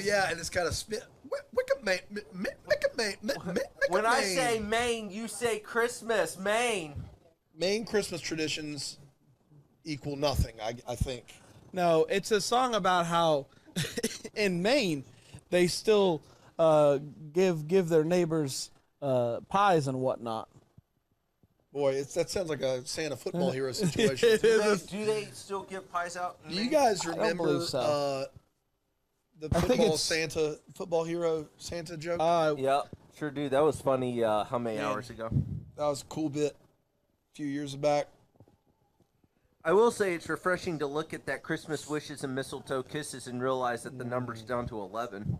yeah, and it's kind of spit. When I say Maine, you say Christmas, Maine. Maine Christmas traditions equal nothing, I think. No, it's a song about how in Maine they still give their neighbors pies and whatnot. Boy, that sounds like a Santa football hero situation. Do they still give pies out? Do you guys remember the football hero Santa joke? Yep, sure do. That was funny. How many hours ago? That was a cool bit a few years back. I will say it's refreshing to look at that Christmas wishes and mistletoe kisses and realize that the number's down to 11.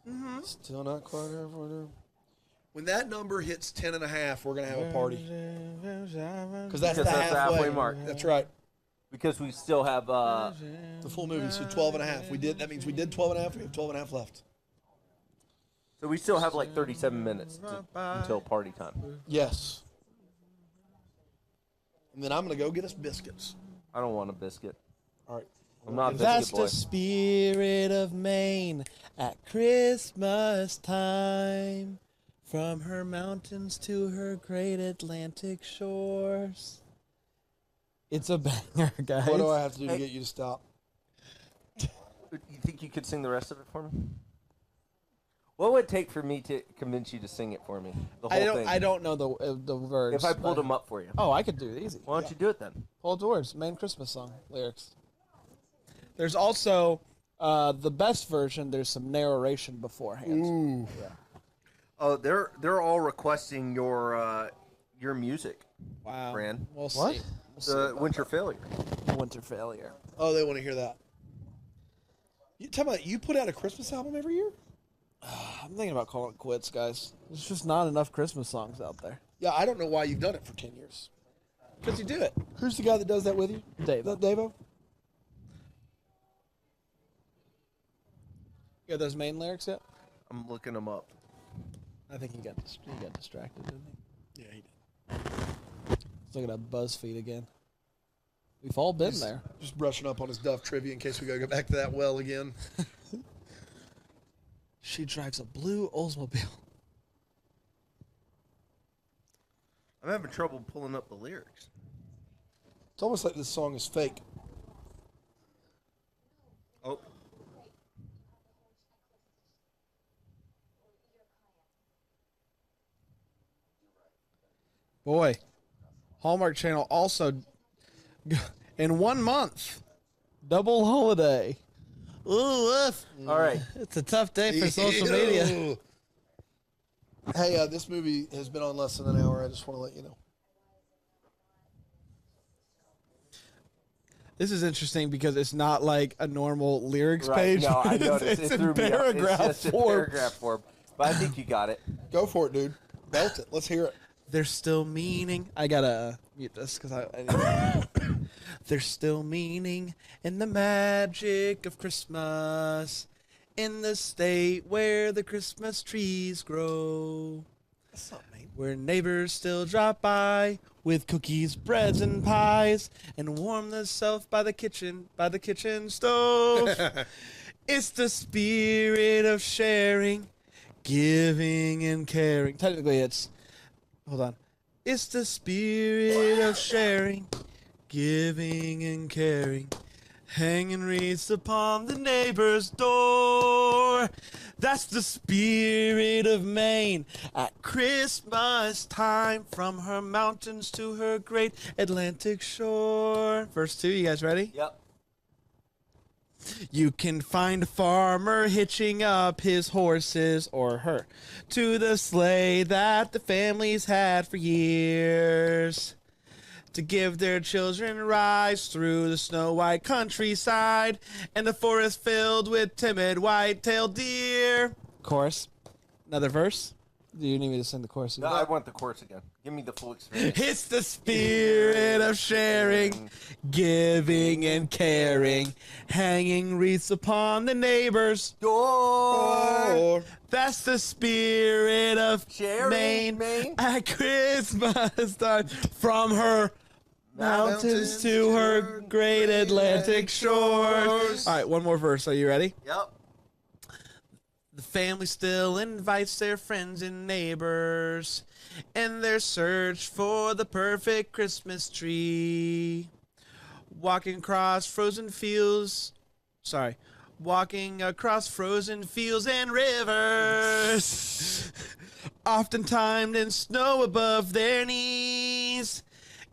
Mm-hmm. Still not quite halfway. When that number hits 10.5, we're going to have a party. Because that's the halfway mark. That's right. Because we still have the full movie, so 12.5. That means we did 12.5. We have 12.5 left. So we still have like 37 minutes until party time. Yes. And then I'm going to go get us biscuits. I don't want a biscuit. All right. I'm not a biscuit That's boy. the spirit of Maine at Christmas time. From her mountains to her great Atlantic shores. It's a banger, guys. What do I have to do to get you to stop? You think you could sing the rest of it for me? What would it take for me to convince you to sing it for me? The whole thing. I don't know the words. If I pulled them up for you. Oh, I could do it easy. Why don't you do it then? Pull up the words. Maine Christmas song lyrics. There's also the best version. There's some narration beforehand. Ooh. Yeah. Oh, they're all requesting your music. Wow. Fran. We'll What? see. The Winter Failure. Winter Failure. Oh, they want to hear that. You put out a Christmas album every year? I'm thinking about calling it quits, guys. There's just not enough Christmas songs out there. Yeah, I don't know why you've done it for 10 years. Because you do it. Who's the guy that does that with you? Dave. Is that Davo? You got those main lyrics yet? I'm looking them up. I think he got distracted, didn't he? Yeah, he did. Let's look at BuzzFeed again. We've all been there. Just brushing up on his Duff trivia in case we got to go back to that well again. She drives a blue Oldsmobile. I'm having trouble pulling up the lyrics. It's almost like this song is fake. Oh. Boy, Hallmark Channel also, in 1 month, double holiday. Ooh, All right. it's a tough day for social media. Hey, this movie has been on less than an hour. I just want to let you know. This is interesting because it's not like a normal lyrics Right. page. No, I noticed. It's It in threw me off. paragraph It's just form. in paragraph form. But I think you got it. Go for it, dude. Belt it. Let's hear it. There's still meaning. I gotta mute this because there's still meaning in the magic of Christmas, in the state where the Christmas trees grow. That's not me. Where neighbors still drop by with cookies, breads, and pies, and warm themselves by the kitchen stove. It's the spirit of sharing, giving, and caring. Technically, hold on. It's the spirit of sharing, giving, and caring, hanging wreaths upon the neighbor's door. That's the spirit of Maine at Christmas time, from her mountains to her great Atlantic shore. Verse 2, you guys ready? Yep. You can find a farmer hitching up his horses, or her, to the sleigh that the families had for years, to give their children rides through the snow-white countryside and the forest filled with timid white-tailed deer. Chorus. Another verse? Do you need me to sing the chorus again? No, I want the chorus again. Give me the full experience. It's the spirit of sharing, giving, and caring, hanging wreaths upon the neighbor's door. That's the spirit of Sharing, Maine at Christmas time, from her mountains to her great Atlantic shores. All right, one more verse. Are you ready? Yep. The family still invites their friends and neighbors in their search for the perfect Christmas tree. Walking across frozen fields and rivers, oftentimes in snow above their knees.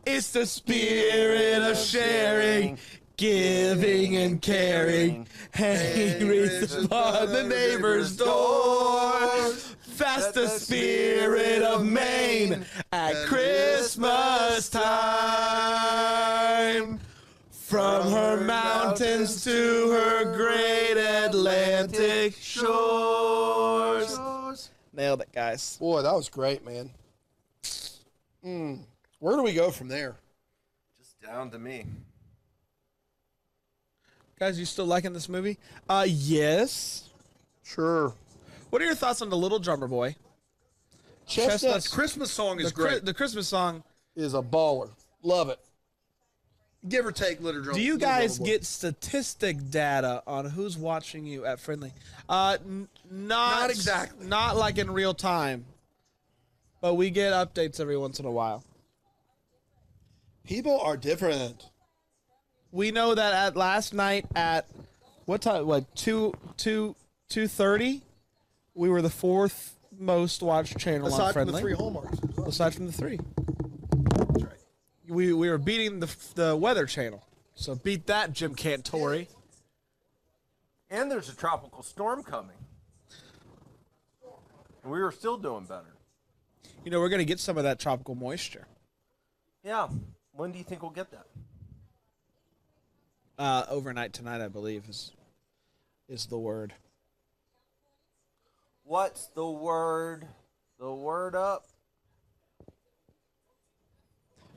It's the spirit of sharing, giving and caring, hanging wreaths upon the neighbor's doors. That's the spirit of Maine at Christmas time. From her mountains to her great Atlantic shores. Nailed it, guys. Boy, that was great, man. Where do we go from there? Just down to me. Guys, you still liking this movie? Yes. Sure. What are your thoughts on The Little Drummer Boy? Chestnut's Christmas song is great. The Christmas song is a baller. Love it. Give or take, Little Drummer. Do you guys get statistic data on who's watching you at Friendly? Not exactly. Not like in real time. But we get updates every once in a while. People are different. We know that at last night at what time? What 2:30? We were the fourth most watched channel on Friendly. Aside from the 3 Hallmarks. Aside from the 3. That's right. We were beating the Weather Channel. So beat that, Jim Cantori. And there's a tropical storm coming. And we were still doing better. You know, we're going to get some of that tropical moisture. Yeah. When do you think we'll get that? Overnight tonight, I believe, is the word. What's the word? The word up?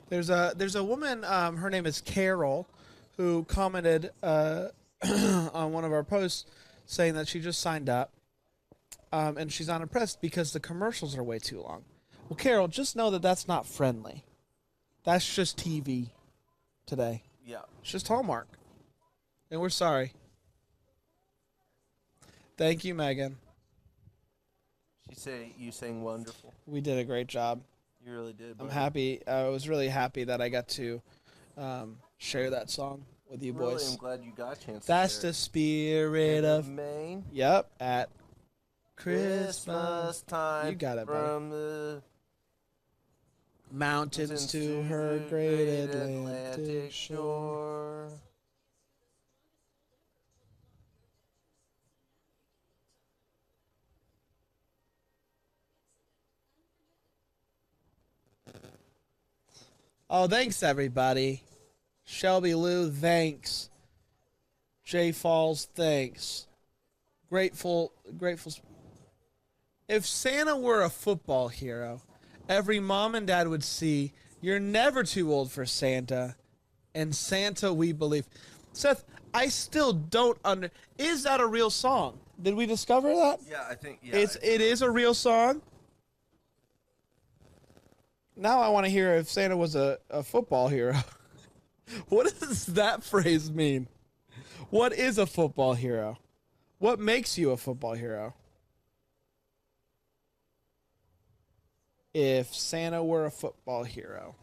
There's a woman, her name is Carol, who commented on one of our posts saying that she just signed up, and she's unimpressed because the commercials are way too long. Well, Carol, just know that that's not Friendly. That's just TV today. Yeah. It's just Hallmark. And we're sorry. Thank you, Megan. You sang wonderful. We did a great job. You really did. I'm happy. I was really happy that I got to share that song with you boys. I'm glad you got a chance. That's the spirit of Maine. Yep, at Christmas time. You got it, buddy. From the mountains to her great Atlantic shore. Oh, thanks, everybody. Shelby Lou, thanks. Jay Falls, thanks. Grateful. If Santa were a football hero, every mom and dad would see, you're never too old for Santa, and Santa we believe. Seth, I still don't is that a real song? Did we discover that? Yeah, I think, yeah. It is a real song? Now I want to hear if Santa was a football hero. What does that phrase mean? What is a football hero? What makes you a football hero? If Santa were a football hero.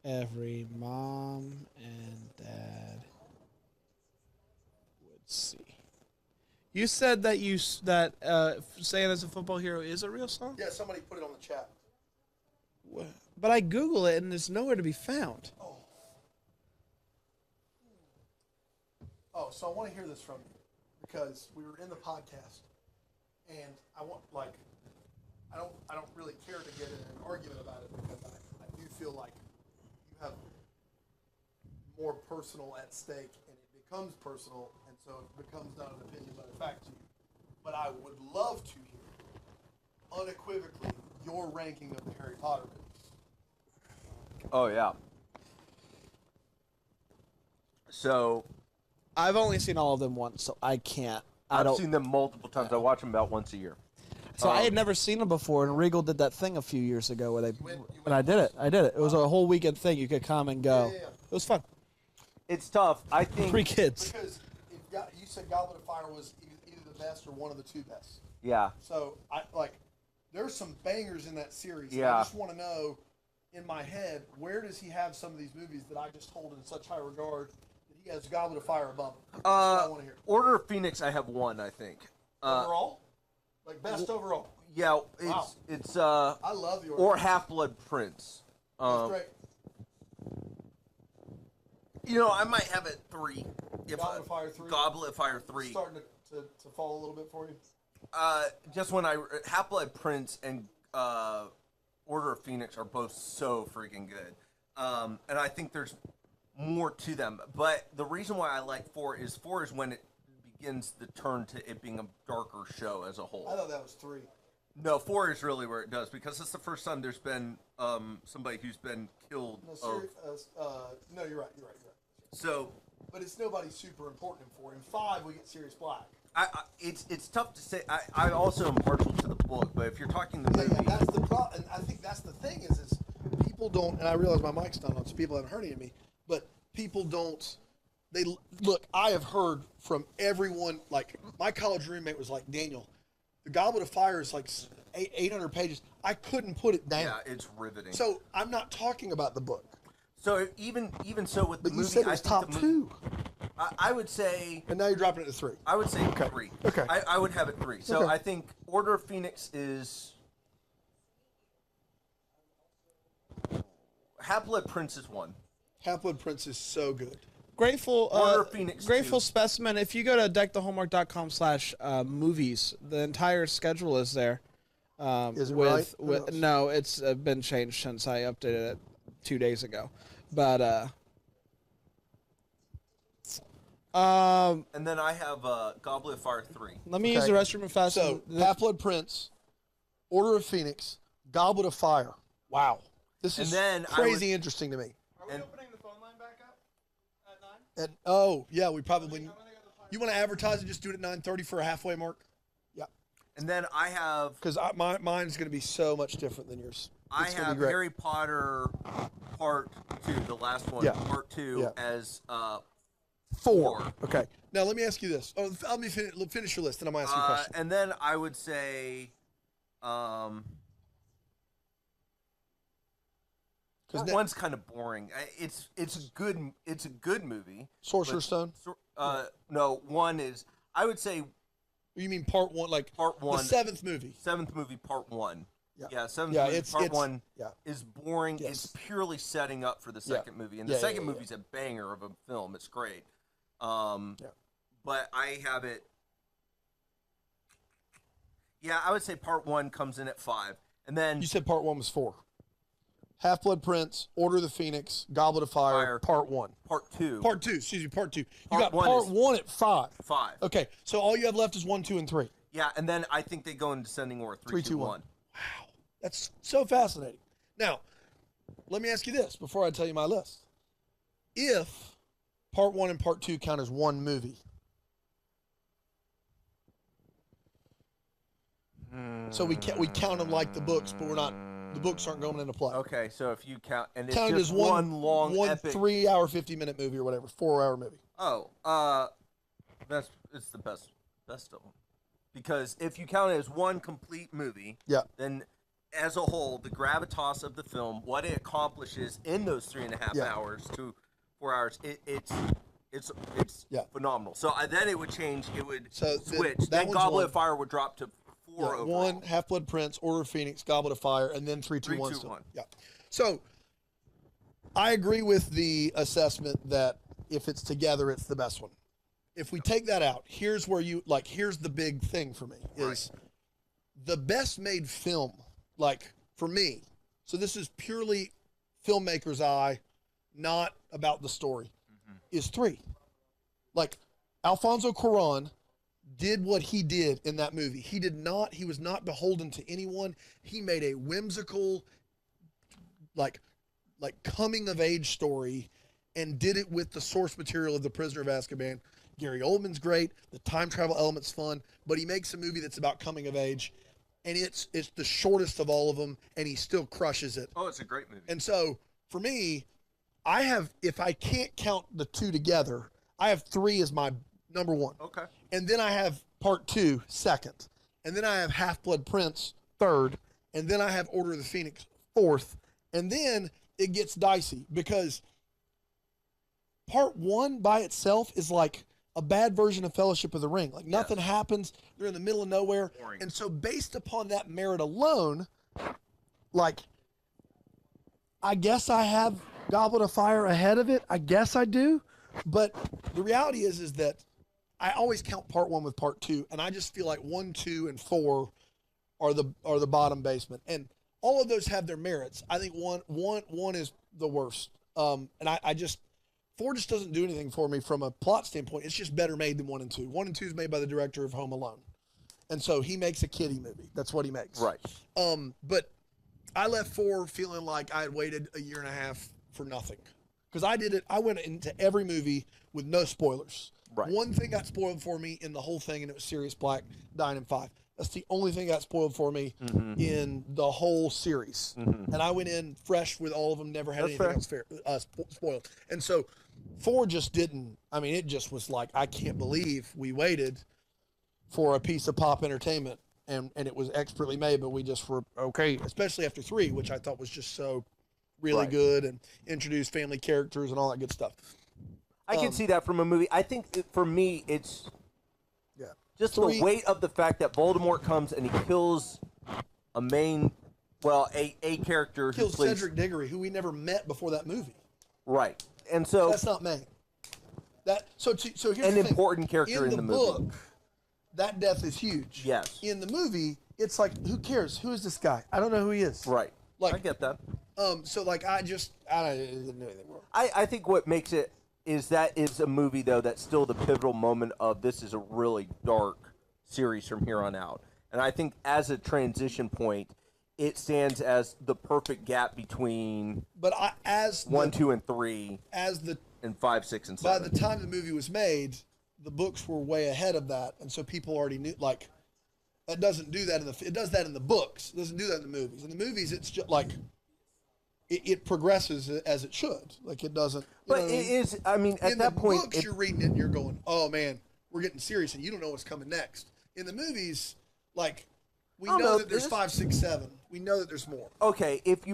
Every mom and dad would see. You said that Santa's a football hero is a real song? Yeah, somebody put it on the chat. What? But I Google it and it's nowhere to be found. Oh, so I want to hear this from you because we were in the podcast, and I don't really care to get in an argument about it because I do feel like you have more personal at stake, and it becomes personal, and so it becomes not an opinion but a fact to you. But I would love to hear unequivocally your ranking of the Harry Potter movies. Oh, yeah. So I've only seen all of them once, so I can't. I've seen them multiple times. I watch them about once a year. So I had never seen them before, and Regal did that thing a few years ago where they, went and I did it. It was a whole weekend thing. You could come and go. Yeah. It was fun. It's tough. I think 3 kids. Because you said Goblet of Fire was either the best or one of the 2 best. Yeah. So there's some bangers in that series. Yeah. I just want to know, in my head, where does he have some of these movies that I just hold in such high regard that he has Goblet of Fire above them? That's what I want to hear. Order of Phoenix, I have 1, I think. Overall, best overall. Yeah, Wow. it's I love the Order. or Half-Blood Prince. That's great. I might have it 3. Goblet of Fire 3. Goblet of Fire 3. Starting to fall a little bit for you. Just when Half-Blood Prince and Order of Phoenix are both so freaking good, and I think there's more to them. But the reason why I like 4 is when it begins the turn to it being a darker show as a whole. I thought that was 3. No, 4 is really where it does, because it's the first time there's been somebody who's been killed. No, you're right. So, but it's nobody super important in 4. In 5, we get Sirius Black. it's tough to say. I also am partial to the book, but if you're talking the movie, Yeah, that's the problem. And I think that's the thing is people don't. And I realize my mic's not on, so people haven't heard any of me. But people don't. They look. I have heard from everyone. Like my college roommate was like, Daniel, the Goblet of Fire is like 800 pages. I couldn't put it down. yeah, it's riveting. So I'm not talking about the book. So even so with the But you movie, said it I was think top the 2, I would say. and now you're dropping it to 3. I would say 3. Okay. I would have it 3. So Okay. I think Order of Phoenix is. Half-Blood Prince is 1. Half-Blood Prince is so good. Grateful, Order of Phoenix Grateful 2. Specimen. If you go to deckthehallmark.com/movies, the entire schedule is there. Is it right? No, it's been changed since I updated it 2 days ago. But And then I have Goblet of Fire 3. let me use the restroom and fast. So Half-Blood Prince, Order of Phoenix, Goblet of Fire. Wow, this is And then crazy interesting to me. Are we and- opening the phone line back up at 9? And oh yeah, we probably. You want to advertise and just do it at 9:30 for a halfway mark? Yeah, And then I have because mine's going to be so much different than yours. I It's gonna be have great. Harry Potter Part 2, the last one, Yeah. Part 2 Yeah. as 4. Okay. Now let me ask you this. Oh, let me finish your list, and I'm going to ask you a question. and then I would say Because Part 1's kind of boring. It's a good movie. Sorcerer's Stone. No, 1 is, I would say You mean Part 1, like Part 1, the 7th movie? 7th movie, Part 1. Yeah. 7th Yeah, movie, it's Part 1 yeah. is boring. Yes. It's purely setting up for the second movie. And the Yeah, second yeah. movie's a banger of a film. It's great. Yeah. But I have it. Yeah, I would say Part 1 comes in at 5. And then You said Part 1 was 4. Half-Blood Prince, Order of the Phoenix, Goblet of Fire, Part 1. Part 2. Part 2, excuse me, Part 2. You Part got 1 Part is- 1 at 5. 5. Okay, so all you have left is 1, 2, and 3. Yeah, and then I think they go in descending order. 3, 2, 1. Wow, that's so fascinating. Now, let me ask you this before I tell you my list. If Part 1 and Part 2 count as one movie, so we count them like the books, but we're not. The books aren't going into play. Okay, so if you count, and it's Count it just as one long epic. 3-hour, 50-minute movie or whatever, 4-hour movie. Oh, it's the best of them. Because if you count it as one complete movie, Yeah. then as a whole, the gravitas of the film, what it accomplishes in those 3.5 Yeah. hours to 4 hours, it's Yeah. phenomenal. So then it would change. It would So switch. that Then one's Goblet one. of Fire would drop to 4 overall. 1, Half-Blood Prince, Order of Phoenix, Goblet of Fire, and then 3, 2, 3, 1. 2, still. 1. Yeah. So I agree with the assessment that if it's together, it's the best one. If we take that out, here's the big thing for me is the best made film, like for me. So this is purely filmmaker's eye, not about the story. Is 3. Like Alfonso Cuarón did what he did in that movie. He was not beholden to anyone. He made a whimsical, like coming of age story and did it with the source material of The Prisoner of Azkaban. Gary Oldman's great. The time travel element's fun, but he makes a movie that's about coming of age. and it's the shortest of all of them, and he still crushes it. Oh, it's a great movie. And so for me, I have, if I can't count the two together, I have 3 as my number 1. Okay. And then I have Part 2 second, and then I have Half-Blood Prince third, and then I have Order of the Phoenix fourth, and then it gets dicey because Part 1 by itself is like a bad version of Fellowship of the Ring. Like nothing happens. They're in the middle of nowhere. Boring. And so based upon that merit alone, like, I guess I have Goblet of Fire ahead of it. I guess I do. But the reality is that I always count Part 1 with Part 2, and I just feel like 1, 2, and 4 are the bottom basement. And all of those have their merits. I think one is the worst. And I just, 4 just doesn't do anything for me from a plot standpoint. It's just better made than 1 and 2. 1 and 2 is made by the director of Home Alone. And so he makes a kiddie movie. That's what he makes. Right. But I left 4 feeling like I had waited a year and a half for nothing. Because I went into every movie with no spoilers. Right. One thing got spoiled for me in the whole thing, and it was Sirius Black dying in 5. That's the only thing that got spoiled for me in the whole series. And I went in fresh with all of them, never had anything else spoiled. And so 4 just didn't, I mean, it just was like, I can't believe we waited for a piece of pop entertainment. And it was expertly made, but we just were okay, especially after 3, which I thought was just so really good and introduced family characters and all that good stuff. I can see that from a movie. I think for me, it's just 3, the weight of the fact that Voldemort comes and he kills a character Kills who plays Cedric Diggory, who we never met before that movie. Right, and so That's not Maine. So here's an the thing. important character in the movie. Book, that death is huge. Yes. In the movie, it's like, who cares? Who is this guy? I don't know who he is. Right. Like, I get that. So like I didn't know anything wrong. I think what makes it is that is a movie though that's still the pivotal moment of this is a really dark series from here on out. And I think as a transition point, it stands as the perfect gap between 1, 2, and 3, and 5, 6, and 7. By the time the movie was made, the books were way ahead of that, and so people already knew. Like, that doesn't do that it does that in the books. It doesn't do that in the movies. In the movies, it's just like it progresses as it should. Like it doesn't. But it is. I mean, at that point, in the books, you're reading it and you're going, "Oh man, we're getting serious," and you don't know what's coming next. In the movies, like we know that there's 5, 6, 7. We know that there's more. Okay, if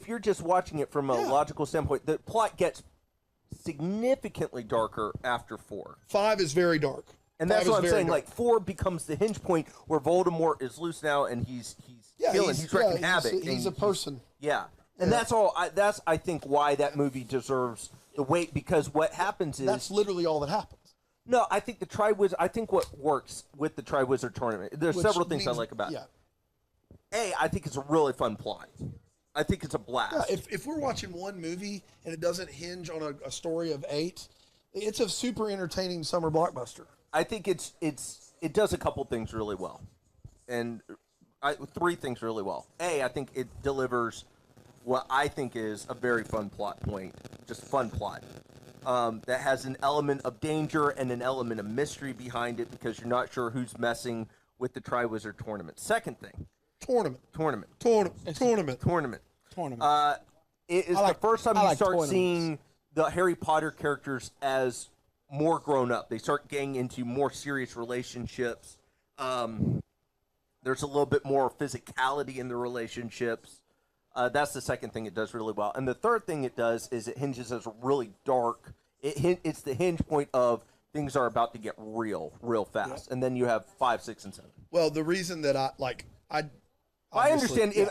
you're just watching it from a logical standpoint, the plot gets significantly darker after 4. 5 is very dark. And that's what I'm saying. Dark. Like 4 becomes the hinge point where Voldemort is loose now, and he's killing, he's wreaking havoc. He's a person. And that's all. That's I think why that movie deserves the weight, because what happens is that's literally all that happens. No, I think the Triwizard. I think what works with the Triwizard Tournament. There's several things I like about it. I think it's a really fun plot. I think it's a blast. Yeah, if we're watching one movie and it doesn't hinge on a story of 8, it's a super entertaining summer blockbuster. I think it does a couple things really well, and 3 things really well. I think it delivers what I think is a very fun plot point, just fun plot that has an element of danger and an element of mystery behind it because you're not sure who's messing with the Triwizard Tournament. Second thing, Tournament. It is the first time you start seeing the Harry Potter characters as more grown up. They start getting into more serious relationships. There's a little bit more physicality in the relationships. That's the second thing it does really well. And the third thing it does is it hinges as really dark. It's the hinge point of things are about to get real fast. Yeah. And then you have 5, 6, and 7. Well, the reason that I understand. Yeah.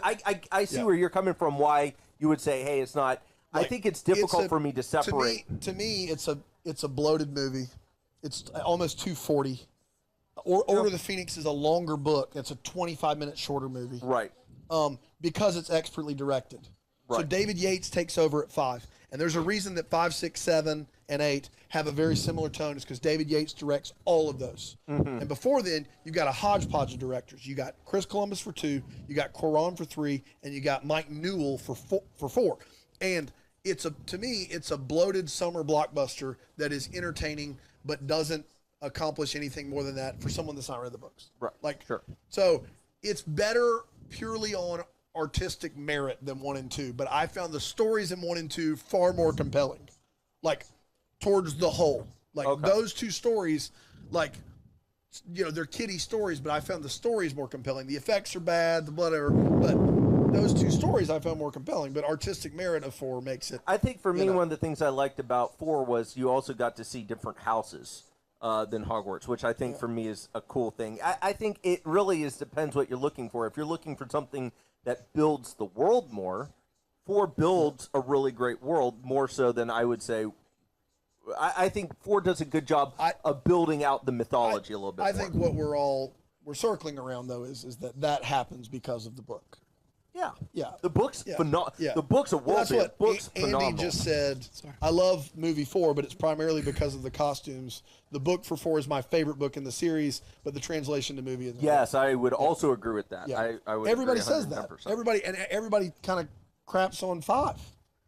I see where you're coming from, why you would say, hey, it's not. Like, I think it's difficult for me to separate. To me, it's a bloated movie. It's almost 240. Order of the Phoenix is a longer book. It's a 25-minute shorter movie. Right. Because it's expertly directed. Right. So David Yates takes over at 5. And there's a reason that 5, 6, 7, and 8 have a very similar tone. It's because David Yates directs all of those. Mm-hmm. And before then, you've got a hodgepodge of directors. You got Chris Columbus for 2, you got Cuarón for 3, and you got Mike Newell for 4. And to me, it's a bloated summer blockbuster that is entertaining but doesn't accomplish anything more than that for someone that's not read the books. Right. Sure. So it's better purely on artistic merit than 1 and 2, but I found the stories in 1 and 2 far more compelling, like towards the whole. Like those 2 stories, like, you know, they're kiddie stories, but I found the stories more compelling. The effects are bad, the whatever, but those 2 stories I found more compelling. But artistic merit of 4 makes it. I think for me, one of the things I liked about 4 was you also got to see different houses than Hogwarts, which I think for me is a cool thing. I think it really depends what you're looking for. If you're looking for something that builds the world more, 4 builds a really great world more so than I would say. I think 4 does a good job of building out the mythology a little bit more. I think what we're circling around though is that happens because of the book. Yeah. The book's phenomenal. Yeah. The book's a world. That's what book's Andy phenomenal. just said. I love movie 4, but it's primarily because of the costumes. The book for 4 is my favorite book in the series, but the translation to movie is. Yes, I would also agree with that. Yeah. I would. Everybody agree says that. 110%. Everybody kind of craps on 5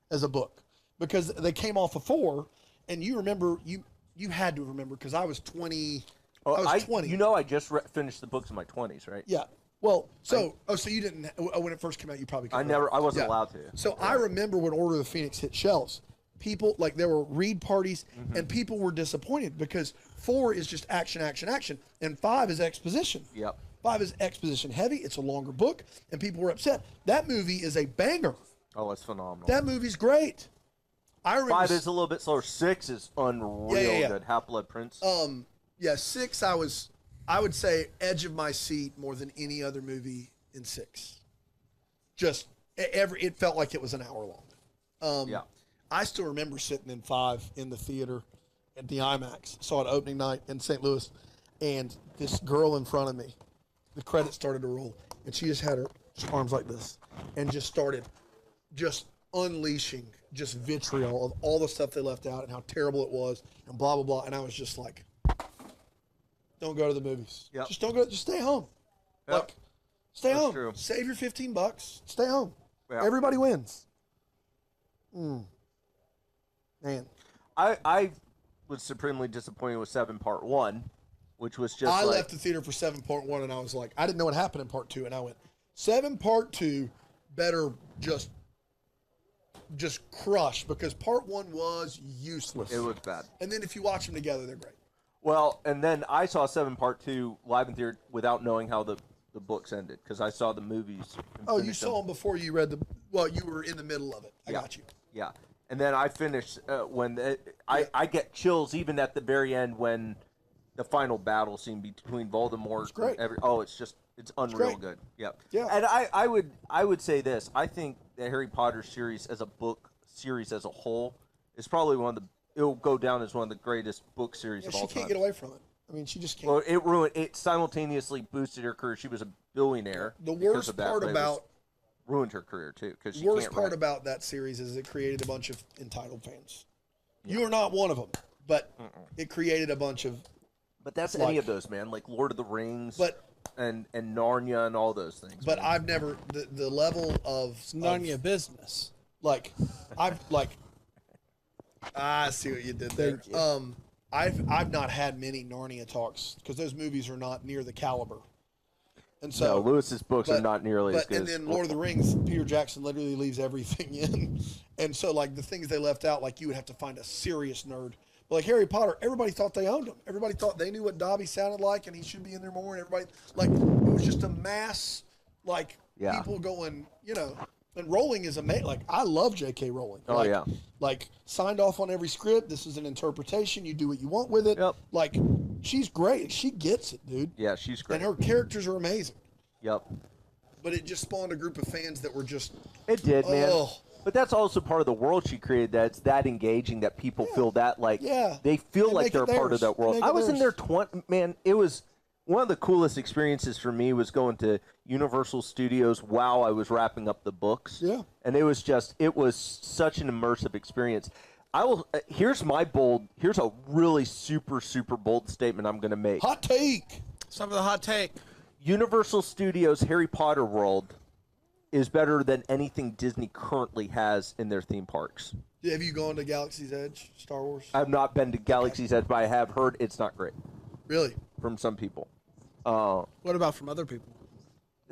as a book because they came off of 4, and you remember you had to remember because I was 20. I was 20. You know, I just finished the books in my 20s, right? Yeah. Well, so you didn't when it first came out. You probably couldn't. I wasn't allowed to. So I remember when Order of the Phoenix hit shelves, people like there were read parties, and people were disappointed because 4 is just action, action, action, and 5 is exposition. Yep. 5 is exposition heavy. It's a longer book, and people were upset. That movie is a banger. Oh, it's phenomenal. That movie's great. I remember 5 is a little bit slower. 6 is unreal good. Half-Blood Prince. 6 I would say edge of my seat more than any other movie in 6. Just it felt like it was an hour long. I still remember sitting in 5 in the theater at the IMAX. Saw it opening night in St. Louis, and this girl in front of me, the credits started to roll, and she just had her arms like this, and just started just unleashing just vitriol of all the stuff they left out and how terrible it was and blah blah blah. And I was just like, don't go to the movies. Yep. Just don't go. Just stay home. Yep. Like, stay That's home. true. Save your $15. Stay home. Yep. Everybody wins. Man, I was supremely disappointed with 7 Part 1, which was just I left the theater for 7 Part 1, and I was like, I didn't know what happened in Part 2, and I went, 7 Part 2 better just crush, because Part 1 was useless. It was bad. And then if you watch them together, they're great. Well, and then I saw 7 Part 2 live in theater without knowing how the books ended, because I saw the movies. Oh, you saw them before you read the... Well, you were in the middle of it. I got you. Yeah. And then I finished I get chills even at the very end when the final battle scene between Voldemort It's great. and it's unreal good. Yep. Yeah. And I would say this. I think the Harry Potter series as a book series as a whole is probably it'll go down as one of the greatest book series of all time. She can't get away from it. I mean, she just can't. Well, it simultaneously boosted her career. She was a billionaire. The because worst of that, part but about ruined her career too, because the worst part about that series is it created a bunch of entitled fans. Yeah. You are not one of them, but it created a bunch of. But that's any of those, man. Like Lord of the Rings, and Narnia and all those things. But man. I've never the level of Narnia business. Like I see what you did there. Thank you. I've not had many Narnia talks because those movies are not near the caliber. And so no, Lewis's books are not nearly as good. And then Lord of the Rings, Peter Jackson literally leaves everything in, and so like the things they left out, like you would have to find a serious nerd. But like Harry Potter, everybody thought they owned him. Everybody thought they knew what Dobby sounded like, and he should be in there more. And everybody like it was just a mass people going, And Rowling is amazing. Like I love J.K. Rowling. Like signed off on every script. This is an interpretation. You do what you want with it. Yep. Like she's great. She gets it, dude. Yeah, she's great. And her characters are amazing. Yep. But it just spawned a group of fans that were just. It did, man. But that's also part of the world she created. That's that engaging that people feel that they feel like they're a part of that world. I was in there man. It was one of the coolest experiences for me was going to Universal Studios while I was wrapping up the books. Yeah. And it was such an immersive experience. Here's a really super, super bold statement I'm going to make. Hot take. Some of the hot take. Universal Studios Harry Potter World is better than anything Disney currently has in their theme parks. Yeah, have you gone to Galaxy's Edge, Star Wars? I've not been to Galaxy's Edge, but I have heard it's not great. Really? From some people. What about from other people?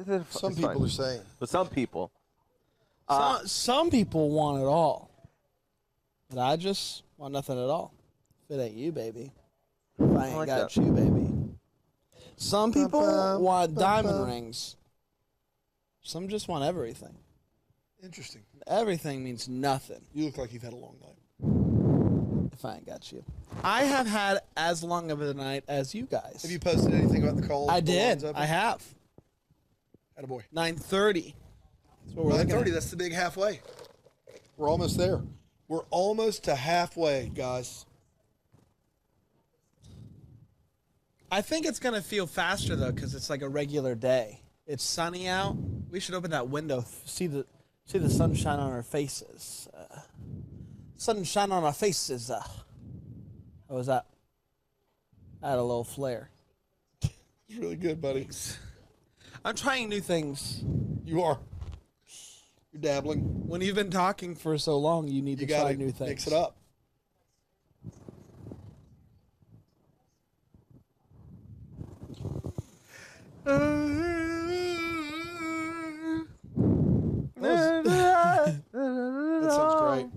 Some It's people fine. are saying. But some people. Some people want it all, but I just want nothing at all. If it ain't you, baby. If I ain't like got that. you, baby. Some people Bum, want bum, diamond bum. rings. Some just want everything. Interesting. Everything means nothing You look like you've had a long night. if I ain't got you. I have had as long of a night as you guys. Have you posted anything about the call? I did. I have. Attaboy. 9:30. That's what we're looking 9:30. at. That's the big halfway. We're almost there. We're almost to halfway, guys. I think it's gonna feel faster though, because it's like a regular day. It's sunny out. We should open that window. See the sunshine on our faces. Sunshine on our faces. How was that? I had a little flair. It's really good, buddy. I'm trying new things. You are. You're dabbling. When you've been talking for so long, you need You to try gotta new things. mix it up. That sounds great.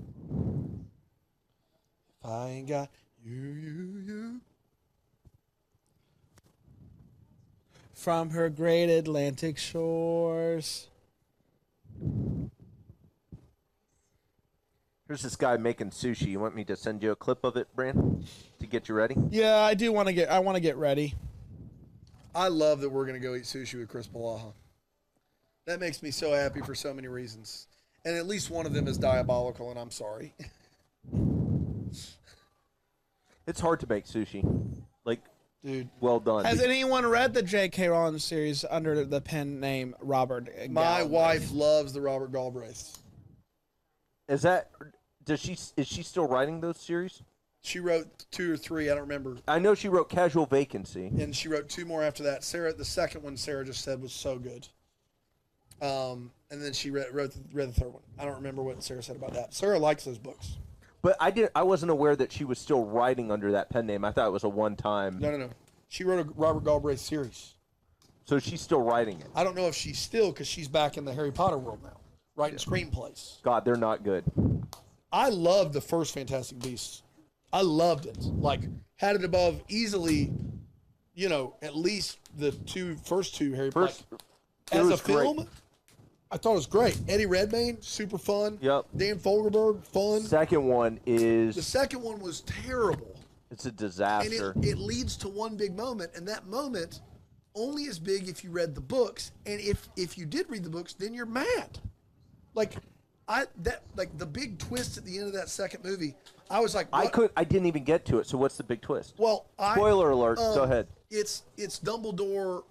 If I ain't got you. From her great Atlantic shores. Here's this guy making sushi. You want me to send you a clip of it, Brand, to get you ready? Yeah, I do want to get. I want to get ready. I love that we're going to go eat sushi with Chris Malaha. That makes me so happy for so many reasons. And at least one of them is diabolical, and I'm sorry. It's hard to make sushi. Like, Dude, well done. Has anyone read the J.K. Rowling series under the pen name Robert? my Galbraith? wife loves the Robert Galbraith. Is she still writing those series? She wrote 2 or 3, I don't remember. I know she wrote Casual Vacancy. And she wrote 2 more after that. The second one, Sarah just said was so good. And then she read the third one. I don't remember what Sarah said about that. Sarah likes those books. But I wasn't aware that she was still writing under that pen name. I thought it was a one-time. No. She wrote a Robert Galbraith series. So she's still writing it. I don't know if she's still, because she's back in the Harry Potter world now, writing screenplays. God, they're not good. I loved the first Fantastic Beasts. I loved it. Like, had it above easily, at least the first two Harry Potter. It As a was great. film, I thought it was great. Eddie Redmayne, super fun. Yep. Dan Fogelberg, fun. Second one The is second one was terrible. it's a And disaster. it leads to one big moment, and that moment only is big if you read the books. And if you did read the books, then you're mad. Like the big twist at the end of that second movie, I was like, what? I didn't even get to it. So what's the big twist? Well, Spoiler alert. Go ahead. It's Dumbledore.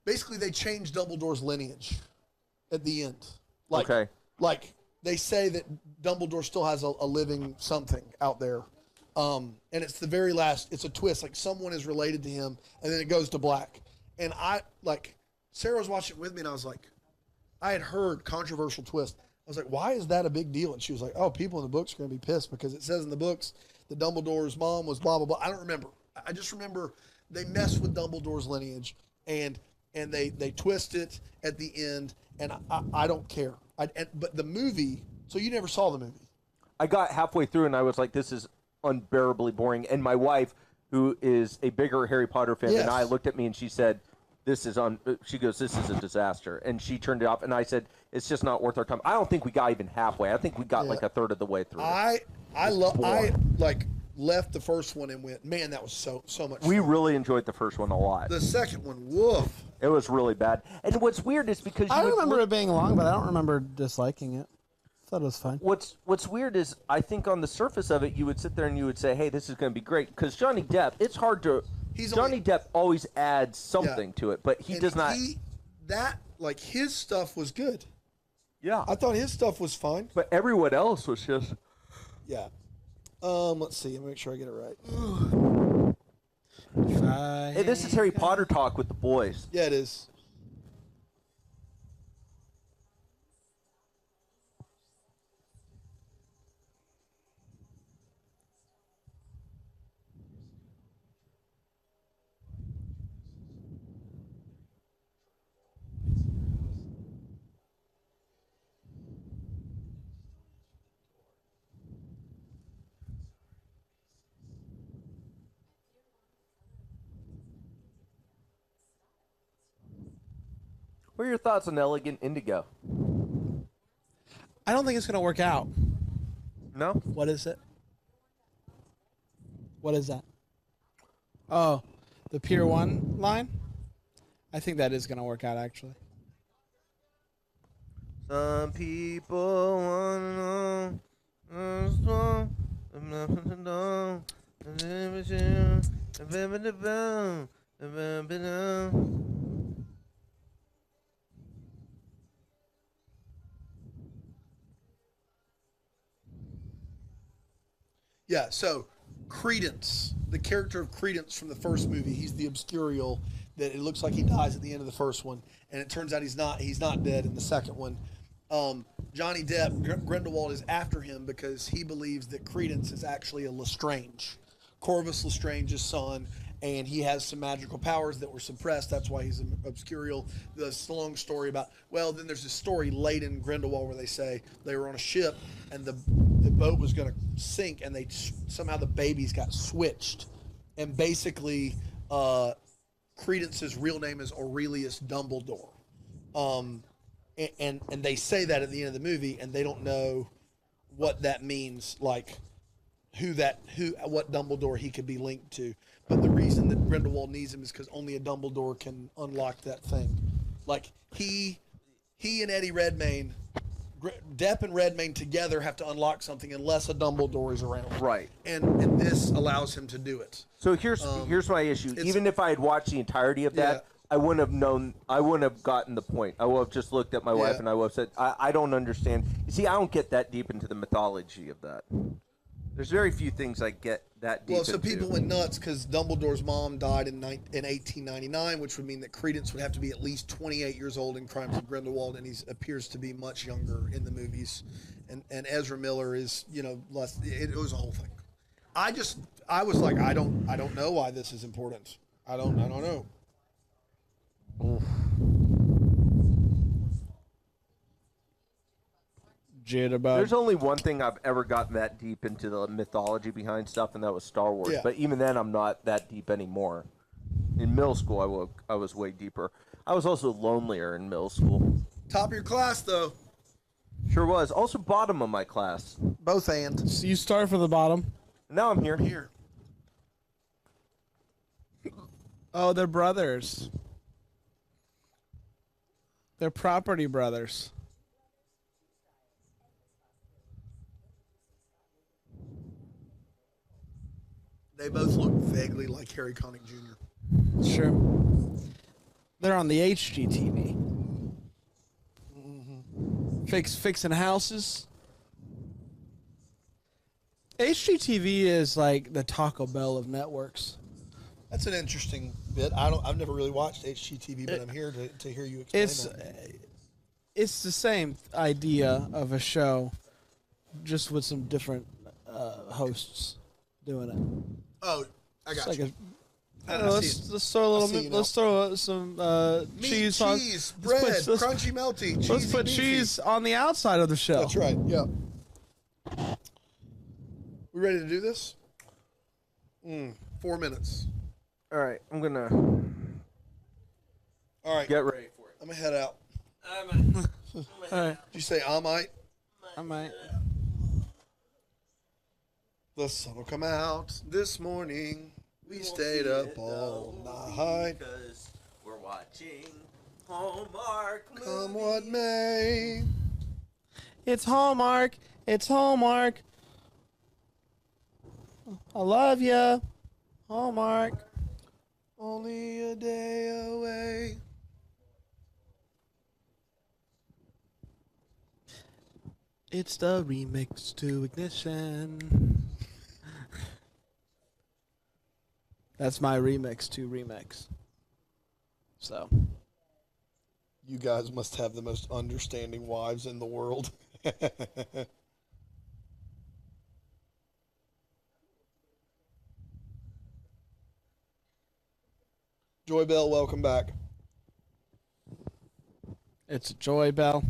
Basically, they changed Dumbledore's lineage at the end. Okay. Like they say that Dumbledore still has a living something out there. And it's the very last, it's a twist. Like someone is related to him, and then it goes to black. And Sarah was watching it with me, and I was like, I had heard controversial twist. I was like, why is that a big deal? And she was like, oh, people in the books are going to be pissed because it says in the books that Dumbledore's mom was blah, blah, blah. I don't remember. I just remember they messed with Dumbledore's lineage, and they twist it at the end, and I don't care. But the movie, so you never saw the movie. I got halfway through and I was like, this is unbearably boring. And my wife, who is a bigger Harry Potter fan Yes. than I, looked at me and she said, she goes, this is a disaster. And she turned it off. And I said, it's just not worth our time. I don't think we got even halfway. I think we got like a third of the way through. I left the first one and went, man, that was so much fun. We really enjoyed the first one a lot. The second one, woof. It was really bad. And what's weird is because I remember it being long, but I don't remember disliking it. I thought it was fine. What's weird is I think on the surface of it, you would sit there and you would say, hey, this is going to be great. Because Johnny Depp, it's hard to... Johnny Depp always adds something to it, but he does not... His stuff was good. Yeah. I thought his stuff was fine. But everyone else was just... Yeah. Let's see. Let me make sure I get it right. Hey, this is Harry Potter talk with the boys. Yeah, it is. What are your thoughts on Elegant Indigo? I don't think it's gonna work out. No? What is it? What is that? Oh, the Pier 1 line? I think that is gonna work out actually. Some people wanna know. Yeah, so Credence, the character of Credence from the first movie, he's the Obscurial that it looks like he dies at the end of the first one, and it turns out he's not dead in the second one. Johnny Depp, Grindelwald is after him because he believes that Credence is actually a Lestrange, Corvus Lestrange's son, and he has some magical powers that were suppressed. That's why he's an Obscurial. This long story about, well, then there's this story late in Grindelwald where they say they were on a ship and the boat was going to sink, and somehow the babies got switched, and basically Credence's real name is Aurelius Dumbledore. And they say that at the end of the movie, and they don't know what that means, like what Dumbledore he could be linked to. But the reason that Grindelwald needs him is because only a Dumbledore can unlock that thing. Like he and Eddie Redmayne, Depp and Redmayne together have to unlock something unless a Dumbledore is around. Right. And this allows him to do it. So here's my issue. Even if I had watched the entirety of that, Yeah. I wouldn't have known. I wouldn't have gotten the point. I would have just looked at my wife and I would have said, I don't understand. You see, I don't get that deep into the mythology of that. There's very few things I get that deep Well, so into. people went nuts because Dumbledore's mom died in 1899, which would mean that Credence would have to be at least 28 years old in Crimes of Grindelwald, and he appears to be much younger in the movies. And Ezra Miller is, less. It was a whole thing. I was like, I don't know why this is important. I don't know. Jitterbug. There's only one thing I've ever gotten that deep into the mythology behind stuff, and that was Star Wars. Yeah. But even then, I'm not that deep anymore. In middle school, I was way deeper. I was also lonelier in middle school. Top of your class, though. Sure was. Also bottom of my class. Both and. So you start from the bottom. Now I'm here. Here. Oh, they're brothers. They're property brothers. They both look vaguely like Harry Connick Jr. Sure. They're on the HGTV. Fixing houses. HGTV is like the Taco Bell of networks. That's an interesting bit. I've never really watched HGTV, but I'm here to hear you explain that. It's the same idea of a show, just with some different hosts doing it. Oh, I got you. Let's throw a little. Let's throw some Meat, cheese on. bread, let's crunchy, melty. let's Cheesy, put beefy. cheese on the outside of the show. That's right. Yeah. We ready to do this? 4 minutes. All right, I'm gonna All right. get ready for it. I'm gonna head out. All right, Did you say I might? I might. The sun will come out this morning. We stayed up all night. Because we're watching Hallmark movies. Come what may. It's Hallmark. It's Hallmark. I love ya, Hallmark. Only a day away. It's the remix to Ignition. That's my remix to remix. So. You guys must have the most understanding wives in the world. Joy Bell, welcome back. It's a Joy Bell.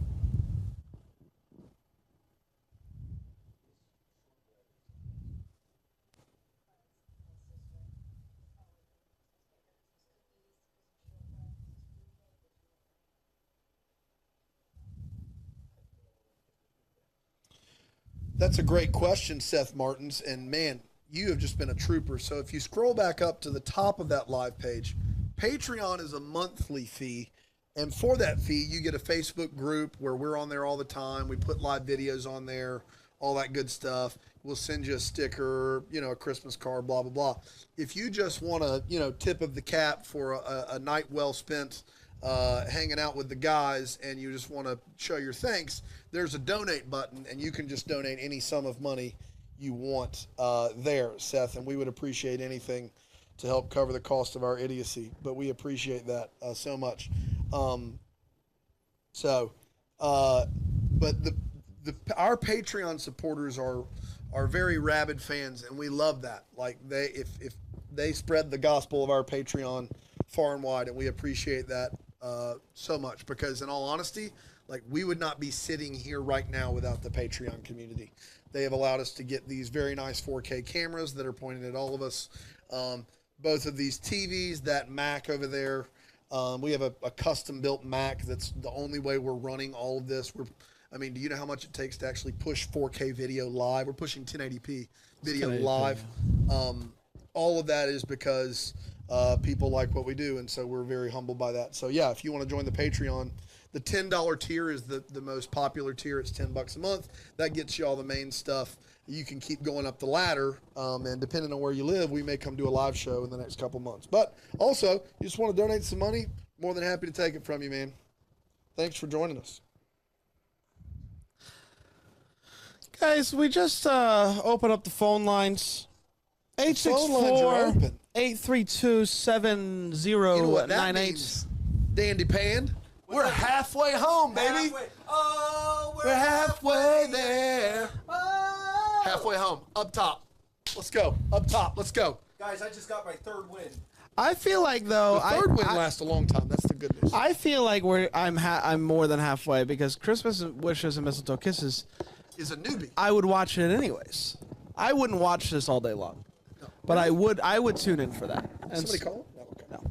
That's a great question, Seth Martins. And man, you have just been a trooper. So if you scroll back up to the top of that live page, Patreon is a monthly fee. And for that fee, you get a Facebook group where we're on there all the time. We put live videos on there, all that good stuff. We'll send you a sticker, a Christmas card, blah, blah, blah. If you just want a, tip of the cap for a night well spent hanging out with the guys and you just want to show your thanks, there's a donate button and you can just donate any sum of money you want there, Seth. And we would appreciate anything to help cover the cost of our idiocy. But we appreciate that so much. But our Patreon supporters are very rabid fans, and we love that. Like if they spread the gospel of our Patreon far and wide, and we appreciate that so much, because in all honesty, like we would not be sitting here right now without the Patreon community. They have allowed us to get these very nice 4K cameras that are pointed at all of us. Both of these TVs, that Mac over there. We have a custom-built Mac. That's the only way we're running all of this. Do you know how much it takes to actually push 4K video live? We're pushing 1080p video 1080p. Live. All of that is because people like what we do, and so we're very humbled by that. So, yeah, if you want to join the Patreon, the $10 tier is the most popular tier. It's $10 a month. That gets you all the main stuff. You can keep going up the ladder, and depending on where you live, we may come do a live show in the next couple months. But also, you just want to donate some money, more than happy to take it from you, man. Thanks for joining us. Guys, we just opened up the phone lines. 864-832-7098. Dandy Pan. We're halfway home, baby. We're halfway there. Halfway home. Up top. Let's go. Up top. Let's go. Guys, I just got my third win. I feel like, though, the third win lasts a long time. That's the good news. I feel like I'm more than halfway, because Christmas wishes and mistletoe kisses is a newbie. I would watch it anyways. I wouldn't watch this all day long, but I would tune in for that. And somebody call? No. Okay. No.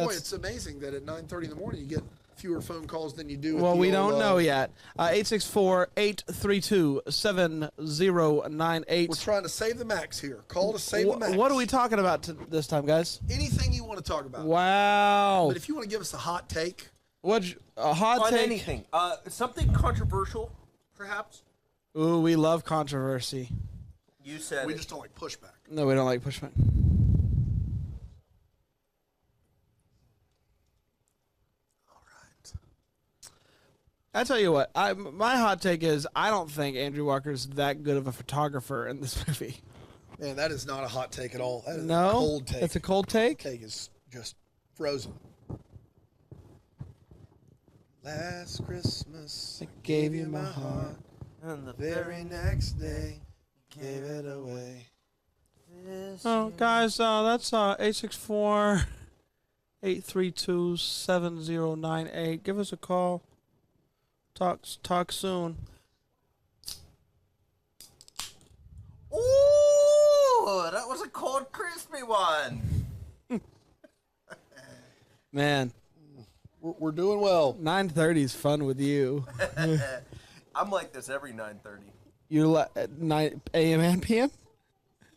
Boy, it's amazing that at 9:30 in the morning you get fewer phone calls than you do. Well, we don't know yet. 864-832-7098. We're trying to save the max here. Call to save the max. What are we talking about this time, guys? Anything you want to talk about. Wow. But if you want to give us a hot take. A hot take? Anything. Something controversial, perhaps? Ooh, we love controversy. You said we just don't like pushback. No, we don't like pushback. I tell you what, my hot take is I don't think Andrew Walker's that good of a photographer in this movie. Man, that is not a hot take at all. That is a cold take. It's a cold take? Take is just frozen. Last Christmas, I gave you my heart, and the very next day, gave it away. Oh, guys, that's 864-832-7098. Give us a call. Talk soon. Ooh, that was a cold, crispy one. Man, we're doing well. 9:30 is fun with you. I'm like this every 9:30. You at 9 a.m. and p.m.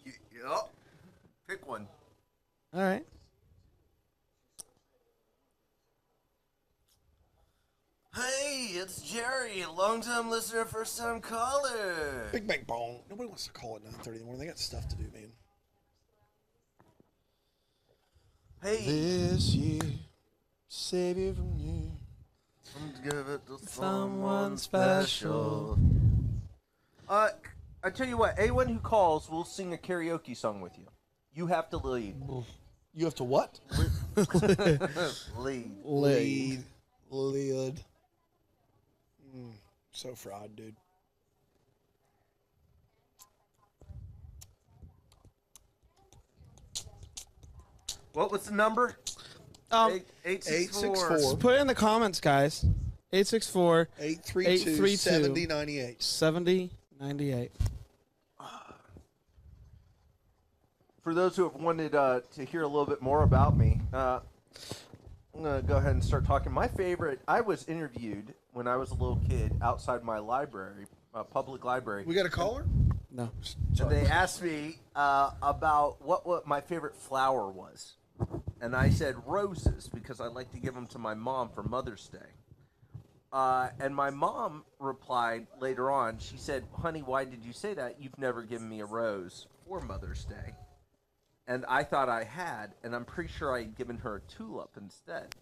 Yep. Pick one. All right. Hey, it's Jerry, long-time listener, first-time caller. Big bang bong. Nobody wants to call at 9:30 in the morning. They got stuff to do, man. Hey. This year, save you from you. Give it to someone special. I tell you what, anyone who calls will sing a karaoke song with you. You have to lead. You have to what? Lead. Lead. So fried, dude. What was the number? 864. Just put it in the comments, guys. 832-7098. 7098. For those who have wanted to hear a little bit more about me, I'm going to go ahead and start talking. My favorite, I was interviewed when I was a little kid outside my library public library. We got a caller? No. And they asked me about what my favorite flower was. And I said roses because I like to give them to my mom for Mother's Day. And my mom replied later on, she said, honey, why did you say that? You've never given me a rose for Mother's Day. And I thought I had, and I'm pretty sure I had given her a tulip instead.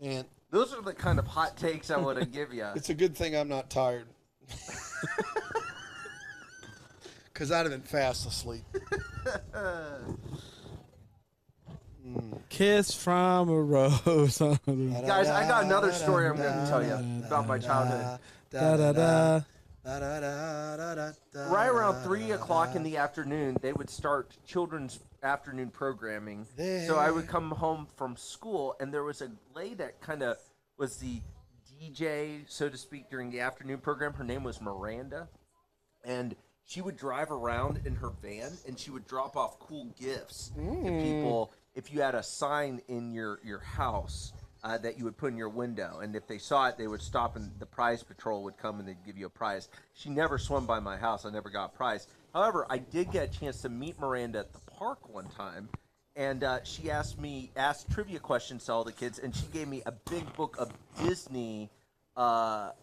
And Those are the kind of hot takes I want to give you. it's a good thing I'm not tired. Because I'd have been fast asleep. Kiss from a rose. Guys, I got another story I'm going to tell you about my childhood. Da da da. Right around 3 o'clock in the afternoon, they would start children's afternoon programming. So I would come home from school, and there was a lady that kind of was the DJ, so to speak, during the afternoon program. Her name was Miranda. And she would drive around in her van, and she would drop off cool gifts to people if you had a sign in your house that you would put in your window. And if they saw it, they would stop, and the prize patrol would come, and they'd give you a prize. She never swung by my house. I never got a prize. However, I did get a chance to meet Miranda at the park one time, and she asked trivia questions to all the kids, and she gave me a big book of Disney kind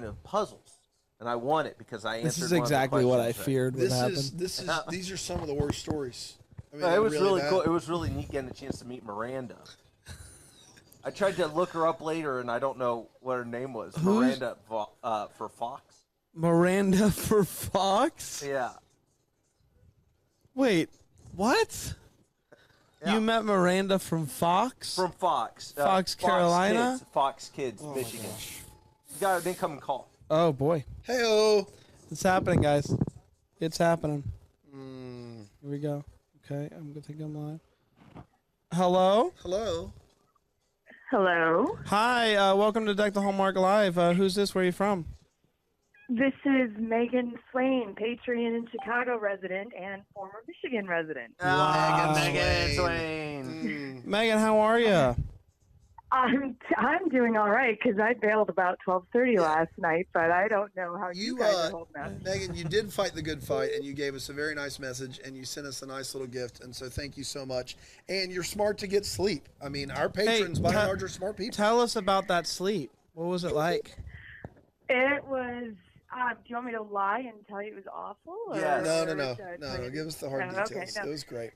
of puzzles. And I won it because I answered. This is exactly what I feared would happen. These are some of the worst stories. I mean, It was really bad. cool. It was really neat getting a chance to meet Miranda. I tried to look her up later, and I don't know what her name was. Miranda for Fox. Miranda for Fox? Yeah. Wait, what? Yeah. You met Miranda from Fox? From Fox. Fox, Carolina? Fox Kids, Michigan. You gotta come and call. Oh, boy. Hey-oh. It's happening, guys. It's happening. Here we go. Okay, I'm going to think I'm live. Hello? Hello. Hello. Hi, welcome to Deck the Hallmark Live. Who's this? Where are you from? This is Megan Swain, Patreon and Chicago resident and former Michigan resident. Megan Swain. Megan, how are you? I'm doing all right because I bailed about 12:30 last night, but I don't know how you guys are holding up. Megan, you did fight the good fight, and you gave us a very nice message, and you sent us a nice little gift, and so thank you so much. And you're smart to get sleep. I mean, our patrons, by and large, are smart people. Tell us about that sleep. What was it like? It was. Do you want me to lie and tell you it was awful? Yes. No. Give us the hard details. Okay, no. It was great.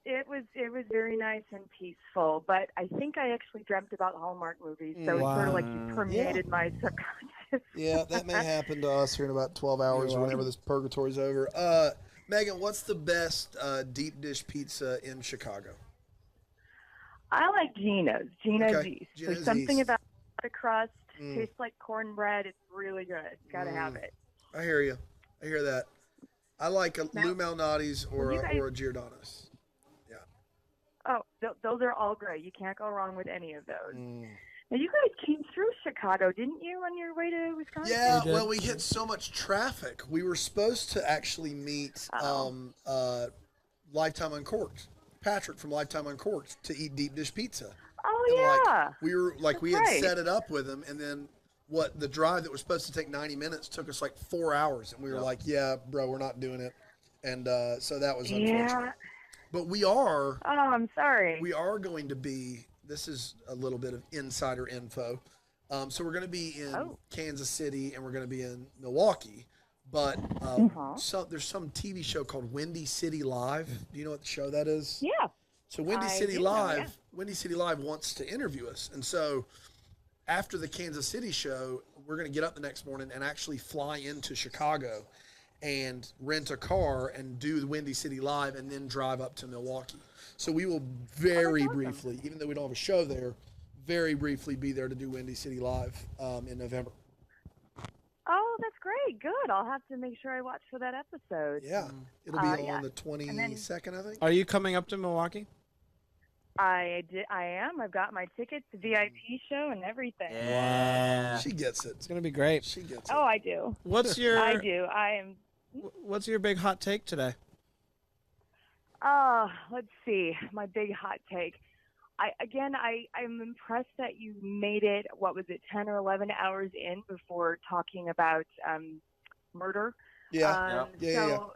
It was very nice and peaceful, but I think I actually dreamt about Hallmark movies, so it's sort of like you permeated my subconscious. Yeah, that may happen to us here in about 12 hours or whenever this purgatory's over. Megan, what's the best deep dish pizza in Chicago? I like Gina's. Gina's Okay. East. Gina's There's something East. about the crust. Tastes like cornbread. It's really good. Gotta have it. I hear you. I hear that. I like a Lou Malnati's or you guys- a Giordano's. Oh, those are all great. You can't go wrong with any of those. Now, you guys came through Chicago, didn't you, on your way to Wisconsin? Yeah, well, we hit so much traffic. We were supposed to actually meet Lifetime Uncorked, Patrick from Lifetime Uncorked, to eat deep dish pizza. Oh, And yeah. we had right. set it up with him, and then the drive that was supposed to take 90 minutes took us like 4 hours, and we were like, yeah, bro, we're not doing it. And so that was unfortunate. Yeah. But we are. Oh, I'm sorry. We are going to be. This is a little bit of insider info. So we're going to be in Kansas City and we're going to be in Milwaukee. But there's some TV show called Windy City Live. Do you know what the show that is? Yeah. So Windy I City do know, Live. yeah. Windy City Live wants to interview us, and so after the Kansas City show, we're going to get up the next morning and actually fly into Chicago and rent a car and do the Windy City Live and then drive up to Milwaukee. So we will very briefly, even though we don't have a show there, very briefly be there to do Windy City Live in November. Oh, that's great. Good. I'll have to make sure I watch for that episode. Yeah. It'll be yeah. on the 22nd, I think. Are you coming up to Milwaukee? I am. I've got my tickets, VIP show, and everything. Yeah. She gets it. It's gonna be great. She gets it. Oh, I do. What's your I do. I am. What's your big hot take today? Let's see. My big hot take. I'm impressed that you made it. What was it, 10 or 11 hours in before talking about murder? Yeah. So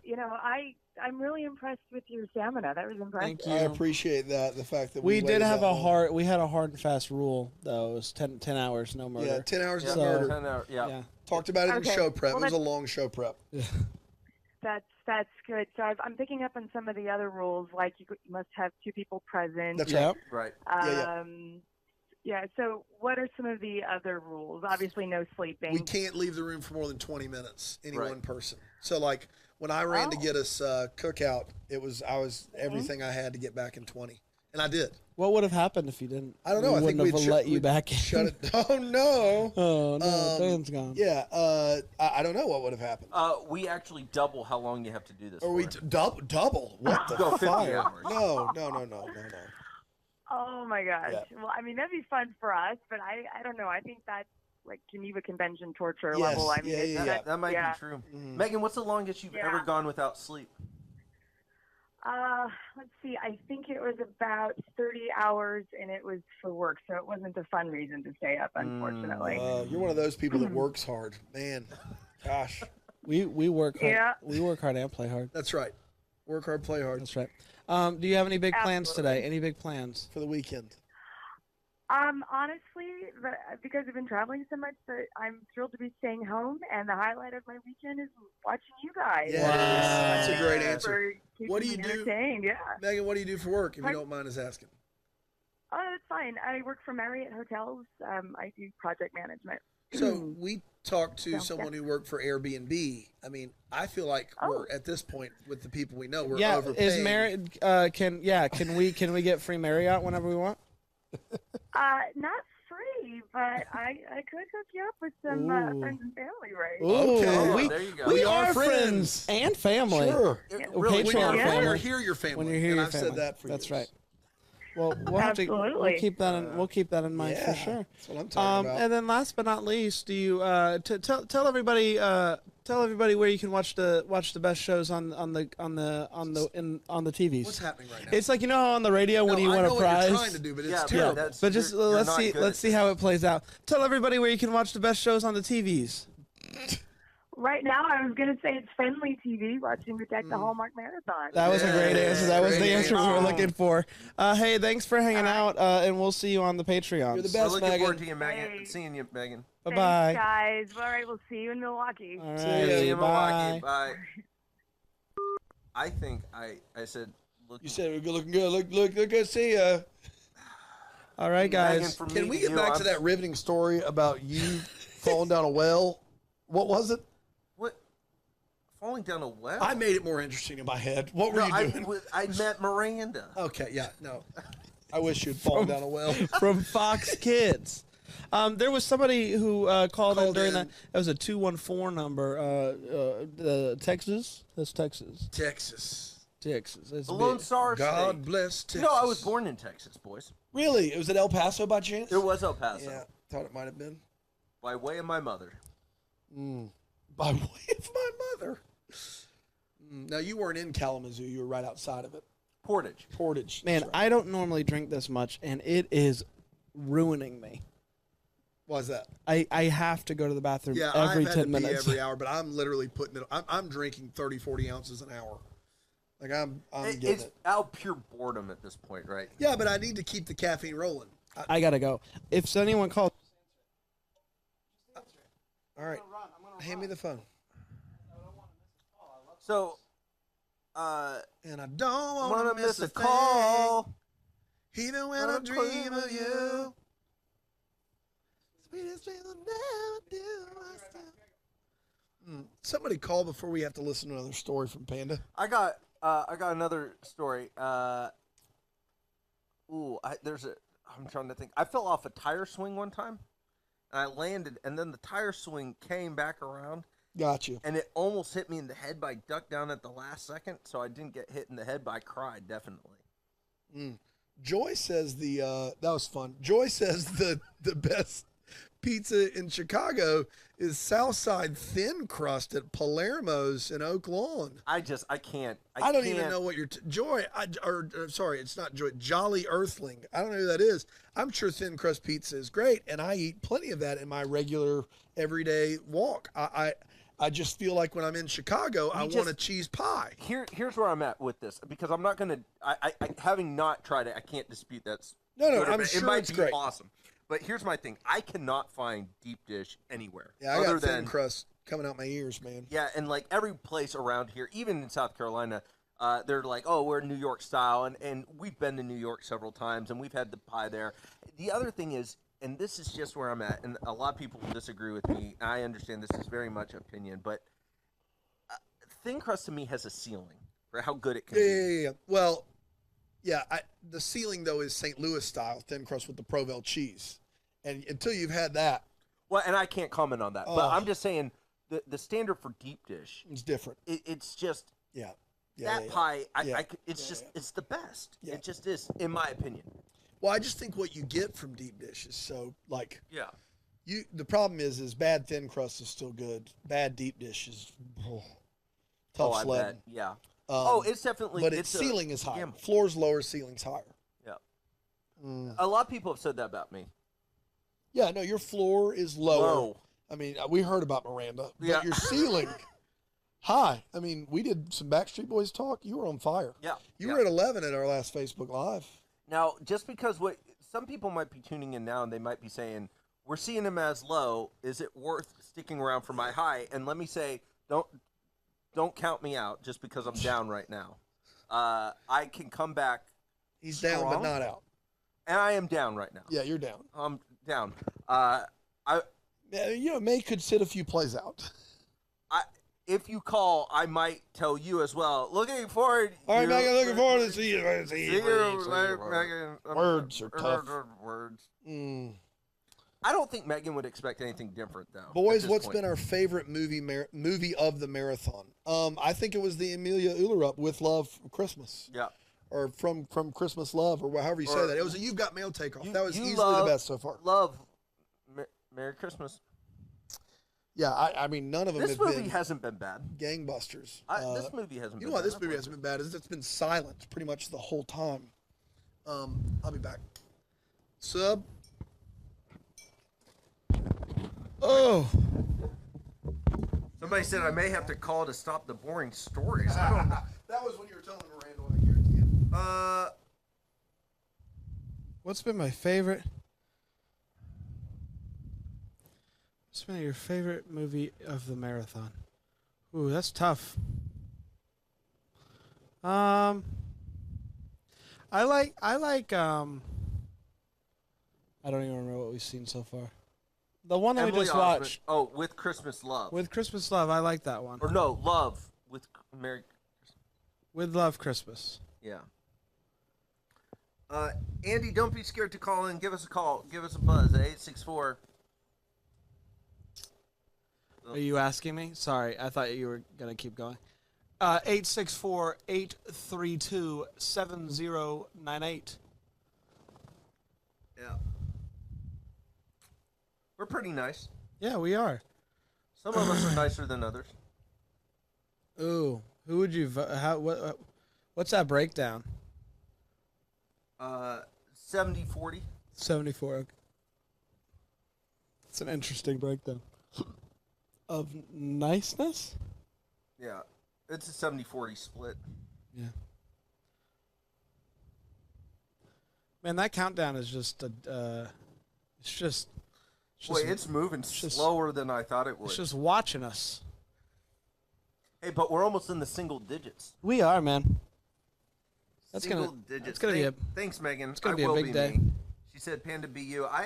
I'm really impressed with your stamina. That was impressive. Thank you. I appreciate that. The fact that We did waited have that a long. we had a hard and fast rule though. It was 10 hours, no murder. Yeah, 10 hours Yeah, of So- murder. 10 hours, yeah. Yeah. Talked about it Okay. in show prep. Well, It was a long show prep. That's good. So I'm picking up on some of the other rules, like you must have two people present. That's Yep. Right. Yeah. So what are some of the other rules? Obviously, no sleeping. We can't leave the room for more than 20 minutes, any Right. one person. So, like, when I ran to Oh. get us cookout, I was everything I had to get back in 20. And I did. What would have happened if you didn't? I don't know. We I think wouldn't we'd have let you we'd back in. shut it. Oh, no. Oh no, Dan's gone. Yeah. I don't know what would have happened. We actually double how long you have to do this. Or we for. double? What the Go 50 fire? hours. No. Oh my gosh. Yeah. Well, I mean, that'd be fun for us, but I don't know. I think that's like Geneva Convention torture Yes. level. I mean, Yeah, it's yeah, just- That might yeah. be true. Mhm. Megan, what's the longest you've ever Yeah. gone without sleep? Let's see. I think it was about 30 hours, and it was for work, so it wasn't a fun reason to stay up, unfortunately. You're one of those people that works hard. Man, gosh. We work hard. Yeah. We work hard and play hard. That's right. Work hard, play hard That's right. Do you have any big plans Absolutely. today? Any big plans? for the weekend. Honestly, because I've been traveling so much, that I'm thrilled to be staying home, and the highlight of my weekend is watching you guys. Yeah, that's a great Thanks answer. for keeping What do you me do? entertained, yeah. Megan, what do you do for work, if you Pardon? don't mind us asking? Oh, that's fine. I work for Marriott Hotels. I do project management. So we talked to Yeah. someone who worked for Airbnb. I mean, I feel like Oh. we're at this point with the people we know. We're Yeah, overpaying. is Marriott? Can we get free Marriott whenever we want? Not free, but I could hook you up with some Ooh. friends and family, right? Okay. Oh, we, there you go. we are are friends. friends and family. Sure. Really, Patreon When you're, family. when you're here, your family. When you're here, and your I've family. said that for That's years. right. Well, we'll have to Absolutely. we'll keep that in mind Yeah, for sure. that's what I'm talking about. And then last but not least, do you tell everybody where you can watch the best shows on the TVs? What's happening right now? It's like, you know how on the radio when No, you I win know a what prize. you're trying to do, but it's Yeah, terrible. that's- But just you're let's not see good let's at see how it plays out. Tell everybody where you can watch the best shows on the TVs. Right now, I was going to say it's Friendly TV, watching the Deck the Hallmark Marathon. That was a great Yeah, answer. That was the great answer we were answer. looking for. Hey, thanks for hanging out, and we'll see you on the Patreon. You're the We're best, looking Megan. forward to you, Megan. Hey. Seeing you, Megan. Bye Thanks, bye. guys. All right, we'll see you in Milwaukee. All See right. ya. See you in Milwaukee. Bye. Bye. I think I said, look. You said we're looking good. Look good. See ya. All right, Megan, guys. from Can me we to get you, back to I'm- that riveting story about you falling down a well? What was it? What? Falling down a well? I made it more interesting in my head. What were No, you doing? I met Miranda. Okay, yeah, no. I wish you'd fallen down a well. From Fox Kids. There was somebody who called in Called during in. that. That was a 214 number. Texas. That's Texas. Texas. Texas. That's The Lone big. Star God State. bless Texas. No, I was born in Texas, boys. Really? It was at El Paso by chance? It was El Paso. Yeah, thought it might have been. By way of my mother. By way of my mother. Now, you weren't in Kalamazoo. You were right outside of it. Portage. Portage. Man, That's right. I don't normally drink this much, and it is ruining me. Why's that? I have to go to the bathroom Yeah, every I've had 10 to minutes. pee every hour, but I'm literally putting it. I'm drinking 30, 40 ounces an hour. Like I'm getting It's it. out of pure boredom at this point, right? Yeah, but I need to keep the caffeine rolling. I gotta go. If anyone calls, All right, hand me the phone. So, And I don't want wanna to miss a thing, call. even when I dream of you. Sweetest dreams will never do. I still- Somebody call before we have to listen to another story from Panda. I got another story. I'm trying to think. I fell off a tire swing one time, and I landed, and then the tire swing came back around, Got you. and it almost hit me in the head, but I ducked down at the last second, so I didn't get hit in the head, but I cried, definitely. Joy says that was fun. Joy says the best pizza in Chicago is Southside thin crust at Palermo's in Oak Lawn. I can't. I don't even know what you're sorry, it's not Joy. Jolly Earthling. I don't know who that is. I'm sure thin crust pizza is great, and I eat plenty of that in my regular everyday walk. I just feel like when I'm in Chicago, I want a cheese pie. Here's where I'm at with this, because I'm not gonna. I having not tried it, I can't dispute that's. No, good, I'm sure it might it's be great. Awesome. But here's my thing: I cannot find deep dish anywhere. Yeah, I other got thin than crust coming out my ears, man. yeah, and like every place around here, even in South Carolina, they're like, oh, we're New York style, and we've been to New York several times, and we've had the pie there. The other thing is, and this is just where I'm at, and a lot of people will disagree with me. I understand this is very much opinion, but thin crust to me has a ceiling for how good it can be. Yeah. Well, yeah, the ceiling, though, is St. Louis style thin crust with the Provel cheese. And until you've had that, Well, and I can't comment on that, but I'm just saying the standard for deep dish, it's different. it's just Yeah. pie. Yeah. It's the best. Yeah. It just is, in my opinion. Well, I just think what you get from deep dish is so, like, Yeah. the problem is bad thin crust is still good. Bad deep dish is tough I sledding. bet. Yeah. Um, It's definitely. But it's its ceiling is higher. gamble. Floor's lower, ceiling's higher. Yeah. Mm. A lot of people have said that about me. Yeah, no, your floor is lower. Low. I mean, we heard about Miranda, but Yeah. your ceiling high. I mean, we did some Backstreet Boys talk. You were on fire. Yeah. You yeah. were at 11 at our last Facebook Live. Now, just because some people might be tuning in now and they might be saying, we're seeing him as low, is it worth sticking around for my high? And let me say, don't count me out just because I'm down right now. I can come back. He's down but strong, not out. And I am down right now. Yeah, you're down. I'm down. Yeah, May could sit a few plays out. If you call, I might tell you as well. Looking forward. All right, Megan, looking forward to see you. See you later, Megan. Words are tough. Words. Mm. I don't think Megan would expect anything different, though. Boys, what's been our favorite movie of the marathon? I think it was the Amelia Ullerup With Love from Christmas. Yeah. Or from Christmas Love, or however you say that. It was a You've Got Mail takeoff. That was you easily the best so far. Love Merry Christmas. Yeah, I mean, none of them This have movie been hasn't been bad. gangbusters. This movie hasn't been You know why bad. this movie hasn't been bad is it's been silent pretty much the whole time. I'll be back. Sub. Oh. Somebody said I may have to call to stop the boring stories. I don't know. That was when you were telling Miranda what I guarantee you. What's been my favorite? What's been your favorite movie of the marathon? Ooh, that's tough. I like I don't even remember what we've seen so far. The one that Emily we just Osment- watched Oh, With Christmas Love. with Christmas Love, I like that one. Or no, Love with Merry. With Love Christmas. Yeah. Andy, don't be scared to call in. Give us a call. Give us a buzz at 864. Are you asking me? Sorry, I thought you were going to keep going. 864-832-7098. Yeah. We're pretty nice. Yeah, we are. Some of us are nicer than others. Ooh, who would you vote? What's that breakdown? 70-40. 74. Okay. It's an interesting breakdown. Of niceness? Yeah. It's a 70-40 split. Yeah. Man, that countdown is just it's just Boy, it's moving slower than I thought it would. It's just watching us. Hey, but we're almost in the single digits. We are, man. That's Single gonna digits. That's gonna be a Thanks, Megan. It's gonna I be a will big day. Me. She said, "Panda BU." I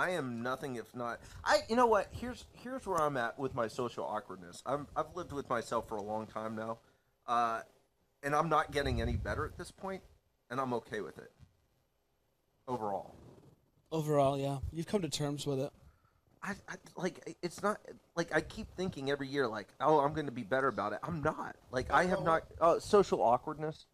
am nothing if not. You know what? Here's where I'm at with my social awkwardness. I've lived with myself for a long time now, and I'm not getting any better at this point, and I'm okay with it. Overall, yeah. You've come to terms with it. I like it's not like I keep thinking every year like, oh, I'm going to be better about it. I'm not. Like I have not social awkwardness.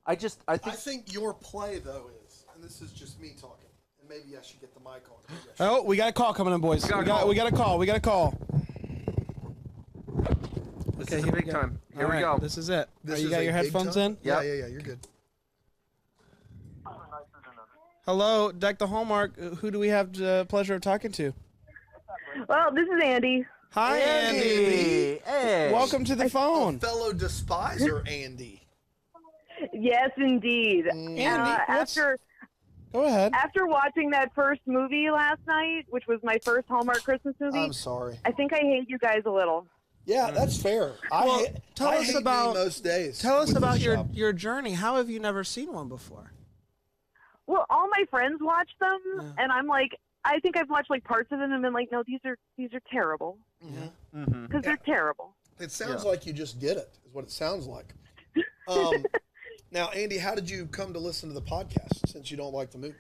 I think your play though is, and this is just me talking, Maybe I should get the mic on. Oh, we got a call coming in, boys. We got a call. This Okay, is a here we big go. time. Here All we right, go. This is it. This You is got a your big headphones time? in? Yeah, Yep. you're good. Hello, Deck the Hallmark. Who do we have the pleasure of talking to? Well, this is Andy. Hi, Andy. Hey. Welcome to the phone. Fellow despiser, Andy. Yes, indeed. Andy, what's- After Go ahead. after watching that first movie last night, which was my first Hallmark Christmas movie, I'm sorry. I think I hate you guys a little. Yeah, that's fair. Well, tell I us hate about- me most days. Tell us with about this job. your journey. How have you never seen one before? Well, all my friends watch them, Yeah. and I'm like, I think I've watched like parts of them and been like, no, these are terrible Mm-hmm. because they're terrible. It sounds Yeah. like you just get it. Is what it sounds like. Now, Andy, how did you come to listen to the podcast since you don't like the movie?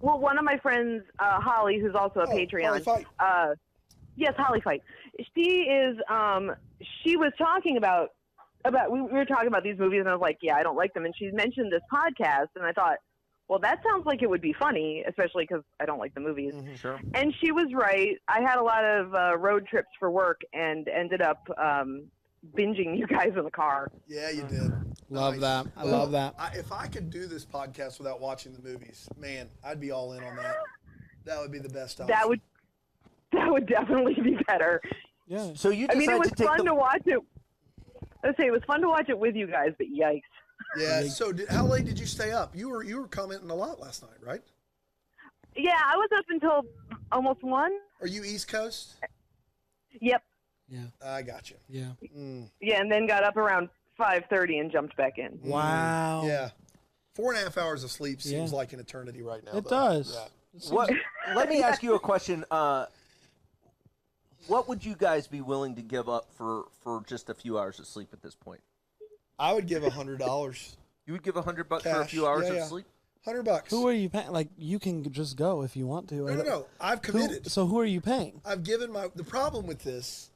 Well, one of my friends, Holly, who's also a Holly Patreon. Fight. Yes, Holly Fight. She is. She was talking about we were talking about these movies, and I was like, yeah, I don't like them. And she mentioned this podcast, and I thought, well, that sounds like it would be funny, especially because I don't like the movies. Sure. And she was right. I had a lot of road trips for work, and ended up binging you guys in the car. Yeah, you did. Love Nice. that. I Well, love that. if I could do this podcast without watching the movies, man, I'd be all in on that. That would be the best option. That would definitely be better. Yeah. So you I decided mean, it was to take fun the to watch it. Let's say it was fun to watch it with you guys, but yikes. Yeah. So, how late did you stay up? You were commenting a lot last night, right? Yeah, I was up until almost 1. Are you East Coast? Yep. Yeah. I got you. Yeah. Yeah, and then got up around 5:30 and jumped back in. Wow. Yeah. 4.5 hours of sleep seems Yeah. like an eternity right now. It though. does. Yeah. It seems- What? Let me ask you a question. What would you guys be willing to give up for just a few hours of sleep at this point? I would give $100. You would give $100 for a Cash. few hours Yeah, of yeah. sleep? $100. Who are you paying? Like, you can just go if you want to. No. I've committed. So who are you paying? I've given the problem with this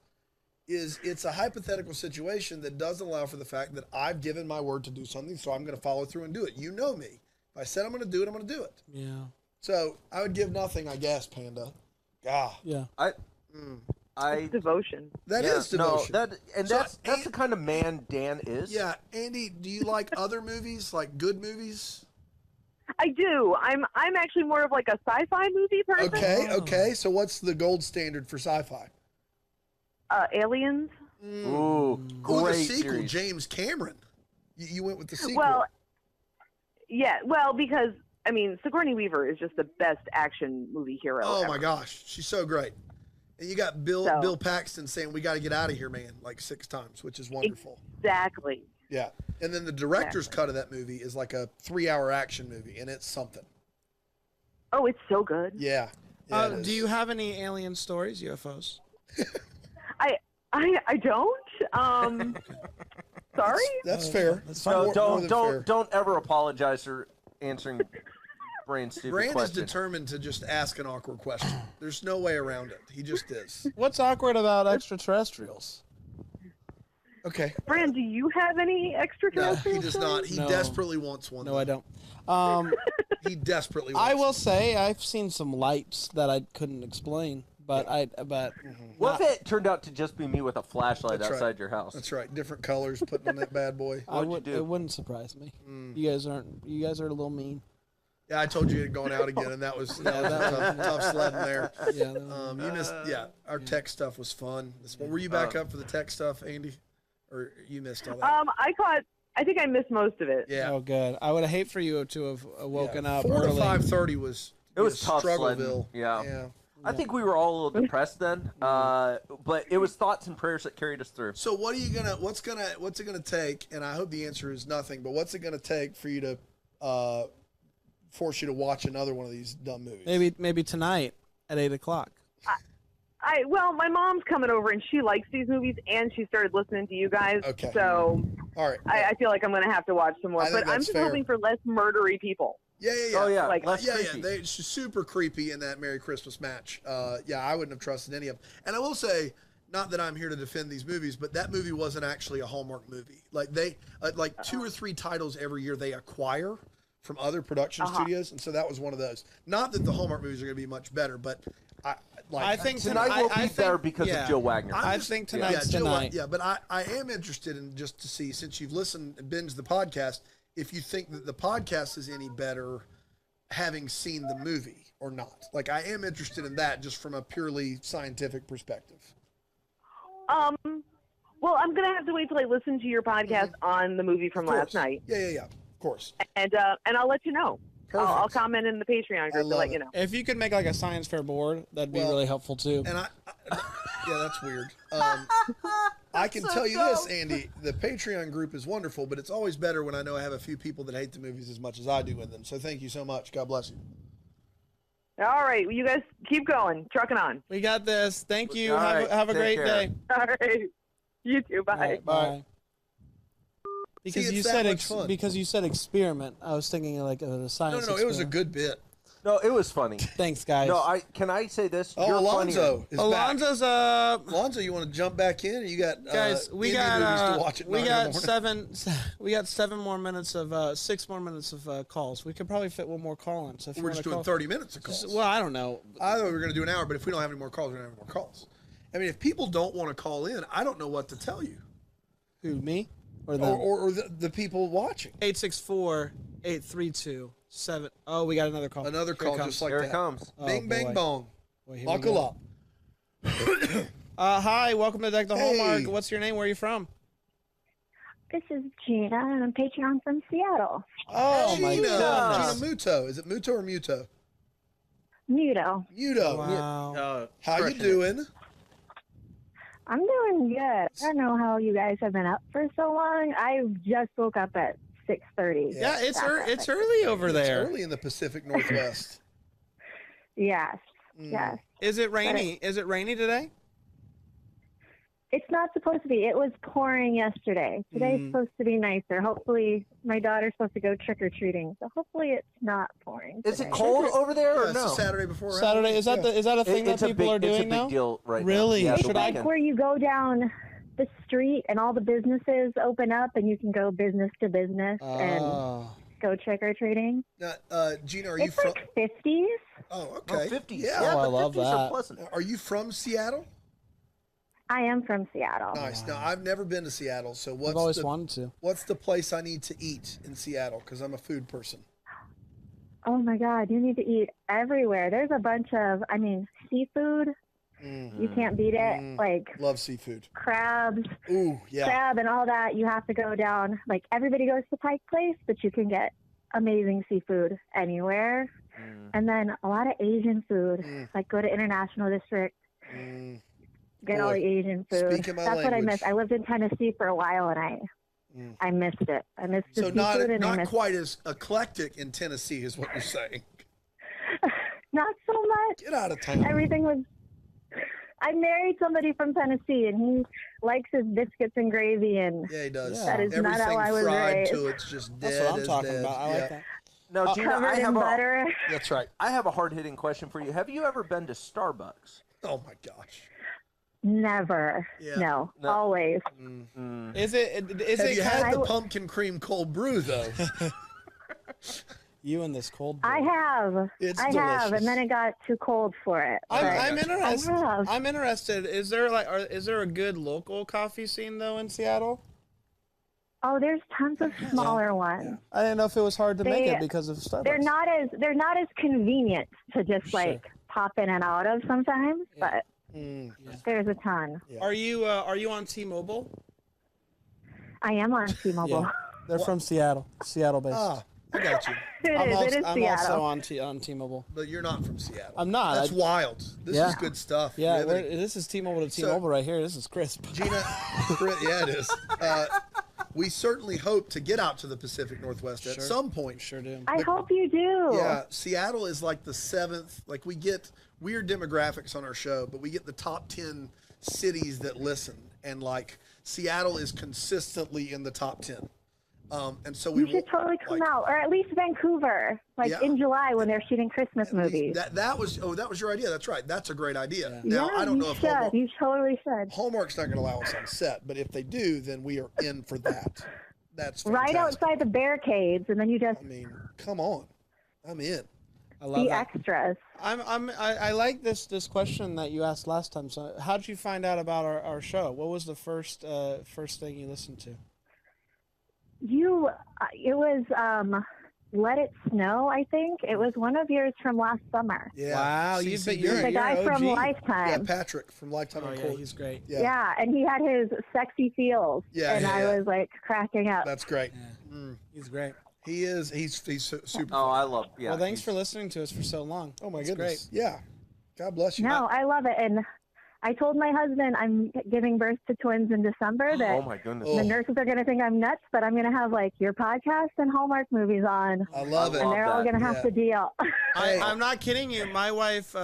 is it's a hypothetical situation that doesn't allow for the fact that I've given my word to do something, so I'm going to follow through and do it. You know me. If I said I'm going to do it, I'm going to do it. Yeah. So I would give nothing, I guess, Panda. Ah, Yeah. I Devotion. that is devotion. No, that's So, the kind of man Dan is. yeah, Andy, do you like other movies, like good movies? I do. I'm actually more of like a sci-fi movie person. Okay. So what's the gold standard for sci-fi? Aliens. Ooh, Oh, great the sequel, series. James Cameron. You went with the sequel. Well, yeah. Well, because I mean, Sigourney Weaver is just the best action movie hero. Oh ever. my gosh, she's so great. And you got Bill So- Bill Paxton saying we got to get out of here, man, like 6 times, which is wonderful. Exactly. Yeah. And then the director's cut of that movie is like a 3-hour action movie, and it's something. Oh, it's so good. Yeah. Yeah, it is. Do you have any alien stories, UFOs? I don't. Sorry. That's fair. That's No, More don't than fair. don't ever apologize for answering Brand's stupid Brand is question. determined to just ask an awkward question. There's no way around it. He just is. What's awkward about extraterrestrials? Okay. Brand, do you have any No, extraterrestrial he does stories? not. He No. desperately wants one. No, I don't. Um, He desperately wants I will one. say I've seen some lights that I couldn't explain, but What if it turned out to just be me with a flashlight That's right. outside your house? That's right. Different colors putting on that bad boy. What'd you do? It wouldn't surprise me. You guys are a little mean. Yeah, I told you you had gone out again, and that was a tough sledding there. Yeah. You missed. Yeah, our tech stuff was fun. Were you back up for the tech stuff, Andy, or you missed all that? I think I missed most of it. Yeah. Oh, good. I would hate for you to have woken up 4 early. to 5:30 was. It was tough Struggleville. sledding. Yeah. Yeah. I think we were all a little depressed then, but it was thoughts and prayers that carried us through. So what's it gonna take? And I hope the answer is nothing. But what's it gonna take for you to force you to watch another one of these dumb movies? Maybe tonight at 8:00. Well, my mom's coming over and she likes these movies and she started listening to you guys. Okay. So All right. I feel like I'm going to have to watch some more. I think But I'm that's just fair. hoping for less murdery people. Yeah. Oh yeah, Like- less Yeah, creepy. she's super creepy in that Merry Christmas match. Yeah, I wouldn't have trusted any of them. And I will say, not that I'm here to defend these movies, but that movie wasn't actually a Hallmark movie. Like they, like 2 or 3 titles every year they acquire from other production studios, and so that was one of those. Not that the Hallmark movies are going to be much better, but I think Tonight will be there because yeah. of Joe Wagner. I think tonight's tonight. But I am interested in just to see, since you've listened and binged the podcast, if you think that the podcast is any better having seen the movie or not. Like, I am interested in that just from a purely scientific perspective. Well, I'm gonna have to wait till I listen to your podcast on the movie from last night. Yeah. Of course. And I'll let you know. I'll comment in the Patreon group to let you know. If you could make like a science fair board, that'd be really helpful too. And yeah, that's weird. I can tell you this, Andy, the Patreon group is wonderful, but it's always better when I know I have a few people that hate the movies as much as I do with them. So thank you so much. God bless you. All right, well, you guys keep going, trucking on. We got this. Thank you. All right, have a take great care. day. All right, you too. Bye. All right, bye. Because See, you it's said that much fun. because you said experiment, I was thinking like a science. No, it was a experiment. good bit. No, it was funny. Thanks, guys. No, can I say this? Oh, You're Alonzo is back. Alonzo's Alonzo, you want to jump back in? You got guys. We Indian movies got to watch at we 9 in the got morning. we got 7 more minutes of 6 more minutes of calls. We could probably fit one more call in. So if you We're wanna just doing call, 30 minutes of calls. well, I don't know. I thought we were going to do an hour, but if we don't have any more calls, we don't have any more calls. I mean, if people don't want to call in, I don't know what to tell you. Who, me or them? Or the people watching. 864-832-7. Oh, we got another call. Another Here call it comes. just like Here that. it comes. Oh, Bing, bang, boy. bong. Boy, here we Buckle go. up. Hi, welcome to Deck the Hey. Hallmark. What's your name? Where are you from? This is Gina, and I'm Patreon from Seattle. Oh my Gina. goodness. Gina Muto. Is it Muto or Muto? Muto. Muto. Wow. How you doing? I'm doing good. I don't know how you guys have been up for so long. I just woke up at 6:30. Yeah, it's early over there. It's early in the Pacific Northwest. Yes. Yes. Is it rainy? Is it rainy today? It's not supposed to be. It was pouring yesterday. Today's supposed to be nicer. Hopefully, my daughter's supposed to go trick-or-treating, so hopefully it's not pouring Is it today. cold over there or Yeah, it's no? the Saturday before. Saturday is that Halloween. is that a thing that It's a people big, are it's a doing big now? deal right Really? now. Yeah, the Should I- weekend. Where you go down the street and all the businesses open up and you can go business to business and Oh. go trick-or-treating. Now, Gina, are you It's from? like 50s. Oh, Oh, okay. 50s. Yeah. Oh, I the love 50s are that. pleasant. Are you from Seattle? I am from Seattle. Nice. Now, I've never been to Seattle, so I've always what's wanted to. the place I need to eat in Seattle? Because I'm a food person. Oh my God, you need to eat everywhere. There's a bunch of, seafood. You can't beat it. Like Love seafood. crabs, Ooh, yeah. crab and all that. You have to go down. Like everybody goes to Pike Place, but you can get amazing seafood anywhere. And then a lot of Asian food. Like go to International District. Get all Boy, the Asian food. speaking my That's what I language. miss. I lived in Tennessee for a while, and I missed it. I missed the So seafood, and I not missed quite as eclectic in Tennessee is what you're saying. not so much. Get out of town. Everything was. I married somebody from Tennessee, and he likes his biscuits and gravy, and Yeah, he does. Yeah. That is not Everything how I was fried raised. till it's just dead. That's what I'm as talking dead. about. I Yeah. like that. Now, Gina, covered in butter. That's right. I have a hard-hitting question for you. Have you ever been to Starbucks? Oh my gosh. Never. Yeah. No. No. Always. Is it Have you had I the w- pumpkin cream cold brew though? you and this cold? I brew? have. It's I have, delicious. and then it got too cold for it. I'm But interested. I have. I'm interested. Is there is there a good local coffee scene though in Seattle? Oh, there's tons of smaller ones. I didn't know if it was hard to make They- it because of Starbucks. They're not as convenient to just like pop in and out of sometimes, but there's a ton. Are you on T-Mobile? I am on T-Mobile. Yeah. They're from Seattle, Seattle based. Ah, I got you. It is I'm Seattle. also on T-Mobile. But you're not from Seattle. I'm not. That's wild. This Yeah. is good stuff. Yeah, Riveting. this is T-Mobile to T-Mobile right here. This is crisp. Gina, yeah, it is. We certainly hope to get out to the Pacific Northwest at some point. Sure do. I hope you do. Yeah, Seattle is like the 7th. Like we get weird demographics on our show, but we get the top 10 cities that listen, and like Seattle is consistently in the top 10. And so we You should totally come out, or at least Vancouver, like Yeah. in July when they're shooting Christmas movies. That was your idea. That's right. That's a great idea. Now Yeah, I don't know you if should. You totally should. Hallmark's not going to allow us on set, but if they do, then we are in for that. That's Right fantastic. outside the barricades, and then you just come on, I'm in. I love The that. extras. I like this question that you asked last time. So, how did you find out about our show? What was the first thing you listened to? It was Let It Snow, I think. It was one of yours from last summer. Yeah. Wow, CCB. you're The guy an from OG. Yeah, Lifetime. Patrick from Lifetime Oh and yeah, Court. he's great. Yeah. Yeah, and he had his sexy feels. Yeah, and yeah, I yeah. was like cracking up. That's great. Yeah. Mm. He's great. He is. He's super. Oh, fun. I love. Yeah. Well, thanks for listening to us for so long. Oh my It's goodness. great. Yeah. God bless you. No, I love it. And I told my husband I'm giving birth to twins in December that Oh my goodness. Oh. the nurses are going to think I'm nuts, but I'm going to have like your podcast and Hallmark movies on. I love it. And they're all that. going to have Yeah. to deal. I'm not kidding you. My wife,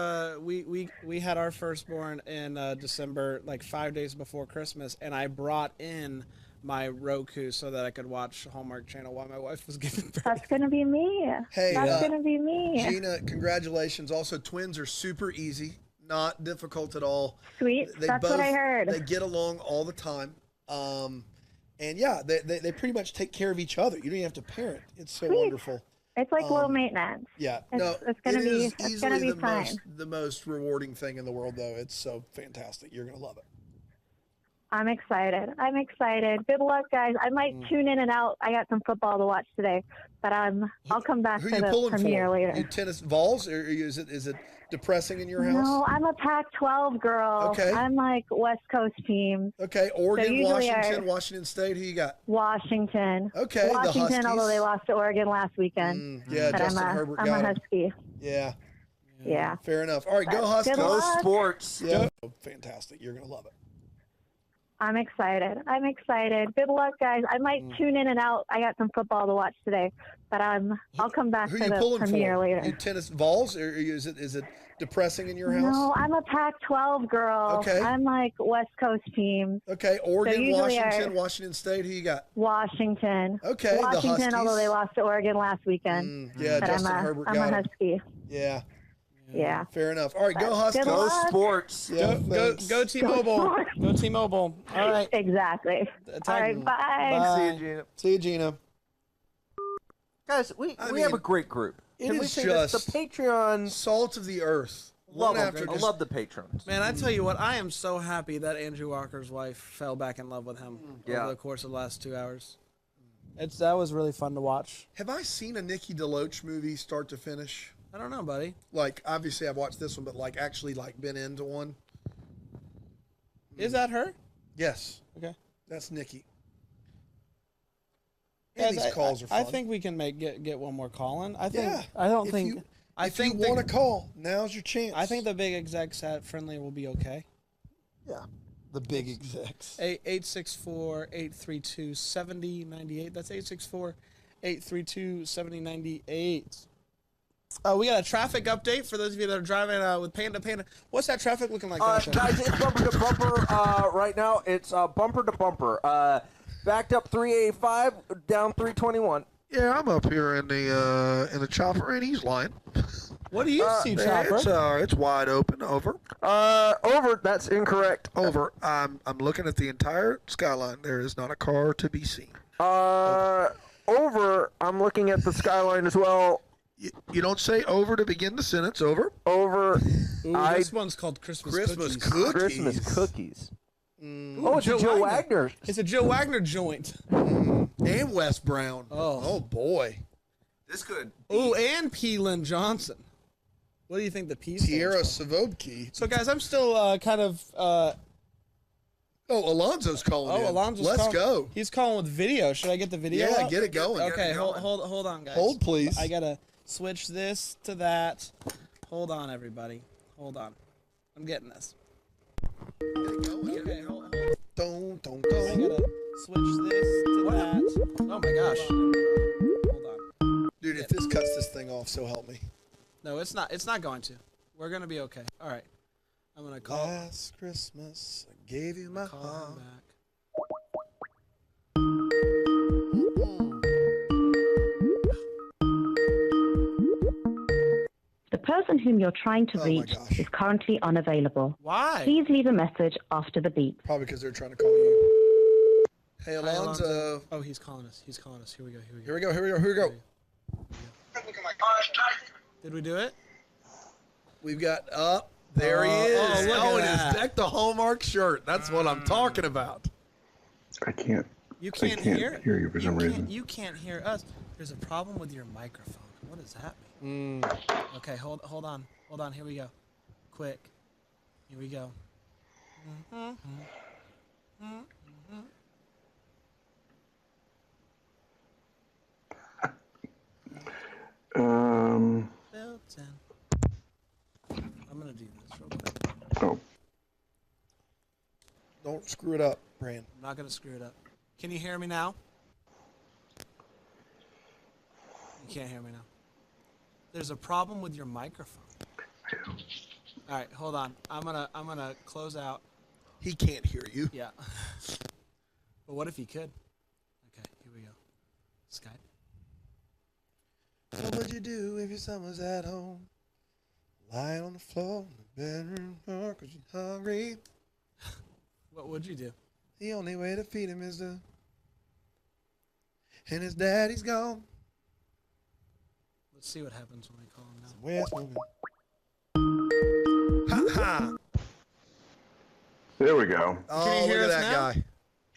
we had our firstborn in December, like 5 days before Christmas, and I brought in my Roku so that I could watch Hallmark Channel while my wife was giving birth. That's going to be me. Hey, That's going to be me. Gina, congratulations. Also, twins are super easy, not difficult at all. Sweet. That's what I heard. They get along all the time. And yeah, they pretty much take care of each other. You don't even have to parent. It's so Sweet. wonderful. It's like low maintenance. Yeah, It's gonna it be- is it's easily gonna be the fine. most rewarding thing in the world, though. It's so fantastic. You're gonna love it. I'm excited. Good luck, guys. I might tune in and out. I got some football to watch today, but I'll come back Who for you the pulling premiere for? later. You tennis Vols, or is it depressing in your house? No, I'm a Pac-12 girl. Okay. I'm like West Coast team. Okay, Oregon, usually Washington State. Who you got? Washington. Okay, the Washington, Huskies. although they lost to Oregon last weekend. Yeah, But Justin I'm Herbert a got him. Husky. Yeah, Yeah. fair enough. All right, go Good Huskies. Go luck. sports. Yeah, fantastic. You're gonna love it. I'm excited. Good luck, guys. I might tune in and out. I got some football to watch today, but I'll come back Who for you the pulling premiere for? later. You tennis Vols, or is it depressing in your house? No, I'm a Pac-12 girl. Okay. I'm like West Coast team. Okay, Oregon, usually Washington State. Who you got? Washington. Okay, the Washington, Huskies. although they lost to Oregon last weekend. Yeah, But Justin Herbert I'm got a him. Husky. Yeah, Yeah. fair enough. All right, go Good Huskies. Go luck. sports. Yeah, Go thanks. go T-Mobile. Go T-Mobile. All right. Exactly. All right, bye. Bye. See you, Gina. See you, Gina. Guys, we mean, have a great group. it Can we is say this? just- The Patreons. Salt of the earth. Love One them. after I just- love the patrons. Man, I tell you what, I am so happy that Andrew Walker's wife fell back in love with him Yeah. over the course of the last 2 hours. That was really fun to watch. Have I seen a Nikki DeLoach movie start to finish? I don't know, buddy. Like, obviously I've watched this one, but like actually like been into one. Is that her? Yes, Okay. that's Nikki. And Guys, these calls are fun. I think we can get one more call in. I think. Yeah. I don't If think. you- I if think you want to call, now's your chance. I think the big execs at Friendly will be okay. yeah, the big execs. 864-832-7098. That's 864-832-7098. We got a traffic update for those of you that are driving with Panda. What's that traffic looking like? out there? Guys, it's bumper to bumper right now. It's bumper to bumper. Backed up 385, down 321. Yeah, I'm up here in the chopper, and he's lying. What do you see, Chopper? It's wide open. Over. Over. That's incorrect. Over. I'm looking at the entire skyline. There is not a car to be seen. Over. I'm looking at the skyline as well. You don't say over to begin the sentence. Over. Over. Ooh, this one's called Christmas Cookies. Christmas cookies. Oh, it's Joe a Joe Wagner. Wagner. It's a Joe Wagner joint. And Wes Brown. Oh. Boy. This could. Ooh, and P. Lynn Johnson. What do you think the P stands Tierra for? Savobke. So, guys, I'm still kind of. Oh, Alonzo's calling in. Alonzo's Let's calling. go. He's calling with video. Should I get the video? Yeah, up? get it going. Okay, Get it going. hold on, guys. Hold, please. I gotta switch this to that. Hold on, everybody. Hold on. I'm getting this. Okay, hold. Don't. I gotta switch this to that. Oh my gosh. Hold on. Dude, if this cuts this thing off, so help me. No, it's not. It's not going to. We're gonna be okay. All right. I'm gonna call. Last Christmas, I gave you my Call heart. him back. The person whom you're trying to Oh my reach gosh. is currently unavailable. Why? Please leave a message after the beep. Probably because they're trying to call you. Hey, Hi, Alonzo. Oh, he's calling us. He's calling us. Here we go. Here we go. Did we do it? We've got up. There he is. oh, look at and that. his decked the Hallmark shirt. That's what I'm talking about. I can't. You can't, I can't hear you for some reason. You can't hear us. There's a problem with your microphone. What does that mean? Okay, hold on. Hold on. Here we go. Quick. Here we go. Built in. I'm gonna do this real quick. Oh, Don't screw it up, Brand. I'm not gonna screw it up. Can you hear me now? You can't hear me now. There's a problem with your microphone. All right, hold on. I'm gonna close out. He can't hear you. Yeah. But what if he could? Okay, here we go. Skype. What would you do if your son was at home? Lying on the floor in the bedroom because you're hungry. What would you do? The only way to feed him is to... And his daddy's gone. Let's see what happens when we call him now. Where's moving? Ha ha. there we go. Oh, Can you hear look at us that now? guy.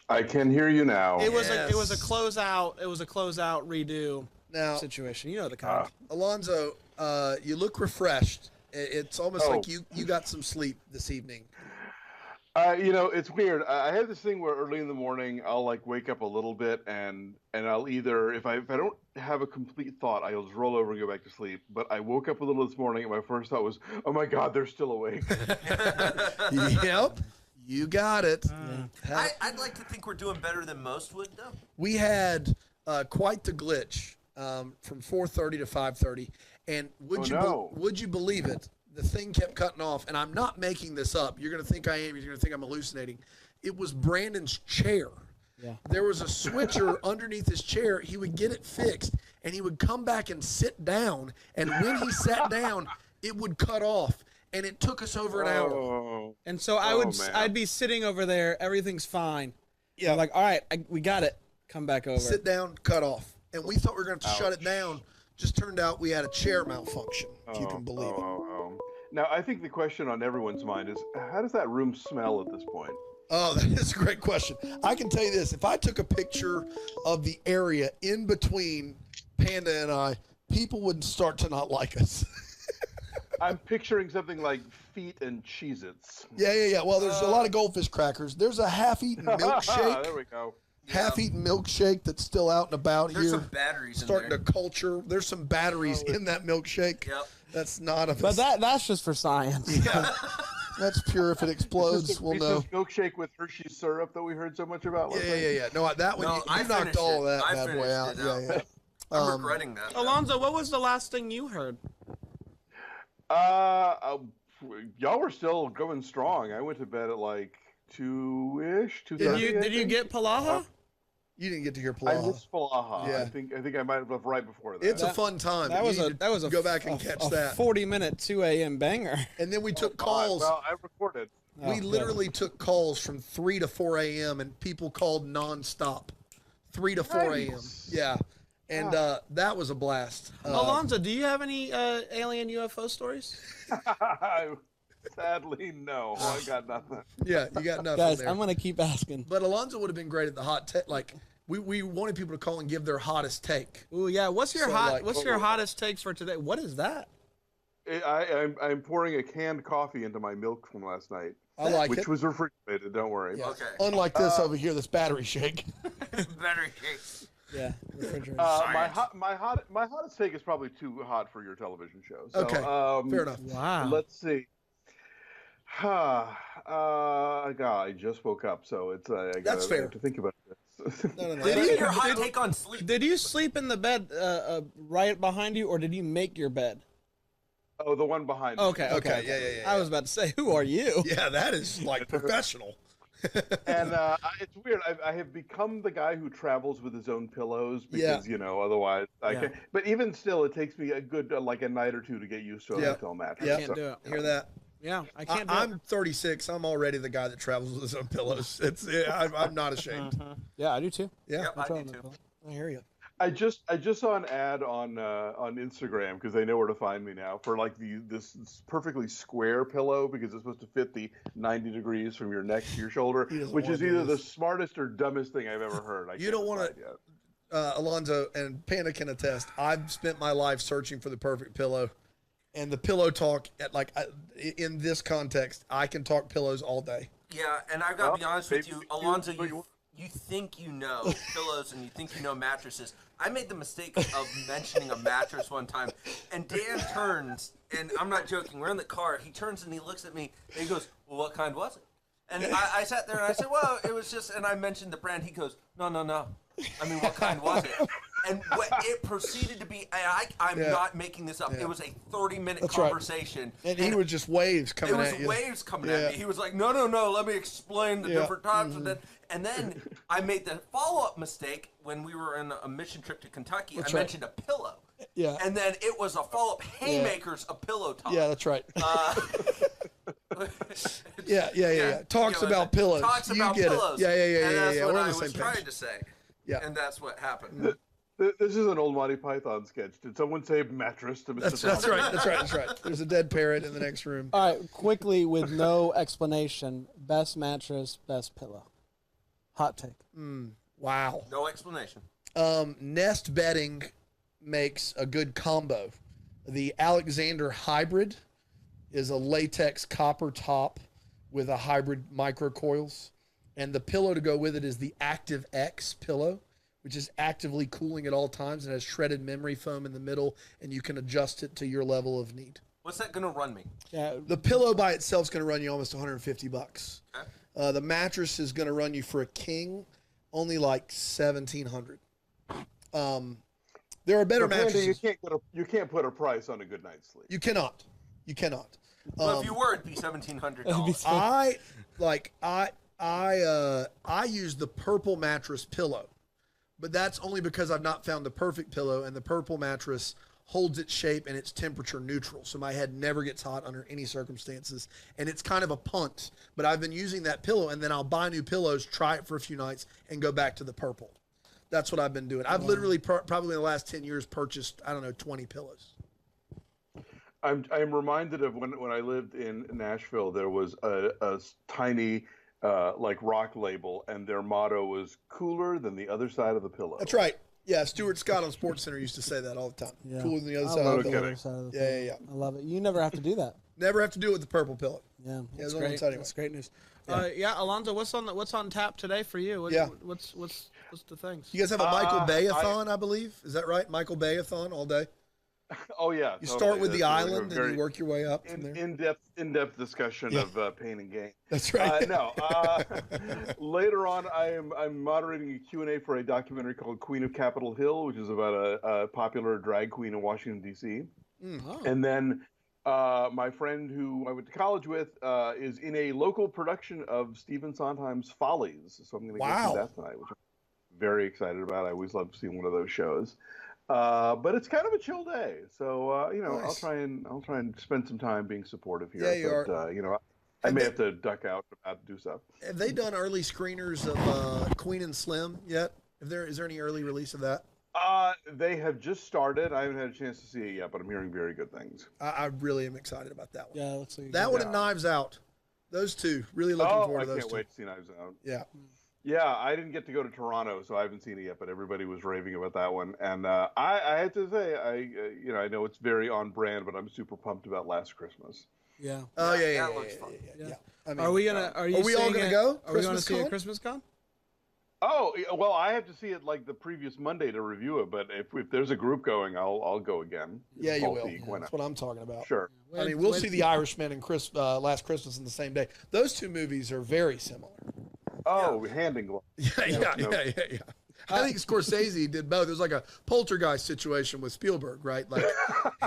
I can hear you now. It was a Yes. closeout. It was a closeout redo Now, situation. You know the kind. Alonzo, you look refreshed. It's almost Oh. like you got some sleep this evening. It's weird. I have this thing where early in the morning I'll like wake up a little bit and I'll either if I don't have a complete thought I'll just roll over and go back to sleep. But I woke up a little this morning and my first thought was, oh my God, they're still awake. Yep, you got it. I'd like to think we're doing better than most would, though. We had quite the glitch from 4:30 to 5:30, and would you believe it? The thing kept cutting off, and I'm not making this up. You're gonna think I am. You're gonna think I'm hallucinating. It was Brandon's chair. Yeah. There was a switcher underneath his chair. He would get it fixed, and he would come back and sit down. And when he sat down, it would cut off, and it took us over an hour. Oh. And so man. I'd be sitting over there. Everything's fine. Yeah. I'm like, all right, we got it. Come back over. Sit down, cut off, and we thought we were gonna have to shut it down. Just turned out we had a chair malfunction. If you can believe it. Now I think the question on everyone's mind is, how does that room smell at this point? Oh, that is a great question. I can tell you this. If I took a picture of the area in between Panda and I, people would start to not like us. I'm picturing something like feet and Cheez-Its. Yeah. Well, there's a lot of goldfish crackers. There's a half-eaten milkshake. There we go. Half-eaten milkshake that's still out and about There's here. some batteries Starting in there. to culture. There's some batteries in that milkshake. Yep. That's not a... But that's just for science. Yeah. That's pure. If it explodes, Just a we'll know. Reese's milkshake with Hershey's syrup that we heard so much about. last night. Yeah. No, that one, No, you I knocked finished all it. that I bad boy finished out. it out. Yeah. I'm regretting that. Alonzo, what was the last thing you heard? Y'all were still going strong. I went to bed at like 2-ish, 2:30. Did you get Palaha? You didn't get to hear I Palaha. missed Palaha. Yeah. I think I might have left right before that. It's a fun time. That was You a need to go back and catch that. 40-minute 2 a.m. banger. And then we took Oh, calls. well, I recorded. We literally took calls from 3 to 4 a.m. and people called nonstop, 3 to 4 a.m. Nice. Yeah, and that was a blast. Alonzo, do you have any alien UFO stories? Sadly, no. I got nothing. Yeah, you got nothing Guys, there. I'm gonna keep asking. But Alonzo would have been great at the hot take. Like we wanted people to call and give their hottest take. Ooh, yeah. What's your So, What's your hottest takes for today? What is that? I'm pouring a canned coffee into my milk from last night, I like which it. was refrigerated. Don't worry. Yeah. Okay. Unlike this over here, this battery shake. Better case. Yeah, refrigerator. My hottest take is probably too hot for your television show. So, Okay, fair enough. Wow. Let's see. God, I just woke up, so it's That's fair. I have to think about this. No. Did your hot take on sleep? Did you sleep in the bed right behind you, or did you make your bed? Oh, the one behind me. Okay. Yeah. I was about to say, who are you? Yeah, that is like professional. And it's weird. I have become the guy who travels with his own pillows because otherwise I can't. But even still, it takes me a good like a night or two to get used to a hotel mattress. Yeah, Can't do it. Hear that? Yeah, I can't. do I'm 36. I'm already the guy that travels with his own pillows. I'm not ashamed. it. Yeah, I do too. Yeah, Yep, I do too. I hear you. I just saw an ad on Instagram because they know where to find me now for like this perfectly square pillow because it's supposed to fit the 90 degrees from your neck to your shoulder, which is either the smartest or dumbest thing I've ever heard. You don't want to, Alonzo and Panda can attest. I've spent my life searching for the perfect pillow, and the pillow talk in this context, I can talk pillows all day. Yeah, and I've got to be honest with you, Alonzo. You think you know pillows and you think you know mattresses. I made the mistake of mentioning a mattress one time, and Dan turns, and I'm not joking, we're in the car, he turns and he looks at me, and he goes, well, what kind was it? And I sat there and I said, well, it was just, and I mentioned the brand. He goes, no. I mean, what kind was it? And it proceeded to be, I'm not making this up. It was a 30-minute conversation. Right. And he was just waves coming at you. It was waves coming at me. He was like, no, let me explain the different types. And then I made the follow-up mistake when we were on a mission trip to Kentucky. I mentioned a pillow. Yeah. And then it was a follow-up, haymakers, a pillow talk. Yeah, that's right. Yeah. Talks about pillows. Talks about pillows. Yeah. And that's what We're I on the same was page. trying to say. Yeah. And that's what happened. This is an old Monty Python sketch. Did someone say mattress to Mr. That's right. There's a dead parrot in the next room. All right, quickly with no explanation. Best mattress, best pillow. Hot take. Wow. No explanation. Nest bedding makes a good combo. The Alexander Hybrid is a latex copper top with a hybrid microcoils. And the pillow to go with it is the Active X pillow, which is actively cooling at all times and has shredded memory foam in the middle, and you can adjust it to your level of need. What's that going to run me? Yeah, the pillow by itself is going to run you almost $150. Okay. The mattress is going to run you for a king only like $1,700. There are better mattresses. You can't put a price on a good night's sleep. You cannot. Well, if you were, it'd be $1,700. I use the purple mattress pillow, but that's only because I've not found the perfect pillow, and the purple mattress holds its shape and it's temperature neutral, so my head never gets hot under any circumstances, and it's kind of a punt. But I've been using that pillow, and then I'll buy new pillows, try it for a few nights, and go back to the purple. That's what I've been doing. I've literally probably in the last 10 years purchased 20 pillows. I'm reminded of when I lived in Nashville. There was a tiny rock label, and their motto was "cooler than the other side of the pillow." That's right. Yeah, Stuart Scott on SportsCenter used to say that all the time. Yeah. Cooler than the other I side love of the the pillow. other side of the Yeah. pillow. I love it. You never have to do that. Never have to do it with the purple pillow. Yeah, That's what I'm great. telling you. That's great news. Alonzo, what's on tap today for you? What's the things? You guys have a Michael Bay-a-thon, I believe. Is that right? Michael Bay-a-thon all day. Oh yeah. You start with the island and you work your way up from there. In-depth discussion of pain and gain. That's right. Later on, I'm moderating a Q&A for a documentary called Queen of Capitol Hill, which is about a popular drag queen in Washington D.C. And then my friend who I went to college with is in a local production of Stephen Sondheim's Follies, so I'm going to get to that tonight, which I'm very excited about. I always love seeing one of those shows. But it's kind of a chill day, so nice. I'll try and spend some time being supportive here. Yeah, you are. I may have to duck out to do stuff. Have they done early screeners of Queen and Slim yet? Is there any early release of that? They have just started. I haven't had a chance to see it yet, but I'm hearing very good things. I really am excited about that one. Yeah, let's see. That one and Knives Out. Those two. Really looking forward to those two. I can't wait to see Knives Out. Yeah. Yeah, I didn't get to go to Toronto, so I haven't seen it yet. But everybody was raving about that one, and I have to say, I know it's very on brand, but I'm super pumped about Last Christmas. Yeah. Oh yeah. I mean, are we all gonna go? Are we going to see a Christmas con? Oh well, I have to see it like the previous Monday to review it. But if there's a group going, I'll go again. Yeah, you will. That's what I'm talking about. Sure. I mean, we'll see The Irishman and Last Christmas in the same day. Those two movies are very similar. Oh, hand in glove. Yeah. I think Scorsese did both. It was like a poltergeist situation with Spielberg, right? Like,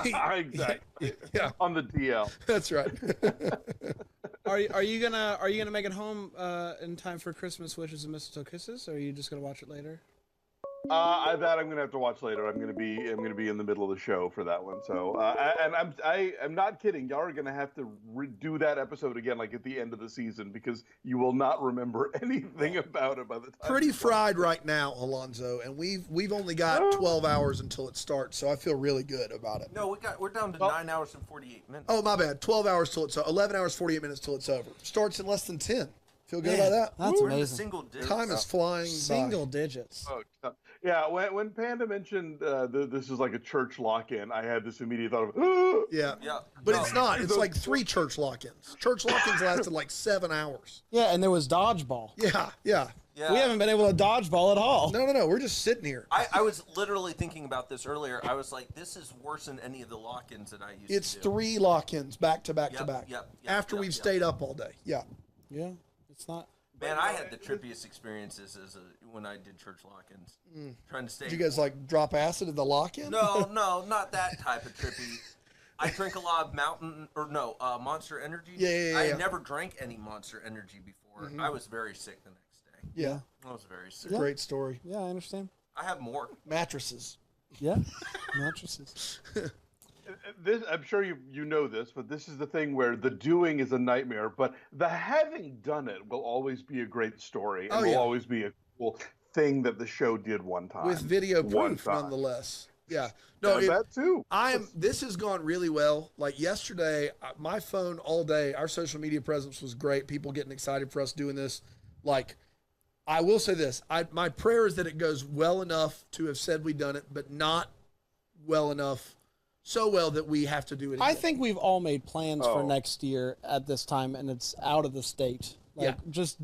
exactly. Yeah. On the DL. That's right. Are you gonna make it home in time for Christmas Wishes and Mistletoe Kisses, or are you just gonna watch it later? That I'm gonna have to watch later. I'm gonna be in the middle of the show for that one. So I'm not kidding. Y'all are gonna have to do that episode again, like at the end of the season, because you will not remember anything about it by the time. Pretty fried right now, Alonzo, and we've only got 12 hours until it starts, so I feel really good about it. No, we're down to 9 hours and 48 minutes. Oh, my bad. 12 hours till it's 11 hours 48 minutes till it's over. Starts in less than 10. Feel good about that? That's We're in the amazing. single digits. Time is flying Single by. digits. Oh, yeah. When Panda mentioned this is like a church lock-in, I had this immediate thought of, Yeah. Yeah. But No. it's not. It's like 3 church lock-ins. Church lock-ins lasted like 7 hours. Yeah, and there was dodgeball. Yeah. Yeah. We haven't been able to dodgeball at all. No. We're just sitting here. I was literally thinking about this earlier. I was like, this is worse than any of the lock-ins that I used It's to do. 3 lock-ins back to back to Yep, back. yep, After yep, we've yep. stayed up all day. Yeah. Yeah, it's not. Man, I had the trippiest experiences when I did church lock-ins. Trying to stay. Did you guys like drop acid in the lock-in? No, not that type of trippy. I drink a lot of Monster Energy. Yeah. I had never drank any Monster Energy before. I was very sick the next day. Yeah. I was very sick. Great story. Yeah, I understand. I have more. Mattresses. Yeah, mattresses. I'm sure you know this, but this is the thing where the doing is a nightmare, but the having done it will always be a great story and will always be a cool thing that the show did one time. With video One proof, time. nonetheless. Yeah. No, that too. This has gone really well. Like yesterday, my phone all day, our social media presence was great. People getting excited for us doing this. Like, I will say this. My prayer is that it goes well enough to have said we've done it, but not well enough, so well that we have to do it again. I think we've all made plans for Oh. next year at this time, and it's out of the state. Like, just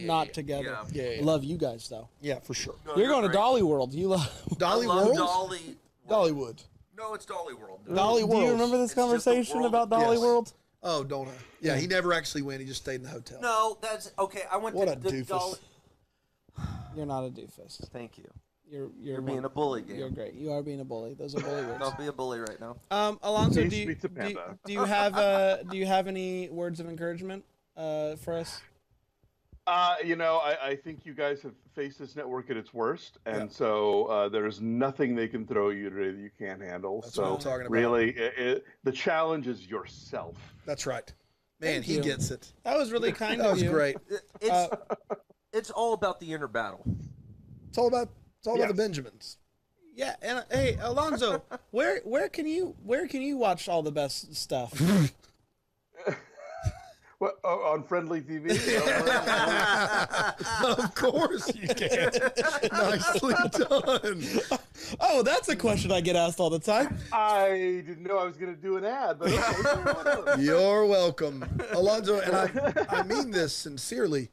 not together. Yeah. Love you guys, though. Yeah, for sure. No, You're going to great. Dolly World. You love Dolly I love World? Dolly. Dollywood. No, it's Dolly World. Dolly Do World. you remember this It's just the conversation world- about Dolly Yes. World? Oh, don't I? Yeah, he never actually went. He just stayed in the hotel. No, that's okay. I went What to a the doofus. Dolly. You're not a doofus. Thank you. You're being a bully, Gabe. You're great. You are being a bully. Those are bully words. Don't be a bully right now. Alonso, Please do speak to Panda. you have any words of encouragement for us? I think you guys have faced this network at its worst, and so there's nothing they can throw you today that you can't handle. That's so what I'm talking about. really, the challenge is yourself. That's right. Man, Thank he you. gets it. That was really kind That of was you. great. It's all about the inner battle. It's all about the Yes. Benjamins. Yeah, and hey, Alonso, where can you watch all the best stuff? What, on friendly TV? Of course you can. Nicely done. Oh, that's a question I get asked all the time. I didn't know I was going to do an ad, but okay, whatever. You're welcome, Alonzo. And I mean this sincerely.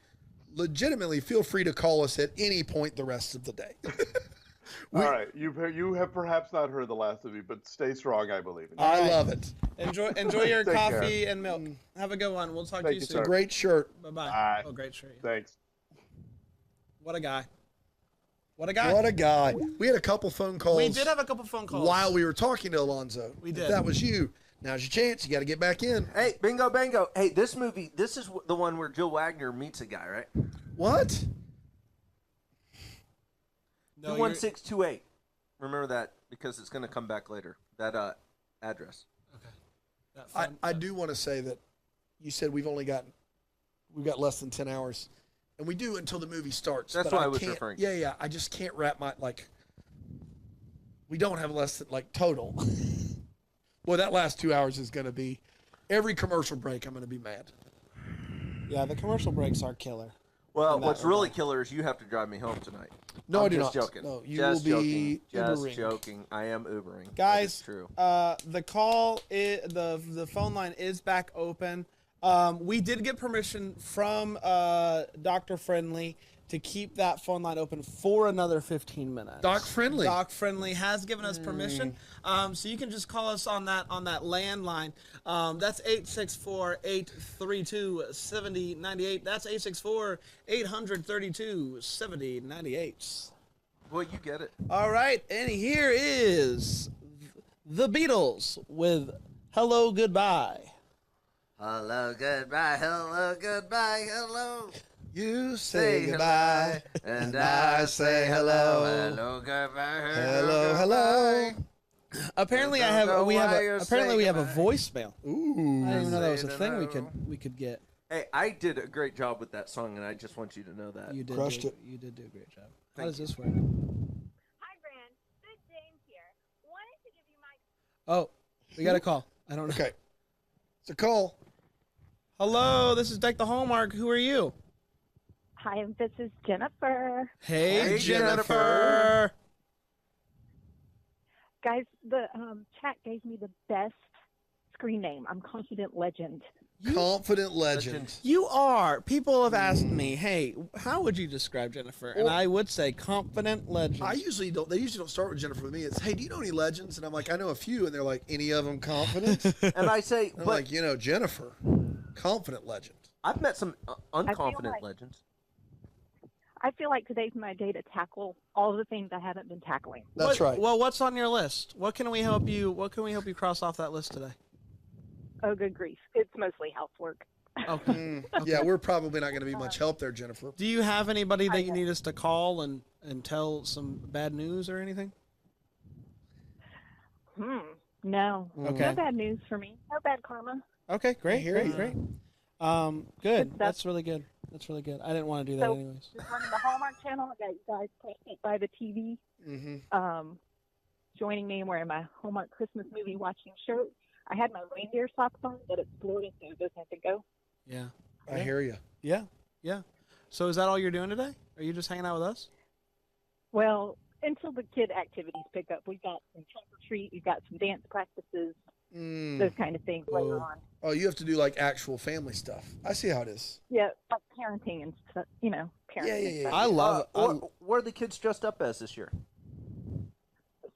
Legitimately, feel free to call us at any point the rest of the day. All right, you have perhaps not heard the last of me, but stay strong. I believe in you. I love it. Enjoy your Take coffee and milk. Have a good one. We'll talk to Thank you you, soon. sir. Great shirt. Bye-bye. Bye. Oh, great shirt. Thanks. What a guy. What a guy. What a guy. We had a couple phone calls. We did have a couple phone calls. while we were talking to Alonzo. We If did. that was you. Now's your chance. You got to get back in. Hey, bingo, bango. Hey, this movie, this is the one where Jill Wagner meets a guy, right? What? No, 21628. Remember that because it's going to come back later. That address. I do want to say that you said we've got less than 10 hours. And we do until the movie starts. That's but what I was can't- referring to. Yeah. I just can't wrap my, we don't have less than, total. Well, that last 2 hours is going to be, every commercial break, I'm going to be mad. Yeah, the commercial breaks are killer. Well, In that what's really regard. killer is you have to drive me home tonight. No, I'm I do just not. joking. No, you just will be joking. Just Ubering. joking. I am Ubering. That Guys, is true. The call, the phone line is back open. We did get permission from Dr. Friendly to keep that phone line open for another 15 minutes. Doc Friendly. Doc Friendly has given us permission, so you can just call us on that landline. That's 864-832-7098. That's 864-832-7098. Well, you get it. All right, and here is the Beatles with "Hello Goodbye." Hello, goodbye. Hello, goodbye. Hello. You say goodbye, and I say hello. Hello, goodbye. Hello, hello. Apparently, we have a voicemail. Ooh. I didn't even know that was a thing we could get. Hey, I did a great job with that song, and I just want you to know that. You did Crushed it. You did do a great job. How Thank does you. this work? Hi, Brand. Good James here. Wanted to give you my. Oh, we got a call. I don't know. Okay. It's a call. Hello, this is Deck the Hallmark. Who are you? Hi, this is Jennifer. Hey, Hey, Jennifer. Guys, the chat gave me the best screen name. I'm Confident Legend. Confident legend. You are. People have asked me, hey, how would you describe Jennifer? And I would say confident legend. They usually don't start with Jennifer with me. It's, hey, do you know any legends? And I'm like, I know a few. And they're like, any of them confident? And I say, I'm but like, Jennifer, confident legend. I've met some unconfident like- legends. I feel like today's my day to tackle all the things I haven't been tackling. That's right. Well, what's on your list? What can we help you cross off that list today? Oh, good grief. It's mostly housework. Okay. Yeah, we're probably not going to be much help there, Jennifer. Do you have anybody that you need us to call and tell some bad news or anything? No. Okay. No bad news for me. No bad karma. Okay, great, hear great, you. great. Good. Good stuff. That's really good. That's really good. I didn't want to do that So, anyways. just running the Hallmark channel. I got you guys playing by the TV. Mm-hmm. Joining me and wearing my Hallmark Christmas movie watching shirt. I had my reindeer socks on, but it's Florida, so it doesn't have to go. Yeah. I hear you. Yeah. Yeah. So is that all you're doing today? Are you just hanging out with us? Well, until the kid activities pick up, we've got some trunk or treat, we've got some dance practices, those kind of things later on. Oh, you have to do like actual family stuff. I see how it is. Yeah, like parenting and stuff, parenting. and stuff. I love it. What are the kids dressed up as this year?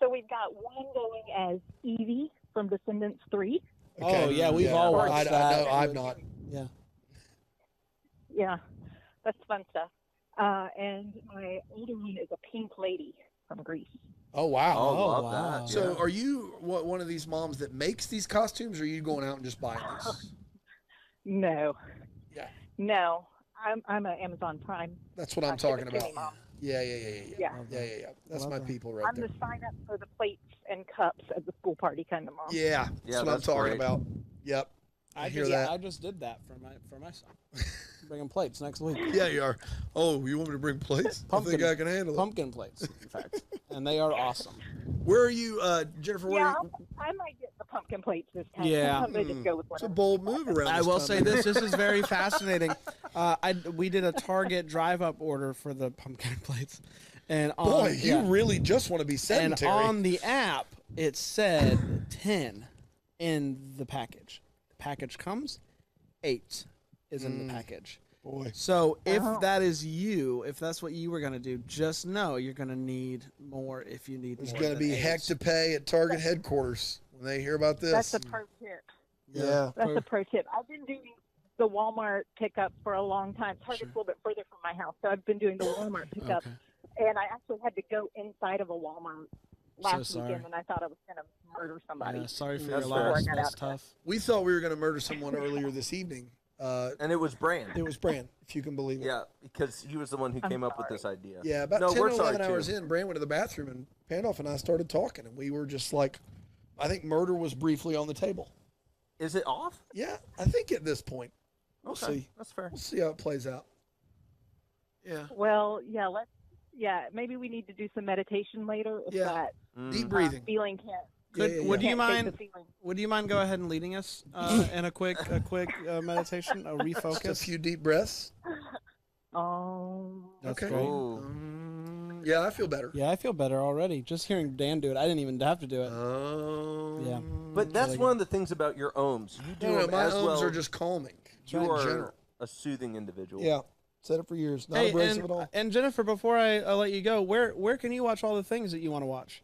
So we've got one going as Evie from Descendants 3. Oh, yeah, we've all watched that. No, I've not. Yeah. Yeah, that's fun stuff. And my older one is a pink lady from Greece. Oh, wow. Oh, love wow. that. So yeah. are you one of these moms that makes these costumes, or are you going out and just buying these? No. Yeah. No, I'm an Amazon Prime. That's what I'm Give talking it to about. me, Mom. Yeah. Yeah. That's Love my that. people right I'm there. the sign up for the plates and cups at the school party kind of mom. Yeah, Yeah, that's what I'm that's talking great. about. Yep. I hear that. I just did that for my son. Bringing plates next week. Yeah, you are. Oh, you want me to bring plates? I think I can handle it. Pumpkin plates, in fact, and they are awesome. Where are you, Jennifer? Where Yeah, are you? I might get the pumpkin plates this time. Yeah. I'm gonna just go with It's a whatever. bold move around. I this will time say of this: year. this is very fascinating. We did a Target drive-up order for the pumpkin plates, and Boy, you really just want to be and sedentary. on the app it said 10 in the package. The package comes, 8 is in the package. Boy. So if that is you, if that's what you were gonna do, just know you're gonna need more. If you need, There's more going to than be 8. heck to pay at Target headquarters when they hear about this. That's a pro tip. Yeah. That's a pro tip. I've been doing the Walmart pickup for a long time. Target's a little bit further from my house, so I've been doing the Walmart pickup. Okay. And I actually had to go inside of a Walmart last sorry. weekend, and I thought I was going to murder somebody. Yeah, sorry for That's your fair. loss. I got That's out of that. tough. We thought we were going to murder someone earlier this evening. And it was Brand. It was Bran, if you can believe it. Yeah, because he was the one who I'm came up with sorry. this idea. Yeah, about no, 10 we're or sorry 11 hours too. in, Bran went to the bathroom, and Pandolf and I started talking, and we were just like, I think murder was briefly on the table. Is it off? Yeah, I think at this point. We'll Okay, see. that's fair. We'll see how it plays out. Yeah. Well, yeah, maybe we need to do some meditation later if Yeah. that Deep breathing. feeling can't. Could, Yeah, yeah, would yeah. you can't take mind? the feeling. Would you mind go ahead and leading us in a quick meditation, a Just a refocus? few deep breaths. That's Okay. great. Ooh. Yeah, I feel better. Yeah, I feel better already. Just hearing Dan do it, I didn't even have to do it. Yeah. But that's Really one of the things about your ohms. You do No, them my as ohms well. are just calming. You in are general. a soothing individual. Yeah. Said it for years. Not Hey, abrasive at all. and Jennifer, before I let you go, where can you watch all the things that you want to watch?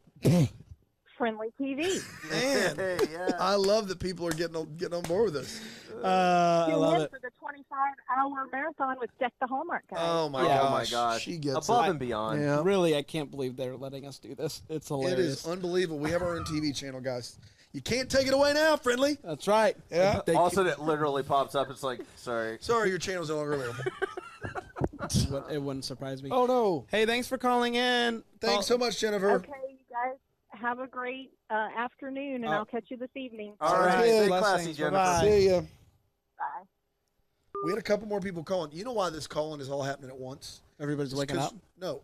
Friendly TV. Man, Hey, yeah. I love that people are getting on board with this. I Tune love in it. for the 25-hour marathon with Deck the Hallmark guys. Oh my Yeah. gosh. Oh my gosh. She gets above it. and beyond. Yeah. Really, I can't believe they're letting us do this. It's It hilarious. is unbelievable. We have our own TV channel, guys. You can't take it away now, friendly. That's right. Yeah. They- Also, it literally pops up. It's like, sorry. Sorry, your channel's no longer available. It wouldn't surprise me. Oh no! Hey, thanks for calling in. Thanks so much, Jennifer. Okay, you guys have a great afternoon, and I'll catch you this evening. All right, good. stay Blessings. classy, Jennifer. Bye-bye. See ya. Bye. We had a couple more people calling. You know why this calling is all happening at once? Everybody's It's waking 'cause- up. No.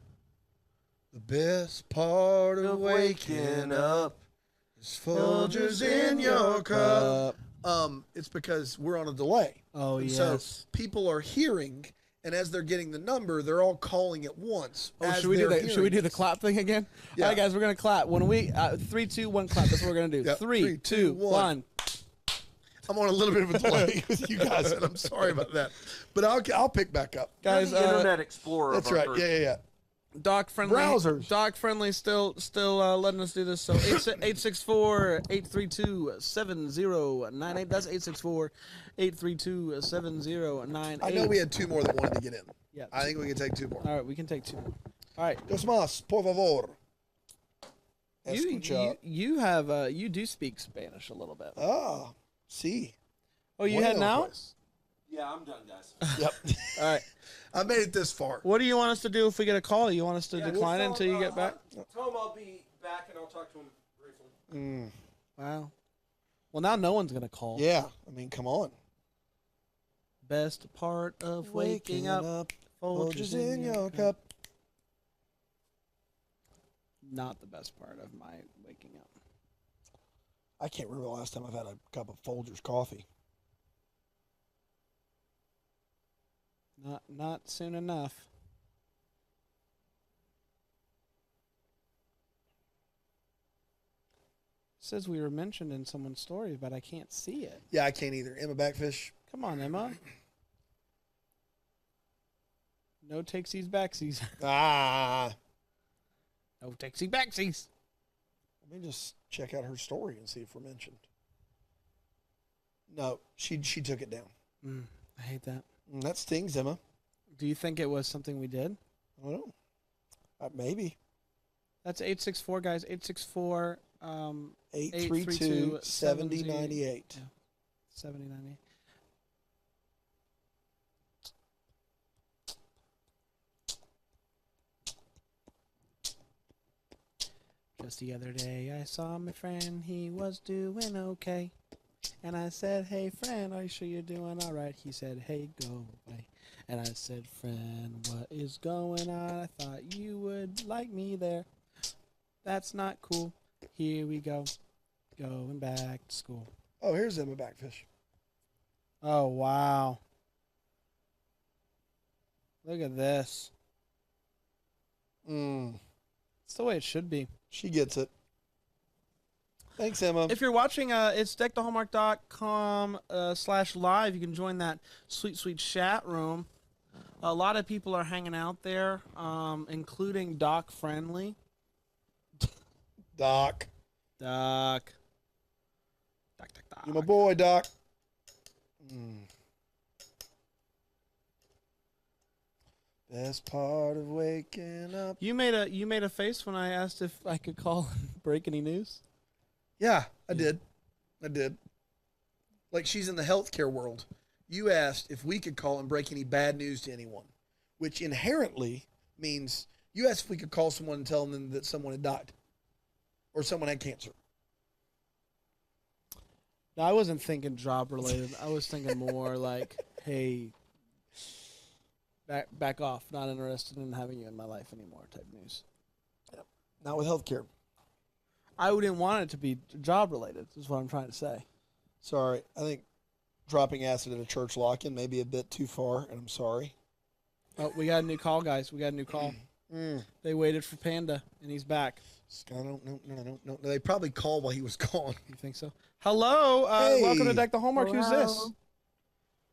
The best part of waking up is Folgers in your cup. It's because we're on a delay. Oh, And yes. So people are hearing, and as they're getting the number, they're all calling at once. Oh, as should we do they're the Should we do hearing the us. clap thing again? Yeah. All right, guys, we're gonna clap when we 3, 2, 1 clap. That's what we're gonna do. Yeah. 3, 2, 1. I'm on a little bit of a delay with you guys, and I'm sorry about that. But I'll pick back up. Guys, You're the Internet Explorer. That's of our right. group. Yeah. Doc friendly. Browsers. Doc friendly. Still letting us do this. So 864-832-7098. That's 864-832-7098. I know we had 2 more that wanted to get in. Yeah. I think we can take 2 more. All right, we can take 2 more. All right. Dos más, por favor. Escucha. You do speak Spanish a little bit. Ah, sí. Oh, you heading out? Yeah, I'm done, guys. Yep. All right. I made it this far. What do you want us to do if we get a call? You want us to decline it until you get back? Tell him I'll be back and I'll talk to him briefly. Wow. Well, now no one's gonna call. Yeah, I mean, come on. Best part of waking up. Folgers in your cup. Not the best part of my waking up. I can't remember the last time I've had a cup of Folgers coffee. Not soon enough. Says we were mentioned in someone's story, but I can't see it. Yeah, I can't either. Emma Backfish. Come on, Emma. No takesies backsies. Ah. No takesy backsies. Let me just check out her story and see if we're mentioned. No, she took it down. I hate that. That stings, Emma. Do you think it was something we did? I don't know. Maybe. That's 864, guys. 864 832 7098. Yeah. 7098. Just the other day, I saw my friend. He was doing okay. And I said, hey, friend, are you sure you're doing all right? He said, hey, go away. And I said, friend, what is going on? I thought you would like me there. That's not cool. Here we go. Going back to school. Oh, here's Emma Backfish. Oh, wow. Look at this. It's the way it should be. She gets it. Thanks, Emma. If you're watching, it's deckthehallmark.com/live. You can join that sweet chat room. A lot of people are hanging out there, including Doc Friendly. Doc. Doc. You're my boy, Doc. Best part of waking up. You made a face when I asked if I could call and break any news. Yeah, I did. Like she's in the healthcare world. You asked if we could call and break any bad news to anyone, which inherently means you asked if we could call someone and tell them that someone had died or someone had cancer. No, I wasn't thinking job related. I was thinking more like, hey, back off. Not interested in having you in my life anymore type news. Yep. Not with healthcare. I wouldn't want it to be job related, is what I'm trying to say. Sorry. I think dropping acid in a church lock-in may be a bit too far, and I'm sorry. Oh, we got a new call, guys. We got a new call. They waited for Panda, and he's back. No. They probably called while he was gone. You think so? Hello. Hey. Welcome to Deck the Hallmark. Who's this?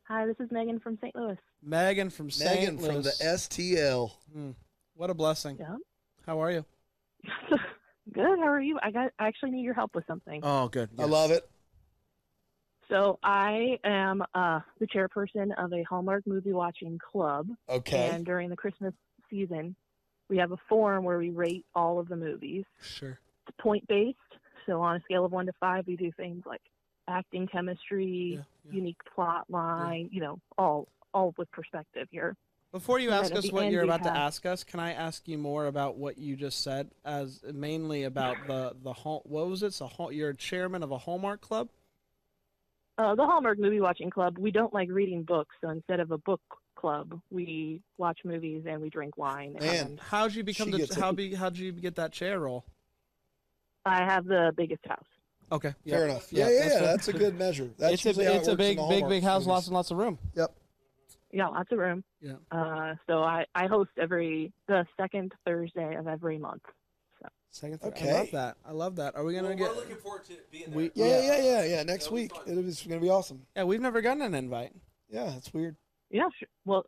Hi, this is Megan from St. Louis. Megan from St. Louis. From the STL. What a blessing. Yeah. How are you? Good. How are you? I actually need your help with something. Oh, good. I love it. So I am the chairperson of a Hallmark movie watching club. Okay. And during the Christmas season, we have a forum where we rate all of the movies. Sure. It's point based. So on a scale of 1 to 5, we do things like acting, chemistry, unique plot line. You know, all with perspective here. Before you And ask then at us the what end you're we about to have- ask us, can I ask you more about what you just said, as mainly about what was it? So you're chairman of a Hallmark club? The Hallmark movie watching club. We don't like reading books, so instead of a book club, we watch movies and we drink wine. Man, And How'd you become She gets it. how'd you get that chair role? I have the biggest house. Okay, Fair enough. Yeah, fair. that's a good measure. That's It's usually how it a works in big the big Hallmark house, movies. lots and lots of room. Yep. Yeah, lots of room. Yeah. So I host the second Thursday of every month. Second. Okay. I love that. Are we gonna Well, get? we're looking forward to being there. Yeah. Next week it is going to be awesome. Yeah, we've never gotten an invite. Yeah, it's weird. Yeah, well,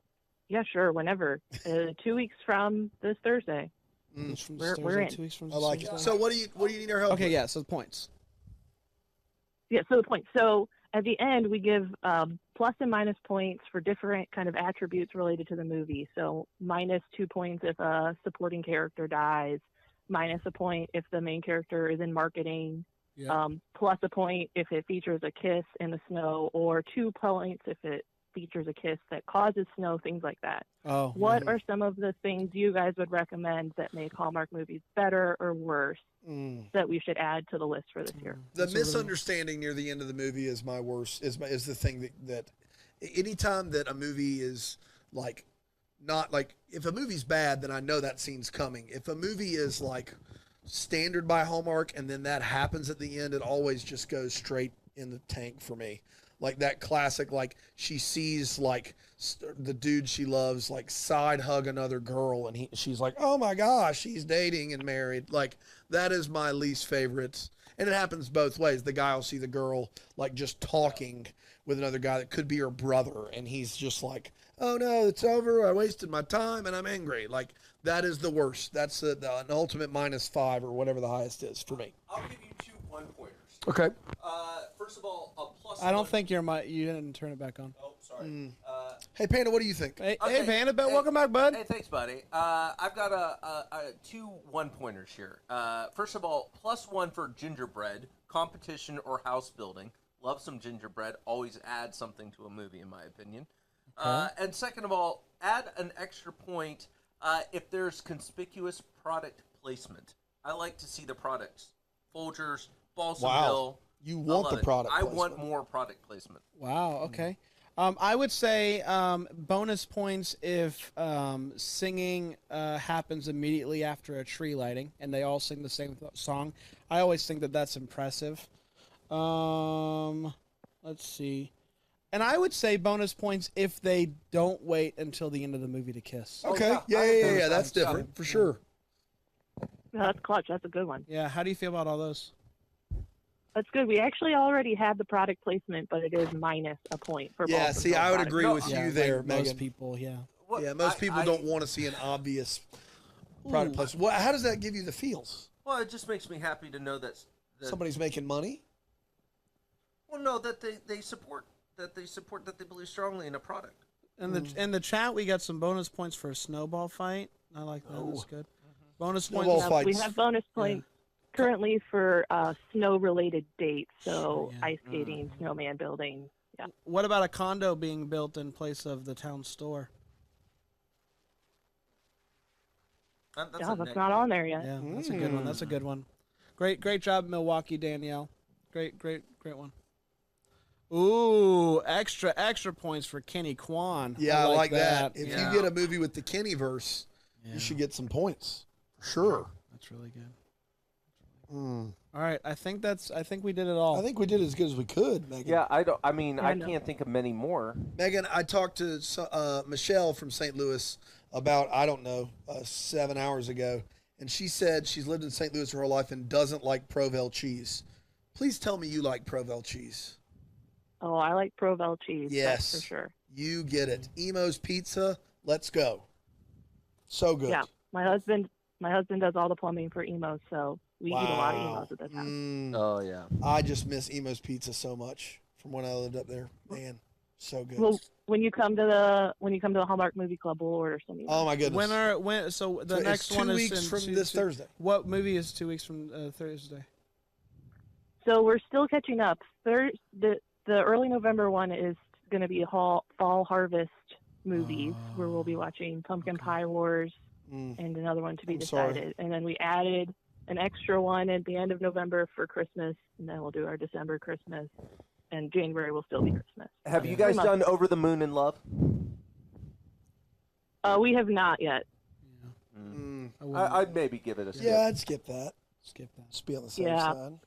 yeah, sure, whenever. 2 weeks from this Thursday. We're in. 2 weeks from I like it. Thursday. So what do you need our help? Okay, with? yeah. So points. Yeah, so the point. So at the end, we give plus and minus points for different kind of attributes related to the movie. So minus 2 points if a supporting character dies, minus a point if the main character is in marketing, Yeah. plus a point if it features a kiss in the snow, or 2 points if it features a kiss that causes snow, things like that. Oh. What are some of the things you guys would recommend that make Hallmark movies better or worse that we should add to the list for this year? The misunderstanding near the end of the movie is my worst. Is the thing that anytime that a movie is like not like, if a movie's bad, then I know that scene's coming. If a movie is like standard by Hallmark and then that happens at the end, it always just goes straight in the tank for me. Like that classic, like she sees like the dude she loves like side hug another girl, and she's like, oh my gosh, she's dating and married. Like that is my least favorite. And it happens both ways. The guy will see the girl like just talking with another guy that could be her brother, and he's just like, oh no, it's over. I wasted my time and I'm angry. Like that is the worst. That's an ultimate -5 or whatever the highest is for me. I'll give you 2 1-pointers. Okay. First of all, a plus. I don't think you didn't turn it back on. Oh, sorry. Hey Panda, what do you think? Hey, Okay. hey Panda, welcome back, bud. Hey, thanks, buddy. I've got a 2 1-pointers here. First of all, +1 for gingerbread, competition or house building. Love some gingerbread. Always add something to a movie, in my opinion. And second of all, add an extra point if there's conspicuous product placement. I like to see the products. Folgers, Balsamville. You I want love the it. product I placement. want more product placement. Wow. Okay. I would say bonus points if singing happens immediately after a tree lighting, and they all sing the same song. I always think that that's impressive. Let's see. And I would say bonus points if they don't wait until the end of the movie to kiss. Okay. Yeah. That's different for sure. No, that's clutch. That's a good one. Yeah. How do you feel about all those? That's good. We actually already had the product placement, but it is minus a point for both. Yeah. of See, those I would products. agree with you there, like Megan. most people, yeah. What- Yeah, most people don't want to see an obvious product placement. Well, how does that give you the feels? Well, it just makes me happy to know that Somebody's making money? Well, no, that they support that they believe strongly in a product. In the chat, we got some bonus points for a snowball fight. I like that. That's good. Bonus Snowball points. fight. We have bonus points currently for snow-related dates, so ice skating, snowman building. Yeah. What about a condo being built in place of the town store? That's not on there yet. Yeah, that's a good one. That's a good one. Great job, Milwaukee, Danielle. Great one. Ooh, extra points for Kenny Kwan. Yeah, I like that. If Yeah. you get a movie with the Kennyverse, you should get some points. For sure. That's really good. Mm. All right, I think we did it all. I think we did as good as we could, Megan. Yeah, I can't think of many more. Megan, I talked to Michelle from St. Louis about, 7 hours ago, and she said she's lived in St. Louis her whole life and doesn't like Provel cheese. Please tell me you like Provel cheese. Oh, I like Provel cheese. Yes. That's for sure. You get it. Emo's Pizza, let's go. So good. Yeah, my husband does all the plumbing for Emos, so we eat a lot of Emos at this house. Oh yeah. I just miss Emo's Pizza so much from when I lived up there. Man, so good. Well, when you come to the Hallmark Movie Club, we'll order some Emos. Oh my goodness. So the So next it's one 2 is weeks from this Thursday. What movie is 2 weeks from Thursday? So we're still catching up. The early November one is going to be a fall harvest movies where we'll be watching Pumpkin Pie Wars and another one to be sorry. decided. And then we added an extra one at the end of November for Christmas, and then we'll do our December Christmas, and January will still be Christmas. Have you guys done Over the Moon in Love? We have not yet. I'd maybe give it a skip. Yeah, I'd skip that. Skip that. Just be on the safe Yeah. side.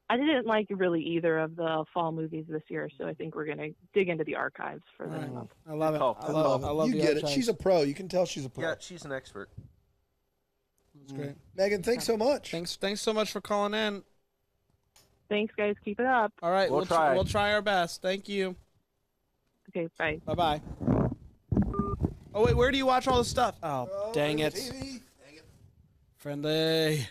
I didn't like really either of the fall movies this year, so I think we're gonna dig into the archives for this month. I love it. call. I love it. I love You the get it. archives. She's a pro. You can tell she's a pro. Yeah, she's an expert. That's great. Megan, thanks so much. Thanks so much for calling in. Thanks, guys. Keep it up. All right, We'll try. We'll try our best. Thank you. Okay, bye. Bye bye. Oh wait, where do you watch all this stuff? Oh, dang it. TV. Friendly.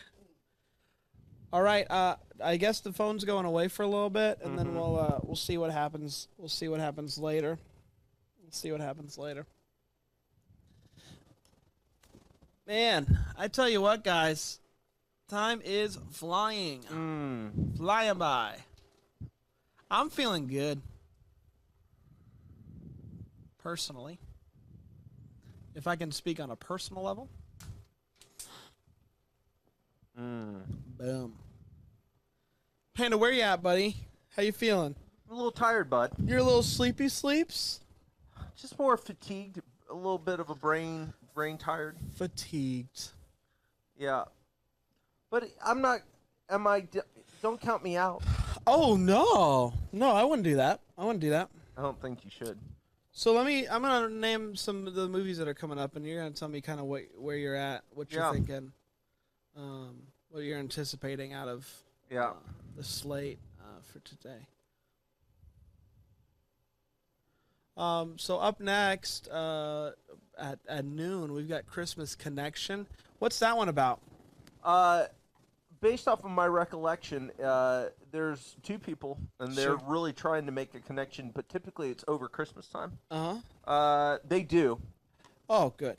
All right, I guess the phone's going away for a little bit, and then we'll see what happens. We'll see what happens later. Man, I tell you what, guys, time is flying, flying by. I'm feeling good, personally. If I can speak on a personal level. Boom. Panda, where you at, buddy? How you feeling? A little tired, bud. You're a little sleepy sleeps? Just more fatigued, a little bit of a brain tired. Fatigued. Yeah. But I'm not, don't count me out. Oh, no. No, I wouldn't do that. I don't think you should. So I'm going to name some of the movies that are coming up, and you're going to tell me kind of where you're at, what you're thinking, what you're anticipating out of the slate for today. So up next at noon, we've got Christmas Connection. What's that one about? Based off of my recollection, there's two people, and they're really trying to make a connection, but typically it's over Christmas time. They do. Oh, good.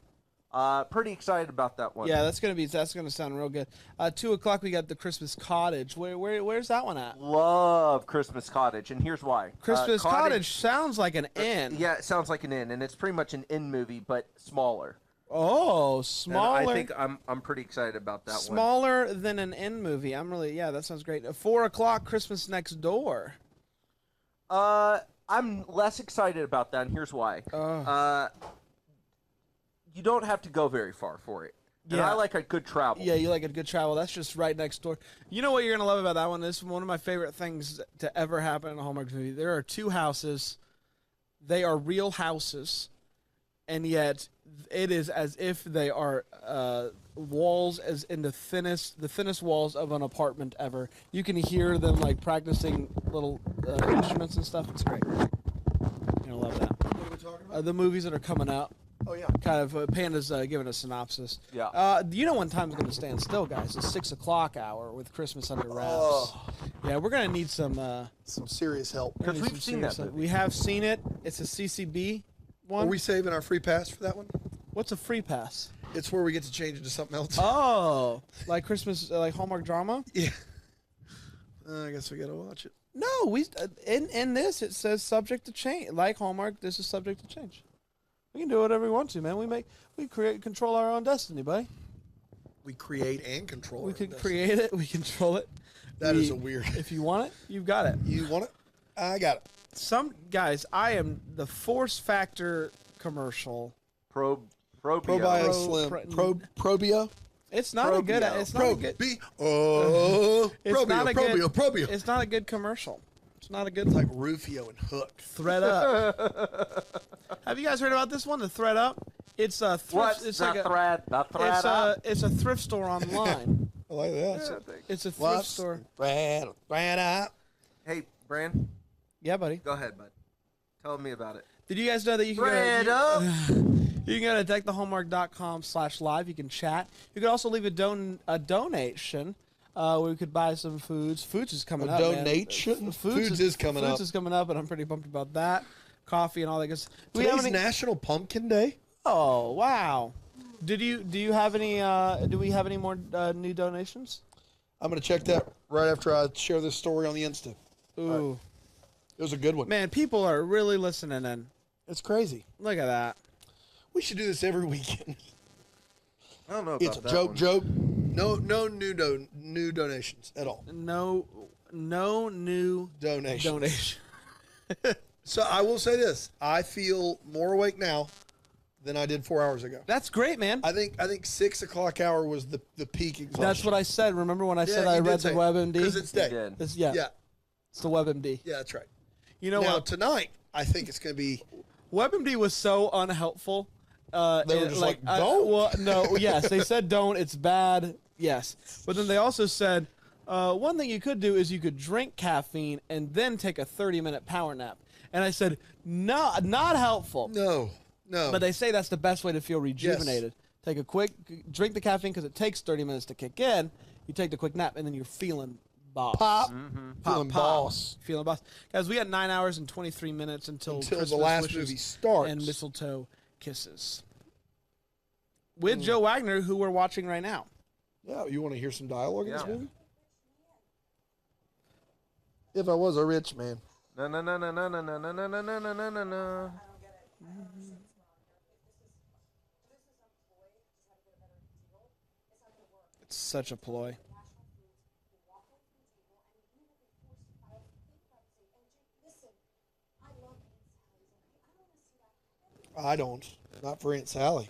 Pretty excited about that one. Yeah, that's gonna sound real good. 2 o'clock, we got the Christmas Cottage. Where's that one at? Love Christmas Cottage, and here's why. Christmas Cottage sounds like an inn. Yeah, it sounds like an inn, and it's pretty much an inn movie, but smaller. Oh, smaller. And I think I'm pretty excited about that one. Smaller than an inn movie. That sounds great. 4 o'clock, Christmas Next Door. I'm less excited about that, and here's why. You don't have to go very far for it. And I like a good travel. Yeah, you like a good travel. That's just right next door. You know what you're going to love about that one? This is one of my favorite things to ever happen in a Hallmark movie. There are two houses. They are real houses, and yet it is as if they are walls as in the thinnest walls of an apartment ever. You can hear them like practicing little instruments and stuff. It's great. You're going to love that. What are we talking about? The movies that are coming out. Oh, yeah. Kind of, Panda's giving a synopsis. Yeah. You know when time's going to stand still, guys. The 6 o'clock hour with Christmas under wraps. Oh. Yeah, we're going to need some serious help. Because we've seen that movie. We have seen it. It's a CCB one. Are we saving our free pass for that one? What's a free pass? It's where we get to change into something else. Oh, like Christmas, like Hallmark drama? Yeah. I guess we got to watch it. No, we in this, it says subject to change. Like Hallmark, this is subject to change. We can do whatever we want to, man. We control our own destiny, buddy. We create and control. We can create it. We control it. That is a weird. If you want it, you've got it. You want it? I got it. Some guys, I am the Force Factor commercial. Probio Slim. Probio. It's not a good. It's not a good. Oh, it's Probio. not a good, Probio. It's not a good commercial. It's not a good. It's like Rufio and Hook. Thread Up. Have you guys heard about this one? The Thread Up. It's a thrift. What's it's the like thread? The thread up? It's a thrift store online. I like that. It's a thrift store. Thread Up. Hey, Bran. Yeah, buddy. Go ahead, bud. Tell me about it. Did you guys know that you can Thread go up. You can go to deckthehallmark.com/live. You can chat. You can also leave a donation. We could buy some foods. Foods is coming up. Donation. Foods is coming up. Foods is coming up, and I'm pretty pumped about that. Coffee and all that good stuff. Today's National Pumpkin Day. Oh wow! Do you have any? Do we have any more new donations? I'm gonna check that right after I share this story on the Insta. Ooh, right. It was a good one. Man, people are really listening in. It's crazy. Look at that. We should do this every weekend. I don't know about It's a that joke, one. joke. No new donations at all. No new Donations. donation. So I will say this: I feel more awake now than I did 4 hours ago. That's great, man. I think 6 o'clock hour was the peak exhaustion. That's what I said. Remember when I said I you did read the say, WebMD? because it's You day. did. Yeah, Yeah, it's the WebMD. yeah, that's right. You know Now what? tonight, I think it's going to be. WebMD was so unhelpful. They were just like, don't. Well, no, yes, they said don't. It's bad. Yes, but then they also said one thing you could do is you could drink caffeine and then take a 30-minute power nap. And I said, no, not helpful. No. But they say that's the best way to feel rejuvenated. Take a quick drink the caffeine because it takes 30 minutes to kick in. You take the quick nap and then you're feeling boss. Pop. Pop, Feeling pop. boss. Feeling boss. Guys, we got 9 hours and 23 minutes until the Christmas last wishes movie starts. and mistletoe kisses. With Joe Wagner, who we're watching right now. Yeah, you want to hear some dialogue in this Yeah. movie? If I was a rich man. No, no, no, no, no, no, no, no, no, no, no, no, no, no, no. It's such a ploy. I don't. Not for Aunt Sally.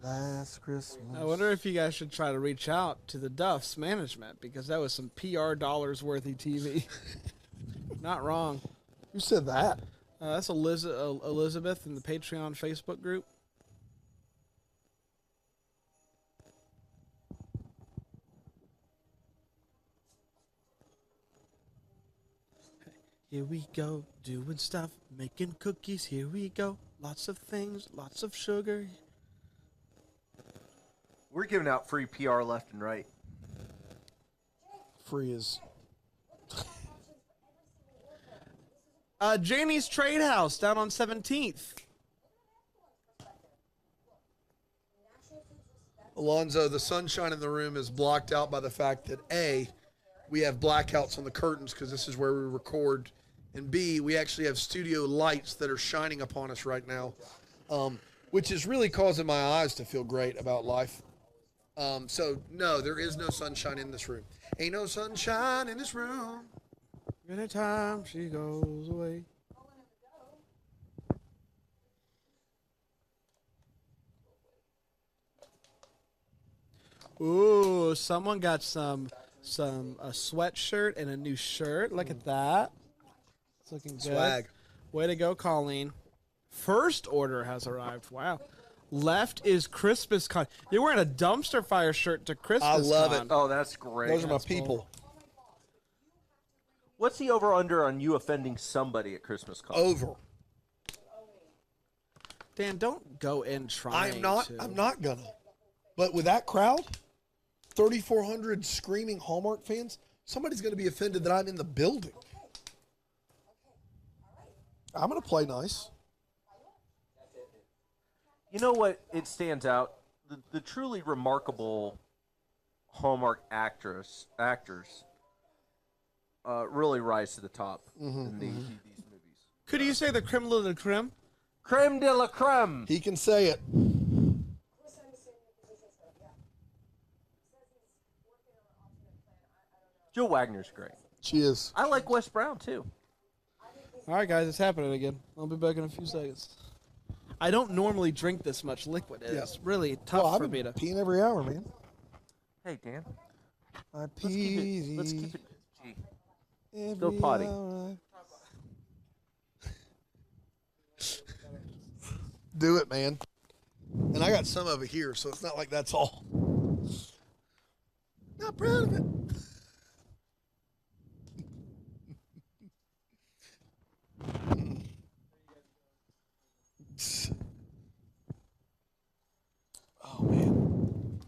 Last Christmas. I wonder if you guys should try to reach out to the Duff's management because that was some PR dollars worthy TV. Not wrong. Who said that? That's Elizabeth in the Patreon Facebook group. Here we go, doing stuff, making cookies. Here we go, lots of things, lots of sugar. We're giving out free PR left and right. Free is. Janie's Trade House down on 17th. Alonzo, the sunshine in the room is blocked out by the fact that A, we have blackouts on the curtains because this is where we record, and B, we actually have studio lights that are shining upon us right now, which is really causing my eyes to feel great about life. So, no, there is no sunshine in this room. Ain't no sunshine in this room. Anytime she goes away. Ooh, someone got a sweatshirt and a new shirt. Look at that. It's looking good. Swag. Way to go, Colleen. First order has arrived. Wow. Left is Christmas con. You're wearing a dumpster fire shirt to Christmas. I love con. it. Oh, that's great. Those are my people. What's the over/under on you offending somebody at Christmas con? Over. Dan, don't go in trying. I'm not gonna. But with that crowd, 3,400 screaming Hallmark fans, somebody's gonna be offended that I'm in the building. I'm gonna play nice. You know what? It stands out. The truly remarkable Hallmark actors really rise to the top in these movies. Could you say the creme de la creme? Creme de la creme. He can say it. Joe Wagner's great. She is. I like Wes Brown too. All right, guys, it's happening again. I'll be back in a few seconds. I don't normally drink this much liquid. It's really tough Well, for I've me been to. peeing every hour, man. Hey Dan, I let's keep it G. every Go potty. hour. Do it, man. And I got some of it here, so it's not like that's all. Not proud of it. Oh, man.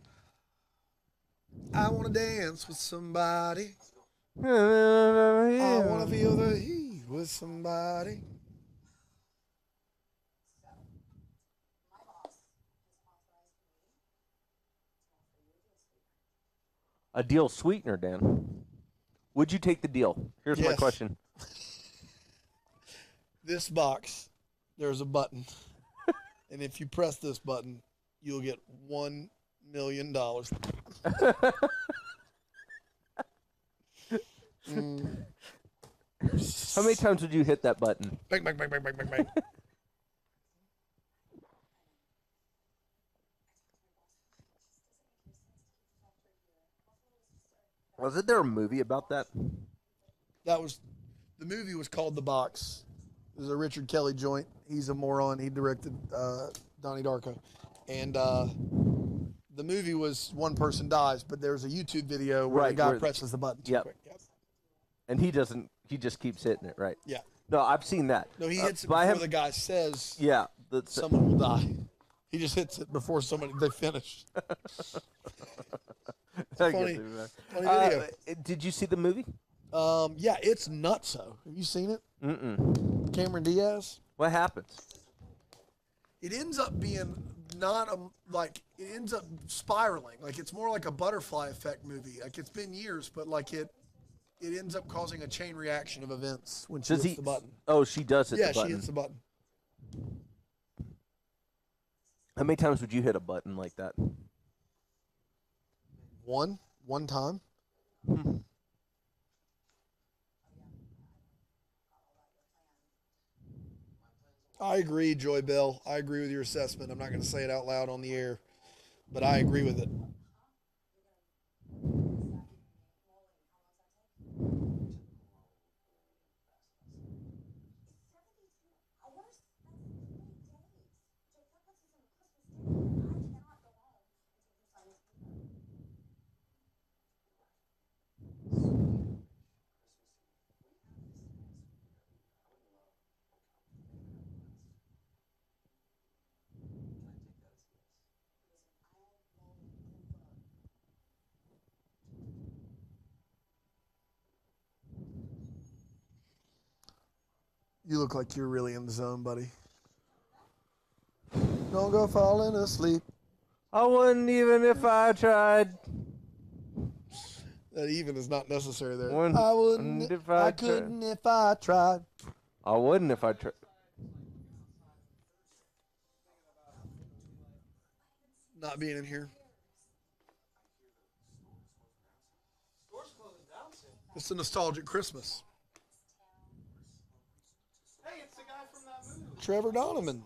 I want to dance with somebody. I want to feel the heat with somebody. A deal sweetener, Dan. Would you take the deal? Here's my Yes. question. This box, there's a button. And if you press this button, you'll get $1 million. How many times would you hit that button? Bang, bang, bang, bang, bang, bang, bang. Wasn't there a movie about that? The movie was called The Box. It was a Richard Kelly joint. He's a moron. He directed Donnie Darko. And the movie was one person dies, but there's a YouTube video where the Right, guy where- presses the button too Yep. quick. Yep. And he doesn't. He just keeps hitting it, right? Yeah. No, I've seen that. No, he hits it but I before haven't- the guy says Yeah. someone will die. He just hits it before they finish. I funny- get it, man. funny video. Did you see the movie? Yeah, it's nutso. Have you seen it? Mm-mm. Cameron Diaz. What happens? It ends up being not it ends up spiraling. Like it's more like a butterfly effect movie. Like it's been years, but like it ends up causing a chain reaction of events when she Does hits he? the button. Oh, she does hit Yeah, the button. she hits the button. How many times would you hit a button like that? One time. I agree, Joy Bell. I agree with your assessment. I'm not going to say it out loud on the air, but I agree with it. You look like you're really in the zone, buddy. Don't go falling asleep. I wouldn't even if I tried. That even is not necessary there. Wouldn't I wouldn't. if I I couldn't if I tried. I wouldn't if I tried. Not being in here. It's a nostalgic Christmas. Hey, it's the guy from that movie. Trevor Donovan.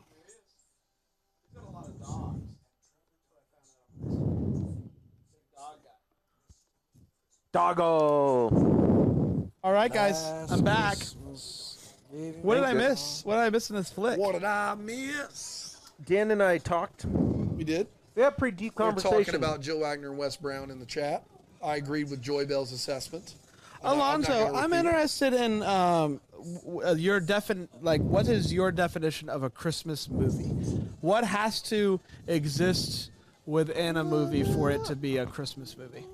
He's got a lot of dogs. Doggo. All right, guys, I'm back. What did I Thank you. miss? What did I miss in this flick? What did I miss? Dan and I talked. We did. We had a pretty deep We're conversation. talking about Joe Wagner and Wes Brown in the chat. I agreed with Joy Bell's assessment. Alonzo, I'm interested in your what is your definition of a Christmas movie? What has to exist within a movie for it to be a Christmas movie?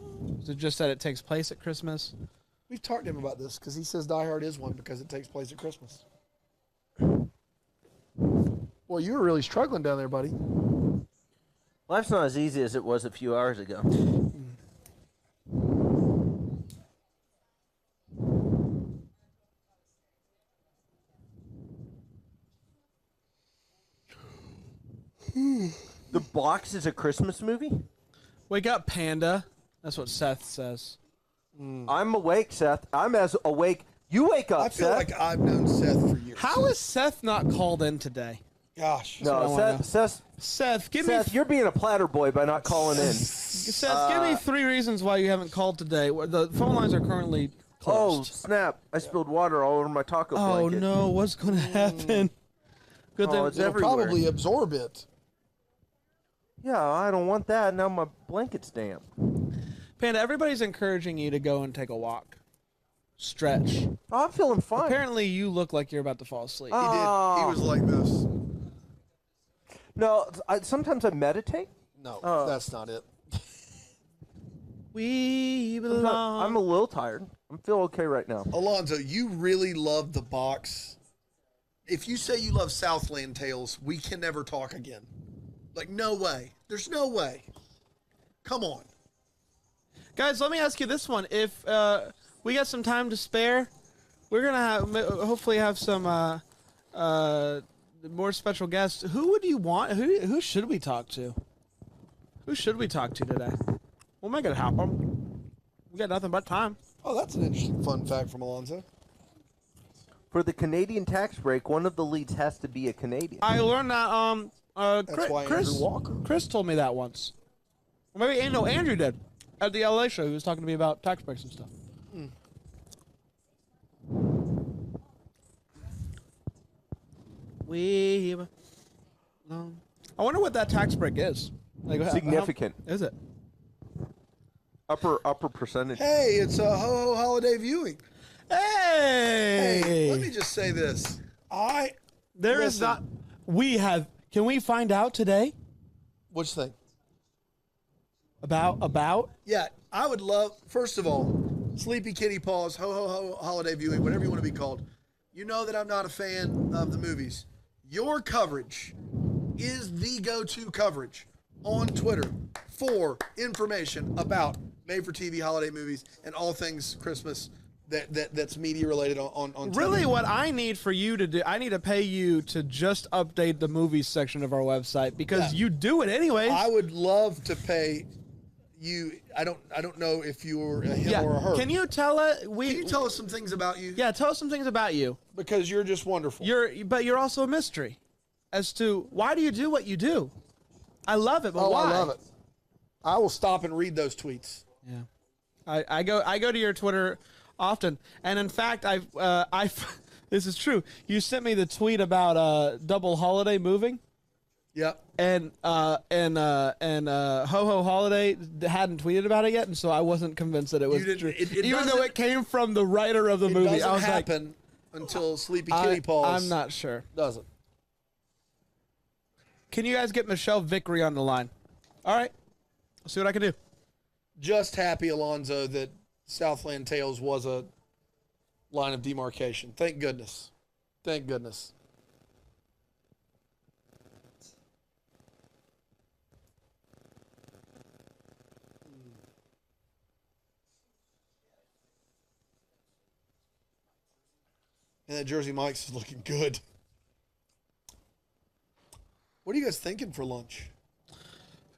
Is it just that it takes place at Christmas? We've talked to him about this because he says Die Hard is one because it takes place at Christmas. Well, you were really struggling down there, buddy. Life's not as easy as it was a few hours ago. The Box is a Christmas movie? Wake up, Panda. That's what Seth says. I'm awake, Seth. I'm as awake. You wake up, I feel Seth. like I've known Seth for years. How is Seth not called in today? Gosh. That's what I No, wanna know. Seth, give Seth, me you're being a platter boy by not calling in. Seth, give me 3 reasons why you haven't called today. The phone lines are currently Oh, closed. snap. I spilled water all over my taco Oh, blanket. no, what's going to happen? Good thing it's It'll everywhere. probably absorb it. Yeah, I don't want that. Now my blanket's damp. Panda, everybody's encouraging you to go and take a walk. Stretch. Oh, I'm feeling fine. Apparently, you look like you're about to fall asleep. He did. He was like this. No, sometimes I meditate. No, that's not it. We I'm belong. a little tired. I'm feeling okay right now. Alonzo, you really love the box. If you say you love Southland Tales, we can never talk again. Like, no way. There's no way. Come on. Guys, let me ask you this one. If we got some time to spare, we're going to hopefully have some more special guests. Who would you want? Who should we talk to? Who should we talk to today? We'll make it happen. We got nothing but time. Oh, that's an interesting fun fact from Alonzo. For the Canadian tax break, one of the leads has to be a Canadian. I learned that That's why Chris Andrew Walker. Chris told me that once. Or maybe no, Andrew did at the LA show. He was talking to me about tax breaks and stuff. I wonder what that tax break is. Like, Significant. How is it? Upper percentage. Hey, it's a ho-ho holiday viewing. Hey! Hey, let me just say this. There is not. We have. Can we find out today Which thing? about? Yeah, I would love, first of all, Sleepy Kitty Paws, ho-ho-ho holiday viewing, whatever you want to be called. You know that I'm not a fan of the movies. Your coverage is the go-to coverage on Twitter for information about made-for-TV holiday movies and all things Christmas that's media-related on TV. Really, what I need for you to do, I need to pay you to just update the movies section of our website because you do it anyways. I would love to pay you. I don't know if you're a him or a her. Can you tell us? Can you tell us some things about you? Yeah, tell us some things about you. Because you're just wonderful. But you're also a mystery as to why do you do what you do. I love it, but why? I love it. I will stop and read those tweets. Yeah, I go to your Twitter often, and in fact, this is true. You sent me the tweet about double holiday moving. Yep. And Ho Ho Holiday hadn't tweeted about it yet, and so I wasn't convinced that it was true. Even though it came from the writer of the movie, I was happen until Sleepy Kitty Paws. I'm not sure. Doesn't. Can you guys get Michelle Vickery on the line? All right. I'll see what I can do. Just happy, Alonzo, that Southland Tales was a line of demarcation. Thank goodness. Thank goodness. And that Jersey Mike's is looking good. What are you guys thinking for lunch?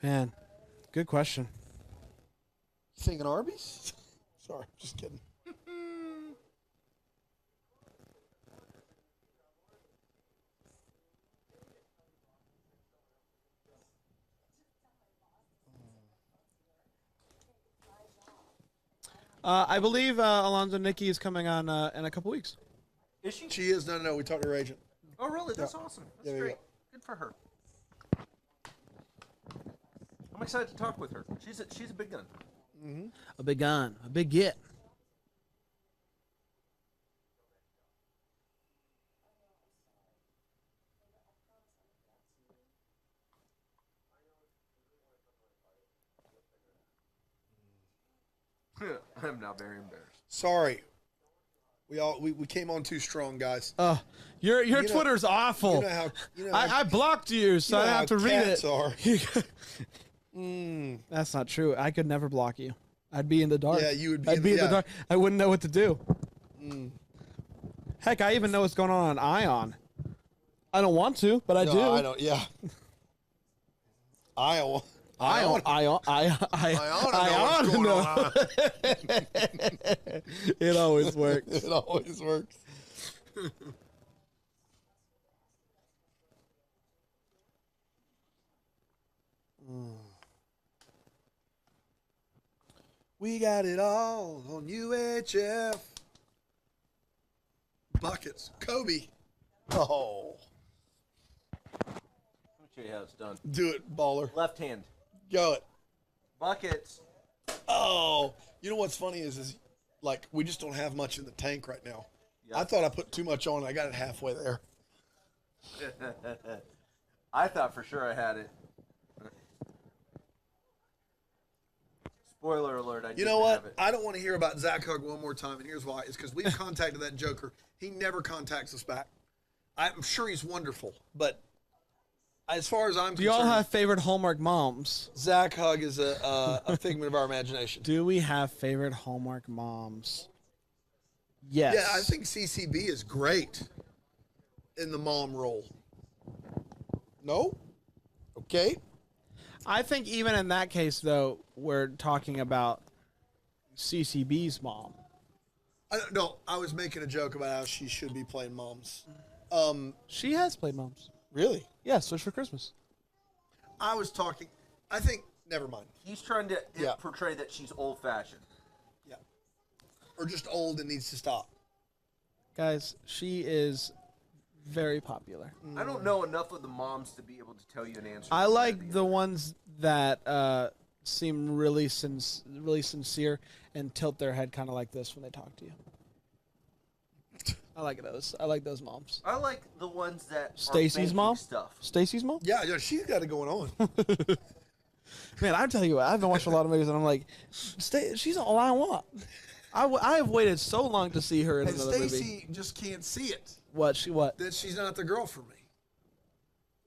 Man, good question. Thinking Arby's? Sorry, just kidding. I believe Alonzo Nikki is coming on in a couple weeks. Is she? She is. No. We talked to her agent. Oh, really? That's awesome. That's Yeah, great. yeah. Good for her. I'm excited to talk with her. She's a big gun. Mm-hmm. A big gun. A big get. I'm now very embarrassed. Sorry. We came on too strong, guys. Your You know- Twitter's awful. You know how I blocked you, so you know I how have to read cats it. are. That's not true. I could never block you. I'd be in the dark. Yeah, you would be I'd in be the- in the yeah. dark. I wouldn't know what to do. Heck, I even know what's going on Ion. I don't want to, but I No, do. I don't. Yeah. Iowa. Ion. No. It always works. It always works. We got it all on UHF. Buckets. Kobe. Oh. Let me show you how it's done. Do it, baller. Left hand. Go it. Buckets. Oh. You know what's funny is like we just don't have much in the tank right now. Yep. I thought I put too much on. I got it halfway there. I thought for sure I had it. Spoiler alert! I You didn't know have what? it. I don't want to hear about Zach Hug one more time, and here's why. It's because we've contacted that Joker. He never contacts us back. I'm sure he's wonderful, but as far as I'm Do concerned, y'all have favorite Hallmark moms? Zach Hug is a figment of our imagination. Do we have favorite Hallmark moms? Yes. Yeah, I think CCB is great in the mom role. No? Okay. I think even in that case, though, we're talking about CCB's mom. No, I was making a joke about how she should be playing moms. She has played moms. Really? Yeah, Switch for Christmas. I was talking. I think. Never mind. He's trying to Yeah. portray that she's old-fashioned. Yeah. Or just old and needs to stop. Guys, she is very popular. I don't know enough of the moms to be able to tell you an answer. I to like that the ones that seem really sincere and tilt their head kind of like this when they talk to you. I like those. I like those moms. I like the ones that Stacy's are faking mom? stuff. Stacy's mom? Yeah, she's got it going on. Man, I tell you what, I've been watching a lot of movies and I'm like, she's all I want. I have waited so long to see her in And another movie. Stacy just can't see it. What? That she's not the girl for me.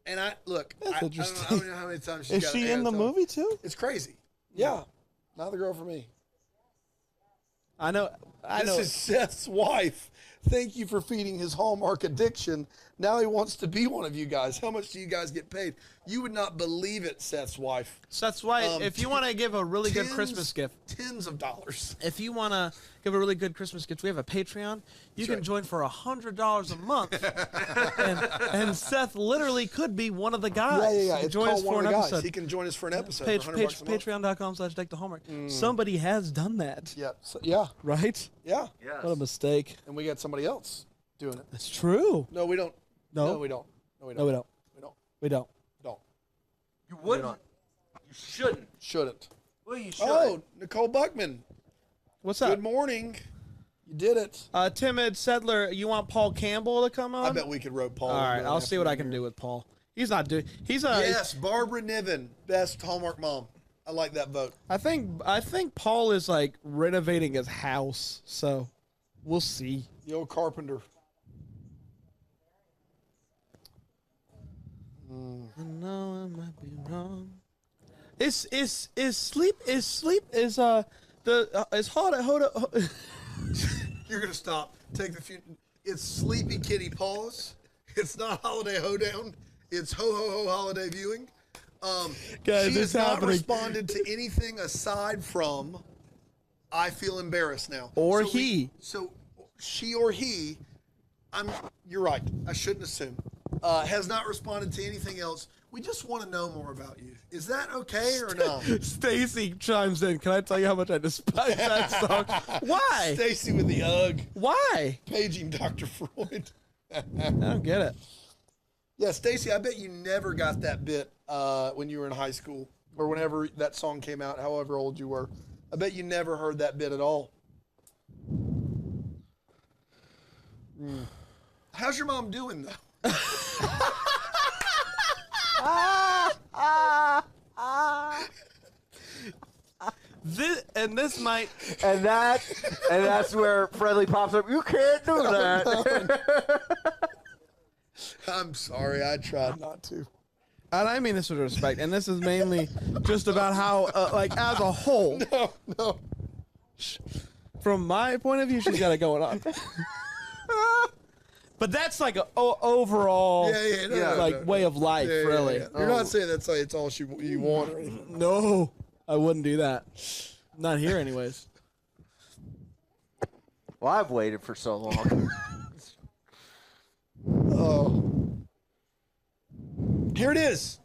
And I look. That's I don't interesting. know how many times she's Is got she it. in the movie too? It's crazy. Yeah, not the girl for me. I know. This is Seth's wife. Thank you for feeding his Hallmark addiction. Now he wants to be one of you guys. How much do you guys get paid? You would not believe it, Seth's wife. Seth's wife. If you want to give a really good Christmas gift, tens of dollars. If you want to give a really good Christmas gift, we have a Patreon. You can join for $100 a month, and Seth literally could be one of the guys. Yeah. He It's joins called for one an of the guys. episode. He can join us for an episode. Page, for $100 a month. Patreon.com/Deck the Hallmark. Somebody has done that. Yeah. Yeah. Right? Yeah. Yes. What a mistake. And we got somebody else doing it. That's true. No, we don't. No? No, we don't. No, we don't. No, we don't. We don't. We don't. Don't. You wouldn't. You shouldn't. Shouldn't. Well, you should. Oh, Nicole Buckman. What's up? Good morning. You did it. Timid Settler, you want Paul Campbell to come on? I bet we could rope Paul. All right, I'll see what I can do with Paul. He's not doing. He's a. Yes, Barbara Niven, best Hallmark mom. I like that vote. I think Paul is like renovating his house, so we'll see. The old carpenter. I know I might be wrong. Is sleep hold up. You're gonna stop. Take the few. It's Sleepy Kitty Paws. It's not Holiday Hoedown. It's Ho Ho Ho Holiday Viewing. Guys, she it's has not happening. responded to anything aside from I feel embarrassed now. Or So he. So she or he. You're right. I shouldn't assume. Has not responded to anything else. We just want to know more about you. Is that okay or not? Stacy chimes in. Can I tell you how much I despise that song? Why? Stacy with the UGG. Why? Paging Dr. Freud. I don't get it. Yeah, Stacy, I bet you never got that bit when you were in high school or whenever that song came out, however old you were. I bet you never heard that bit at all. How's your mom doing, though? This might. And that's where Friendly pops up. You can't do that. I'm sorry, I tried not to. And I mean this with respect, and this is mainly just about how, like, as a whole. No. From my point of view, she's got it going on. But that's like an overall, way of life, really. Yeah. You're not saying that's like it's all you want or anything. No, I wouldn't do that. Not here, anyways. Well, I've waited for so long. Oh. Here it is.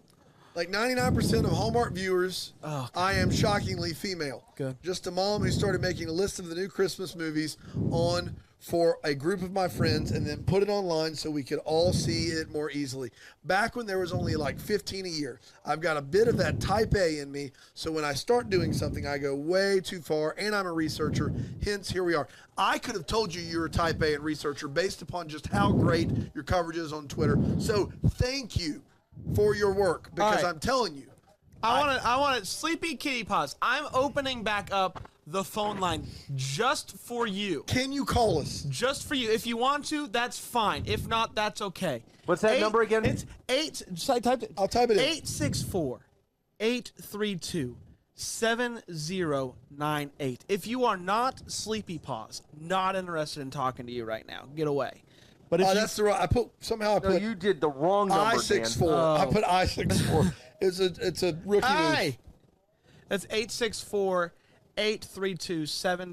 Like 99% of Hallmark viewers, I am shockingly female. Good. Just a mom who started making a list of the new Christmas movies on for a group of my friends and then put it online so we could all see it more easily. Back when there was only like 15 a year, I've got a bit of that type A in me. So when I start doing something, I go way too far, and I'm a researcher. Hence, here we are. I could have told you you're a type A and researcher based upon just how great your coverage is on Twitter. So thank you for your work, because right. I'm telling you, I want it. Sleepy Kitty Paws. I'm opening back up the phone line just for you. Can you call us? Just for you. If you want to, that's fine. If not, that's okay. What's that number again? It's 8. Just I typed it. I'll type it in. 864-832-7098. If you are not Sleepy Paws, not interested in talking to you right now, get away. But if That's the right. I put you did the wrong number, I-64. Dan. I put I-64. It's a rookie move. Hi. That's 864-832-7098.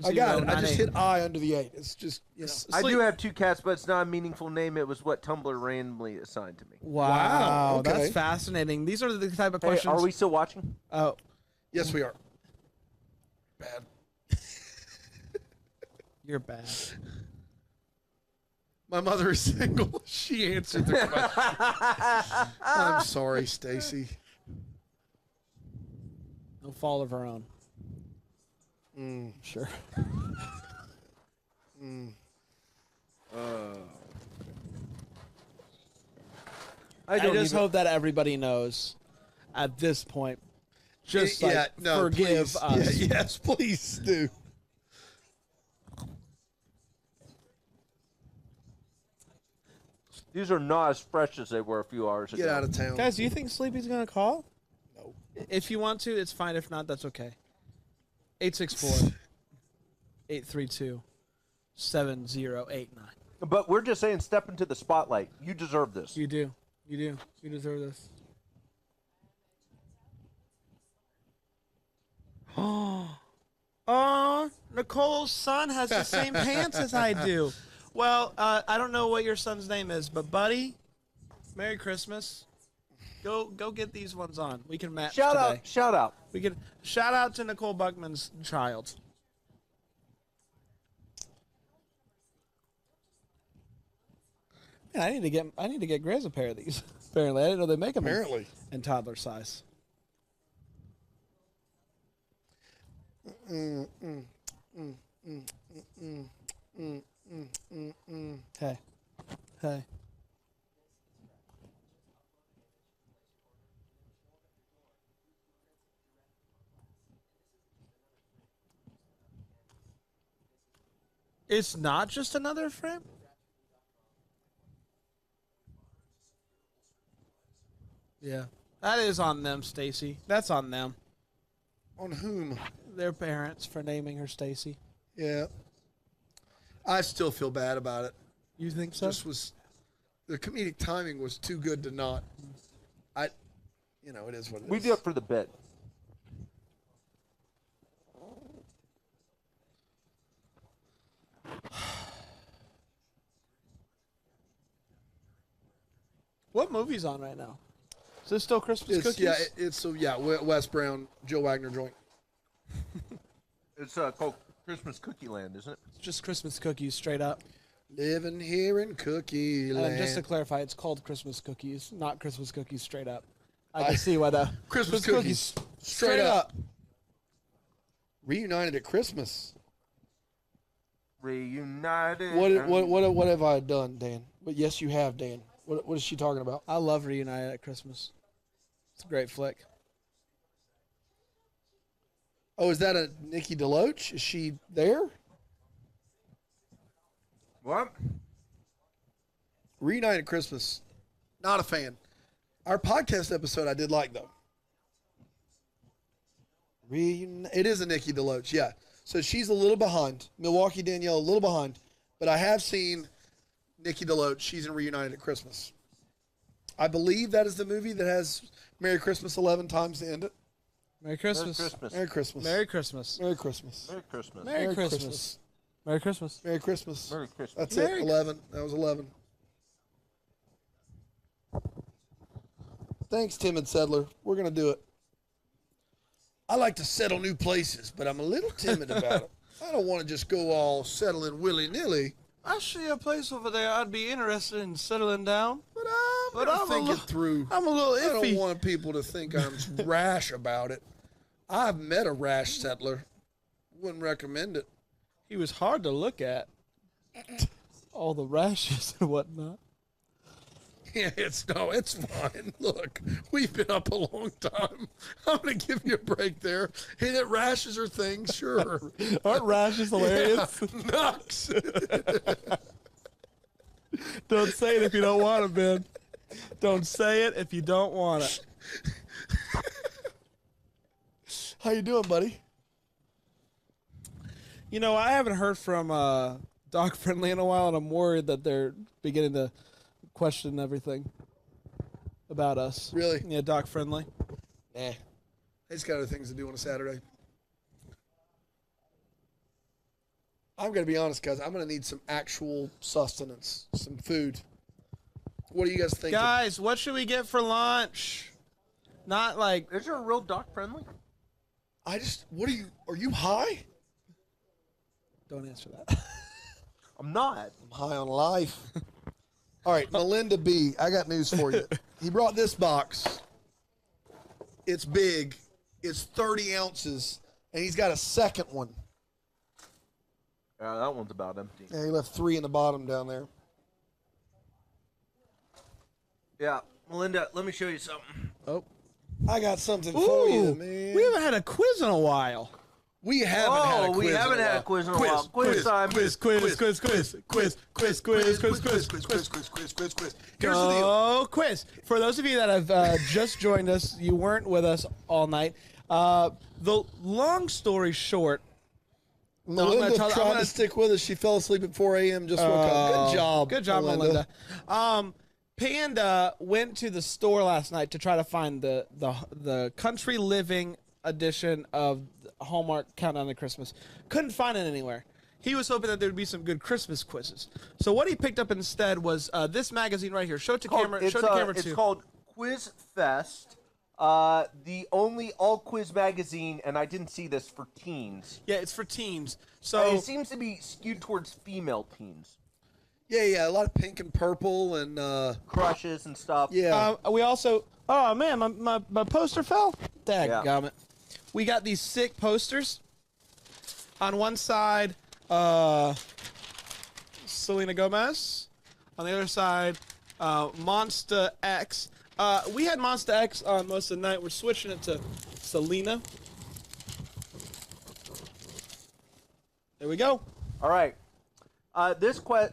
I got it. I just hit I under the 8. It's just, you know. I do have 2 cats, but it's not a meaningful name. It was what Tumblr randomly assigned to me. Wow, okay. that's fascinating. These are the type of Hey, questions. are we still watching? Oh, Yes, we are. Bad. you're bad. My mother is single. She answered the question. I'm sorry, Stacy. No fault of her own. Sure. I just hope that everybody knows at this point. Just forgive please. us. Yeah, yes, please do. These are not as fresh as they were a few hours ago. Get out of town. Guys, do you think Sleepy's gonna call? No. If you want to, it's fine. If not, that's okay. 864-832-7089. But we're just saying, step into the spotlight. You deserve this. You do. You do. You deserve this. Oh, Nicole's son has the same pants as I do. Well, I don't know what your son's name is, but buddy, Merry Christmas. Go get these ones on. We can match today. Shout out. We can shout out to Nicole Buckman's child. Man, I need to get Grizz a pair of these. Apparently, I didn't know they make them in toddler size. Hey. It's not just another frame? Yeah. That is on them, Stacy. That's on them. On whom? Their parents for naming her Stacy. Yeah. I still feel bad about it. You think so? The comedic timing was too good to not. It is what it is. We do it for the bit. What movie's on right now? Is this still Christmas Cookies? Wes Brown, Joe Wagner joint. It's called Christmas Cookie Land, isn't it? It's just Christmas Cookies, straight up. Living here in Cookie Land. And just to clarify, it's called Christmas Cookies, not Christmas Cookies, straight up. I can see why the Christmas cookies, straight up. Reunited at Christmas. Reunited. What have I done, Dan? But yes, you have, Dan. What is she talking about? I love Reunited at Christmas. It's a great flick. Oh, is that a Nikki DeLoach? Is she there? What? Reunited at Christmas. Not a fan. Our podcast episode I did like, though. It is a Nikki DeLoach, yeah. So she's a little behind. Milwaukee Danielle, a little behind. But I have seen Nikki DeLoach. She's in Reunited at Christmas. I believe that is the movie that has Merry Christmas 11 times to end it. Merry Christmas. Merry Christmas. Merry Christmas. Merry Christmas. Merry Christmas. Merry Christmas. Merry Christmas. Merry Christmas. Merry Christmas. That's it. 11. That was 11. Thanks, Timid Settler. We're going to do it. I like to settle new places, but I'm a little timid about it. I don't want to just go all settling willy-nilly. I see a place over there I'd be interested in settling down. But I'm think it through. I'm a little iffy. I don't want people to think I'm rash about it. I've met a rash settler. Wouldn't recommend it. He was hard to look at. All the rashes and whatnot. Yeah, it's fine. Look, we've been up a long time. I'm gonna give you a break there. Hey, that rashes are things, sure. Aren't rashes hilarious? Yeah, Nux. Don't say it if you don't want it, man. Don't say it if you don't want it. How you doing, buddy? You know, I haven't heard from Dog Friendly in a while, and I'm worried that they're beginning to question everything about us. Really? Yeah, Dog Friendly. Nah. I just got other things to do on a Saturday. I'm going to be honest, guys. I'm going to need some actual sustenance, some food. What are you guys thinking? Guys, what should we get for lunch? Not like... Is there a real Dog Friendly? Are you high? Don't answer that. I'm not. I'm high on life. All right, Melinda B., I got news for you. He brought this box. It's big. It's 30 ounces, and he's got a second one. Yeah, that one's about empty. Yeah, he left 3 in the bottom down there. Yeah, Melinda, let me show you something. Oh. I got something for you, man. We haven't had a quiz in a while. We haven't had a quiz. We haven't had a quiz in a while. Quiz time. Quiz. Here's the deal. Quiz. For those of you that have just joined us, you weren't with us all night. The long story short, Melinda tried to stick with us. She fell asleep at 4 a.m. Just woke up. Good job. Good job, Melinda. Panda went to the store last night to try to find the country living edition of Hallmark Countdown to Christmas. Couldn't find it anywhere. He was hoping that there would be some good Christmas quizzes. So what he picked up instead was this magazine right here. Show it to camera. Show it to camera It's too. called Quiz Fest. The only all quiz magazine, and I didn't see this, for teens. Yeah, it's for teens. So it seems to be skewed towards female teens. Yeah, a lot of pink and purple and crushes and stuff. Yeah. We also, oh man, my poster fell. Dadgummit. We got these sick posters. On one side, Selena Gomez. On the other side, Monsta X. We had Monsta X on most of the night. We're switching it to Selena. There we go. All right. This quiz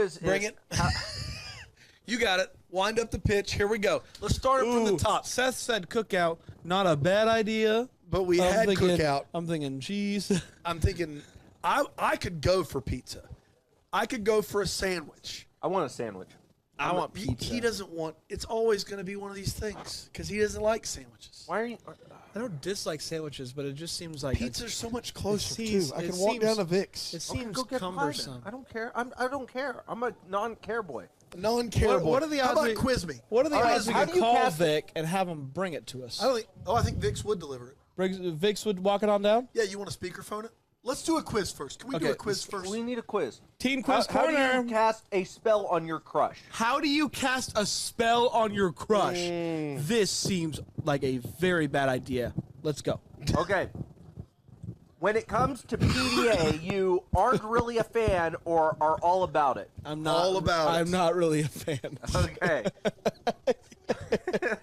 is... Bring it. You got it. Wind up the pitch. Here we go. Let's start it from the top. Seth said cookout. Not a bad idea. But we had cookout. I'm thinking, geez. I'm thinking, I could go for pizza. I could go for a sandwich. I want a sandwich. I want pizza. He doesn't want. It's always going to be one of these things because he doesn't like sandwiches. Why are you? I don't dislike sandwiches, but it just seems like Pizza's so much closer seems- too. I it can walk seems- down to Vic's. it seems Go get cumbersome. I don't care. I don't care. I'm a non-care boy. Non-care boy. What are the odds? How about we, quiz me? What are the All right, odds we how could do you call cast- Vic and have him bring it to us? I think Vic's would deliver it. Vic's would walk it on down. Yeah, you want to speakerphone it? Let's do a quiz first. Can we do Okay, a quiz first? We need a quiz. Teen Quiz How do Corner. you cast a spell on your crush? How do you cast a spell on your crush? This seems like a very bad idea. Let's go. Okay. When it comes to PDA, you aren't really a fan or are all about it. I'm not All about it. I'm not really a fan. Okay.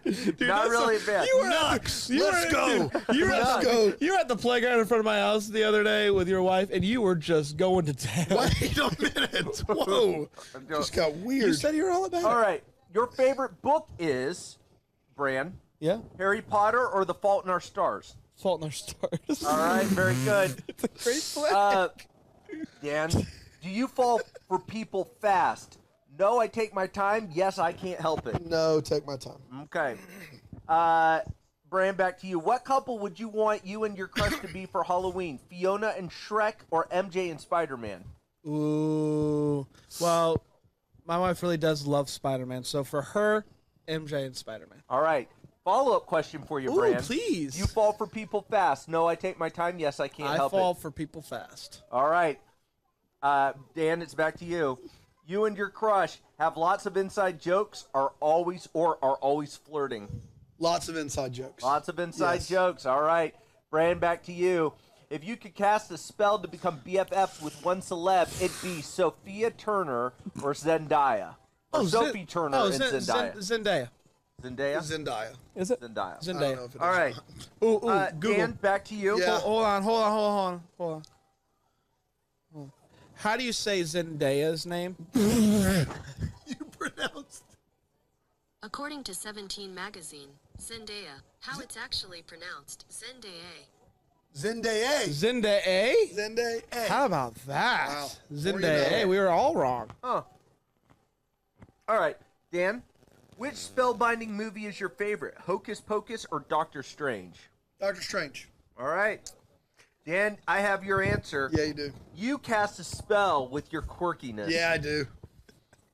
Dude, Not really a fan. You were Let's go. You Let's go. You were at the playground in front of my house the other day with your wife, and you were just going to town. Wait a minute. Whoa. Just got weird. You said you were all about All it. right. Your favorite book is, Bran, Yeah. Harry Potter or The Fault in Our Stars? Fault in Our Stars. All right. Very good. It's a great play. Dan, do you fall for people fast? No, I take my time. Yes, I can't help it. No, take my time. Okay. Bran, back to you. What couple would you want you and your crush to be for Halloween? Fiona and Shrek or MJ and Spider-Man? Ooh. Well, my wife really does love Spider-Man, so for her, MJ and Spider-Man. All right. Follow-up question for you, Ooh, Bran. please. Do you fall for people fast? No, I take my time. Yes, I can't help I fall it. for people fast. All right. Dan, it's back to you. You and your crush have lots of inside jokes, are always flirting. Lots of inside jokes. Lots of inside Yes. jokes. All right. Bran, back to you. If you could cast a spell to become BFF with one celeb, it'd be Sophia Turner or Zendaya. Or Sophie Turner and Zendaya. Zendaya. Zendaya? Zendaya. Is it? Zendaya. I don't know if it is. All right. Ooh, Google. Dan, back to you. Yeah. Hold on. How do you say Zendaya's name? You pronounced. According to 17 magazine, Zendaya, how it's actually pronounced, Zendaya. Zendaya. Zendaya? Zendaya. How about that? Wow. Zendaya. We were all wrong. Huh. All right, Dan. Which spellbinding movie is your favorite? Hocus Pocus or Doctor Strange? Doctor Strange. All right. Dan, I have your answer. Yeah, you do. You cast a spell with your quirkiness. Yeah, I do.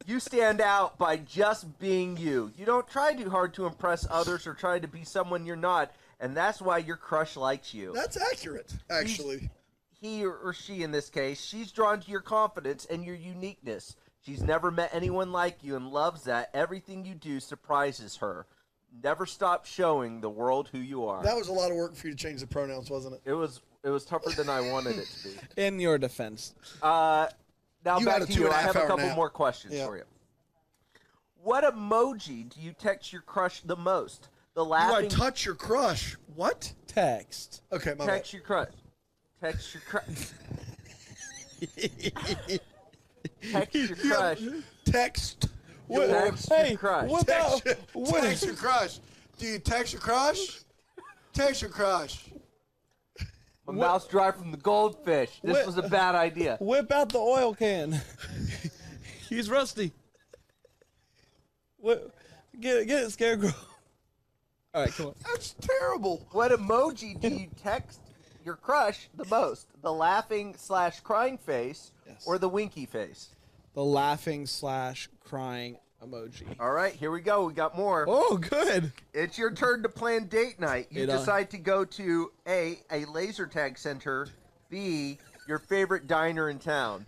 You stand out by just being you. You don't try too hard to impress others or try to be someone you're not, and that's why your crush likes you. That's accurate, actually. He or she, in this case, she's drawn to your confidence and your uniqueness. She's never met anyone like you and loves that. Everything you do surprises her. Never stop showing the world who you are. That was a lot of work for you to change the pronouns, wasn't it? It was tougher than I wanted it to be. In your defense. Now You back had a to you. I have a 2.5 hour couple nap. more questions for you. What emoji do you text your crush the most? The Do laughing. I touch your crush? What? Text. Okay, my Text your crush. Text your crush. Text your crush. Text. Text your crush. What Text, about text your crush. Do you text your crush? Text your crush. My mouth's dry from the goldfish. This was a bad idea. Whip out the oil can. He's rusty. Get it, Scarecrow. All right, come on. That's terrible. What emoji do you text your crush the most? The laughing/crying face or the winky face? The laughing/crying emoji. All right, here we go. We got more. Oh, good. It's your turn to plan date night. You Hey, Don. decide to go to A, laser tag center, B, your favorite diner in town.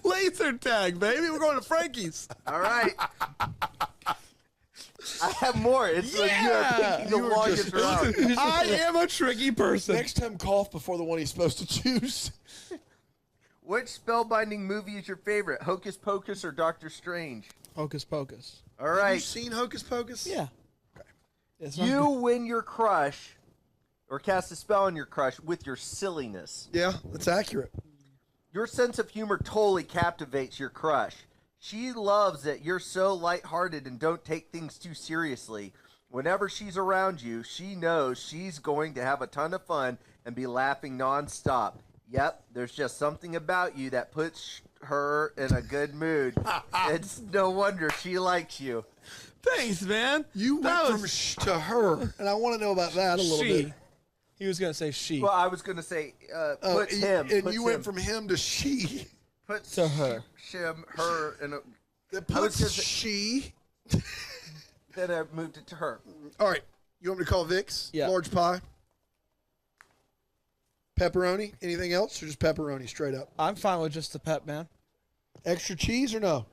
Laser tag, baby. We're going to Frankie's. All right. I have more. It's like you are picking the longest route. I am a tricky person. Next time, cough before the one he's supposed to choose. Which spellbinding movie is your favorite? Hocus Pocus or Doctor Strange? Hocus Pocus. All Have right. you seen Hocus Pocus? Yeah. It's You win your crush or cast a spell on your crush with your silliness. Yeah, that's accurate. Your sense of humor totally captivates your crush. She loves that you're so lighthearted and don't take things too seriously. Whenever she's around you, she knows she's going to have a ton of fun and be laughing nonstop. Yep, there's just something about you that puts her in a good mood. It's no wonder she likes you. Thanks, man. You went from to her, and I want to know about that a little bit. He was going to say she. Well, I was going to say puts him. And puts you him, went from him to she. puts to her. her in a. That I was puts gonna say- she. Then I moved it to her. All right. You want me to call Vic's? Yeah. Large pie. Pepperoni. Anything else, or just pepperoni straight up? I'm fine with just the pep, man. Extra cheese or no?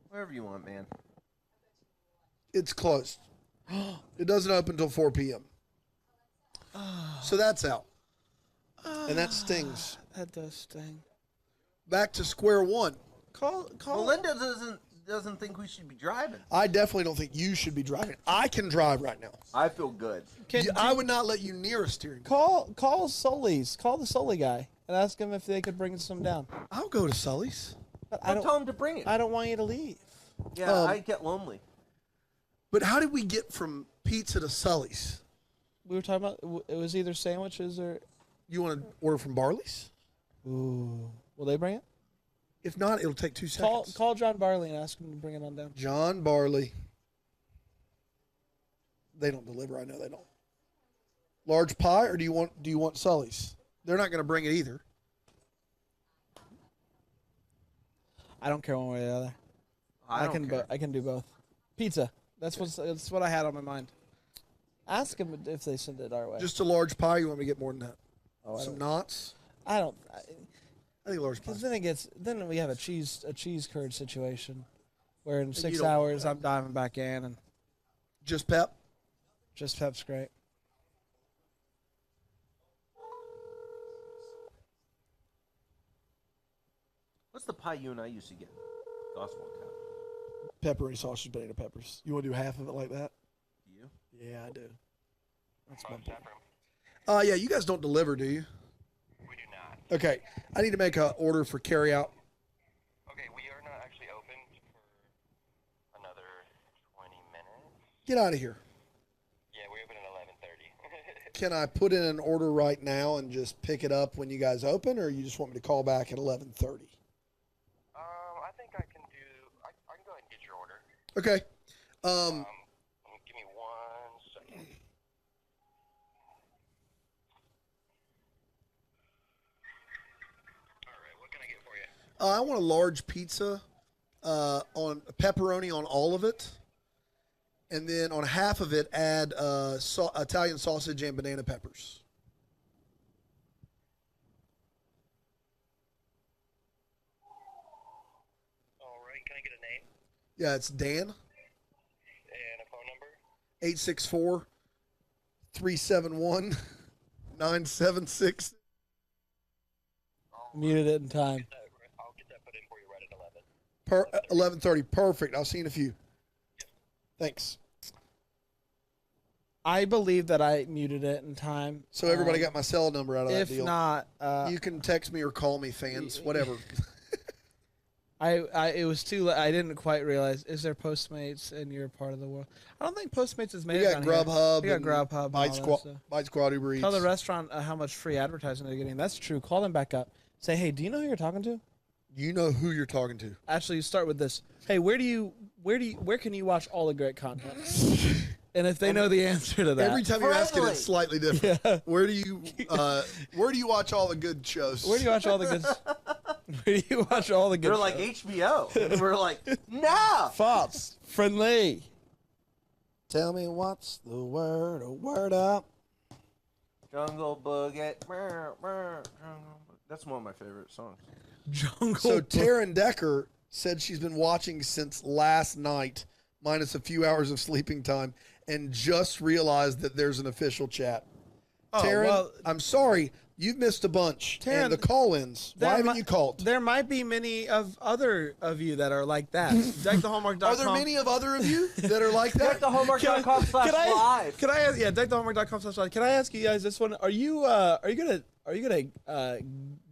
Whatever you want, man. It's closed. It doesn't open until 4 p.m. So that's out. And that stings. That does sting. Back to square one. Call. Melinda doesn't think we should be driving. I definitely don't think you should be driving. I can drive right now. I feel good. I would not let you near a steering wheel. Call Sully's. Call the Sully guy and ask him if they could bring some down. I'll go to Sully's. But I'll tell him to bring it. I don't want you to leave. Yeah, I get lonely. But how did we get from pizza to Sully's? We were talking about it was either sandwiches or. You want to order from Barley's? Ooh. Will they bring it? If not, it'll take 2 seconds. Call John Barley and ask him to bring it on down. John Barley. They don't deliver. I know they don't. Large pie, or do you want Sully's? They're not going to bring it either. I don't care one way or the other. I don't care. I can do both. Pizza. That's what I had on my mind. Ask them if they send it our way. Just a large pie. You want me to get more than that? Oh, Some knots. I don't. I think large pie. Because then we have a cheese curd situation, where in you 6 don't want hours that. I'm diving back in and Just pep. just Pep's great. What's the pie you and I used to get? Gospel account. Pepperoni sausage, banana peppers. You want to do half of it like that? Do you? Yeah, I do. That's my plan. Yeah, you guys don't deliver, do you? We do not. Okay, I need to make an order for carry out. Okay, we are not actually open for another 20 minutes. Get out of here. Yeah, we open at 11:30. Can I put in an order right now and just pick it up when you guys open, or you just want me to call back at 11:30? I think I can do. I can go ahead and get your order. Okay. Give me 1 second. All right, what can I get for you? I want a large pizza on pepperoni on all of it, and then on half of it add Italian sausage and banana peppers. All right, can I get a name Yeah, it's Dan. and a phone number? 864-371-976. Muted it in time. I'll get that put in for you right at 11. 11:30. Perfect. I'll see you in a few. Thanks. I believe that I muted it in time. So everybody got my cell number out of that If deal. not, you can text me or call me, fans. Whatever. it was too late. I didn't quite realize. Is there Postmates and you're part of the world? I don't think Postmates is made. We got Grubhub. We got and Grubhub. Bite Squad, Uber Eats. Tell the restaurant how much free advertising they're getting. That's true. Call them back up. Say, hey, do you know who you're talking to? You know who you're talking to. Actually, you start with this. Hey, where can you watch all the great content? And if they know the answer to that, Every time you ask it, it's slightly different. Yeah. Where do you watch all the good shows? Where do you watch all the good? Where do you watch all the good? They're like HBO. And we're like, no. Fox, friendly. Tell me what's the word? A word up. Jungle Boogie. That's one of my favorite songs. Jungle. So Taryn Decker said she's been watching since last night, minus a few hours of sleeping time, and just realized that there's an official chat. Oh, Taryn, well, I'm sorry. You've missed a bunch. Taryn, and the call-ins. Why haven't you called? There might be many of other of you that are like that. DeckTheHallmark.com. Are there many of other of you that are like that? DeckTheHallmark.com/live. Can I ask? Yeah, DeckTheHallmark.com/live. Can I ask you guys this one? Are you gonna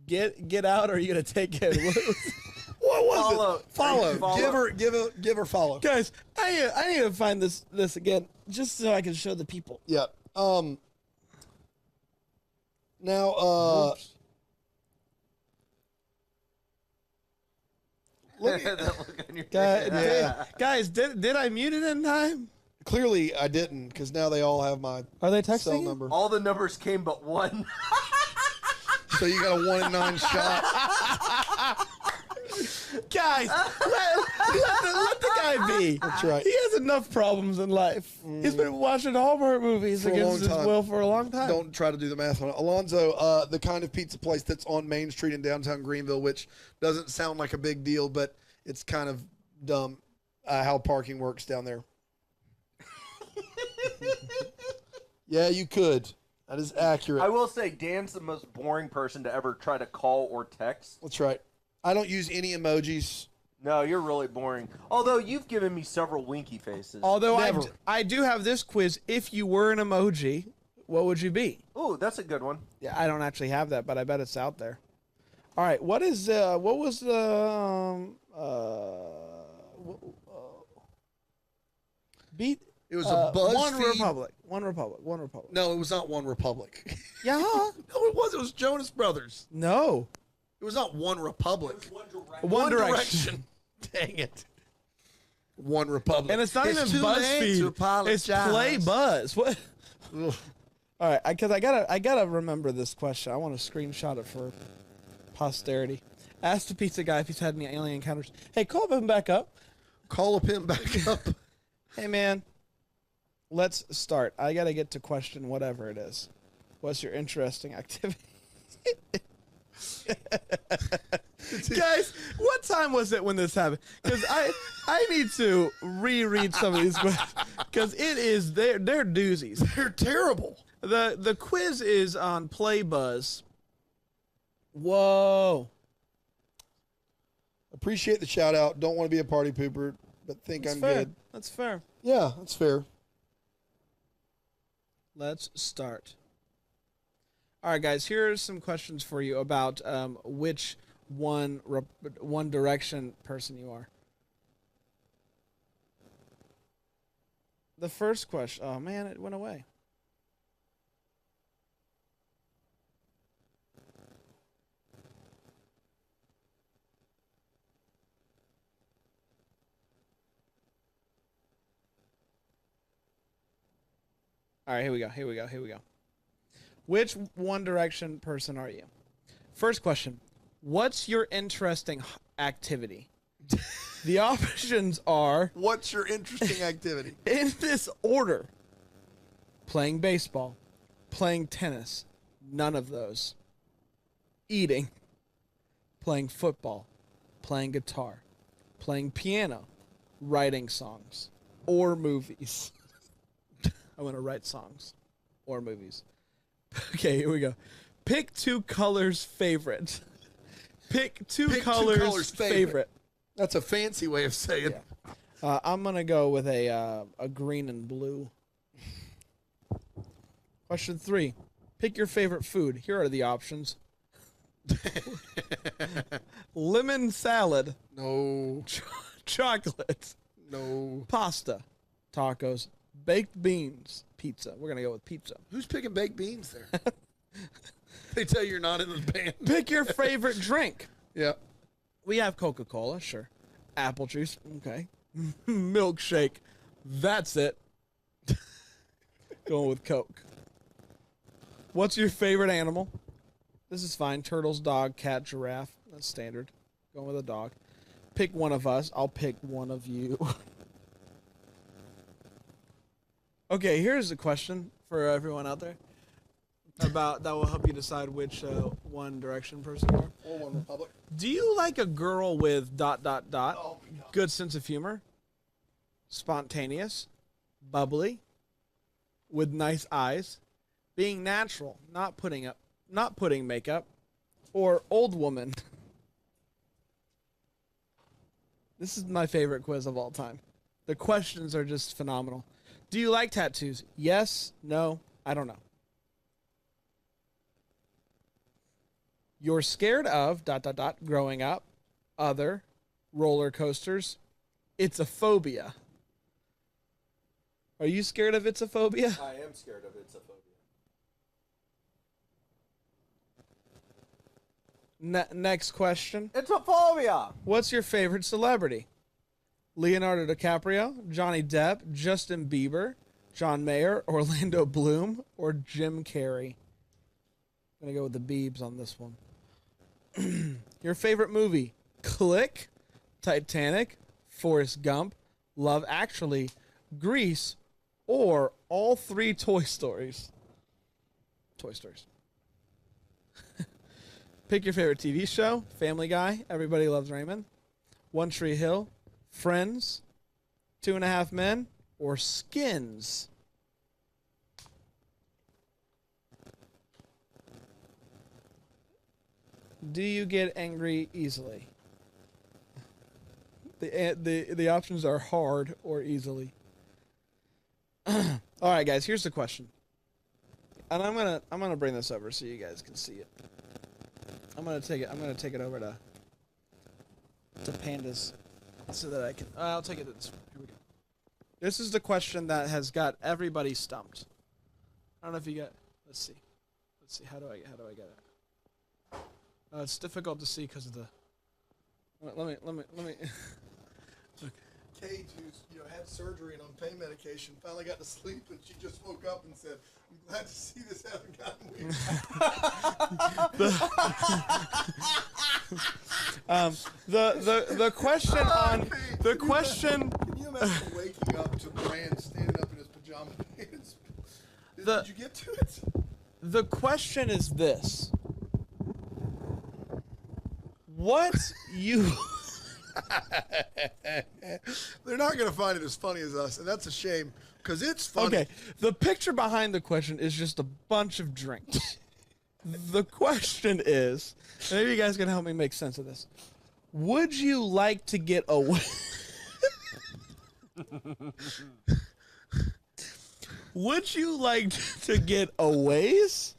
get out, or are you gonna take it? What was Follow. it? Follow. Follow. Give her follow. Guys, I need to find this again, just so I can show the people. Yeah. Now, look at That look on your Guys, did I mute it in time? Clearly, I didn't, because now they all have my Are they texting cell you? number. All the numbers came but one. So you got a 1 in 9 shot. Guys, let the guy be. That's right. He has enough problems in life. He's been watching Hallmark movies For a against long his time. will for a long time. Don't try to do the math on it. Alonzo, the kind of pizza place that's on Main Street in downtown Greenville, which doesn't sound like a big deal, but it's kind of dumb how parking works down there. Yeah, you could. That is accurate. I will say Dan's the most boring person to ever try to call or text. That's right. I don't use any emojis. No, you're really boring. Although you've given me several winky faces. Although Never. I do have this quiz. If you were an emoji, what would you be? Ooh, that's a good one. Yeah, I don't actually have that, but I bet it's out there. All right, what was the beat? It was a BuzzFeed. One Republic. No, it was not One Republic. Yeah. No, it was. It was Jonas Brothers. No. It was not One Republic. One Direction. Dang it. One Republic. And it's not even too late to BuzzFeed. apologize. It's Play Buzz. What? All right, because I gotta remember this question. I want to screenshot it for posterity. Ask the pizza guy if he's had any alien encounters. Hey, call him back up. Call him back up. Hey, man. Let's start. I gotta get to question whatever it is. What's your interesting activity? Guys, what time was it when this happened? Because I need to reread some of these questions because they're doozies. They're terrible. The quiz is on Play Buzz. Whoa. Appreciate the shout out. Don't want to be a party pooper, but think That's I'm fair. good. That's fair. Yeah, that's fair. Let's start. All right, guys. Here are some questions for you about which One Direction person you are. The first question. Oh man, it went away. All right, here we go. Which One Direction person are you? First question. What's your interesting activity? The options are... What's your interesting activity? In this order. Playing baseball. Playing tennis. None of those. Eating. Playing football. Playing guitar. Playing piano. Writing songs. Or movies. I want to write songs or movies. Okay, here we go. Pick two colors favorite. Pick two colors favorite. That's a fancy way of saying. Yeah. I'm gonna go with a green and blue. Question 3. Pick your favorite food. Here are the options. Lemon salad. No. Chocolate. No. Pasta. Tacos. Baked beans. Pizza. We're going to go with pizza. Who's picking baked beans there? They tell you you're not in the band. Pick your favorite drink. Yeah. We have Coca-Cola, sure. Apple juice, okay. Milkshake. That's it. Going with Coke. What's your favorite animal? This is fine. Turtles, dog, cat, giraffe. That's standard. Going with a dog. Pick one of us. I'll pick one of you. Okay, here's a question for everyone out there about that will help you decide which One Direction person you are. Or One Republic. Do you like a girl with ... Oh, my God. Good sense of humor, spontaneous, bubbly, with nice eyes, being natural, not putting makeup, or old woman? This is my favorite quiz of all time. The questions are just phenomenal. Do you like tattoos? Yes, no, I don't know. You're scared of ... growing up, other, roller coasters, it's a phobia. Are you scared of it's a phobia? I am scared of it's a phobia. Next question. It's a phobia. What's your favorite celebrity? Leonardo DiCaprio, Johnny Depp, Justin Bieber, John Mayer, Orlando Bloom, or Jim Carrey? I'm going to go with the Biebs on this one. Your favorite movie? Click, Titanic, Forrest Gump, Love Actually, Grease, or all 3 Toy Stories? Toy Stories. Pick your favorite TV show. Family Guy, Everybody Loves Raymond, One Tree Hill, Friends, 2.5 Men, or Skins? Do you get angry easily? The options are hard or easily. All right, guys. Here's the question, and I'm gonna bring this over so you guys can see it. I'm gonna take it over to Pandas so that I can. I'll take it to this one. Here we go. This is the question that has got everybody stumped. I don't know if you get. Let's see. How do I get it? It's difficult to see because of the. Let me. Kate, who's had surgery and on pain medication, finally got to sleep, and she just woke up and said, "I'm glad to see this hasn't gotten weird." The question on the question. Can you imagine waking up to Brand standing up in his pajama pants? Did you get to it? The question is this: what you? They're not going to find it as funny as us, and that's a shame because it's funny. Okay, the picture behind the question is just a bunch of drinks. The question is, maybe you guys can help me make sense of this. Would you like to get away? Would you like to get a ways?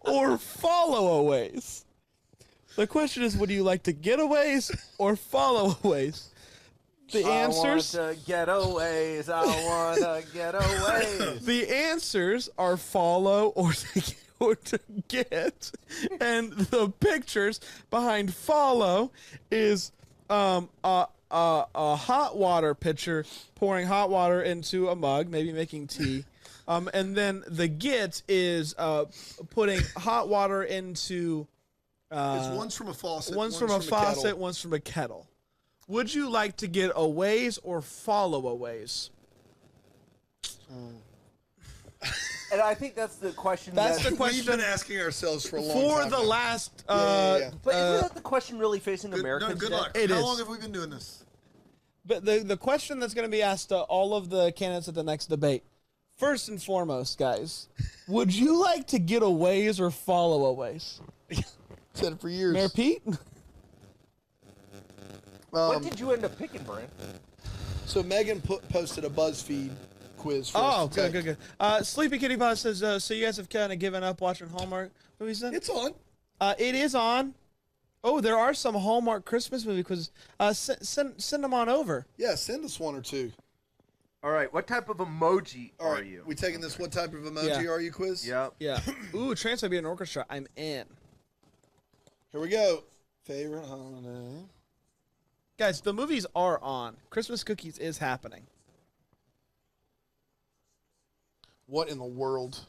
Or follow a ways? The question is, would you like to get a ways or follow a ways? The answers. I want to get aways. I want to get aways. The answers are follow or to get, and the pictures behind follow is a hot water pitcher pouring hot water into a mug, maybe making tea. And then the get is putting hot water into. It's one's from a faucet. One's from a faucet. One's from a kettle. Would you like to get a ways or follow a ways? And I think that's the question. That's the question we've been asking ourselves for a long time. For the now. last. But isn't that the question really facing Americans? No, good today? luck. It How is. long have we been doing this? But the question that's going to be asked to all of the candidates at the next debate. First and foremost, guys, would you like to get a ways or follow a ways? Said it for years. Mayor Pete? What did you end up picking, Brian? So Megan posted a BuzzFeed quiz for us to take. Good. Sleepy Kitty Pod says, so you guys have kind of given up watching Hallmark movies then? It's on. It is on. Oh, there are some Hallmark Christmas movie quizzes. Send them on over. Yeah, send us one or two. All right, what type of emoji All right, are you? we taking this what type of emoji are you quiz? Yep. Yeah. Ooh, Translate be an orchestra. I'm in. Here we go. Favorite holiday. Guys, the movies are on. Christmas Cookies is happening. What in the world?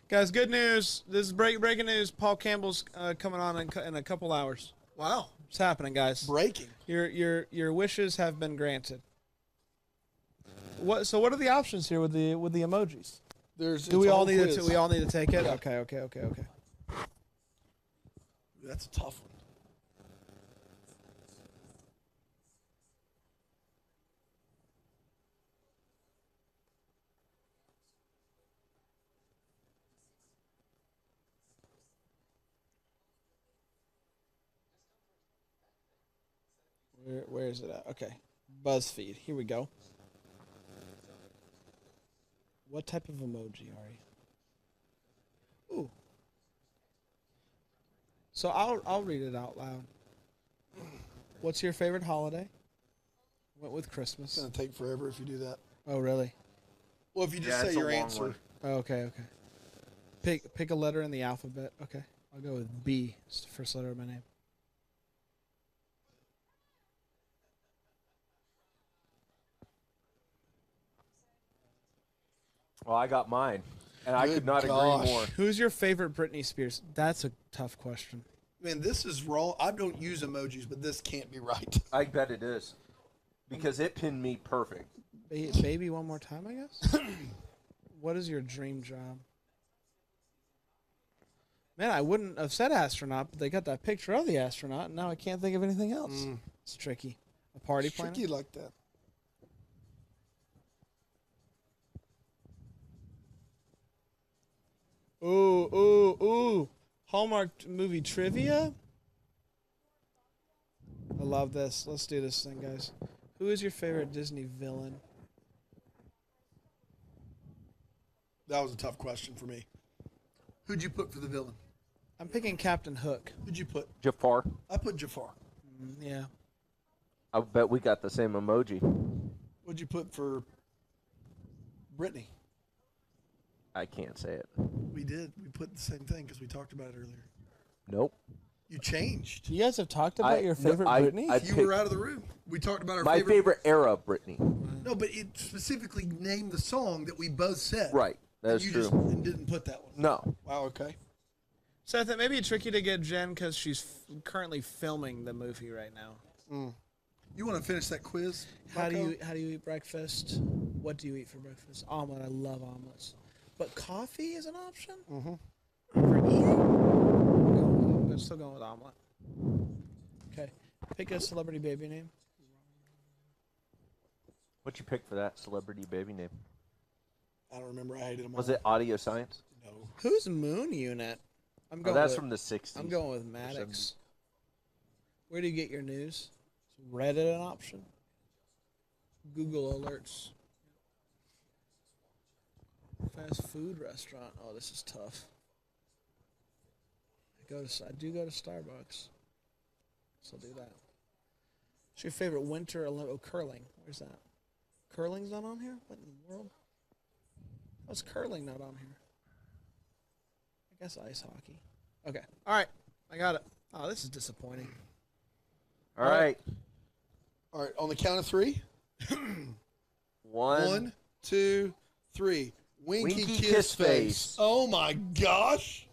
Guys, good news. This is breaking news. Paul Campbell's coming on in a couple hours. Wow. It's happening, guys. Breaking. Your wishes have been granted. So what are the options here with the emojis? Do we all need to take it? Yeah. Okay. That's a tough one. Where is it at? Okay. BuzzFeed. Here we go. What type of emoji are you? Ooh. So I'll read it out loud. What's your favorite holiday? Went with Christmas. It's going to take forever if you do that. Oh, really? Well, if you just say your answer. Oh, okay. Pick a letter in the alphabet. Okay. I'll go with B. It's the first letter of my name. Well, I got mine, and I could not agree more. Who's your favorite Britney Spears? That's a tough question. Man, this is wrong. I don't use emojis, but this can't be right. I bet it is, because it pinned me perfect. Baby one more time, I guess? What is your dream job? Man, I wouldn't have said astronaut, but they got that picture of the astronaut, and now I can't think of anything else. It's tricky. A party planner? Tricky like that. Ooh. Hallmark movie trivia? I love this. Let's do this thing, guys. Who is your favorite Disney villain? That was a tough question for me. Who'd you put for the villain? I'm picking Captain Hook. Who'd you put? Jafar. I put Jafar. Yeah. I bet we got the same emoji. What'd you put for Brittany? I can't say it. We did. We put the same thing because we talked about it earlier. Nope. You changed. You guys have talked about your favorite Britney? You were out of the room. We talked about our my favorite era of Britney. No, but it specifically named the song that we both said. Right. That's you true. Just didn't put that one. No. Wow. Okay. Seth, it may be tricky to get Jen because she's currently filming the movie right now. You want to finish that quiz? How do you eat breakfast? What do you eat for breakfast? Omelet. I love omelets. But coffee is an option? For eating? I'm still going with omelet. Okay. Pick a celebrity baby name. What'd you pick for that celebrity baby name? I don't remember. I hated them all. Was it Audio Science? No. Who's Moon Unit? I'm going. That's with, from the 60s. I'm going with Maddox. Where do you get your news? Is Reddit an option? Google alerts. Fast food restaurant. Oh, this is tough. I do go to Starbucks, so I'll do that. What's your favorite winter curling? Where's that? Curling's not on here? What in the world? How's curling not on here? I guess ice hockey. Okay. All right. I got it. Oh, this is disappointing. All right. All right. On the count of three. One, 2, 3. Winky Winky kiss kiss face. face. Oh my gosh.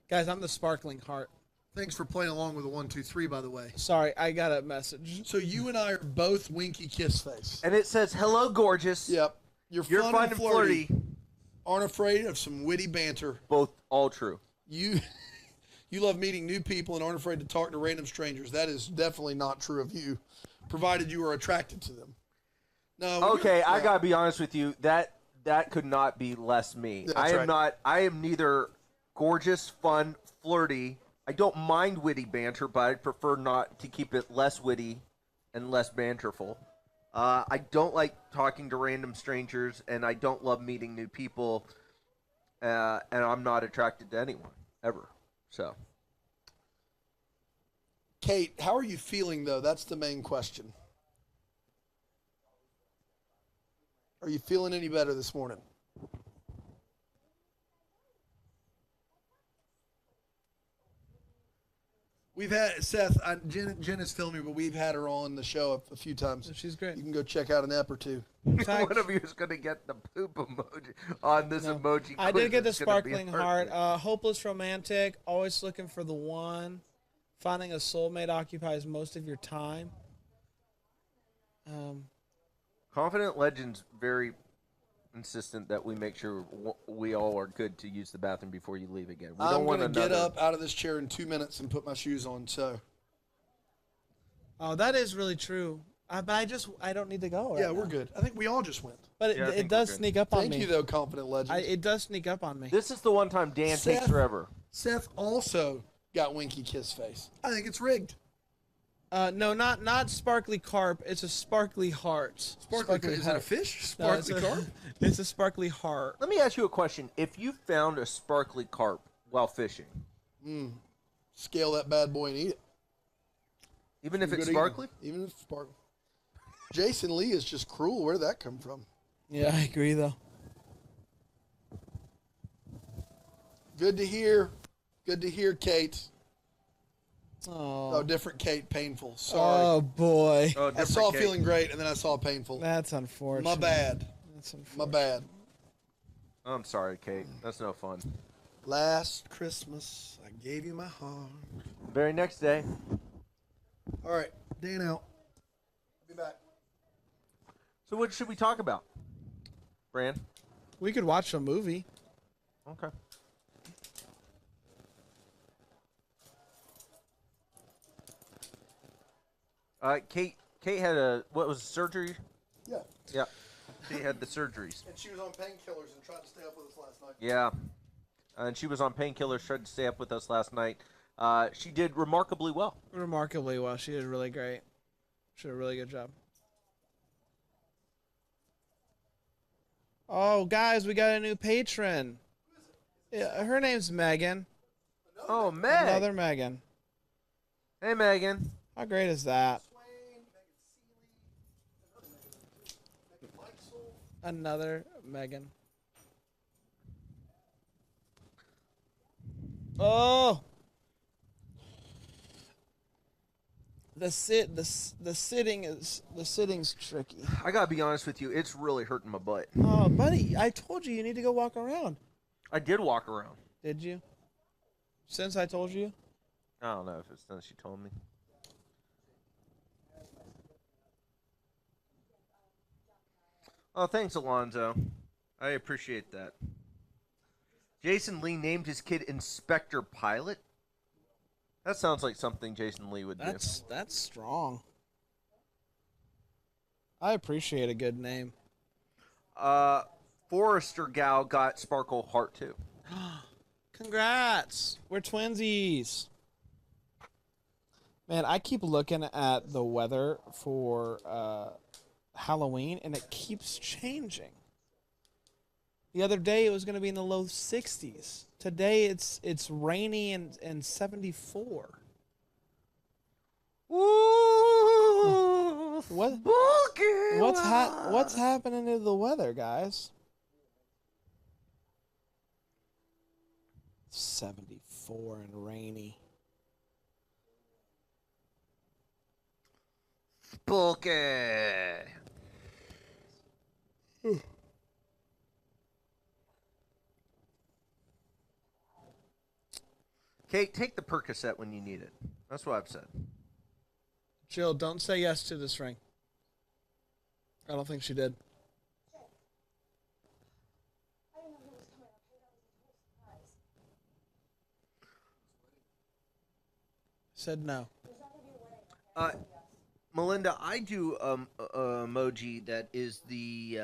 Guys, I'm the sparkling heart. Thanks for playing along with the 1, 2, 3, by the way. Sorry, I got a message. So you and I are both winky kiss face. And it says, "Hello, gorgeous." Yep. You're fun and flirty. Aren't afraid of some witty banter. Both all true. You love meeting new people and aren't afraid to talk to random strangers. That is definitely not true of you, provided you are attracted to them. No. Okay, I gotta be honest with you. That could not be less me. That's I am right. not. I am neither gorgeous, fun, flirty. I don't mind witty banter, but I prefer not to keep it less witty and less banterful. I don't like talking to random strangers, and I don't love meeting new people. And I'm not attracted to anyone ever. So, Kate, how are you feeling though? That's the main question. Are you feeling any better this morning? We've had Seth. Jen is filming, but we've had her on the show a few times. She's great. You can go check out an ep or two. fact- one of you is going to get the poop emoji on this emoji. I quiz. did get the It's gonna be sparkling hard. heart. Hopeless romantic. Always looking for the one. Finding a soulmate occupies most of your time. Confident Legends very insistent that we make sure we all are good to use the bathroom before you leave again. We I'm don't want going to get another. up out of this chair in 2 minutes and put my shoes on. So Oh, that is really true. But I don't need to go. Right yeah, we're now. good. I think we all just went. But Yeah, I it think does we're good. sneak up on Thank me. you though, Confident Legends. It does sneak up on me. This is the one time Dan Seth- takes forever. Seth also got winky kiss face. I think it's rigged. No, not sparkly carp. It's a sparkly heart. Sparkly is it a heart. fish? No, Sparkly carp? It's a sparkly heart. Let me ask you a question. If you found a sparkly carp while fishing, Scale that bad boy and eat it. even if Good it's eating. sparkly, Even if it's sparkly. Jason Lee is just cruel. Where did that come from? Yeah, I agree though. Good to hear. Good to hear, Kate. Oh, Oh, different Kate. Painful. Sorry. oh boy, I saw feeling great, and then I saw painful. that's unfortunate. My bad. That's unfortunate. My bad. I'm sorry, Kate. That's no fun. Last Christmas, I gave you my heart. Very next day. All right, Dan out. I'll be back. So what should we talk about, Bran? We could watch a movie. Okay. Kate had what was it, surgery? Yeah. Yeah. She had the surgeries. And she was on painkillers and tried to stay up with us last night. Yeah. And she was on painkillers, tried to stay up with us last night. She did remarkably well. Remarkably well. She did really great. She did a really good job. Oh, guys, we got a new patron. Yeah, her name's Megan. Oh, Meg. Another Megan. Hey, Megan. How great is that? Another Megan. Oh, the sitting's tricky. I gotta be honest with you, it's really hurting my butt. Oh, buddy, I told you need to go walk around. I did walk around. Did you? Since I told you? I don't know if it's since she told me. Oh, thanks, Alonzo. I appreciate that. Jason Lee named his kid Inspector Pilot. That sounds like something Jason Lee would do. That's strong. I appreciate a good name. Forrester Gal got Sparkle Heart too. Congrats. We're twinsies. Man, I keep looking at the weather for Halloween, and it keeps changing. The other day, it was going to be in the low 60s. Today, it's rainy and 74. Ooh, What's happening to the weather, guys? 74 and rainy. Spooky. Kate, take the Percocet when you need it. That's what I've said. Jill, don't say yes to this ring. I don't think she did. Said no. Melinda, I do emoji that is the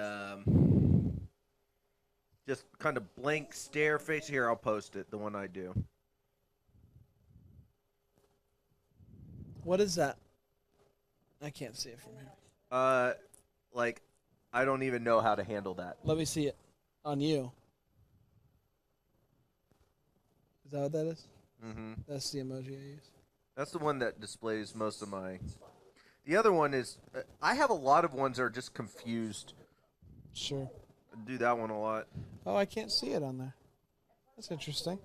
just kind of blank stare face. Here, I'll post it. The one I do. What is that? I can't see it from here. Like, I don't even know how to handle that. Let me see it on you. Is that what that is? Mm-hmm. That's the emoji I use. That's the one that displays most of my. The other one is I have a lot of ones that are just confused. Sure. I do that one a lot. Oh, I can't see it on there. That's interesting.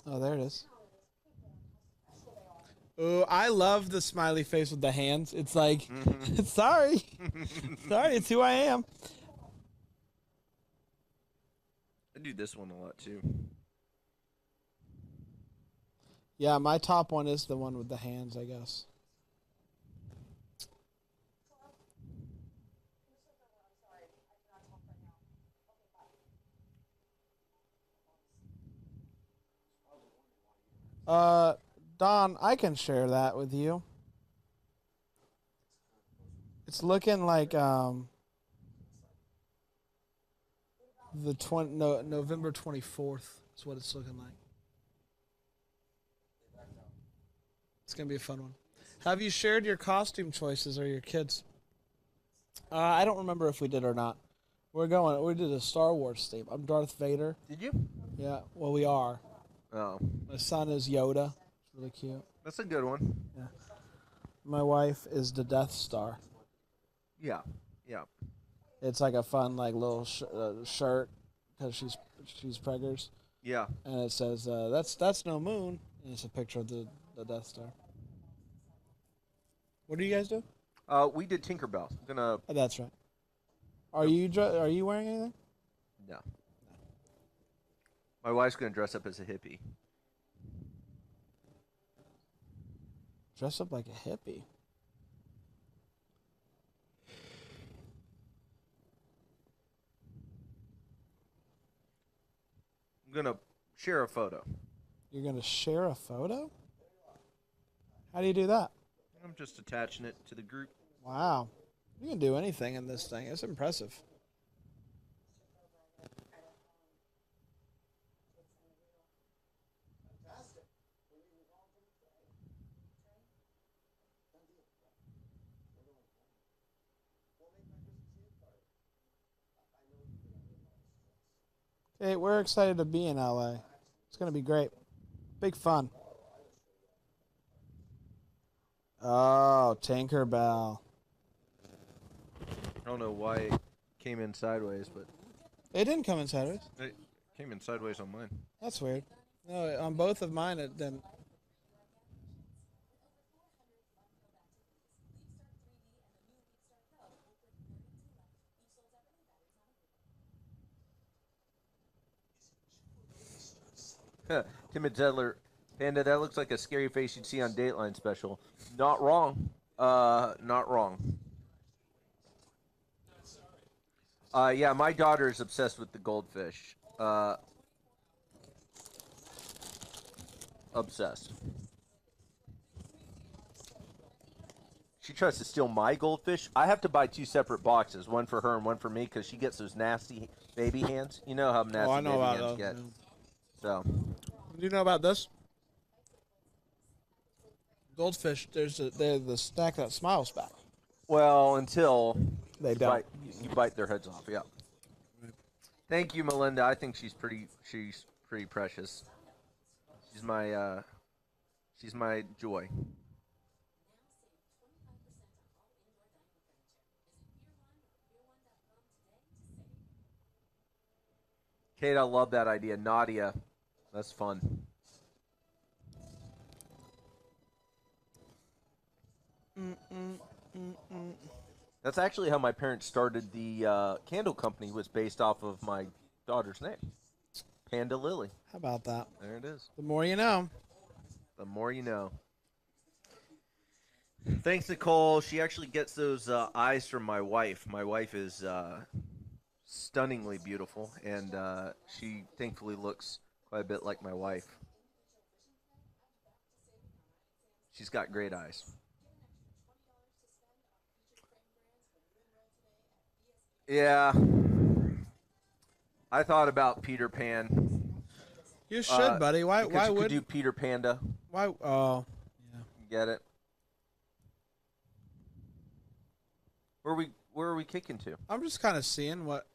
Oh, there it is. Oh, I love the smiley face with the hands. It's like, sorry. Sorry, it's who I am. I do this one a lot too. Yeah, my top one is the one with the hands, I guess. Don, I can share that with you. It's looking like the November 24th is what it's looking like. It's gonna be a fun one. Have you shared your costume choices or your kids? I don't remember if we did or not. We did a Star Wars theme. I'm Darth Vader. Did you? Yeah. Well, we are. Oh. My son is Yoda. It's really cute. That's a good one. Yeah. My wife is the Death Star. Yeah. Yeah. It's like a fun little shirt because she's preggers. Yeah. And it says that's no moon, and it's a picture of the Death Star. What do you guys do? We did Tinkerbell. I'm gonna. Oh, that's right. Are you wearing anything? No. My wife's gonna dress up as a hippie. Dress up like a hippie. I'm gonna share a photo. You're gonna share a photo? How do you do that? I'm just attaching it to the group. Wow. You can do anything in this thing. It's impressive. Hey, we're excited to be in LA. It's going to be great. Big fun. Oh, Tinkerbell. I don't know why it came in sideways, but It didn't come in sideways. it came in sideways on mine. That's weird. No, on both of mine it didn't. Timid Zedler, Panda, that looks like a scary face you'd see on Dateline special. Not wrong. Not wrong. Yeah, my daughter is obsessed with the goldfish. Obsessed. She tries to steal my goldfish. I have to buy 2 separate boxes, one for her and one for me, because she gets those nasty baby hands. You know how nasty I know baby about hands those, get. yeah. So, Do you know about this? Goldfish, they're the snack that smiles back. well, until They you don't. you bite their heads off. Yeah. Thank you, Melinda. I think she's pretty precious. She's my joy. Kate, I love that idea. Nadia, that's fun. That's actually how my parents started the candle company. Was based off of my daughter's name, Panda Lily. How about that? There it is. The more you know. The more you know. Thanks, Nicole. She actually gets those eyes from my wife. My wife is stunningly beautiful, and she thankfully looks quite a bit like my wife. She's got great eyes. Yeah. I thought about Peter Pan. You should, buddy. Why you would could do Peter Panda? Why? Oh, yeah. Get it? Where are we kicking to? I'm just kind of seeing what.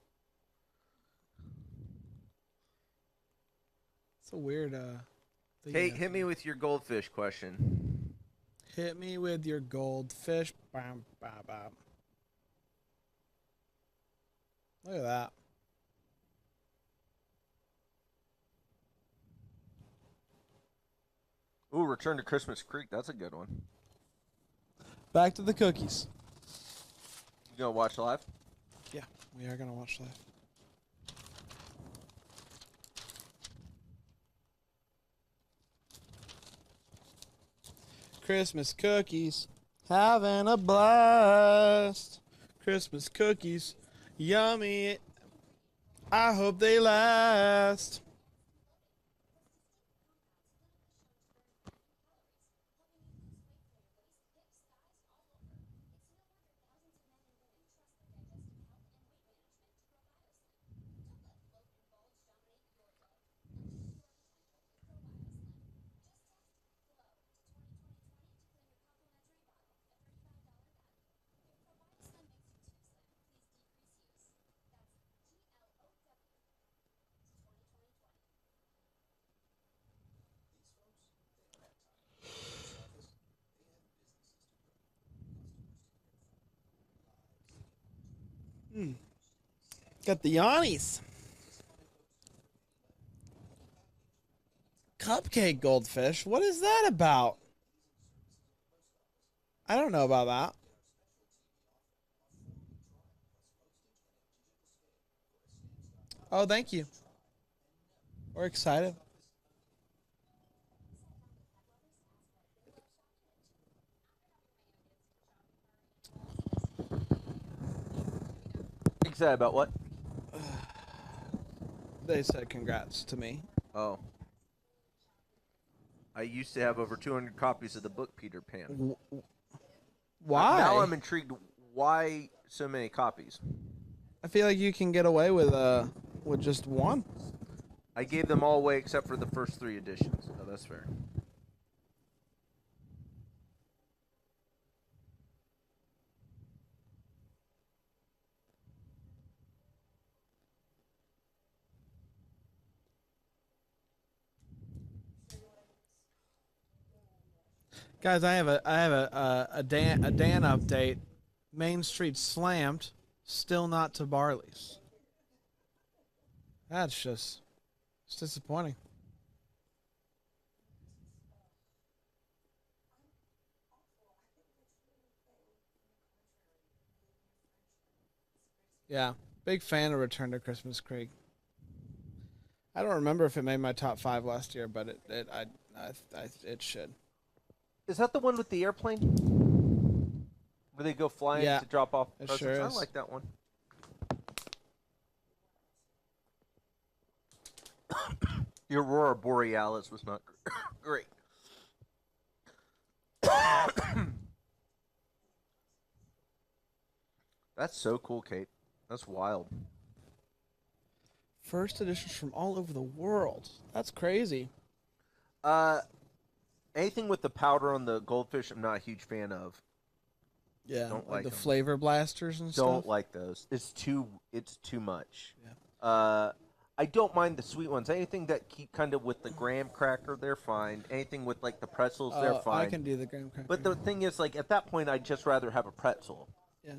It's a weird. Thing Kate, hit me with your goldfish question. Hit me with your goldfish. Bam, bam, bam. Look at that. Ooh, Return to Christmas Creek. That's a good one. Back to the cookies. You gonna watch live? Yeah, we are gonna watch live. Christmas cookies, having a blast. Christmas cookies, yummy. I hope they last. Got the Yannies. Cupcake goldfish. What is that about? I don't know about that. Oh, thank you. We're excited. Excited about what? They said congrats to me. Oh. I used to have over 200 copies of the book Peter Pan. Why? Now I'm intrigued. Why so many copies? I feel like you can get away with just one. I gave them all away except for the first 3 editions. Oh, that's fair. Guys, I have a Dan update. Main Street slammed, still not to Barley's. It's disappointing. Yeah, big fan of Return to Christmas Creek. I don't remember if it made my top 5 last year, but it should. Is that the one with the airplane? Where they go flying to drop off presents? Sure I is. like that one. The Aurora Borealis was not great. That's so cool, Kate. That's wild. First editions from all over the world. That's crazy. Anything with the powder on the goldfish, I'm not a huge fan of. Yeah, Don't like the them. flavor blasters and stuff. Don't like those. It's too much. Yeah. I don't mind the sweet ones. Anything that keep kind of with the graham cracker, they're fine. Anything with like the pretzels, they're fine. I can do the graham cracker. But the thing is, like at that point, I'd just rather have a pretzel. Yeah.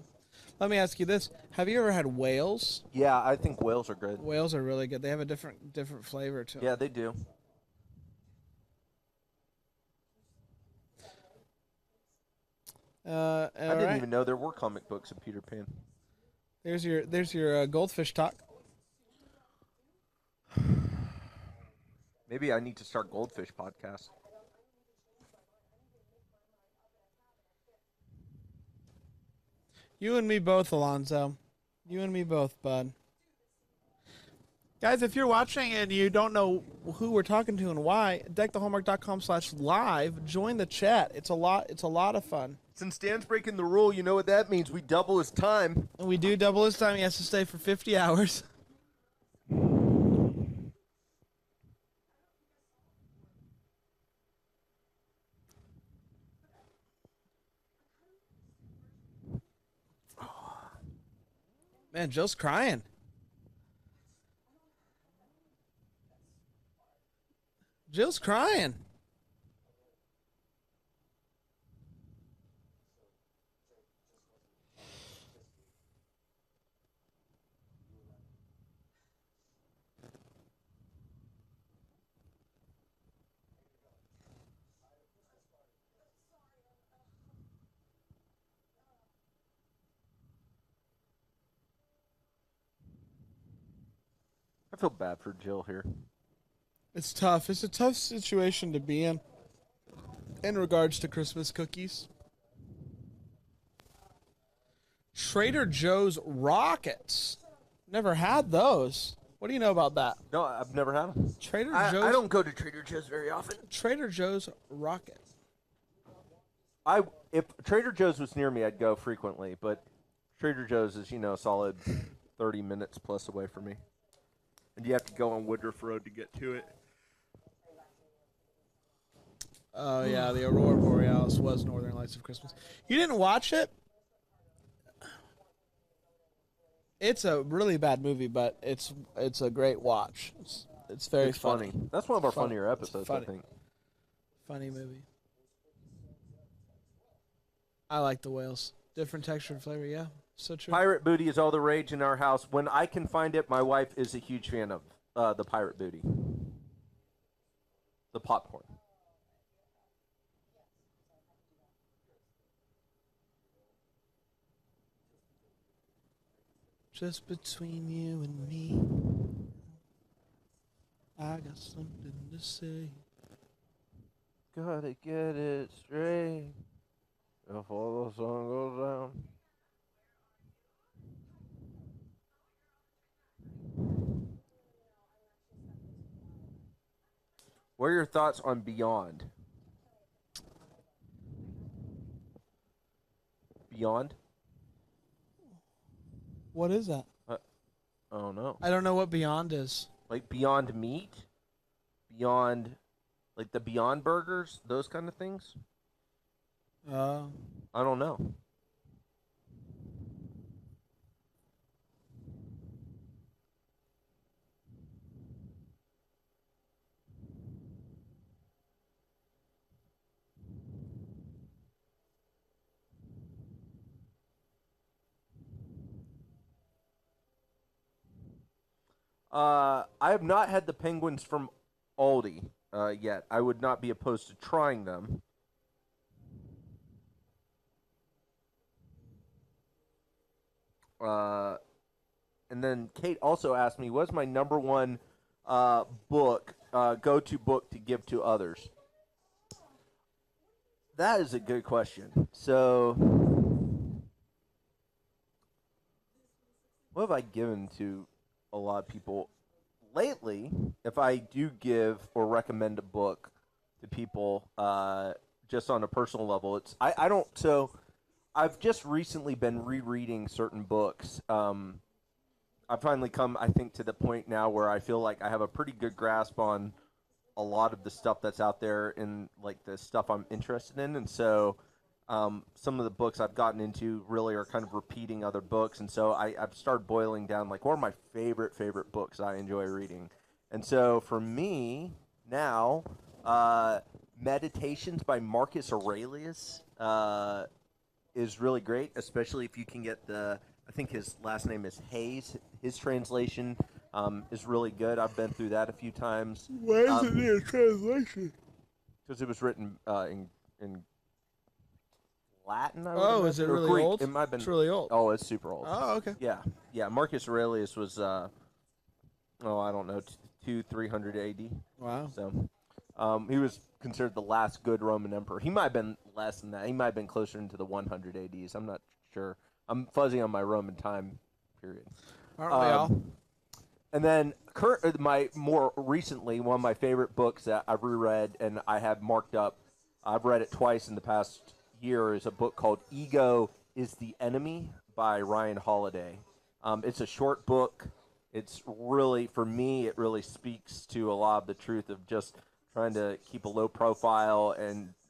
Let me ask you this: have you ever had whales? Yeah, I think whales are good. Whales are really good. They have a different flavor to them. Yeah, they do. I didn't even know there were comic books of Peter Pan. There's your goldfish talk. Maybe I need to start Goldfish podcast. You and me both, Alonzo. You and me both, bud. Guys, if you're watching and you don't know who we're talking to and why, deckthehallmark.com/live. Join the chat. It's a lot of fun. Since Dan's breaking the rule, you know what that means. We double his time. And we do double his time. He has to stay for 50 hours. Man, Jill's crying. Jill's crying. I feel bad for Jill here. It's tough. It's a tough situation to be in regards to Christmas cookies. Trader Joe's Rockets. Never had those. What do you know about that? No, I've never had them. Trader I Joe's. don't go to Trader Joe's very often. Trader Joe's Rocket. If Trader Joe's was near me, I'd go frequently, but Trader Joe's is, a solid 30 minutes plus away from me. And you have to go on Woodruff Road to get to it. Oh, yeah, the Aurora Borealis was Northern Lights of Christmas. You didn't watch it? It's a really bad movie, but it's a great watch. It's very funny. That's one of our funnier episodes, I think. Funny movie. I like the whales. Different texture and flavor, yeah. So true. Pirate booty is all the rage in our house. When I can find it, my wife is a huge fan of the pirate booty. The popcorn. Just between you and me, I got something to say. Gotta get it straight before the sun goes down. What are your thoughts on Beyond? Beyond? What is that? I don't know. I don't know what Beyond is. Like Beyond Meat? Beyond, like the Beyond Burgers? Those kind of things? I don't know. I have not had the penguins from Aldi yet. I would not be opposed to trying them. And then Kate also asked me, what's my number one book, go-to book to give to others? That is a good question. So, what have I given to a lot of people lately? If I do give or recommend a book to people, just on a personal level, it's I don't. So I've just recently been rereading certain books. I've finally come, I think, to the point now where I feel like I have a pretty good grasp on a lot of the stuff that's out there and like the stuff I'm interested in, and so some of the books I've gotten into really are kind of repeating other books, and so I've started boiling down like what are my favorite books I enjoy reading, and so for me now, Meditations by Marcus Aurelius is really great, especially if you can get I think his last name is Hayes. His translation is really good. I've been through that a few times. Why is it in a translation? Because it was written in Latin. I would Oh, imagine, is it or really Greek. old? It might have been. It's really old. Oh, it's super old. Oh, okay. Yeah. Marcus Aurelius was, I don't know, 300 AD. Wow. So, he was considered the last good Roman emperor. He might have been less than that. He might have been closer into the 100 ADs. I'm not sure. I'm fuzzy on my Roman time period. Aren't we all? And then more recently, one of my favorite books that I've reread and I have marked up, I've read it twice in the past year, is a book called Ego is the Enemy by Ryan Holiday. It's a short book. It's really, for me, it really speaks to a lot of the truth of just trying to keep a low profile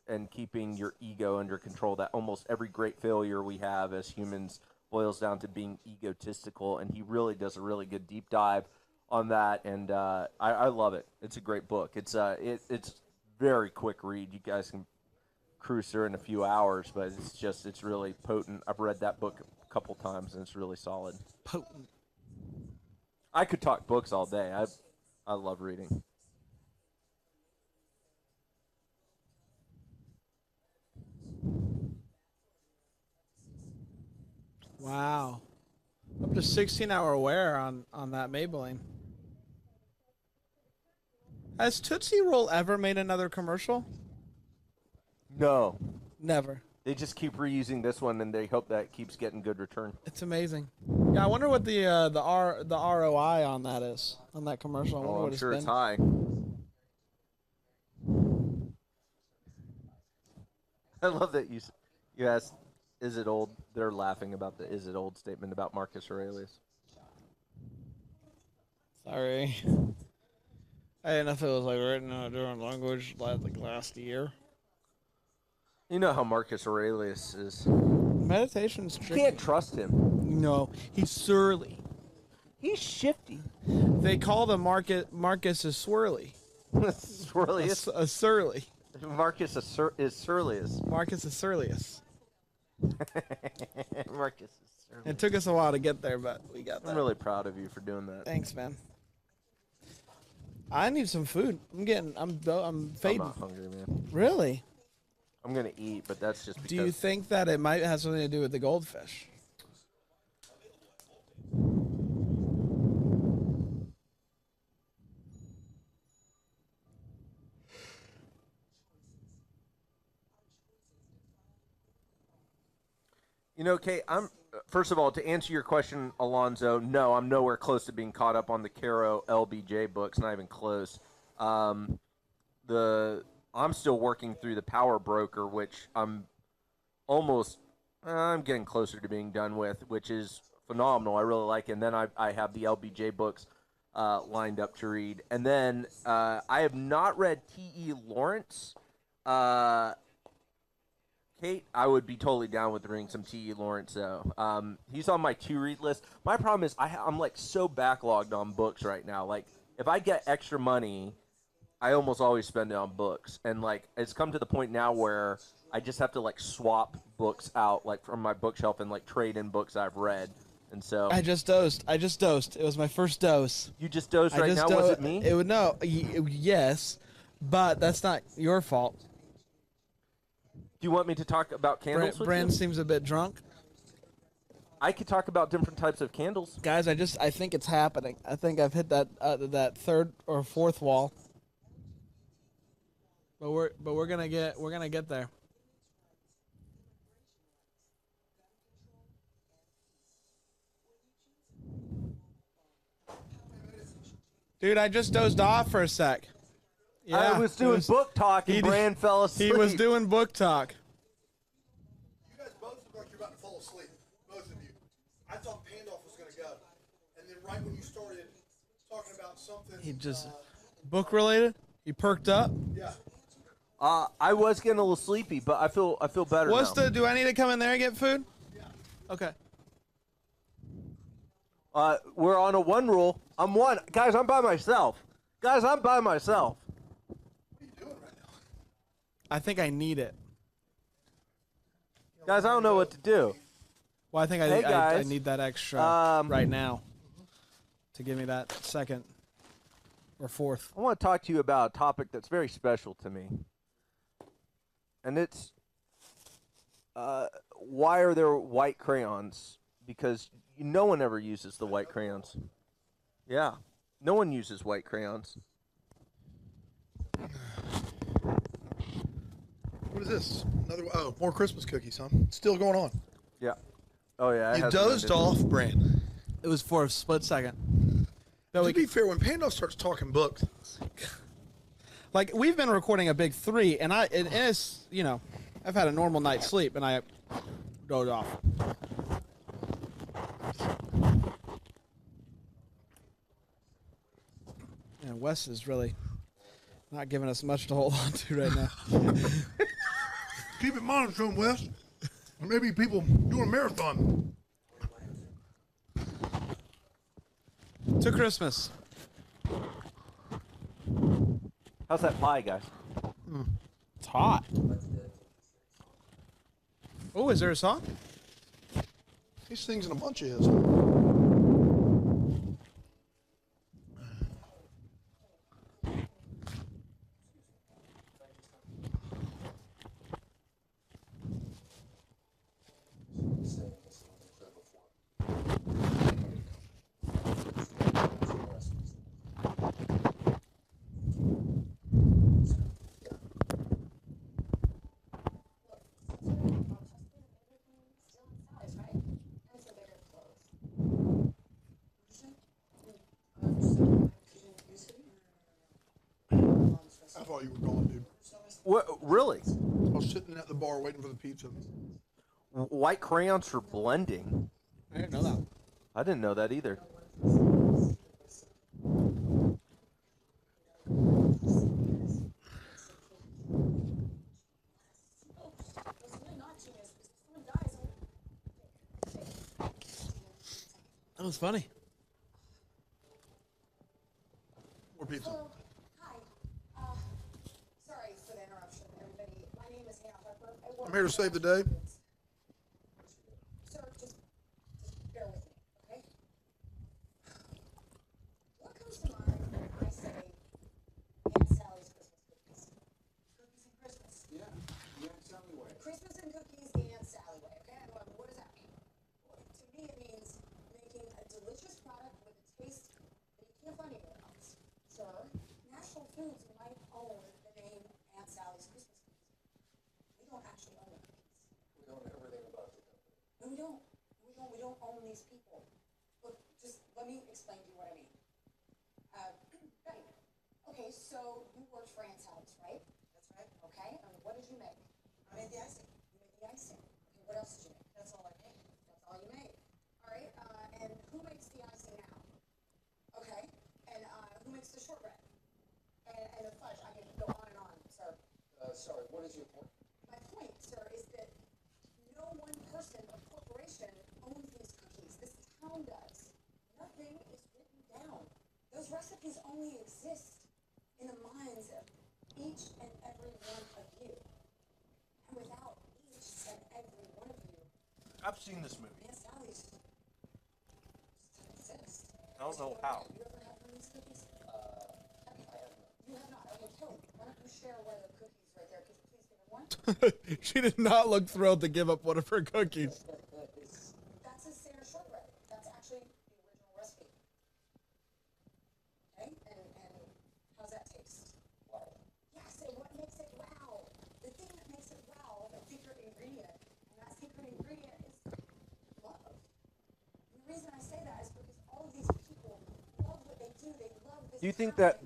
and keeping your ego under control. That almost every great failure we have as humans boils down to being egotistical, and he really does a really good deep dive on that, and I love it. It's a great book. It's very quick read. You guys can cruise through in a few hours, but it's really potent. I've read that book a couple times, and it's really solid. Potent. I could talk books all day. I love reading. Wow. Up to 16-hour wear on that Maybelline. Has Tootsie Roll ever made another commercial? No. Never. They just keep reusing this one, and they hope that it keeps getting good return. It's amazing. Yeah, I wonder what the ROI on that is, on that commercial. I wonder what I'm sure it's been. high. I love that you asked, is it old? They're laughing about the is it old statement about Marcus Aurelius. Sorry. I didn't know if it was like written in a different language like last year. You know how Marcus Aurelius is. Meditation's tricky. You can't trust him. No, he's surly. He's shifty. They call the Marcus a swirly. Swirliest? A surly. Marcus is surliest. Marcus is surliest. Marcus is surly. It took us a while to get there, but we got there. I'm really proud of you for doing that. Thanks, man. I need some food. I'm fading. I'm not hungry, man. Really? I'm gonna eat, but that's just because. Do you think that it might have something to do with the goldfish? You know, Kate, first of all, to answer your question, Alonzo, no, I'm nowhere close to being caught up on the Caro LBJ books, not even close. I'm still working through the Power Broker, which I'm getting closer to being done with, which is phenomenal. I really like it. And then I have the LBJ books lined up to read. And then I have not read T.E. Lawrence. Kate, I would be totally down with reading some T.E. Lawrence, though. He's on my to-read list. My problem is I'm like so backlogged on books right now. Like, if I get extra money, I almost always spend it on books. And, like, it's come to the point now where I just have to, like, swap books out, like, from my bookshelf and, like, trade in books I've read. And so I just dosed. It was my first dose. You just dosed right now? Was it me? Yes, but that's not your fault. Do you want me to talk about candles with Brand you? seems a bit drunk. I could talk about different types of candles. Guys, I think it's happening. I think I've hit that third or fourth wall. But we're gonna get there. Dude, I just dozed off for a sec. Yeah, I was doing book talk and Brand fell asleep. He was doing book talk. You guys both look like you're asleep, both of you. I thought Pandolph was going to go, and then right when you started talking about something, He just book related. He perked up. yeah. I was getting a little sleepy, but I feel better now. Do I need to come in there and get food? Yeah. Okay. We're on a one rule. I'm one. Guys, I'm by myself. I think I need it. Guys, I don't know what to do. Well, I think I guys. need that extra right now to give me that second or fourth. I want to talk to you about a topic that's very special to me. And it's why are there white crayons? Because no one ever uses the white crayons. Yeah, no one uses white crayons. What is this? More Christmas cookies, huh? Still going on. Yeah. Oh yeah. You dozed off, Brand. It was for a split second. To be fair, when Pandolph starts talking books, like we've been recording a big 3, and it's I've had a normal night's sleep, and I dozed off. And Wes is really not giving us much to hold on to right now. keep it monotone, Wes. Maybe people doing a marathon. To Christmas. How's that pie, guys? It's hot. Oh, is there a song? He sings in a bunch of his. I thought you were gone, dude. What? Really? I was sitting at the bar waiting for the pizza. White crayons for blending. I didn't know that. I didn't know that either. That was funny. More pizza. Hello. Hi. Sorry for the interruption, everybody. My name is Hannah Harper. I'm here to save the day. Sir, just bear with me, okay? What comes to mind when I say Aunt Sally's Christmas cookies? Cookies and Christmas. Yeah, the Aunt Sally way. Christmas and cookies the Aunt Sally way, okay? What does that mean? Well, to me, it means making a delicious product with a taste that you can't find anywhere else. Sir, National Foods might own the name Aunt Sally's Christmas cookies. We don't actually own the cookies. We own everything about the company. No, we don't. We don't own these people. Look, just let me explain to you what I mean. Betty. Okay, so you worked for Aunt Sally's, right? That's right. Okay, and what did you make? I made the icing. You made the icing. Okay, what else did you make? That's all I made. That's all you made. All right, and who makes the icing now? Okay, and who makes the shortbread? And the fudge. I can go on and on, sir. Sorry, what is your point? My point, sir, is that no one person or corporation owns these cookies. This town does. Nothing is written down. Those recipes only exist in the minds of each and every one of you. And without each and every one of you, I've seen this movie. Aunt Sally's just doesn't exist. I don't know how. You ever had one of these cookies? You have not. Okay, Kelly, why don't you share one of the cookies right there? Could you please give me one? She did not look thrilled to give up one of her cookies. That's a Santa shortbread. That's actually the original recipe. Okay, and how's that taste? Wow. Yes, and what makes it wow? The thing that makes it wow, the secret ingredient, and that secret ingredient is love. And the reason I say that is because all of these people love what they do. They love this. Do you think that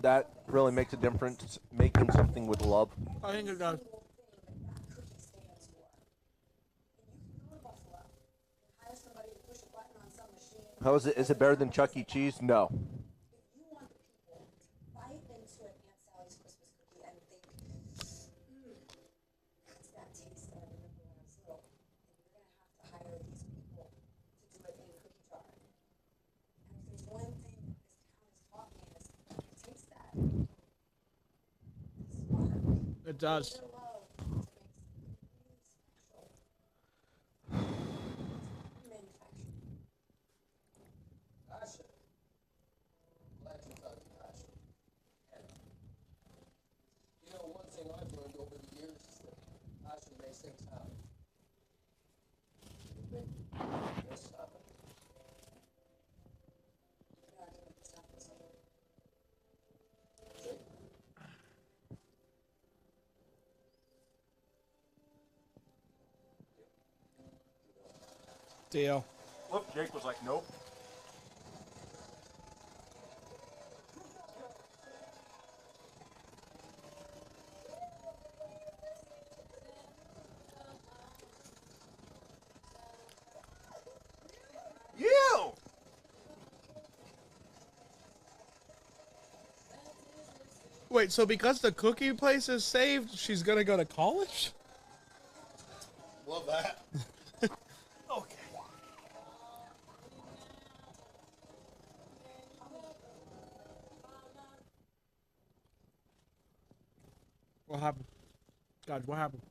really makes a difference, making something with love? I think it does. How is it? Is it better than Chuck E. Cheese? No. You want the people to bite into an Aunt Sally's Christmas cookie and think, that's that taste that I remember when I was little. And you're going to have to hire these people to do it in a cookie jar. And if there's one thing that this town has taught me is it takes that spark. It does. Their love to make something really special. Manufacturing. Passion. Glad you found your passion. You know, one thing I've learned over the years is that passion makes things happen. It makes this happen. Yeah, I think this happens somewhere. Jake? Deal. Look, Jake was like, nope. You! Wait, so because the cookie place is saved, she's gonna go to college? Love that. Okay. What happened? God, what happened?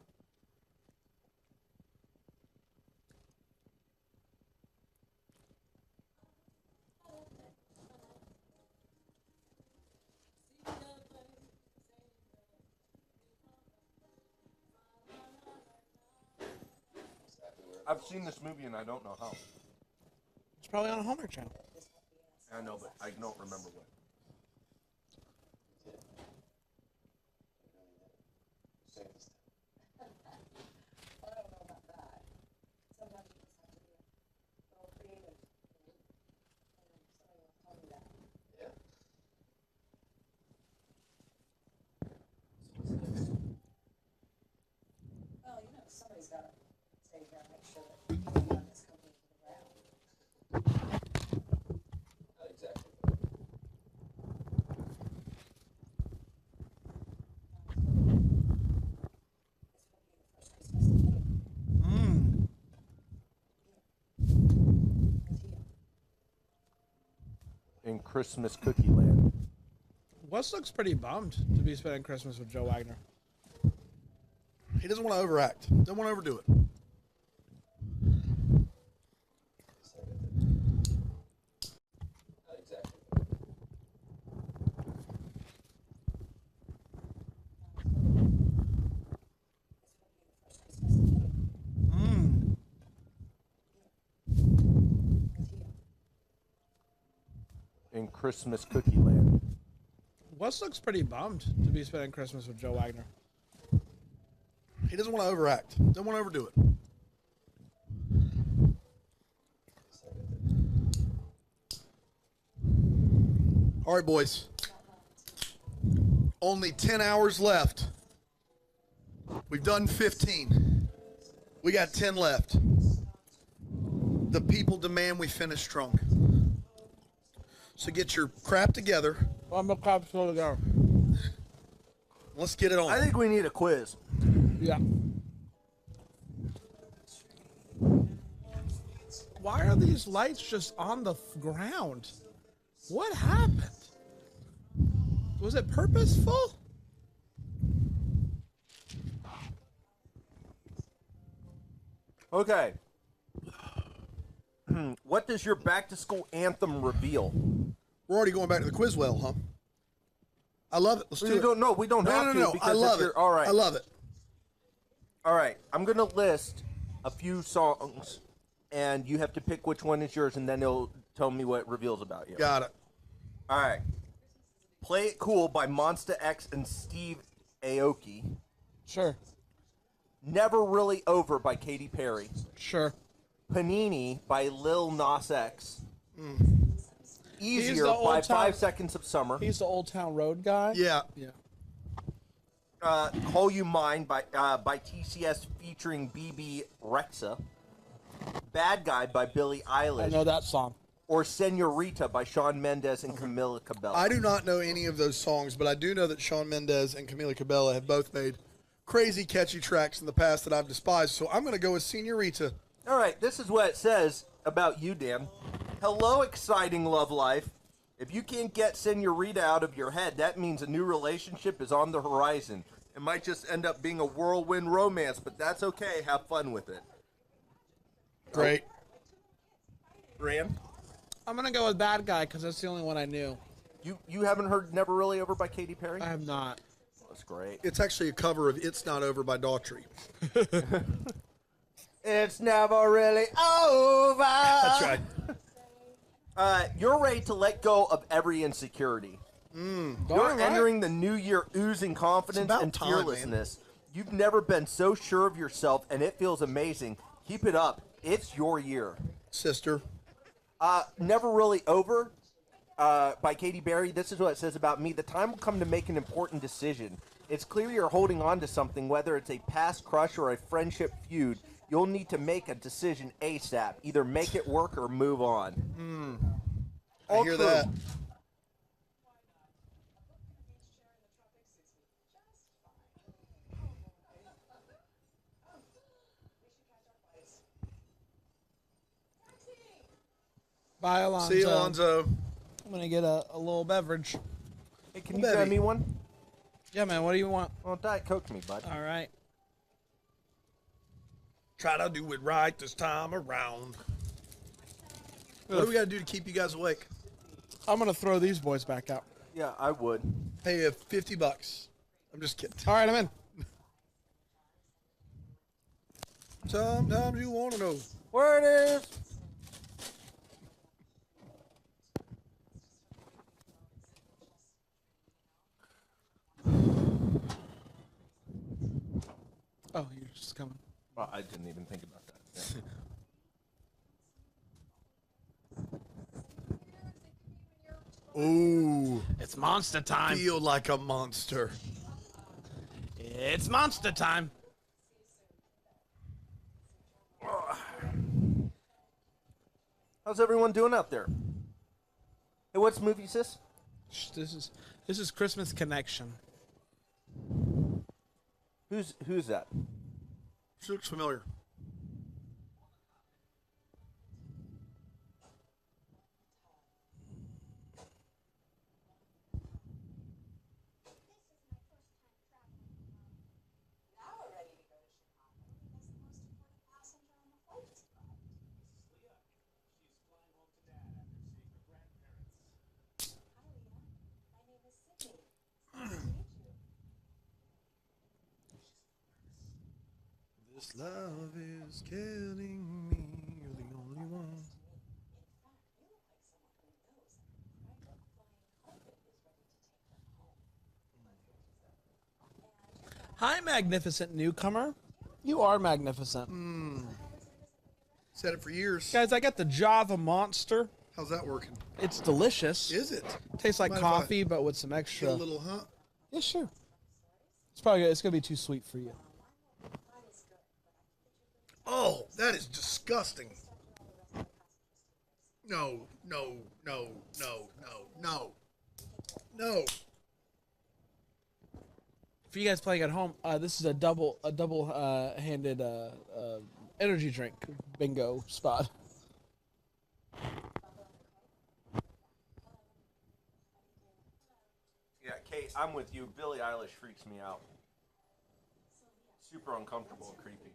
I've seen this movie and I don't know how. It's probably on a Hallmark channel. I know, but I don't remember what. I don't know about that. Sometimes you just have to be a little creative. And somebody will tell me that. Yeah. Well, you know, somebody's got to stay here and make sure that people run this company to the ground. Not exactly. In Christmas Cookie Land. Wes looks pretty bummed to be spending Christmas with Joe Wagner. He doesn't want to overact. Don't want to overdo it. Not exactly. In Christmas Cookie Land. Wes looks pretty bummed to be spending Christmas with Joe Wagner. He doesn't want to overact. Don't want to overdo it. All right, boys. Only 10 hours left. We've done 15. We got 10 left. The people demand we finish strong. So get your crap together. I'm gonna crap slow together. Let's get it on. I think we need a quiz. Yeah. Why are these lights just on the ground? What happened? Was it purposeful? Okay. What does your back to school anthem reveal? We're already going back to the quiz well, huh? I love it. Let's do it. No, we don't have to. No. Because I love if it. you're- All right. I love it. All right. I'm going to list a few songs, and you have to pick which one is yours, and then it'll tell me what it reveals about you. Got it. All right. Play It Cool by Monsta X and Steve Aoki. Sure. Never Really Over by Katy Perry. Sure. Panini by Lil Nas X. He's Easier the by Old Town- 5 Seconds of Summer. He's the Old Town Road guy. Yeah. Yeah. Call You Mine by TCS featuring BB Rexa. Bad Guy by Billie Eilish. I know that song. or Senorita by Shawn Mendes and Camila Cabello? I do not know any of those songs, but I do know that Shawn Mendes and Camila Cabello have both made crazy catchy tracks in the past that I've despised. So I'm going to go with Senorita. All right, this is what it says about you, Dan. Hello, exciting love life. If you can't get Senorita out of your head, that means a new relationship is on the horizon. It might just end up being a whirlwind romance, but that's okay. Have fun with it. Great. Rand? I'm going to go with Bad Guy because that's the only one I knew. You haven't heard Never Really Over by Katy Perry? I have not. That's great. It's actually a cover of It's Not Over by Daughtry. It's never really over. That's right. You're ready to let go of every insecurity. You're entering the new year oozing confidence and fearlessness. You've never been so sure of yourself, and it feels amazing. Keep it up. It's your year. Sister. Never Really Over by Katy Perry. This is what it says about me. The time will come to make an important decision. It's clear you're holding on to something, whether it's a past crush or a friendship feud. You'll need to make a decision ASAP. Either make it work or move on. I hear that. Bye, Alonzo. See you, Alonzo. I'm going to get a little beverage. Hey, can you grab me one? Yeah, man. What do you want? Well, Diet Coke me, bud. All right. Try to do it right this time around. What do we got to do to keep you guys awake? I'm going to throw these boys back out. Yeah, I would. Pay you $50. I'm just kidding. All right, I'm in. Sometimes you want to know where it is. Oh, you're just coming. Well, I didn't even think about that. Yeah. Ooh. It's monster time. Feel like a monster. It's monster time. How's everyone doing out there? Hey, what's movie, sis? This is Christmas Connection. Who's that? She looks familiar. This love is killing me. You're the only one. Hi, magnificent newcomer. You are magnificent. Said it for years. Guys, I got the Java Monster. How's that working? It's delicious. Is it? Tastes like Mind if I coffee, but with some extra. Get a little, huh? Yeah, sure. It's gonna be too sweet for you. Oh, that is disgusting. No, no, no, no, no, no. No. For you guys playing at home, this is a double handed energy drink bingo spot. Yeah, Kate, I'm with you. Billie Eilish freaks me out. Super uncomfortable and creepy.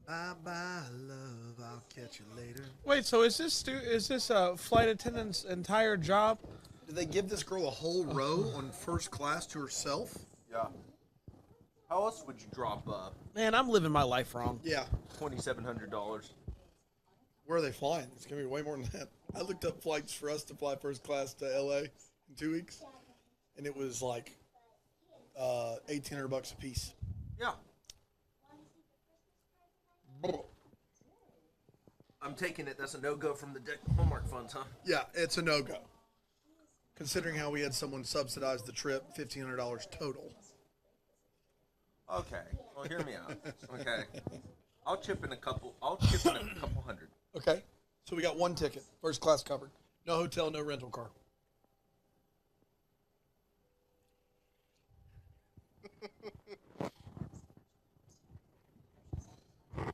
Bye bye, love. I'll catch you later. Wait, so is this a flight attendant's entire job? Did they give this girl a whole row on first class to herself? Yeah. How else would you drop Man, I'm living my life wrong. Yeah. $2,700? Where are they flying? It's going to be way more than that. I looked up flights for us to fly first class to LA in 2 weeks, and it was like $1,800 a piece. Yeah. I'm taking it. That's a no-go from the Hallmark funds, huh? Yeah, it's a no-go. Considering how we had someone subsidize the trip, $1,500 total. Okay. Well, hear me out. Okay. I'll chip in a couple hundred. Okay. So we got one ticket, first class covered. No hotel, no rental car.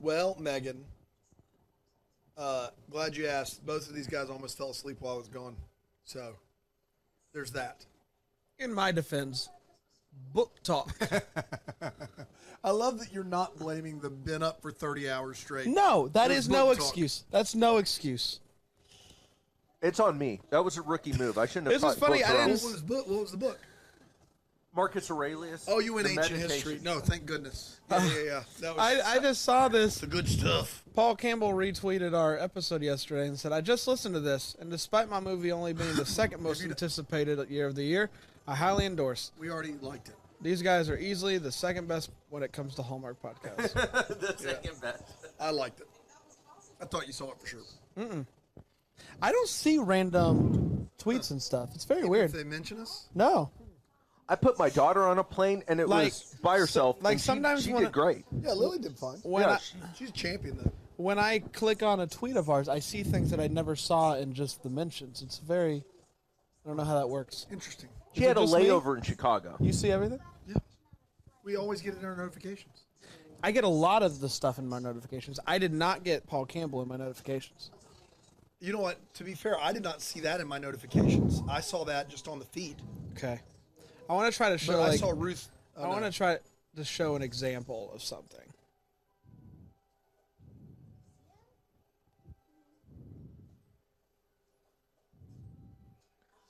Well, Megan, glad you asked. Both of these guys almost fell asleep while I was gone. So there's that. In my defense, book talk. I love that you're not blaming the been up for 30 hours straight. No, that There's is no book talk. excuse. That's no excuse. It's on me. That was a rookie move. I shouldn't have. This is thought funny, books I around. didn't- What was the book? Marcus Aurelius. Oh, you went The ancient Meditation. history. No, thank goodness. Yeah. That was I just saw this. the good stuff. Paul Campbell retweeted our episode yesterday and said, I just listened to this, and despite my movie only being the second most anticipated year of the year, I highly endorse. We already liked it. These guys are easily the second best when it comes to Hallmark podcasts. The second best. I liked it. I thought you saw it for sure. Mm-mm. I don't see random tweets and stuff. It's very weird. If they mention us? No. I put my daughter on a plane, and it was by herself. like and sometimes she when did great. Yeah, Lily did fine. She's a champion, though. When I click on a tweet of ours, I see things that I never saw in just the mentions. It's very, I don't know how that works. Interesting. She had a layover in Chicago. You see everything? Yeah. We always get it in our notifications. I get a lot of the stuff in my notifications. I did not get Paul Campbell in my notifications. You know what? To be fair, I did not see that in my notifications. I saw that just on the feed. Okay. I want to try to show. But I like, saw Ruth. I want to try to show an example of something.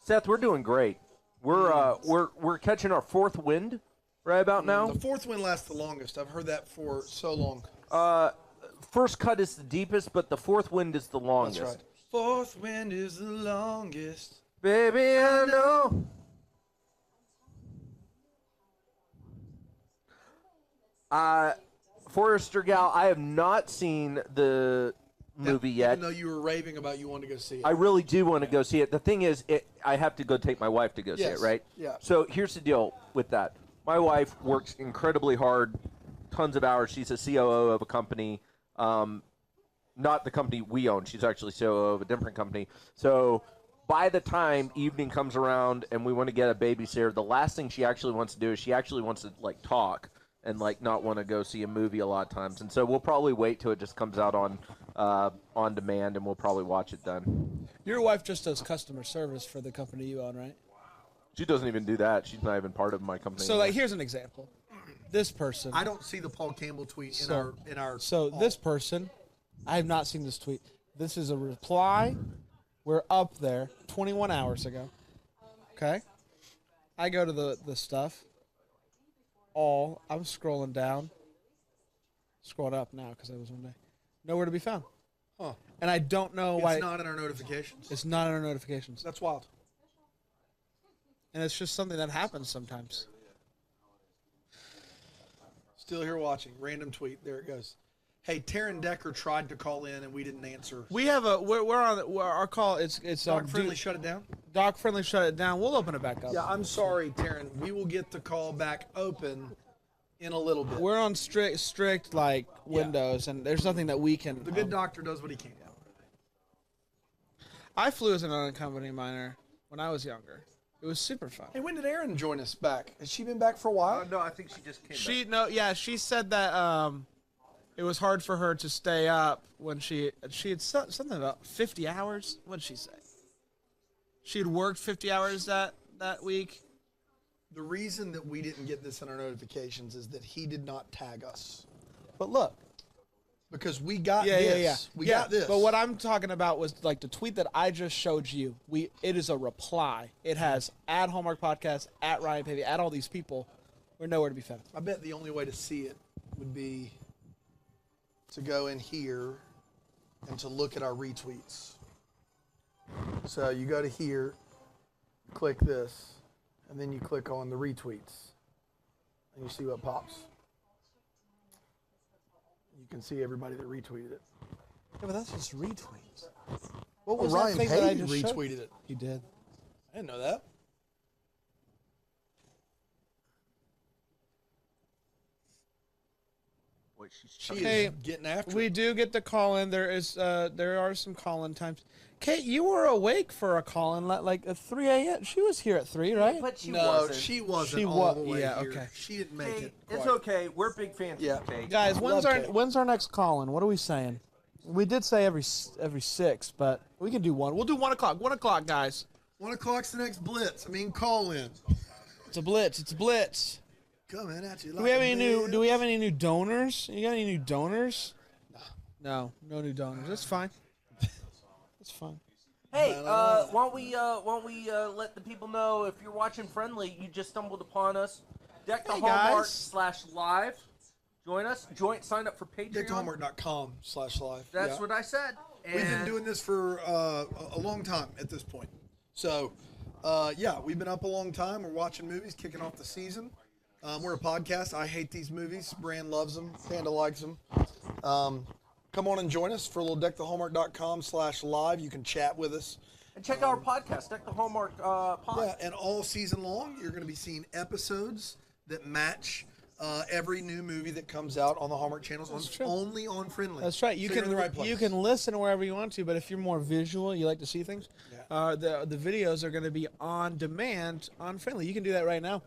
Seth, we're doing great. We're catching our fourth wind right about now. The fourth wind lasts the longest. I've heard that for so long. First cut is the deepest, but the fourth wind is the longest. That's right. Fourth wind is the longest. Baby, I know. Forrester Gal, I have not seen the movie yet. Even though you were raving about you wanted to go see it. I really do want to go see it. The thing is, I have to go take my wife to go see it, Yes. right? Yeah. So here's the deal with that. My wife works incredibly hard, tons of hours. She's a COO of a company, not the company we own. She's actually COO of a different company. So by the time evening comes around and we want to get a babysitter, the last thing she actually wants to do is she actually wants to like talk and like not want to go see a movie a lot of times. And so we'll probably wait till it just comes out on demand, and we'll probably watch it then. Your wife just does customer service for the company you own, right? She doesn't even do that. She's not even part of my company. So, like, here's an example. This person. I don't see the Paul Campbell tweet in our. So this person, I have not seen this tweet. This is a reply. We're up there 21 hours ago. Okay. I go to the stuff. I'm scrolling down. Scrolling up now because I was one day. Nowhere to be found. Huh. And I don't know why. It's not in our notifications. It's not in our notifications. That's wild. And it's just something that happens sometimes. Still here watching. Random tweet. There it goes. Hey, Taryn Decker tried to call in and we didn't answer. We have we're on our call. It's Doc Friendly shut it down. Doc Friendly shut it down. We'll open it back up. Yeah, I'm sorry, Taryn. We will get the call back open in a little bit. We're on strict like windows, and there's nothing that we can. The good doctor does what he can. I flew as an unaccompanied minor when I was younger. It was super fun. Hey, when did Erin join us back? Has she been back for a while? No, I think she just came back. She said that it was hard for her to stay up when she had something about 50 hours. What did she say? She had worked 50 hours that week. The reason that we didn't get this in our notifications is that he did not tag us. But look. Because we got this. We got this. But what I'm talking about was like the tweet that I just showed you. It is a reply. It has at Hallmark Podcast, at Ryan Pavey, at all these people. We're nowhere to be found. I bet the only way to see it would be to go in here and to look at our retweets. So you go to here, click this, and then you click on the retweets, and you see what pops. You can see everybody that retweeted it. Yeah, but that's just retweets. What was Ryan that thing that I Payne just showed? retweeted it. He did. I didn't know that. What she's She Okay, is getting after we it. do get the call in. There are some call in times. Kate, you were awake for a call in like at 3 a.m. She was here at 3, right? But she No, wasn't. she wasn't She all wa- the way yeah, here. okay. She didn't make Kate, it. it's quite. okay. We're big fans Yeah. of Kate. Guys, Love Kate. when's our next call in? What are we saying? We did say every 6, but we can do one. We'll do 1 o'clock. 1 o'clock, guys. 1 o'clock's the next blitz. I mean, call in. It's a blitz. It's a blitz. Coming at you. Do we have any new? Do we have any new donors? You got any new donors? No, no new donors. That's fine. That's fine. Hey, why don't we let the people know if you're watching Friendly, you just stumbled upon us. Deck the Hey, Hallmark guys. /live. Join us. Sign up for Patreon. DeckTheHallmark.com/live. That's Yeah. what I said. We've been And- doing this for a long time at this point. So, yeah, we've been up a long time. We're watching movies, kicking off the season. We're a podcast. I hate these movies. Brand loves them. Panda likes them. Come on and join us for a little DeckTheHallmark.com/live. You can chat with us. And check out our podcast, Deck the Hallmark pod. Yeah, and all season long, you're going to be seeing episodes that match every new movie that comes out on the Hallmark channels. Only on Friendly. That's right. You So you're can in the right place. you can listen wherever you want to, but if you're more visual, you like to see things, the videos are going to be on demand on Friendly. You can do that right now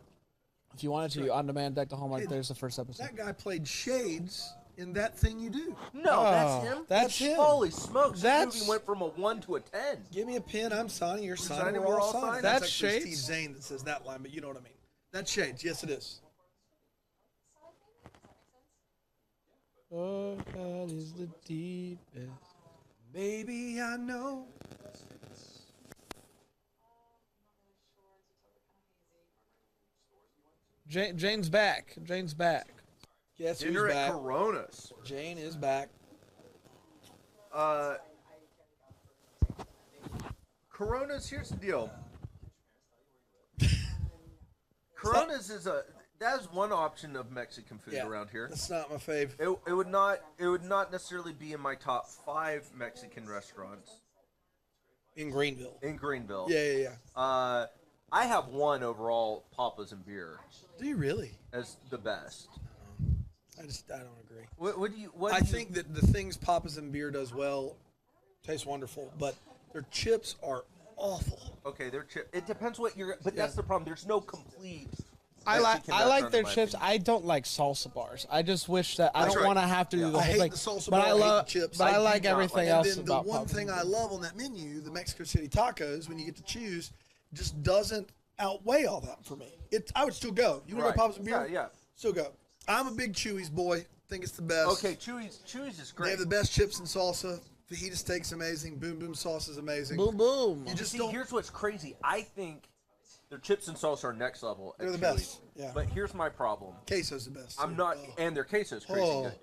if you wanted to. On demand, Deck the Hallmark. Hey, There's the first episode. That guy played Shades in That Thing You Do. No, that's him. That's him. Holy smokes! That's- This movie went from a 1 to a 10. Give me a pen. I'm signing. You're signing. signing, We're we're all all signing. signing. That's That's actually Shades? Steve Zane that says that line, but you know what I mean. That's Shades. Yes, it is. Oh, God is the deepest. Baby, I know. Jane's back. Jane's back. Guess who's Dinner at back? Coronas. Jane is back. Coronas. Here's the deal. Coronas that is one option of Mexican food Yeah, around here. That's not my fave. It would not necessarily be in my top 5 Mexican restaurants In Greenville. in Greenville. Yeah. I have one overall, Papa's and Beer, Do you really? as the best. I don't agree. What do you? I think that the things Papa's and Beer does well taste wonderful, but their chips are awful. Okay, their chip. It depends what you're. But that's the problem. There's no complete. I like Mexican I like restaurant their in my chips. opinion. I don't like salsa bars. I just wish that I That's don't right. want to have to do the I whole hate thing. the salsa but bar, I I hate love. the chips. But I I do like not everything like- And else then the about one Papa's. thing I love on that menu, the Mexico City tacos, when you get to choose, just doesn't outweigh all that for me. I would still go. You want to Right. go Papa's and Beer? Yeah. Still go. I'm a big Chewy's boy. Think it's the best. Okay, Chewy's is They great. have the best chips and salsa. Fajita steak's amazing. Boom Boom sauce is amazing. Boom boom. You just See, don't. here's what's crazy. I think their chips and salsa are next level. at They're the Chewy's. best, yeah. But here's my problem. Queso's the best. I'm too. not, Oh. and their queso is crazy Oh. good.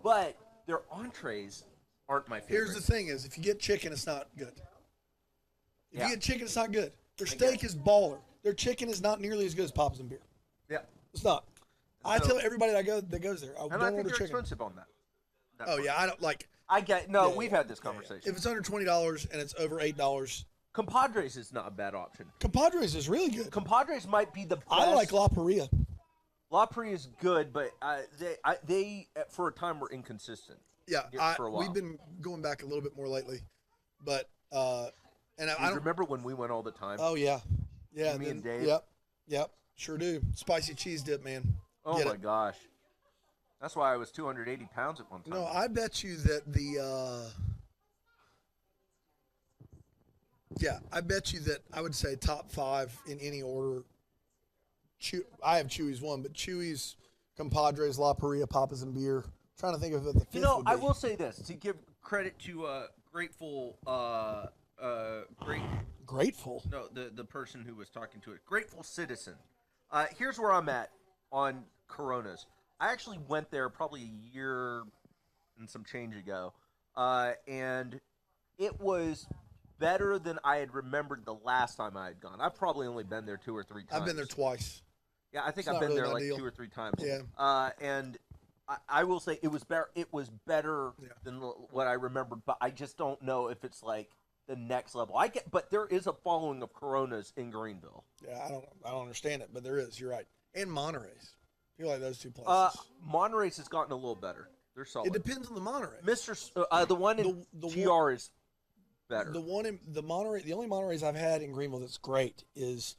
But their entrees aren't my favorite. Here's the thing: is if you get chicken, it's not good. If Yeah. you get chicken, it's not good. Their I get steak is baller. Their chicken is not nearly as good as Papa's and Beer. Yeah. It's not. I So- tell everybody that goes there, I And don't I think order they're chicken. expensive on that. Oh yeah, I don't like. I get no. Yeah, We've yeah, had this conversation. If it's under $20 and it's over $8, Compadres is not a bad option. Compadres is really good. Compadres might be the best. I like La Paria. La Paria is good, but they for a time were inconsistent. Yeah, for a while. we've been going back a little bit more lately, but and I You don't remember when we went all the time? Oh yeah, yeah. Me and then- Dave? Yep, sure do. Spicy cheese dip, man. Oh Get my it. gosh, that's why I was 280 pounds at one time. No, I bet you that I bet you that I would say top 5 in any order. I have Chewy's one, but Chewy's, Compadres, La Paria, Papa's and Beer. Trying to think of what the fifth You know, would I be. will say this to give credit to Grateful, Grateful. No, the person who was talking to it, Grateful Citizen. Here's where I'm at on Coronas. I actually went there probably a year and some change ago, and it was better than I had remembered the last time I had gone. I've probably only been there 2 or 3 times. I've been there twice. Yeah, I think It's I've not been really there my like deal. 2 or 3 times. Yeah. And I will say it was better. It was better than what I remembered, but I just don't know if it's like the next level. But there is a following of Coronas in Greenville. Yeah, I don't understand it, but there is. You're right. And Monterey's. I feel like those two places. Monterey's has gotten a little better. They're solid. It depends on the Monterey. The one in GR is better. The one in the Monterey, the only Monterey's I've had in Greenville that's great is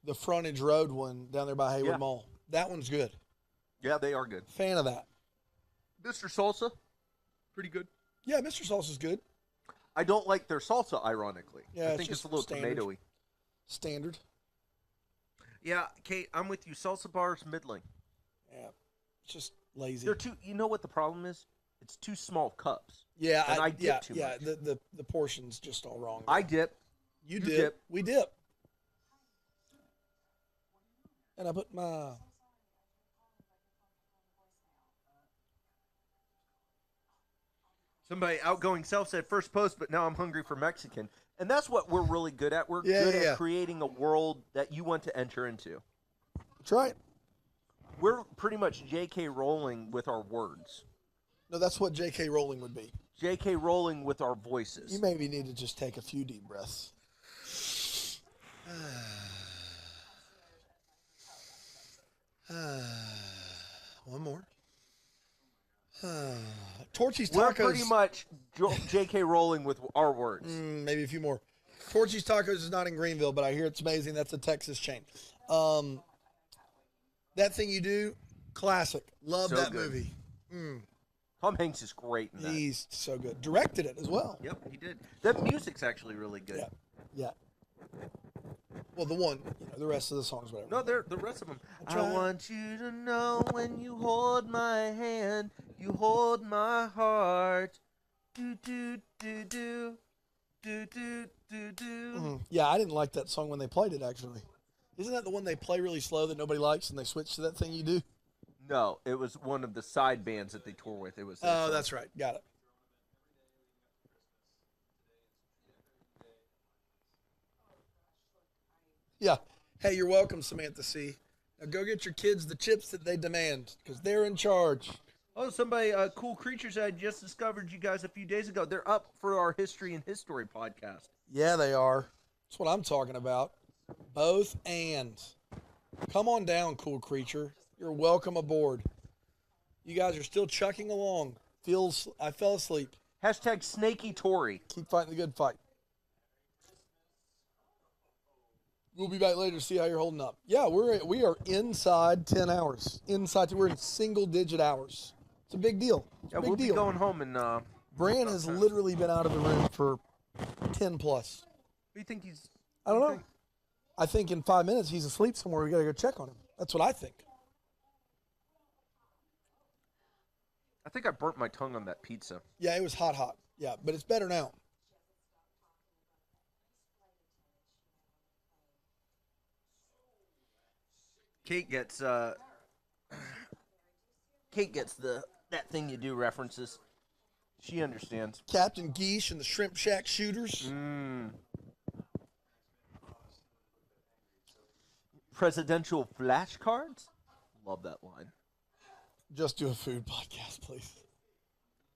the Frontage Road one down there by Hayward Mall. That one's good. Yeah, they are good. Fan of that. Mr. Salsa, pretty good. Yeah, Mr. Salsa's good. I don't like their salsa, ironically. Yeah, I think it's a little tomatoey. Standard. Yeah, Kate, I'm with you. Salsa bars, middling. Yeah, it's just lazy. They're too. You know what the problem is? It's too small cups. Yeah, and I dip too much. The portion's just all wrong. I dip. You dip. We dip. And I put my. Somebody outgoing self said first post, but now I'm hungry for Mexican. And that's what we're really good at. We're good at creating a world that you want to enter into. That's right. We're pretty much J.K. Rowling with our words. No, that's what J.K. Rowling would be. J.K. Rowling with our voices. You maybe need to just take a few deep breaths. One more. Torchy's Tacos. We're pretty much J.K. Rowling with our words. Maybe a few more. Torchy's Tacos is not in Greenville, but I hear it's amazing. That's a Texas chain. That Thing You Do, classic. Love that movie. Tom Hanks is great in that. He's so good. Directed it as well. Yep, he did. That music's actually really good. Yeah. Well, the one, the rest of the songs, whatever. No, the rest of them. I want you to know when you hold my hand, you hold my heart. Do do do do do do do do. Yeah, I didn't like that song when they played it. Actually, isn't that the one they play really slow that nobody likes, and they switch to That Thing You Do? No, it was one of the side bands that they tour with. It was. Oh, that's right. Got it. Yeah. Hey, you're welcome, Samantha C. Now go get your kids the chips that they demand, because they're in charge. Oh, somebody, Cool Creatures, I just discovered you guys a few days ago. They're up for our History and History podcast. Yeah, they are. That's what I'm talking about. Both and. Come on down, Cool Creature. You're welcome aboard. You guys are still chucking along. I fell asleep. Hashtag Snaky Tory. Keep fighting the good fight. We'll be back later to see how you're holding up. Yeah, we are inside 10 hours. We're in single-digit hours. It's a big deal. We'll be going home and. Bran has literally been out of the room for 10 plus. What do you think he's? I don't know. I think in 5 minutes he's asleep somewhere. We got to go check on him. That's what I think. I think I burnt my tongue on that pizza. Yeah, it was hot. Yeah, but it's better now. Kate gets that Thing You Do references. She understands. Captain Geesh and the Shrimp Shack Shooters. Presidential flashcards? Love that line. Just do a food podcast, please.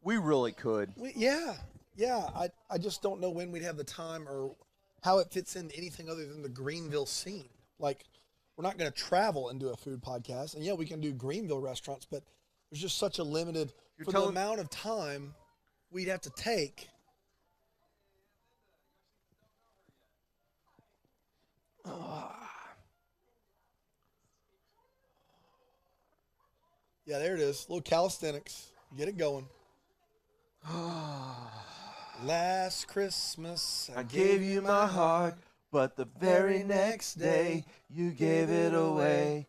We really could. Yeah. I just don't know when we'd have the time or how it fits into anything other than the Greenville scene. Like, we're not going to travel and do a food podcast. And yeah, we can do Greenville restaurants, but there's just such a limited, the amount of time we'd have to take. Yeah, there it is. A little calisthenics. Get it going. Last Christmas, I gave you my heart, but the very next day, you gave it away.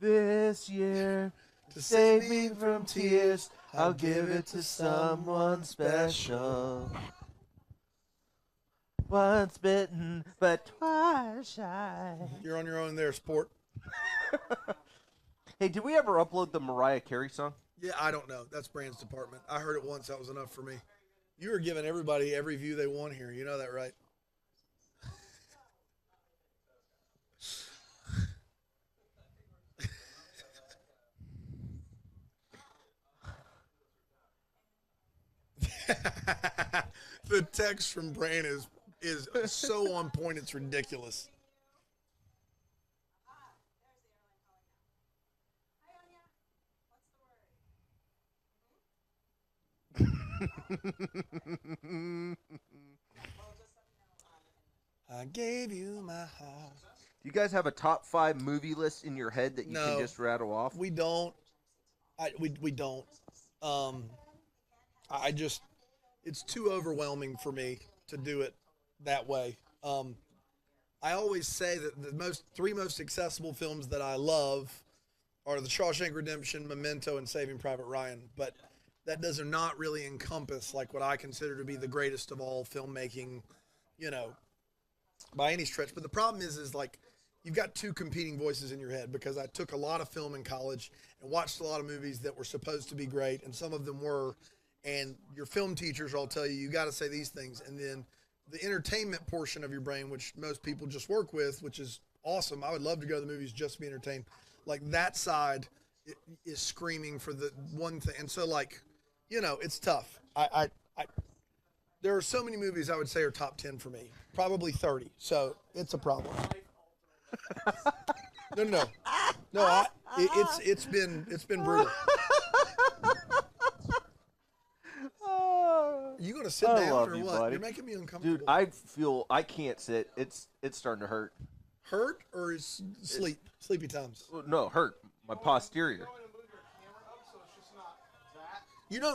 This year, to save me from tears, I'll give it to someone special. Once bitten, but twice shy. You're on your own there, sport. Hey, did we ever upload the Mariah Carey song? Yeah, I don't know. That's Brand's department. I heard it once. That was enough for me. You are giving everybody every view they want here. You know that, right? The text from Brand is so on point, it's ridiculous. I gave you my heart. Do you guys have a top 5 movie list in your head that you No. can just rattle off? We don't. We don't. I just, it's too overwhelming for me to do it that way. I always say that the three most accessible films that I love are The Shawshank Redemption, Memento, and Saving Private Ryan. But that does not really encompass like what I consider to be the greatest of all filmmaking, by any stretch. But the problem is like you've got two competing voices in your head, because I took a lot of film in college and watched a lot of movies that were supposed to be great, and some of them were. And your film teachers all tell you got to say these things, and then the entertainment portion of your brain, which most people just work with, which is awesome. I would love to go to the movies just to be entertained. Like that side is screaming for the one thing. And so like, it's tough. There are so many movies I would say are top 10 for me, probably 30. So it's a problem. No. It's been brutal. You gonna sit down or what? Buddy. You're making me uncomfortable. Dude, I can't sit. It's starting to hurt. Hurt or is sleepy times? No, hurt. My posterior.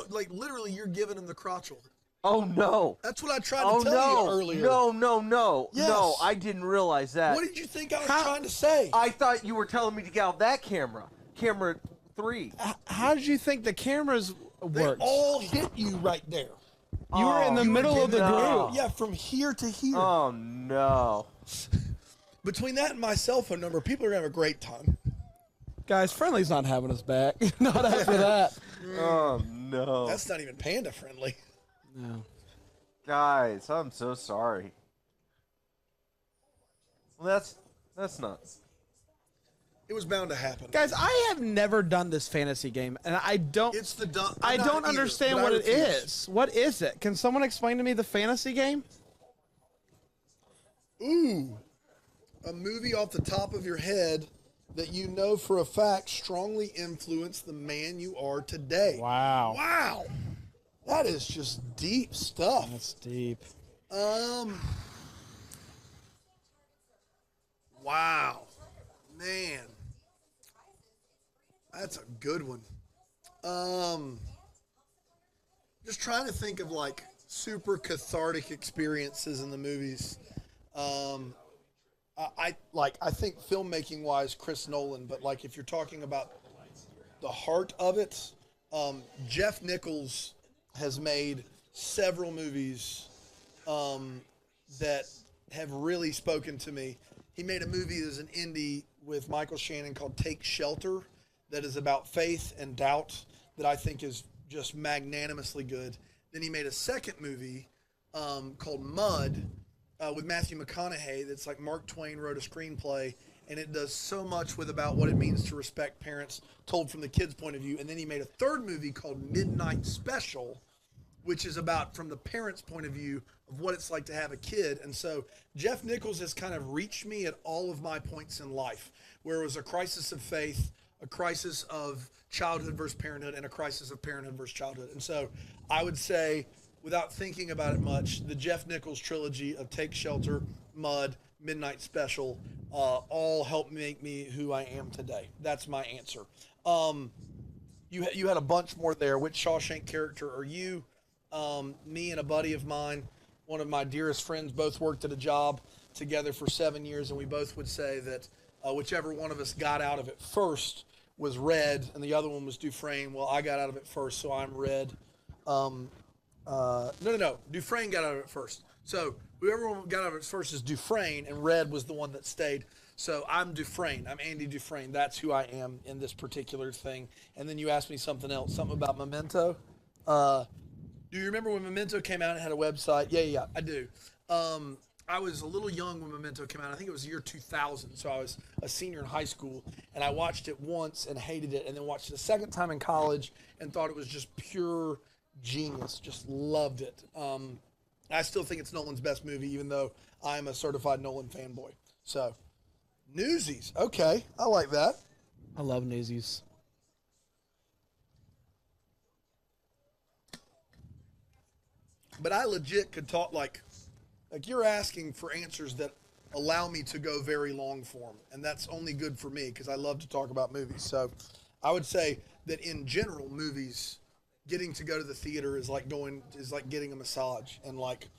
Like literally, you're giving him the crotchal. Oh no! That's what I tried to tell you earlier. No. Yes. No, I didn't realize that. What did you think I was trying to say? I thought you were telling me to get out that camera. Camera 3. How did you think the cameras They worked? all hit you right there. You were in the middle of the group. Yeah, from here to here. Oh no! Between that and my cell phone number, people are gonna have a great time. Guys, Friendly's not having us back. Not after that. Oh no! That's not even panda friendly. No. Guys, I'm so sorry. Well, that's nuts. It was bound to happen. Guys, I have never done this fantasy game, and I don't. It's the dumb. I don't understand what it is. What is it? Can someone explain to me the fantasy game? Ooh, a movie off the top of your head that you know for a fact strongly influenced the man you are today. Wow. Wow. That is just deep stuff. That's deep. Wow. Man. That's a good one. Just trying to think of like super cathartic experiences in the movies. I think filmmaking wise, Chris Nolan, but like if you're talking about the heart of it, Jeff Nichols has made several movies that have really spoken to me. He made a movie as an indie with Michael Shannon called Take Shelter that is about faith and doubt that I think is just magnanimously good. Then he made a second movie called Mud with Matthew McConaughey that's like Mark Twain wrote a screenplay, and it does so much with about what it means to respect parents told from the kid's point of view. And then he made a third movie called Midnight Special, which is about from the parents' point of view of what it's like to have a kid. And so Jeff Nichols has kind of reached me at all of my points in life, where it was a crisis of faith, a crisis of childhood versus parenthood, and a crisis of parenthood versus childhood. And so I would say, without thinking about it much, the Jeff Nichols trilogy of Take Shelter, Mud, Midnight Special, all helped make me who I am today. That's my answer. You had a bunch more there. Which Shawshank character are you? Me and a buddy of mine, one of my dearest friends, both worked at a job together for 7 years, and we both would say that whichever one of us got out of it first was Red, and the other one was Dufresne. Well, I got out of it first, so I'm Red. No. Dufresne got out of it first. So whoever got out of it first is Dufresne, and Red was the one that stayed. So I'm Dufresne. I'm Andy Dufresne. That's who I am in this particular thing. And then you asked me something else, something about Memento. Do you remember when Memento came out and had a website? Yeah, I do. I was a little young when Memento came out. I think it was the year 2000. So I was a senior in high school, and I watched it once and hated it, and then watched it a second time in college and thought it was just pure genius. Just loved it. I still think it's Nolan's best movie, even though I'm a certified Nolan fanboy. So, Newsies. Okay, I like that. I love Newsies. But I legit could talk like you're asking for answers that allow me to go very long form, and that's only good for me because I love to talk about movies. So I would say that in general, movies, getting to go to the theater is like getting a massage. And like,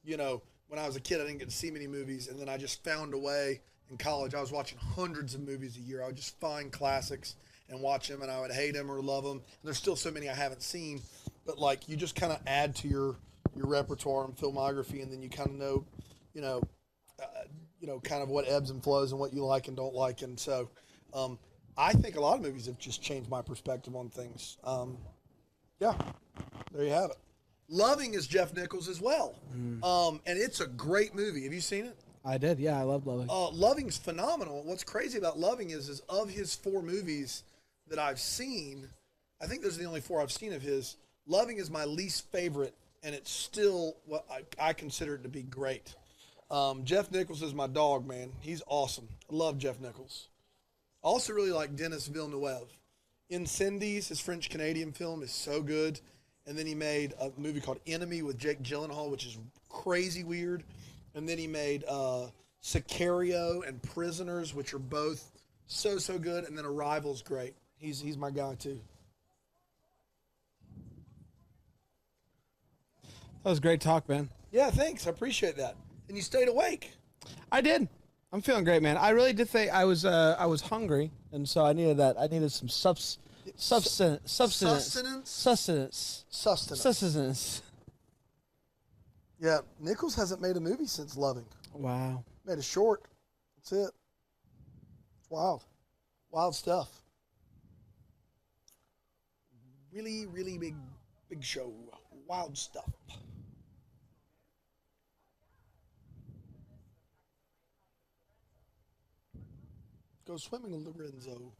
you know, when I was a kid, I didn't get to see many movies, and then I just found a way in college. I was watching hundreds of movies a year. I would just find classics and watch them, and I would hate them or love them. And there's still so many I haven't seen, but like you just kind of add to your repertoire and filmography, and then you kind of know, kind of what ebbs and flows and what you like and don't like. And so I think a lot of movies have just changed my perspective on things. Yeah, there you have it. Loving is Jeff Nichols as well. And it's a great movie. Have you seen it? I did. Yeah, I love Loving. Loving's phenomenal. What's crazy about Loving is of his 4 movies that I've seen, I think those are the only 4 I've seen of his. Loving is my least favorite, and it's still what I consider it to be great. Jeff Nichols is my dog, man. He's awesome. I love Jeff Nichols. I also really like Denis Villeneuve. Incendies, his French-Canadian film, is so good. And then he made a movie called Enemy with Jake Gyllenhaal, which is crazy weird. And then he made Sicario and Prisoners, which are both so good. And then Arrival's great. He's my guy, too. That was great talk, man. Yeah, thanks. I appreciate that. And you stayed awake. I did. I'm feeling great, man. I really did think I was hungry, and so I needed that. I needed some sustenance. Yeah, Nichols hasn't made a movie since Loving. Wow. Made a short. That's it. It's wild. Wild stuff. Really, really big show. Wild stuff. Go swimming, Lorenzo.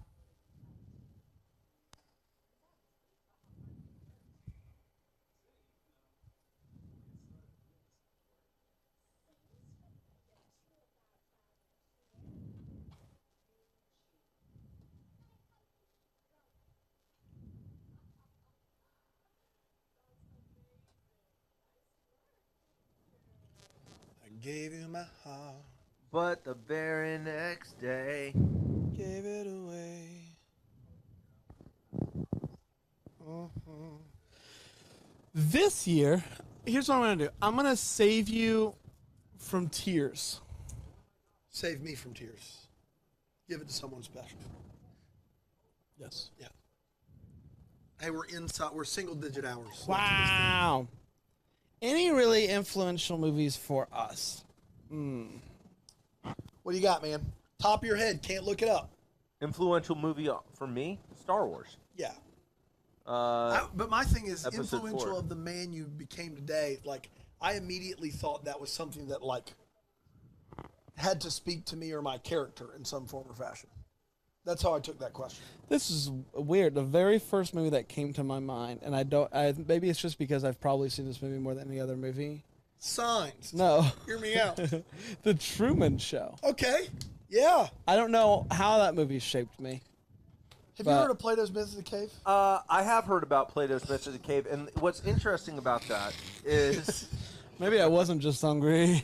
I gave you my heart. But the very next day, gave it away. This year, here's what I'm going to do. I'm going to save you from tears. Save me from tears. Give it to someone special. Yes. Yeah. Hey, we're inside. We're single-digit hours. Wow. Any really influential movies for us? What do you got, man? Top of your head. Can't look it up. influential movie for me, Star Wars. Yeah. But my thing is Episode influential 4. of the man you became today. Like, I immediately thought that was something that, like, had to speak to me or my character in some form or fashion. That's how I took that question. This is weird. The very first movie that came to my mind, and maybe it's just because I've probably seen this movie more than any other movie. Signs. No. Hear me out. The Truman Show. Okay. Yeah. I don't know how that movie shaped me. Have you heard of Plato's Myth of the Cave? I have heard about Plato's Myth of the Cave, and what's interesting about that is... Maybe I wasn't just hungry.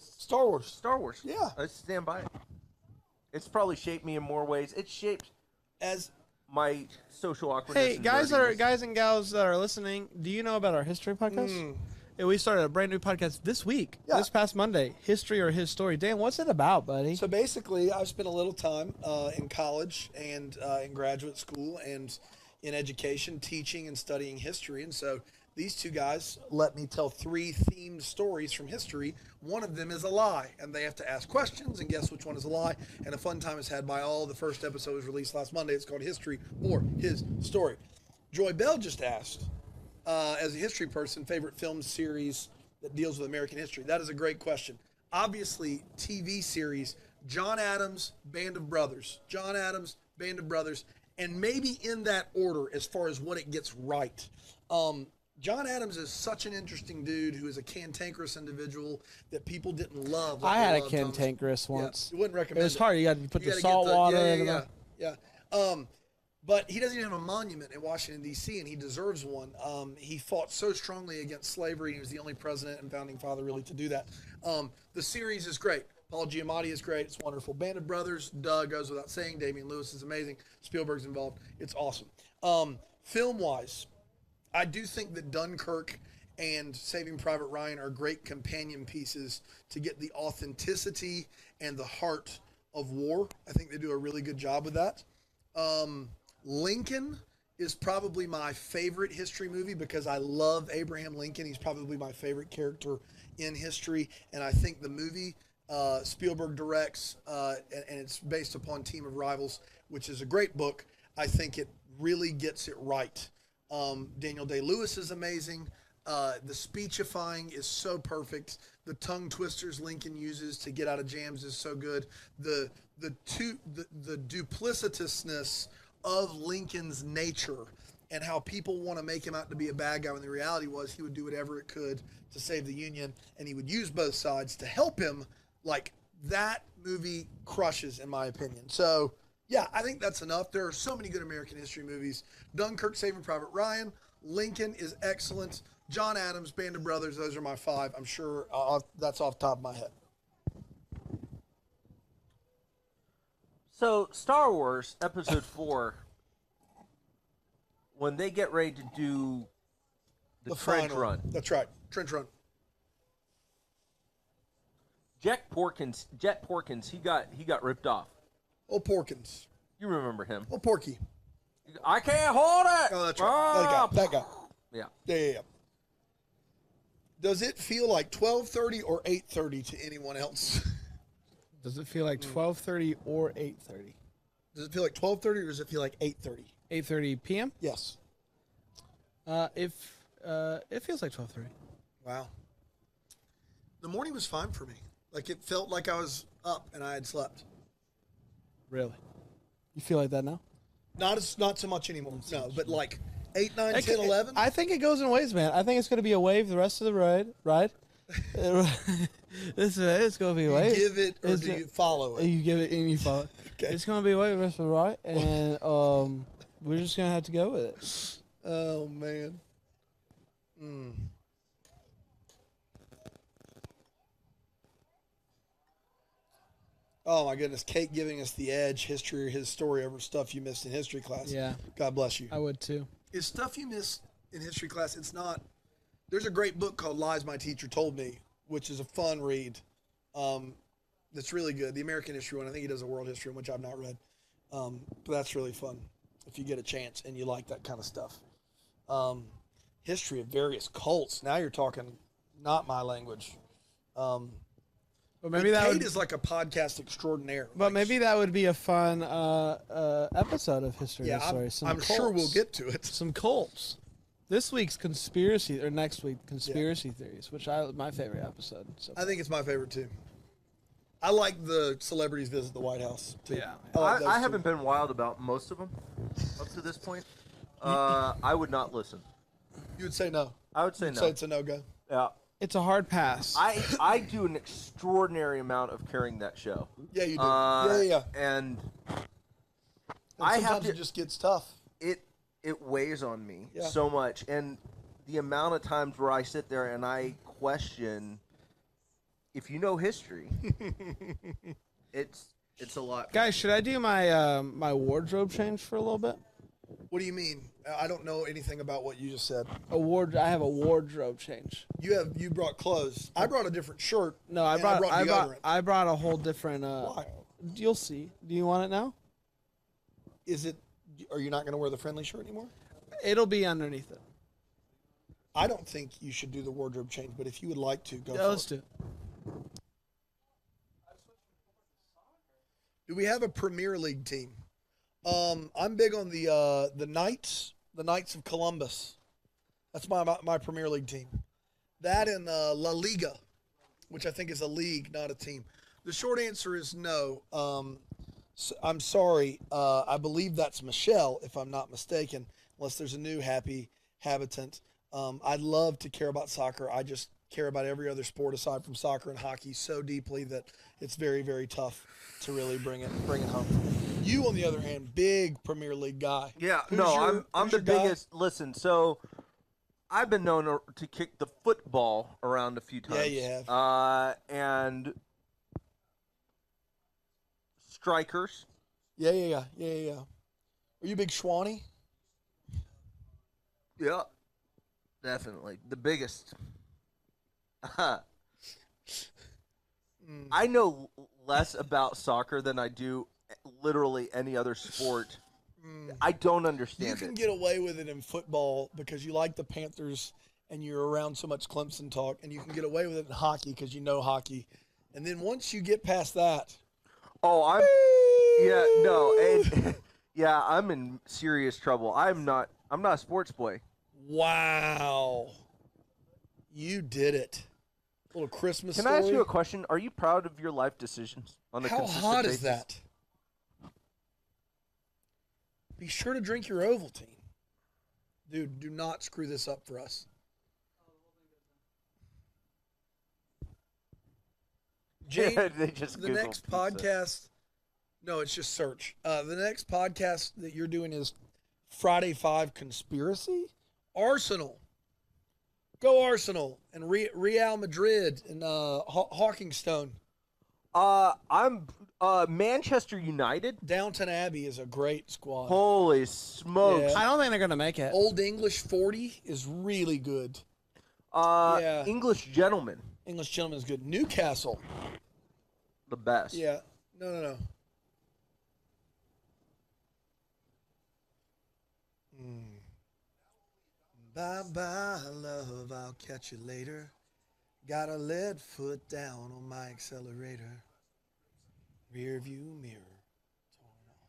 Star Wars. Star Wars. Yeah. I stand by it. It's probably shaped me in more ways. It shaped as my social awkwardness. Hey, and guys nerdiness. and gals that are listening, do you know about our history podcast? Yeah, we started a brand new podcast this week, this past Monday. History or His Story. Dan, what's it about, buddy? So basically, I've spent a little time in college and in graduate school and in education, teaching and studying history. And so these two guys let me tell 3 themed stories from history. One of them is a lie, and they have to ask questions and guess which one is a lie. And a fun time is had by all. The first episode was released last Monday. It's called History or His Story. Joy Bell just asked, as a history person, favorite film series that deals with American history. That is a great question. Obviously, TV series, John Adams, Band of Brothers. John Adams, Band of Brothers. And maybe in that order as far as what it gets right. John Adams is such an interesting dude who is a cantankerous individual that people didn't love. I had a cantankerous once. You wouldn't recommend it. It was hard. You got to put the salt water in it. Yeah. But he doesn't even have a monument in Washington, D.C., and he deserves one. He fought so strongly against slavery. He was the only president and founding father really to do that. The series is great. Paul Giamatti is great. It's wonderful. Band of Brothers, Doug goes without saying. Damian Lewis is amazing. Spielberg's involved. It's awesome. Film-wise, I do think that Dunkirk and Saving Private Ryan are great companion pieces to get the authenticity and the heart of war. I think they do a really good job with that. Lincoln is probably my favorite history movie because I love Abraham Lincoln. He's probably my favorite character in history. And I think the movie Spielberg directs, and it's based upon Team of Rivals, which is a great book. I think it really gets it right. Daniel Day-Lewis is amazing. The speechifying is so perfect. The tongue twisters Lincoln uses to get out of jams is so good. The duplicitousness of Lincoln's nature and how people want to make him out to be a bad guy when the reality was he would do whatever it could to save the Union, and he would use both sides to help him. Like, that movie crushes, in my opinion. So, yeah, I think that's enough. There are so many good American history movies. Dunkirk, Saving Private Ryan. Lincoln is excellent. John Adams, Band of Brothers, those are my 5. I'm sure that's off the top of my head. So, Star Wars Episode 4, when they get ready to do the trench final run. That's right, trench run. Jet Porkins, he got ripped off. Oh, Porkins. You remember him. Oh, Porky. I can't hold it. Oh, that's right. That guy. Yeah. Yeah. Does it feel like 12:30 or 8:30 to anyone else? Does it feel like 12:30 or 8:30? Does it feel like 12:30 or does it feel like 8:30? 8:30 p.m. Yes. It feels like 12:30. Wow. The morning was fine for me. Like, it felt like I was up and I had slept. Really? You feel like that now? Not so much anymore. No, but like 8, 9, 10, 11. I think it goes in waves, man. I think it's going to be a wave the rest of the ride. It's going to be a wave. You give it or do you follow it? You give it and you follow it. Okay. It's going to be a wave the rest of the ride, and we're just going to have to go with it. Oh, man. Oh, my goodness. Kate giving us the edge, history, his story over stuff you missed in history class. Yeah. God bless you. I would, too. Is stuff you missed in history class, it's not. There's a great book called Lies My Teacher Told Me, which is a fun read. That's really good. The American history one. I think he does a world history one, which I've not read. But that's really fun if you get a chance and you like that kind of stuff. History of various cults. Now you're talking not my language. But maybe that Kate is like a podcast extraordinaire. But maybe that would be a fun episode of History Yeah, Story. I'm sure we'll get to it. Some cults. This week's conspiracy, or next week, conspiracy theories, which my favorite episode. So I think it's my favorite too. I like the celebrities visit the White House too. Yeah. I haven't been wild about most of them up to this point. I would not listen. You would say no. I would say You'd no. say it's a no-go. Yeah. It's a hard pass. I do an extraordinary amount of carrying that show. Yeah, you do. Yeah. And I have to. It just gets tough. It weighs on me Yeah. so much, and the amount of times where I sit there and I question if you know history. it's a lot. Guys, should I do my my wardrobe change for a little bit? What do you mean? I don't know anything about what you just said. I have a wardrobe change. You brought clothes. I brought a different shirt. No, I and brought deodorant. I brought a whole different. Why? You'll see. Do you want it now? Are you not going to wear the friendly shirt anymore? It'll be underneath it. I don't think you should do the wardrobe change, but if you would like to, go for Let's it. do it. Do we have a Premier League team? I'm big on the Knights of Columbus. That's my Premier League team. That and La Liga, which I think is a league, not a team. The short answer is no. I'm sorry. I believe that's Michelle, if I'm not mistaken, unless there's a new happy habitant. I'd love to care about soccer. I just care about every other sport aside from soccer and hockey so deeply that it's very, very tough to really bring it home. You, on the other hand, big Premier League guy. Yeah, Who's no, your- I'm who's the your guy? biggest. Listen, so I've been known to kick the football around a few times. Yeah, you have. And strikers. Yeah. Are you a big Schwanny? Yeah, definitely the biggest. I know less about soccer than I do literally any other sport. I don't understand You can it. get away with it in football because you like the Panthers and you're around so much Clemson talk, and you can get away with it in hockey because you know hockey. And then once you get past that, I'm in serious trouble. I'm not a sports boy. wow, you did it. Little Christmas Can story. I ask you a question? Are you proud of your life decisions on a How consistent hot basis? is that? Be sure to drink your Ovaltine. Dude, do not screw this up for us. Jane, They just the Googled next pizza. podcast, no, it's just search. The next podcast that you're doing is Friday 5 Conspiracy? Arsenal. Go Arsenal and Real Madrid and Hawkingstone. I'm Manchester United. Downton Abbey is a great squad. Holy smokes! Yeah. I don't think they're gonna make it. Old English 40 is really good. English Gentleman, English Gentleman is good. Newcastle. the best. Yeah. No. Bye, love, I'll catch you later. Got a lead foot down on my accelerator. Rear view mirror torn off.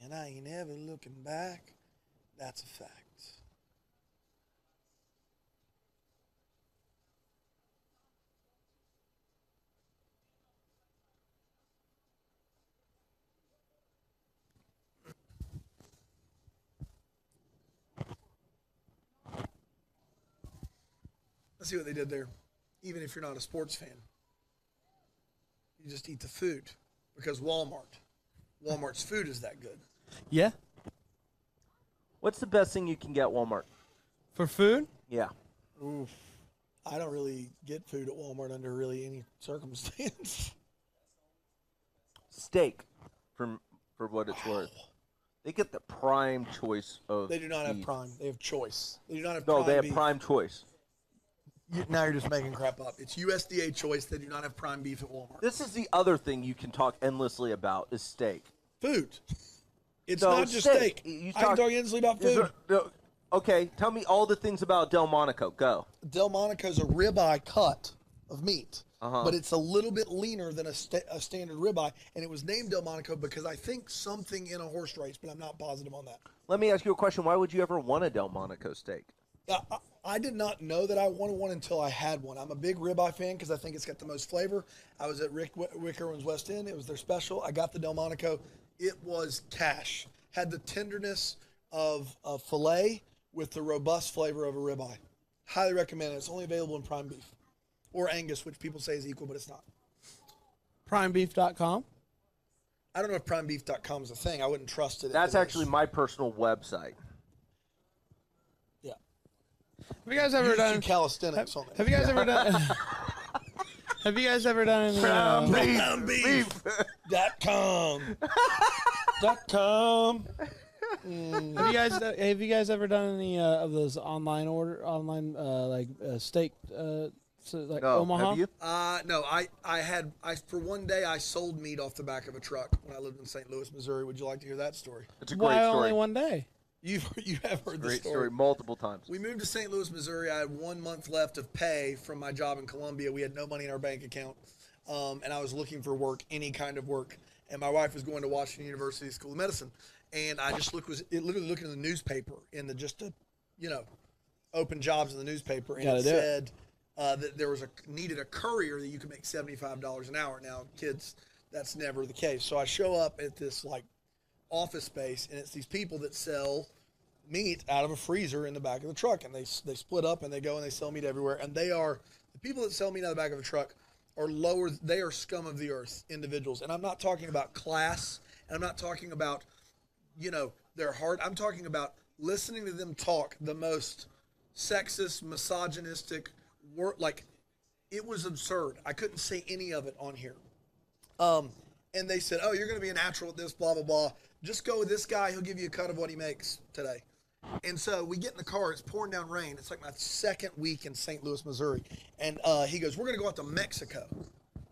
And I ain't ever looking back. That's a fact. Let's see what they did there. Even if you're not a sports fan, you just eat the food because Walmart's food is that good. Yeah. What's the best thing you can get at Walmart? For food? Yeah. Oof. I don't really get food at Walmart under really any circumstance. Steak, for what it's worth. They get the prime choice of. They do not have beef. prime. They have choice. They do not have No, prime they have beef. prime choice. Now you're just making crap up. It's USDA choice. They do not have prime beef at Walmart. This is the other thing you can talk endlessly about is steak. Food. It's No, not just steak. I can talk endlessly about food. Okay, tell me all the things about Delmonico. Go. Delmonico's a ribeye cut of meat, Uh-huh. but it's a little bit leaner than a standard ribeye, and it was named Delmonico because I think something in a horse race, but I'm not positive on that. Let me ask you a question. Why would you ever want a Delmonico steak? I did not know that I wanted one until I had one. I'm a big ribeye fan because I think it's got the most flavor. I was at Rick Wickerman's West End. It was their special. I got the Delmonico. It was cash. Had the tenderness of a filet with the robust flavor of a ribeye. Highly recommend it. It's only available in prime beef or Angus, which people say is equal, but it's not. Primebeef.com. I don't know if primebeef.com is a thing. I wouldn't trust it. if That's it is. actually my personal website. Yeah. Have you guys ever Use done some calisthenics on it. Have you guys ever done? Have you guys ever done any? Primebeef.com. .com. Have you guys ever done any of those online steak like No, Omaha? have you? No, I for one day I sold meat off the back of a truck when I lived in St. Louis, Missouri. Would you like to hear that story? It's a great Why story. only one day? You have heard the Great story. story multiple times. We moved to St. Louis, Missouri. I had 1 month left of pay from my job in Columbia. We had no money in our bank account, and I was looking for work, any kind of work. And my wife was going to Washington University School of Medicine, and I just literally looking in the newspaper in the open jobs in the newspaper, and Gotta it do it. said that there was needed a courier that you could make $75 an hour. Now, kids, that's never the case. So I show up at this office space, and it's these people that sell meat out of a freezer in the back of the truck, and they split up and they go and they sell meat everywhere. And they are the people that sell meat out of the back of a truck are lower. They are scum of the earth individuals. And I'm not talking about class. And I'm not talking about, their heart. I'm talking about listening to them talk the most sexist, misogynistic word. Like, it was absurd. I couldn't say any of it on here. And they said, oh, you're going to be a natural at this, blah, blah, blah. Just go with this guy. He'll give you a cut of what he makes today. And so we get in the car. It's pouring down rain. It's like my second week in St. Louis, Missouri. And he goes, we're going to go out to Mexico. I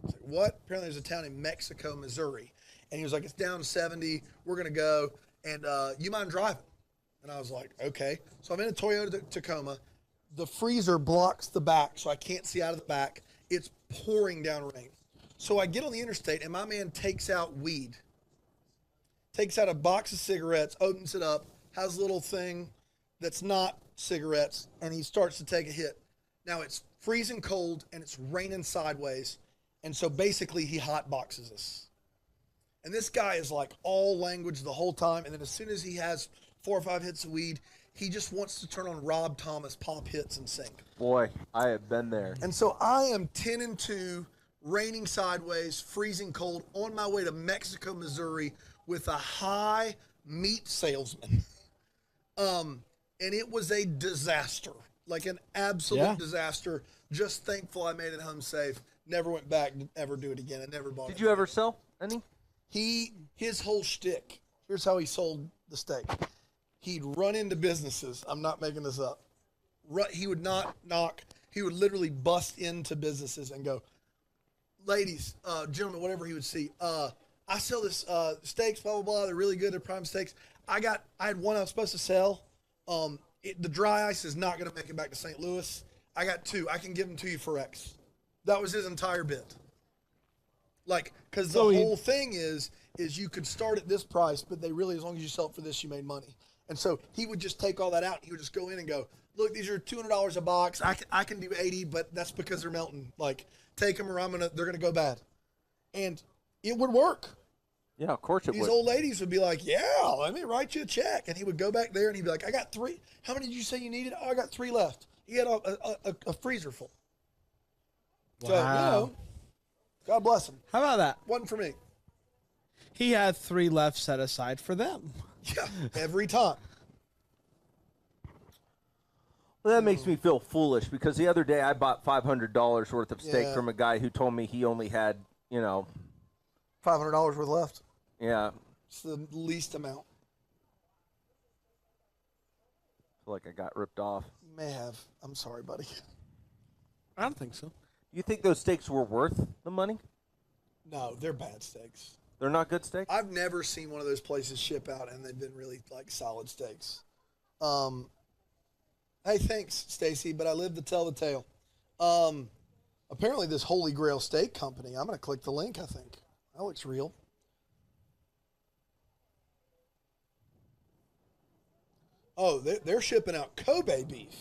was like, what? Apparently there's a town in Mexico, Missouri. And he was like, it's down 70. We're going to go. And you mind driving? And I was like, okay. So I'm in a Toyota Tacoma. The freezer blocks the back, so I can't see out of the back. It's pouring down rain. So I get on the interstate, and my man takes out weed. Takes out a box of cigarettes, opens it up, has a little thing that's not cigarettes, and he starts to take a hit. Now it's freezing cold, and it's raining sideways, and so basically he hot boxes us. And this guy is like all language the whole time, and then as soon as he has 4 or 5 hits of weed, he just wants to turn on Rob Thomas pop hits and sing. Boy, I have been there. And so I am 10-2, raining sideways, freezing cold, on my way to Mexico, Missouri, with a high meat salesman. And it was a disaster, like an absolute disaster. Just thankful I made it home safe. Never went back to ever do it again. I never bought it. Did you ever sell any? His whole shtick, here's how he sold the steak. He'd run into businesses. I'm not making this up. He would not knock. He would literally bust into businesses and go, ladies, gentlemen, whatever he would see. I sell this steaks, blah, blah, blah. They're really good. They're prime steaks. I had one I was supposed to sell. The dry ice is not going to make it back to St. Louis. I got 2. I can give them to you for X. That was his entire bit. Like, because the whole thing is you could start at this price, but they really, as long as you sell it for this, you made money. And so he would just take all that out. He would just go in and go, look, these are $200 a box. I can do 80, but that's because they're melting. Like, take them or they're gonna go bad. And it would work. Yeah, of course it would. These old ladies would be like, yeah, let me write you a check. And he would go back there and he'd be like, I got 3. How many did you say you needed? Oh, I got 3 left. He had a freezer full. Wow. So, God bless him. How about that? Wasn't for me. He had 3 left set aside for them. Yeah, every time. Well, that makes me feel foolish because the other day I bought $500 worth of steak from a guy who told me he only had, $500 worth left. Yeah. It's the least amount. I feel like I got ripped off. You may have. I'm sorry, buddy. I don't think so. You think those steaks were worth the money? No, they're bad steaks. They're not good steaks? I've never seen one of those places ship out and they've been really like solid steaks. Hey, thanks, Stacy, but I live to tell the tale. Apparently this Holy Grail Steak Company, I'm going to click the link, I think. That looks real. Oh, they're shipping out Kobe beef.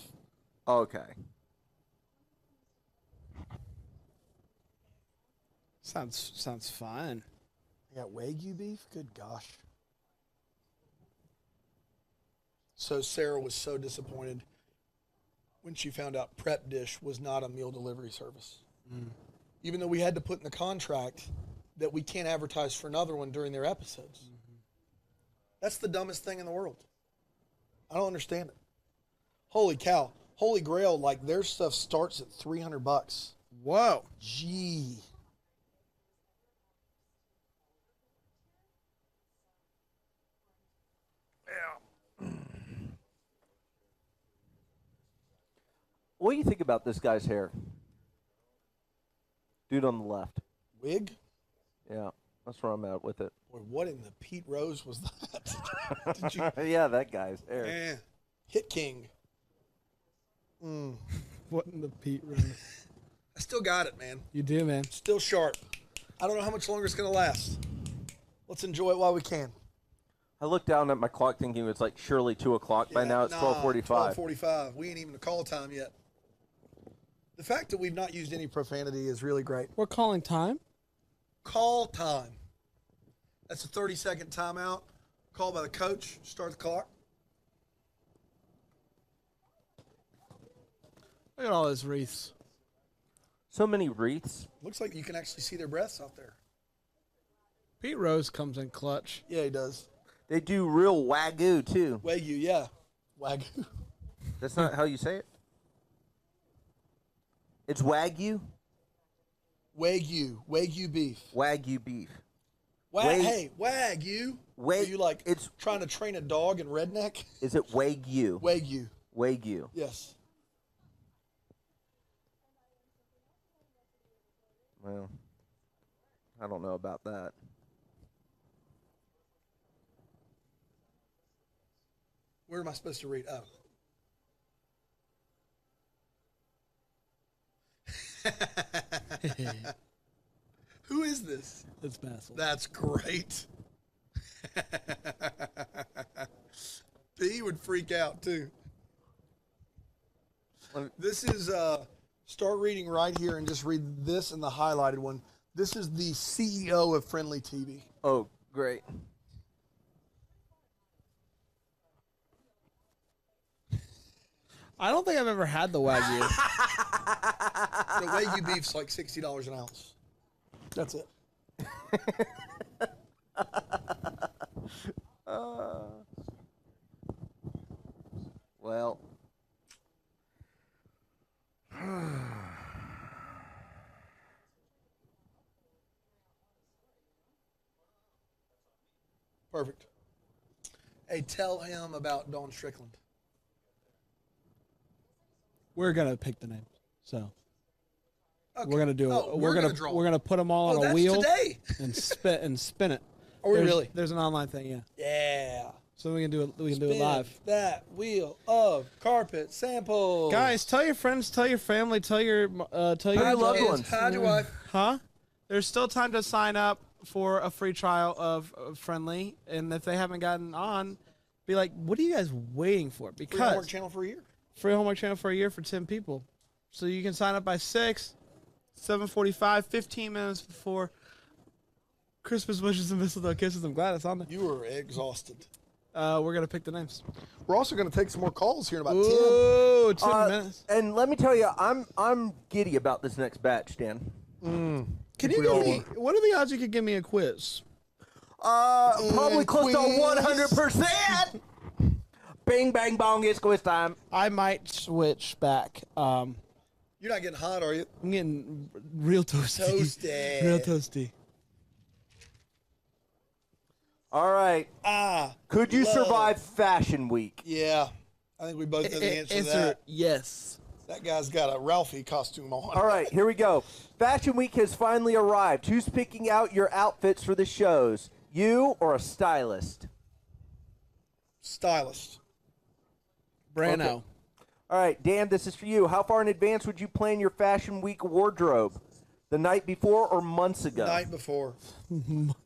Okay. Sounds fine. I got Wagyu beef? Good gosh. So Sarah was so disappointed when she found out Prep Dish was not a meal delivery service. Even though we had to put in the contract that we can't advertise for another one during their episodes. That's the dumbest thing in the world. I don't understand it. Holy cow. Holy Grail, like their stuff starts at $300. Whoa. Gee. What do you think about this guy's hair? Dude on the left. Wig? Yeah, that's where I'm at with it. Boy, what in the Pete Rose was that? Did you? Yeah, that guy's hair. Hit King. What in the Pete Rose? I still got it, man. You do, man. Still sharp. I don't know how much longer it's going to last. Let's enjoy it while we can. I looked down at my clock thinking it's like surely 2 o'clock. By now it's 12:45. 12:45. We ain't even a call time yet. The fact that we've not used any profanity is really great. We're calling time? Call time. That's a 30-second timeout. Called by the coach. Start the clock. Look at all those wreaths. So many wreaths. Looks like you can actually see their breaths out there. Pete Rose comes in clutch. Yeah, he does. They do real Wagyu, too. Wagyu, yeah. Wagyu. That's not how you say it? It's Wagyu? Wagyu. Wagyu beef. Wagyu beef. Hey, Wagyu. Are you like it's trying to train a dog in redneck? Is it Wagyu? Wagyu. Wagyu. Yes. Well, I don't know about that. Where am I supposed to read? Oh. Who is this? It's Basil. That's great. P would freak out too. This is start reading right here and just read this and the highlighted one. This is the CEO of Friendly TV. Oh, great. I don't think I've ever had the Wagyu. The Wagyu beef's like $60 an ounce. That's it. Well. Perfect. Hey, tell him about Dawn Strickland. We're gonna pick the names, so Okay. we're gonna do it. Oh, we're gonna draw. we're gonna put them all on a that's wheel today. and spin it. Are we There's- really? There's an online thing, yeah. Yeah. So we can do it. We can do it Spin live. that wheel of carpet samples. Guys, tell your friends, tell your family, tell your loved ones. Hide your wife. Huh? There's still time to sign up for a free trial of Friendly, and if they haven't gotten on, be like, what are you guys waiting for? Free Because Hallmark channel for a year. free homework channel for a year for 10 people. So you can sign up by 6, 7:45, 15 minutes before Christmas wishes and mistletoe kisses. I'm glad it's on there. You were exhausted. We're gonna pick the names. We're also going to take some more calls here in about Ooh, 10. 10 minutes. And let me tell you, I'm giddy about this next batch, Dan. Can you give me? What are the odds you could give me a quiz? Probably close to 100%. Bing, bang, bong, it's quiz time. I might switch back. You're not getting hot, are you? I'm getting real toasty. Toasty. Real toasty. All right. Could you love. survive Fashion Week? Yeah. I think we both know the answer to Answer that. yes. That guy's got a Ralphie costume on. All right, here we go. Fashion Week has finally arrived. Who's picking out your outfits for the shows? You or a stylist? Stylist. Brano. Okay. All right, Dan, this is for you. How far in advance would you plan your Fashion Week wardrobe? The night before or months ago? Night before.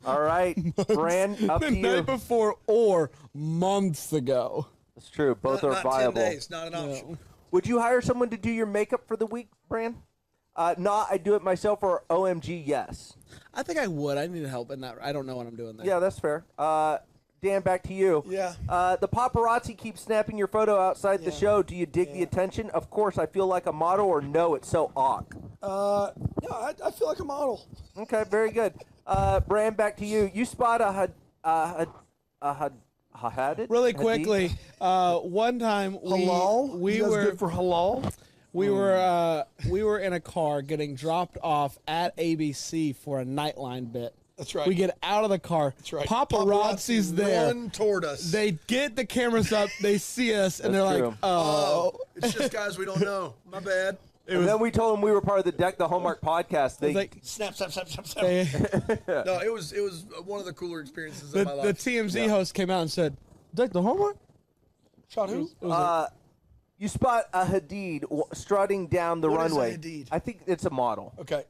All right, Bran, up The to you. night before or months ago. That's true. Both are not viable. 10 days, not an option. Would you hire someone to do your makeup for the week, Bran? Not I do it myself, or OMG, yes. I think I would. I need help in that. I don't know what I'm doing there. Yeah, that's fair. Dan, back to you. Yeah. The paparazzi keep snapping your photo outside the show. Do you dig the attention? Of course, I feel like a model, or no, it's so awk. Yeah, I feel like a model. Okay, very good. Bran, back to you. You spot Really quickly, one time Halal? we You guys were good for halal? we were in a car getting dropped off at ABC for a Nightline bit. That's right. We get out of the car. That's right. Paparazzi's there. Run toward us. They get the cameras up. They see us, and they're That's like, true. "Oh." It's just guys we don't know. My bad. And then we told them we were part of the Hallmark podcast. They, like, Snap, snap, snap, snap, snap. They- No, it was one of the cooler experiences the, of my the life. TMZ host came out and said, "Deck the homework." Shot who? It was like, you spot a Hadid strutting down the What is a runway. Hadid? I think it's a model. Okay.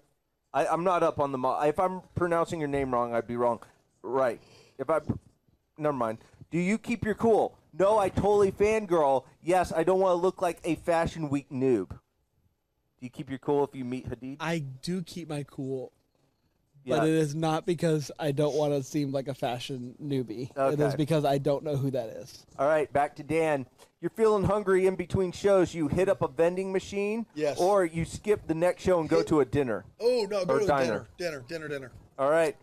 I'm not up on the model. If I'm pronouncing your name wrong, I'd be wrong. Right. Never mind. Do you keep your cool? No, I totally fangirl. Yes, I don't want to look like a Fashion Week noob. Do you keep your cool if you meet Hadid? I do keep my cool, but Yeah. it is not because I don't want to seem like a fashion newbie. It is Okay. because I don't know who that is. All right, back to Dan. You're feeling hungry in between shows. You hit up a vending machine, Yes. or you skip the next show and go to a dinner. Oh no, go Or to a diner. dinner. All right.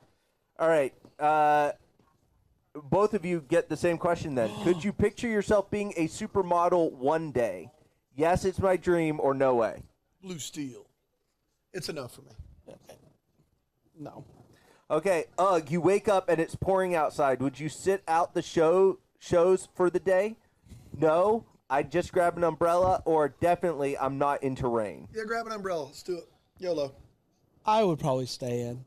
Both of you get the same question then. Could you picture yourself being a supermodel one day? Yes, it's my dream, or no way. Blue Steel. It's enough for me. No. Okay, you wake up and it's pouring outside. Would you sit out the shows for the day? No, I'd just grab an umbrella, or definitely I'm not into rain. Yeah, grab an umbrella. Let's do it. YOLO. I would probably stay in.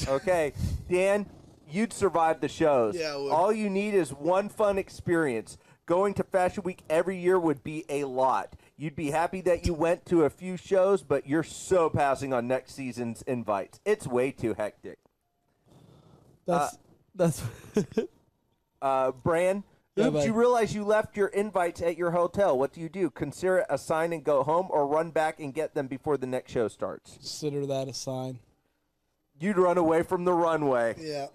Okay, Dan, you'd survive the shows. Yeah, I would. All you need is one fun experience. Going to Fashion Week every year would be a lot. You'd be happy that you went to a few shows, but you're so passing on next season's invites. It's way too hectic. That's Bran, Yeah, oops, bud. you realize you left your invites at your hotel. What do? Consider it a sign and go home, or run back and get them before the next show starts? Consider that a sign. You'd run away from the runway. Yeah.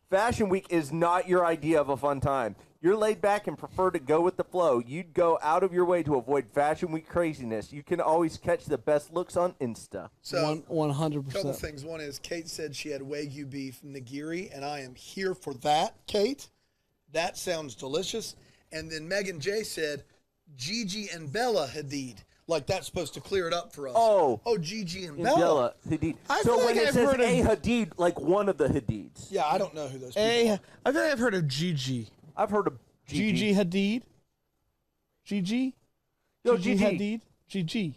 Fashion Week is not your idea of a fun time. You're laid back and prefer to go with the flow. You'd go out of your way to avoid Fashion Week craziness. You can always catch the best looks on Insta. So, 100%. couple things. One is Kate said she had Wagyu beef nigiri, and I am here for that, Kate. That sounds delicious. And then Megan J said Gigi and Bella Hadid. Like that's supposed to clear it up for us. Oh, Gigi and Bella. Hadid. I So feel when like it I've says heard of- a Hadid, like one of the Hadids. Yeah, I don't know who those people are. I feel like I've heard of Gigi. I've heard of Gigi Hadid. Gigi? Yo, Gigi Gigi. Hadid? Gigi.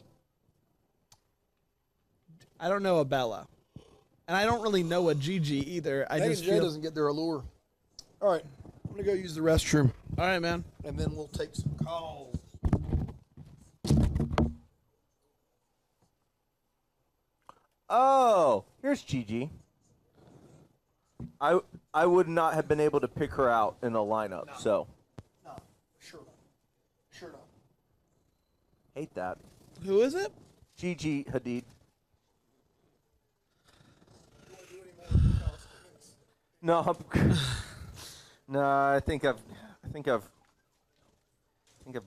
I don't know a Bella. And I don't really know a Gigi either. I Megan just J feel... doesn't get their allure. All right, I'm gonna go use the restroom. All right, man. And then we'll take some calls. Oh, here's Gigi. I would not have been able to pick her out in a lineup, so No, sure not. Sure not. hate that. Who is it? Gigi Hadid. No, no. I think I've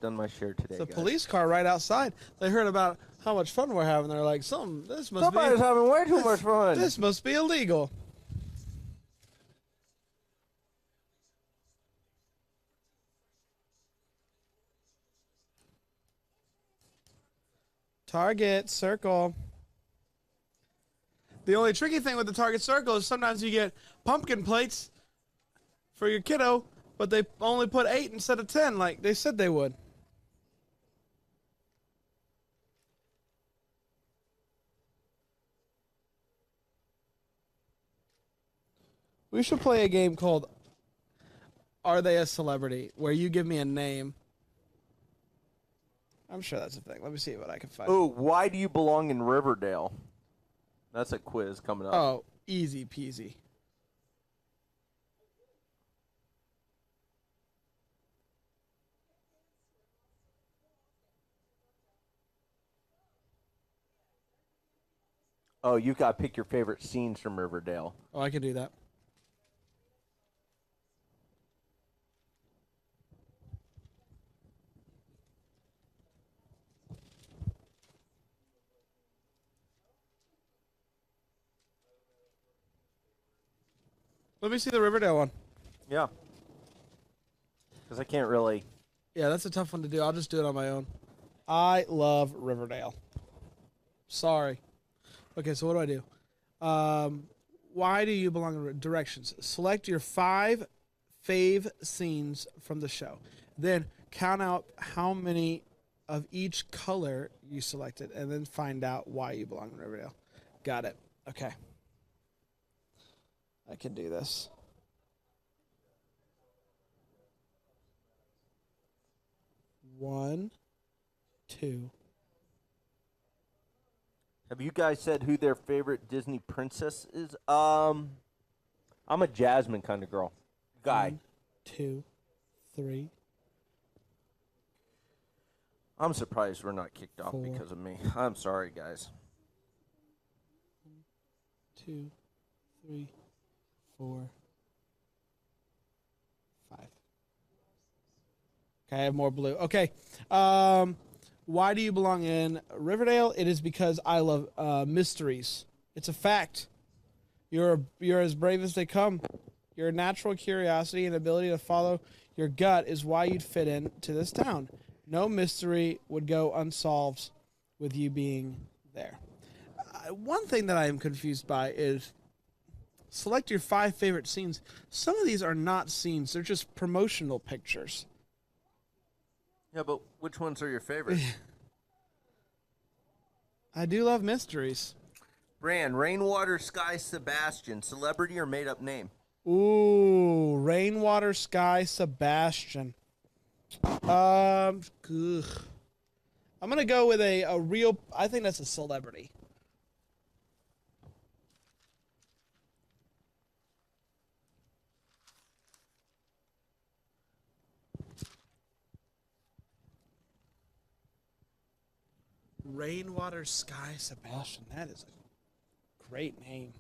done my share today. The guys. police car right outside. They heard about how much fun we're having. They're like, this must Somebody's be having way too much fun. This must be illegal. Target circle. The only tricky thing with the Target circle is sometimes you get pumpkin plates for your kiddo, but they only put 8 instead of 10 like they said they would. We should play a game called Are They a Celebrity, where you give me a name. I'm sure that's a thing. Let me see what I can find. Oh, why do you belong in Riverdale? That's a quiz coming up. Oh, easy peasy. Oh, you've got to pick your favorite scenes from Riverdale. Oh, I can do that. Let me see the Riverdale one. Yeah. Because I can't really. Yeah, that's a tough one to do. I'll just do it on my own. I love Riverdale. Sorry. Okay, so what do I do? Why do you belong in directions? Select your 5 fave scenes from the show. Then count out how many of each color you selected, and then find out why you belong in Riverdale. Got it. Okay. I can do this. One, 2. Have you guys said who their favorite Disney princess is? I'm a Jasmine kind of girl. Guy. 1, 2, 3. I'm surprised we're not kicked off 4. because of me. I'm sorry, guys. 2, 3, 4, 5. Okay, I have more blue. Okay. Why do you belong in Riverdale? It is because I love mysteries. It's a fact. You're as brave as they come. Your natural curiosity and ability to follow your gut is why you'd fit into this town. No mystery would go unsolved with you being there. One thing that I am confused by is select your 5 favorite scenes. Some of these are not scenes. They're just promotional pictures. Yeah, but which ones are your favorite? I do love mysteries. Brand, Rainwater Sky Sebastian, celebrity or made up name? Ooh, Rainwater Sky Sebastian. I'm gonna go with a real. I think that's a celebrity. Rainwater Sky Sebastian. That is a great name.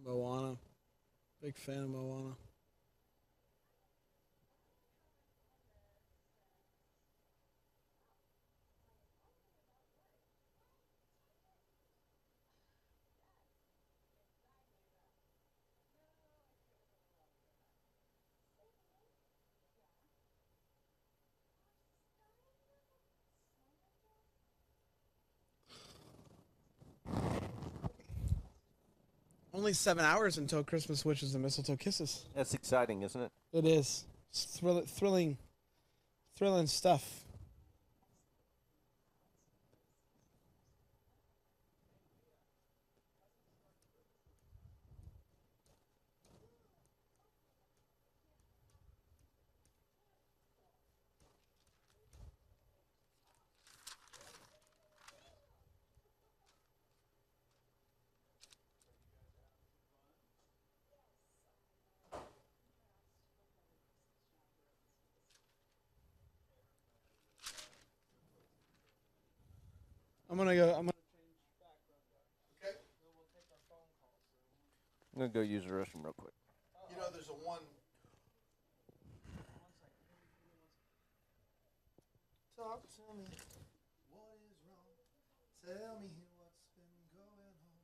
Moana. Big fan of Moana. Only 7 hours until Christmas Witches and Mistletoe Kisses. That's exciting, isn't it? It is. It's thrilling stuff. I'm gonna change back. Okay. Then we'll take our phone calls. I'm going to go use the restroom real quick. You know, there's a one. Talk to me. What is wrong? Tell me what's been going on.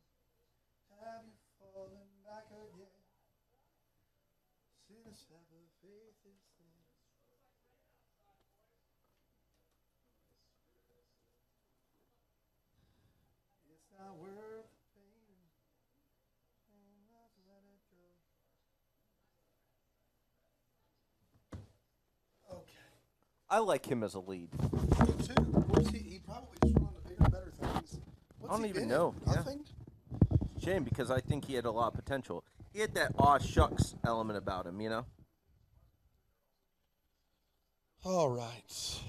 Have you fallen back again? Since ever faith is thin. It's not worth the pain. And not to let it go. Okay. I like him as a lead. Me too. Where's he probably just went on to bigger, better things. What's I don't he even been know. in? Nothing? Shame, because I think he had a lot of potential. He had that aw shucks element about him, you know? All right.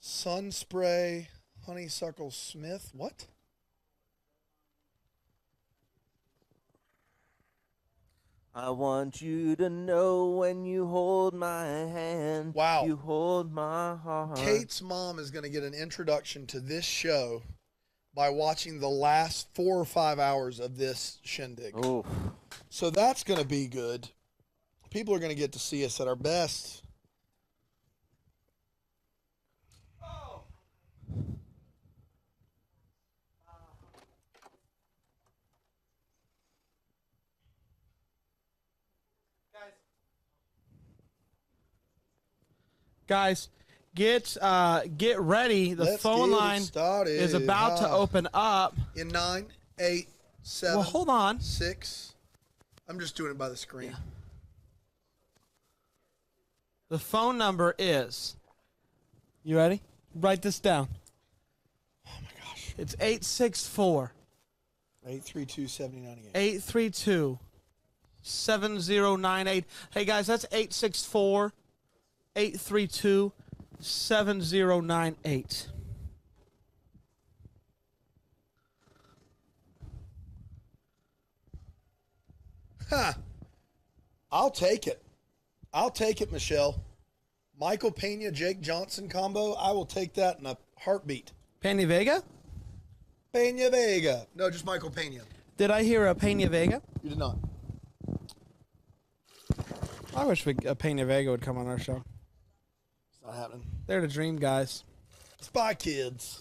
Sun spray, honeysuckle Smith. What? I want you to know when you hold my hand. Wow. You hold my heart. Kate's mom is going to get an introduction to this show by watching the last 4 or 5 hours of this shindig. Oof. So that's going to be good. People are going to get to see us at our best. Guys, Get ready. The Let's phone get it line started. is about to open up. In 9, 8, 7. Well, hold on. 6. I'm just doing it by the screen. The phone number is. You ready? Write this down. Oh my gosh. It's 864 832 7098. 832 7098. Hey guys, that's 864 832 7098. Huh. I'll take it. I'll take it, Michelle. Michael Pena, Jake Johnson combo. I will take that in a heartbeat. Pena Vega? Pena Vega. No, just Michael Pena. Did I hear a Pena Vega? You did not. I wish Pena Vega would come on our show. It's not happening. They're the dream guys. Spy Kids.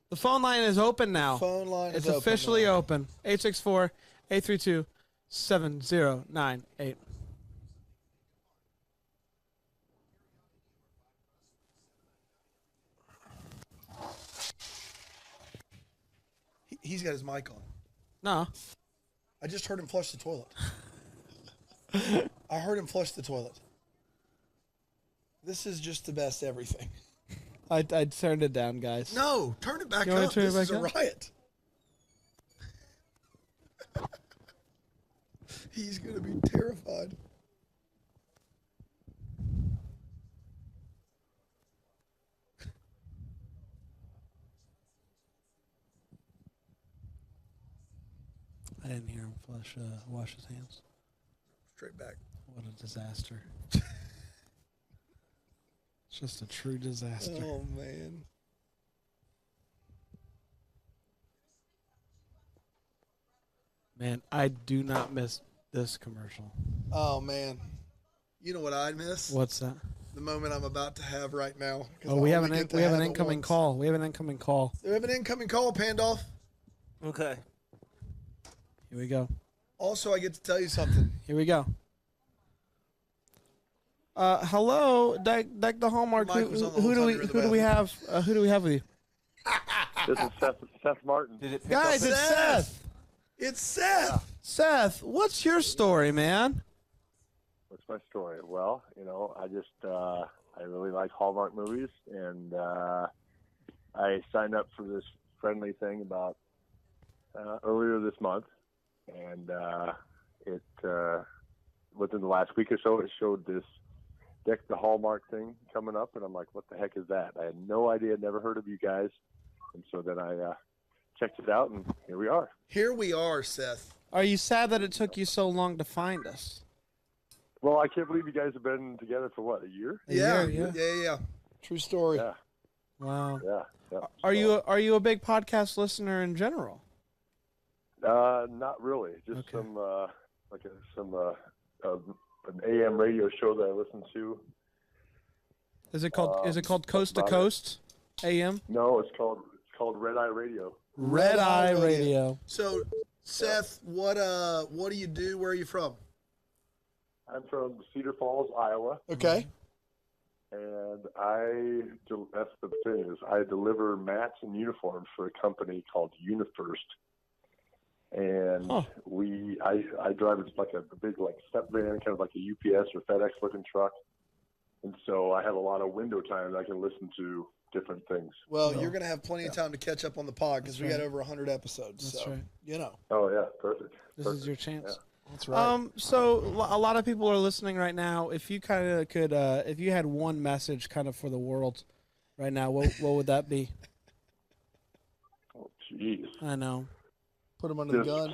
The phone line is open now. Phone line is it's open officially now. open. 864-832-7098. He's got his mic on. No. I just heard him flush the toilet. I heard him flush the toilet. This is just the best everything. I turned it down, guys. No, turn it back You wanna up. turn it This is back a up? riot. He's going to be terrified. I didn't hear him wash his hands. Straight back. What a disaster. It's just a true disaster. Oh, man. Man, I do not miss this commercial. Oh, man. You know what I'd miss? What's that? The moment I'm about to have right now. 'Cause Oh, I we have only an get to we have have an it incoming once. call. We have an incoming call. We have an incoming call, Pandolf. Okay. Here we go. Also, I get to tell you something. Here we go. Hello, Deck the Hallmark. Mike was on the Who do whole we time you were in who the do we have? Who do we have with you? This is Seth Martin. Did it pick Guys, up? it's Seth. It's Seth. Seth, what's your story, man? What's my story? Well, you know, I just I really like Hallmark movies, and I signed up for this friendly thing about earlier this month, and it within the last week or so, it showed this Deck the Hallmark thing coming up, and I'm like, what the heck is that? I had no idea, never heard of you guys, and so then I checked it out, and here we are. Here we are, Seth. Are you sad that it took you so long to find us? Well, I can't believe you guys have been together for what, a year? Yeah. True story. Yeah. Wow. Yeah. Are you a big podcast listener in general? Not really. Just some an AM radio show that I listen to. Is it called Coast to Coast AM? No, it's called Red Eye Radio. Red Eye Radio. So, Seth, what do you do? Where are you from? I'm from Cedar Falls, Iowa. Okay. And that's the thing is I deliver mats and uniforms for a company called UniFirst. And I drive it's like a big like step van, kind of like a UPS or FedEx looking truck. And so I have a lot of window time that I can listen to different things. Well, you're going to have plenty of time to catch up on the pod because we got over 100 episodes. That's so, right. you know. Oh yeah, perfect. This is your chance. Yeah. That's right. So a lot of people are listening right now. If you kind of could, if you had one message kind of for the world right now, what would that be? Oh, jeez. I know. Put them under Just the gun.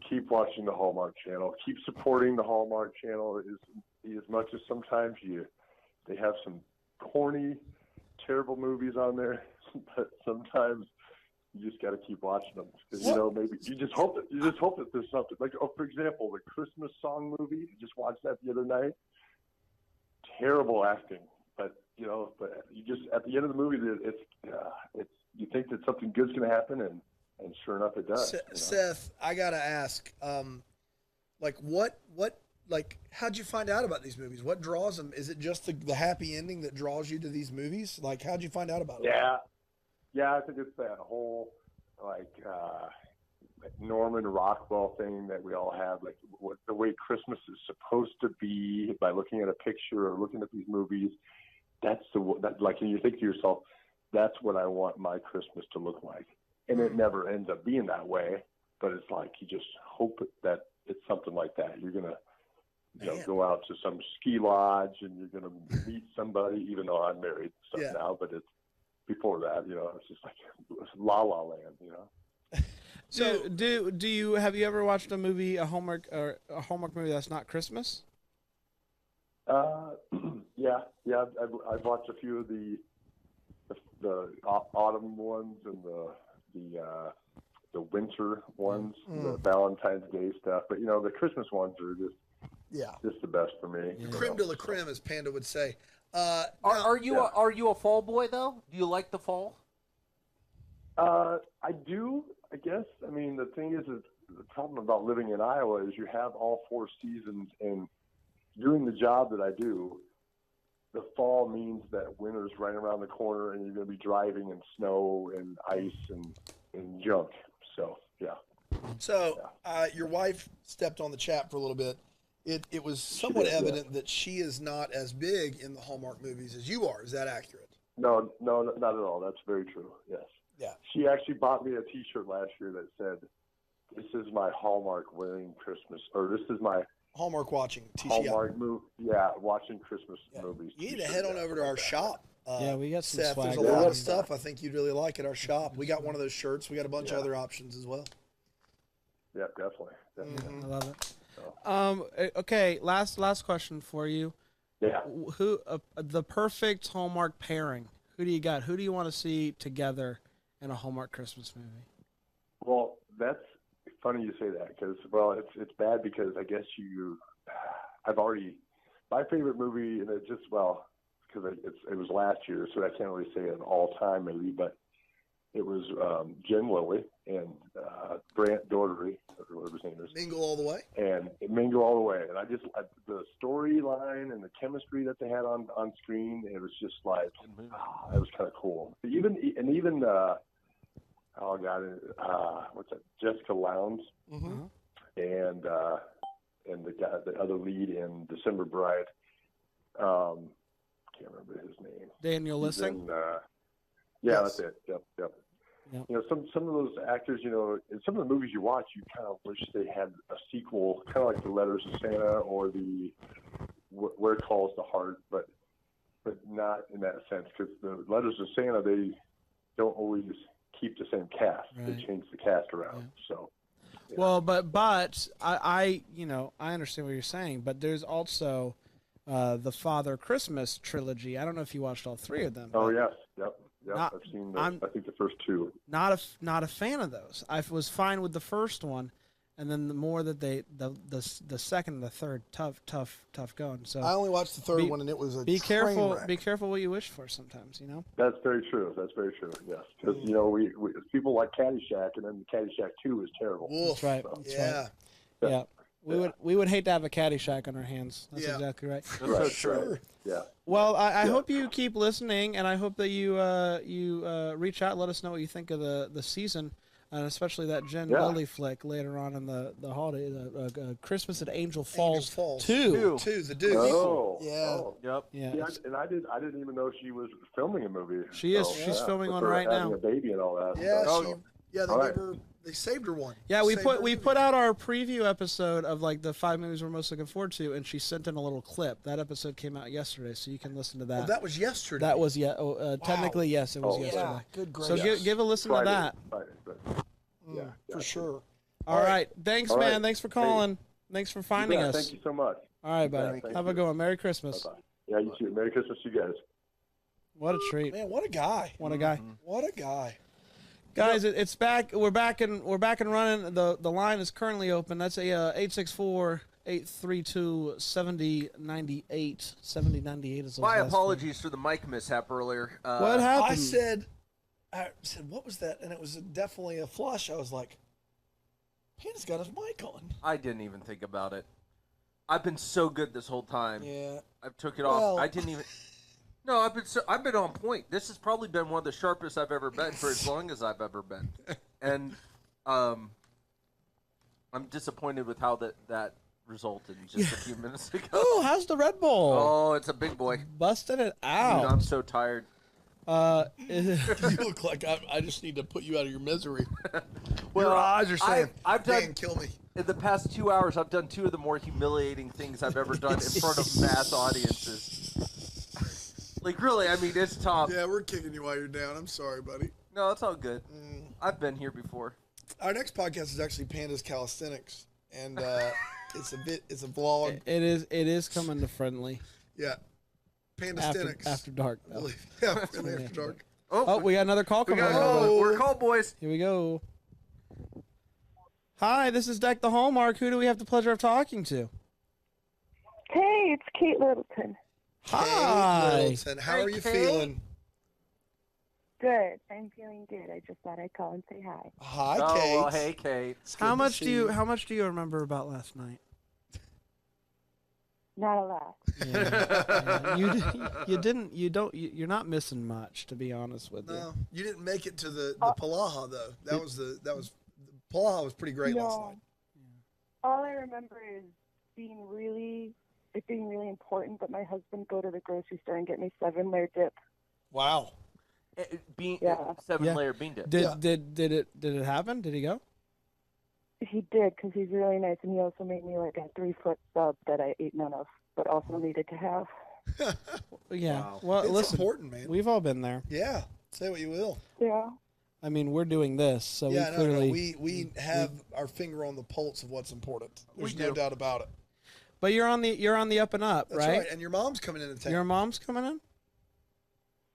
Keep watching the Hallmark Channel. Keep supporting the Hallmark Channel as much as sometimes they have some corny, terrible movies on there, but sometimes you just got to keep watching them because maybe you just hope that there's something like for example the Christmas song movie. I just watched that the other night. Terrible acting, but you just at the end of the movie it's you think that something good's going to happen and sure enough it does. Seth, I gotta ask, what like, how'd you find out about these movies? What draws them? Is it just the happy ending that draws you to these movies? Like, how'd you find out about it? Yeah, I think it's that whole like Norman Rockwell thing that we all have, like the way Christmas is supposed to be by looking at a picture or looking at these movies. That's like, and you think to yourself, that's what I want my Christmas to look like, and it never ends up being that way. But it's like you just hope that it's something like that. You're gonna go out to some ski lodge and you're gonna meet somebody, even though I'm married and stuff now, but it's before that, it's just like La La Land, So do you have you ever watched a movie, a Hallmark movie that's not Christmas? Yeah. I've watched a few of the autumn ones and the winter ones, the Valentine's Day stuff. But the Christmas ones are just the best for me. The creme de la creme, as Panda would say. Are you a fall boy though? Do you like the fall? I do, I guess. I mean, the thing is the problem about living in Iowa is you have all 4 seasons, and doing the job that I do, the fall means that winter's right around the corner, and you're going to be driving in snow and ice and junk. So, yeah. So, your wife stepped on the chat for a little bit. It was somewhat evident that she is not as big in the Hallmark movies as you are. Is that accurate? No, not at all. That's very true. Yes. Yeah. She actually bought me a T-shirt last year that said, "This is my Hallmark wearing Christmas," or "This is my Hallmark watching TCM. Hallmark movie." Yeah, watching Christmas movies. You need to head on over to our shop. We got some Seth, swag. there's a lot of stuff I think you'd really like at our shop. We got one of those shirts. We got a bunch of other options as well. Yeah, definitely. I love it. Okay, last question for you. Yeah. Who the perfect Hallmark pairing? Who do you got? Who do you want to see together in a Hallmark Christmas movie? Well, that's funny you say that because it's bad because I guess my favorite movie, and it just because it was last year, so I can't really say an all time maybe, but it was Jen Lilly and Brant Daugherty, or whatever his name is. Mingle All the Way. And Mingle All the Way, and the storyline and the chemistry that they had on screen, it was just like it was kind of cool. Even what's that? Jessica Lowndes, and the other lead in December Bride. Can't remember his name. Daniel Lissing. That's it. Yep. Some of those actors, in some of the movies you watch, you kind of wish they had a sequel, kind of like the Letters of Santa or the Where Calls the Heart, but not in that sense because the Letters of Santa, they don't always keep the same cast. Right. They change the cast around. So. Yeah. Well, but I understand what you're saying, but there's also the Father Christmas trilogy. I don't know if you watched all 3 of them. Oh yes, yep. I've seen I think the first 2. Not a fan of those. I was fine with the first one, and then the more that the second and the third, tough going. So I only watched the third one, and it was a be careful. wreck. Be careful what you wish for sometimes. That's very true. Yes, because we people like Caddyshack, and then Caddyshack 2 is terrible. That's right. So. That's right. Yeah. We would hate to have a Caddyshack on our hands. That's exactly right. Right. Sure. Yeah. Well, I hope you keep listening, and I hope that you reach out and let us know what you think of the season, and especially that Jen Lilly flick later on in the holiday, the Christmas at Angel Falls 2. The Duke. Oh. Yeah. Oh. Yep. Yeah. And I didn't even know she was filming a movie. She is. She's filming one right now. Having a baby and all that. Yeah. They saved her one. Yeah, we put out our preview episode of like the 5 movies we're most looking forward to, and she sent in a little clip. That episode came out yesterday, so you can listen to that. Oh, that was yesterday. That was technically yes, it was yesterday. Yeah, good grace. So give a listen to that. For sure. All right. Thanks, man. Thanks for calling. Thanks for finding us. Thank you so much. All right, buddy. Have a good one. Merry Christmas. Bye-bye. Yeah, you too. Merry Christmas to you guys. What a treat. Man, what a guy. What a guy. What a guy. Guys, it's back. We're back and running. The line is currently open. That's a 864-832-7098. 7098 is my apologies for the mic mishap earlier. What happened? I said, what was that? And it was definitely a flush. I was like, Panda's got his mic on. I didn't even think about it. I've been so good this whole time. Yeah. I've took it Well- off. I didn't even. No, I've been on point. This has probably been one of the sharpest I've ever been for as long as I've ever been, and I'm disappointed with how that resulted just a few minutes ago. Oh, how's the Red Bull? Oh, it's a big boy. Busted it out. Dude, I'm so tired. You look like I just need to put you out of your misery. Well, your eyes are saying, I've done, "Dan, kill me." In the past 2 hours, I've done two of the more humiliating things I've ever done in front of mass audiences. Like, really, I mean, it's tough. Yeah, we're kicking you while you're down. I'm sorry, buddy. No, it's all good. I've been here before. Our next podcast is actually Panda's Calisthenics, and it's a vlog. It is coming to Friendly. Yeah, Pandasthenics after dark. I believe. Yeah, Friendly after dark. Oh, we got another call coming. We're called, boys. Here we go. Hi, this is Deck the Hallmark. Who do we have the pleasure of talking to? Hey, it's Kate Littleton. Hi. Hey, Littleton. How are you feeling? Good. I'm feeling good. I just thought I'd call and say hi. Hi, Kate. Well, hey, Kate. How much do you remember about last night? Not a lot. Yeah. You're not missing much, to be honest with you. No, you didn't make it to the Palaha though. Palaha was pretty great last night. All I remember is being really important that my husband go to the grocery store and get me 7-layer dip. Wow. Seven-layer bean dip. Did it happen? Did he go? He did, because he's really nice, and he also made me like a 3-foot sub that I ate none of, but also needed to have. Yeah. Wow. Well, It's listen, important, man. We've all been there. Yeah. Say what you will. Yeah. I mean, we're doing this, so Yeah, we clearly. we have our finger on the pulse of what's important. There's We no do. doubt about it. But you're on the up and up, That's right. And your mom's coming in to town. Your mom's coming in?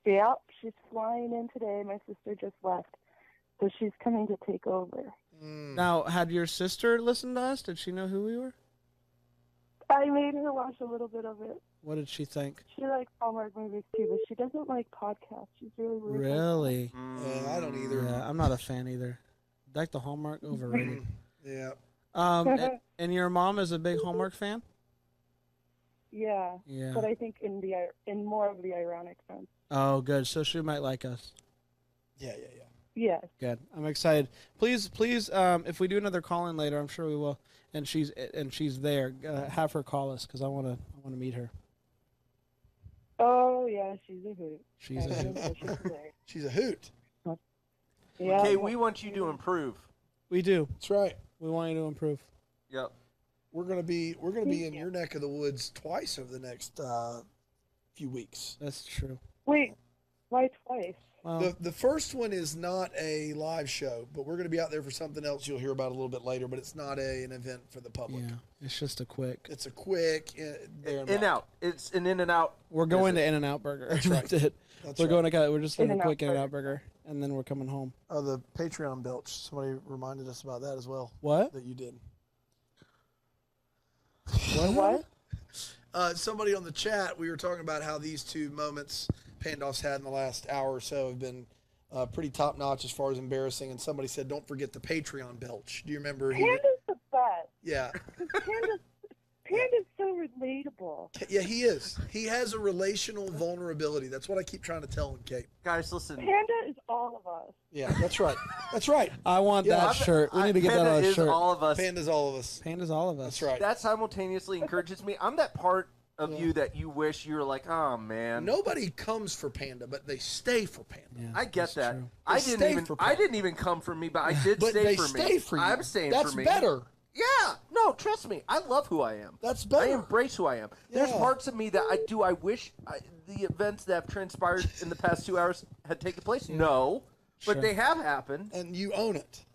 Yeah, she's flying in today. My sister just left, so she's coming to take over. Now, had your sister listened to us? Did she know who we were? I made her watch a little bit of it. What did she think? She likes Hallmark movies too, but she doesn't like podcasts. She's really weird. Really? I don't either. Yeah, I'm not a fan either. Deck the Hallmark overrated. Yeah. And your mom is a big Hallmark fan? Yeah. Yeah. But I think in more of the ironic sense. Oh, good. So she might like us. Yeah. Yes. Good. I'm excited. Please, if we do another call in later, I'm sure we will. And she's there. Have her call us because I want to meet her. Oh yeah, she's a hoot. She's a hoot. She's a hoot. Yeah. Okay, we want you to improve. We do. That's right. We want you to improve. Yep. We're gonna be in your neck of the woods twice over the next few weeks. That's true. Wait, why twice? The first one is not a live show, but we're going to be out there for something else you'll hear about a little bit later, but it's not an event for the public. Yeah, it's just a quick. It's a quick there and In back. out. It's an in and out. We're going to In-N-Out Burger. That's right. That's it. That's we're right. going to. We're just doing a In-N-Out quick In-N-Out Burger, and then we're coming home. Oh, the Patreon belch. Somebody reminded us about that as well. What? That you did. What? Somebody on the chat, we were talking about how these two moments Pandolf's had in the last hour or so have been pretty top notch as far as embarrassing. And somebody said, "Don't forget the Patreon belch." Do you remember? Panda's the best. Yeah. Panda's so relatable. Yeah, he is. He has a relational vulnerability. That's what I keep trying to tell him, Kate. Guys, listen. Panda is all of us. Yeah, that's right. That's right. I want Yeah, that shirt. We need to get that Panda on a is shirt. all of us. Panda's all of us. Panda's all of us. That's right. That simultaneously encourages me. I'm that part of you that you wish you were like, oh man. Nobody comes for Panda, but they stay for Panda. Yeah, I get that. true. I They didn't stay even. for I Panda. didn't even come for me, but I did But stay they for stay me. for you. I'm staying That's for me. better. Yeah. No, trust me. I love who I am. That's better. I embrace who I am. There's Yeah. parts of me that I do. I wish the events that have transpired in the past 2 hours had taken place. No, Sure. but they have happened. And you own it.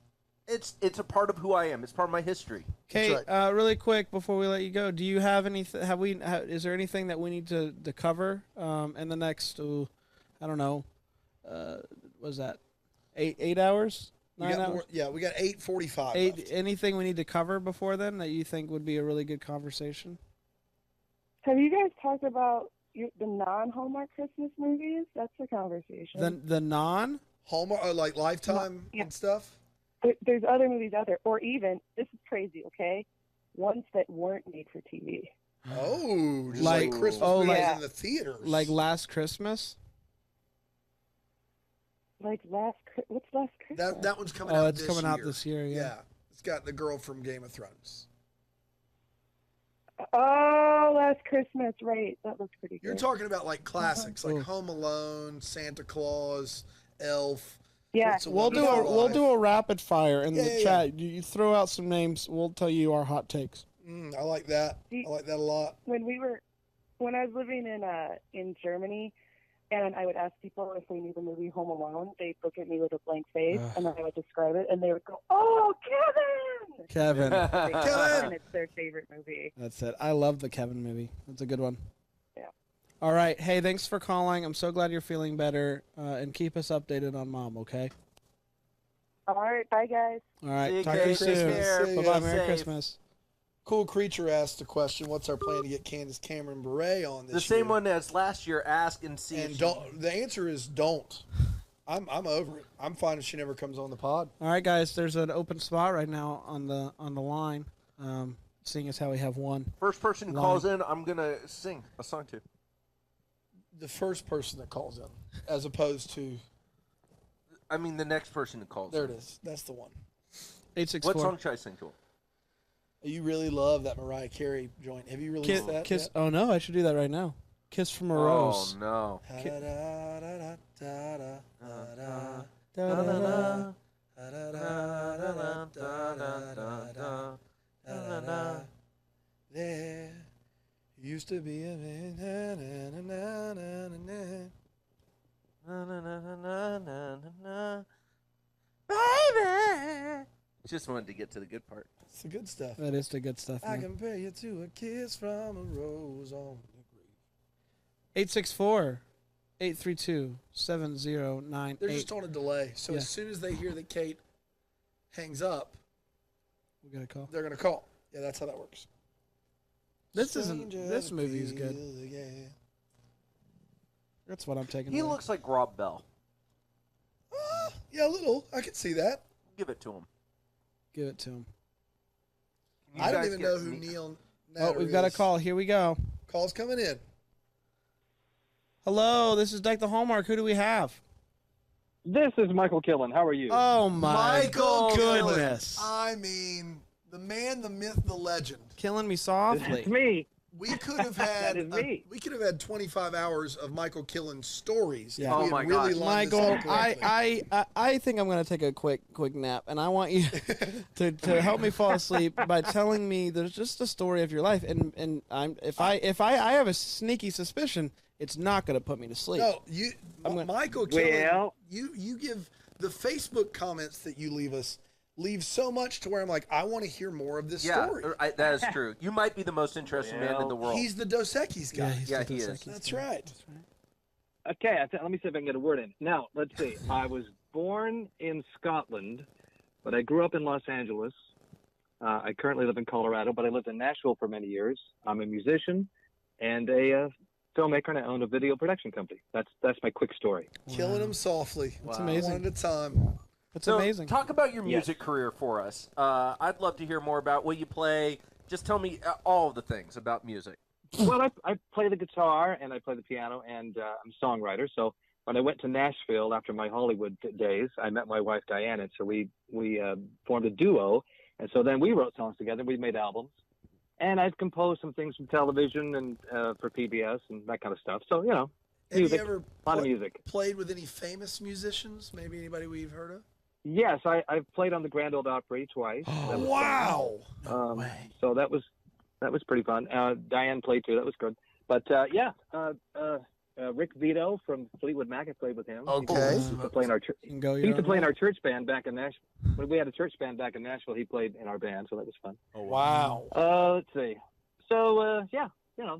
It's a part of who I am. It's part of my history. Kate, really quick before we let you go, do you have anything? Is there anything that we need to cover in the next? I don't know. Was that 8 hours? We 9 got hours? more, yeah, we got 8:45. Eight. left. Anything we need to cover before then that you think would be a really good conversation? Have you guys talked about the non-Hallmark Christmas movies? That's a conversation. The non Hallmark, like Lifetime and stuff. There's other movies out there, or even, this is crazy, okay? ones that weren't made for TV. Oh, just like Christmas movies in the theaters. Like Last Christmas? Like what's Last Christmas? That one's coming Oh, out it's this coming out year. this year, yeah. It's got the girl from Game of Thrones. Oh, Last Christmas, right. That looks pretty good. You're talking about like classics, like Home Alone, Santa Claus, Elf. Yeah. We'll do a rapid fire in the chat. You throw out some names. We'll tell you our hot takes. I like that. I like that a lot. When I was living in Germany, and I would ask people if they knew the movie Home Alone, they'd look at me with a blank face, and then I would describe it, and they would go, "Oh, Kevin!" And it's their favorite movie. That's it. I love the Kevin movie. That's a good one. Yeah. All right. Hey, thanks for calling. I'm so glad you're feeling better. And keep us updated on Mom, okay? All right. Bye, guys. All right. See you, Talk to you Kate. soon. Bye-bye. Bye-bye. Merry Safe. Christmas. Cool Creature asked the question, what's our plan to get Candace Cameron Bure on this The same one as last year. Ask and see. And if don't. The answer is don't. I'm over it. I'm fine if she never comes on the pod. All right, guys. There's an open spot right now on the line. Seeing as how we have one. First person who line. calls in, I'm gonna sing a song to. The first person that calls in, as opposed to. I mean, the next person who calls. There in. it is. That's the one. 864. What song should I sing to him? You really love that Mariah Carey joint. Have you released that? Kiss. yet? Oh no, I should do that right now. Kiss from a Rose. Oh no. There used to be a Baby. Just wanted to get to the good part. It's the good stuff. That is the good stuff. I Man. compare you to a kiss from a rose on the grave. 864 832 7098. They're just on a delay. So Yeah. as soon as they hear that Kate hangs up, We got a call. they're going to call. Yeah, that's how that works. This Stranger movie is good. feel, yeah. That's what I'm taking. He away. looks like Rob Bell. Yeah, a little. I can see that. Give it to him. Give it to him. You I don't guys even get know who me- Neil Oh, Natter we've got a is. call. Here we go. Call's coming in. Hello, this is Deck the Hallmark. Who do we have? This is Michael Killen. How are you? Oh my Michael goodness. Killen. I mean, the man, the myth, the legend. Killing me softly. That's me. We could have had That is me. we could have had 25 hours of Michael Killen stories. Yeah. If we Oh had my really God. lined this Michael, up correctly. I think I'm gonna take a quick nap, and I want you to help me fall asleep by telling me there's just a story of your life, and if I have a sneaky suspicion it's not gonna put me to sleep. No, Michael Killen. Well- You give the Facebook comments that you leave so much to where I'm like, I want to hear more of this story. That is true. You might be the most interesting man in the world. He's the Dos Equis guy. Yeah, he is. That's right. Okay, let me see if I can get a word in. Now, let's see. I was born in Scotland, but I grew up in Los Angeles. I currently live in Colorado, but I lived in Nashville for many years. I'm a musician and a filmmaker, and I own a video production company. That's my quick story. Killing him softly. That's amazing. One at a time. That's So, amazing. Talk about your music career for us. I'd love to hear more about what you play. Just tell me all of the things about music. Well, I play the guitar and I play the piano, and I'm a songwriter. So when I went to Nashville after my Hollywood days, I met my wife Diana, and so we formed a duo, and so then we wrote songs together. We made albums, and I've composed some things for television and for PBS and that kind of stuff. So Have music, you ever a lot of music. played with any famous musicians? Maybe anybody we've heard of? Yes, I've played on the Grand Ole Opry twice. That was Wow. fun. So that was pretty fun. Diane played too. That was good. But Rick Vito from Fleetwood Mac, I played with him. Okay. He used to play in our church. He used to play in our church band back in Nashville. When we had a church band back in Nashville, he played in our band, so that was fun. Oh, wow. Let's see. So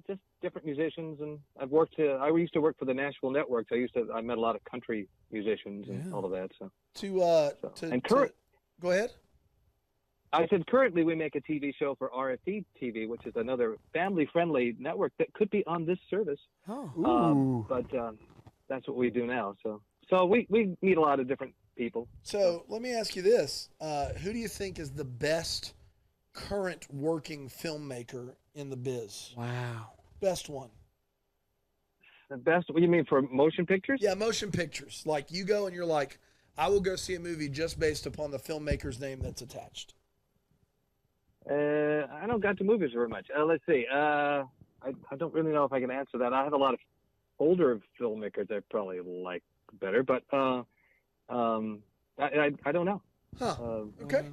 just different musicians, and I've worked. I used to work for the Nashville Networks. I met a lot of country musicians and all of that. So Go ahead. I said currently we make a TV show for RFD TV, which is another family-friendly network that could be on this service. Oh. But that's what we do now. So we meet a lot of different people. So let me ask you this: who do you think is the best current working filmmaker in the biz. Wow. Best one. The best? What do you mean for motion pictures? Yeah, motion pictures. Like you go and you're like, I will go see a movie just based upon the filmmaker's name that's attached. I don't got to movies very much. Let's see. I don't really know if I can answer that. I have a lot of older filmmakers I probably like better, but I don't know. Huh. Okay.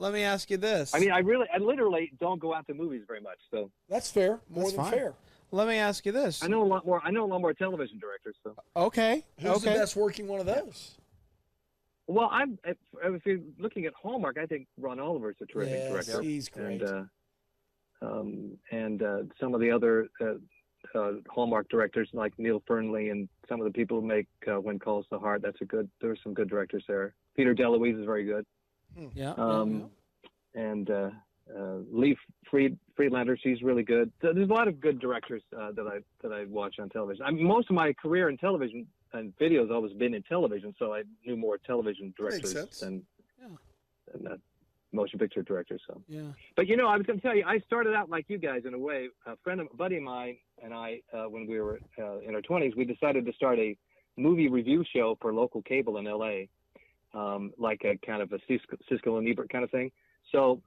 Let me ask you this. I mean, I literally don't go out to movies very much, so that's fair. More than fair. Let me ask you this. I know a lot more television directors. So okay. Who's the best working one of those? Well, if you're looking at Hallmark, I think Ron Oliver's a terrific director. He's great. And some of the other Hallmark directors like Neil Fernley and some of the people who make When Calls the Heart. There's some good directors there. Peter DeLuise is very good. Yeah. And Lee Friedlander, she's really good. So there's a lot of good directors that I watch on television. Most of my career in television and video has always been in television, so I knew more television directors than motion picture directors. So yeah. But I was going to tell you, I started out like you guys in a way. A buddy of mine and I, when we were in our 20s, we decided to start a movie review show for local cable in LA, like a kind of a Siskel and Ebert kind of thing. So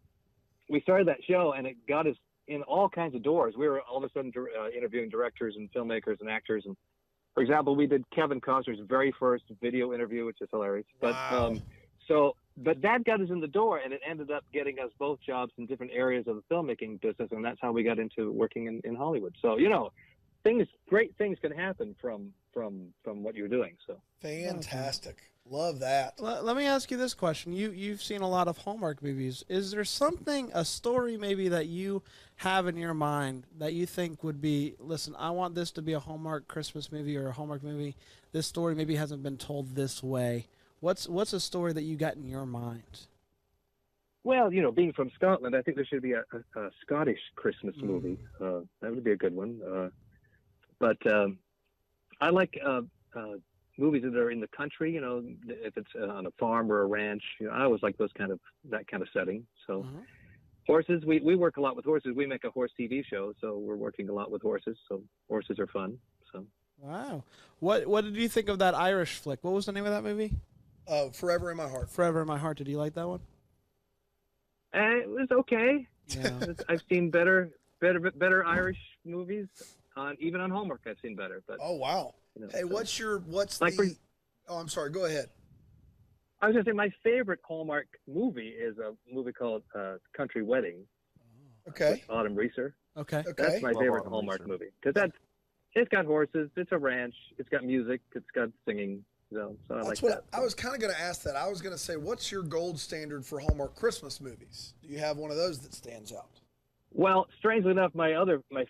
we started that show, and it got us in all kinds of doors. We were all of a sudden interviewing directors and filmmakers and actors. And for example, we did Kevin Costner's very first video interview, which is hilarious. But but that got us in the door, and it ended up getting us both jobs in different areas of the filmmaking business, and that's how we got into working in Hollywood. So great things can happen from what you're doing. So fantastic. Love that. Let me ask you this question. You've seen a lot of Hallmark movies. Is there a story maybe that you have in your mind that you think would be, listen, I want this to be a Hallmark Christmas movie or a Hallmark movie. This story maybe hasn't been told this way. What's a story that you got in your mind? Well, being from Scotland, I think there should be a Scottish Christmas movie. That would be a good one. But I like movies that are in the country. If it's on a farm or a ranch, I always like that kind of setting. So horses, we work a lot with horses. We make a horse TV show, so we're working a lot with horses. So horses are fun. So wow, what did you think of that Irish flick? What was the name of that movie? Forever in My Heart. Forever in My Heart. Did you like that one? It was okay. Yeah. I've seen better Irish movies. Even on Hallmark, I've seen better. But oh wow! Hey, I'm sorry. Go ahead. I was going to say my favorite Hallmark movie is a movie called Country Wedding. Okay. With Autumn Reeser. Okay. That's my favorite Hallmark movie because it's got horses, it's a ranch, it's got music, it's got singing. So I like that. I was kind of going to ask that. I was going to say, what's your gold standard for Hallmark Christmas movies? Do you have one of those that stands out? Well, strangely enough, my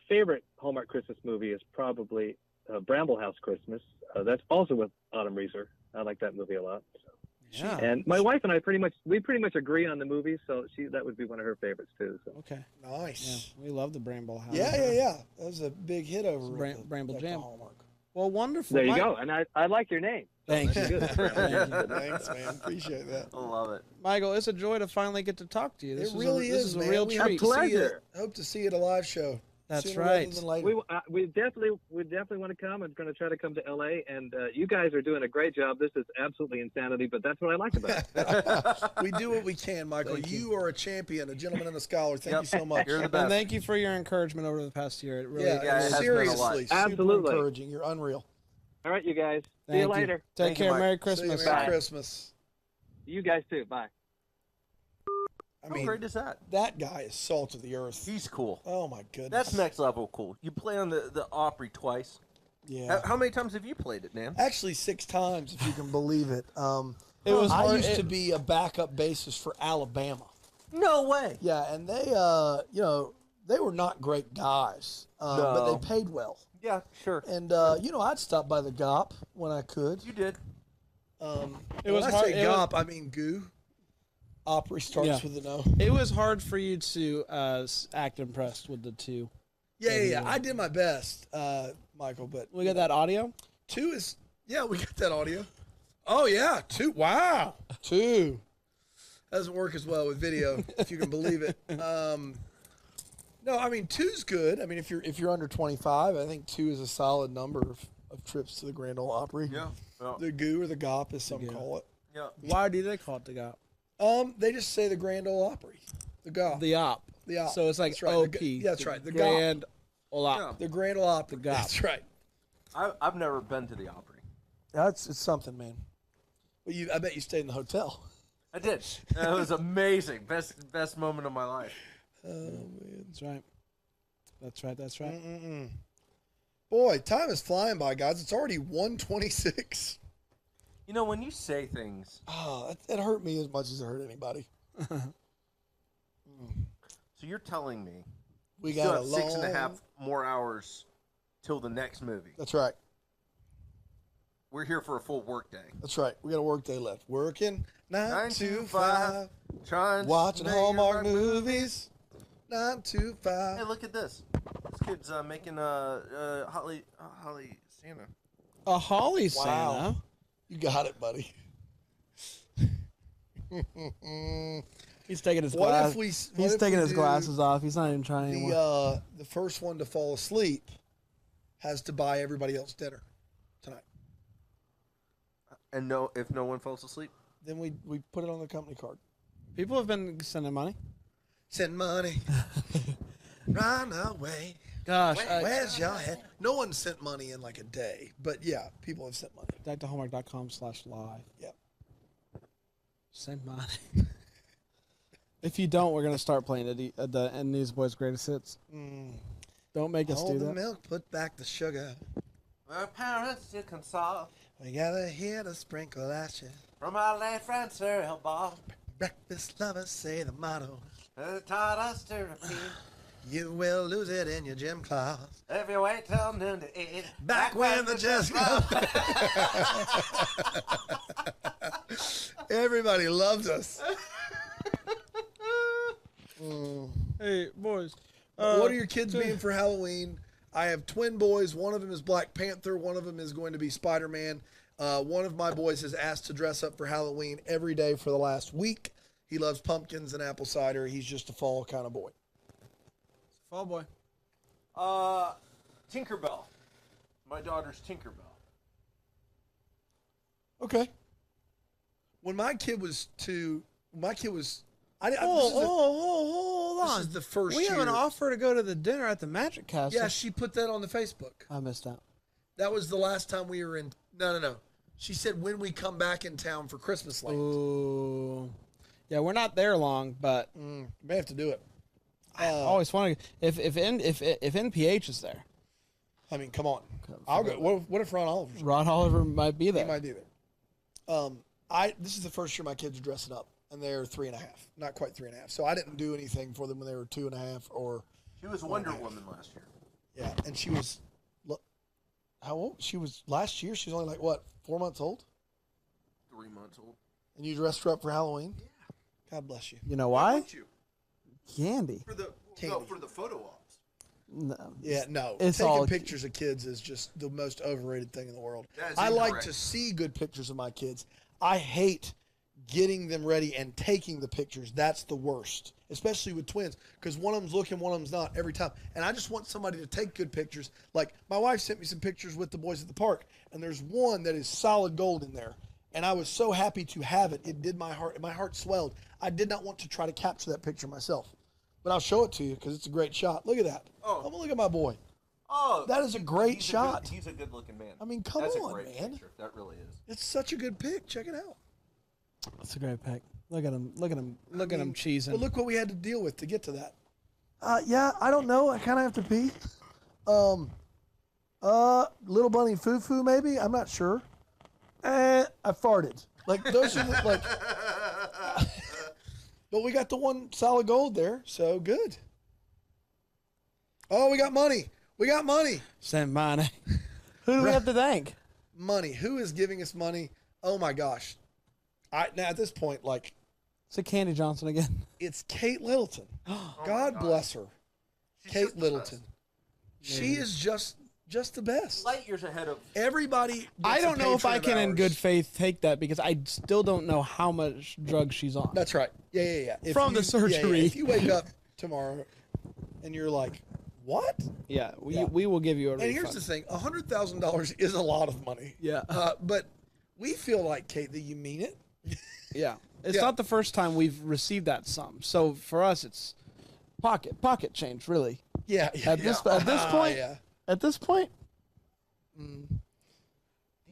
favorite Hallmark Christmas movie is probably Bramble House Christmas. That's also with Autumn Reeser. I like that movie a lot. So. Yeah. And my wife and I pretty much agree on the movie, so that would be one of her favorites too. So. Okay. Nice. Yeah, we love the Bramble House. Yeah. That was a big hit over Bramble Jam. Hallmark. Well, wonderful. There you go. And I like your name. Thanks. Thanks, man. Appreciate that. I love it. Michael, it's a joy to finally get to talk to you. This is a real treat. Pleasure. Hope to see you at a live show. That's right. We definitely want to come. I'm going to try to come to LA, and you guys are doing a great job. This is absolutely insanity, but that's what I like about it. We do what we can, Michael. You are a champion, a gentleman and a scholar. Thank you so much. You're the best. And thank you for your encouragement over the past year. It really, seriously, super absolutely encouraging. You're unreal. All right, you guys. See you later. Take care. Merry Christmas. Merry Christmas. You guys too. Bye. How great is that? That guy is salt of the earth. He's cool. Oh my goodness. That's next level cool. You play on the Opry twice. Yeah. How many times have you played it, man? Actually, 6 times, if you can believe it. I used to be a backup bassist for Alabama. No way. Yeah, and they, they were not great guys, but they paid well. Yeah, sure. And I'd stop by the GOP when I could. You did. When I say GOP, I mean goo. Opry starts with an O. It was hard for you to act impressed with the 2. Yeah. I did my best, Michael. But we got that audio. 2 is we got that audio. Oh yeah, 2. Wow, 2. Doesn't work as well with video, if you can believe it. No, I mean 2's good. I mean if you're under 25, I think 2 is a solid number of trips to the Grand Ole Opry. Yeah. The GOO or the GOP, as some call it. Yeah. Why do they call it the GOP? They just say the Grand Ole Opry. The GOP. The OP. The OP. So it's like that's right. OP. That's right. The Grand GOP. Ole Opry. The Grand Ole Opry. The GOP. That's right. I've never been to the Opry. It's something, man. Well, I bet you stayed in the hotel. I did. It was amazing. Best moment of my life. Oh man, that's right. That's right. Boy, time is flying by, guys. It's already 1:26. You know, when you say things, it hurt me as much as it hurt anybody. So you're telling me we still got have 6.5 more hours till the next movie. That's right. We're here for a full work day. That's right. We got a work day left. Working 9 to 5. Trying watching Hallmark movies. 9 to 5. Hey, look at this. This kid's making a holly Santa. A holly Wow. Santa. You got it, buddy. He's taking his What glass. if we? He's taking his glasses off. He's not even trying anymore. The first one to fall asleep has to buy everybody else dinner tonight. And if no one falls asleep, then we put it on the company card. People have been sending money. Send money. Run away. Gosh, where's your head? No one sent money in like a day, but yeah, people have sent money. Back to hallmark.com/live. Yep. Send money. If you don't, we're gonna start playing the Newsboys Greatest Hits. Don't make us Hold do the that. milk, put back the sugar. our parents you can solve We gather here to sprinkle ashes. from our late friend Sir Hillball. Breakfast lovers say the motto. Taught us to repeat. You will lose it in your gym class. If you wait till noon to eat. Back when the just come. Everybody loves us. Hey, boys. What are your kids being for Halloween? I have twin boys. One of them is Black Panther. One of them is going to be Spider-Man. One of my boys has asked to dress up for Halloween every day for the last week. He loves pumpkins and apple cider. He's just a fall kind of boy. Fall boy. Tinkerbell. My daughter's Tinkerbell. Okay. When my kid was two, hold on. This is the first We year. have an offer to go to the dinner at the Magic Castle. Yeah, she put that on the Facebook. I missed out. That was the last time we were in. No. She said when we come back in town for Christmas Land. Ooh. Yeah, we're not there long, but may have to do it. I always want to. If NPH is there, I mean, come on. I'll go. What if Ron Oliver's? Ron Oliver might be there. He might be there. This is the first year my kids are dressing up, and they're 3.5, not quite 3.5. So I didn't do anything for them when they were 2.5 or. She was Wonder Woman last year. Yeah, and she was. How old? She was last year. She was only like what, 4 months old? 3 months old. And you dressed her up for Halloween? Yeah. God bless you. You know why? Would you? Candy. For the photo ops. No. Yeah, no. It's Taking all pictures of kids is just the most overrated thing in the world. That is I like incorrect. to see good pictures of my kids. I hate getting them ready and taking the pictures. That's the worst, especially with twins, because one of them's looking, one of them's not every time. And I just want somebody to take good pictures. Like my wife sent me some pictures with the boys at the park, and there's one that is solid gold in there. And I was so happy to have it. It did my heart. My heart swelled. I did not want to try to capture that picture myself. But I'll show it to you because it's a great shot. Look at that. Oh. Look at my boy. Oh, That is a great shot. He's a good-looking man. I mean, come That's on, a great man. Picture. That really is. It's such a good pic. Check it out. That's a great pick. Look at him. Look at him. Look at him cheesing. But look what we had to deal with to get to that. Yeah, I don't know. I kind of have to pee. Little bunny foo-foo maybe. I'm not sure. I farted. Like those are like. But we got the one solid gold there, so good. Oh, we got money. We got money. Send money. Who do we have to thank? Money. Who is giving us money? Oh my gosh. Now at this point, like, Is it Candy Johnson again? it's Kate Littleton. God bless her. Kate Littleton. She is just just the best. Light years ahead of everybody. I gets a don't know if patron I of can, in ours. good faith, take that because I still don't know how much drugs she's on. That's right. Yeah. If From the surgery. If you wake up tomorrow and you're like, what? Yeah, we will give you a refund. And here's the thing: $100,000 is a lot of money. Yeah. But we feel like, Kate, that you mean it. Yeah. It's not the first time we've received that sum. So for us, it's pocket change, really. Yeah. At this point, at this point,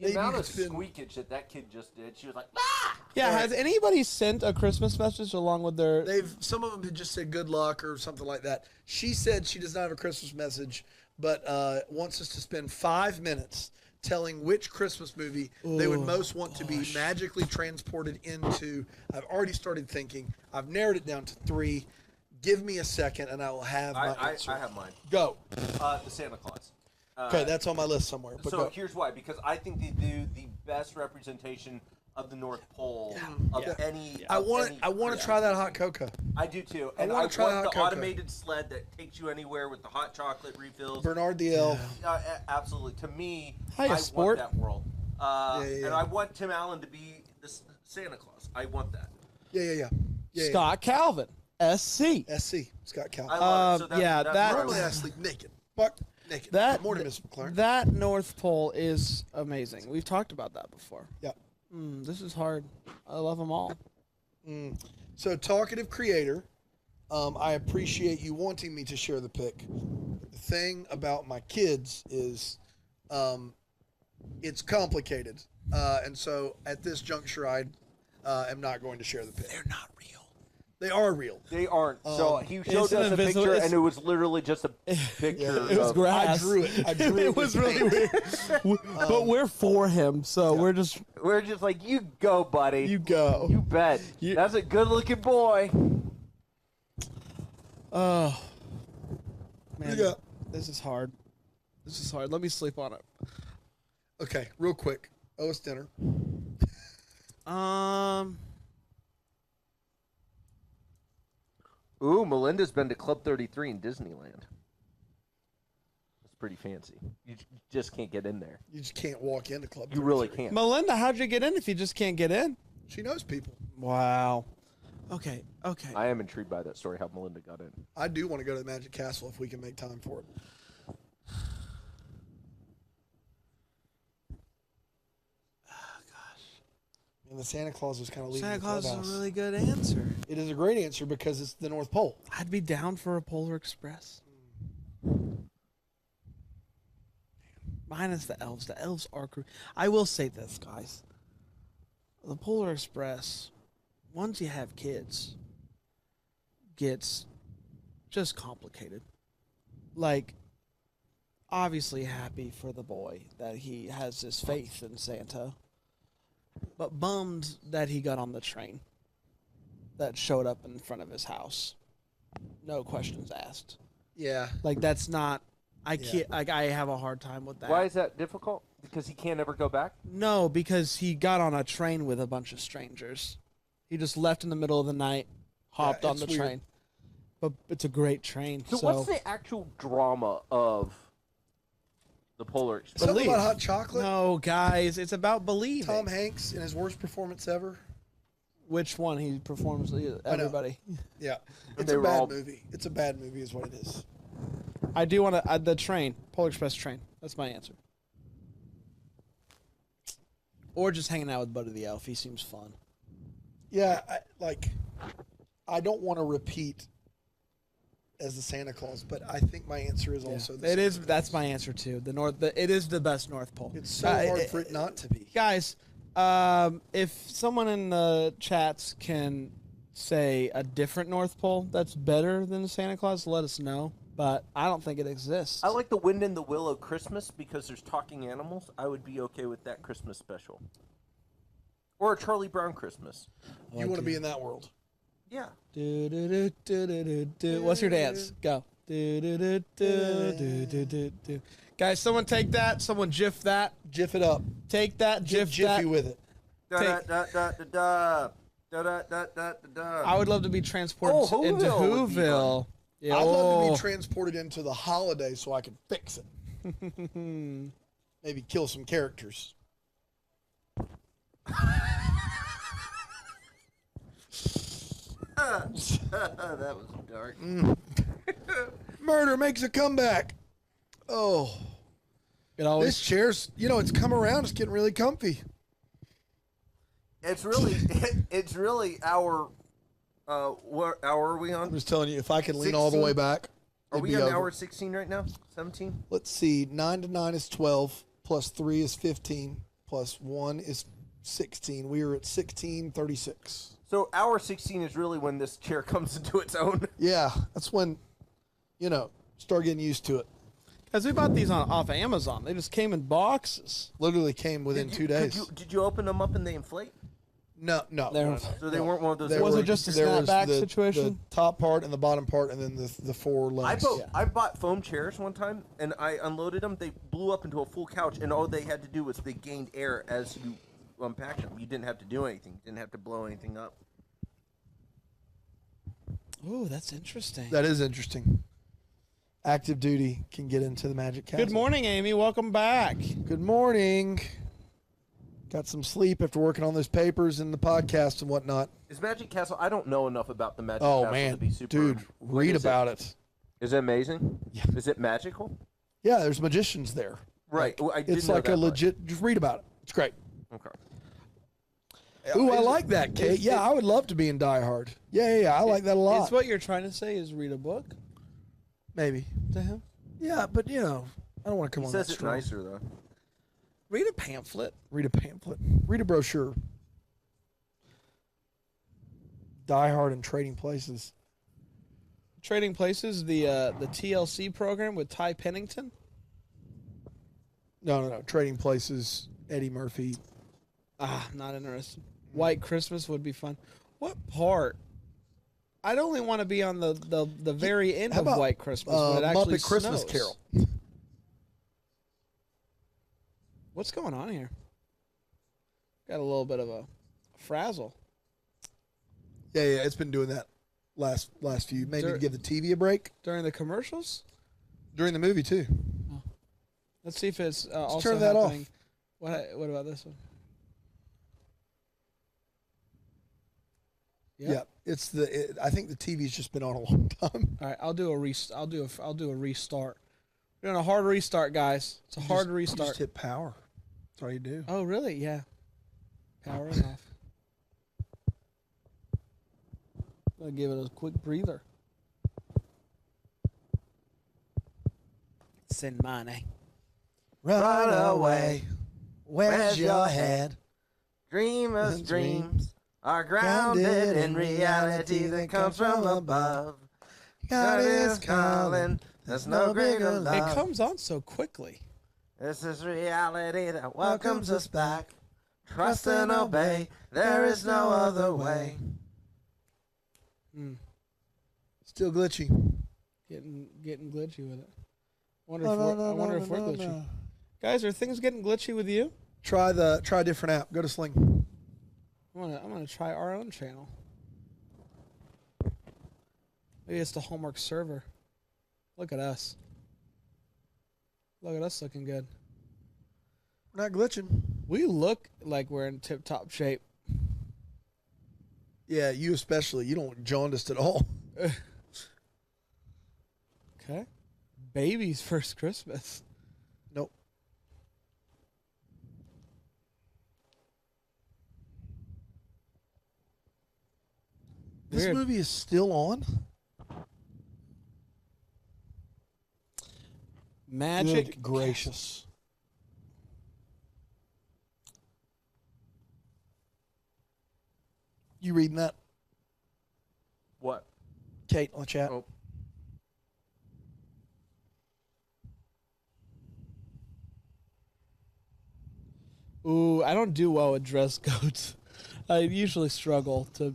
the amount of squeakage that kid just did. She was like, ah! Yeah, has anybody sent a Christmas message along with their? Some of them had just said good luck or something like that. She said she does not have a Christmas message, but wants us to spend 5 minutes telling which Christmas movie they would most want to be magically transported into. I've already started thinking. I've narrowed it down to 3. Give me a second, and I will have my answer. I have mine. Go. The Santa Claus. Okay, that's on my list somewhere. But So here's why: because I think they do the best representation of the North Pole of any. I want to try that hot cocoa. I do too, I and I wanna want try hot the cocoa. automated sled that takes you anywhere with the hot chocolate refills. Bernard the Elf. Absolutely, to me, Hiya, I sport. want that world, and I want Tim Allen to be the Santa Claus. I want that. Yeah. Scott Calvin, SC. Scott Calvin. I love it. So that's normally I sleep naked. Fuck naked. That Good morning, Miss McLaren. That North Pole is amazing. We've talked about that before. Yep. This is hard. I love them all. So, talkative creator, I appreciate you wanting me to share the pick. The thing about my kids is it's complicated. And so, at this juncture, I am not going to share the pick. They're not real. They are real. They aren't. So he showed us a picture, and it was literally just a picture. It was grass. I drew it. It was really weird. But we're for him, so we're just like, you go, buddy. You go. You bet. That's a good-looking boy. Oh, man, You got- this is hard. This is hard. Let me sleep on it. Okay, real quick. Oh, it's dinner. Ooh, Melinda's been to Club 33 in Disneyland. It's pretty fancy. You just can't get in there. You just can't walk into Club 33. You really can't. Melinda, how'd you get in if you just can't get in? She knows people. Wow. Okay. I am intrigued by that story, how Melinda got in. I do want to go to the Magic Castle if we can make time for it. And the Santa Claus is kind of leaving Santa the Claus is clubhouse. a really good answer. It is a great answer because it's the North Pole. I'd be down for a Polar Express. Minus the elves. The elves are cool. I will say this, guys. The Polar Express, once you have kids, gets just complicated. Like, obviously happy for the boy that he has this faith in Santa, but bummed that he got on the train that showed up in front of his house. No questions asked. Yeah. Like, that's not... I can't. Like, I have a hard time with that. Why is that difficult? Because he can't ever go back? No, because he got on a train with a bunch of strangers. He just left in the middle of the night, hopped on the weird. train. But it's a great train. So what's the actual drama of the Polar Express? Something about hot chocolate? No, guys, it's about believing. Tom Hanks in his worst performance ever. Which one? He performs everybody. Yeah. And It's they a were bad all- movie. It's a bad movie is what it is. I do want to the train, Polar Express train. That's my answer. Or just hanging out with Buddy the Elf. He seems fun. Yeah, I don't want to repeat as the Santa Claus, but I think my answer is also the Santa Claus. That's my answer too. It is the best North Pole. It's so hard for it not to be. Guys, if someone in the chats can say a different North Pole that's better than Santa Claus, let us know. But I don't think it exists. I like the Wind in the Willow Christmas because there's talking animals. I would be okay with that Christmas special. Or a Charlie Brown Christmas. You want to be in that world. Yeah. What's your dance? Go. Guys, someone take that. Someone GIF that. GIF it up. Take that. Get GIF that. jiffy with it. I would love to be transported into Whoville. Yeah, I'd love to be transported into the holiday so I could fix it. Maybe kill some characters. That was dark. Murder makes a comeback. Oh. This chair's, it's come around. It's getting really comfy. It's really our. What hour are we on? I'm just telling you, if I can lean all the way back. Are it'd we be on over. hour 16 right now? 17? Let's see. 9 to 9 is 12, plus 3 is 15, plus 1 is 16. We are at 16:36. So hour 16 is really when this chair comes into its own. Yeah, that's when, start getting used to it. Because we bought these off Amazon. They just came in boxes. Literally came within 2 days. Did you open them up and they inflate? No. So they weren't one of those. Was it just a snapback situation? The top part and the bottom part, and then the four legs. I bought foam chairs one time, and I unloaded them. They blew up into a full couch, and all they had to do was they gained air as you unpacked them. You didn't have to do anything. You didn't have to blow anything up. Oh, that's interesting. That is interesting. Active duty can get into the Magic Castle. Good morning, Amy. Welcome back. Good morning. Got some sleep after working on those papers and the podcast and whatnot. Is Magic Castle? I don't know enough about the Magic Oh, Castle man. to be super. Dude, read Is it. Is it amazing? Yeah. Is it magical? Yeah, there's magicians there. Right. Well, I didn't It's know like that a part. legit. Just read about it. It's great. Okay. Ooh, I like that, Kate. Yeah, I would love to be in Die Hard. Yeah. I like that a lot. Is what you're trying to say is read a book Maybe. to him? Yeah, but I don't want to come He on says that it strong. nicer though. Read a pamphlet. Read a pamphlet. Read a brochure. Die Hard and Trading Places. Trading Places, the TLC program with Ty Pennington. No. Trading Places, Eddie Murphy. Not interested. White Christmas would be fun. What part? I'd only want to be on the very end How of about, White Christmas when it actually Muppet Christmas snows. Carol. What's going on here? Got a little bit of a frazzle. Yeah, it's been doing that last few. Maybe to give the TV a break. During the commercials? During the movie, too. Let's see if it's also turn that off. happening. What about this one? Yeah, I think the TV's just been on a long time. All right, I'll do a restart. We're doing a hard restart, guys. It's a hard You restart. just hit power. That's all you do. Oh, really? Yeah. Power is off. I'll give it a quick breather. Send money. Run away. Where's your head? Dreamers' dreams are grounded in reality that comes from above. God is calling. There's no greater love. It comes on so quickly. This is reality that welcomes us back. Trust and obey. There is no other way. Still glitchy. Getting glitchy with it. I wonder if we're glitchy. Guys, are things getting glitchy with you? Try a different app. Go to Sling. I'm gonna try our own channel. Maybe it's the Hallmark server. Look at us. Look at us looking good. We're not glitching. We look like we're in tip-top shape. Yeah, you especially. You don't look jaundiced at all. Okay. Baby's first Christmas. Nope. This Weird. movie is still on? Magic. Good gracious. You reading that? What? Kate on the chat. Oh. Ooh, I don't do well with dress codes. I usually struggle to.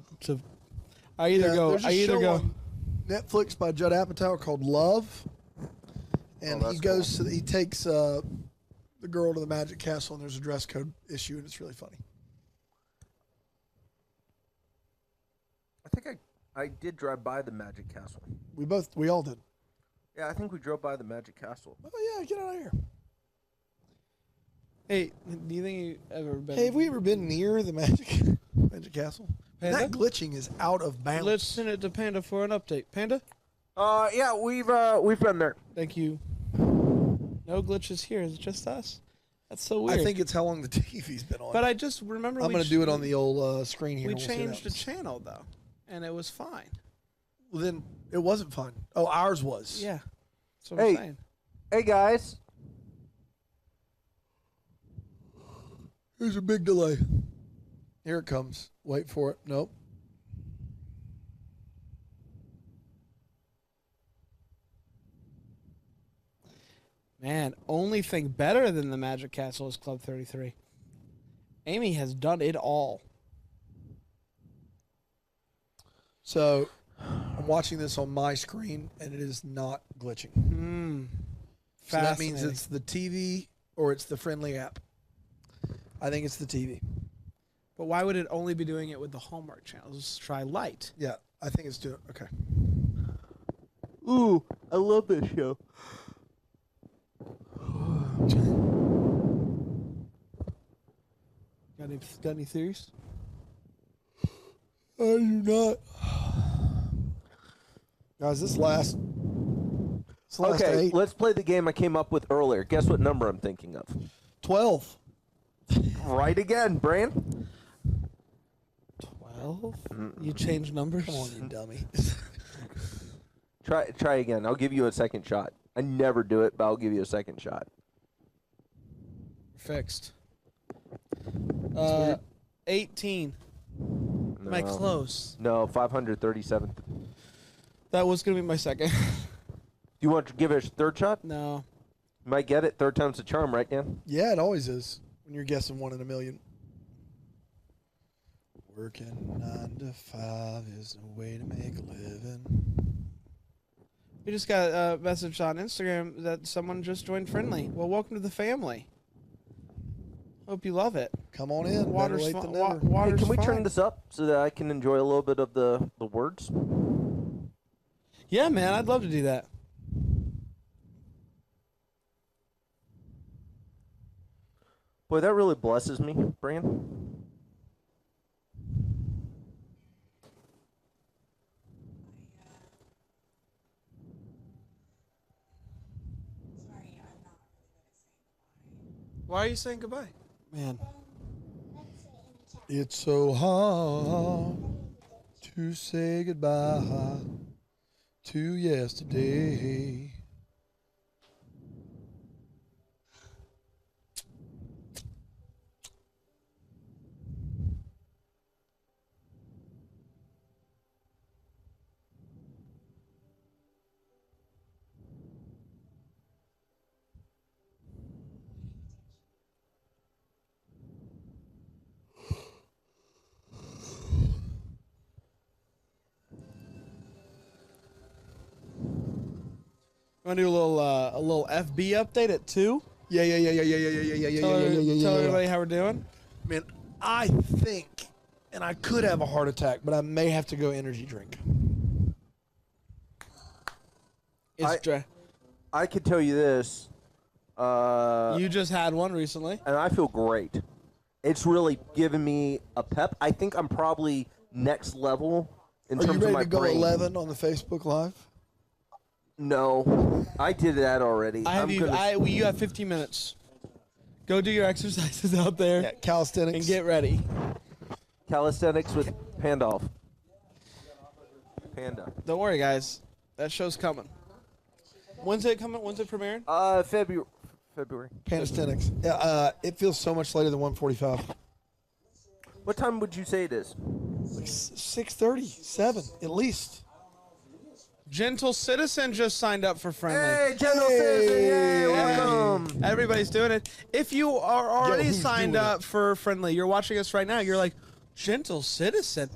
I either go. There's a I either show go. on Netflix by Judd Apatow called Love, and he goes to he takes the girl to the Magic Castle, and there's a dress code issue, and it's really funny. I think I did drive by the Magic Castle. We all did. Yeah, I think we drove by the Magic Castle. Oh yeah, get out of here. Hey, do you think you ever been? Hey, have we ever been near the Magic Castle? Panda? That glitching is out of bounds. Let's send it to Panda for an update. Panda? Yeah, we've been there. Thank you. No glitches here. It's just us. That's so weird. I think it's how long the TV's been on. But I just remember I'm going to do it on the old screen here. We and we'll see what changed the happens. channel though, and it was fine. Well, then it wasn't fun. Oh, ours was. Yeah. That's what I'm saying. Hey guys. There's a big delay. Here it comes. Wait for it. Nope. Man, only thing better than the Magic Castle is Club 33. Amy has done it all. So I'm watching this on my screen, and it is not glitching. So that means Fascinating. it's the TV or it's the Friendly app. I think it's the TV. But why would it only be doing it with the Hallmark channels? Let's try Light. Yeah, I think it's doing okay. Ooh, I love this show. Got any theories? I do not. Guys, this last Okay, 8. let's play the game I came up with earlier. Guess what number I'm thinking of? 12. Right again, Bran. 12? You change numbers? Come on, you dummy. Try again. I'll give you a second shot. I never do it, but I'll give you a second shot. Fixed. 18. Am I No. close? No, 537. That was going to be my second. You want to give it a third shot? No. You might get it. Third time's the charm, right, Dan? Yeah, it always is when you're guessing 1 in a million. Working 9 to 5 is no way to make a living. We just got a message on Instagram that someone just joined Friendly. Well, welcome to the family. Hope you love it. Come on in. Water's Better late fine. than never. Hey, Water's can we fine. turn this up so that I can enjoy a little bit of the words? Yeah, man, I'd love to do that. Boy, that really blesses me, Bran. Why are you saying goodbye? Man. It's so hard to say goodbye to yesterday. Want to do a little FB update at 2? Yeah. Tell everybody how we're doing. Man, I think, and I could have a heart attack, but I may have to go energy drink. It's dry. I could tell you this. You just had one recently. And I feel great. It's really given me a pep. I think I'm probably next level in Are you terms ready of my to go brain. 11 on the Facebook Live? No, I did that already. You have 15 minutes. Go do your exercises out there. Yeah, calisthenics. And get ready. Calisthenics with Pandolph. Panda. Don't worry, guys. That show's coming. When's it coming? When's it premiering? February. Calisthenics. Yeah, it feels so much later than 1:45. What time would you say it is? Like 6:30, 7 at least. Gentle Citizen just signed up for Friendly. Hey, Gentle Citizen, yay, welcome. Everybody's doing it. If you are already who's signed doing up for Friendly, you're watching us right now, you're like, Gentle Citizen.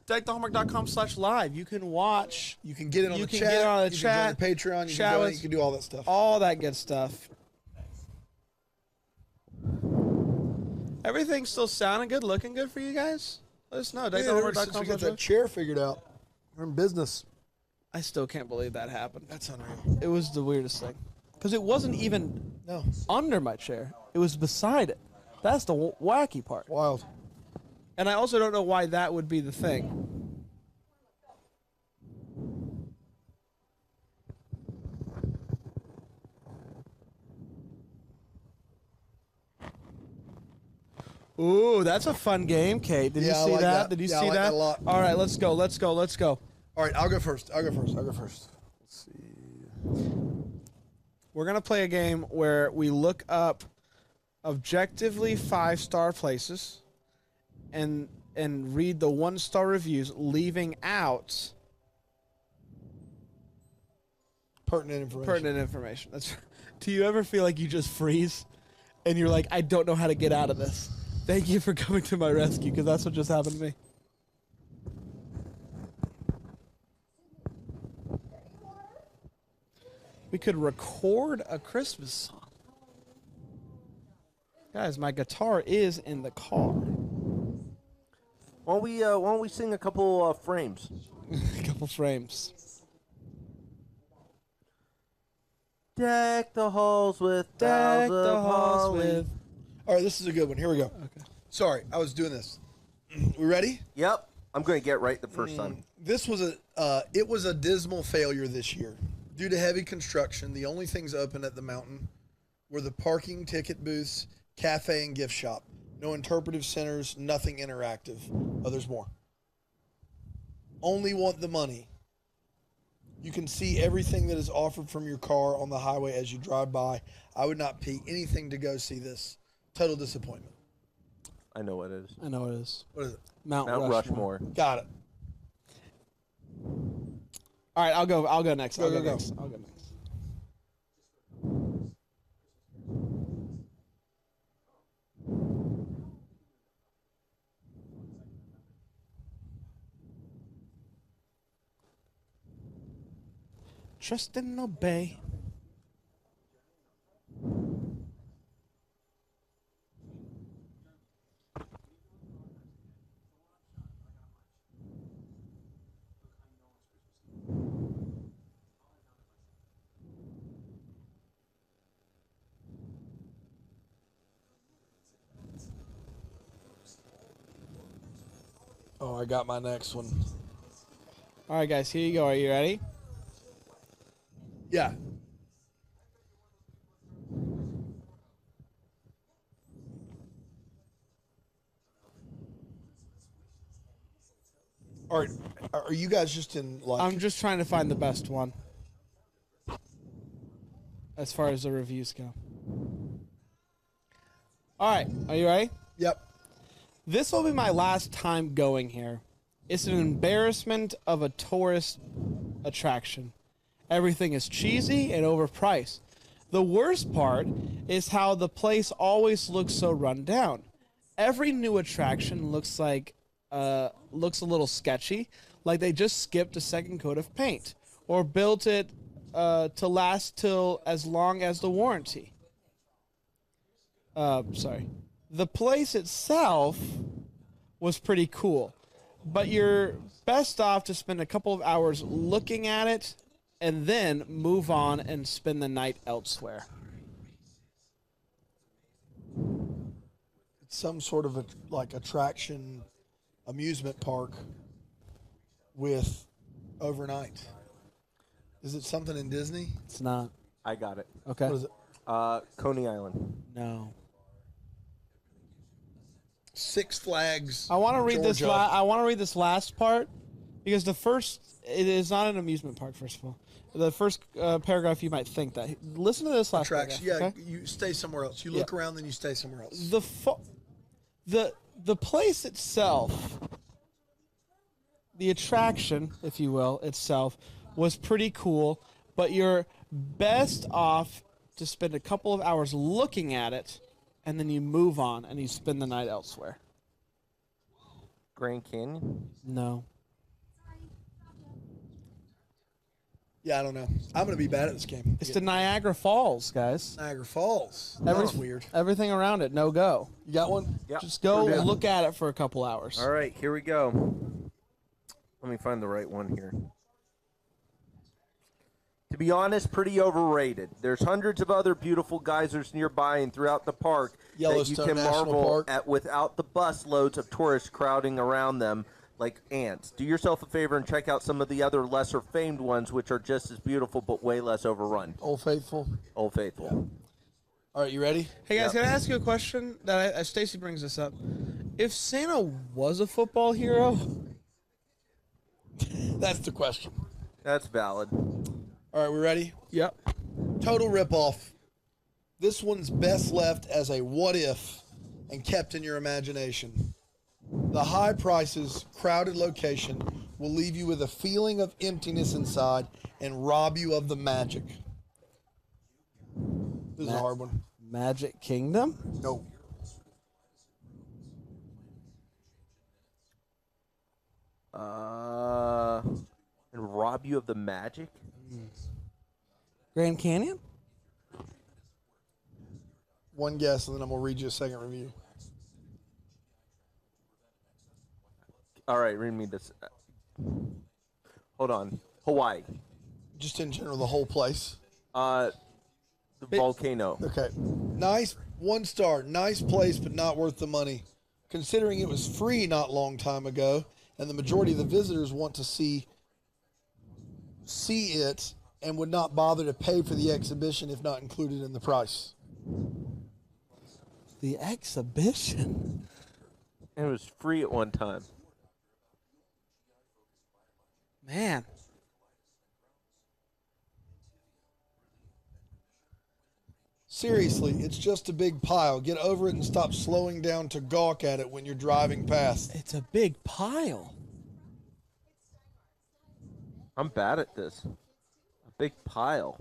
DeckTheHallmark.com/live. You can watch. You can get it on You the can chat. get on the you chat. can join the Patreon. You chat can, with- you can do all that stuff. All that good stuff. Everything's still sounding good, looking good for you guys? Let us know. Yeah, ever since we got that chair figured out, we're in business. I still can't believe that happened. That's unreal. It was the weirdest thing. Because it wasn't even under my chair. It was beside it. That's the wacky part. Wild. And I also don't know why that would be the thing. Ooh, that's a fun game, Kate. Did you see like that? Did you see I like that? that a lot. All right, let's go. Let's go. Let's go. All right, I'll go first. Let's see. We're going to play a game where we look up objectively 5-star places and read the 1-star reviews, leaving out pertinent information. That's. Do you ever feel like you just freeze and you're like, I don't know how to get out of this? Thank you for coming to my rescue, because that's what just happened to me. We could record a Christmas song. Guys, my guitar is in the car. Why don't we sing a couple frames? A couple frames. Deck the halls with Deck boughs the of halls holly. with- All right, this is a good one. Here we go. Okay. Sorry, I was doing this. We ready? Yep. I'm going to get right the first time. This was it was a dismal failure this year. Due to heavy construction, the only things open at the mountain were the parking ticket booths, cafe, and gift shop. No interpretive centers, nothing interactive. Oh, there's more. Only want the money. You can see everything that is offered from your car on the highway as you drive by. I would not pay anything to go see this. Total disappointment. I know what it is. I know what it is. What is it? Mount Rushmore. Got it. All right, I'll go next. I'll go Go. next. I'll go next. Trust and obey. Oh, I got my next one. All right, guys, here you go. Are you ready? Yeah. All right. Are you guys just in like? I'm just trying to find the best one as far as the reviews go. All right, are you ready? Yep. This will be my last time going here. It's an embarrassment of a tourist attraction. Everything is cheesy and overpriced. The worst part is how the place always looks so run down. Every new attraction looks a little sketchy, like they just skipped a second coat of paint or built it to last till as long as the warranty. Sorry. The place itself was pretty cool, but you're best off to spend a couple of hours looking at it and then move on and spend the night elsewhere. It's some sort of attraction, amusement park with overnight. Is it something in Disney? It's not. I got it. Okay. What is it? Coney Island. No. Six Flags. I want to read this. Georgia. I want to read this last part because it is not an amusement park. First of all, the first paragraph you might think that. Listen to this last Attraction. paragraph. Yeah, okay? you stay somewhere else. You look around, then you stay somewhere else. The place itself, the attraction, if you will, itself was pretty cool, but you're best off to spend a couple of hours looking at it, and then you move on and you spend the night elsewhere. Grand Canyon? No. Yeah, I don't know. I'm going to be bad at this game. It's the Niagara Falls, guys. Niagara Falls. Every- That's weird. Everything around it, no go. You got one? Yeah. Just go Yeah. look at it for a couple hours. All right, here we go. Let me find the right one here. To be honest, pretty overrated. There's hundreds of other beautiful geysers nearby and throughout the park that you Yellowstone can National marvel Park. at without the bus loads of tourists crowding around them like ants. Do yourself a favor and check out some of the other lesser famed ones, which are just as beautiful but way less overrun. Old Faithful. Old Faithful. All right, you ready? Hey guys, can I ask you a question? That Stacy brings this up. If Santa was a football hero, that's the question. That's valid. All right, we ready? Yep. Total ripoff. This one's best left as a what if and kept in your imagination. The high prices, crowded location will leave you with a feeling of emptiness inside and rob you of the magic. This is a hard one. Magic Kingdom? No. And rob you of the magic? Grand Canyon? One guess, and then I'm going to read you a second review. All right, read me this. Hold on. Hawaii. Just in general, the whole place. The volcano. Okay. Nice, 1 star. Nice place, but not worth the money. Considering it was free not long time ago, and the majority of the visitors want to see it and would not bother to pay for the exhibition if not included in the price. The exhibition? It was free at one time. Man. Seriously, it's just a big pile. Get over it and stop slowing down to gawk at it when you're driving past. It's a big pile. I'm bad at this. A big pile.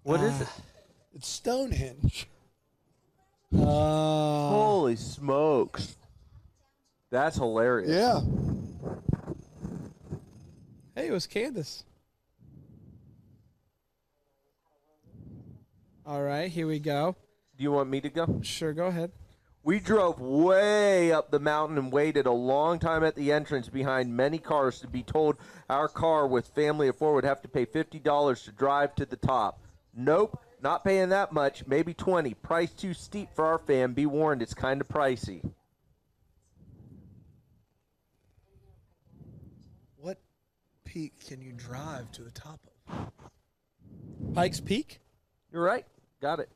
What is it? It's Stonehenge. Holy smokes. That's hilarious. Yeah. Hey, it was Candace. All right, here we go. Do you want me to go? Sure, go ahead. We drove way up the mountain and waited a long time at the entrance behind many cars to be told our car with family of 4 would have to pay $50 to drive to the top. Nope, not paying that much, maybe 20. Price too steep for our fam. Be warned, it's kind of pricey. What peak can you drive to the top of? Pikes Peak? You're right. Got it.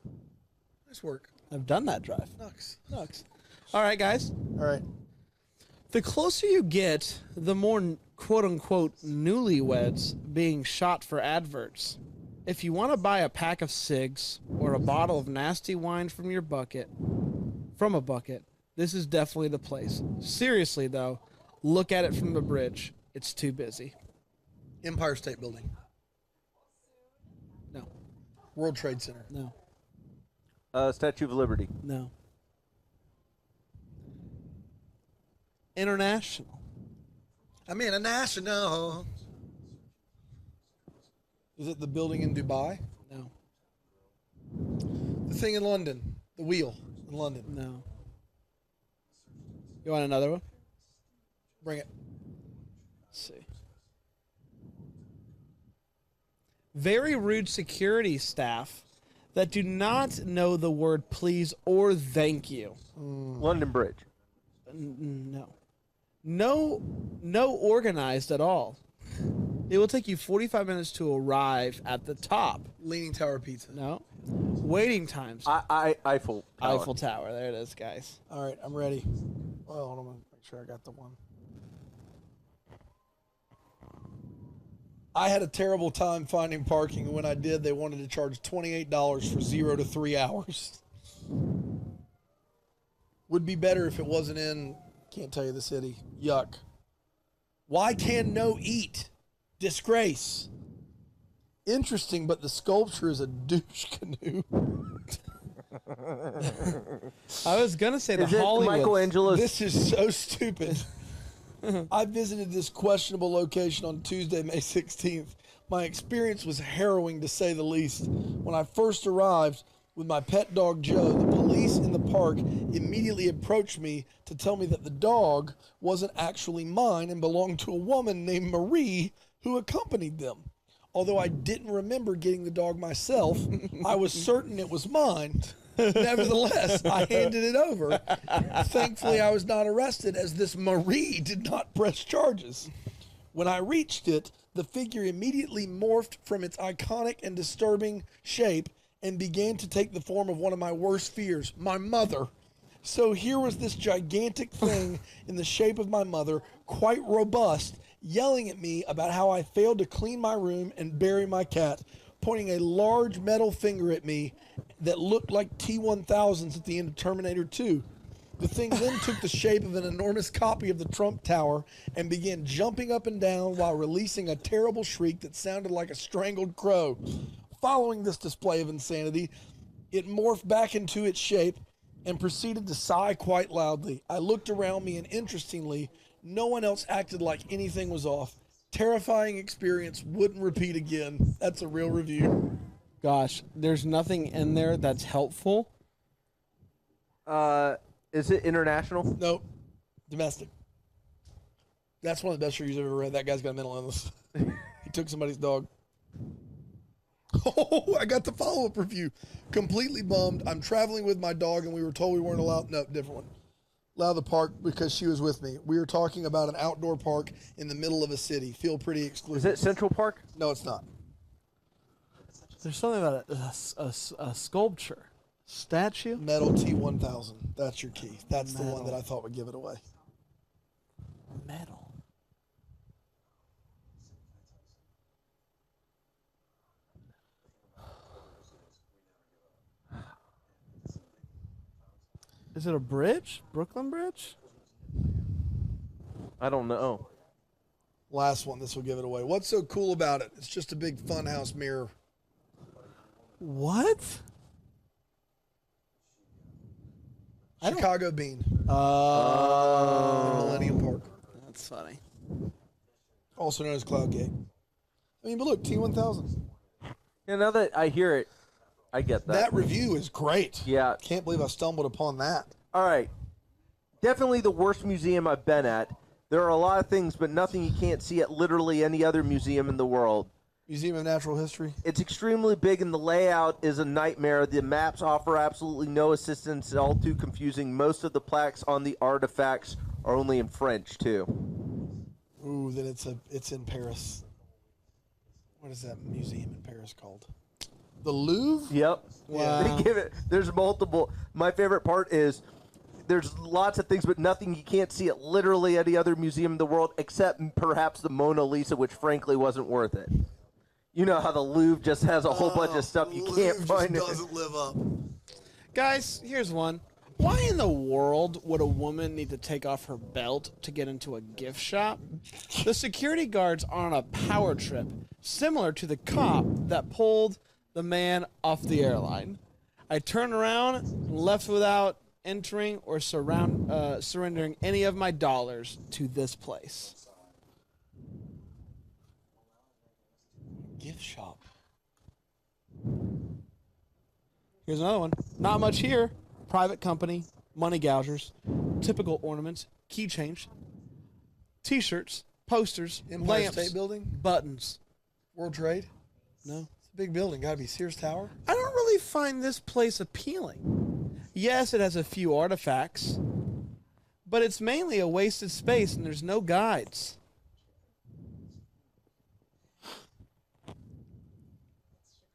Nice work. I've done that drive. Nux. All right, guys. All right. The closer you get, the more quote-unquote newlyweds being shot for adverts. If you want to buy a pack of cigs or a bottle of nasty wine from a bucket, this is definitely the place. Seriously, though, look at it from the bridge. It's too busy. Empire State Building. No. World Trade Center. No. Statue of Liberty. No. International. I mean, a national. Is it the building in Dubai? No. The thing in London. The wheel in London. No. You want another one? Bring it. Let's see. Very rude security staff that do not know the word please or thank you. London Bridge. No. No organized at all. It will take you 45 minutes to arrive at the top. Leaning Tower Pizza. No. Waiting times. Eiffel Tower. Eiffel Tower. There it is, guys. All right, I'm ready. Well, hold on. Make sure I got the one. I had a terrible time finding parking, and when I did, they wanted to charge $28 for 0 to 3 hours. Would be better if it wasn't in, can't tell you the city. Yuck. Why can no eat? Disgrace. Interesting, but the sculpture is a douche canoe. I was going to say the Is it Hollywood. Michelangelo's? This is so stupid. I visited this questionable location on Tuesday, May 16th. My experience was harrowing, to say the least. When I first arrived with my pet dog Joe, the police in the park immediately approached me to tell me that the dog wasn't actually mine and belonged to a woman named Marie who accompanied them. Although I didn't remember getting the dog myself, I was certain it was mine. Nevertheless, I handed it over. Thankfully, I was not arrested as this Marie did not press charges. When I reached it, the figure immediately morphed from its iconic and disturbing shape and began to take the form of one of my worst fears, my mother. So here was this gigantic thing in the shape of my mother, quite robust, yelling at me about how I failed to clean my room and bury my cat, pointing a large metal finger at me that looked like T-1000s at the end of Terminator 2. The thing then took the shape of an enormous copy of the Trump Tower and began jumping up and down while releasing a terrible shriek that sounded like a strangled crow. Following this display of insanity, it morphed back into its shape and proceeded to sigh quite loudly. I looked around me and interestingly, no one else acted like anything was off. Terrifying experience, wouldn't repeat again. That's a real review. Gosh, there's nothing in there that's helpful. Is it international? Nope. Domestic. That's one of the best reviews I've ever read. That guy's got a mental illness. He took somebody's dog. Oh, I got the follow-up review. Completely bummed. I'm traveling with my dog, and we were told we weren't allowed. No, different one. Allowed the park because she was with me. We were talking about an outdoor park in the middle of a city. Feel pretty exclusive. Is it Central Park? No, it's not. There's something about a sculpture. Statue? Metal T-1000. That's your key. That's the one that I thought would give it away. Metal. Is it a bridge? Brooklyn Bridge? I don't know. Last one. This will give it away. What's so cool about it? It's just a big funhouse mirror. What? Chicago Bean. In Millennium Park. That's funny. Also known as Cloud Gate. I mean, but look, T-1000. Yeah, now that I hear it, I get that. That review is great. Yeah. Can't believe I stumbled upon that. All right. Definitely the worst museum I've been at. There are a lot of things, but nothing you can't see at literally any other museum in the world. Museum of Natural History. It's extremely big, and the layout is a nightmare. The maps offer absolutely no assistance. It's all too confusing. Most of the plaques on the artifacts are only in French, too. Ooh, then it's in Paris. What is that museum in Paris called? The Louvre? Yep. Wow. They give it. There's multiple. My favorite part is there's lots of things, but nothing you can't see at literally any other museum in the world, except perhaps the Mona Lisa, which frankly wasn't worth it. You know how the Louvre just has a whole bunch of stuff you can't find. Just doesn't live up. Guys, here's one. Why in the world would a woman need to take off her belt to get into a gift shop? The security guards are on a power trip, similar to the cop that pulled the man off the airline. I turned around and left without entering or surrendering any of my dollars to this place. Gift shop. Here's another one. Not much here. Private company, money gougers, typical ornaments, keychains, T-shirts, posters, Empire lamps, State Building? buttons. World Trade? No. It's a big building. Gotta be Sears Tower. I don't really find this place appealing. Yes, it has a few artifacts, but it's mainly a wasted space and there's no guides.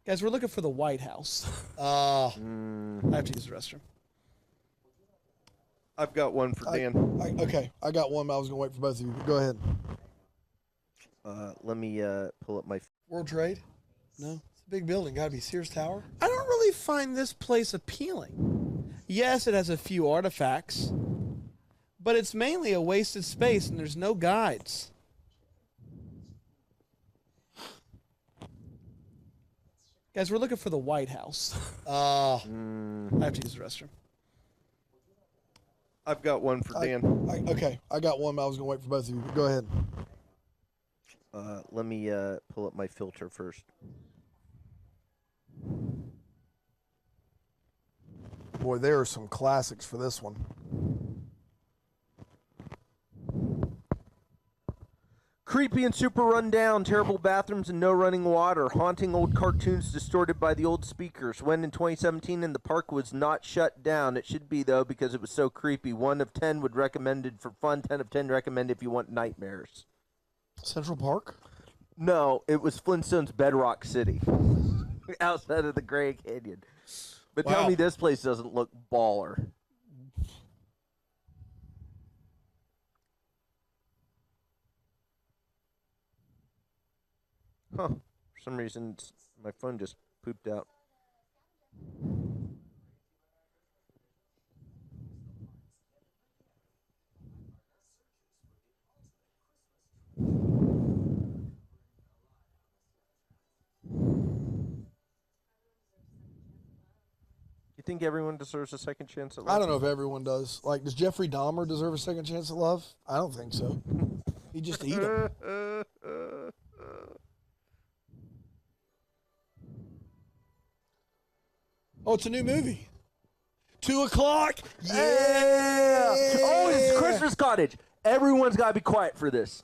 Guys, we're looking for the White House. I have to use the restroom. I've got one for Dan. Okay, I got one, but I was going to wait for both of you. Go ahead. Let me pull up my... World Trade? No. It's a big building. Gotta be Sears Tower. I don't really find this place appealing. Yes, it has a few artifacts, but it's mainly a wasted space and there's no guides. Guys, we're looking for the White House. I have to use the restroom. I've got one for Dan. Okay, I got one, but I was going to wait for both of you. Go ahead. Let me pull up my filter first. Boy, there are some classics for this one. Creepy and super run down, terrible bathrooms and no running water, haunting old cartoons distorted by the old speakers. When in 2017 and the park was not shut down. It should be, though, because it was so creepy. 1 of 10 would recommended for fun, 10 of 10 recommended if you want nightmares. Central Park? No, it was Flintstone's Bedrock City, outside of the Grand Canyon. But tell Wow. me this place doesn't look baller. Huh. For some reason, my phone just pooped out. You think everyone deserves a second chance at life? I don't know if everyone does. Like, does Jeffrey Dahmer deserve a second chance at love? I don't think so. He just eat him. Oh, it's a new movie. 2 o'clock. Yeah. Oh, it's Christmas Cottage. Everyone's got to be quiet for this.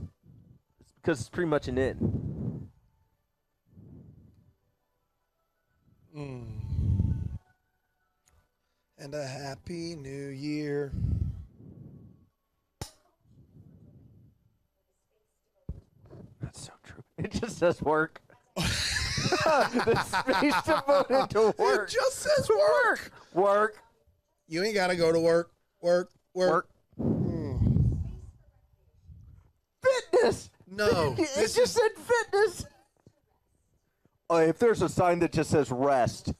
It's because it's pretty much an in. And a happy new year. That's so true. It just says work. The space devoted to work. It just says work. Work. You ain't got to go to work. Work. Fitness. No. It just said fitness. Oh, if there's a sign that just says rest.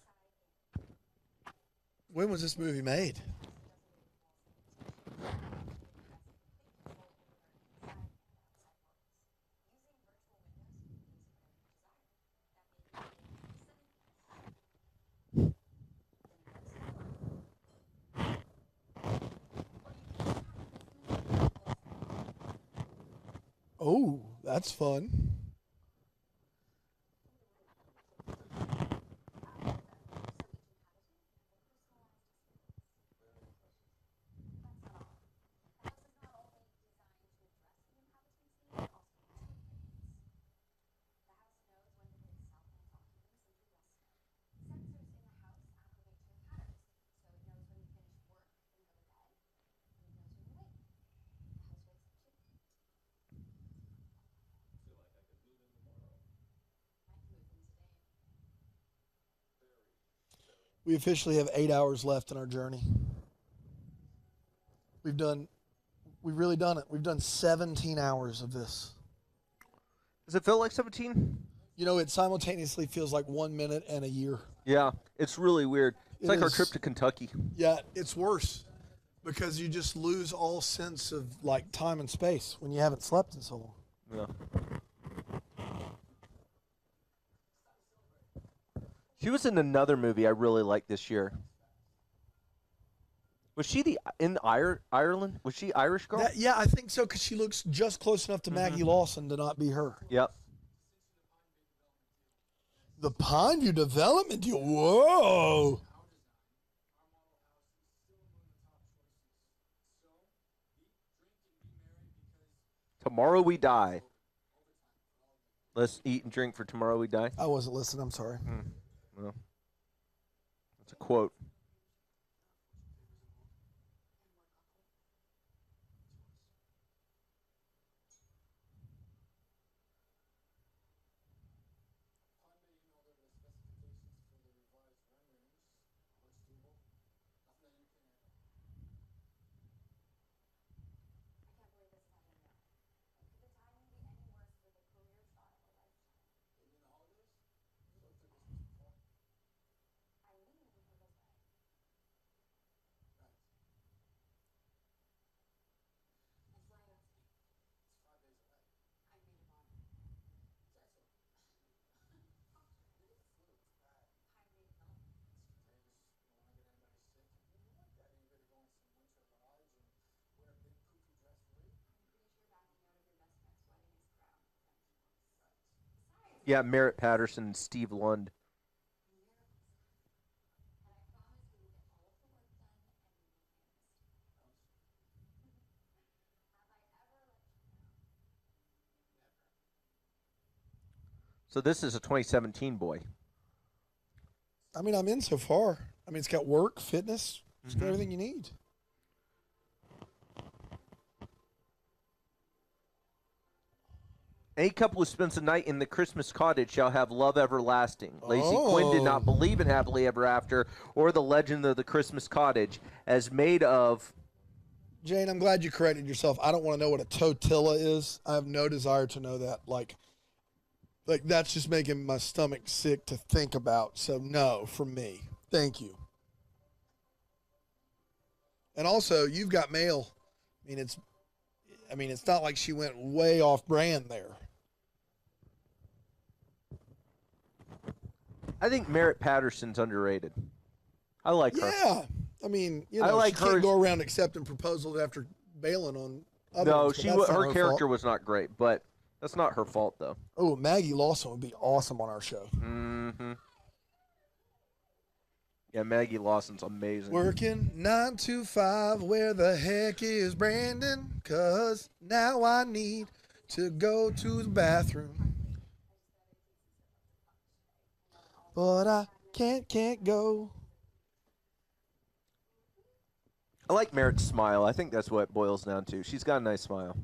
When was this movie made? Oh, that's fun. We officially have 8 hours left in our journey. We've really done it. We've done 17 hours of this. Does it feel like 17? You know, it simultaneously feels like 1 minute and a year. Yeah, it's really weird. It's like our is. trip to Kentucky. Yeah, it's worse because you just lose all sense of like time and space when you haven't slept in so long. Yeah. She was in another movie I really liked this year. Was she in Ireland? Was she Irish girl? Yeah, I think so because she looks just close enough to Maggie Lawson to not be her. Yep. The Pineview Development deal. Whoa. Tomorrow We Die. Let's eat and drink for tomorrow we die. I wasn't listening. I'm sorry. Well, that's a quote. Yeah, Merritt Patterson and Steve Lund. So this is a 2017 boy. I mean, I'm in so far. I mean, it's got work, fitness, it's got everything you need. Any couple who spends the night in the Christmas cottage shall have love everlasting. Lacey Quinn did not believe in happily ever after or the legend of the Christmas cottage as made of. Jane, I'm glad you corrected yourself. I don't want to know what a totilla is. I have no desire to know that. Like that's just making my stomach sick to think about. So no, from me. Thank you. And also, you've got mail. I mean, it's not like she went way off brand there. I think Merritt Patterson's underrated. I like her. Yeah. I mean, I like she can't her. go around accepting proposals after bailing on other No, ones, but that's not her character fault. was not great, but that's not her fault, though. Oh, Maggie Lawson would be awesome on our show. Mm-hmm. Yeah, Maggie Lawson's amazing. Working 9 to 5, where the heck is Brandon? 'Cause now I need to go to the bathroom. But I can't go. I like Merritt's smile. I think that's what it boils down to. She's got a nice smile.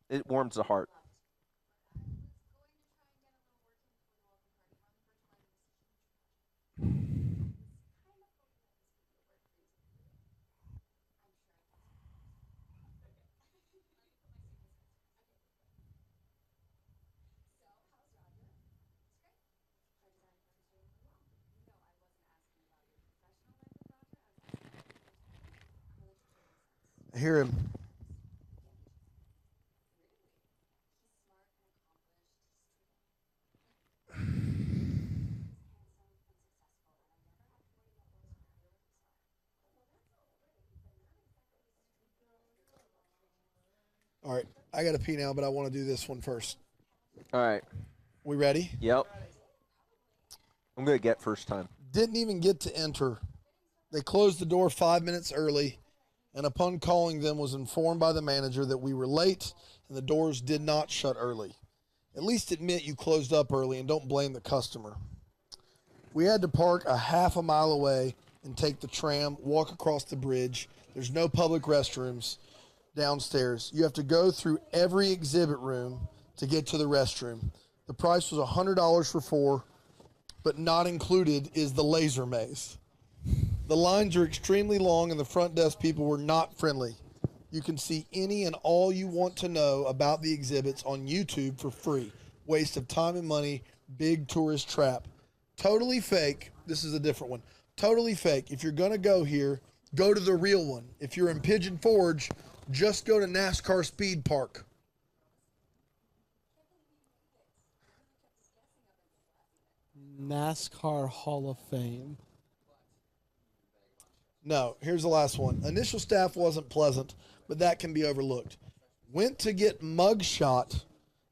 It warms the heart. I hear him. All right, I got to pee now, but I want to do this one first. All right. We ready? Yep. I'm going to get first time. Didn't even get to enter. They closed the door 5 minutes early, and upon calling them was informed by the manager that we were late and the doors did not shut early. At least admit you closed up early and don't blame the customer. We had to park a half a mile away and take the tram, walk across the bridge. There's no public restrooms downstairs. You have to go through every exhibit room to get to the restroom. The price was $100 for 4, but not included is the laser maze. The lines are extremely long and the front desk people were not friendly. You can see any and all you want to know about the exhibits on YouTube for free. Waste of time and money, big tourist trap. Totally fake. This is a different one. Totally fake. If you're going to go here, go to the real one. If you're in Pigeon Forge, just go to NASCAR Speed Park. NASCAR Hall of Fame. No, here's the last one. Initial staff wasn't pleasant, but that can be overlooked. Went to get mugshot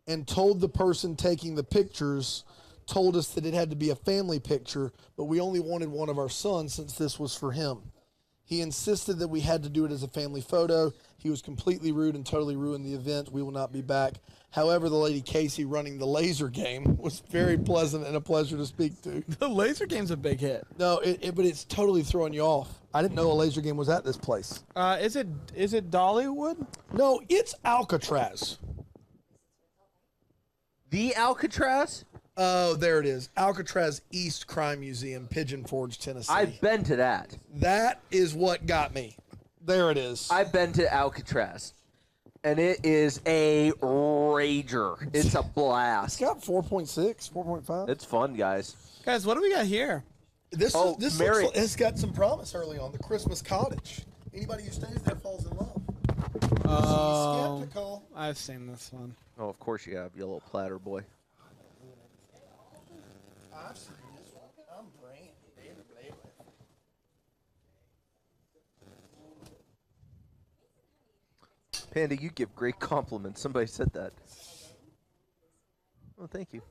and told the person taking the pictures, told us that it had to be a family picture, but we only wanted one of our sons since this was for him. He insisted that we had to do it as a family photo. He was completely rude and totally ruined the event. We will not be back. However, the lady Casey running the laser game was very pleasant and a pleasure to speak to. The laser game's a big hit. No, but it's totally throwing you off. I didn't know a laser game was at this place. Is it Dollywood? No, it's Alcatraz. The Alcatraz? Oh, there it is. Alcatraz East Crime Museum, Pigeon Forge, Tennessee. I've been to that. That is what got me. There it is. I've been to Alcatraz, and it is a rager. It's a blast. It's got 4.6, 4.5. It's fun, guys. Guys, what do we got here? This Mary. it's got some promise early on. The Christmas Cottage. Anybody who stays there falls in love. Oh, skeptical. I've seen this one. Oh, of course you have, you little platter boy. I've seen this one. I'm Brand. Panda, you give great compliments. Somebody said that. Oh, thank you.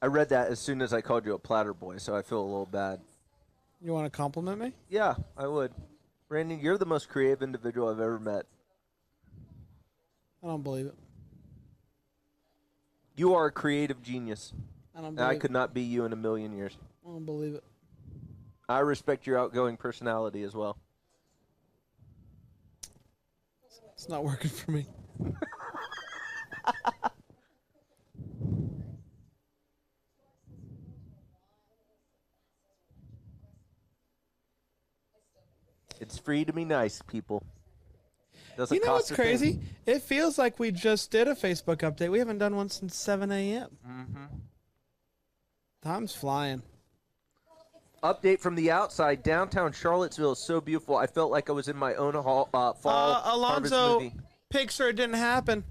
I read that as soon as I called you a platter boy, so I feel a little bad. You want to compliment me? Yeah, I would. Brandon, you're the most creative individual I've ever met. I don't believe it. You are a creative genius. I don't And believe I could not be you in a million years. I don't believe it. I respect your outgoing personality as well. It's not working for me. It's free to be nice, people. Doesn't You know cost what's a crazy? thing. It feels like we just did a Facebook update. We haven't done one since 7 a.m. Mm-hmm. Time's flying. Update from the outside. Downtown Charlottesville is so beautiful. I felt like I was in my own fall harvest Alonzo, movie. picture it didn't happen.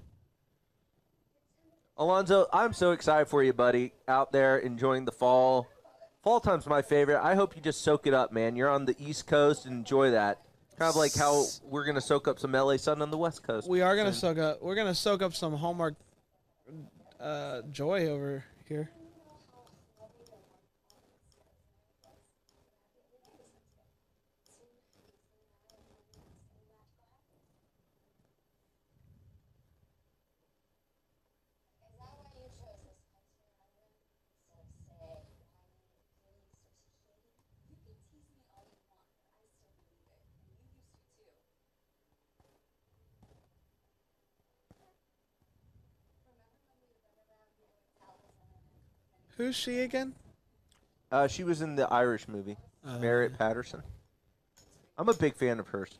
Alonzo, I'm so excited for you, buddy. Out there enjoying the fall. Fall time's my favorite. I hope you just soak it up, man. You're on the East Coast and enjoy that. Kind of like how we're gonna soak up some LA sun on the West Coast. We are gonna soak up. We're gonna soak up some Hallmark joy over here. Who's she again? She was in the Irish movie, Merritt Patterson. I'm a big fan of hers.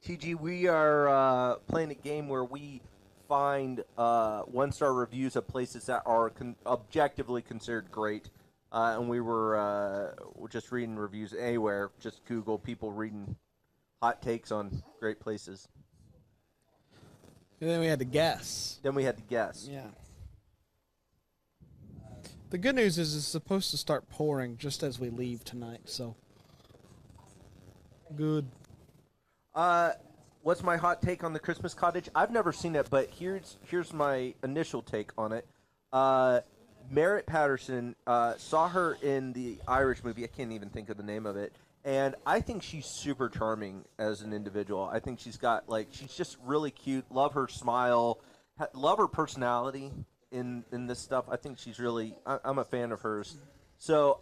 TG, we are playing a game where we find one-star reviews of places that are objectively considered great. And we were just reading reviews anywhere. Just Google people reading hot takes on great places. And then we had to guess. Yeah. The good news is it's supposed to start pouring just as we leave tonight, so good. What's my hot take on the Christmas Cottage? I've never seen it, but here's my initial take on it. Merritt Patterson, saw her in the Irish movie. I can't even think of the name of it. And I think she's super charming as an individual. I think she's just really cute. Love her smile. Love her personality in this stuff. I think she's I'm a fan of hers. So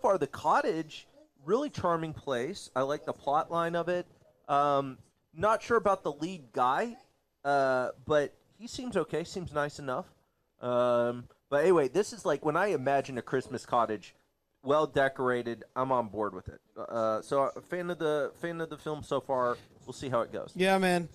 far, the Cottage, really charming place. I like the plot line of it. Not sure about the lead guy, but he seems okay. Seems nice enough. But anyway, this is like when I imagine a Christmas Cottage, well decorated. I'm on board with it. So a fan of the film so far. We'll see how it goes. Yeah, man.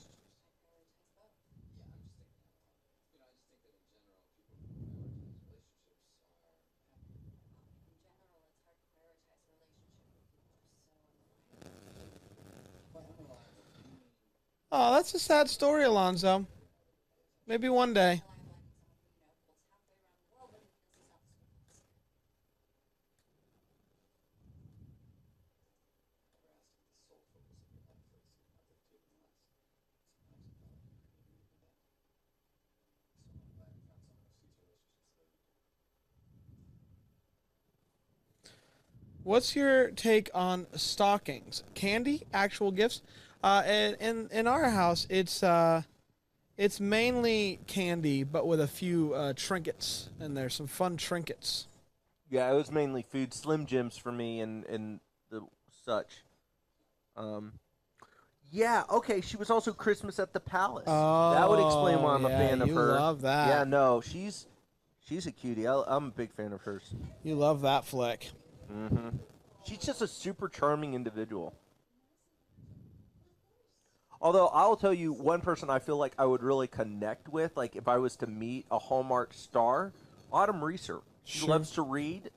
Oh, that's a sad story, Alonzo. Maybe one day. What's your take on stockings? Candy, actual gifts? And in our house, it's mainly candy, but with a few trinkets in there, some fun trinkets. Yeah, it was mainly food, Slim Jims for me, and the such. Yeah, okay. She was also Christmas at the Palace. That would explain why I'm a fan of you her. love that. Yeah, no, she's a cutie. I'm a big fan of hers. You love that flick. Mm-hmm. She's just a super charming individual. Although I'll tell you, one person I feel like I would really connect with, like if I was to meet a Hallmark star, Autumn Reeser. She loves to read.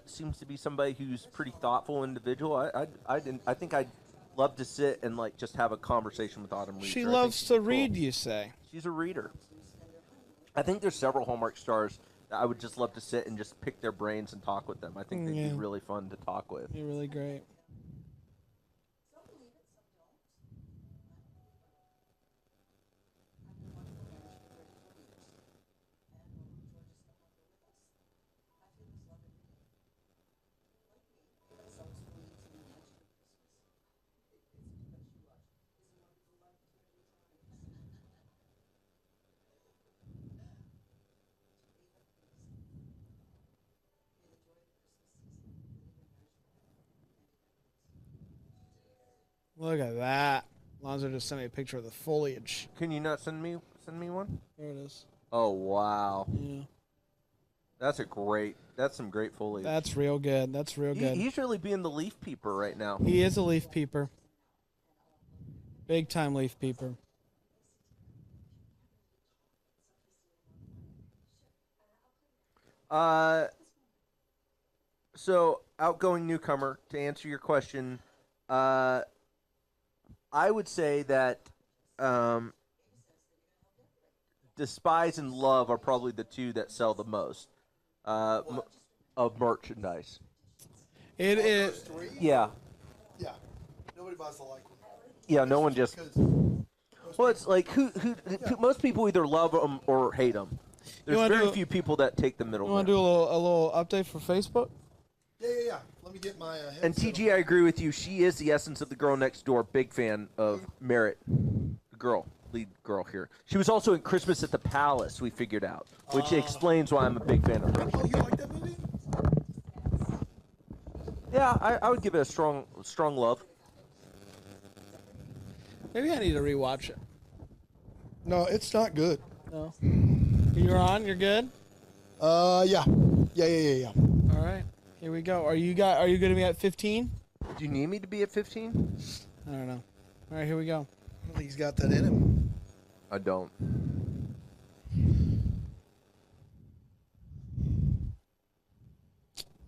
Seems to be somebody who's pretty thoughtful individual. I think I'd love to sit and like just have a conversation with Autumn Reeser. She loves to read, you say? She's a reader. I think there's several Hallmark stars that I would just love to sit and just pick their brains and talk with them. I think they'd be really fun to talk with. You're really great. Look at that. Lonzo just sent me a picture of the foliage. Can you not send me one? There it is. Oh wow. Yeah. That's some great foliage. That's real good. That's real good. He's really being the leaf peeper right now. He is a leaf peeper. Big time leaf peeper. So outgoing newcomer, to answer your question, I would say that Despise and Love are probably the two that sell the most of merchandise. It is. Yeah. Yeah. Nobody buys the like one. Yeah, no one just. Well, it's like most people either love them or hate them. There's very few people that take the middle You ground. want to do a little update for Facebook? Yeah. Let me get my And TG, I agree with you. She is the essence of the girl next door. Big fan of Merritt, the lead girl here. She was also in Christmas at the Palace, we figured out, which explains why I'm a big fan of her. Oh, you like that movie? Yeah, I would give it a strong love. Maybe I need to rewatch it. No, it's not good. No. You're on? You're good? Yeah. All right. Here we go. Are you going to be at 15? Do you need me to be at 15? I don't know. All right, here we go. I don't think he's got that in him. I don't.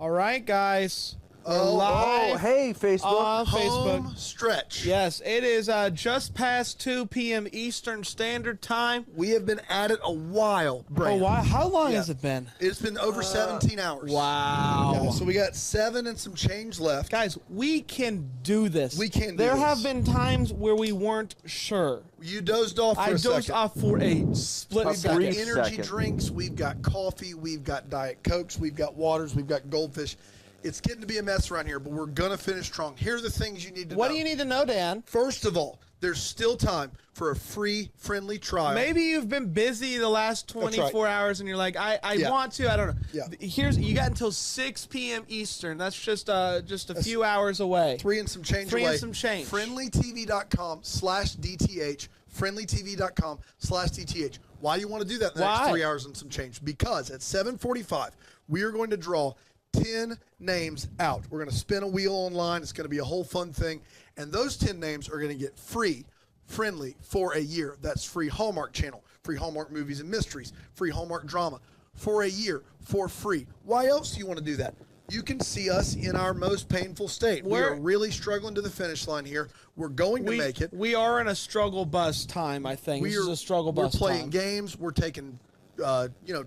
All right, guys. We're Oh, live hey, Facebook. on Facebook. Home stretch. Yes, it is just past 2 p.m. Eastern Standard Time. We have been at it a while, Brandon. Oh, wow. How long has it been? It's been over 17 hours. Wow. Yeah, so we got 7 and some change left. Guys, we can do this. We can do There this. have been times where we weren't sure. You dozed off for I a dozed second. off for a split We've got second. energy drinks. We've got coffee. We've got Diet Cokes. We've got waters. We've got goldfish. It's getting to be a mess around here, but we're going to finish strong. Here are the things you need to know. What do you need to know, Dan? First of all, there's still time for a free, friendly trial. Maybe you've been busy the last 24 hours and you're like, I want to. I don't know. Yeah. You got until 6 p.m. Eastern. That's just a few hours away. 3 and some change Three away. and some change. friendlytv.com/DTH. friendlytv.com/DTH. Why do you want to do that in the next 3 hours and some change? Because at 7:45, we are going to draw 10 names out. We're going to spin a wheel online. It's going to be a whole fun thing. And those 10 names are going to get free, friendly for a year. That's free Hallmark channel, free Hallmark movies and mysteries, free Hallmark drama for a year for free. Why else do you want to do that? You can see us in our most painful state. We're really struggling to the finish line here. We're going to make it. We are in a struggle bus time, I think. This is a struggle bus We're playing time. games. We're taking,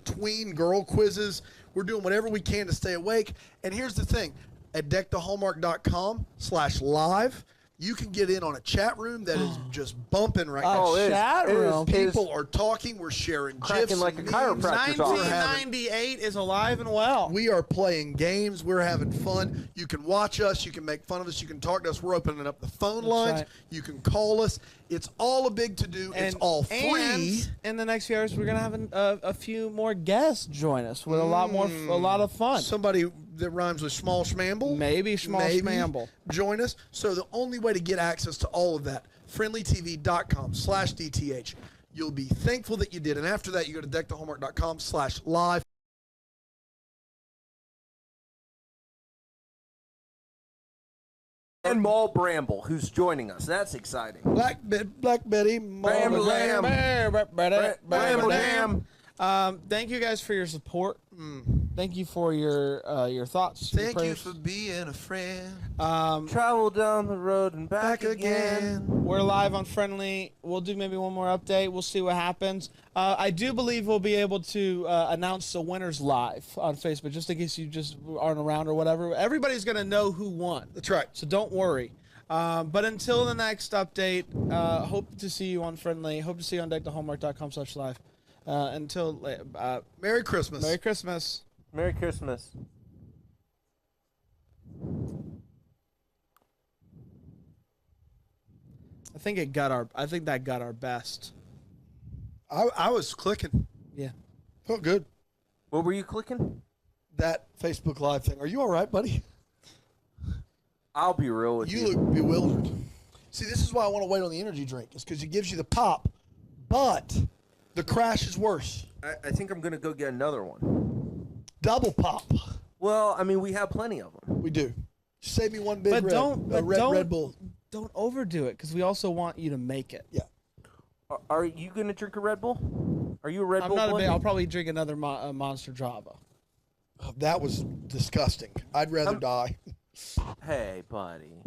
tween girl quizzes. We're doing whatever we can to stay awake. And here's the thing. At deckthehallmark.com/live, You can get in on a chat room that is just bumping right now. Oh, chat room. People are talking. We're sharing cracking gifs. like and a memes. chiropractor's office. 1998 is alive and well. We are playing games. We're having fun. You can watch us. You can make fun of us. You can talk to us. We're opening up the phone lines. right. You can call us. It's all a big to-do. It's all free. And in the next few hours, we're gonna have a few more guests join us with a lot of fun. Somebody that rhymes with small schmamble. Maybe small schmamble. Join us. So the only way to get access to all of that, friendlytv.com/DTH. You'll be thankful that you did. And after that, you go to deckthehallmark.com/live. And Maul Bramble, who's joining us. That's exciting. Black Betty, Bramble Lamb. Bramble Lamb. Thank you guys for your support. Thank you for your thoughts. Thank your you prayers. for being a friend. Travel down the road and back again. We're live on Friendly. We'll do maybe one more update. We'll see what happens. I do believe we'll be able to announce the winners live on Facebook, just in case you just aren't around or whatever. Everybody's going to know who won. That's right. So don't worry. But until the next update, hope to see you on Friendly. Hope to see you on deckthehallmark.com/live. Until Merry Christmas. Merry Christmas. Merry Christmas. I think that got our best. I was clicking. Yeah. Felt good. What were you clicking? That Facebook Live thing. Are you all right, buddy? I'll be real with you. You look bewildered. See, this is why I want to wait on the energy drink. It's because it gives you the pop, but the crash is worse. I think I'm going to go get another one. Double pop. Well, I mean, we have plenty of them. We do. Save me one big Red Bull. Don't overdo it, because we also want you to make it. Yeah. Are you going to drink a Red Bull? Are you a Red Bull boy? I'll probably drink another Monster Java. Oh, that was disgusting. I'd rather die. Hey, buddy.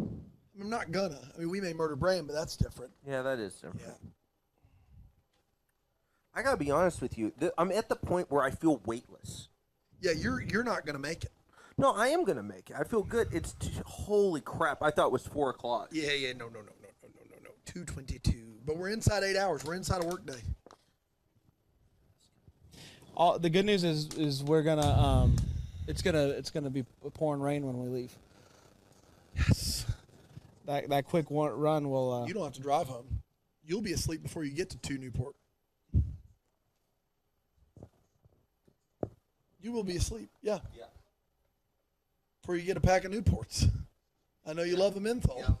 I'm not gonna. I mean, we may murder Brain, but that's different. Yeah, that is different. Yeah. I got to be honest with you. I'm at the point where I feel weightless. Yeah, you're not gonna make it. No, I am going to make it. I feel good. Holy crap. I thought it was 4 o'clock. Yeah. No. 2:22. But we're inside 8 hours. We're inside a work day. The good news is we're gonna it's gonna be pouring rain when we leave. Yes. That quick run will. You don't have to drive home. You'll be asleep before you get to 2 Newport. You will be asleep. Yeah. Yeah. Before you get a pack of Newports. I know you love a menthol. Yep.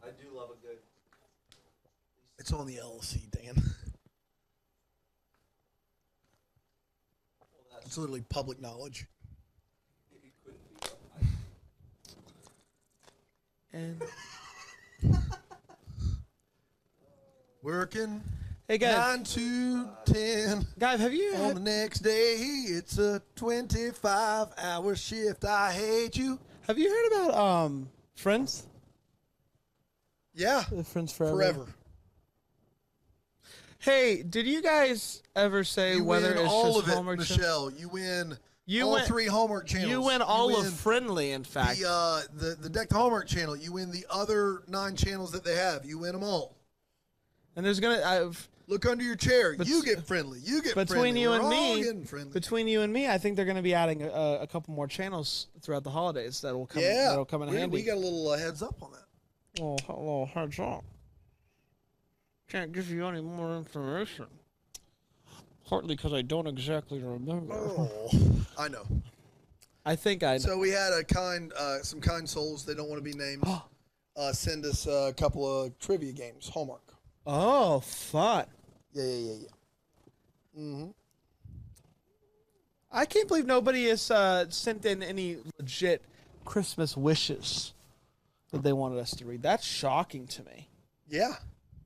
I do love a good. It's on the LLC, Dan. It's literally public knowledge. And working. Hey guys. 9 to 10. Guys, have you on the next day? It's a 25-hour shift. I hate you. Have you heard about Friends? Yeah. Friends Forever. Forever. Hey, did you guys ever say You whether win it's all just of it, Hallmark Michelle. You win You all win 3 Hallmark channels. You win all of Friendly, in fact. The Deck the Hallmark channel. You win the other 9 channels that they have. You win them all. And there's gonna look under your chair. You get friendly. You get between friendly. you We're and all me. getting friendly. Between you and me, I think they're going to be adding a couple more channels throughout the holidays that will come. Yeah, that'll come in handy. We got a little heads up on that. Little heads up. Can't give you any more information. Partly because I don't exactly remember. Oh, I know. I think I know. So we had some kind souls. They don't want to be named. Send us a couple of trivia games. Hallmark. Oh, fun. Yeah. Mm-hmm. I can't believe nobody has sent in any legit Christmas wishes that they wanted us to read. That's shocking to me. Yeah.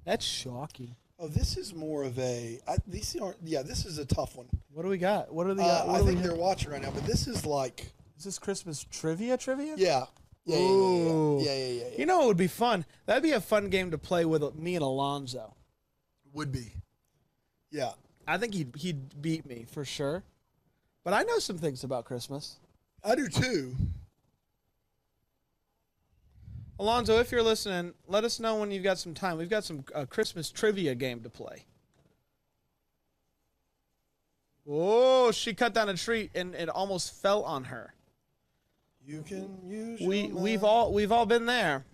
That's shocking. Oh, this is more of a. This is a tough one. What do we got? What are the? I think they're watching right now, but this is like. Is this Christmas trivia? Yeah. Yeah. You know, it would be fun. That'd be a fun game to play with me and Alonzo. Would be. Yeah. I think he'd beat me for sure. But I know some things about Christmas. I do too. Alonzo, if you're listening, let us know when you've got some time. We've got some Christmas trivia game to play. Oh, she cut down a tree and it almost fell on her. You can use We've all been there.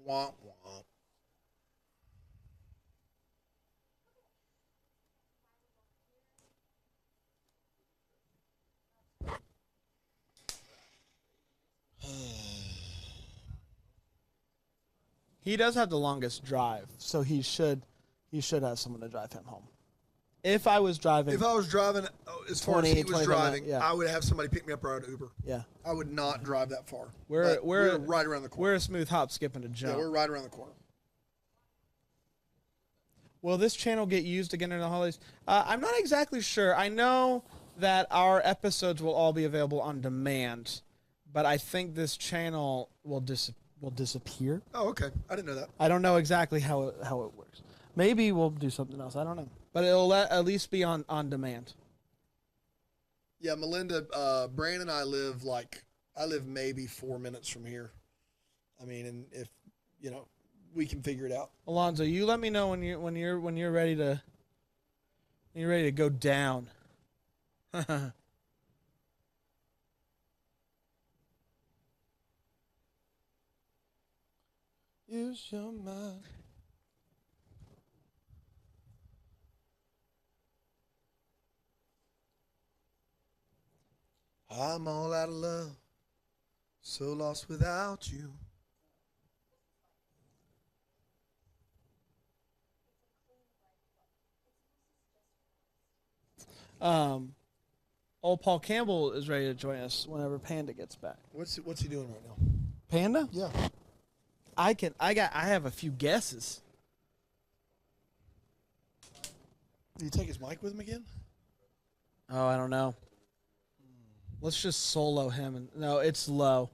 Womp womp. He does have the longest drive, so he should have someone to drive him home. If I was driving, As far as he was 25 driving, minutes, yeah. I would have somebody pick me up or I'd Uber. Yeah. I would not drive that far. We're But we're right around the corner. We're a smooth hop, skip, and a jump. Yeah, we're right around the corner. Will this channel get used again in the holidays? I'm not exactly sure. I know that our episodes will all be available on demand, but I think this channel will disappear. Oh, okay. I didn't know that. I don't know exactly how it works. Maybe we'll do something else. I don't know. But it'll at least be on demand. Yeah, Melinda, Brandon and I live maybe 4 minutes from here. I mean, and if we can figure it out. Alonzo, you let me know when you're ready to go down. Use your mind. I'm all out of love, so lost without you. Old Paul Campbell is ready to join us whenever Panda gets back. What's he doing right now? Panda? Yeah. I have a few guesses. Did he take his mic with him again? Oh, I don't know. Let's just solo him. No, it's low.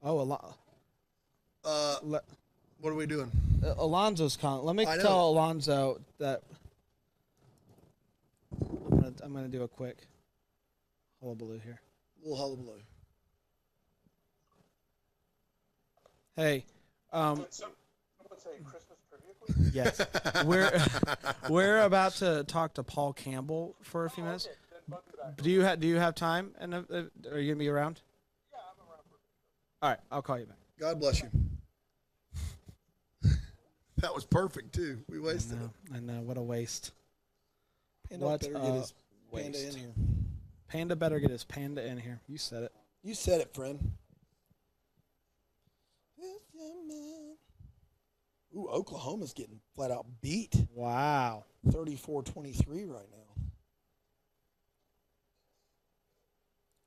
Oh, what are we doing? Alonzo's calling. Let me I know. tell Alonzo that I'm gonna do a quick hullabaloo here. A little hullabaloo. Hey, Someone say Christmas preview, please? yes, we're about to talk to Paul Campbell for a few minutes. Okay. Then bug me back. Do you have time? And are you gonna be around? Yeah, I'm around for All right, I'll call you back. God bless you. That was perfect too. We wasted it. I know. What a waste. Panda What better a get his panda waste. in here. Panda better get his panda in here. You said it. You said it, friend. Ooh, Oklahoma's getting flat out beat. Wow. 34-23 right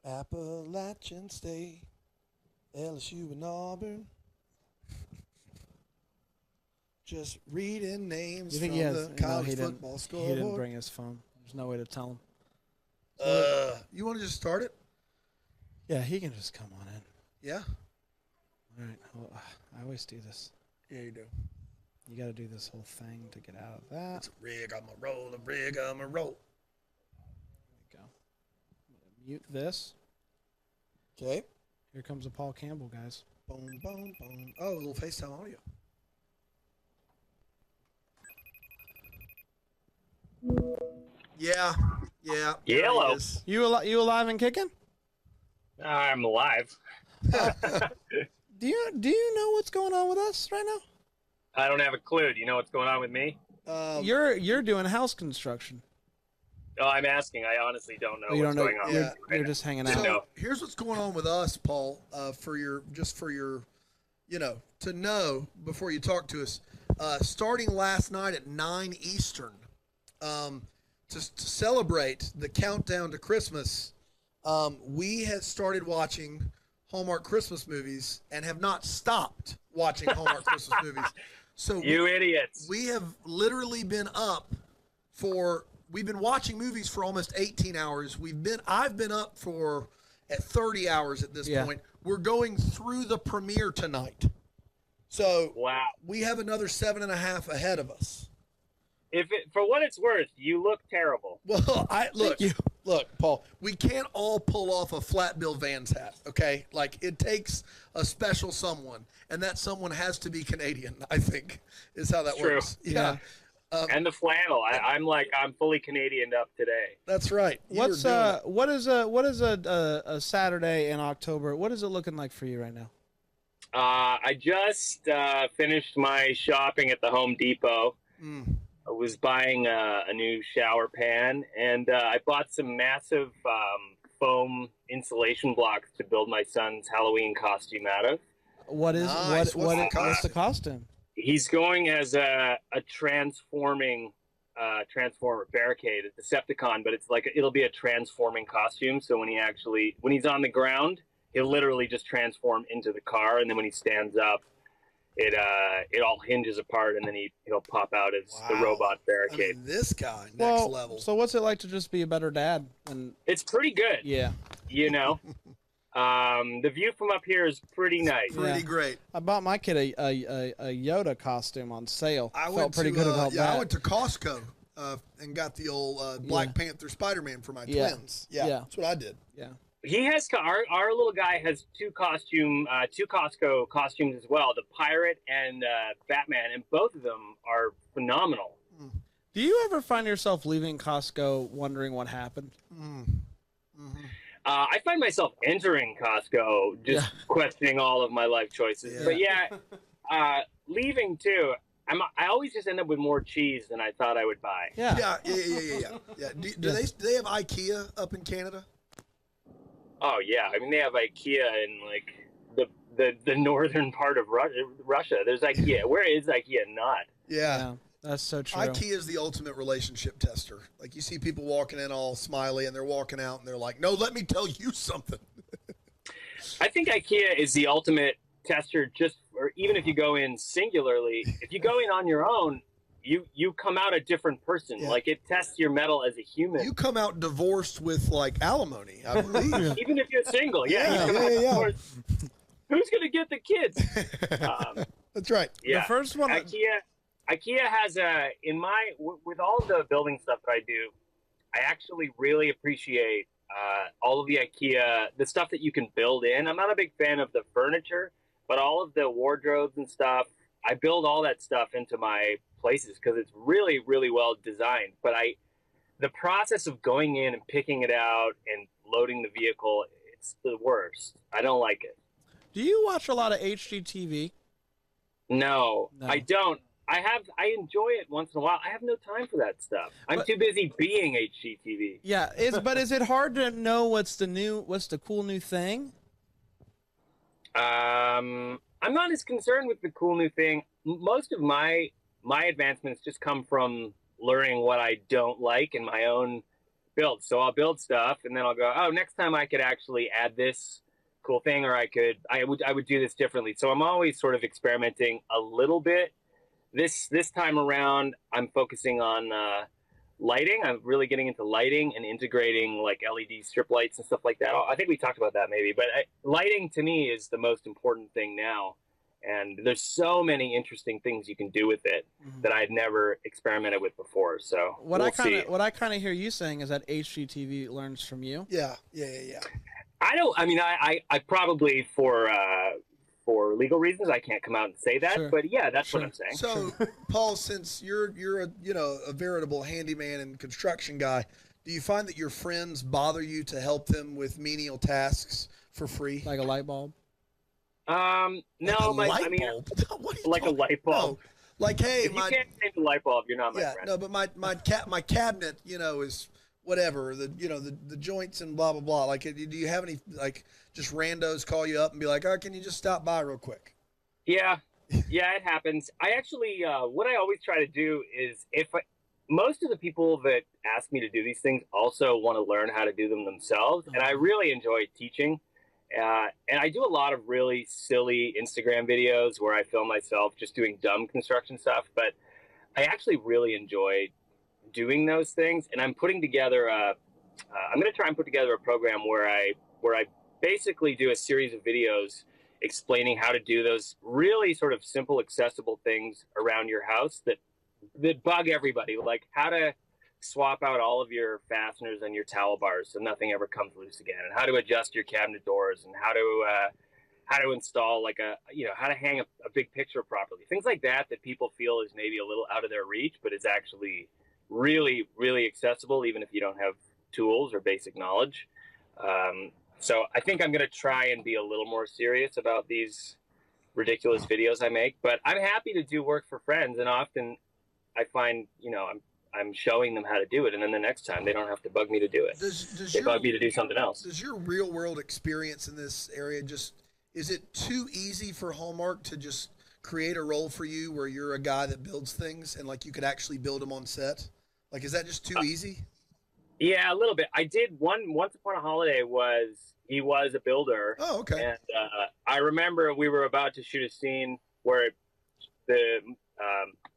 now. Appalachian State, LSU and Auburn. Just reading names from the college football scoreboard. He didn't bring his phone. There's no way to tell him. You want to just start it? Yeah, he can just come on in. Yeah. All right. Well, I always do this. Yeah, you do. You got to do this whole thing to get out of that. It's a rig, I'm a roll, a rig, I'm a roll. There we go. I'm gonna mute this. Okay. Here comes a Paul Campbell, guys. Boom, boom, boom. Oh, a little FaceTime audio. Yeah. Yeah. Yellow. You alive and kicking? I'm alive. Do you know what's going on with us right now? I don't have a clue. Do you know what's going on with me? You're doing house construction. Oh, I'm asking. I honestly don't know Oh, you what's don't know. going on. You're, you're just hanging out. So here's what's going on with us, Paul. For your, to know before you talk to us. Starting last night at 9 Eastern, to celebrate the countdown to Christmas, we had started watching Hallmark Christmas movies and have not stopped watching Hallmark Christmas movies. So you idiots. We have literally been up we've been watching movies for almost 18 hours. I've been up at 30 hours at this point. We're going through the premiere tonight. So wow. We have another 7.5 ahead of us. for what it's worth, you look terrible. Well, look, Paul. We can't all pull off a flat bill Vans hat, okay? Like it takes a special someone, and that someone has to be Canadian. I think is how that True. works. Yeah. And the flannel. I'm fully Canadianed up today. That's right. What is a Saturday in October? What is it looking like for you right now? I just finished my shopping at the Home Depot. I was buying a new shower pan, and I bought some massive foam insulation blocks to build my son's Halloween costume out of. What's the costume? He's going as a transformer barricade, a Decepticon, but it'll be a transforming costume. So when he's on the ground, he'll literally just transform into the car, and then when he stands up, it all hinges apart, and then he'll pop out as the robot barricade. I mean, this guy, next level. So what's it like to just be a better dad? It's pretty good. Yeah. You know, the view from up here is pretty nice. Pretty great. I bought my kid a Yoda costume on sale. I felt pretty good about that. I went to Costco and got the old Black Panther Spider-Man for my twins. Yeah, that's what I did. Yeah. He has our little guy has two Costco costumes as well, the Pirate and Batman, and both of them are phenomenal. Do you ever find yourself leaving Costco wondering what happened? I find myself entering Costco just questioning all of my life choices. But leaving too. I always just end up with more cheese than I thought I would buy. Yeah. Do they have IKEA up in Canada? Oh yeah, I mean they have IKEA in like the northern part of Russia. There's IKEA. Where is IKEA not? Yeah, that's so true. IKEA is the ultimate relationship tester. Like you see people walking in all smiley, and they're walking out, and they're like, "No, let me tell you something." I think IKEA is the ultimate tester. Or even if you go in singularly, if you go in on your own, you come out a different person. Yeah. Like it tests your metal as a human. You come out divorced with like alimony, I believe. Even if you're single, you come out divorced. Who's gonna get the kids? That's right. Yeah. The first one. IKEA has with all the building stuff that I do, I actually really appreciate all of the IKEA, the stuff that you can build in. I'm not a big fan of the furniture, but all of the wardrobes and stuff, I build all that stuff into my places because it's really, really well designed. But the process of going in and picking it out and loading the vehicle, it's the worst. I don't like it. Do you watch a lot of HGTV? No, I don't. I enjoy it once in a while. I have no time for that stuff. I'm too busy being HGTV. Yeah, but is it hard to know what's the cool new thing? I'm not as concerned with the cool new thing. Most of my advancements just come from learning what I don't like in my own build. So I'll build stuff and then I'll go, oh, next time I could actually add this cool thing, or I would do this differently. So I'm always sort of experimenting a little bit. This time around, I'm focusing on lighting. I'm really getting into lighting and integrating like LED strip lights and stuff like that. I think we talked about that maybe, but lighting to me is the most important thing now. And there's so many interesting things you can do with it that I'd never experimented with before. So what I kind of hear you saying is that HGTV learns from you. Yeah. I probably for legal reasons I can't come out and say that, but yeah, that's what I'm saying. So, Paul, since you're a veritable handyman and construction guy, do you find that your friends bother you to help them with menial tasks for free, like a light bulb? No, like a light bulb. No. Like, hey, if you can't change the light bulb, you're not my friend. No, but my cabinet, is whatever, the joints and blah blah blah. Like, do you have any like just randos call you up and be like, oh, can you just stop by real quick? Yeah, it happens. I actually, what I always try to do is most of the people that ask me to do these things also want to learn how to do them themselves, and I really enjoy teaching. And I do a lot of really silly Instagram videos where I film myself just doing dumb construction stuff, but I actually really enjoy doing those things. And I'm putting together I'm going to try and put together a program where I basically do a series of videos explaining how to do those really sort of simple, accessible things around your house that that bug everybody, like how to swap out all of your fasteners and your towel bars so nothing ever comes loose again, and how to adjust your cabinet doors, and how to install like how to hang a big picture properly. Things like that people feel is maybe a little out of their reach, but it's actually really, really accessible, even if you don't have tools or basic knowledge. So I think I'm going to try and be a little more serious about these ridiculous videos I make, but I'm happy to do work for friends, and often I find, I'm showing them how to do it, and then the next time they don't have to bug me to do it. They bug me to do something else. Does your real world experience in this area is it too easy for Hallmark to just create a role for you where you're a guy that builds things and like you could actually build them on set? Like, is that just too easy? Yeah, a little bit. I did Once Upon a Holiday he was a builder. Oh, okay. And I remember we were about to shoot a scene where the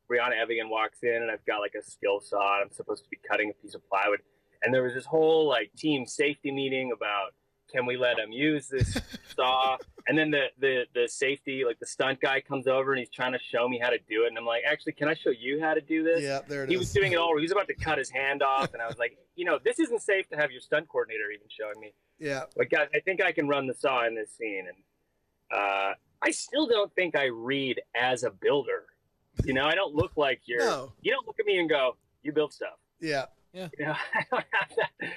Brianna Evigan walks in, and I've got like a skill saw. And I'm supposed to be cutting a piece of plywood, and there was this whole like team safety meeting about, can we let him use this saw? And then the safety, like the stunt guy, comes over and he's trying to show me how to do it. And I'm like, actually, can I show you how to do this? Yeah, there it is. He was doing it all. He was about to cut his hand off, and I was like, this isn't safe to have your stunt coordinator even showing me. Yeah. Like, guys, I think I can run the saw in this scene. And I still don't think I read as a builder. I don't look like you don't look at me and go, you build stuff. Yeah. I don't have that.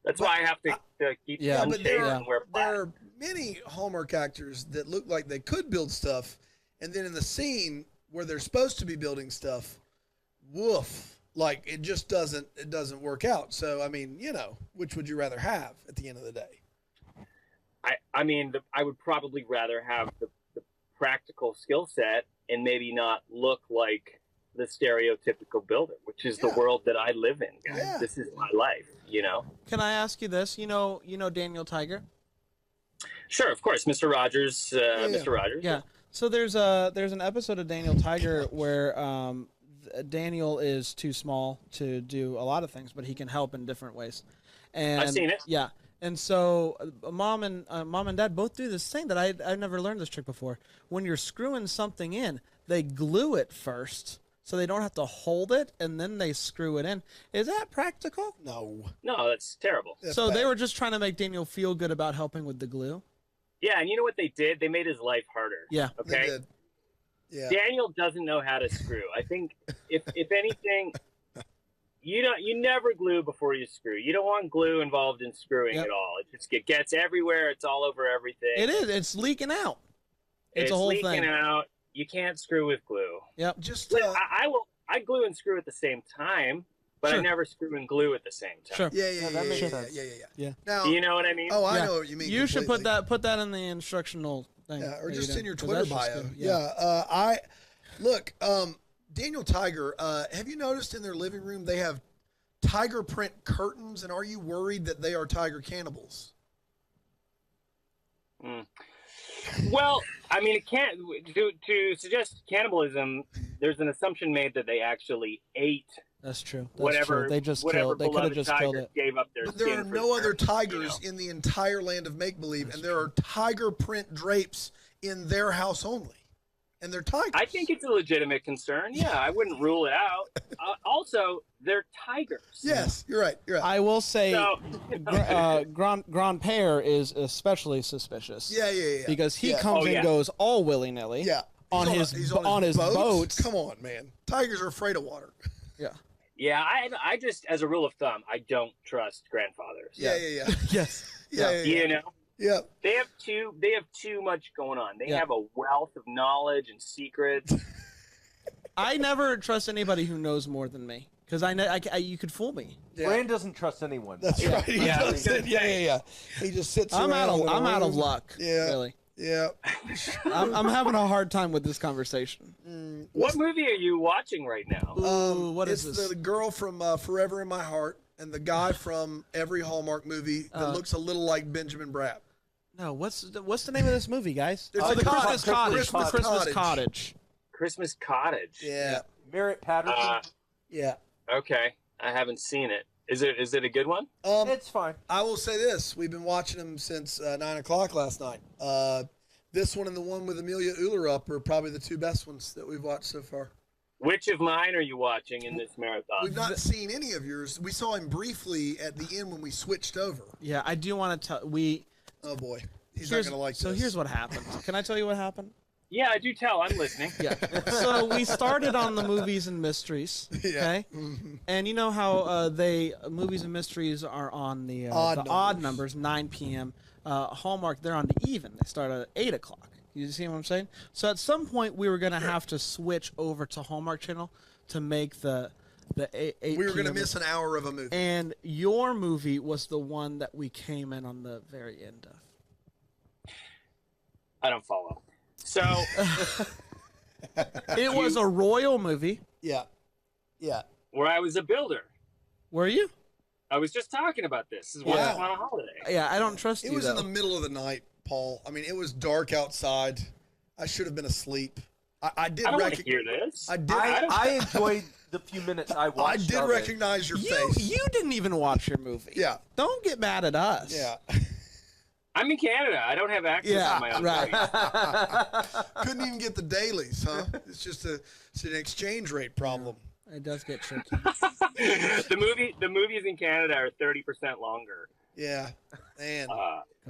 That's why I have to keep but there and wear black. There are many Hallmark actors that look like they could build stuff, and then in the scene where they're supposed to be building stuff, woof, like it just doesn't work out. So I mean, which would you rather have at the end of the day? I would probably rather have the practical skill set and maybe not look like the stereotypical builder, which is the world that I live in, guys. Yeah. This is my life, Can I ask you this? You know Daniel Tiger? Sure, of course, Mr. Rogers. Mr. Rogers. Yeah. So there's an episode of Daniel Tiger where Daniel is too small to do a lot of things, but he can help in different ways. And I've seen it. Yeah. And so mom and dad both do this thing that I've never learned this trick before. When you're screwing something in, they glue it first, so they don't have to hold it, and then they screw it in. Is that practical? No. No, that's terrible. So they were just trying to make Daniel feel good about helping with the glue? Yeah, and you know what they did? They made his life harder. Yeah. Okay? They did. Yeah. Daniel doesn't know how to screw. I think, if anything, you never glue before you screw. You don't want glue involved in screwing at all. It gets everywhere. It's all over everything. It is. It's leaking out. It's a whole leaking thing. out. You can't screw with glue. Yep. Just I glue and screw at the same time, but I never screw and glue at the same time. Sure. Yeah. that makes sense. Yeah. Now, do you know what I mean? Oh, I know what you mean. You should completely. put that in the instructional thing. Yeah, or that just you in your do, 'cause Twitter that's just bio. good. Yeah. Look, Daniel Tiger, have you noticed in their living room they have tiger print curtains, and are you worried that they are tiger cannibals? Well, I mean, it can't to suggest cannibalism. There's an assumption made that they actually ate. That's true. That's whatever true. They just whatever killed. They could have just killed tiger it. gave up their But there skin are for no the other turkey, tigers in the entire land of make-believe, and there are tiger print drapes in their house only. And they're tigers. I think it's a legitimate concern. Yeah, I wouldn't rule it out. Also, they're tigers. Yes, you're right. You're right. I will say, So- Grand Père is especially suspicious. Yeah. Because he Yeah. comes Oh, and yeah. goes all willy nilly. Yeah. On He's his boats. Come on, man. Tigers are afraid of water. Yeah. Yeah, I just, as a rule of thumb, I don't trust grandfathers. Yeah. Yes. Yeah. You know, Yeah. they have too much going on. They Yeah. have a wealth of knowledge and secrets. I never trust anybody who knows more than me because you could fool me. Brand doesn't trust anyone. That's right. He doesn't. Yeah. He just sits I'm around. I'm out of luck. Yeah. Really. Yeah. I'm having a hard time with this conversation. What movie are you watching right now? What is it's this? the girl from Forever in My Heart and the guy from every Hallmark movie that looks a little like Benjamin Bratt. No, what's the name of this movie, guys? It's Oh, a the cottage. Christmas Cottage. Christmas The Christmas Cottage. Cottage. Christmas Cottage. Yeah. Merritt Patterson. Yeah. Okay, I haven't seen it. Is it a good one? It's fine. I will say this: we've been watching them since 9:00 last night. This one and the one with Amelia Uhlerup are probably the two best ones that we've watched so far. Which of mine are you watching in this marathon? We've not seen any of yours. We saw him briefly at the end when we switched over. Yeah, I do want to tell. Oh boy, he's not gonna like this. So here's what happened. Can I tell you what happened? Yeah, I do tell. I'm listening. Yeah. So we started on the movies and mysteries. Okay. And you know how movies and mysteries are on the odd numbers, 9 p.m. Hallmark, they're on the even. They start at 8 o'clock. You see what I'm saying? So at some point we were gonna have to switch over to Hallmark Channel to make the 8 We were gonna PM. miss an hour of a movie. And your movie was the one that we came in on the very end of. I don't follow. So it was a royal movie. Yeah. Yeah. Where I was a builder. Were you? I was just talking about this. This is why I'm on a holiday. Yeah, I don't trust you. It was though. in the middle of the night, Paul. I mean, it was dark outside. I should have been asleep. I did. I don't want to hear this. I did. I enjoyed the few minutes I watched. I did of it. recognize your face. You didn't even watch your movie. Yeah. Don't get mad at us. Yeah. I'm in Canada. I don't have access to my own movies. Couldn't even get the dailies, huh? It's just an exchange rate problem. It does get tricky. The movies in Canada are 30% longer. Yeah. Man.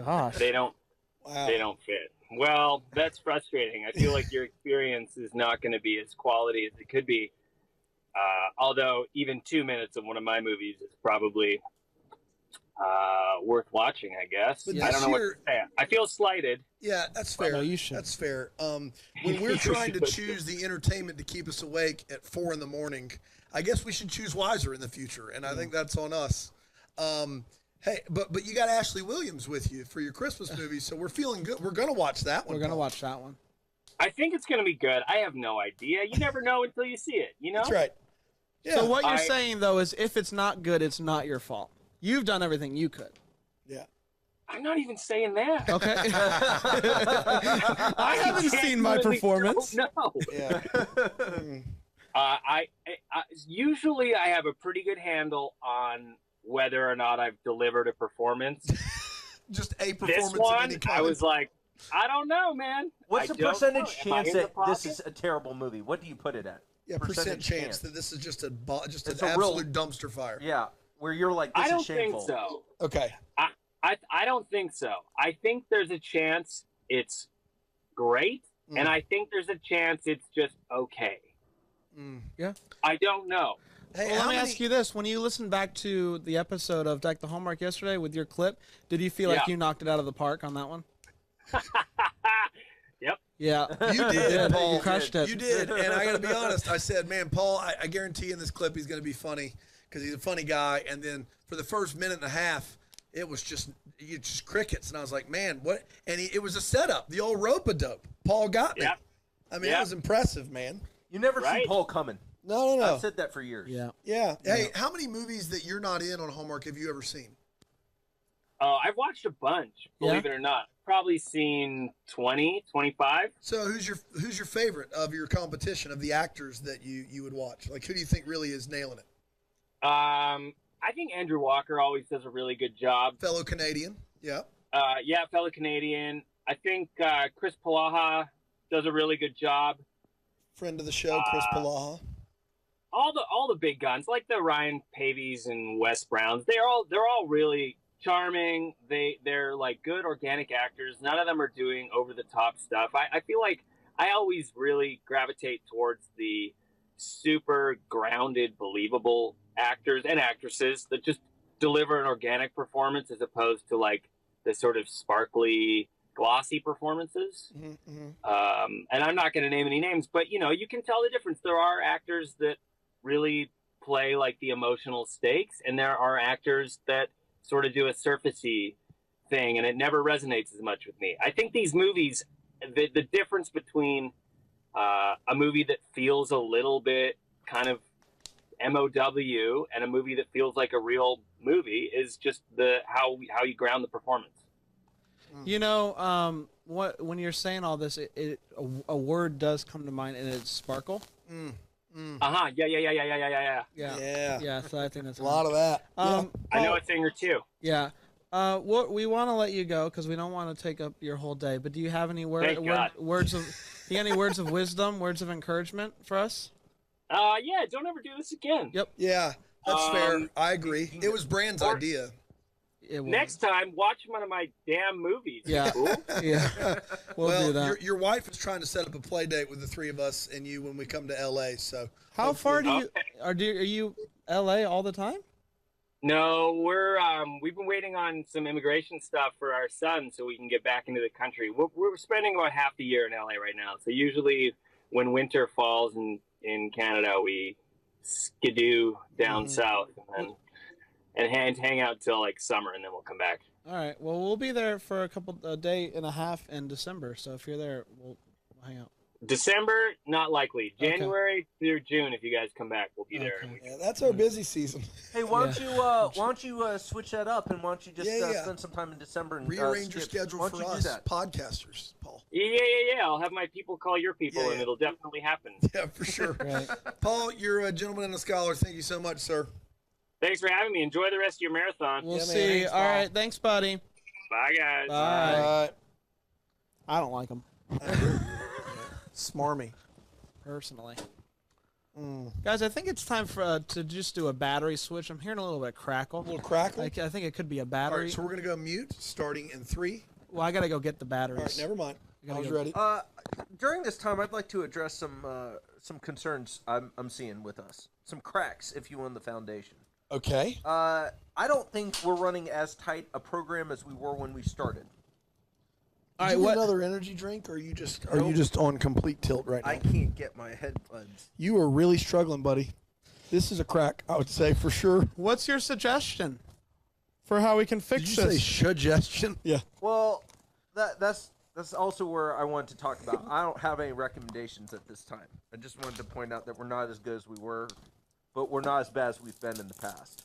Gosh. They don't fit. Well, that's frustrating. I feel like your experience is not going to be as quality as it could be. Although even 2 minutes of one of my movies is probably worth watching, I guess. But I don't know what to say. I feel slighted. Yeah, that's fair. No, you should. That's fair. When we're trying to choose the entertainment to keep us awake at 4 a.m, I guess we should choose wiser in the future, and I think that's on us. Hey, but you got Ashley Williams with you for your Christmas movie, so we're feeling good. We're gonna watch that one. We're gonna watch that one. I think it's going to be good. I have no idea. You never know until you see it, you know? That's right. Yeah. So what you're saying though is, if it's not good, it's not your fault. You've done everything you could. Yeah. I'm not even saying that. Okay. I haven't seen my performance. No. Yeah. I usually I have a pretty good handle on whether or not I've delivered a performance. Just a performance. This one, of any kind. I was like, I don't know, man. What's I the don't percentage know. Am I chance in the that this pocket? is a terrible movie? What do you put it at? Yeah, percent chance that this is just an It's a absolute dumpster fire. Yeah, where you're like, this I don't is shameful. think so. Okay. I don't think so. I think there's a chance it's great, and I think there's a chance it's just okay. Yeah. I don't know. Hey, Well, let me ask you this: when you listened back to the episode of Deck the Hallmark yesterday with your clip, did you feel like Yeah. you knocked it out of the park on that one? Yep. Yeah. You did, Paul. You crushed it. You did, and I got to be honest. I said, "Man, Paul, I guarantee in this clip he's going to be funny because he's a funny guy." And then for the first minute and a half, it was just crickets, and I was like, "Man, what?" And it was a setup, the old rope-a-dope. Paul got me. Yep. I mean, it was impressive, man. You never see Right? Paul coming. No. I've said that for years. Yeah. Yeah. Hey, how many movies that you're not in on Hallmark have you ever seen? I've watched a bunch, believe it or not. Probably seen 20, 25. So who's your favorite of your competition of the actors that you would watch? Like, who do you think really is nailing it? I think Andrew Walker always does a really good job. Fellow Canadian. Yeah. Yeah, fellow Canadian. I think Chris Palaha does a really good job. Friend of the show, Chris Palaha. All the big guns, like the Ryan Pavies and Wes Browns, they're all really charming. They're like good organic actors. None of them are doing over the top stuff. I feel like I always really gravitate towards the super grounded, believable actors and actresses that just deliver an organic performance as opposed to like the sort of sparkly, glossy performances. And I'm not going to name any names, but you can tell the difference. There are actors that really play like the emotional stakes, and there are actors that sort of do a surfacey thing, and it never resonates as much with me. I think these movies, the difference between a movie that feels a little bit kind of MOW and a movie that feels like a real movie is just how you ground the performance. When you're saying all this, a word does come to mind, and it's sparkle. Yeah. Yeah. So I think that's a lot of that. I know a thing or two. Yeah. We want to let you go because we don't want to take up your whole day. But do you have any words of? You got any words of wisdom, words of encouragement for us? Yeah, don't ever do this again. Yep. Yeah, that's fair. I agree. It was Brand's idea. Next time, watch one of my damn movies. Yeah. Cool? Yeah. We'll do that. Your wife is trying to set up a play date with the three of us and you when we come to LA. So How far do you are you LA all the time? No, we've been waiting on some immigration stuff for our son so we can get back into the country. We're spending about half the year in LA right now. So usually when winter falls in Canada, we skidoo down south and hang out till like summer, and then we'll come back. All right. Well, we'll be there for a day and a half in December. So if you're there, we'll hang out. December, not likely. January through June, if you guys come back, we'll be there. Yeah, that's our busy season. Hey, why don't you switch that up, and why don't you just spend some time in December and rearrange your schedule for us podcasters, Paul? Yeah. I'll have my people call your people, and it'll definitely happen. Yeah, for sure. Paul, you're a gentleman and a scholar. Thank you so much, sir. Thanks for having me. Enjoy the rest of your marathon. We'll see. All right. Thanks, buddy. Bye, guys. Bye. I don't like them. Smarmy. Personally. Guys, I think it's time for to just do a battery switch. I'm hearing a little bit of crackle. A little crackle? I think it could be a battery. All right, so we're going to go mute starting in 3. Well, I got to go get the batteries. All right, never mind. I was go. ready. During this time, I'd like to address some concerns I'm seeing with us. Some cracks, if you will, in the foundation. Okay. I don't think we're running as tight a program as we were when we started. All right, what another energy drink, or are you just on complete tilt right now? I can't get my headphones. You are really struggling, buddy. This is a crack, I would say for sure. What's your suggestion for how we can fix Did this? you say suggestion? Yeah. Well, that's also where I wanted to talk about. I don't have any recommendations at this time. I just wanted to point out that we're not as good as we were, but we're not as bad as we've been in the past.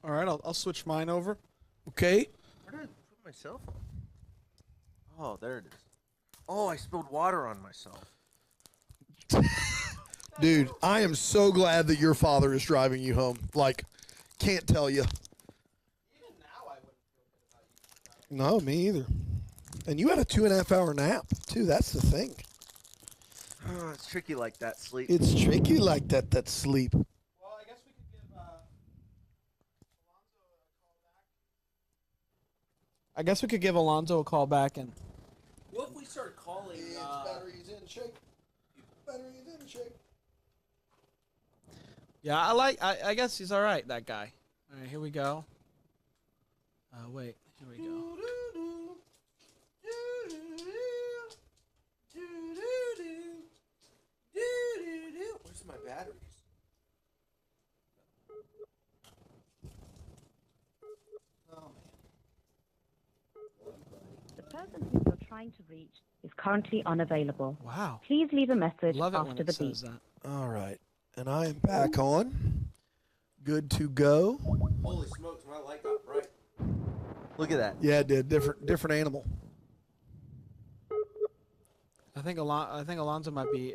All right, I'll switch mine over. Okay. Where did I put my cell phone? Oh, there it is. Oh, I spilled water on myself. Dude, I am so glad that your father is driving you home. Like, can't tell you. Even now, I wouldn't feel good about you. No, me either. And you had a 2.5 hour nap, too. That's the thing. Oh, it's tricky like that, sleep. It's tricky like that sleep. Well, I guess we could give Alonzo a call back. I guess we could give Alonzo a call back and. What if we start calling? Batteries in, shake. Batteries in, shake. Yeah, I guess he's all right, that guy. All right, here we go. Wait, here we go. Where's my batteries? The person who you're trying to reach is currently unavailable. Wow. Please leave a message Love it when after it the says beep. that. All right. And I am back on. Good to go. Holy smokes, my light got bright. Look at that. Yeah, it did. Different animal. I think Alonzo might be.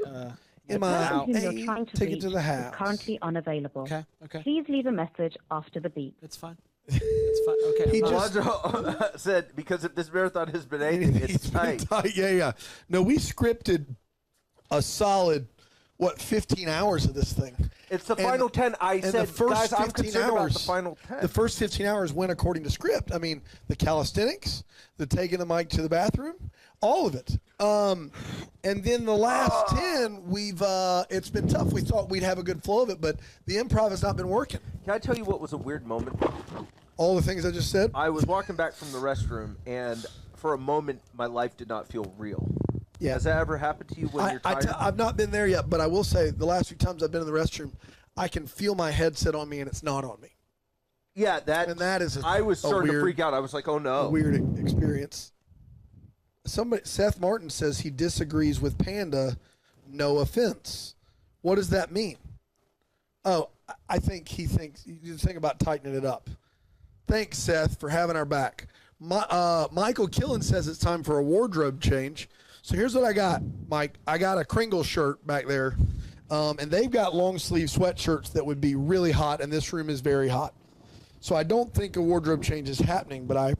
Am The I person who you're trying to take reach it to the is house? currently unavailable. Okay. Please leave a message after the beep. It's fine. It's fine. Okay. He Alonzo said, because if this marathon has been anything, it's tight. Yeah. No, we scripted a solid, 15 hours of this thing. It's the final 10. I said, guys, I'm concerned about the final 10. The first 15 hours went according to script. I mean, the calisthenics, the taking the mic to the bathroom, all of it. And then the last 10, it's been tough. We thought we'd have a good flow of it, but the improv has not been working. Can I tell you what was a weird moment? All the things I just said? I was walking back from the restroom, and for a moment, my life did not feel real. Yeah. Has that ever happened to you when you're tired? I've not been there yet, but I will say the last few times I've been in the restroom, I can feel my headset on me, and it's not on me. Yeah, that is. I was starting to freak out. I was like, "Oh no!" A weird experience. Seth Martin says he disagrees with Panda. No offense. What does that mean? Oh, I think he thinks you think about tightening it up. Thanks, Seth, for having our back. Michael Killen says it's time for a wardrobe change. So here's what I got, Mike. I got a Kringle shirt back there, and they've got long sleeve sweatshirts that would be really hot, and this room is very hot. So I don't think a wardrobe change is happening, but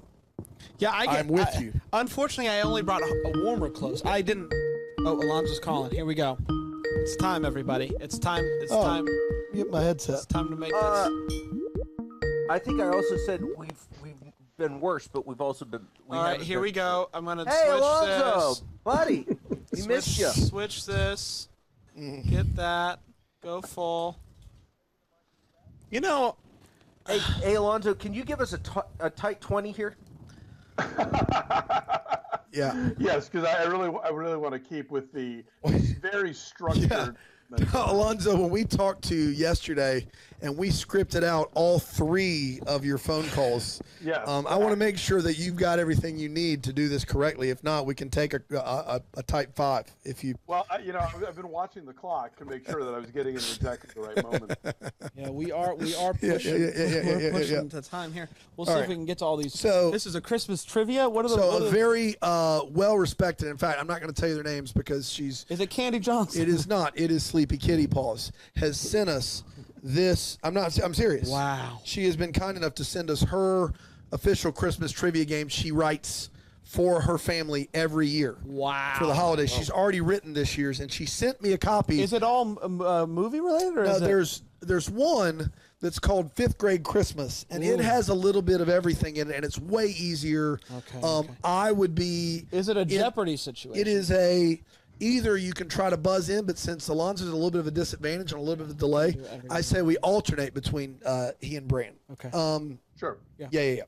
Yeah, I'm with you. Unfortunately, I only brought a warmer clothes. I didn't. Oh, Alonzo's calling. Here we go. It's time, everybody. It's time. It's time. Get my headset. It's time to make this. I think I also said we've been worse, but we've also been. All right, here we go. I'm gonna Hey, switch Alonzo, this. buddy, we missed you. Switch this. Get that. Go full. You know. Hey, Alonzo, can you give us a tight 20 here? Yeah. Yes, because I really want to keep with the very structured. Alonzo, when we talked to you yesterday and we scripted out all 3 of your phone calls, Yes. I want to make sure that you've got everything you need to do this correctly. If not, we can take a type 5. If you. Well, I've been watching the clock to make sure that I was getting it exactly the right moment. Yeah, we are pushing. We're pushing to time here. We'll see if we can get to all these. So this is a Christmas trivia. What are the? So a very well respected. In fact, I'm not going to tell you their names because she's. Is it Candy Johnson? It is not. It is Sleepy Kitty Paws. Has sent us this. I'm serious. Wow. She has been kind enough to send us her official Christmas trivia game she writes for her family every year. Wow. For the holidays. She's already written this year's, and she sent me a copy. Is it all movie related? Or No, is there's one that's called 5th Grade Christmas, and it has a little bit of everything in it, and it's way easier. Okay. I would be. Is it a Jeopardy situation? It is either you can try to buzz in, but since Alonzo's a little bit of a disadvantage and a little bit of a delay, I say we alternate between he and Bran. Okay. Sure. Yeah.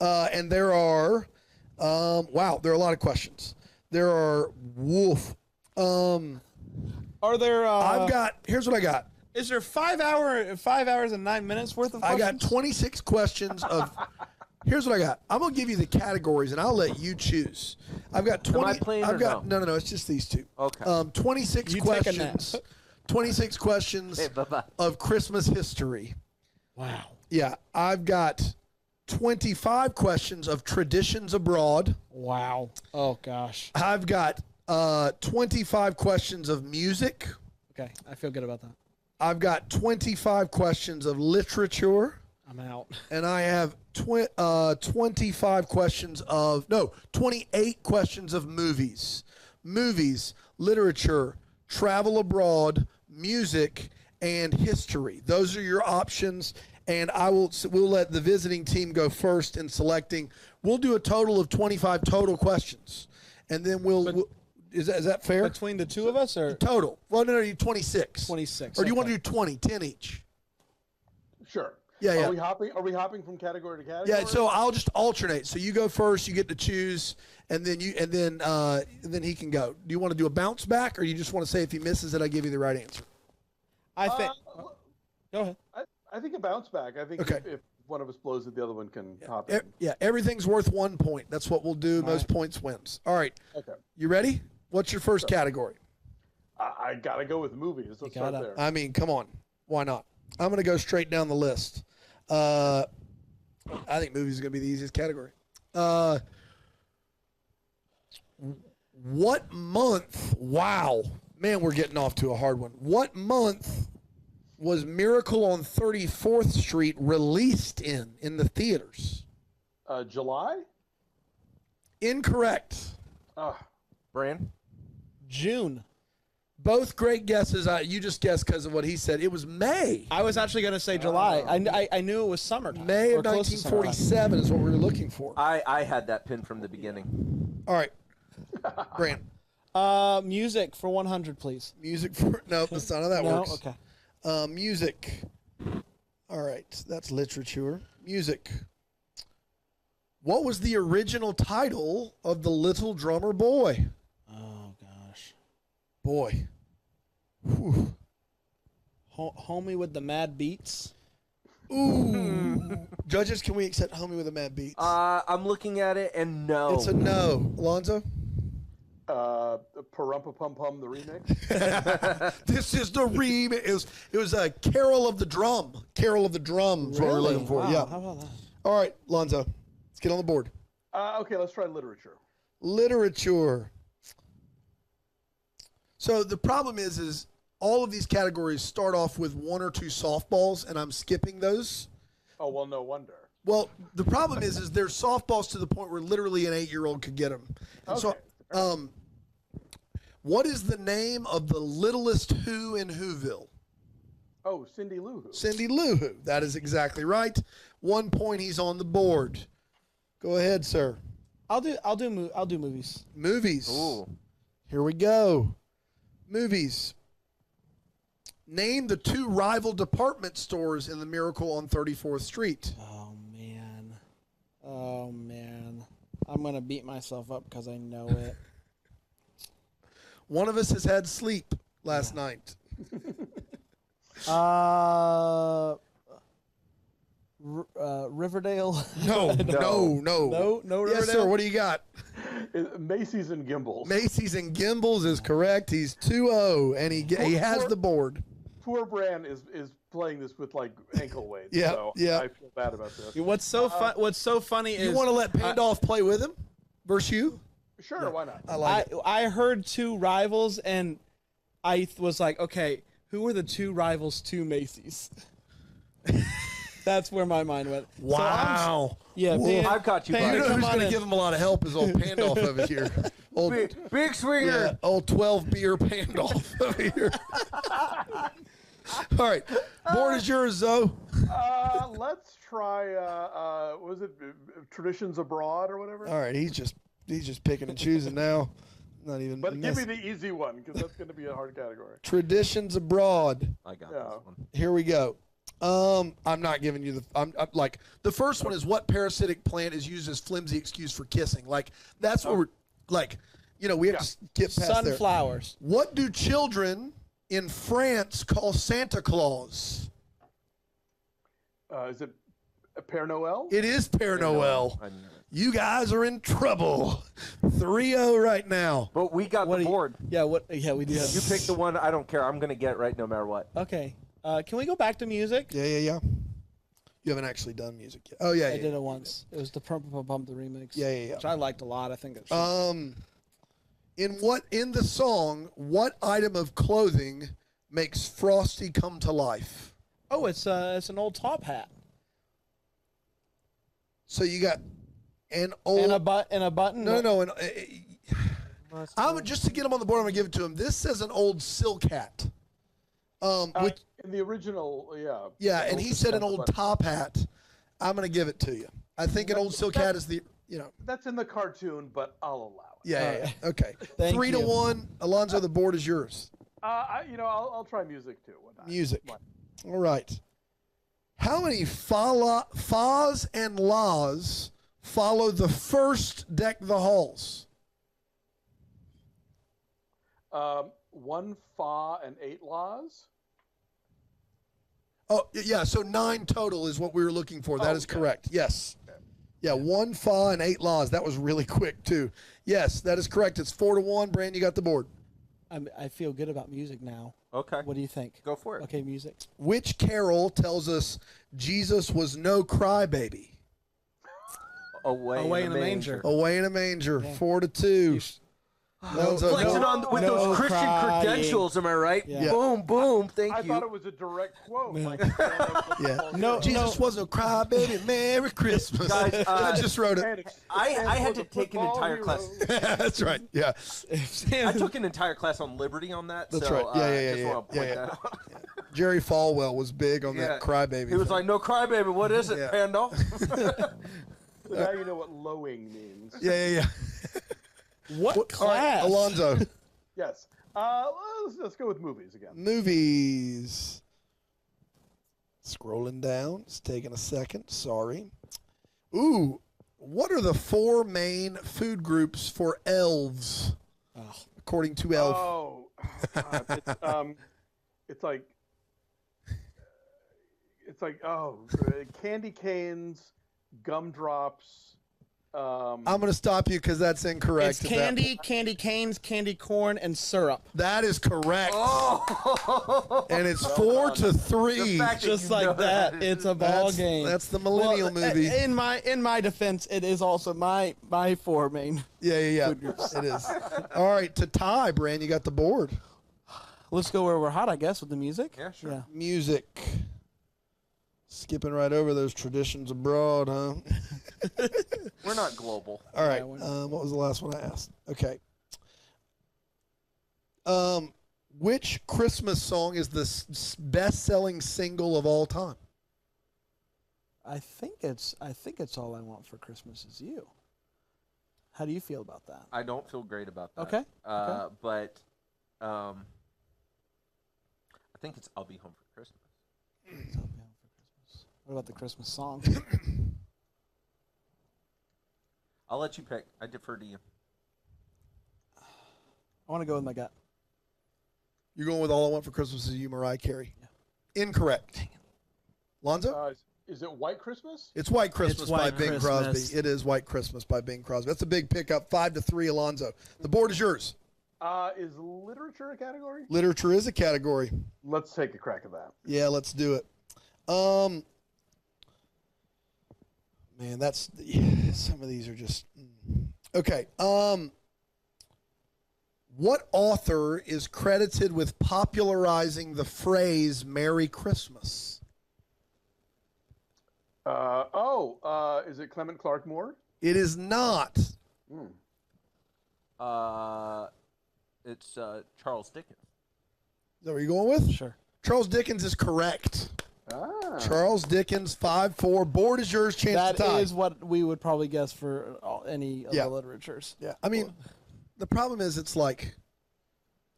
And there are, wow, there are a lot of questions. There are, Are there? Here's what I got. Is there 5 hours and 9 minutes worth of questions? I got 26 questions of. Here's what I got. I'm gonna give you the categories, and I'll let you choose. I've got 20. Am I playing I've or got no? no. It's just these 2. Okay. 26 You take a questions. 26 questions Hey, bye-bye. of Christmas history. Wow. Yeah, I've got 25 questions of traditions abroad. Wow. Oh gosh. I've got 25 questions of music. Okay, I feel good about that. I've got 25 questions of literature. I'm out. And I have 25 questions of 28 questions of movies. Movies, literature, travel abroad, music, and history. Those are your options. And we'll let the visiting team go first in selecting. We'll do a total of 25 total questions. And then is that fair? Between the 2 of us, or Total. Well, no, you 26. 26. Or do you okay. want to do 20, 10 each? Sure. Yeah. Are we hopping from category to category? Yeah, so I'll just alternate. So you go first, you get to choose, and then he can go. Do you want to do a bounce back, or you just want to say if he misses it, I give you the right answer? I think. Go ahead. I think a bounce back. I think if one of us blows it, the other one can hop in. Yeah, everything's worth 1 point. That's what we'll do. All Most points wins. All right. Okay. You ready? What's your first category? I gotta go with movies. Let's start there. I mean, come on. Why not? I'm going to go straight down the list. I think movies is going to be the easiest category. What month? Wow. Man, we're getting off to a hard one. What month was Miracle on 34th Street released in the theaters? July? Incorrect. Bran? June. Both great guesses. You just guessed because of what he said. It was May. I was actually going to say July. I knew it was summertime. May of or close to 1947 is what we were looking for. I had that pin from the beginning. All right. Grant. Music for 100, please. Music for... No, that's not how that No? works. Okay. Music. All right. That's literature. Music. What was the original title of The Little Drummer Boy? Oh, gosh. Boy. Whew. Homie with the mad beats. Ooh. Judges, can we accept Homie with the Mad Beats? I'm looking at it, and no. It's a no. Alonzo? Parumpa Pum Pum, the remix. This is the remix. It was a Carol of the Drum. Carol of the Drum is what we're looking for. Wow, Yeah. how about that? All right, Lonzo. Let's get on the board. Okay, let's try literature. Literature. So the problem is all of these categories start off with 1 or 2 softballs, and I'm skipping those. Oh, well, no wonder. Well, the problem is there's softballs to the point where literally an 8-year-old could get them. And so, what is the name of the littlest Who in Whoville? Oh, Cindy Lou Who. Cindy Lou Who. That is exactly right. 1 point. He's on the board. Go ahead, sir. I'll do movies. Movies. Ooh. Here we go. Movies. Name the 2 rival department stores in the Miracle on 34th Street. Oh man. I'm gonna beat myself up because I know it. One of us has had sleep last night. Riverdale. No. No, Riverdale. Yes, sir. What do you got? Macy's and Gimbels. Macy's and Gimbels is correct. He's 2-0, and he has the board. Poor Bran is playing this with like ankle weights. Yeah, so yeah. I feel bad about this. What's so funny is You want to let Pandolf play with him versus you? Sure, why not? I like it. I heard 2 rivals, and I was like, okay, who are the 2 rivals to Macy's? That's where my mind went. Wow. I've got you. You know who's going to give him a lot of help is old Pandolf over here. Old, big swinger. Yeah, old 12 beer Pandolf over here. All right. Board is yours, Zoe. Let's try, was it Traditions Abroad or whatever? All right. He's just picking and choosing now. Not even. But give me the easy one because that's going to be a hard category. Traditions Abroad. I got this one. Here we go. I'm not giving you I'm like the first one is what parasitic plant is used as flimsy excuse for kissing. Like that's what we're like. We have to get past sunflowers. There. What do children in France call Santa Claus? Is it Père Noël? It is Père Noël. You guys are in trouble. 3-0 right now. But we got the board. Yeah, we do. You pick the one. I don't care. I'm going to get it right no matter what. Okay. Can we go back to music? Yeah. You haven't actually done music yet. Oh, yeah. I did it once. It was the Pump the remix. Yeah. Which I liked a lot. I think it's in the song, what item of clothing makes Frosty come to life? Oh, it's an old top hat. So you got an old and a button. No. I'm just to get him on the board. I'm gonna give it to him. This says an old silk hat. In the original, yeah. Yeah, and he said an old top hat. I'm gonna give it to you. I think an old silk hat is the That's in the cartoon, but I'll allow it. Yeah. Okay. Thank 3-1. Alonzo, the board is yours. I'll try music too. Music. All right. How many fa's and la's follow the first Deck the Halls? 1 fa and 8 laws. Oh, yeah, so 9 total is what we were looking for. That is correct. Yes. Okay. Yeah, 1 fa and 8 laws. That was really quick, too. Yes, that is correct. It's 4-1. Brand, you got the board. I feel good about music now. Okay. What do you think? Go for it. Okay, music. Which carol tells us Jesus was no crybaby? Away in a manger. Away in a manger. Yeah. 4-2. Flexing on with those Christian credentials, am I right? Yeah. Boom, boom. Thank I you. thought it was a direct quote. No, Jesus wasn't a crybaby. Merry Christmas. Guys, I just wrote it. I had to take an entire class. That's right. Yeah. I took an entire class on liberty on that. That's so, right. Yeah. Just want to point that out. Jerry Falwell was big on that crybaby. He was like, "No crybaby. What is it, Pandolf?" Now you know what lowing means. Yeah. What class? Right, Alonzo. Yes. Let's go with movies again. Movies. Scrolling down. It's taking a second. Sorry. Ooh. What are the 4 main food groups for elves? According to Elf. Oh. It's like candy canes, gumdrops. I'm going to stop you because that's incorrect. It's candy canes, candy corn, and syrup. That is correct. Oh. And it's 4-3. Just like that. It's a ball game. That's the millennial movie. In my defense, it is also my 4 main. Yeah. Food groups. It is. All right, to tie, Bran, you got the board. Let's go where we're hot, I guess, with the music. Yeah, sure. Yeah. Music. skipping right over those traditions abroad, huh? We're not global. All right. What was the last one I asked? Okay. Which Christmas song is the best-selling single of all time? I think it's All I Want for Christmas Is You. How do you feel about that? I don't feel great about that. Okay. But I think it's I'll Be Home for Christmas. What about the Christmas song? I'll let you pick. I defer to you. I want to go with my gut. You're going with All I Want for Christmas Is You, Mariah Carey. Yeah. Incorrect. Lonzo? Is it White Christmas? It's White Christmas It's by White Bing Christmas. Crosby. It is White Christmas by Bing Crosby. That's a big pickup. 5-3, Alonzo. The board is yours. Is literature a category? Literature is a category. Let's take a crack at that. Yeah, let's do it. Man, that's some of these are just okay. What author is credited with popularizing the phrase "Merry Christmas"? Is it Clement Clark Moore? It is not. It's Charles Dickens. Is that what you're going with? Sure. Charles Dickens is correct. Charles Dickens, 5-4. Board is yours. Chance to tie. That is what we would probably guess for any of the literatures. Yeah. I mean, the problem is it's like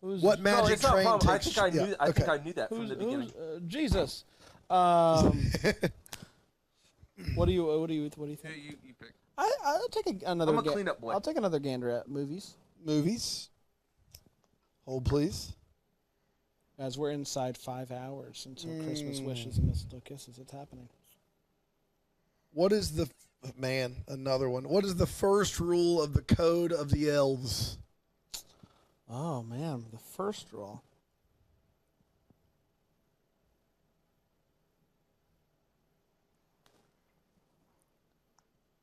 what No, magic it's not a train problem. takes. I think I okay. knew that from the beginning. Jesus. What do you think? You pick. I'll take another. I'm a cleanup boy. I'll take another gander at movies. Movies. Hold, please. As we're inside 5 hours until Christmas wishes and mistletoe kisses. It's happening. What is the another one? What is the first rule of the Code of the Elves? Oh man, the first rule.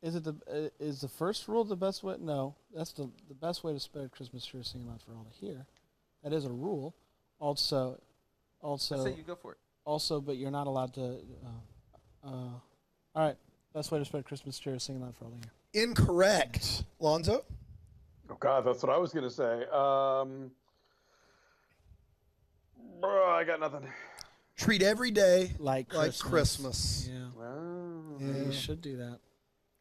Is the first rule the best way? No, that's the best way to spread Christmas cheer, singing loud for all to hear. That is a rule. Also, I say you go for it. Also, but you're not allowed to. All right, best way to spread Christmas cheer, singing loud for all to hear. Incorrect, Lonzo. Oh God, that's what I was gonna say. I got nothing. Treat every day like Christmas. Yeah. You should do that.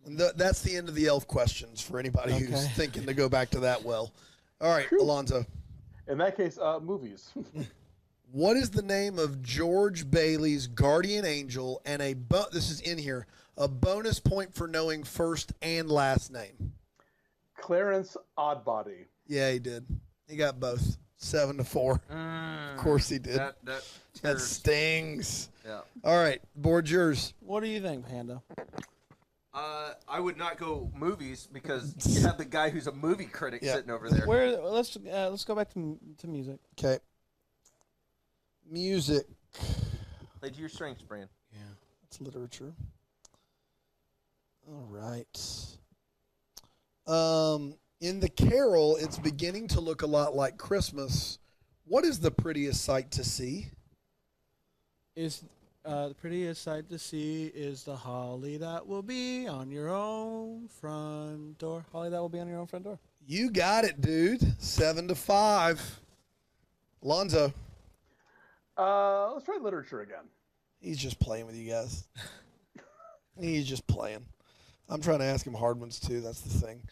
And that's the end of the elf questions for anybody who's thinking to go back to that well. All right, Alonzo. In that case, movies. What is the name of George Bailey's guardian angel and this is in here, a bonus point for knowing first and last name? Clarence Oddbody. Yeah, he did. He got both. 7-4. Of course he did. That stings. Yeah. All right, board's yours. What do you think, Panda? I would not go movies because you have the guy who's a movie critic sitting over there. Let's go back to music. Okay. Music. Play to your strengths, Brian. Yeah. That's literature. All right. In the carol, it's beginning to look a lot like Christmas. What is the prettiest sight to see? The prettiest sight to see is the holly that will be on your own front door. Holly that will be on your own front door. You got it, dude. 7-5. Lonzo. Let's try literature again. He's just playing with you guys. He's just playing. I'm trying to ask him hard ones too. That's the thing.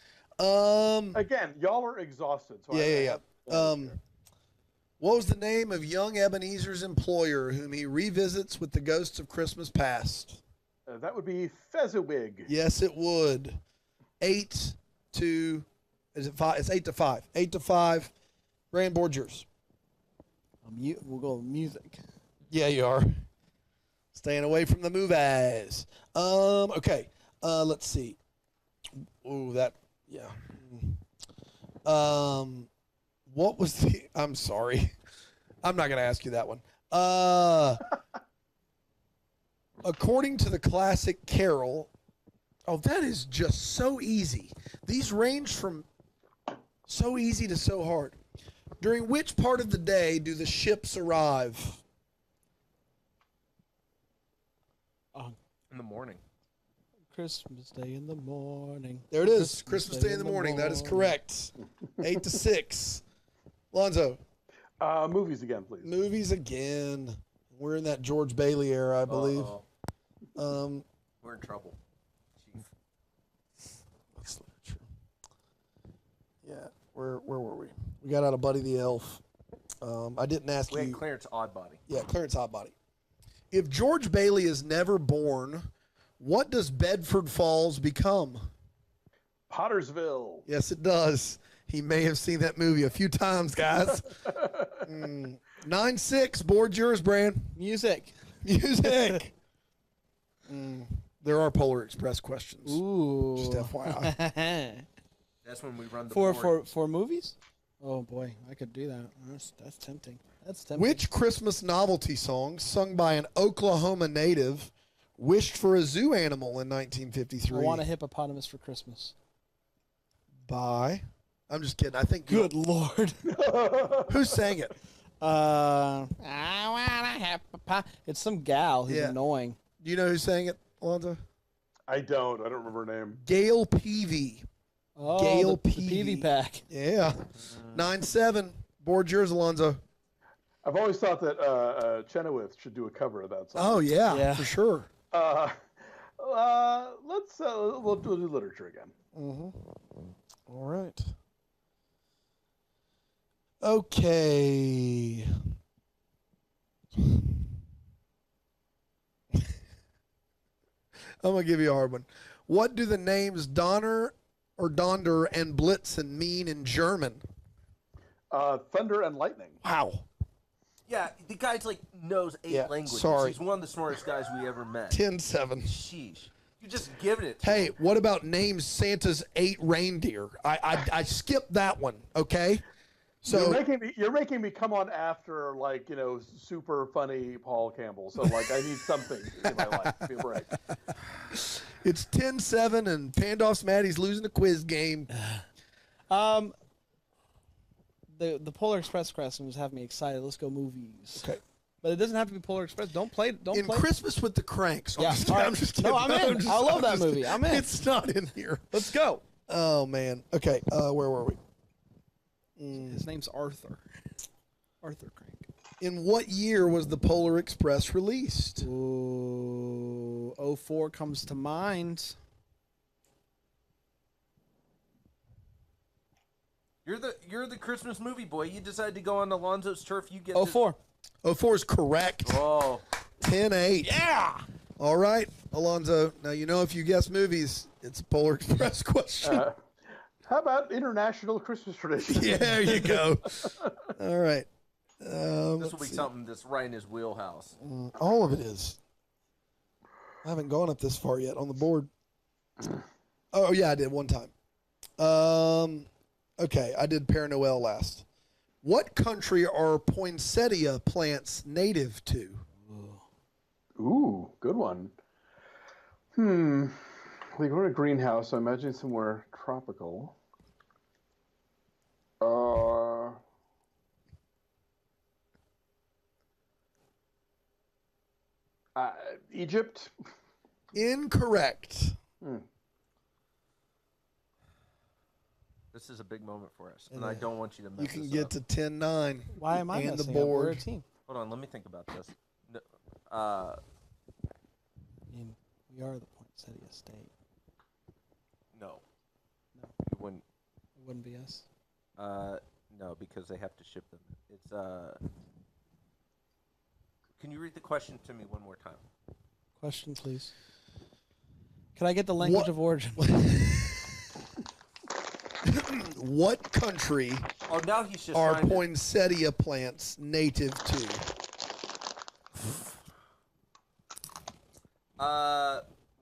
Again, y'all are exhausted. So Yeah. What was the name of young Ebenezer's employer whom he revisits with the ghosts of Christmas past? That would be Fezziwig. Yes, it would. 8-5. It's 8-5. 8-5. Brand, board yours. We'll go with music. Yeah, you are. Staying away from the movies. Okay. Let's see. Ooh, yeah. What was I'm sorry. I'm not going to ask you that one. According to the classic carol, that is just so easy. These range from so easy to so hard. During which part of the day do the ships arrive? Oh, In the morning. Christmas Day in the morning. There it is. Christmas Day in the morning. That is correct. 8 to 6. Lonzo. Movies again, please. Movies again. We're in that George Bailey era, I believe. We're in trouble. Chief. That's true. Yeah. Where were we? We got out of Buddy the Elf. I didn't ask you. Wait, Clarence Oddbody. Yeah, Clarence Oddbody. If George Bailey is never born, what does Bedford Falls become? Pottersville. Yes, it does. He may have seen that movie a few times, guys. 9-6. Board yours, Bran. Music. There are Polar Express questions. Ooh. Just FYI. That's when we run the for movies. Oh boy, I could do that. That's tempting. Which Christmas novelty song, sung by an Oklahoma native, wished for a zoo animal in 1953? I want a hippopotamus for Christmas. By. I'm just kidding. I think. Good Lord. Who sang it? I want a hippopotamus. It's some gal who's annoying. Do you know who sang it, Alonzo? I don't remember her name. Gail Peavy. Oh, Gail the Peavy pack. Yeah. 9-7. Board yours, Alonzo. I've always thought that Chenoweth should do a cover of that song. Oh, yeah. For sure. We'll do literature again. Mm-hmm. All right. Okay. I'm going to give you a hard one. What do the names Donner or Donder and Blitzen mean in German? Thunder and lightning. Wow. Yeah, the guy's knows 8 languages. sorry. He's one of the smartest guys we ever met. 10-7. Sheesh. You just giving it to Hey, him. what about names Santa's 8 reindeer? I skipped that one, okay? So you're making me come on after super funny Paul Campbell. So I need something in my life to be right. It's 10-7 and Pandolf's Maddie's losing the quiz game. The Polar Express questions have me excited. Let's go movies. Okay. But it doesn't have to be Polar Express. Don't play. Christmas with the Cranks. Yeah. I'm just kidding. No, I'm in. I love that movie. I'm in. It's not in here. Let's go. Oh, man. Okay. Where were we? His name's Arthur. Arthur Crank. In what year was the Polar Express released? Ooh, 04 comes to mind. You're the Christmas movie boy. You decided to go on Alonzo's turf. You get 04. 04 is correct. Oh. 10-8. Yeah. All right, Alonzo. Now, if you guess movies, it's a Polar Express question. How about international Christmas tradition? Yeah, there you go. All right. This will be something that's right in his wheelhouse. All of it is. I haven't gone up this far yet on the board. Oh, yeah, I did one time. Okay, I did Père Noël last. What country are poinsettia plants native to? Ooh, good one. We go to a greenhouse, so I imagine somewhere tropical. Egypt? Incorrect. This is a big moment for us, and I don't want you to mess You can this get up. to 10-9. Why am I and messing the up? board. We're a team. Hold on, let me think about this. No, I mean, we are the Poinsettia State. No. No. You wouldn't. It wouldn't be us. No, because they have to ship them. It's Can you read the question to me one more time? Question, please. Can I get the language of origin? What country now he's just are trying to- poinsettia plants native to?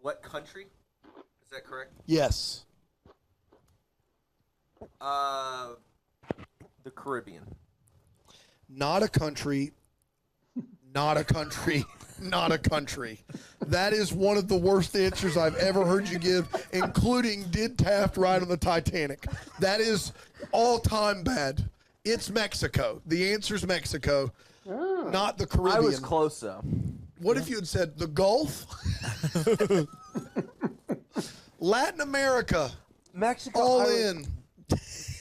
What country? Is that correct? Yes. The Caribbean. Not a country. Not a country. Not a country. That is one of the worst answers I've ever heard you give, including did Taft ride on the Titanic? That is all-time bad. It's Mexico. The answer's Mexico, not the Caribbean. I was close, though. What if you had said the Gulf, Latin America, Mexico, all in?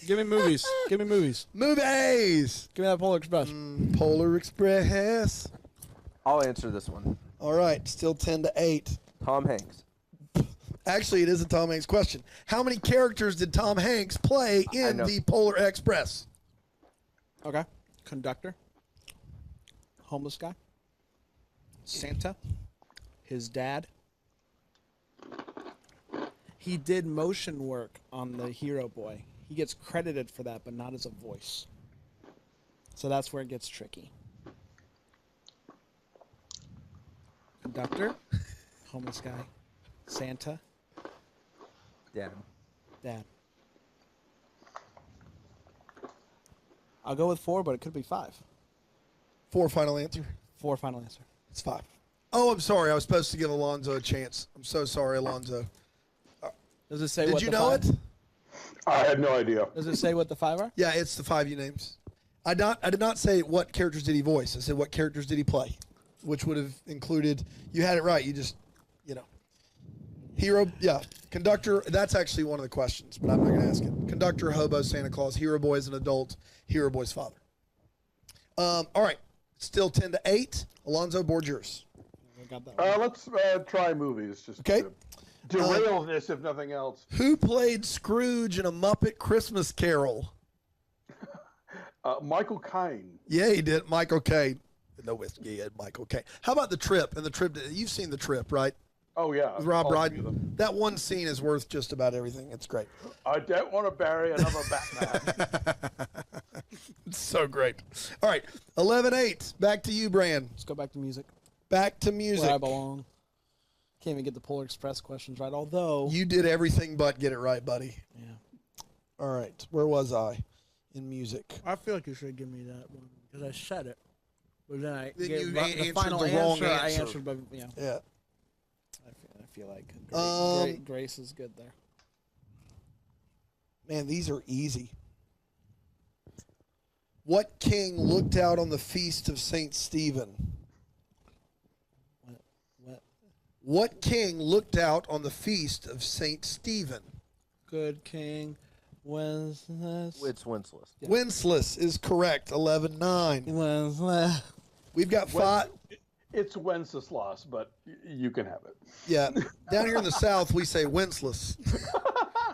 Give me movies. Give me movies. Movies. Give me that Polar Express. Polar Express. I'll answer this one. All right, still 10-8. Tom Hanks. Actually, it is a Tom Hanks question. How many characters did Tom Hanks play in the Polar Express? Okay. Conductor. Homeless guy. Santa. His dad. He did motion work on the Hero Boy. He gets credited for that, but not as a voice. So that's where it gets tricky. Conductor. Homeless guy. Santa. Dad. I'll go with 4, but it could be 5. 4 final answer? 4 final answer. It's 5. Oh, I'm sorry. I was supposed to give Alonzo a chance. I'm so sorry, Alonzo. Does it say Did what you the know 5? it? I had no idea. Does it say what the 5 are? Yeah, it's the 5 you names. I did not say what characters did he voice. I said what characters did he play, which would have included. You had it right. You just, hero. Yeah, conductor. That's actually one of the questions, but I'm not going to ask it. Conductor, hobo, Santa Claus, Hero Boy is an adult. Hero Boy's father. All right, still 10-8. Alonzo, board yours. Let's try movies. Just okay. To derail this, if nothing else. Who played Scrooge in A Muppet Christmas Carol? Michael Caine. Yeah, he did. Michael Caine. No whiskey, yeah, Michael Caine. How about The Trip? And The Trip, you've seen The Trip, right? Oh, yeah. With Rob Brydon. That one scene is worth just about everything. It's great. I don't want to bury another Batman. It's so great. All right, 11-8. Back to you, Bran. Let's go back to music. Back to music. Where I belong. Can't even get the Polar Express questions right, although... You did everything but get it right, buddy. Yeah. All right, where was I in music? I feel like you should give me that one, because I said it. But then I Then gave you the answered final the wrong answer. I answer. answered, but, Yeah. I feel like Grace is good there. Man, these are easy. What king looked out on the feast of St. Stephen? What king looked out on the feast of St. Stephen? Good king. Wenceslas. It's Wenceslas. Yeah. Wenceslas is correct. 11-9. Wenceslas. We've got 5. It's Wenceslas, but you can have it. Yeah. Down here in the South, we say Wenceslas.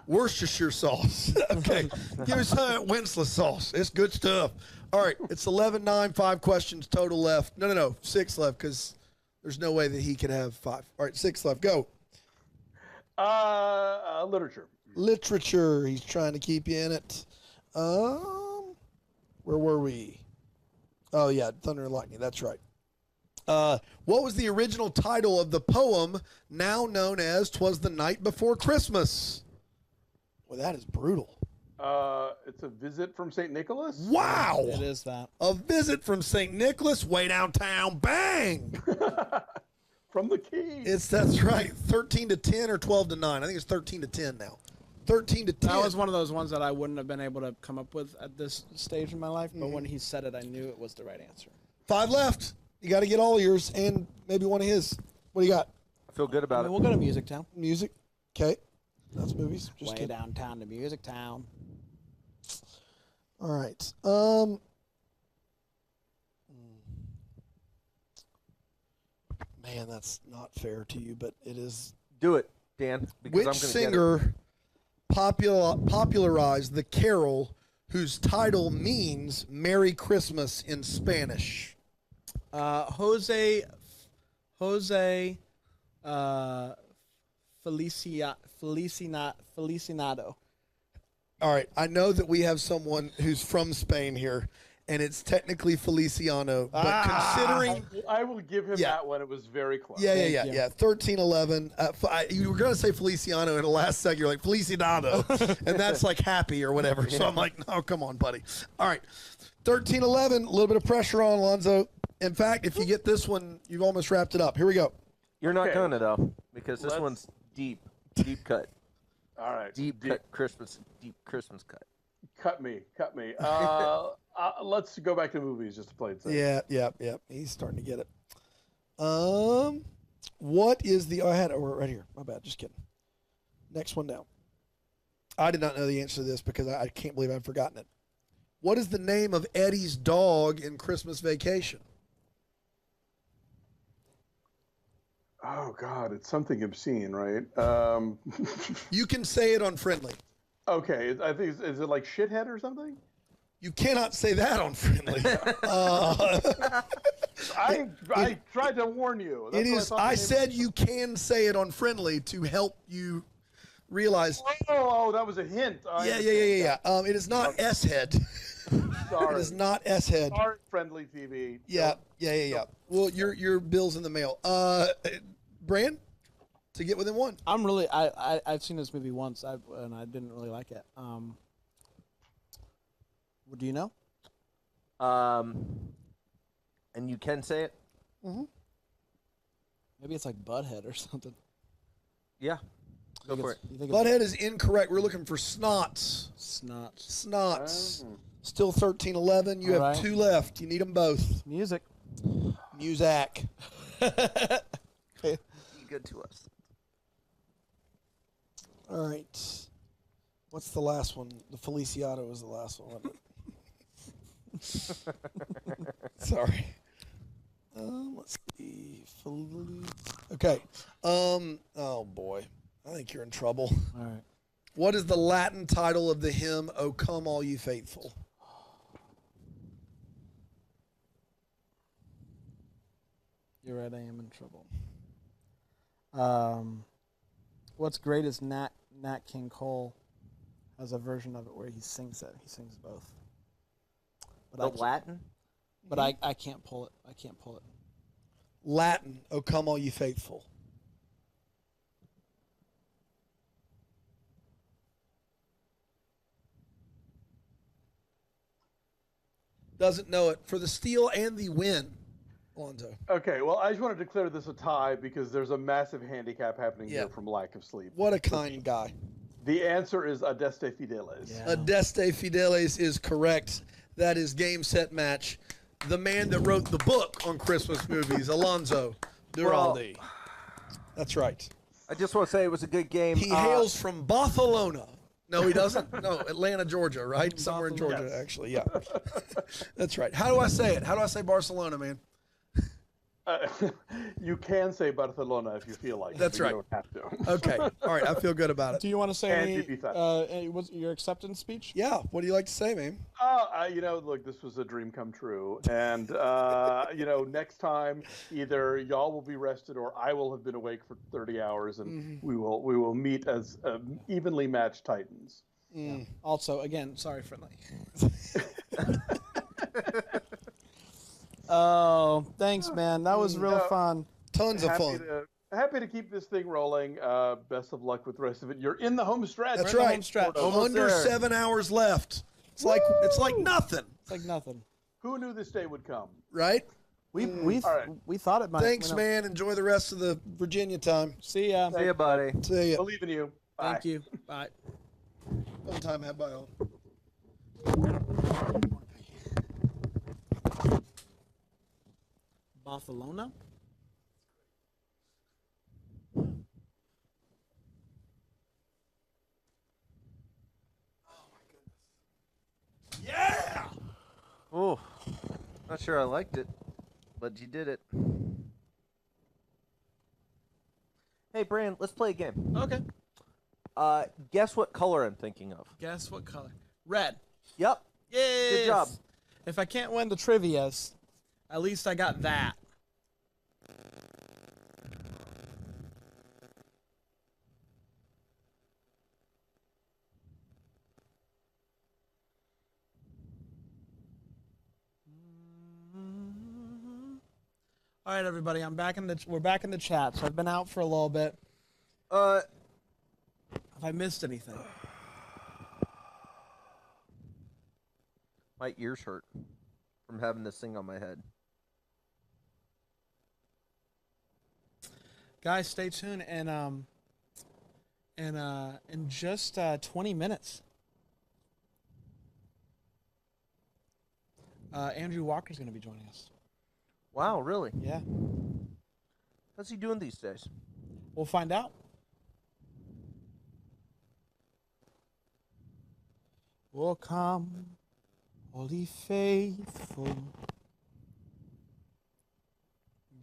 Worcestershire sauce. Okay. Give me some Wenceslas sauce. It's good stuff. All right. It's 11-9. 5 questions total left. No. 6 left because there's no way that he could have 5. All right. 6 left. Go. Literature. Literature. He's trying to keep you in it. Where were we? Oh, yeah. Thunder and Lightning. That's right. What was the original title of the poem now known as 'Twas the Night Before Christmas? Well, that is brutal. It's a visit from St. Nicholas. Wow. It is that. A visit from St. Nicholas way downtown. Bang. From the key. That's right. 13-10 or 12-9. I think it's 13-10 now. 13-10. That was one of those ones that I wouldn't have been able to come up with at this stage in my life, but when he said it, I knew it was the right answer. 5 left. You got to get all yours and maybe one of his. What do you got? I feel good about it. We'll go to Music Town. Music. Okay. That's movies. Just Way kidding. downtown to Music Town. All right. Man, that's not fair to you, but it is. Do it, Dan. Because Which singer popularized the carol whose title means Merry Christmas in Spanish? Jose Felicinado. All right. I know that we have someone who's from Spain here, and it's technically Feliciano. But considering. I will give him that one. It was very close. Yeah. 13-11. You were going to say Feliciano in the last second. You're like, Feliciano. And that's like happy or whatever. So I'm like, no, come on, buddy. All right. 13-11. A little bit of pressure on Alonzo. In fact, if you get this one, you've almost wrapped it up. Here we go. You're not going to, though, because this one's deep cut. All right. Deep Christmas cut. Cut me. Let's go back to movies just to play it safe. Yeah. He's starting to get it. What is the? Oh, I had it right here. My bad. Just kidding. Next one down. I did not know the answer to this because I can't believe I've forgotten it. What is the name of Eddie's dog in Christmas Vacation? Oh God, it's something obscene, right? You can say it on Friendly. Okay, I think is it like shithead or something? You cannot say that on Friendly. I tried to warn you. That's It what is. thought I the name said you can say it on Friendly to help you realize. Oh, that was a hint. Yeah. It is not S head. Sorry. It is not S head. Sorry, Friendly TV. Yeah. Well, your bill's in the mail. Brand, to get within one. I've seen this movie once, and I didn't really like it. What do you know? And you can say it. Mm-hmm. Maybe it's like Butthead or something. Yeah. Go for it. Butthead is incorrect. We're looking for Snots. Snots. Still 13-11. You have two left. You need them both. Music. Muzak. Be good to us. All right. What's the last one? The Feliciano was the last one, wasn't it? Sorry. Let's see. Okay. Oh boy. I think you're in trouble. All right. What is the Latin title of the hymn, O Come All You Faithful? You're right, I am in trouble. What's great is Nat King Cole has a version of it where he sings it. He sings both. But Latin? But I can't pull it. I can't pull it. Latin, O Come All You Faithful. Doesn't know it. For the steal and the win, Alonzo. Okay, well, I just wanted to declare this a tie because there's a massive handicap happening here from lack of sleep. What a kind guy. The answer is Adeste Fideles. Yeah. Adeste Fideles is correct. That is game, set, match. The man that wrote the book on Christmas movies, Alonzo Duralde. That's right. I just want to say it was a good game. He hails from Barcelona. No, he doesn't. No, Atlanta, Georgia, right? Somewhere in Georgia, actually. Yeah. That's right. How do I say it? How do I say Barcelona, man? You can say Barcelona if you feel like That's it. right. You don't have to. Okay. All right. I feel good about it. Do you want to say And was your acceptance speech? Yeah. What do you like to say, man? Look, this was a dream come true. And, next time either y'all will be rested or I will have been awake for 30 hours and we will meet as evenly matched Titans. Yeah. Also, again, sorry, Friendly. Oh, thanks, man. That was real fun. Tons of fun. Happy to keep this thing rolling. Best of luck with the rest of it. You're in the home stretch. That's right. Under 7 hours left. It's like nothing. It's like nothing. Who knew this day would come? Right? We thought it might. Thanks, man. Enjoy the rest of the Virginia time. See ya. See ya, buddy. See ya. Believe in you. Bye. Thank you. Bye. Fun time had by all. Barcelona? Yeah! Oh, not sure I liked it, but you did it. Hey, Brand, let's play a game. Okay. Guess what color I'm thinking of. Guess what color? Red. Yep. Yes. Good job. If I can't win the trivias, at least I got that. All right, everybody. We're back in the chat. So I've been out for a little bit. Have I missed anything? My ears hurt from having this thing on my head. Guys, stay tuned and in just 20 minutes. Andrew Walker's going to be joining us. Wow, really? Yeah. How's he doing these days? We'll find out. Will come, holy faithful,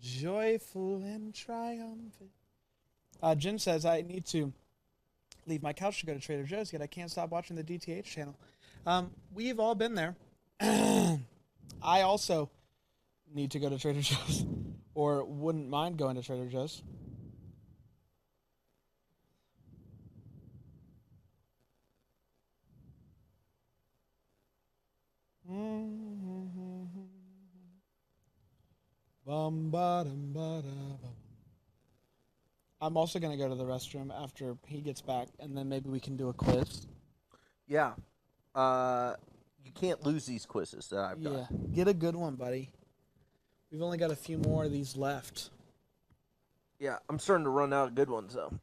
joyful and triumphant. Jen says, I need to leave my couch to go to Trader Joe's, yet I can't stop watching the DTH channel. We've all been there. I also need to go to Trader Joe's, or wouldn't mind going to Trader Joe's. I'm also going to go to the restroom after he gets back, and then maybe we can do a quiz. Yeah. You can't lose these quizzes that I've got. Yeah, get a good one, buddy. We've only got a few more of these left. Yeah, I'm starting to run out of good ones, though.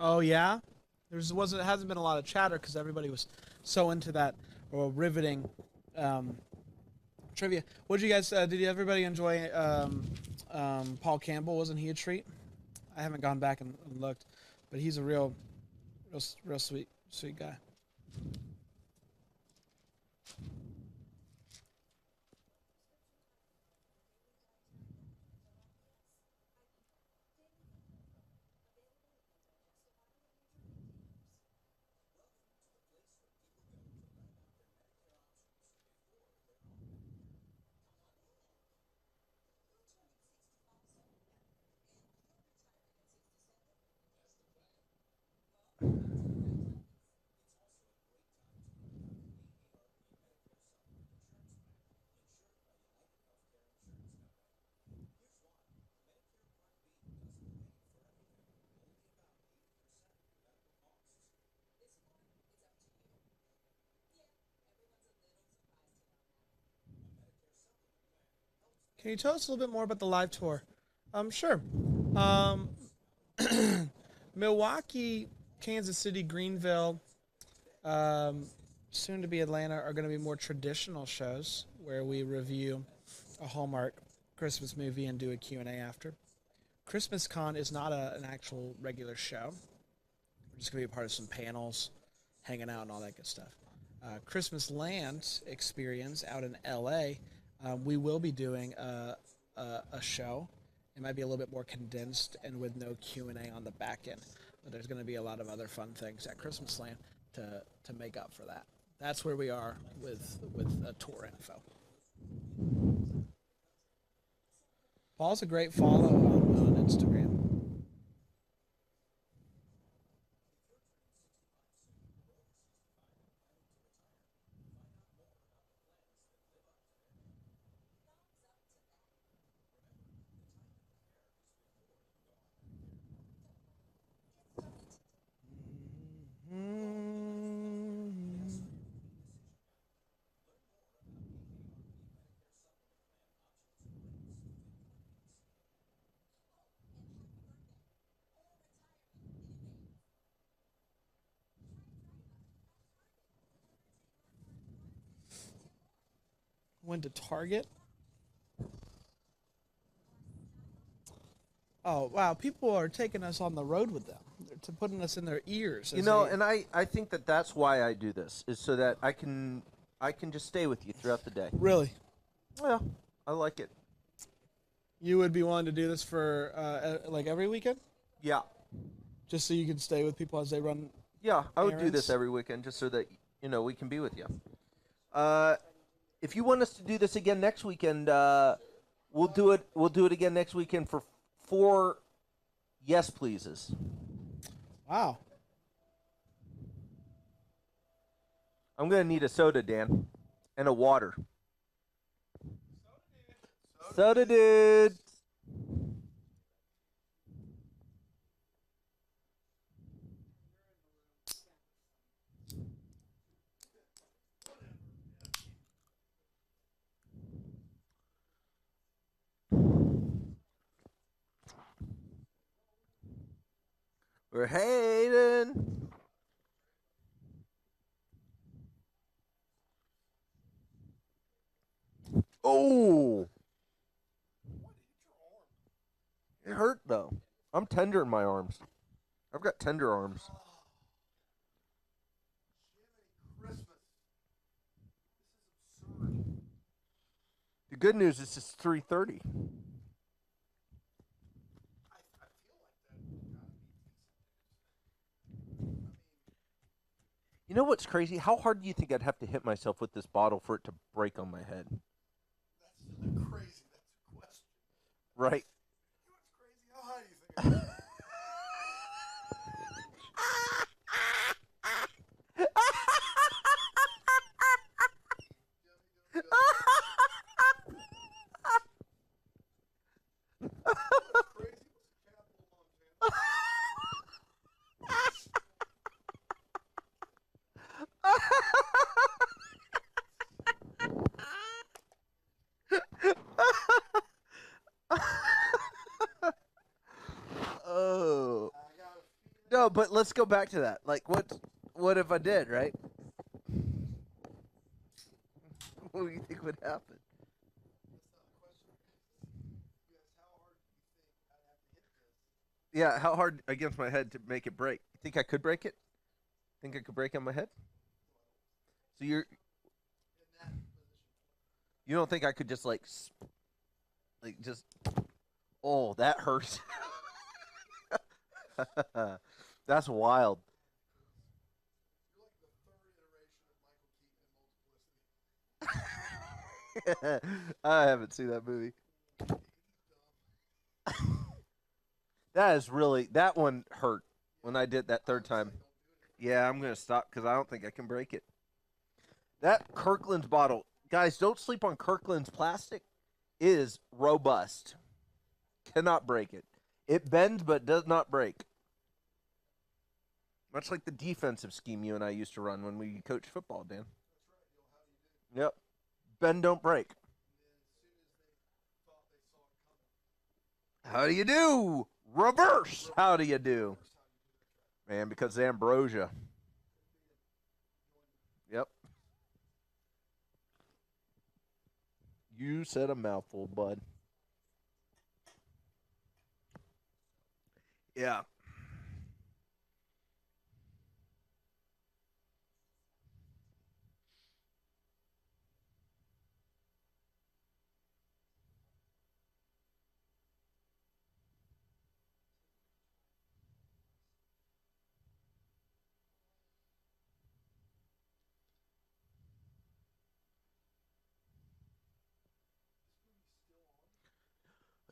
Oh yeah, hasn't been a lot of chatter because everybody was so into that riveting trivia. What did you guys? Did everybody enjoy Paul Campbell? Wasn't he a treat? I haven't gone back and looked, but he's a real sweet guy. Can you tell us a little bit more about the live tour? Sure. Milwaukee, Kansas City, Greenville, soon to be Atlanta are going to be more traditional shows where we review a Hallmark Christmas movie and do a Q&A after. Christmas Con is not an actual regular show. We're just going to be a part of some panels, hanging out and all that good stuff. Christmas Land experience out in LA, we will be doing a show. It might be a little bit more condensed and with no Q&A on the back end. But there's going to be a lot of other fun things at Christmas Land to make up for that. That's where we are with tour info. Paul's a great follow on Instagram. Went to Target. Oh, wow. People are taking us on the road with them. They're putting us in their ears. You know, and I think that's why I do this, is so that I can just stay with you throughout the day. Really? Well, I like it. You would be willing to do this for, like, every weekend? Yeah. Just so you can stay with people as they run Yeah, I would do errands? this every weekend just so that, we can be with you. If you want us to do this again next weekend, we'll do it. We'll do it again next weekend for 4 yes pleases. Wow. I'm gonna need a soda, Dan, and a water. Soda dude. We're hating. Oh. It hurt though. I'm tender in my arms. I've got tender arms. The good news is it's 3:30. You know what's crazy? How hard do you think I'd have to hit myself with this bottle for it to break on my head? That's crazy. That's a question. Right. You know what's crazy? How high do you think? Oh. No, but let's go back to that. Like, what if I did, right? What do you think would happen? Yeah, how hard against my head to make it break? You think I could break it? Think I could break on my head? So you don't think I could just like just? Oh, that hurts. That's wild. I haven't seen that movie. That one hurt when I did that third time. Yeah, I'm going to stop because I don't think I can break it. That Kirkland's bottle, guys, don't sleep on Kirkland's plastic, is robust. Cannot break it. It bends but does not break. Much like the defensive scheme you and I used to run when we coached football, Dan. Yep. Bend, don't break. How do you do? Reverse. How do you do? Man, because ambrosia. Yep. You said a mouthful, bud. Yeah.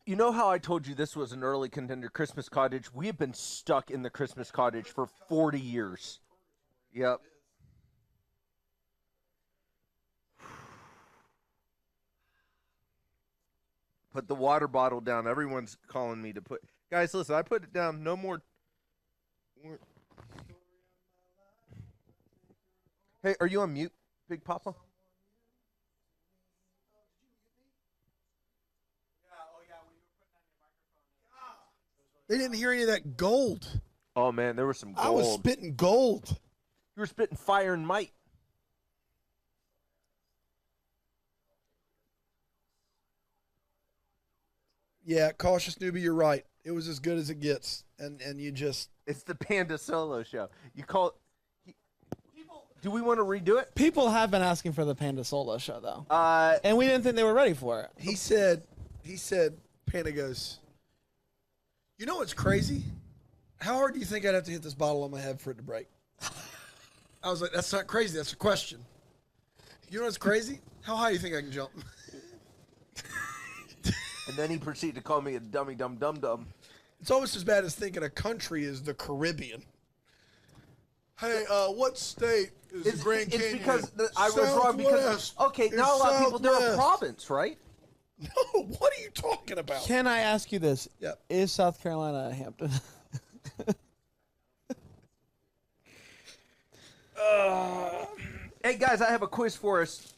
You know how I told you this was an early contender, Christmas Cottage? We have been stuck in the Christmas Cottage for 40 years. Yep. Put the water bottle down. Everyone's calling me to put... Guys, listen, I put it down. No more... Hey, are you on mute, Big Papa? They didn't hear any of that gold. Oh, man, there was some gold. I was spitting gold. You were spitting fire and might. Yeah, cautious newbie, you're right. It was as good as it gets, and you just... It's the Panda Solo Show. You call it... Do we want to redo it? People have been asking for the Panda Solo Show, though. And we didn't think they were ready for it. He said, Panda goes, you know what's crazy? How hard do you think I'd have to hit this bottle on my head for it to break? I was like, that's not crazy. That's a question. You know what's crazy? How high do you think I can jump? And then he proceeded to call me a dummy dum dum dum. It's almost as bad as thinking a country is the Caribbean. Hey, what state is the Grand Canyon? It's because I was wrong because not a lot of people do a province, right? No, what are you talking about? Can I ask you this? Yep. Is South Carolina a Hampton? Hey guys, I have a quiz for us.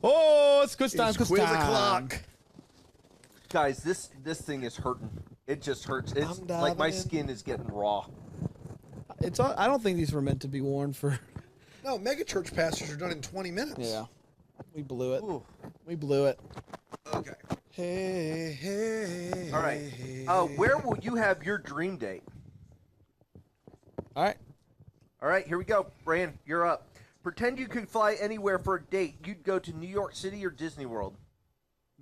Oh, it's quiz time. It's quiz o'clock. Guys, this thing is hurting. It just hurts. It's like my skin is getting raw. I don't think these were meant to be worn for. No, mega church pastors are done in 20 minutes. Yeah, we blew it. We blew it. Okay. Hey, hey. All right. Where will you have your dream date? All right. All right, here we go. Bran, you're up. Pretend you could fly anywhere for a date. You'd go to New York City or Disney World?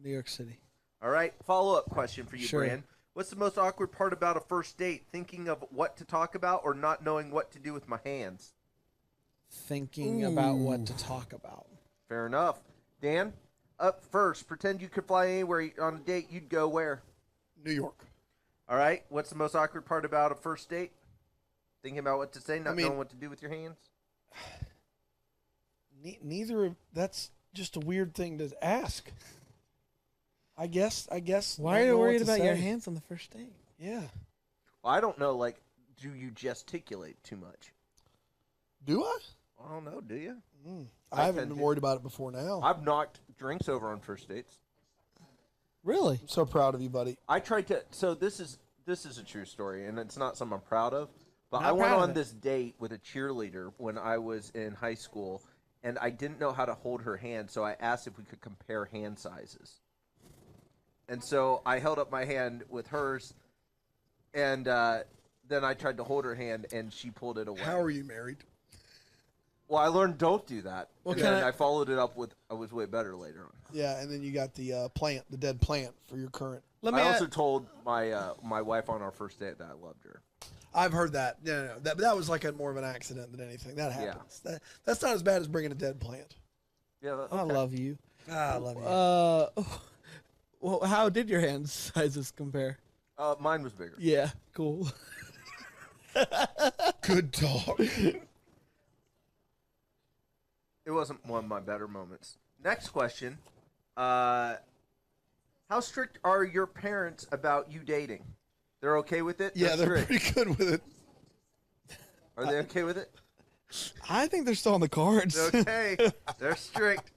New York City. All right. Follow-up question for you, Sure. Bran. What's the most awkward part about a first date? Thinking of what to talk about or not knowing what to do with my hands? Thinking about what to talk about. Fair enough. Dan, up first. Pretend you could fly anywhere on a date. You'd go where? New York. All right. What's the most awkward part about a first date? Thinking about what to say, not knowing what to do with your hands? Neither of that's just a weird thing to ask. I guess. Why are you worried about your hands on the first date? Yeah. Well, I don't know. Like, do you gesticulate too much? Do I? I don't know. Do you? I haven't been worried about it before now. I've knocked drinks over on first dates. Really? I'm so proud of you, buddy. I tried to. So this is a true story, and it's not something I'm proud of. But Not I went proud of on it. this date with a cheerleader when I was in high school, and I didn't know how to hold her hand, so I asked if we could compare hand sizes. And so I held up my hand with hers, and then I tried to hold her hand, and she pulled it away. How are you married? Well, I learned don't do that. Well, and can then I- I followed it up with I was way better later on. Yeah, and then you got the plant, the dead plant for your current. I also told my my wife on our first date that I loved her. I've heard that. No. That was like more of an accident than anything. That happens. That's not as bad as bringing a dead plant. Yeah, I love you. I love you. Well, how did your hand sizes compare? Mine was bigger. Yeah, cool. Good talk. It wasn't one of my better moments. Next question. How strict are your parents about you dating? They're okay with it? Yeah, they're strict. pretty good with it. Are they okay with it? I think they're still on the cards. Okay. They're strict.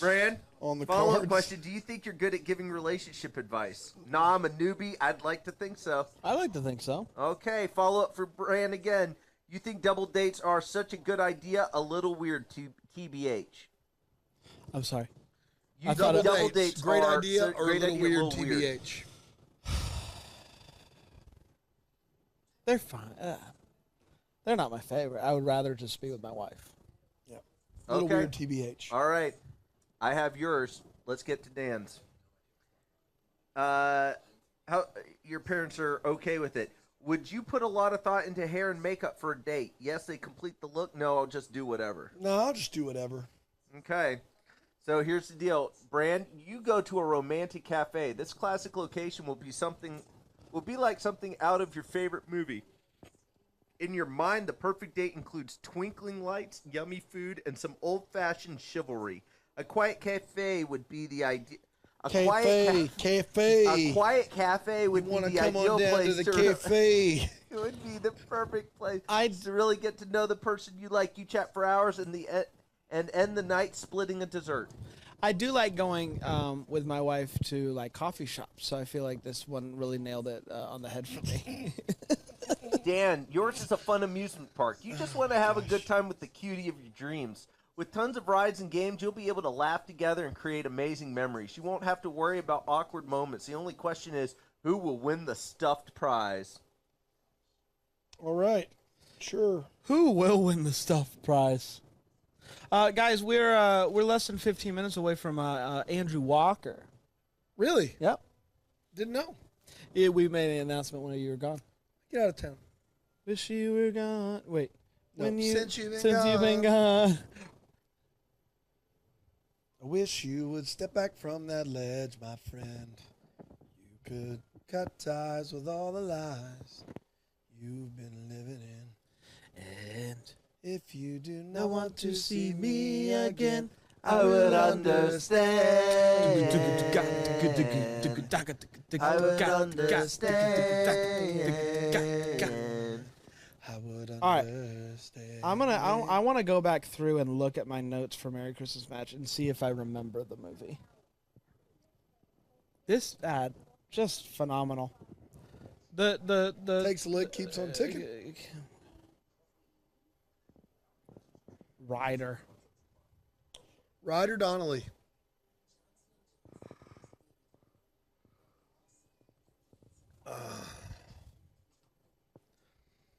Bran, on the follow-up cards. question. Do you think you're good at giving relationship advice? Nah, I'm a newbie. I'd like to think so. I like to think so. Okay, follow-up for Bran again. You think double dates are such a good idea? A little weird to TBH. I'm sorry. You I thought thought double dates great are idea or great a little idea, weird little TBH? They're fine. They're not my favorite. I would rather just be with my wife. Yeah. A little Okay. weird TBH. All right. I have yours. Let's get to Dan's. How your parents are okay with it. Would you put a lot of thought into hair and makeup for a date? Yes, they complete the look. No, I'll just do whatever. No, I'll just do whatever. Okay. So here's the deal. Brand, you go to a romantic cafe. This classic location will be like something out of your favorite movie. In your mind, the perfect date includes twinkling lights, yummy food, and some old-fashioned chivalry. A quiet cafe would be the idea. A quiet cafe would be the come ideal on down place to the cafe. It would be the perfect place to really get to know the person you like. You chat for hours and end the night splitting a dessert. I do like going with my wife to like coffee shops, so I feel like this one really nailed it on the head for me. Dan, yours is a fun amusement park. You just want to have a good time with the cutie of your dreams. With tons of rides and games, you'll be able to laugh together and create amazing memories. You won't have to worry about awkward moments. The only question is, who will win the stuffed prize? All right. Sure. Who will win the stuffed prize? Guys, we're less than 15 minutes away from Andrew Walker. Really? Yep. Didn't know. Yeah, we made an announcement when you were gone. Get out of town. Wish you were gone. Wait. No, since you've been gone. I wish you would step back from that ledge, my friend. You could cut ties with all the lies you've been living in. And if you do not want to see me me again, I would understand. I would understand. I would All right. understand. I want to go back through and look at my notes for Merry Christmas Match and see if I remember the movie. This ad, just phenomenal. The takes a lick, keeps on ticking. Ryder. Ryder Donnelly.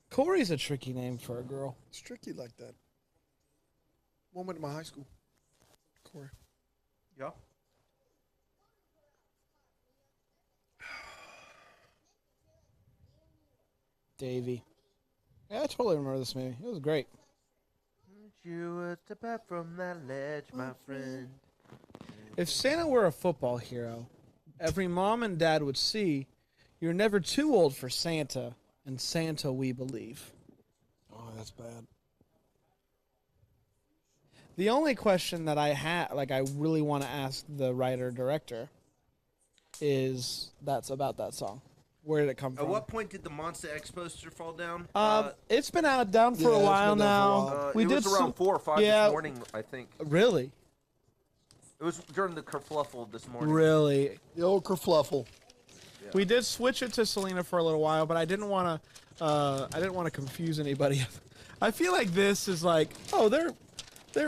Corey's a tricky name for a girl. It's tricky like that. One went to my high school. Corey. Yeah. Davey. Yeah, I totally remember this movie. It was great. You a step back from that ledge, my friend. If Santa were a football hero, every mom and dad would see you're never too old for Santa, and Santa we believe. Oh, that's bad. The only question that I really want to ask the writer-director is that's about that song. Where did it come from? At what point did the Monster X poster fall down? It's been down for a while now. It was around 4 or 5 this morning, I think. Really? It was during the kerfluffle this morning. Really? The old kerfluffle. Yeah. We did switch it to Selena for a little while, but I didn't want to confuse anybody. I feel like this is like, oh, they're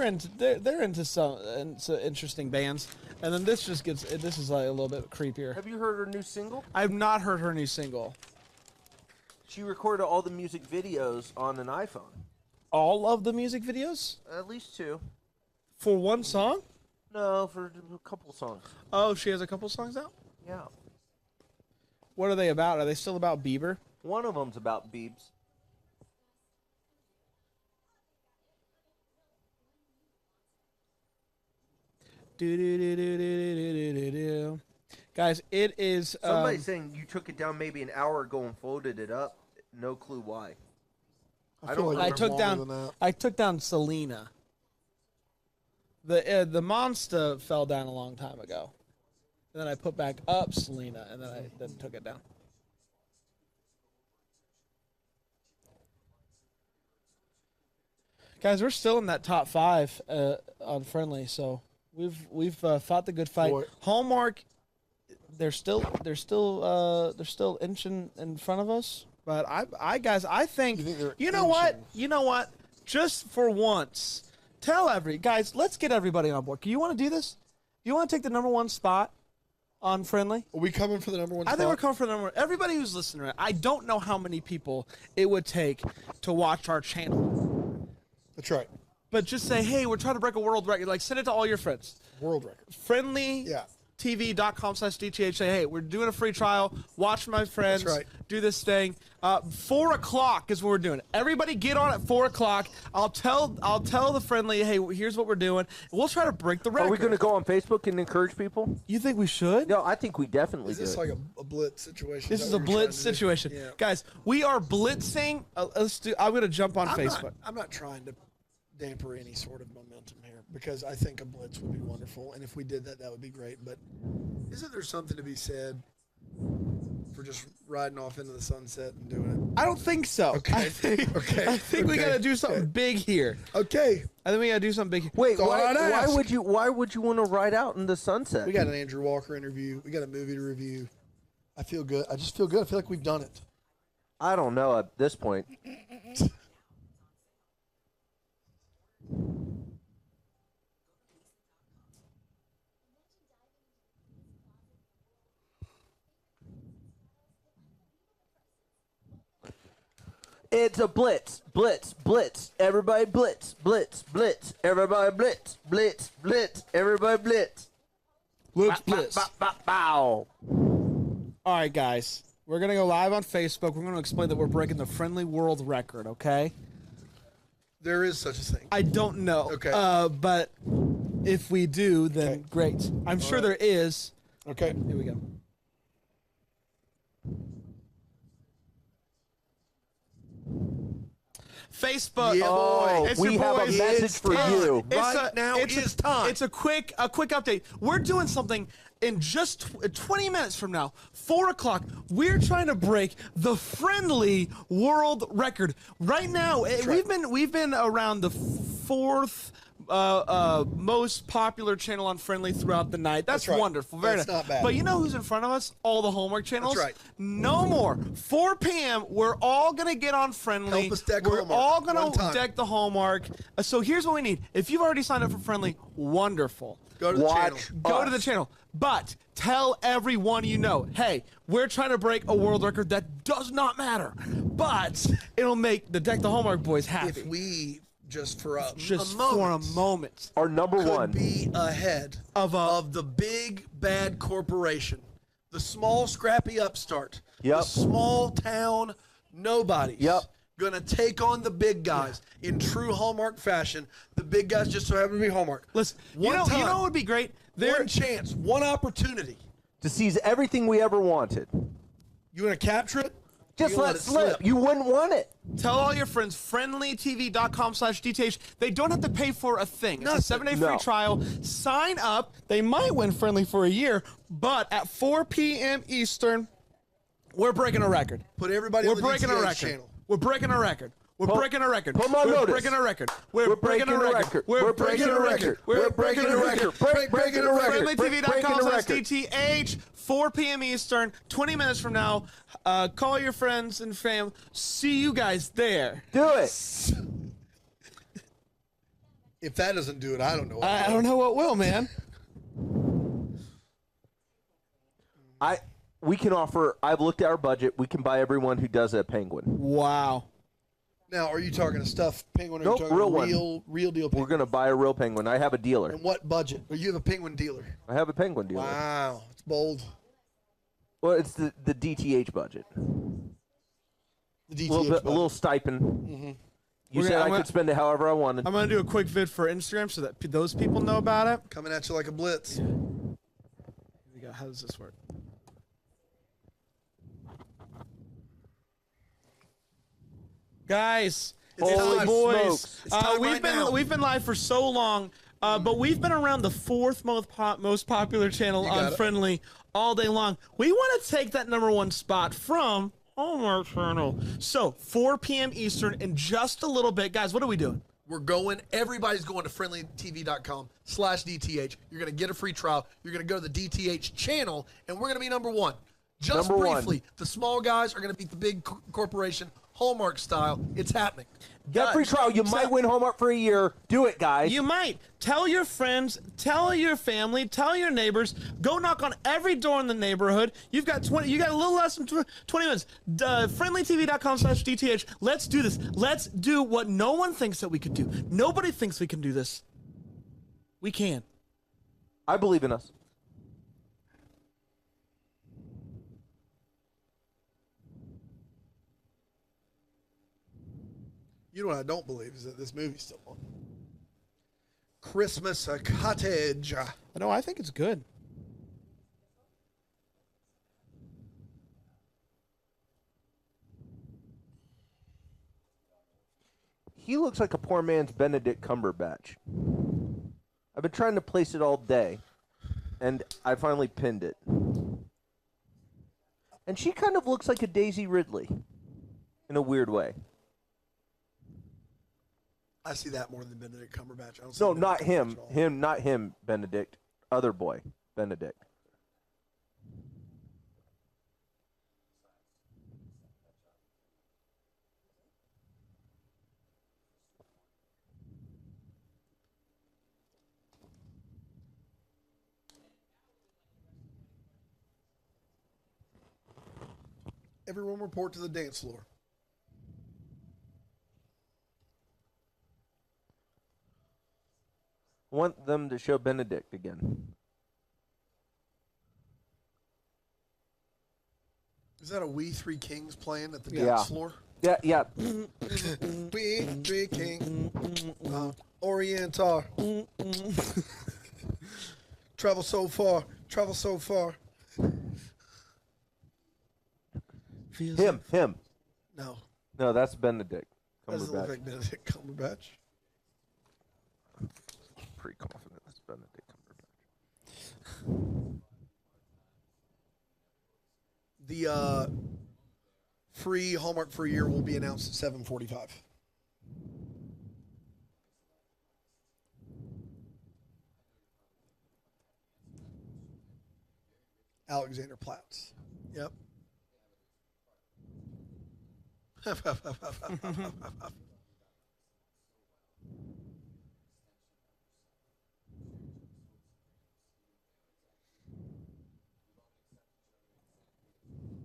into some interesting bands, and then this is like a little bit creepier. Have you heard her new single? I've not heard her new single. She recorded all the music videos on an iPhone. All of the music videos? At least 2. For one song? No, for a couple songs. Oh, she has a couple songs out? Yeah. What are they about? Are they still about Bieber? One of them's about Biebs. Guys, it is. Somebody's saying you took it down maybe an hour ago and folded it up. No clue why. I took down Selena. The monster fell down a long time ago, and then I put back up Selena, and then I took it down. Guys, we're still in that top 5 on Friendly, so we've fought the good fight. Boy. Hallmark, they're still inching in front of us, but I think you know what? Just for once, guys, let's get everybody on board. Do you want to do this? Do you want to take the number 1 spot on Friendly? Are we coming for the number 1 spot? I think we're coming for the number 1. Everybody who's listening, I don't know how many people it would take to watch our channel. That's right. But just say, hey, we're trying to break a world record. Like, send it to all your friends. World record. friendlytv.com/DTH. Say, hey, we're doing a free trial. Watch my friends. That's right. Do this thing. 4 o'clock is what we're doing. Everybody get on at 4 o'clock. I'll tell the Friendly, hey, here's what we're doing. We'll try to break the record. Are we going to go on Facebook and encourage people? You think we should? No, I think we definitely Is this do. like a blitz situation? This is a blitz situation. Yeah. Guys, we are blitzing. I'm going to jump on Facebook. I'm not trying to damper any sort of momentum here because I think a blitz would be wonderful, and if we did that, that would be great. But isn't there something to be said for just riding off into the sunset and doing it? I don't think so. Okay. I think we got to do something big here. Okay. I think we got to do something big here. Wait, why would you want to ride out in the sunset? We got an Andrew Walker interview. We got a movie to review. I feel good. I just feel good. I feel like we've done it. I don't know at this point. It's a blitz, blitz, blitz. Everybody blitz, blitz, blitz. Everybody blitz, blitz, blitz. Everybody blitz. Blitz, blitz. Bow. All right, guys. We're going to go live on Facebook. We're going to explain that we're breaking the Friendly world record, okay? There is such a thing. I don't know. Okay. But if we do, then great. I'm sure there is. Okay. Here we go. Facebook. Yeah, boy. It's we your have boys. a message for you. It's a quick update. We're doing something in just 20 minutes from now, 4 o'clock. We're trying to break the Friendly world record. Right now, we've been around the 4th most popular channel on Friendly throughout the night. That's right. wonderful. Very That's nice. not bad. But you know who's in front of us? All the Hallmark channels. That's right. No more. 4 p.m. We're all gonna get on Friendly. Help us deck We're Hallmark. all One gonna time. deck the Hallmark. So here's what we need. If you've already signed up for Friendly, wonderful. Go to the channel. Go to the channel. But tell everyone you know, hey, we're trying to break a world record that does not matter. But it'll make the Deck the Hallmark boys happy. If we just for a moment, our number could one be ahead of the big bad corporation, the small scrappy upstart, the small town nobodies. Gonna take on the big guys in true Hallmark fashion. The big guys just so happen to be Hallmark. Listen, you know what would be great? One chance, one opportunity to seize everything we ever wanted. You want to capture it? Just let it slip. You wouldn't want it. Tell all your friends, friendlytv.com/DTH. They don't have to pay for a thing. It's a 7-day free trial. Sign up. They might win Friendly for a year, but at 4 p.m. Eastern, we're breaking a record. Put everybody on the DTH channel. We're breaking a record. We're breaking a record. Put 'em on We're notice. breaking a record. We're breaking a record. We're breaking a record. We're breaking a record. Breaking a record. Friendlytv.com/DTH, 4 p.m. Eastern, 20 minutes from now. Call your friends and fam. See you guys there. Do it. If that doesn't do it, I don't know. I don't know what will, man. We can offer. I've looked at our budget. We can buy everyone who does a penguin. Wow. Now, are you talking a stuffed penguin? Or Nope, are you talking real a one. real deal penguin? We're gonna buy a real penguin. I have a dealer. And what budget? Or you have a penguin dealer? I have a penguin dealer. Wow, it's bold. Well, it's the DTH budget. The DTH a little budget. a little stipend. Mm-hmm. You said I could spend it however I wanted. I'm going to do a quick vid for Instagram so that those people know about it. Coming at you like a blitz. Here we go. How does this work? Guys, Holy boys, smokes. It's time we've been live for so long, but we've been around the 4th most popular channel on Friendly all day long. We want to take that #1 spot from Hallmark Channel. So 4 p.m. Eastern in just a little bit, guys. What are we doing? Everybody's going to friendlytv.com/DTH. You're going to get a free trial. You're going to go to the DTH channel, and we're going to be #1. Just Number briefly, the small guys are going to beat the big corporation, Hallmark style. It's happening. Get free trial. You might win Hallmark for a year. Do it, guys. You might. Tell your friends, tell your family, tell your neighbors. Go knock on every door in the neighborhood. You got a little less than 20 minutes. Friendlytv.com/DTH. Let's do this. Let's do what no one thinks that we could do. Nobody thinks we can do this. We can. I believe in us. You know what I don't believe is that this movie's still on. Christmas Cottage. No, I think it's good. He looks like a poor man's Benedict Cumberbatch. I've been trying to place it all day, and I finally pinned it. And she kind of looks like a Daisy Ridley, in a weird way. I see that more than Benedict Cumberbatch. I don't see No, Benedict not Cumberbatch him. at all. Not him, Benedict. Other boy, Benedict. Everyone report to the dance floor. Want them to show Benedict again. Is that a We Three Kings playing at the Yeah. dance floor? Yeah, yeah. We Three King, Orientar. Travel so far, travel so far. Him. No. No, that's Benedict Doesn't look Cumberbatch. like Benedict Cumberbatch. Pretty confident that's Benedict Cumberbatch. The free Hallmark for a year will be announced at 7:45. Alexander Platz. Yep.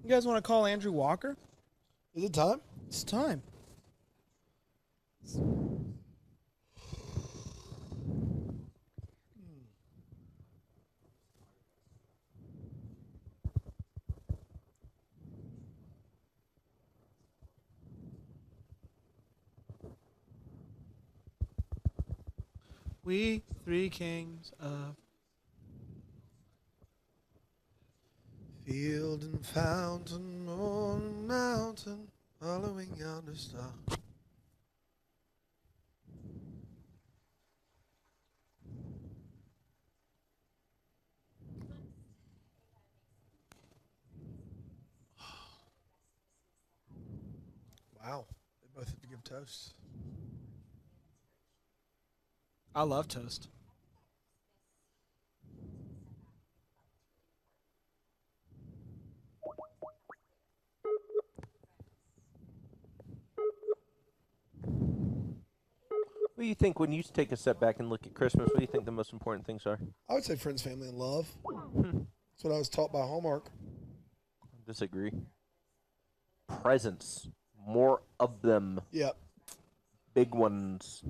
You guys want to call Andrew Walker? Is it time? It's time. We three kings of field and fountain on mountain, following yonder star. Wow, they both have to give toasts. I love toast. What do you think when you take a step back and look at Christmas? What do you think the most important things are? I would say friends, family, and love. That's what I was taught by Hallmark. Disagree. Presents. More of them. Yep. Big ones.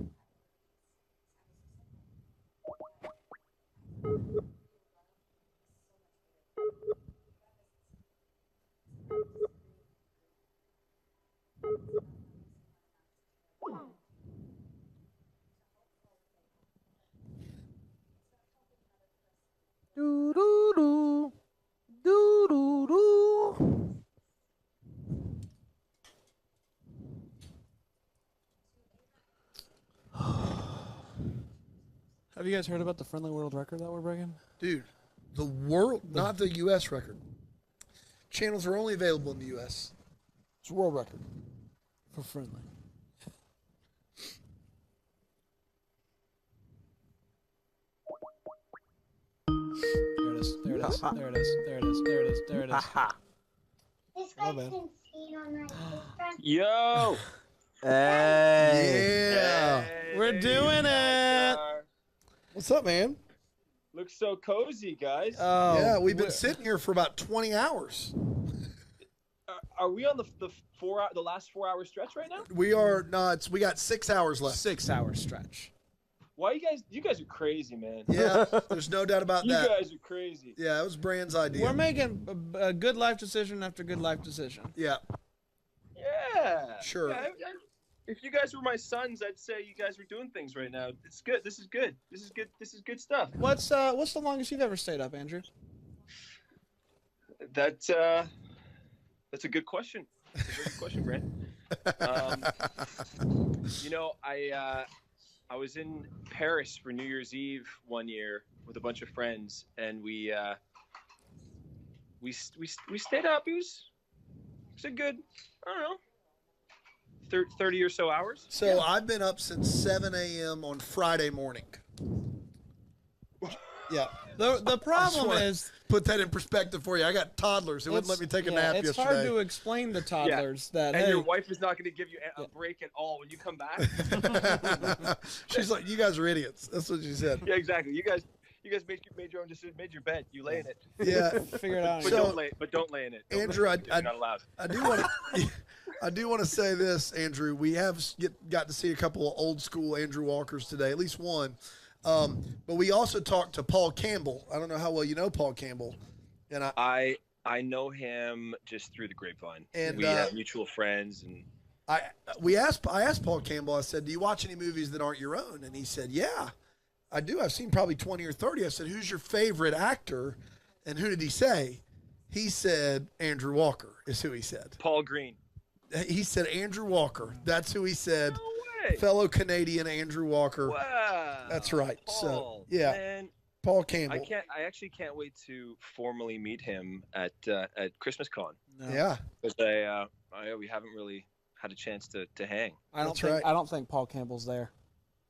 Do do do do do do. Have you guys heard about the Friendly World record that we're breaking? Dude, the world, not the U.S. record. Channels are only available in the U.S. It's a world record. For Friendly. There it is. There it is. There it is. There it is. There it is. There it is. This Oh, guy's man. been seen on my Yo! Hey. Yeah. We're doing it. What's up, man? Looks so cozy, guys. Oh, Yeah, we've been sitting here for about 20 hours. Are we on the last 4 hour stretch right now? We are nuts. We got 6 hours left. 6 hour stretch. Why you guys are crazy, man. Yeah, there's no doubt about You that. guys are crazy. Yeah, it was Brand's idea. We're making a good life decision after good life decision. Yeah. Yeah. Sure. Yeah, if you guys were my sons, I'd say you guys were doing things right now. It's good. This is good. This is good. This is good stuff. What's the longest you've ever stayed up, Andrew? That's a good question. That's a very good question, Brent. You know, I was in Paris for New Year's Eve one year with a bunch of friends, and we stayed up. It was a good, I don't know, 30 or so hours. So Yeah. I've been up since 7 a.m. on Friday morning. Yeah. The problem is, put that in perspective for you. I got toddlers. They wouldn't let me take a nap it's yesterday. hard to explain to toddlers that, And hey, your wife is not going to give you a break at all when you come back. She's like, you guys are idiots. That's what she said. Yeah, exactly. You guys made your own decision, made your bed. You lay in it. Yeah. Figure it out. But don't lay in it. Don't Andrew, lay in it. You're not allowed. I do want to say this, Andrew. We have got to see a couple of old school Andrew Walkers today, at least one. But we also talked to Paul Campbell. I don't know how well you know Paul Campbell. And I know him just through the grapevine. And, we have mutual friends, and I asked Paul Campbell, I said, do you watch any movies that aren't your own? And he said, yeah, I do. I've seen probably 20 or 30. I said, who's your favorite actor? And who did he say? He said Andrew Walker is who he said. Paul Green. He said Andrew Walker. That's who he said. No way. Fellow Canadian Andrew Walker. Wow. That's right. Paul, So yeah, man. Paul Campbell. I actually can't wait to formally meet him at Christmas Con. No. Yeah. Because we haven't really had a chance to hang. I don't think Paul Campbell's there.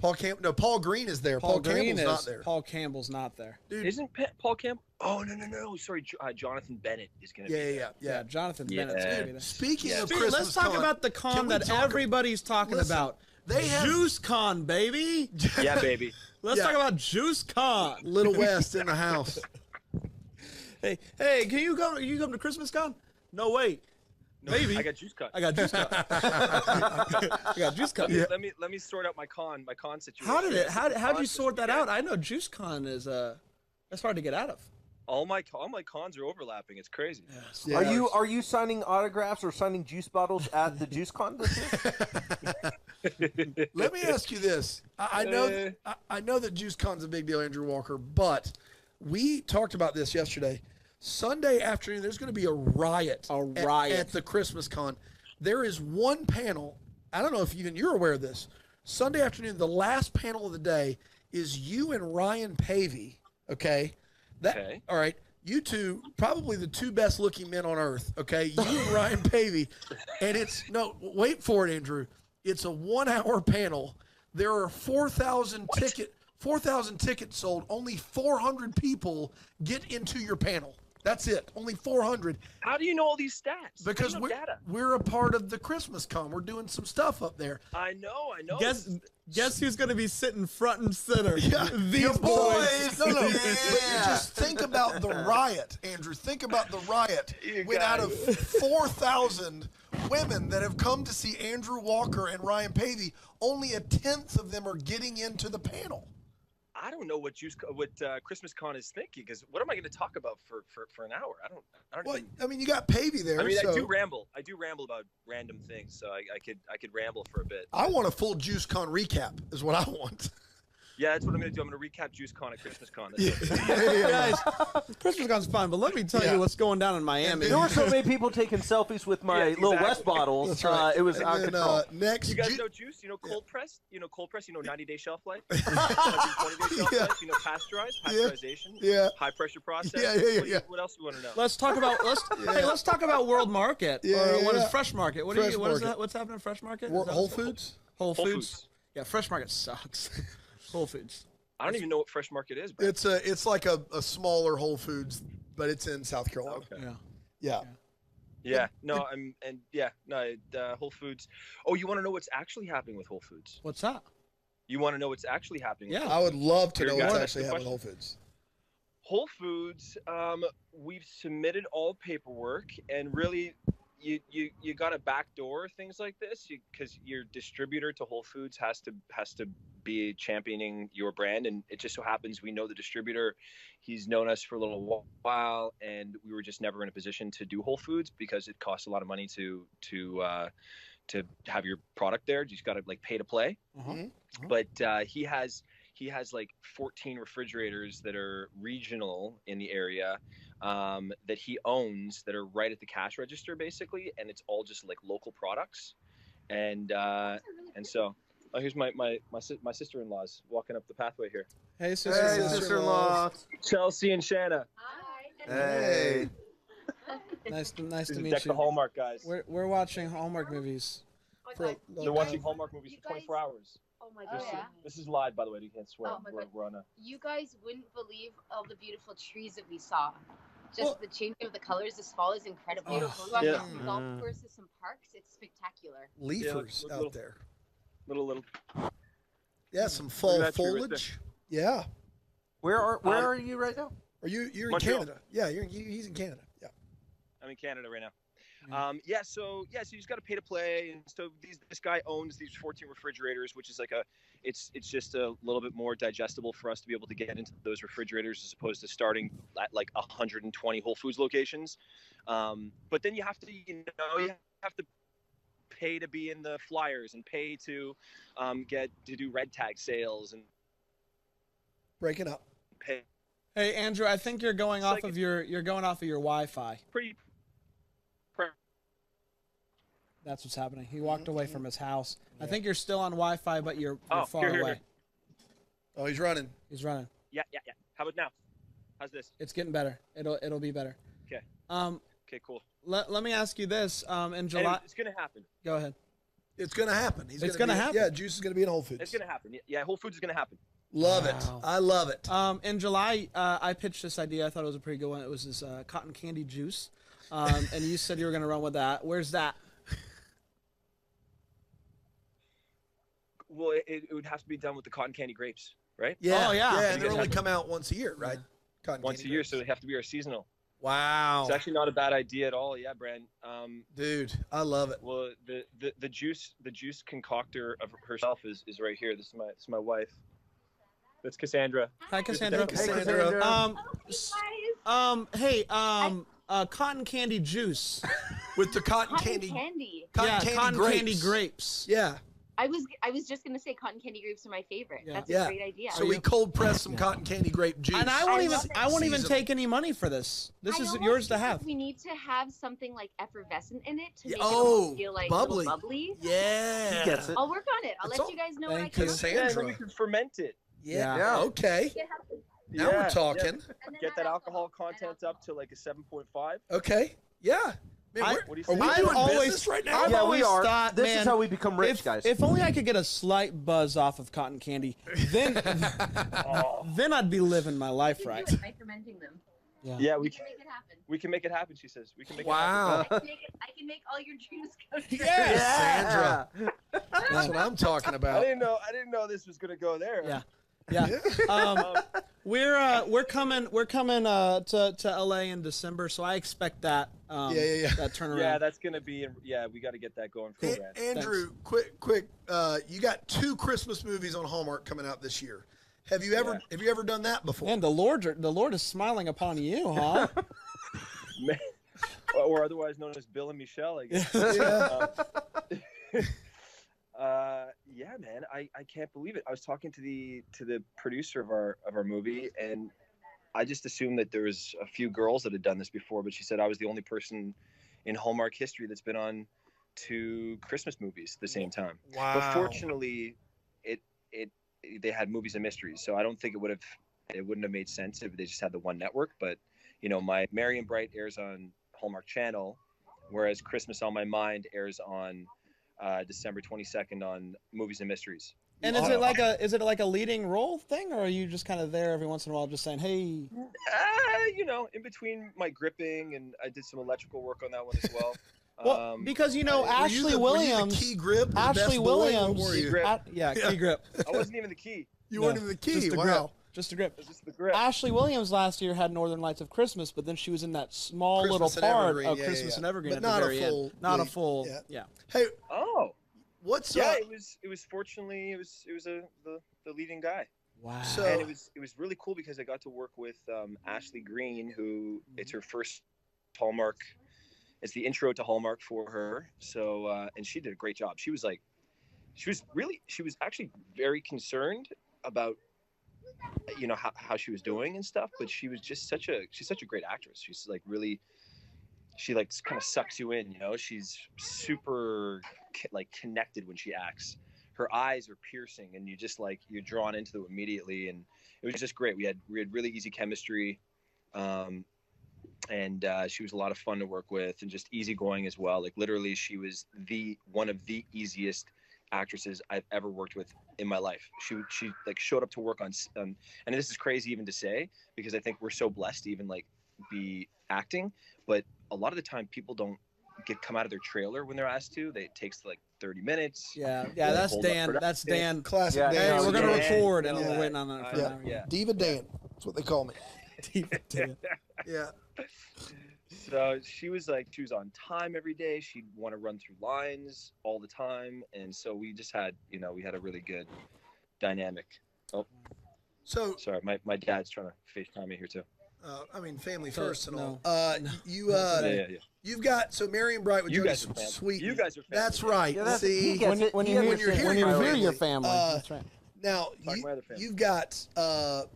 Paul Green is there. Paul Green Campbell's not there. Paul Campbell's not there. Dude. Isn't Paul Campbell? Oh no! Sorry, Jonathan Bennett is going to be there. Yeah, Jonathan Bennett's going to be there. Speaking of Christmas let's talk about the con that everybody's talking about. They have Juice Con, baby. Yeah, baby. Let's talk about Juice Con. Little West in the house. Hey, can you come to Christmas Con? No, wait. No, Maybe. I got Juice Con. I got Juice Con. I got Juice Con. Let me sort out my con situation. How'd you sort that out? I know Juice Con is that's hard to get out of. All my cons are overlapping. It's crazy. Yeah. Are you signing autographs or signing juice bottles at the Juice Con this year? Let me ask you this. I know that Juice Con's a big deal, Andrew Walker, but we talked about this yesterday. Sunday afternoon, there's going to be a riot. At the Christmas Con. There is one panel. I don't know if even you're aware of this. Sunday afternoon, the last panel of the day is you and Ryan Pavey. Okay. All right. You two, probably the two best looking men on earth. Okay. You and Ryan Pavey. And wait for it, Andrew. It's a 1 hour panel. There are 4,000 tickets sold. Only 400 people get into your panel. That's it. Only 400. How do you know all these stats? Because we're a part of the Christmas Con. We're doing some stuff up there. I know. Guess who's going to be sitting front and center? Yeah. These boys. No. But just think about the riot, Andrew. Think about the riot. When out of 4,000 women that have come to see Andrew Walker and Ryan Pavey, only a tenth of them are getting into the panel. I don't know what Christmas Con is thinking, because what am I going to talk about for an hour? I don't. I mean, you got Pavey there. I mean, so. I do ramble about random things, so I could ramble for a bit. I want a full Juice Con recap, is what I want. Yeah, that's what I'm going to do. I'm going to recap Juice Con at Christmas Con. Guys, Christmas Con's fun, but let me tell you what's going down in Miami. There were so many people taking selfies with my Little West bottles. That's right. It was out of control. Next, you guys know Juice? You know cold press? 90-day shelf life? 120-day shelf life? You know pasteurization? High pressure process? Yeah. What else do you want to know? Let's talk about World Market. What is Fresh Market? What is that? What's happening at Fresh Market? Whole Foods? Whole Foods. Yeah, Fresh Market sucks. Whole Foods. I don't even know what Fresh Market is, bro. It's like a smaller Whole Foods, but it's in South Carolina. Okay. Yeah. No, Whole Foods. Oh, you want to know what's actually happening with Whole Foods? What's that? You want to know what's actually happening? Yeah, I would love to know what's actually happening with Whole Foods. Whole Foods, we've submitted all paperwork, and really, you got to backdoor things like this because your distributor to Whole Foods has to be championing your brand, and it just so happens we know the distributor. He's known us for a little while, and we were just never in a position to do Whole Foods because it costs a lot of money to have your product there. You just got to pay to play. But he has like 14 refrigerators that are regional in the area that he owns that are right at the cash register basically, and it's all just like local products. And so here's my sister-in-law's walking up the pathway here. Hey, sister-in-law. Chelsea and Shanna. Hi. Hey. Nice to meet Deck you. the Hallmark guys. We're watching Hallmark movies. They're watching Hallmark movies for 24 hours. Oh my god. This is live, by the way. You can't swear. Oh my God. We're on a... You guys wouldn't believe all the beautiful trees that we saw. Just the changing of the colors this fall is incredible. We're watching some golf courses, some parks. It's spectacular. Leafers out there. Little. Yeah, some fall foliage. Yeah. Where are you right now? You're in Montreal. Canada? Yeah, he's in Canada. Yeah. I'm in Canada right now. So you just got to pay to play, and so this guy owns these 14 refrigerators, which is it's just a little bit more digestible for us to be able to get into those refrigerators as opposed to starting at like 120 Whole Foods locations. But then you have to pay to be in the flyers and pay to get to do red tag sales and break it up. Pay. Hey Andrew, I think you're going off of your Wi-Fi. That's what's happening. He walked away from his house. I think you're still on Wi-Fi, but you're far away. Here. Oh, he's running. He's running. Yeah. How about now? How's this? It's getting better. It'll be better. Okay. Okay, cool. Let me ask you this. In July, Anyway, it's gonna happen. Go ahead. It's gonna happen. It's gonna happen. Yeah, Juice is gonna be in Whole Foods. It's gonna happen. Yeah, Whole Foods is gonna happen. Love it. I love it. In July, I pitched this idea. I thought it was a pretty good one. It was this cotton candy juice, and you said you were going to run with that. Where's that? Well, it would have to be done with the cotton candy grapes, right? Yeah. Oh, yeah. Yeah, and they only come out once a year, right? Cotton Once a candy year, grapes. so they have to be our seasonal. Wow. It's actually not a bad idea at all. Yeah, Brand. Dude, I love it. Well, the juice concoctor of herself is right here. This is my wife. That's Cassandra. Hi, Cassandra. Hey, Cassandra. Hey, cotton candy juice. With the cotton Cotton candy. candy. Cotton candy grapes. Yeah. I was just gonna say cotton candy grapes are my favorite. Yeah. That's Yeah. a great idea. So we cold press some cotton candy grape juice. And I won't even Seasonal. take any money for this. This I is almost yours to feel like have. We need to have something like effervescent in it to make Oh, it feel like bubbly. little bubbly. Yeah. He gets it. I'll work on it. I'll It's let all- you guys know when I Thank can. you. Yeah, and then Cassandra. we can ferment it. Yeah. Okay. Make it happen. Now we're Yeah, talking. And then Get that add alcohol content up to like a 7.5. Okay. Yeah. Man, I- we're- What do you are say? we I've doing always- business right now? I've Yeah, we always are. thought, This man, is how we become rich, if, guys. If only I could get a slight buzz off of cotton candy, then then I'd be living my life You can right. do it by fermenting them. Yeah, We we can make it happen. can make it happen. She says we can make Wow. I can make all your dreams come true. Cassandra. That's what I'm talking it about. happen. I didn't know this was gonna go there. Yeah. Yeah. We're coming to LA in December, so I expect that that turnaround. Yeah, that's gonna be. Yeah, we got to get that going for Brand. Andrew, quick, you got 2 Christmas movies on Hallmark coming out this year. Have you ever done that before? Man, the Lord is smiling upon you, huh? Or otherwise known as Bill and Michelle, I guess. Yeah, man, I can't believe it. I was talking to the producer of our movie, and I just assumed that there was a few girls that had done this before, but she said I was the only person in Hallmark history that's been on 2 Christmas movies at the same time. Wow. But fortunately, they had movies and mysteries, so I don't think it wouldn't have made sense if they just had the one network. But my Merry and Bright airs on Hallmark Channel, whereas Christmas on My Mind airs on December 22nd on Movies and Mysteries. And is it like a leading role thing, or are you just kind of there every once in a while, just saying, "Hey"? In between my gripping, and I did some electrical work on that one as well. Well, because Ashley were you Williams, the key grip, or Ashley best boy? Williams, What were you? key grip. I wasn't even the key. You weren't even the key. Just a Wow. grip. Just a grip. It was just the grip. Ashley Williams last year had Northern Lights of Christmas, but then she was in that small Christmas little and part Evergreen, of yeah, Christmas yeah. and Evergreen But at not the a very full end. Not a lead. full. Yeah. Yeah. Hey, Oh, what's yeah. up? It was fortunately it was the leading guy. Wow. So- And it was really cool because I got to work with Ashley Green, who it's her first Hallmark. It's the intro to Hallmark for her. So and she did a great job. She was actually very concerned about how she was doing and stuff, but she was just she's such a great actress. She's like really, she like kind of sucks you in, she's super connected when she acts. Her eyes are piercing and you're drawn into them immediately, and it was just great. We had really easy chemistry, and she was a lot of fun to work with and just easygoing as well. Like literally she was one of the easiest actresses I've ever worked with in my life. She showed up to work on and this is crazy even to say, because I think we're so blessed to even be acting, but a lot of the time people don't come out of their trailer when they're asked to. It takes 30 minutes. Yeah, that's Dan. That's Dan. Classic Yeah, Dan. hey, we're gonna Dan. record, and we're waiting on that. Yeah. Yeah. Diva Dan. That's what they call me. Diva Dan. Yeah. So she was on time every day. She'd want to run through lines all the time, and so we just had we had a really good dynamic. Oh, so sorry, my dad's trying to FaceTime me here too. Family So, first and all. no. Yeah. You've got Mary and Bright with You Jody guys are family. Sweet. You guys are family. That's right. Yeah, that's- See, he gets it. When He you understands hear your family. family, that's right. Now Talk about the family. you've got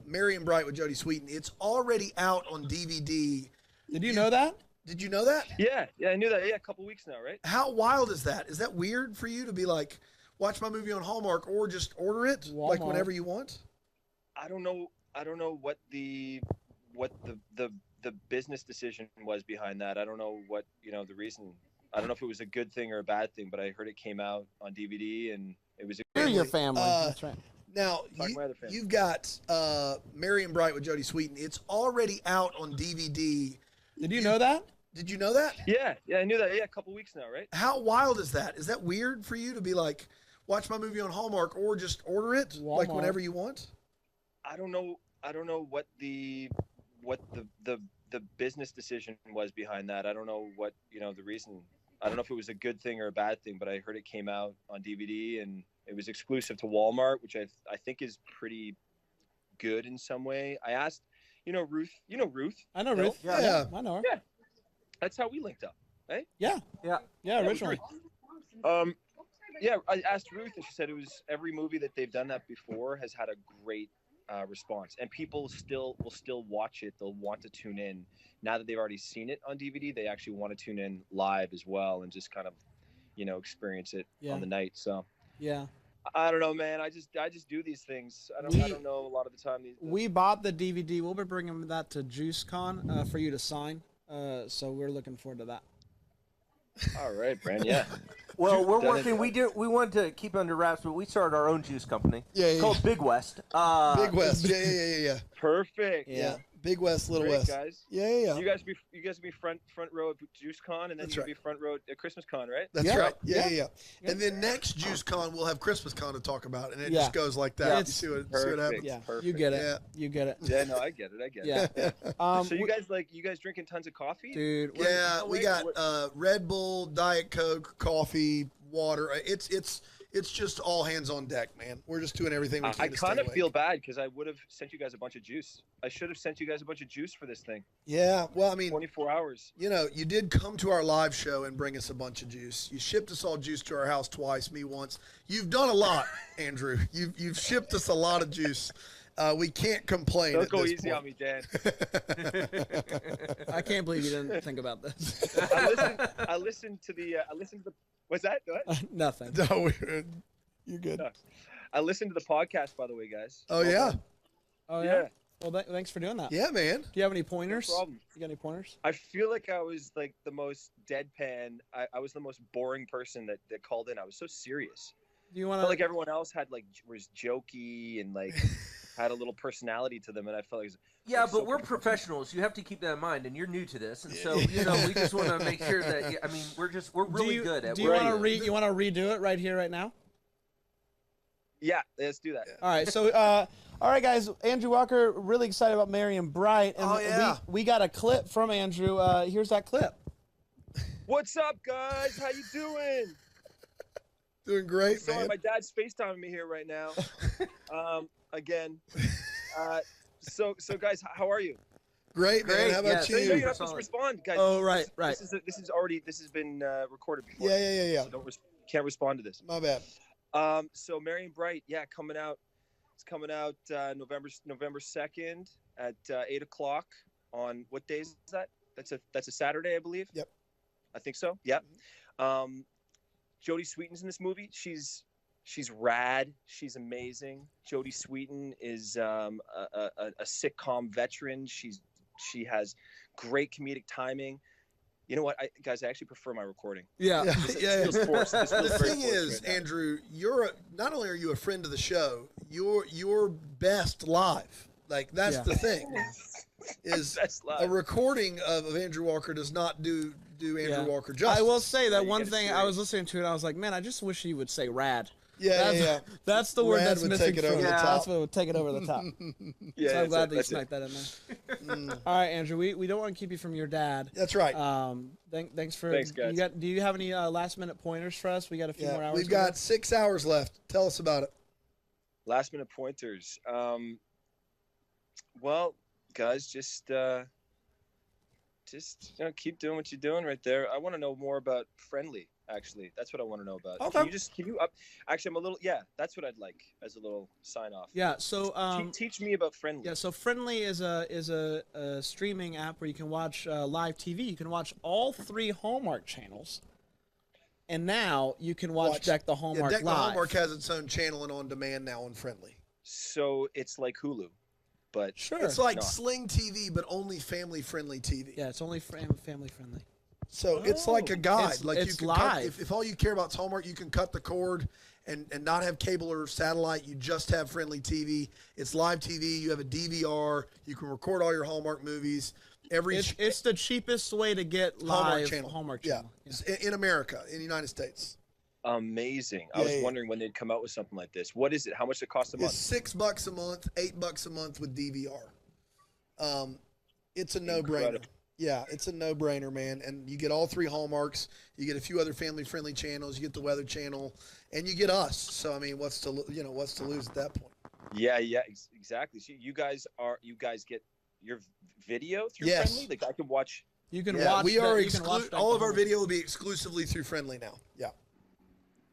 Mary and Bright with Jody Sweeten. It's already out on DVD. Did you know that? Did you know that? Yeah, I knew that. Yeah, a couple weeks now, right? How wild is that? Is that weird for you to be like, watch my movie on Hallmark or just order it Walmart. whenever you want? I don't know what the business decision was behind that. I don't know what the reason. I don't know if it was a good thing or a bad thing, but I heard it came out on DVD and it was. You're your family. That's right. Now, Talk to my other family. you've got Mary and Bright with Jodie Sweetin. It's already out on DVD. Did you know that? Did you know that? Yeah, I knew that. Yeah, a couple weeks now, right? How wild is that? Is that weird for you to be like, watch my movie on Hallmark or just order it like Walmart. whenever you want? I don't know what the business decision was behind that. I don't know what, the reason. I don't know if it was a good thing or a bad thing, but I heard it came out on DVD and it was exclusive to Walmart, which I think is pretty good in some way. I asked, Ruth. You know Ruth? I know Ruth. Yeah. I know her. Yeah. That's how we linked up, right? Yeah. Originally. Yeah, I asked Ruth, and she said it was every movie that they've done that before has had a great response, and people will still watch it. They'll want to tune in now that they've already seen it on DVD. They actually want to tune in live as well and just kind of, experience it on the night. So yeah, I don't know, man. I just do these things. I don't know a lot of the time. We bought the DVD. We'll be bringing that to JuiceCon for you to sign. So we're looking forward to that. All right, Brand. Yeah. Well, we're working. We wanted to keep it under wraps, but we started our own juice company. Yeah. Called Big West. Big West. Yeah. Perfect. Yeah. Big West, Little Great, West. Guys. Yeah. You guys be front row at JuiceCon, and then That's you'll right. be front row at Christmas Con, right? That's right. Yeah. And then next JuiceCon, we'll have Christmas Con to talk about, and it just goes like that. You see what happens? Yeah, Perfect. you get it. Yeah. You get it. Yeah, no, I get it. Yeah. So you guys drinking tons of coffee? Dude. Yeah, we got Red Bull, Diet Coke, coffee, water. It's just all hands on deck, man. We're just doing everything we can. I to kind stay of awake. feel bad because I would have sent you guys a bunch of juice. I should have sent you guys a bunch of juice for this thing. Yeah, well, I mean, 24 hours. You did come to our live show and bring us a bunch of juice. You shipped us all juice to our house twice, me once. You've done a lot, Andrew. You've shipped us a lot of juice. We can't complain. Don't at go this easy point. on me, Dan. I can't believe you didn't think about this. I listened to the. What's that? What? Nothing. No, you're good. No. I listened to the podcast, by the way, guys. Oh yeah. Oh yeah. Well, thanks for doing that. Yeah, man. Do you have any pointers? No problem. You got any pointers? I feel like I was like the most deadpan. I was the most boring person that called in. I was so serious. Do you want I to? felt like everyone else had was jokey and like had a little personality to them, and I felt like. Yeah, but we're professionals. You have to keep that in mind, and you're new to this, and so we just want to make sure that. I mean, we're really good at. Do you want to You want to redo it right here, right now? Yeah, let's do that. All right, so all right, guys. Andrew Walker, really excited about Mary and Bright, and we got a clip from Andrew. Here's that clip. What's up, guys? How you doing? Doing great, Sorry, man. my dad's FaceTiming me here right now. Again. So guys, how are you? Great, man. How about So you? you're not supposed to respond, guys. Oh, right. This has been recorded before. Yeah. So can't respond to this. My bad. So Mary and Bright, coming out. It's coming out November 2nd at 8:00 on what day is that? That's a Saturday, I believe. Yep. I think so. Yeah. Jodie Sweetin's in this movie. She's rad. She's amazing. Jodie Sweetin is a sitcom veteran. She has great comedic timing. You know what, guys? I actually prefer my recording. Yeah. This feels forced. This feels The very thing forced is, right now. Andrew, not only are you a friend of the show, you're best live. Like that's the thing. Is a recording of Andrew Walker does not do Andrew Walker justice. I will say that one thing. I was listening to it, and I was like, man, I just wish he would say "rad." That's the word Rad that's would missing. take it over the top. That's what would take it over the top. Yeah, so I'm glad that you that's snuck that in there. All right, Andrew, we don't want to keep you from your dad. That's right. Thanks, guys. Do you have any last minute pointers for us? We got a few more hours. We've got 6 hours left. Tell us about it. Last minute pointers. Well, guys, just keep doing what you're doing right there. I want to know more about Friendly. Actually, that's what I want to know about. Okay. Can you up? Actually, I'm a little. Yeah, that's what I'd like as a little sign off. Yeah. So teach me about Friendly. Yeah. So Friendly is a streaming app where you can watch live TV. You can watch all 3 Hallmark channels, and now you can watch Deck the Hallmark Deck the live. Hallmark has its own channel and on demand now on Friendly. So it's like Hulu, but sure, it's like Sling TV, but only family friendly TV. Yeah, it's only family friendly. So it's like a guide. It's- like it's you can live. if all you care about is Hallmark, you can cut the cord and not have cable or satellite. You just have friendly TV. It's live TV. You have a DVR. You can record all your Hallmark movies. It's the cheapest way to get live Hallmark channel. Hallmark channel. Yeah. In America, in the United States. Amazing. I Yeah, was yeah. wondering when they'd come out with something like this. What is it? How much does it cost a month? It's $6 a month, $8 a month with DVR. It's a no-brainer. Incredible. Yeah, it's a no-brainer, man. And you get all 3 Hallmarks. You get a few other family-friendly channels. You get the Weather Channel, and you get us. So I mean, what's to lose at that point? Yeah, exactly. So you guys get your video through Yes. Friendly? Like I can watch. You can Yeah, watch. we are you can watch all of our video will be exclusively through Friendly now. Yeah.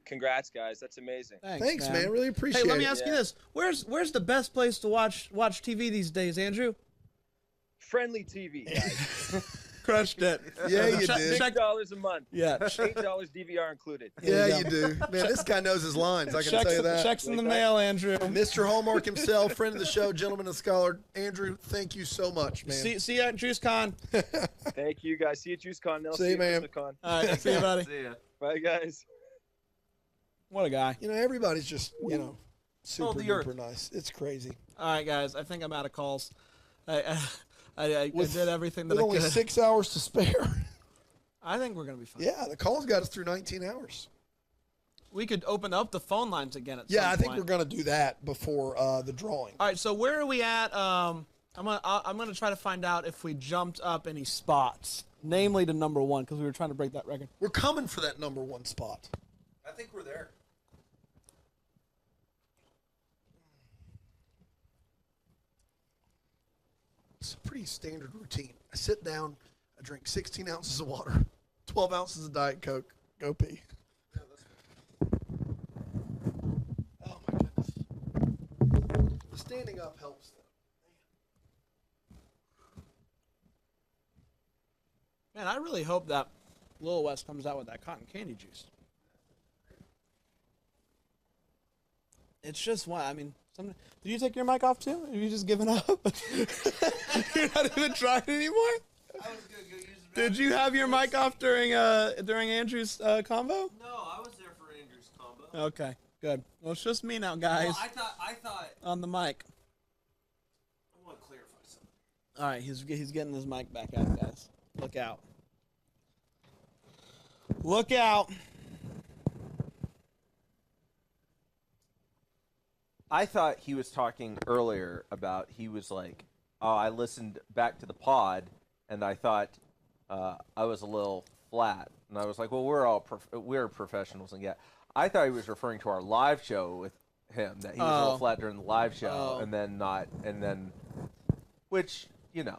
Congrats, guys. That's amazing. Thanks, man. Really appreciate Hey, it. let me ask you this: Where's the best place to watch TV these days, Andrew? Friendly TV, guys. Crushed it. Yeah, you Check- did. check- $6 a month. Yeah. $8 DVR included. Yeah, you do. Man, this guy knows his lines. I can tell you that. Checks in the mail, Andrew. Mr. Hallmark himself, friend of the show, gentleman and scholar. Andrew, thank you so much, man. See you at JuiceCon. Thank you, guys. See you at JuiceCon. They'll See you, at man. ChristmasCon. All right, see you, buddy. See ya. Bye, guys. What a guy. Everybody's just, super the earth. duper nice. It's crazy. All right, guys. I think I'm out of calls. I With- did everything that With I only could. 6 hours to spare. I think we're gonna be fine. Yeah, the calls got us through 19 hours. We could open up the phone lines again at Yeah, some I think point. we're going to do that before the drawing. All right, so where are we at? I'm gonna try to find out if we jumped up any spots, namely to number 1, because we were trying to break that record. We're coming for that number 1 spot. I think we're there. It's a pretty standard routine. I sit down, I drink 16 ounces of water, 12 ounces of Diet Coke, go pee. Oh my goodness. Standing up helps though. Man, I really hope that Lil West comes out with that cotton candy juice. It's just what I mean. Did you take your mic off too? Have you just given up? You're not even trying anymore. I was gonna go use the Did you have your mic off during Andrew's combo? No, I was there for Andrew's combo. Okay, good. Well, it's just me now, guys. Well, I thought. On the mic. I want to clarify something. All right, he's getting his mic back out, guys. Look out. Look out. I thought he was talking earlier about he was like, oh, I listened back to the pod and I thought I was a little flat, and I was like, well, we're professionals, and yeah, I thought he was referring to our live show with him, that he was a little flat during the live show, and then which Yeah.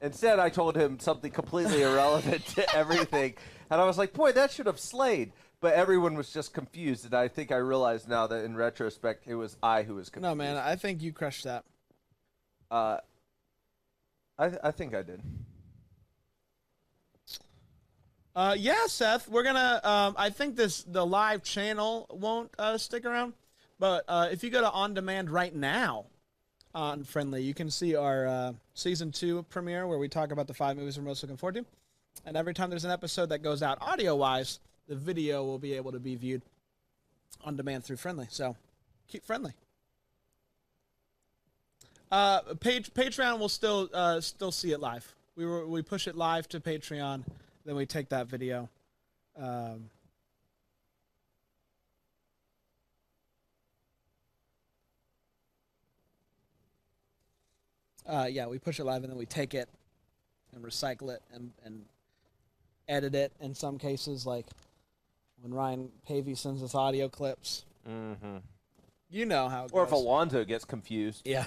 Instead, I told him something completely irrelevant to everything, and I was like, boy, that should have slayed. But everyone was just confused, and I think I realize now that in retrospect, it was I who was confused. No, man, I think you crushed that. I think I did. Yeah, Seth, we're gonna. I think the live channel won't stick around, but if you go to On Demand right now on Friendly, you can see our season 2 premiere where we talk about the 5 movies we're most looking forward to. And every time there's an episode that goes out audio-wise, the video will be able to be viewed on demand through Friendly. So keep friendly. Patreon will still see it live. We push it live to Patreon, then we take that video. Yeah, we push it live and then we take it and recycle it and edit it in some cases, like when Ryan Pavey sends us audio clips. Mm-hmm. You know how it Or goes. if Alonzo gets confused. Yeah.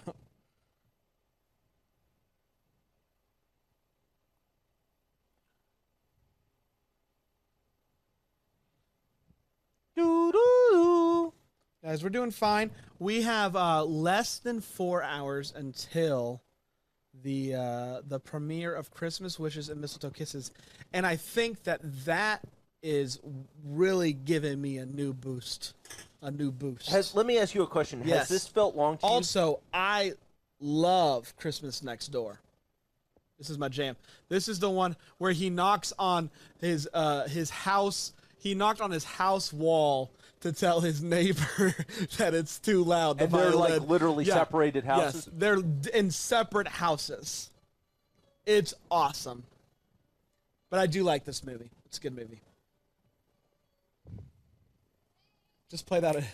Guys, we're doing fine. We have less than 4 hours until the premiere of Christmas Wishes and Mistletoe Kisses, and I think that is really giving me a new boost. Let me ask you a question. Yes. Has this felt long to you? Also, I love Christmas Next Door. This is my jam. This is the one where he knocks on his house. He knocked on his house wall to tell his neighbor that it's too loud. And they're like literally separated houses? Yes, they're in separate houses. It's awesome. But I do like this movie. It's a good movie. Just play that.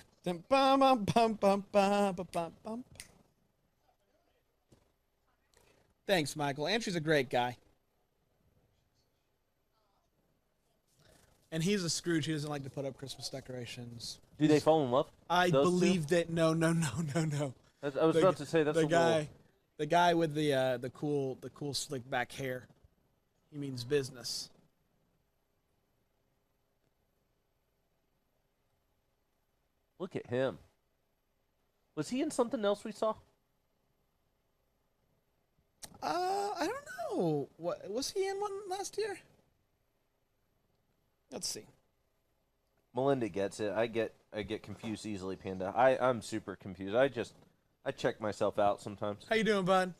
Thanks, Michael. Andrew's a great guy. And he's a Scrooge. He doesn't like to put up Christmas decorations. Do they fall in love? I those believe two? that. No. I was about to say that's the guy with the cool slick back hair. He means business. Look at him. Was he in something else we saw? I don't know. What was he in one last year? Let's see. Melinda gets it. I get confused easily, Panda. I'm super confused. I check myself out sometimes. How you doing, bud?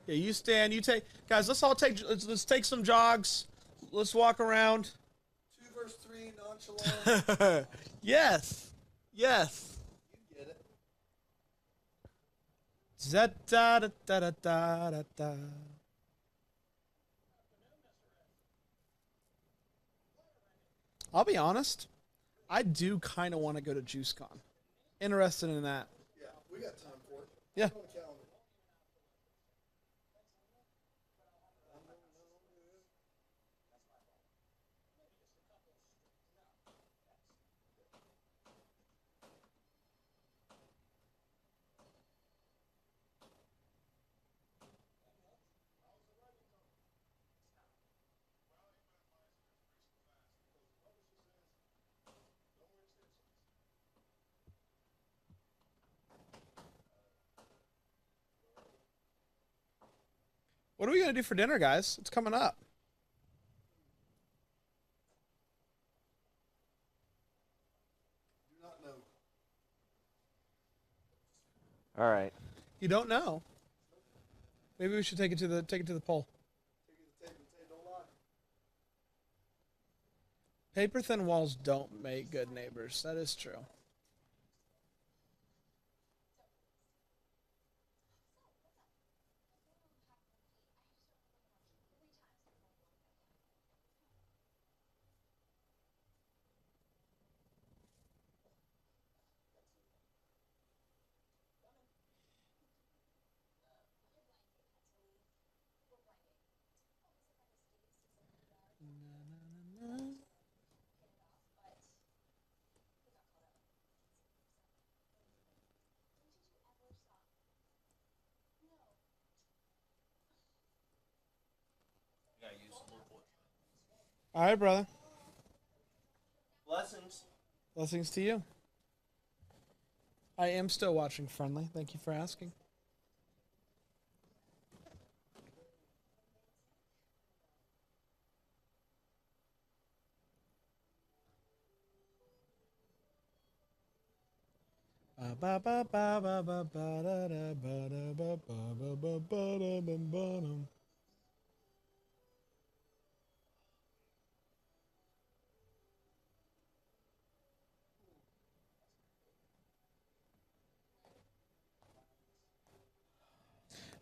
Yeah, you stand. You take, guys. Let's take some jogs. Let's walk around. 2 verse 3 nonchalant. Yes. You get it. Da-da-da-da-da-da-da. I'll be honest. I do kind of want to go to JuiceCon. Interested in that. Yeah, we got time for it. Yeah. Put it on the calendar. What are we going to do for dinner, guys? It's coming up. Do not know. All right. You don't know. Maybe we should take it to the poll. Paper thin walls don't make good neighbors. That is true. All right, brother. Blessings. Blessings to you. I am still watching Friendly. Thank you for asking.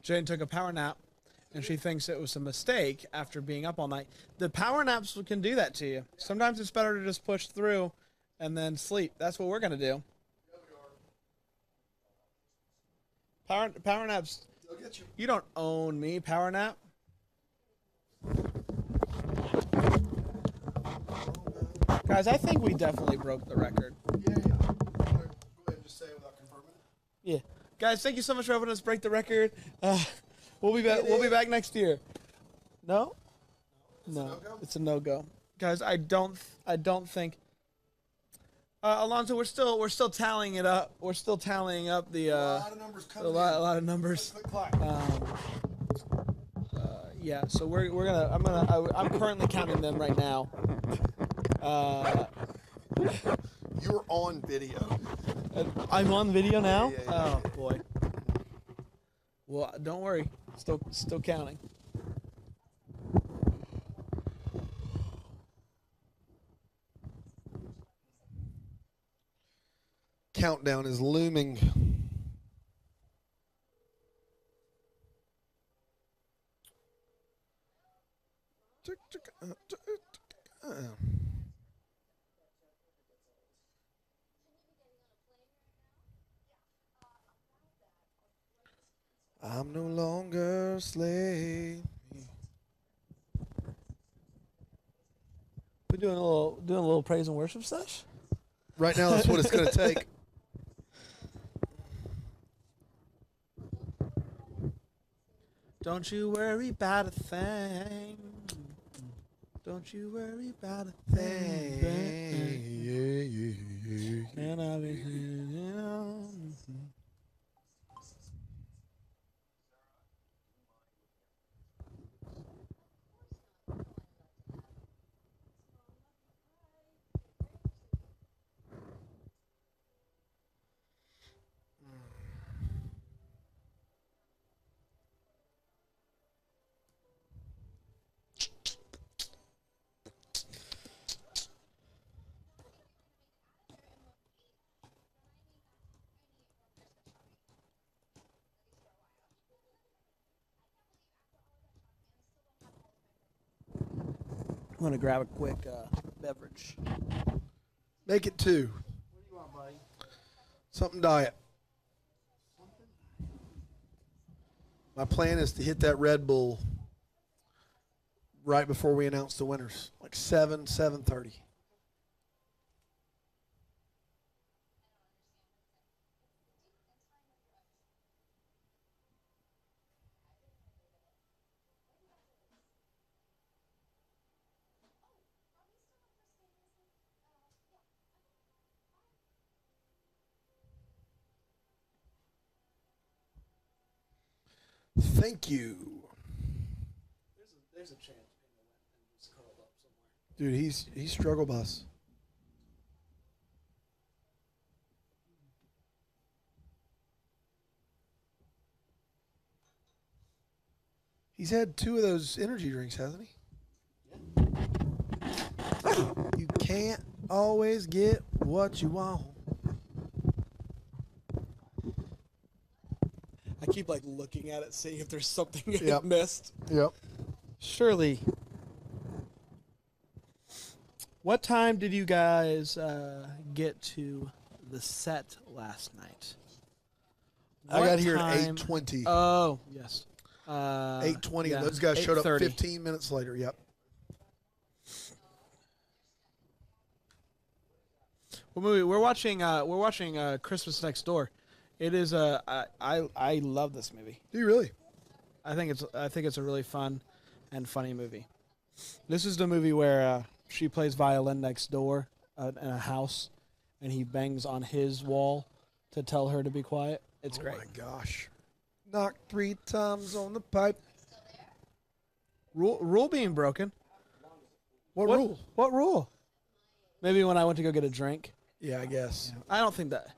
Jane took a power nap, and she thinks it was a mistake after being up all night. The power naps can do that to you. Sometimes it's better to just push through and then sleep. That's what we're going to do. Power naps. You don't own me, power nap. Guys, I think we definitely broke the record. Yeah. Go ahead and just say it without confirming it. Yeah. Guys, thank you so much for helping us break the record. We'll be back. We'll be back next year. No. It's a no-go. Guys, I don't think. Alonzo, we're still tallying it up. We're still tallying up the. A lot of numbers coming a lot of numbers. Click, click, click. Yeah. So we're gonna. I'm currently counting them right now. You're on video. I'm on video now? Yeah. Oh, boy. Well, don't worry. Still counting. Countdown is looming. I'm no longer a slave. We doing a little praise and worship sesh? Right now, that's what it's going to take. Don't you worry about a thing. Don't you worry about a thing. And I'll be, you know. I'm going to grab a quick beverage. Make it 2. What do you want, buddy? Something diet. My plan is to hit that Red Bull right before we announce the winners, like 7:30. Thank you. There's a chance Pino went and just curled up somewhere. Dude, he's struggle bus. He's had 2 of those energy drinks, hasn't he? Yeah. You can't always get what you want. I keep like looking at it, seeing if there's something Yep. it missed. Yep. Surely. What time did you guys get to the set last night? I got here at time- 8:20. Oh, yes. 8:20. Yeah, Those guys showed up 8:30. 15 minutes later. Yep. What movie? We're watching Christmas Next Door. It is I love this movie. Do you really? I think it's a really fun and funny movie. This is the movie where she plays violin next door in a house, and he bangs on his wall to tell her to be quiet. It's great. Oh my gosh. Knock 3 times on the pipe. Rule being broken. What rule? What rule? Maybe when I went to go get a drink. Yeah, I guess. I don't think that.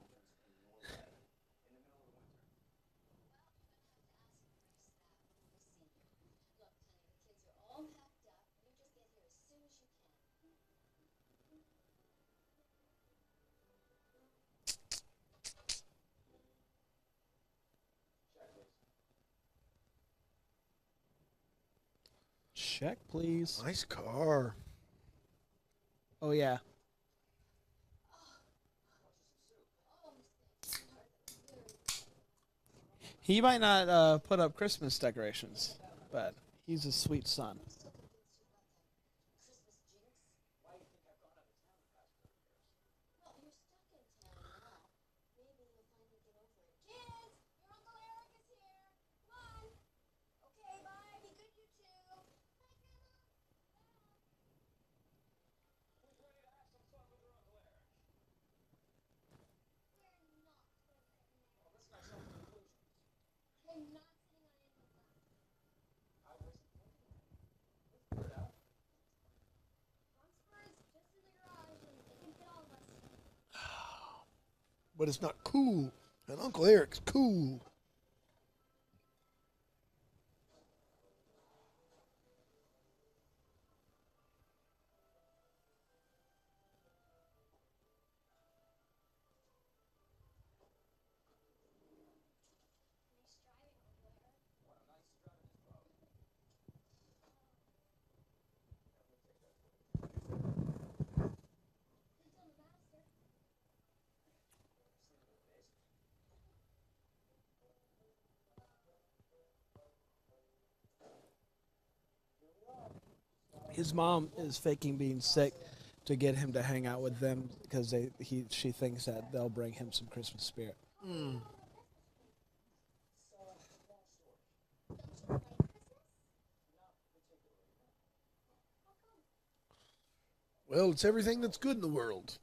Check, please. Nice car. Oh, yeah. He might not put up Christmas decorations, but he's a sweet son. But it's not cool. And Uncle Eric's cool. His mom is faking being sick to get him to hang out with them because she thinks that they'll bring him some Christmas spirit. Mm. Well, it's everything that's good in the world.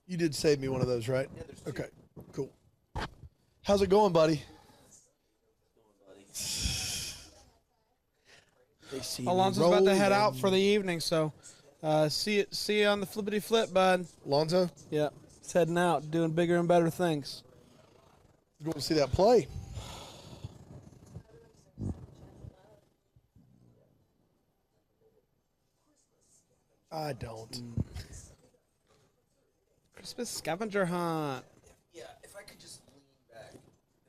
You did save me one of those, right? Yeah, there's 2. Okay, cool. How's it going, buddy? Alonzo's about to head out for the evening, so see you on the flippity flip, bud. Alonzo? Yeah, he's heading out, doing bigger and better things. Going to see that play. I don't. Christmas scavenger hunt. Yeah, if I could just lean back, it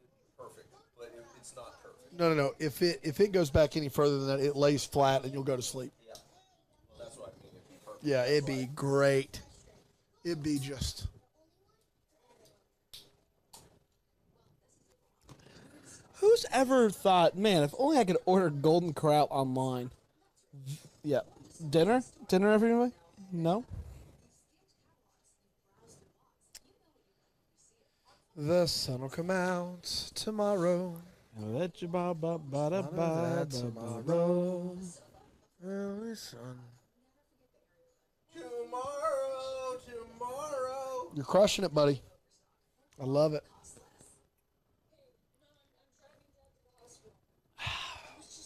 would be perfect, but it's not perfect. No. If it goes back any further than that, it lays flat and you'll go to sleep. Yeah, well, that's what I mean. It'd be perfect. Yeah, it'd be great. It'd be just. Who's ever thought, man, if only I could order Golden Corral online? Yeah. Dinner everybody? No? The sun will come out tomorrow. Let you tomorrow. Early sun. Tomorrow. You're crushing it, buddy. I love it.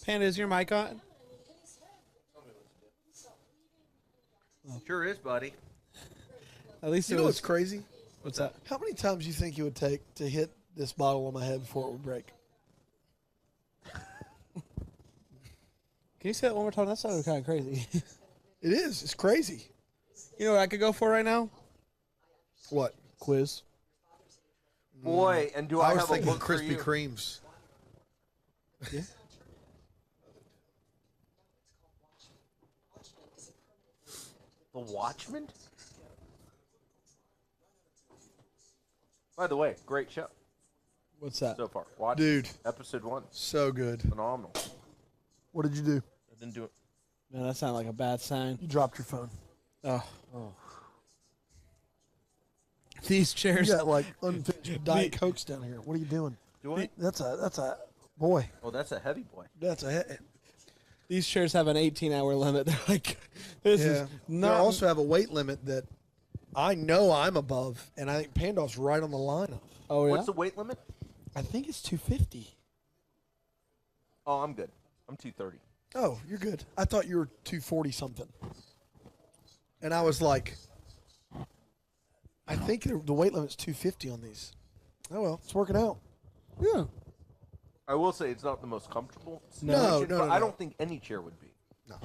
Panda, is your mic on? Sure is, buddy. At least You it know was what's crazy? What's that? How many times do you think it would take to hit this bottle on my head before it would break? Can you say that one more time? That sounded kind of crazy. It is. It's crazy. You know what I could go for right now? What? Quiz. Boy, and do I was have a thinking book for Krispy you? Kremes. Yeah. The Watchmen? By the way, great show What's that? so far. Watch Dude. episode 1. So good. Phenomenal. What did you do? I didn't do it. Man, that sounded like a bad sign. You dropped your phone. Oh. These chairs. You got like unfinished Diet Cokes down here. What are you doing? Do I? That's a boy. Oh, that's a heavy boy. That's a These chairs have an 18-hour limit. They're like, this yeah. is They not. also have a weight limit that I know I'm above, and I think Pandolf's right on the line of. Oh yeah. What's the weight limit? I think it's 250. Oh, I'm good. I'm 230. Oh, you're good. I thought you were 240 something. And I was like, I think the weight limit's 250 on these. Oh well, it's working out. Yeah. I will say it's not the most comfortable. No, situation, but I don't think any chair would be. No.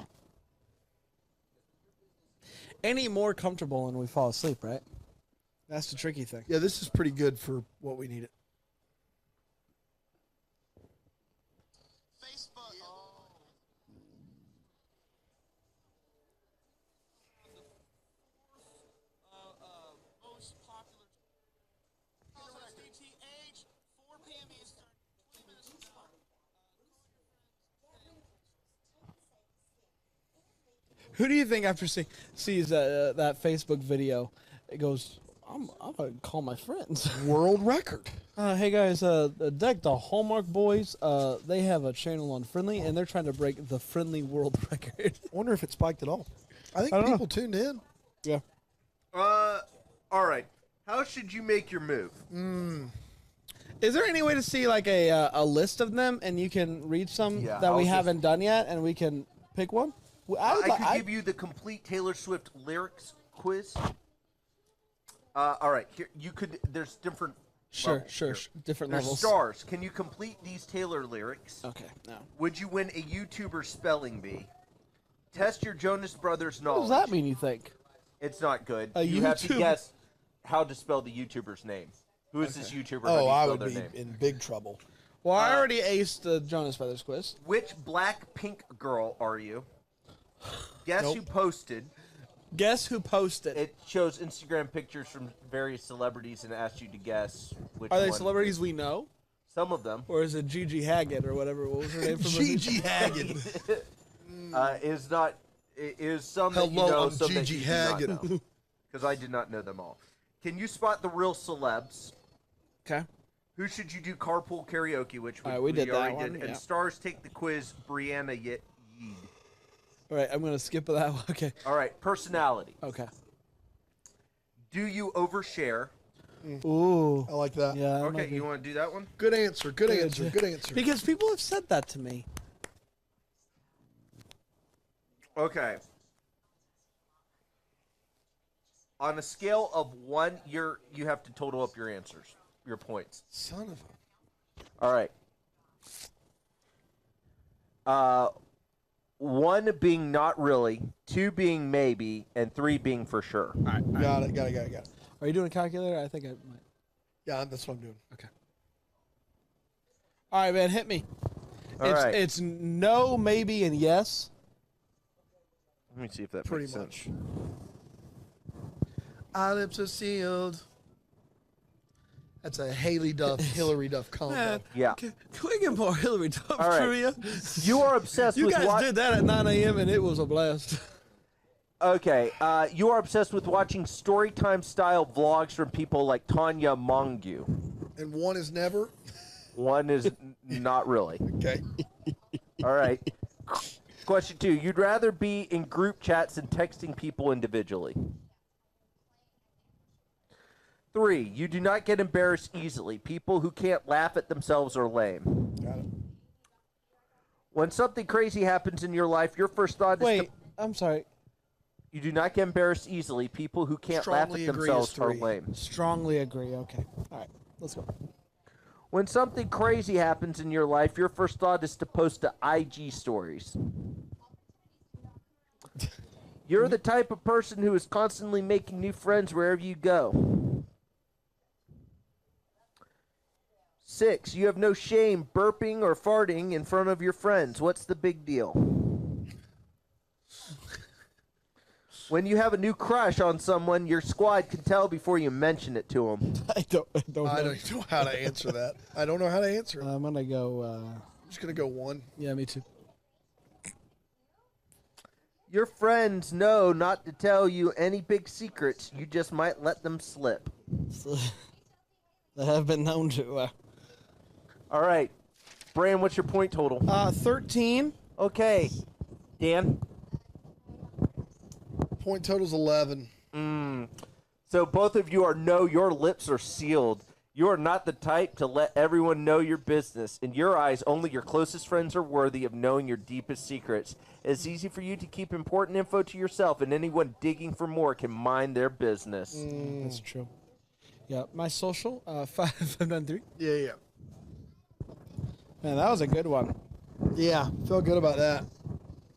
Any more comfortable when we fall asleep, right? That's the tricky thing. Yeah, this is pretty good for what we need it. Who do you think after sees that Facebook video, it goes, I'm gonna call my friends. World record. Hey guys, deck the Hallmark boys. They have a channel on Friendly, and they're trying to break the Friendly world record. I wonder if it spiked at all. I think don't know. people tuned in. Yeah. All right. How should you make your move? Is there any way to see like a list of them, and you can read some Yeah, that we I'll haven't done yet, and we can pick one? Well, I could give you the complete Taylor Swift lyrics quiz. All right, here you could. There's different. Sure, levels here. different There's levels. stars. Can you complete these Taylor lyrics? Okay, no. Would you win a YouTuber spelling bee? Test your Jonas Brothers What knowledge. does that mean, you think? It's not good. A You have to YouTuber- guess how to spell the YouTuber's name. Who is this YouTuber? How do Oh, you I spell would their be name? in big trouble. Well, I already aced the Jonas Brothers quiz. Which Blackpink girl are you? Guess Nope. who posted. Guess who posted? It shows Instagram pictures from various celebrities and asks you to guess which Are they one. celebrities we know? Some of them. Or is it Gigi Hackett or whatever? What was her name? Gigi Hackett. Is not. Is some that you Hello, know, I'm some that Gigi you do Hackett. not know. Because I did not know them all. Can you spot the real celebs? Okay. Who should you do carpool karaoke? Which All right, we did that already one, did. yeah. And stars take the quiz. Brianna Yeed. All right, I'm going to skip that one. Okay. All right, personality. Okay. Do you overshare? Ooh. I like that. Yeah. that Okay, might be- you want to do that one? Good answer. Good answer. Good answer. Because people have said that to me. Okay. On a scale of 1, you have to total up your answers, your points. Son of a. All right. 1 being not really, 2 being maybe, and 3 being for sure. All right. Got it. Are you doing a calculator? I think I might. Yeah, that's what I'm doing. Okay. All right, man, hit me. All right. It's no, maybe, and yes. Let me see if that Pretty makes much. sense. Our lips are sealed. That's a Hillary Duff combo. Man, Yeah. Can we get more Hillary Duff All right. trivia? You are obsessed You with guys did that at 9 a.m. and it was a blast. Okay, you are obsessed with watching storytime style vlogs from people like Tanya Mongeau. And one is never. 1 is not really. Okay. All right. Question 2. You'd rather be in group chats than texting people individually. 3. You do not get embarrassed easily. People who can't laugh at themselves are lame. Got it. When something crazy happens in your life, your first thought is Wait, I'm sorry. you do not get embarrassed easily. People who can't laugh Strongly at agree themselves is are 3. lame. Strongly agree. Okay. All right. Let's go. When something crazy happens in your life, your first thought is to post to IG stories. You're the type of person who is constantly making new friends wherever you go. 6, you have no shame burping or farting in front of your friends. What's the big deal? When you have a new crush on someone, your squad can tell before you mention it to them. I don't I know. don't know how to answer that. I don't know how to answer it. I'm going to go. I'm just going to go 1. Yeah, me too. Your friends know not to tell you any big secrets. You just might let them slip. They have been known to. All right. Brian, what's your point total? 13. Okay. Dan? Point total's 11. So both of you know your lips are sealed. You are not the type to let everyone know your business. In your eyes, only your closest friends are worthy of knowing your deepest secrets. It's easy for you to keep important info to yourself, and anyone digging for more can mind their business. That's true. Yeah, my social, 593. Yeah. Man, that was a good one. Yeah, feel good about that.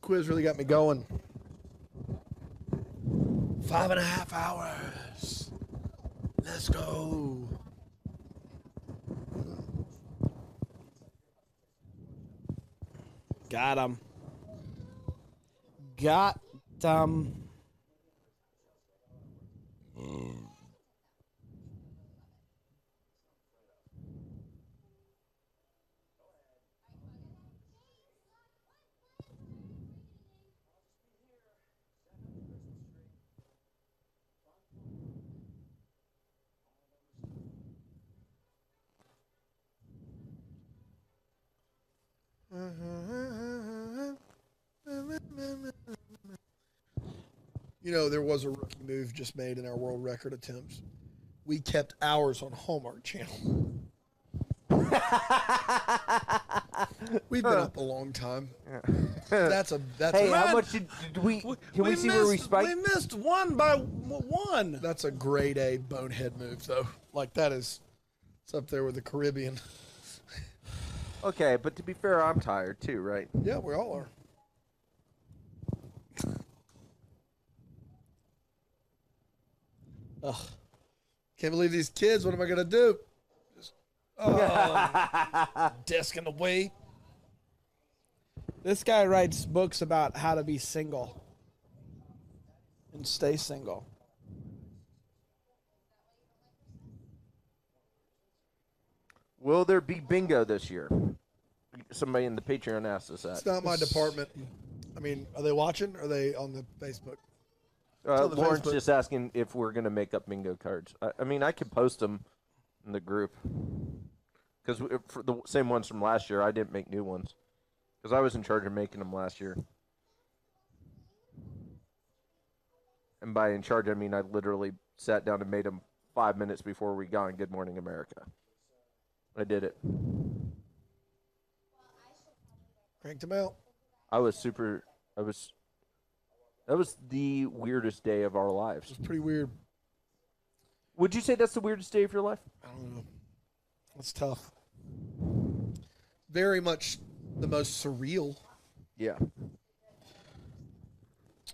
Quiz really got me going. 5.5 hours. Let's go. Got him. Got him. You know, there was a rookie move just made in our world record attempts. We kept ours on Hallmark Channel. We've been up a long time. That's Hey, how much did we? Can we see where we spiked? We missed one by one. That's a grade A bonehead move, though. Like it's up there with the Caribbean. Okay, but to be fair, I'm tired too, right? Yeah, we all are. Ugh. Can't believe these kids. What am I gonna do? Just, desk in the way. This guy writes books about how to be single and stay single. Will there be bingo this year? Somebody in the Patreon asked us that. It's not my department. I mean, are they watching? Or are they on the Facebook? On the Lauren's Facebook. just asking if we're going to make up bingo cards. I mean, I could post them in the group. Because for the same ones from last year, I didn't make new ones. Because I was in charge of making them last year. And by in charge, I mean I literally sat down and made them 5 minutes before we got on Good Morning America. I did it. Cranked them out. That was the weirdest day of our lives. It's pretty weird. Would you say that's the weirdest day of your life? I don't know. That's tough. Very much the most surreal. Yeah.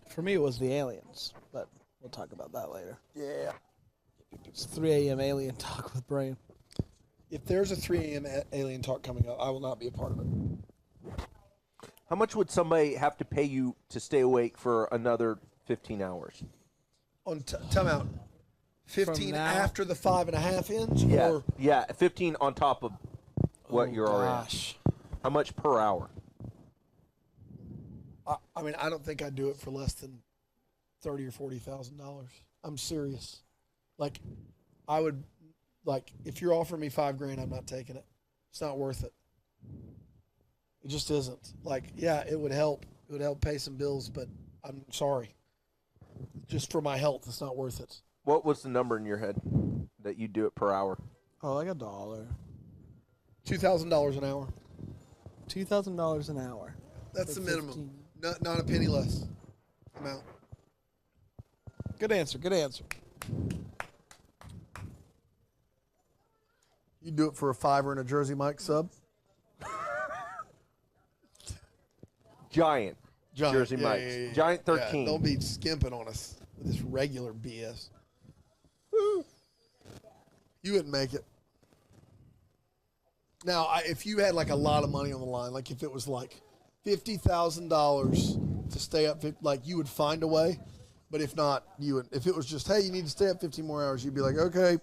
For me, it was the aliens, but we'll talk about that later. Yeah. It's 3 a.m. alien talk with Brain. If there's a 3 a.m. alien talk coming up, I will not be a part of it. How much would somebody have to pay you to stay awake for another 15 hours? On time out. 15 after the 5.5 ends? Yeah, Or? yeah, 15 on top of what you're already gosh. at. How much per hour? I mean, I don't think I'd do it for less than $30,000 or $40,000. I'm serious. Like, I would, like, if you're offering me $5,000, I'm not taking it. It's not worth it. It just isn't. Like, yeah, it would help. It would help pay some bills, but I'm sorry. Just for my health, it's not worth it. What was the number in your head that you do it per hour? Oh, like $1. $2,000 an hour. $2,000 an hour. That's For the minimum. 15. Not a penny less. I'm out. Good answer. Good answer. You do it for a $5 and a Jersey Mike sub? Giant. Jersey yeah, Mike's. yeah, yeah. Giant 13. Yeah, don't be skimping on us with this regular BS. You wouldn't make it. Now, if you had like a lot of money on the line, like if it was like $50,000 to stay up, like you would find a way. But if not, you would. If it was just, hey, you need to stay up 15 more hours, you'd be like, okay.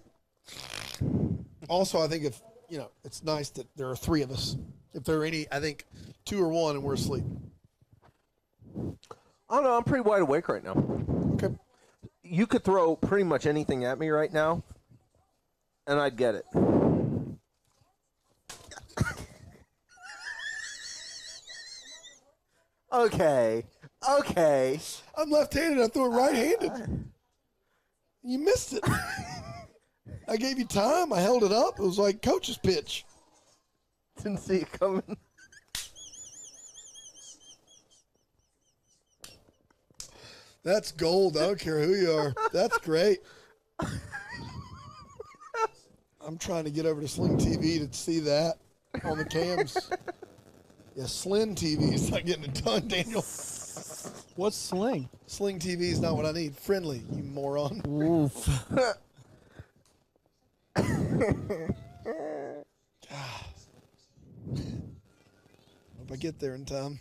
Also, I think if it's nice that there are 3 of us. If there are any, I think 2 or 1, and we're asleep. I don't know. I'm pretty wide awake right now. Okay. You could throw pretty much anything at me right now, and I'd get it. Okay. I'm left-handed. I threw it right-handed. You missed it. I gave you time. I held it up. It was like coach's pitch. Didn't see it coming. That's gold. I don't care who you are. That's great. I'm trying to get over to Sling TV to see that on the cams. Yeah, Sling TV is not getting it done, Daniel. What's Sling? Sling TV is not what I need. Friendly, you moron. Oof. Hope I get there in time.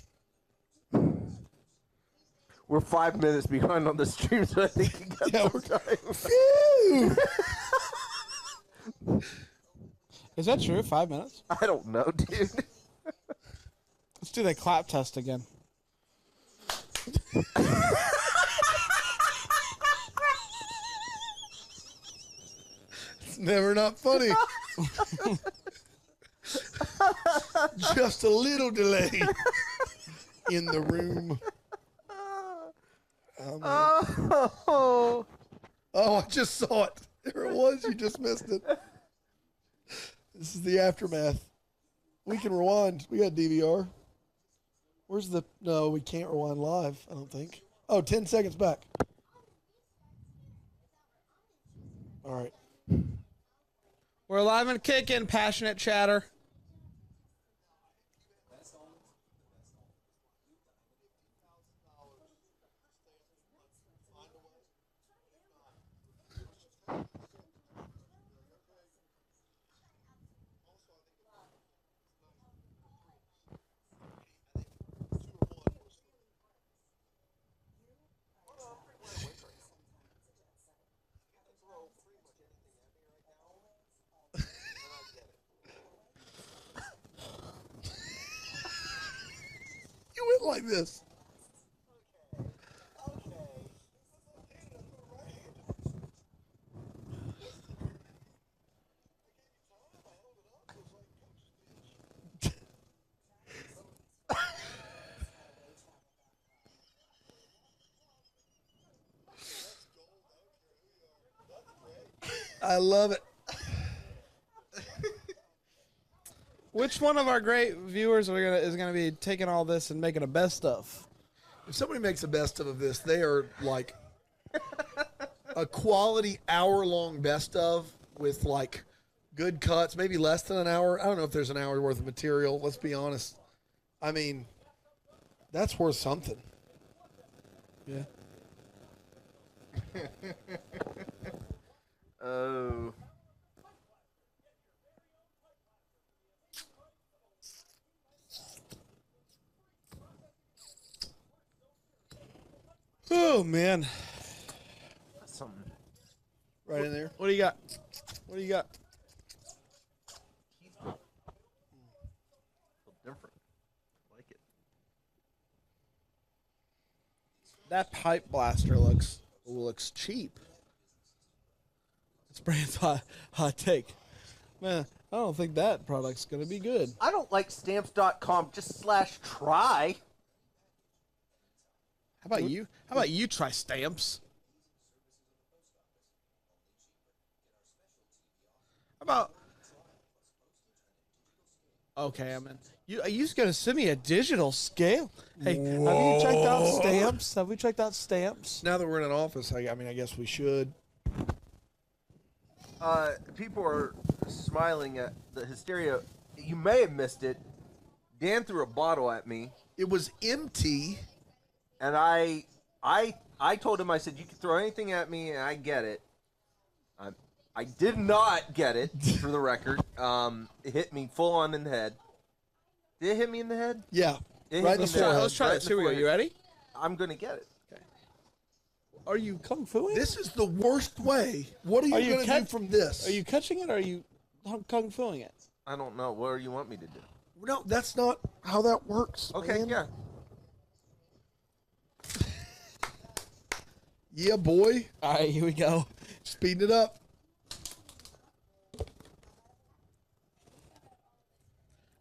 We're 5 minutes behind on the stream, so I think you got some time. Phew! Is that true? 5 minutes? I don't know, dude. Let's do the clap test again. It's never not funny. Just a little delay in the room. Oh, I just saw it. There it was. You just missed it. This is the aftermath. We can rewind. We got DVR. Where's the... No, we can't rewind live, I don't think. Oh, 10 seconds back. All right. We're alive and kicking, passionate chatter. You went like this. I love it. Which one of our great viewers is gonna be taking all this and making a best of? If somebody makes a best of this, they are like a quality hour-long best of with like good cuts, maybe less than an hour. I don't know if there's an hour worth of material. Let's be honest. I mean, that's worth something. Yeah. Oh. Oh man. That's something. Right in there. What do you got? What do you got? Different. I like it. That pipe blaster looks cheap. It's Brand's hot take. Man, I don't think that product's gonna be good. I don't like stamps.com. Just /try. How about you? How about you try stamps? How about? Okay, I'm in. Are you just gonna send me a digital scale? Hey, have you checked out stamps? Have we checked out stamps? Now that we're in an office, I mean, I guess we should. People are smiling at the hysteria. You may have missed it. Dan threw a bottle at me. It was empty. And I told him, I said, you can throw anything at me and I get it. I did not get it, for the record. It hit me full on in the head. Did it hit me in the head? Yeah. Let's try this. Here we go. You ready? I'm going to get it. Okay. Are you kung fuing? This is the worst way. What are you going to do from this? Are you catching it or are you kung fuing it? I don't know. What do you want me to do? No, that's not how that works. Okay, man. yeah. Yeah, boy. All right, here we go. Speeding it up.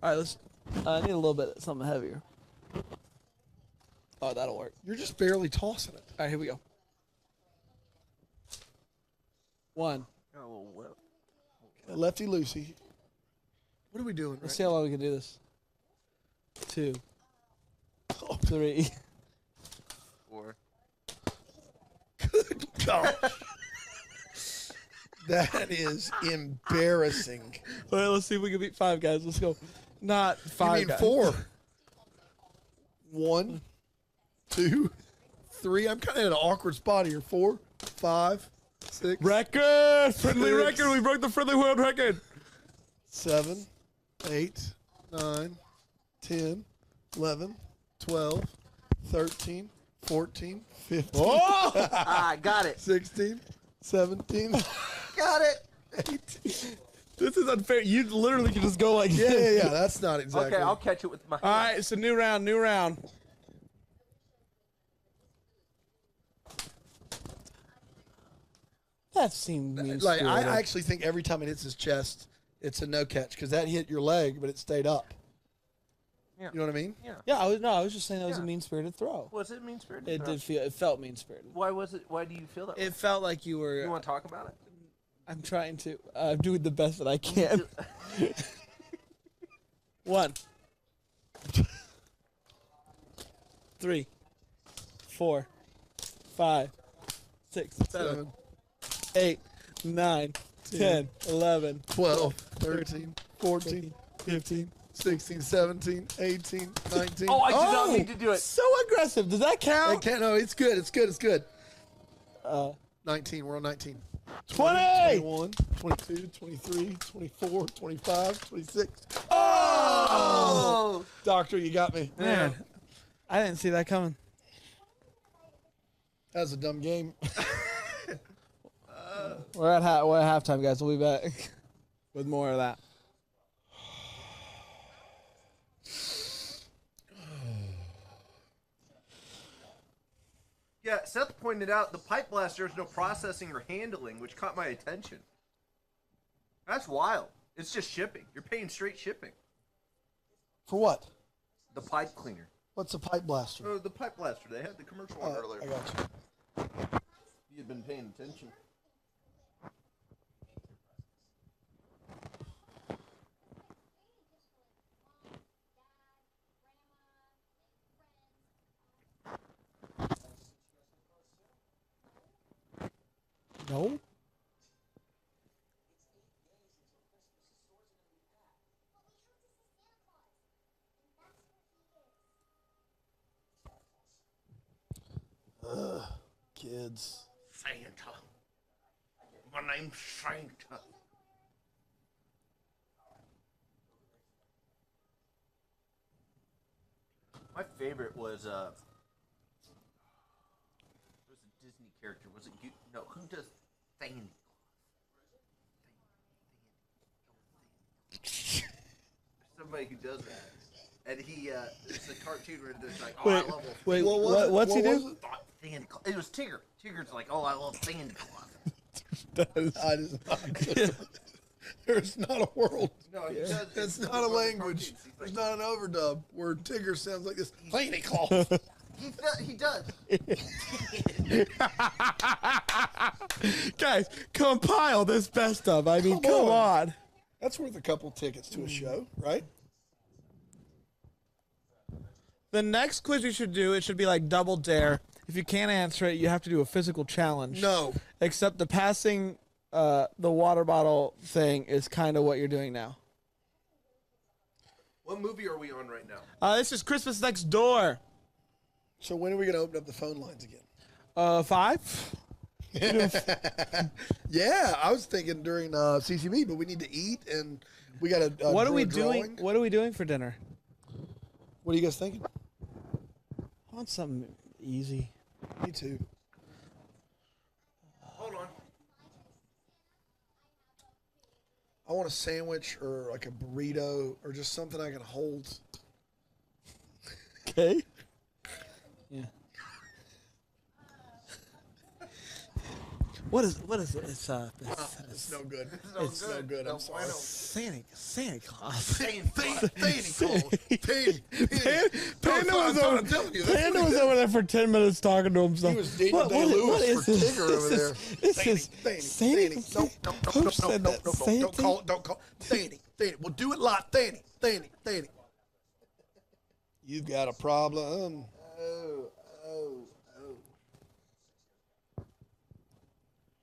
All right, let's. I need a little bit of something heavier. Oh, that'll work. You're just barely tossing it. All right, here we go. One. Got a little whip. Lefty loosey. What are we doing? Let's see how long we can do this. 2, 3, 4. Good gosh. That is embarrassing. All right, let's see if we can beat 5 guys. Let's go. Not 5 You mean guys. 4? 1, 2, 3. I'm kind of in an awkward spot here. 4, 5, 6. Record! Friendly 6, record! We broke the friendly world record! 7, 8, 9, 10, 11, 12, 13, 14, 15. Oh! I got it. 16, 17. Got it. 18. This is unfair. You literally can just go like Yeah, this. yeah, yeah. That's not exactly. Okay, I'll catch it with my hand. All right, it's a new round, new round. That seemed mean. Like, I actually think every time it hits his chest, it's a no catch because that hit your leg, but it stayed up. Yeah. You know what I mean? Yeah. Yeah, I was just saying that was a mean-spirited throw. Was it mean spirited? It did feel. It felt mean-spirited. Why was it? Why do you feel that? It felt like you were. You want to talk about it? I'm trying to. I'm doing the best that I can. 1, 3, 4, 5, 6, 7, 8, 9, 10, 11, 12, 13, 14, 15, 16, 17, 18, 19. Oh, I did not mean to do it. So aggressive. Does that count? It can't, no, it's good. It's good. It's good. 19. We're on 19. 20! 21, 22, 23, 24, 25, 26. Oh! Doctor, you got me. Man, I didn't see that coming. That was a dumb game. We're at halftime, guys. We'll be back with more of that. Yeah, Seth pointed out the pipe blaster is no processing or handling, which caught my attention. That's wild. It's just shipping. You're paying straight shipping. For what? The pipe cleaner. What's a pipe blaster? Oh, the pipe blaster. They had the commercial on earlier. I got you. You've been paying attention. No? Kids. Santa. My name's Santa. My favorite was it was a Disney character. Was it you? No, who does Santa Claus? Somebody who does that. And he, it's a cartoon where there's like, oh, I love a wait, Santa what's he do? Santa Claus. It was Tigger. Tigger's like, oh, I love Santa Claus. There's not a world. No, he does. It's not a language. There's not an overdub where Tigger sounds like this. Santa Claus. He does. Guys, compile this best of. I mean, come on. That's worth a couple tickets to a show, right? The next quiz we should do, it should be like Double Dare. If you can't answer it, you have to do a physical challenge. No. Except the passing the water bottle thing is kind of what you're doing now. What movie are we on right now? This is Christmas Next Door. So when are we going to open up the phone lines again? 5? Yeah, I was thinking during CCB, but we need to eat and we got to. What are we doing? What are we doing for dinner? What are you guys thinking? I want something easy. Me too. Hold on. I want a sandwich or like a burrito or just something I can hold. Okay. Yeah. What is it? It's it's no good. It's no good. I'm sorry. Santa Claus. Santa Claus. Panda was over there for 10 minutes talking to himself. He was Daniel Day-Lewis for Tigger over there. This is Santa. Don't call it. Thanny. We'll do it like Thanny. You've got a problem. Oh.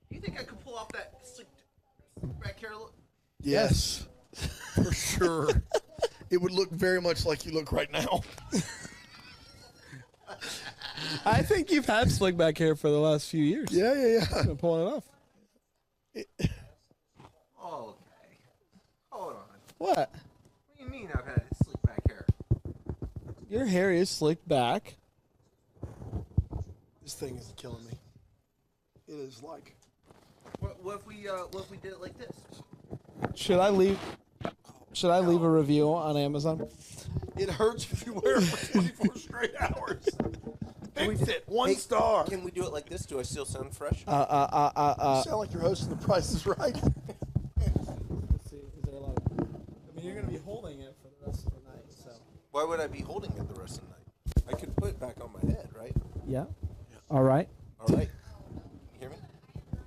You think I could pull off that slick back hair look? Yes, for sure. It would look very much like you look right now. I think you've had slick back hair for the last few years. Yeah. You've been pulling it off. Okay. Hold on. What? What do you mean I've had slick back hair? Your hair is slicked back. This thing is killing me. It is like. What if we did it like this? Should I leave a review on Amazon? It hurts if you wear it for 24 straight hours. Fix it. 1 star. Can we do it like this? Do I still sound fresh? You sound like you're hosting The Price is Right. Let's see. Is there a lot of... I mean, you're going to be holding it for the rest of the night, so... Why would I be holding it the rest of the night? I could put it back on my head, right? Yeah. All right. All right. Can you hear me?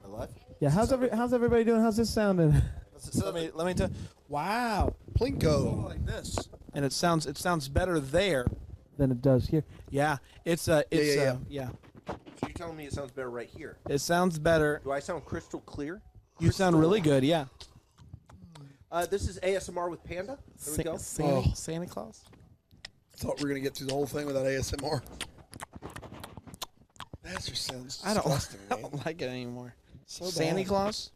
Am I live? Yeah, how's everybody doing? How's this sounding? Let me Wow. Plinko. Like this. and it sounds better there than it does here. Yeah, it's So you're telling me it sounds better right here? It sounds better. Do I sound crystal clear? You sound really good. Yeah. This is ASMR with Panda. There we go. Santa Claus. Thought we were gonna get through the whole thing without ASMR. That just sounds I disgusting, I man. don't like it anymore. So Santa bad. Claus.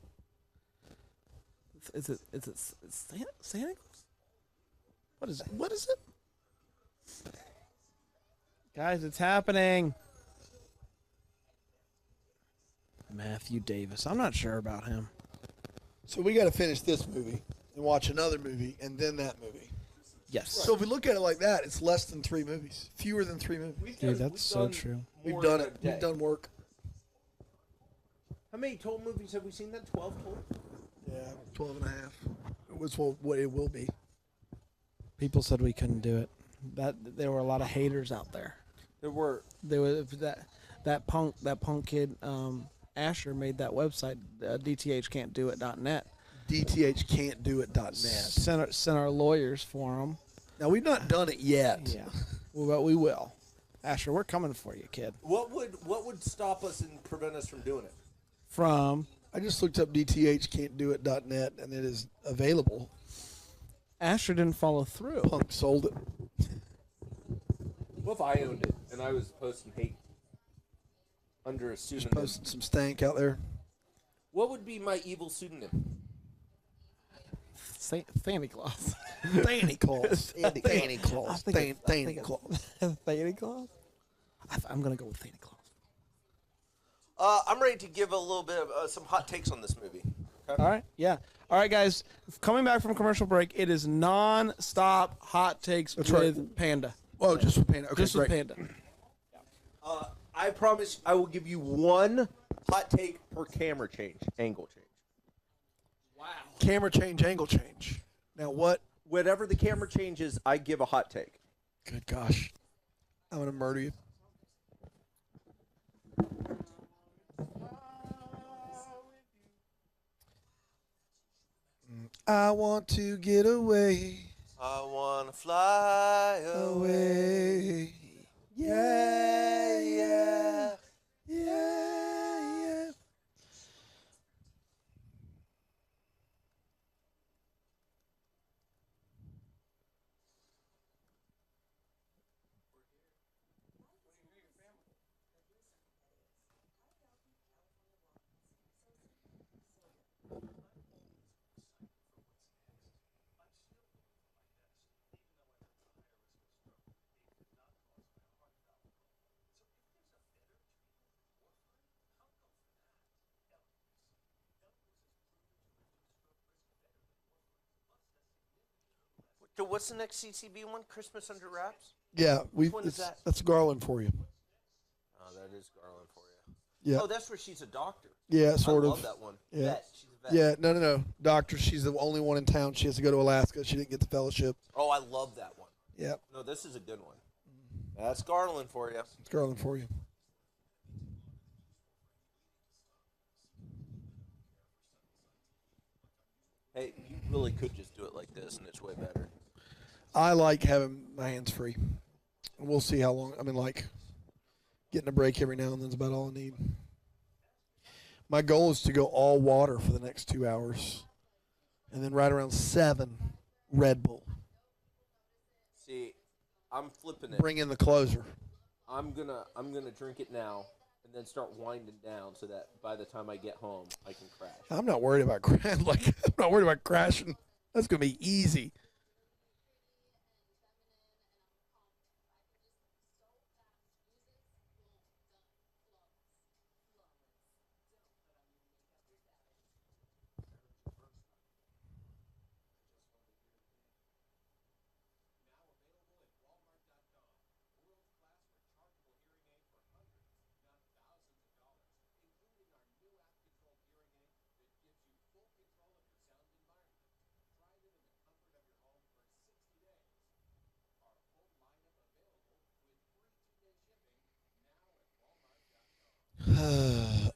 Is it Santa Claus? What is it? What is it? Guys, it's happening. Matthew Davis. I'm not sure about him. So we got to finish this movie and watch another movie and then that movie. Yes. So if we look at it like that, it's less than 3 movies. Fewer than 3 movies. Dude, that's so true. We've done it. We've done work. How many total movies have we seen? That 12 total? Yeah, 12 and a half. Which what it will be. People said we couldn't do it. That there were a lot of haters out there. There were that punk kid Asher made that website DTHcan'tDoIt.net. DTHcan'tDoIt.net. Sent our lawyers for them. Now we've not done it yet. Yeah, well, but we will. Asher, we're coming for you, kid. What would stop us and prevent us from doing it? I just looked up DTHcan'tDoIt.net and it is available. Asher didn't follow through. Punk sold it. What if I owned it and I was posting hate under a pseudonym? Just posting some stank out there. What would be my evil pseudonym? Santa Claus. Santa Claus. Santa Claus. Santa Claus. Santa Claus. I'm gonna go with Santa Claus. I'm ready to give a little bit of some hot takes on this movie. Okay? All right, yeah. All right, guys. Coming back from commercial break, it is non-stop hot takes with Panda. Oh, just with Panda. Okay, just with great. Panda. I promise I will give you one hot take per camera change, angle change. Wow. Camera change, angle change. Now what? Whatever the camera changes, I give a hot take. Good gosh. I'm going to murder you. I want to get away. I want to fly away. Yeah, yeah, yeah, yeah. So what's the next CCB one? Christmas Under Wraps? Yeah, Which one is that? That's Garland for you. Oh, that is Garland for you. Yeah. Oh, that's where she's a doctor. Yeah, sort I of. love that one. Yeah. Vet. She's a vet. Yeah, no. Doctor, she's the only one in town. She has to go to Alaska. She didn't get the fellowship. Oh, I love that one. Yep. No, this is a good one. That's Garland for you. It's Garland for you. Hey, you really could just do it like this, and it's way better. I like having my hands free. We'll see how long. I mean, like, getting a break every now and then is about all I need. My goal is to go all water for the next 2 hours. And then right around 7, Red Bull. See, I'm flipping it. Bring in the closer. I'm gonna drink it now, and then start winding down so that by the time I get home, I can crash. I'm not worried about I'm not worried about crashing. That's gonna be easy.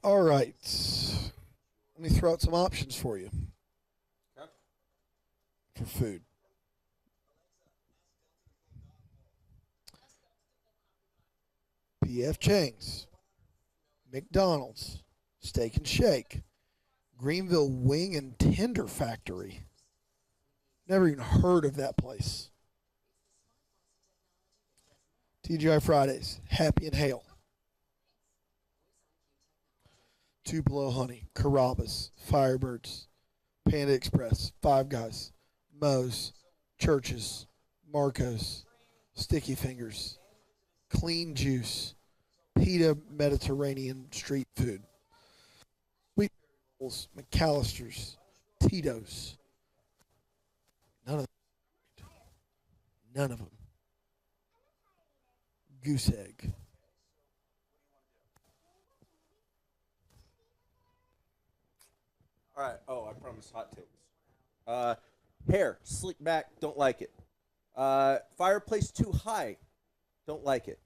All right. Let me throw out some options for you. Okay. For food. P.F. Chang's, McDonald's, Steak and Shake, Greenville Wing and Tender Factory. Never even heard of that place. TGI Fridays, Happy and Hale. Tupelo Honey, Carrabba's, Firebirds, Panda Express, Five Guys, Moe's, Church's, Marco's, Sticky Fingers, Clean Juice, Pita Mediterranean Street Food, Sweet Rolls, McAllister's, Tito's. None of them. Goose Egg. All right. Oh, I promise hot takes. Hair, slick back, don't like it. Fireplace too high, don't like it.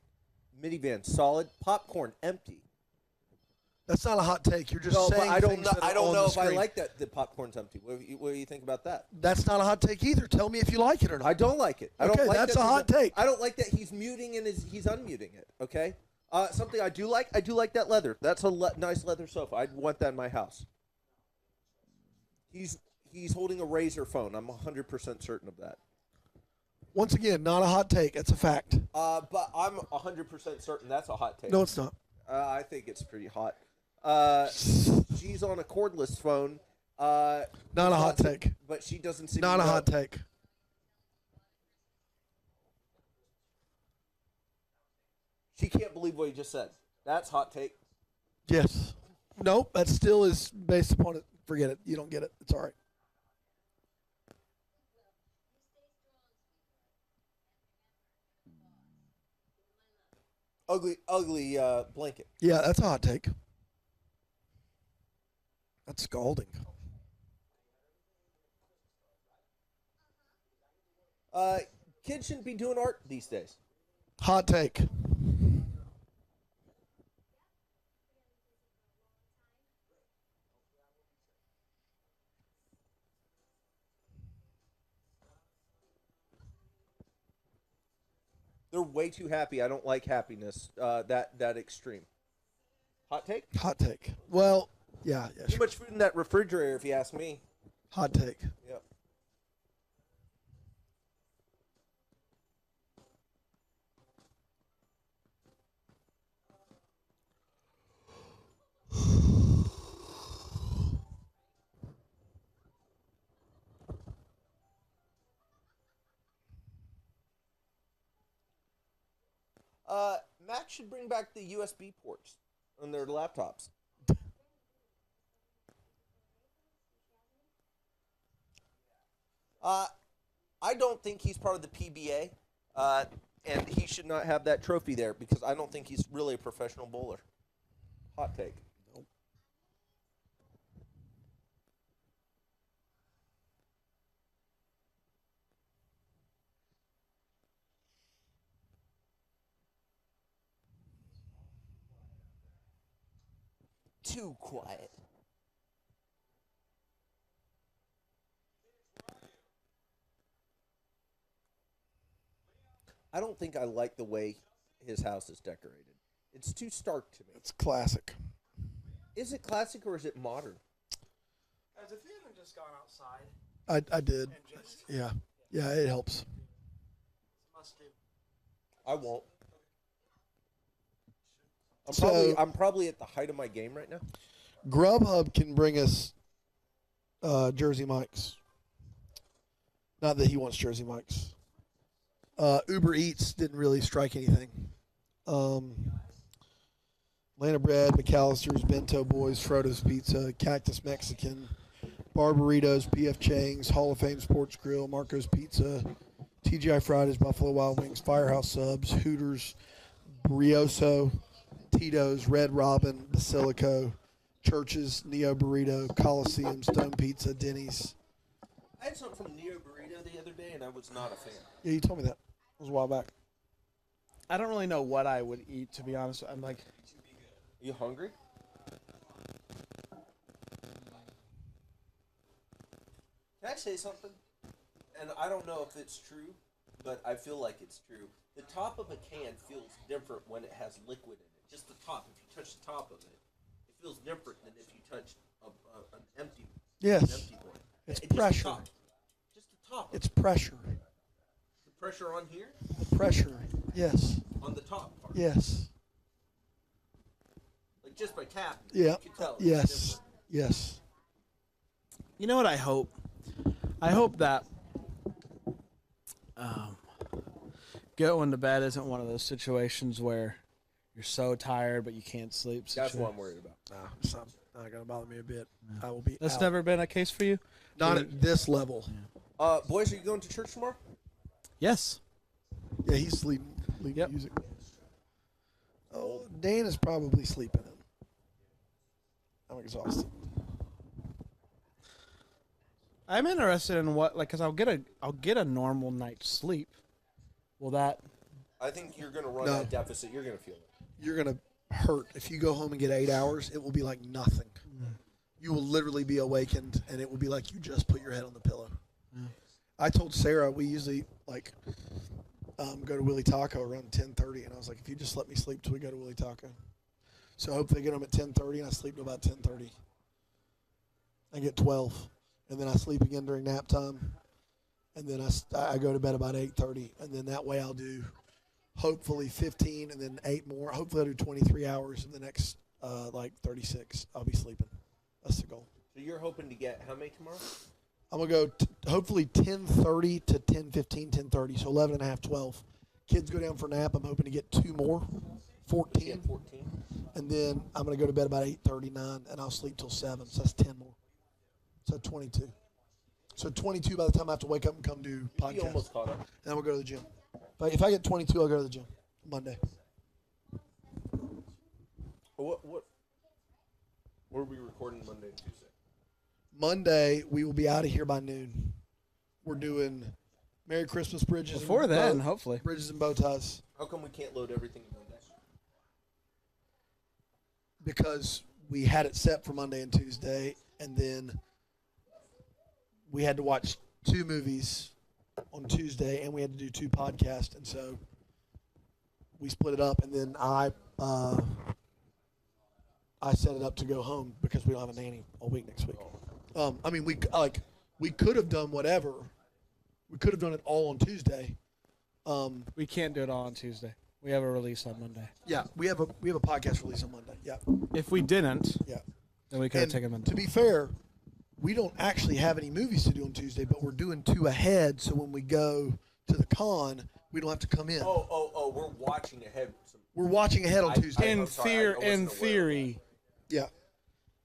Minivan, solid. Popcorn, empty. That's not a hot take. You're just No, but saying I don't things know. that are I don't on know the if I screen. like that. The popcorn's empty. What do you think about that? That's not a hot take either. Tell me if you like it or not. I don't like it. I Okay, don't like that's that a hot take. I don't like that he's muting and he's unmuting it. Okay. Something I do like. I do like that leather. That's a nice leather sofa. I'd want that in my house. He's holding a Razor phone. I'm 100% certain of that. Once again, not a hot take. It's a fact. But I'm 100% certain that's a hot take. No, it's not. I think it's pretty hot. She's on a cordless phone. Not a hot take. But she doesn't seem Not to a know. hot take. She can't believe what he just said. That's hot take. Yes. Nope. That still is based upon it. Forget it. You don't get it. It's all right. Ugly blanket. Yeah, that's a hot take. That's scalding. Kids shouldn't be doing art these days. Hot take. They're way too happy. I don't like happiness that extreme. Hot take? Hot take. Well, yeah. Too much food in that refrigerator, if you ask me. Hot take. Yep. Mac should bring back the USB ports on their laptops. I don't think he's part of the PBA, and he should not have that trophy there because I don't think he's really a professional bowler. Hot take. Nope. Too quiet. I don't think I like the way his house is decorated. It's too stark to me. It's classic. Is it classic or is it modern? As if you haven't just gone outside. I did. Yeah. Yeah, it helps. Must do. I won't. So- I'm probably at the height of my game right now. Grubhub can bring us Jersey Mike's. Not that he wants Jersey Mike's. Uber Eats didn't really strike anything. Atlanta Bread, McAllister's, Bento Boys, Frodo's Pizza, Cactus Mexican, Barbaritos, PF Chang's, Hall of Fame Sports Grill, Marco's Pizza, TGI Fridays, Buffalo Wild Wings, Firehouse Subs, Hooters, Brioso, Tito's, Red Robin, Basilico, Church's, Neo Burrito, Coliseum, Stone Pizza, Denny's. I had something from Neo Burrito the other day, and I was not a fan. Yeah, you told me that. It was a while back. I don't really know what I would eat, to be honest. I'm like, Are you hungry? Can I say something? And I don't know if it's true, but I feel like it's true. The top of a can feels different when it has liquid in it. Just the top. If you touch the top of it, it feels different than if you touch an empty. Yes. An empty one. It's Just the pressure. top. Just the top. It's pressure. The pressure on here. The pressure. Yes. On the top part. Yes. Like just by tapping. Yeah. You can tell it's Yes. different. Yes. You know what I hope? I hope that going to bed isn't one of those situations where you're so tired but you can't sleep. That's what I'm worried about. No, it's not going to bother me a bit. I will be That's out. never been a case for you? Not at this level. Boys, are you going to church tomorrow? Yes. Yeah, he's sleeping. Music. Oh, Dan is probably sleeping in. I'm exhausted. I'm interested in what, like, because I'll get a normal night's sleep. Will that? I think you're going to run No. that deficit. You're going to feel it. You're going to hurt. If you go home and get 8 hours, it will be like nothing. You will literally be awakened, and it will be like you just put your head on the pillow. I told Sarah we usually, like, go to Willie Taco around 10:30, and I was like, if you just let me sleep till we go to Willie Taco. So I hope they get home at 10:30, and I sleep till about 10:30. I get 12, and then I sleep again during nap time. And then I go to bed about 8:30, and then that way I'll do hopefully 15 and then 8 more. Hopefully I'll do 23 hours in the next, 36. I'll be sleeping. That's the goal. So you're hoping to get how many tomorrow? I'm going to go hopefully 10:30 to 10:15, 10:30, so 11 and a half, 12. Kids go down for a nap. I'm hoping to get 2 more, 14. 14. And then I'm going to go to bed about 8:39, and I'll sleep till 7, so that's 10 more. So 22. So 22 by the time I have to wake up and come do podcast. You almost caught up. And then we'll go to the gym. But if I get 22, I'll go to the gym Monday. What are we recording Monday and Tuesday? Monday, we will be out of here by noon. We're doing Merry Christmas bridges. Before and then, hopefully. Bridges and bow ties. How come we can't load everything in Monday? Because we had it set for Monday and Tuesday, and then we had to watch 2 movies on Tuesday, and we had to do 2 podcasts, and so we split it up, and then I set it up to go home because we don't have a nanny all week next week. I mean, we could have done whatever. We could have done it all on Tuesday. We can't do it all on Tuesday. We have a release on Monday. Yeah, we have a podcast release on Monday. Yeah. If we didn't, Yeah. then we could have And taken them. to be fair, we don't actually have any movies to do on Tuesday, but we're doing 2 ahead, so when we go to the con, we don't have to come in. Oh, we're watching ahead. We're watching ahead on Tuesday. In theory, Yeah.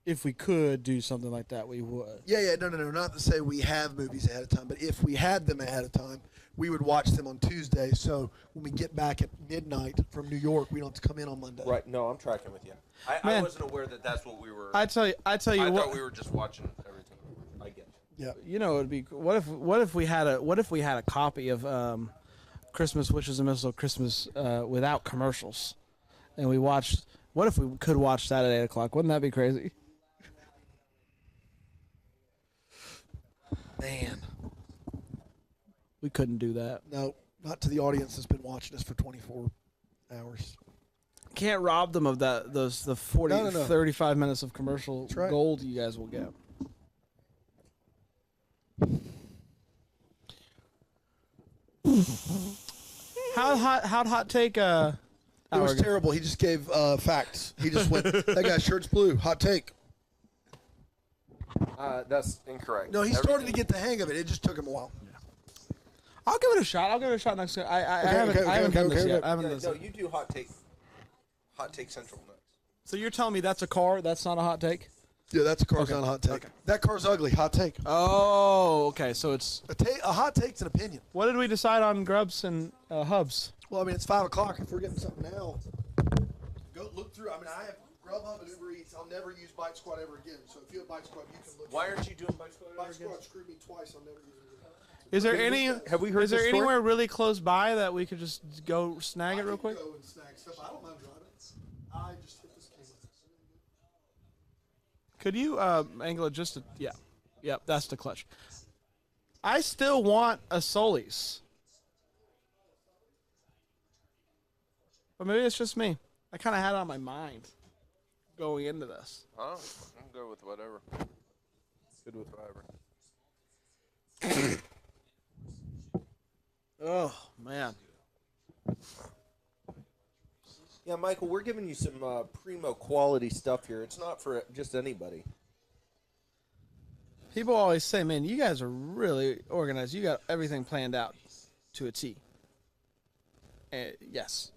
if we could do something like that, we would. Yeah, no, not to say we have movies ahead of time, but if we had them ahead of time, we would watch them on Tuesday, so when we get back at midnight from New York, we don't have to come in on Monday. Right. No, I'm tracking with you. I Man. wasn't aware that that's what we were. I tell you I what. thought we were just watching everything. I get you. Yeah. You know, it'd be what if we had a copy of Christmas Witches and Mistletoe Christmas without commercials, and we watched. What if we could watch that at 8 o'clock? Wouldn't that be crazy? Man. We couldn't do that. No, not to the audience that's been watching us for 24 hours. Can't rob them of the 40, No. 35 minutes of commercial right. gold you guys will get. How'd hot take? It was Howard? terrible. He just gave facts. He just went, that guy's shirt's blue. Hot take. That's incorrect. No, he started to get the hang of it. It just took him a while. I'll give it a shot. I'll give it a shot next time. I haven't done this yet. I haven't done this No, yet. you do hot take central next. So you're telling me that's a car? That's not a hot take? Yeah, that's a car's Okay. not a hot take. Okay. That car's ugly. Hot take. Oh, okay. So it's A hot take's an opinion. what did we decide on Grubs and Hubs? Well, I mean, it's 5 o'clock. If we're getting something now, go look through. I mean, I have Grubhub and Uber Eats. I'll never use Bike Squad ever again. So if you have Bike Squad, you can look. Why aren't you doing Bike Squad? Bike Squad screwed me twice. I'll never use it again. Is there any? Have we heard Is there this story? anywhere really close by that we could just go snag it real quick? Go and snag stuff. I don't mind driving. I just hit this camera. Could you angle it just to, yeah, that's the clutch. I still want a Solis. But maybe it's just me. I kind of had it on my mind going into this. Oh, I'm good with whatever. Good with whatever. Oh, man. Yeah, Michael, we're giving you some primo quality stuff here. It's not for just anybody. People always say, man, you guys are really organized. You got everything planned out to a T. Yes.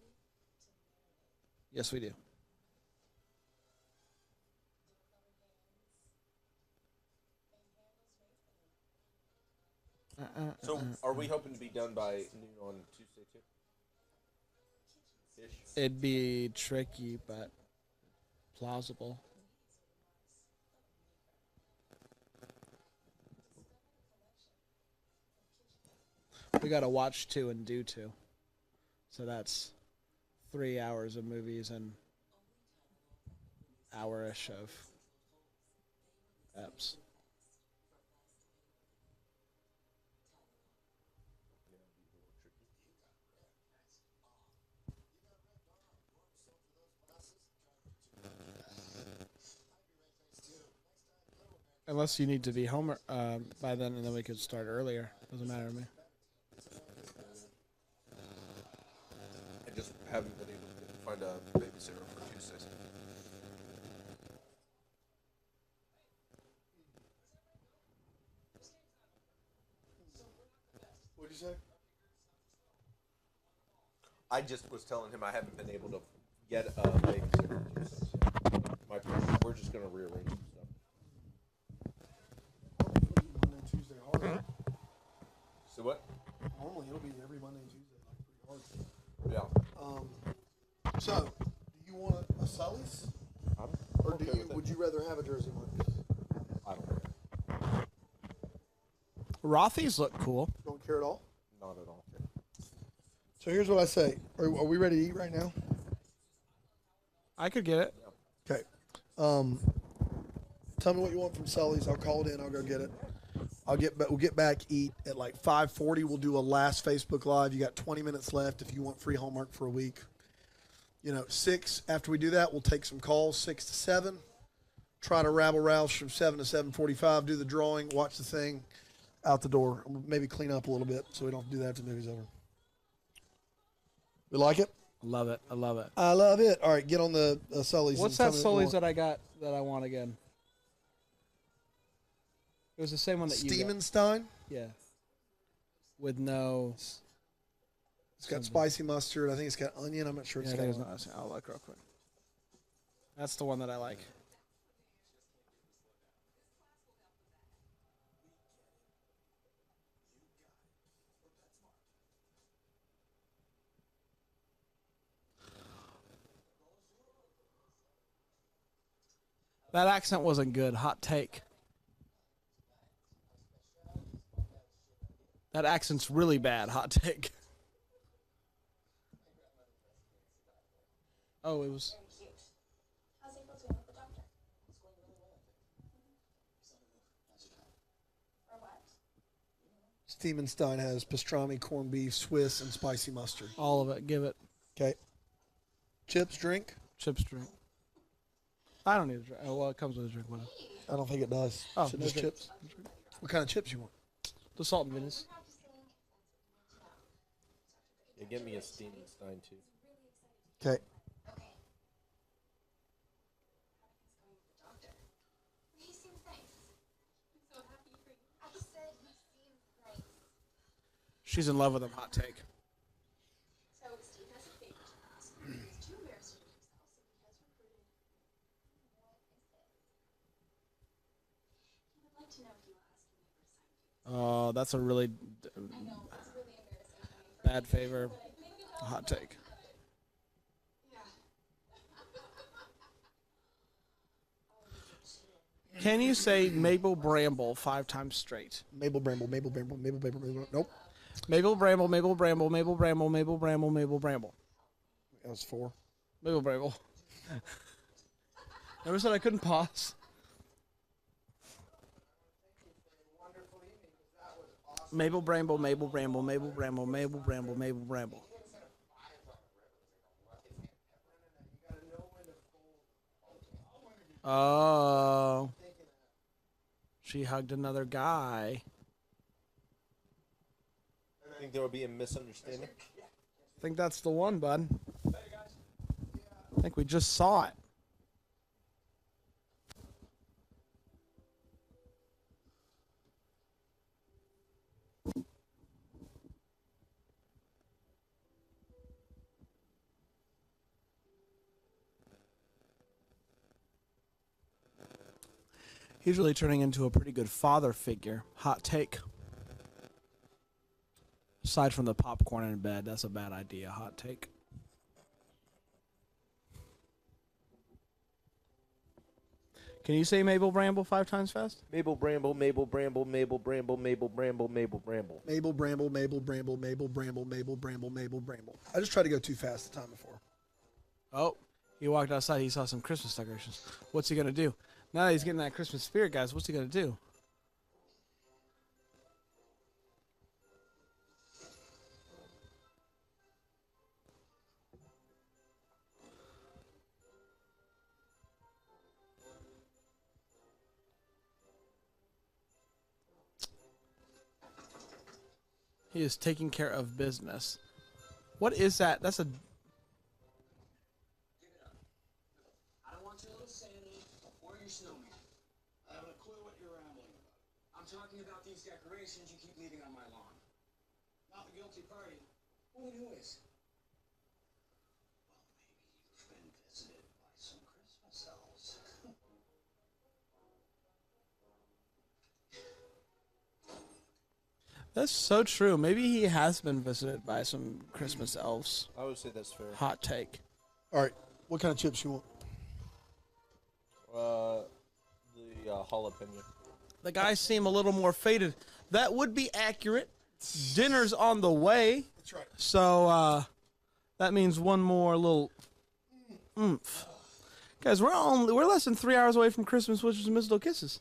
Yes, we do. So, are we hoping to be done by noon on Tuesday, too? Ish? It'd be tricky, but plausible. We got to watch 2 and do 2. So that's 3 hours of movies and hour-ish of eps. Unless you need to be home by then, and then we could start earlier. Doesn't matter to me. I just haven't been able to find a babysitter for Tuesdays. What'd you say? I just was telling him I haven't been able to get a babysitter for Tuesdays. We're just going to rearrange some stuff. Monday, Tuesday, hard. So what? Normally it'll be every Monday and Tuesday, like pretty hard. Yeah. So, do you want a Sully's? Or okay do you? with it. Would you rather have a Jersey one? I don't know. Rothy's look cool. Don't care at all. Not at all. So here's what I say. Are we ready to eat right now? I could get it. Okay. Tell me what you want from Sully's. I'll call it in. I'll go get it. We'll get back, eat at like 5:40. We'll do a last Facebook Live. You got 20 minutes left if you want free Hallmark for a week. 6, after we do that, we'll take some calls, 6 to 7. Try to rabble-rouse from 7 to 7:45. Do the drawing, watch the thing, out the door. Maybe clean up a little bit so we don't have to do that after the movie's over. You like it? Love it. I love it. I love it. All right, get on the Sully's. What's that Sully's that I got that I want again? It was the same one that you got. Steamenstein? Yeah. With no... It's got spicy mustard. I think it's got onion. I'm not sure it's got onion. I'll look real quick. That's the one that I like. That accent wasn't good. Hot take. That accent's really bad. Hot take. Oh, it was. How's April doing with the doctor? It's going really well. Or what? Steamenstein has pastrami, corned beef, Swiss, and spicy mustard. All of it. Give it. Okay. Chips, drink? Chips, drink. I don't need a drink. Oh, well, it comes with a drink. Whatever. I don't think it does. Oh, so no just drink. chips. What kind of chips you want? The salt and vinegar. Yeah, give me a Steamenstein, too. Okay. He seems nice. I'm so happy for you. I said he seems nice. She's in love with him. Hot take. So Steve has a favor to ask. He's too embarrassed to do himself, so he has recruited. What is it? He would like to know if you will ask him ever sign you. Oh, that's a really bad favor. Hot take. Can you say Mabel Bramble 5 times straight? Mabel Bramble, Mabel Bramble, Mabel Bramble, Mabel. Nope. Mabel Bramble, Mabel Bramble, Mabel Bramble, Mabel Bramble, Mabel Bramble. That was 4. Mabel Bramble. Never said I couldn't pause. Mabel Bramble, Mabel Bramble, Mabel Bramble, Mabel Bramble, Mabel Bramble. Oh. She hugged another guy. I think there will be a misunderstanding. I think that's the one, bud. I think we just saw it. He's really turning into a pretty good father figure. Hot take. Aside from the popcorn in bed, that's a bad idea. Hot take. Can you say Mabel Bramble 5 times fast? Mabel Bramble, Mabel Bramble, Mabel Bramble, Mabel Bramble, Mabel Bramble. Mabel Bramble, Mabel Bramble, Mabel Bramble, Mabel Bramble, Mabel Bramble. I just tried to go too fast the time before. Oh, he walked outside. He saw some Christmas decorations. What's he going to do? Now that he's getting that Christmas spirit, guys, what's he going to do? He is taking care of business. What is that? That's a... I don't want your little Santa or your snowman. I haven't a clue what you're rambling about. I'm talking about these decorations you keep leaving on my lawn. Not the guilty party. Well, then who is? Well, maybe you've been visited by some Christmas elves. That's so true. Maybe he has been visited by some Christmas elves. I would say that's fair. Hot take. All right. What kind of chips you want? The jalapeno. The guys seem a little more faded. That would be accurate. Dinner's on the way. That's right. So that means one more little oomph. Guys, we're less than 3 hours away from Christmas, which is Mistletoe Kisses.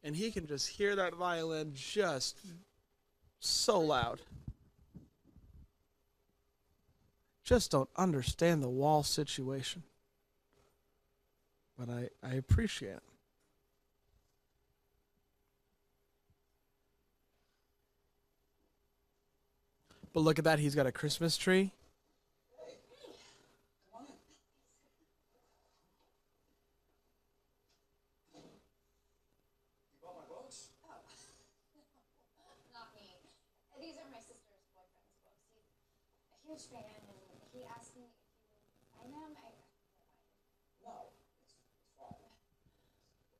And he can just hear that violin just so loud. Just don't understand the wall situation. But I appreciate it. But look at that, he's got a Christmas tree. Huge fan, and he asked me if you would buy them. No, it's fine.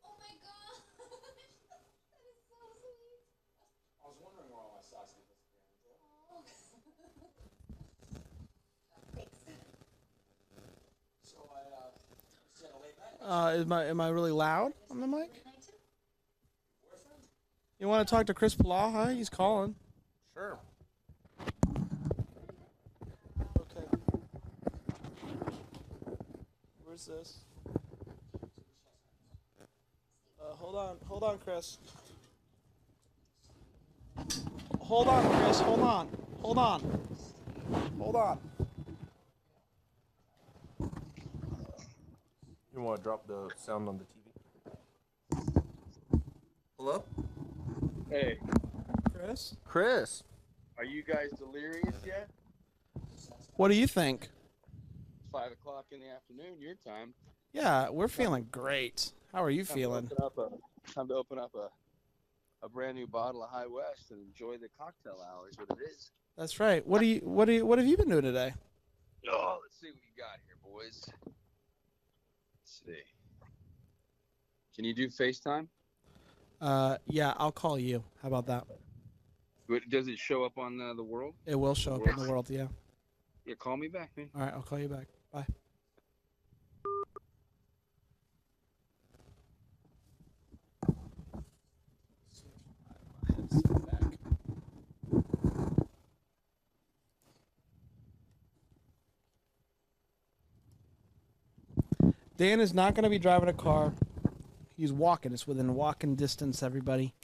Oh my god, that is so sweet. I was wondering where all my socks were. Oh. Thanks. So I had a late night. Am I really loud on the mic? You want to talk to Chris Palaha? He's calling. Sure. Where's this? Hold on, Chris. Hold on, Chris. Hold on. You want to drop the sound on the TV? Hello? Hey. Chris? Are you guys delirious yet? What do you think? 5 o'clock in the afternoon, your time. Yeah, we're feeling great. How are you feeling? Time to open up a brand new bottle of High West and enjoy the cocktail hours. What it is. That's right. What have you been doing today? Oh, let's see what we got here, boys. Let's see. Can you do FaceTime? Yeah, I'll call you. How about that? Does it show up on the world? It will show up in the world, yeah. Yeah, call me back, man. All right, I'll call you back. Bye. Dan is not going to be driving a car. He's walking. It's within walking distance, everybody.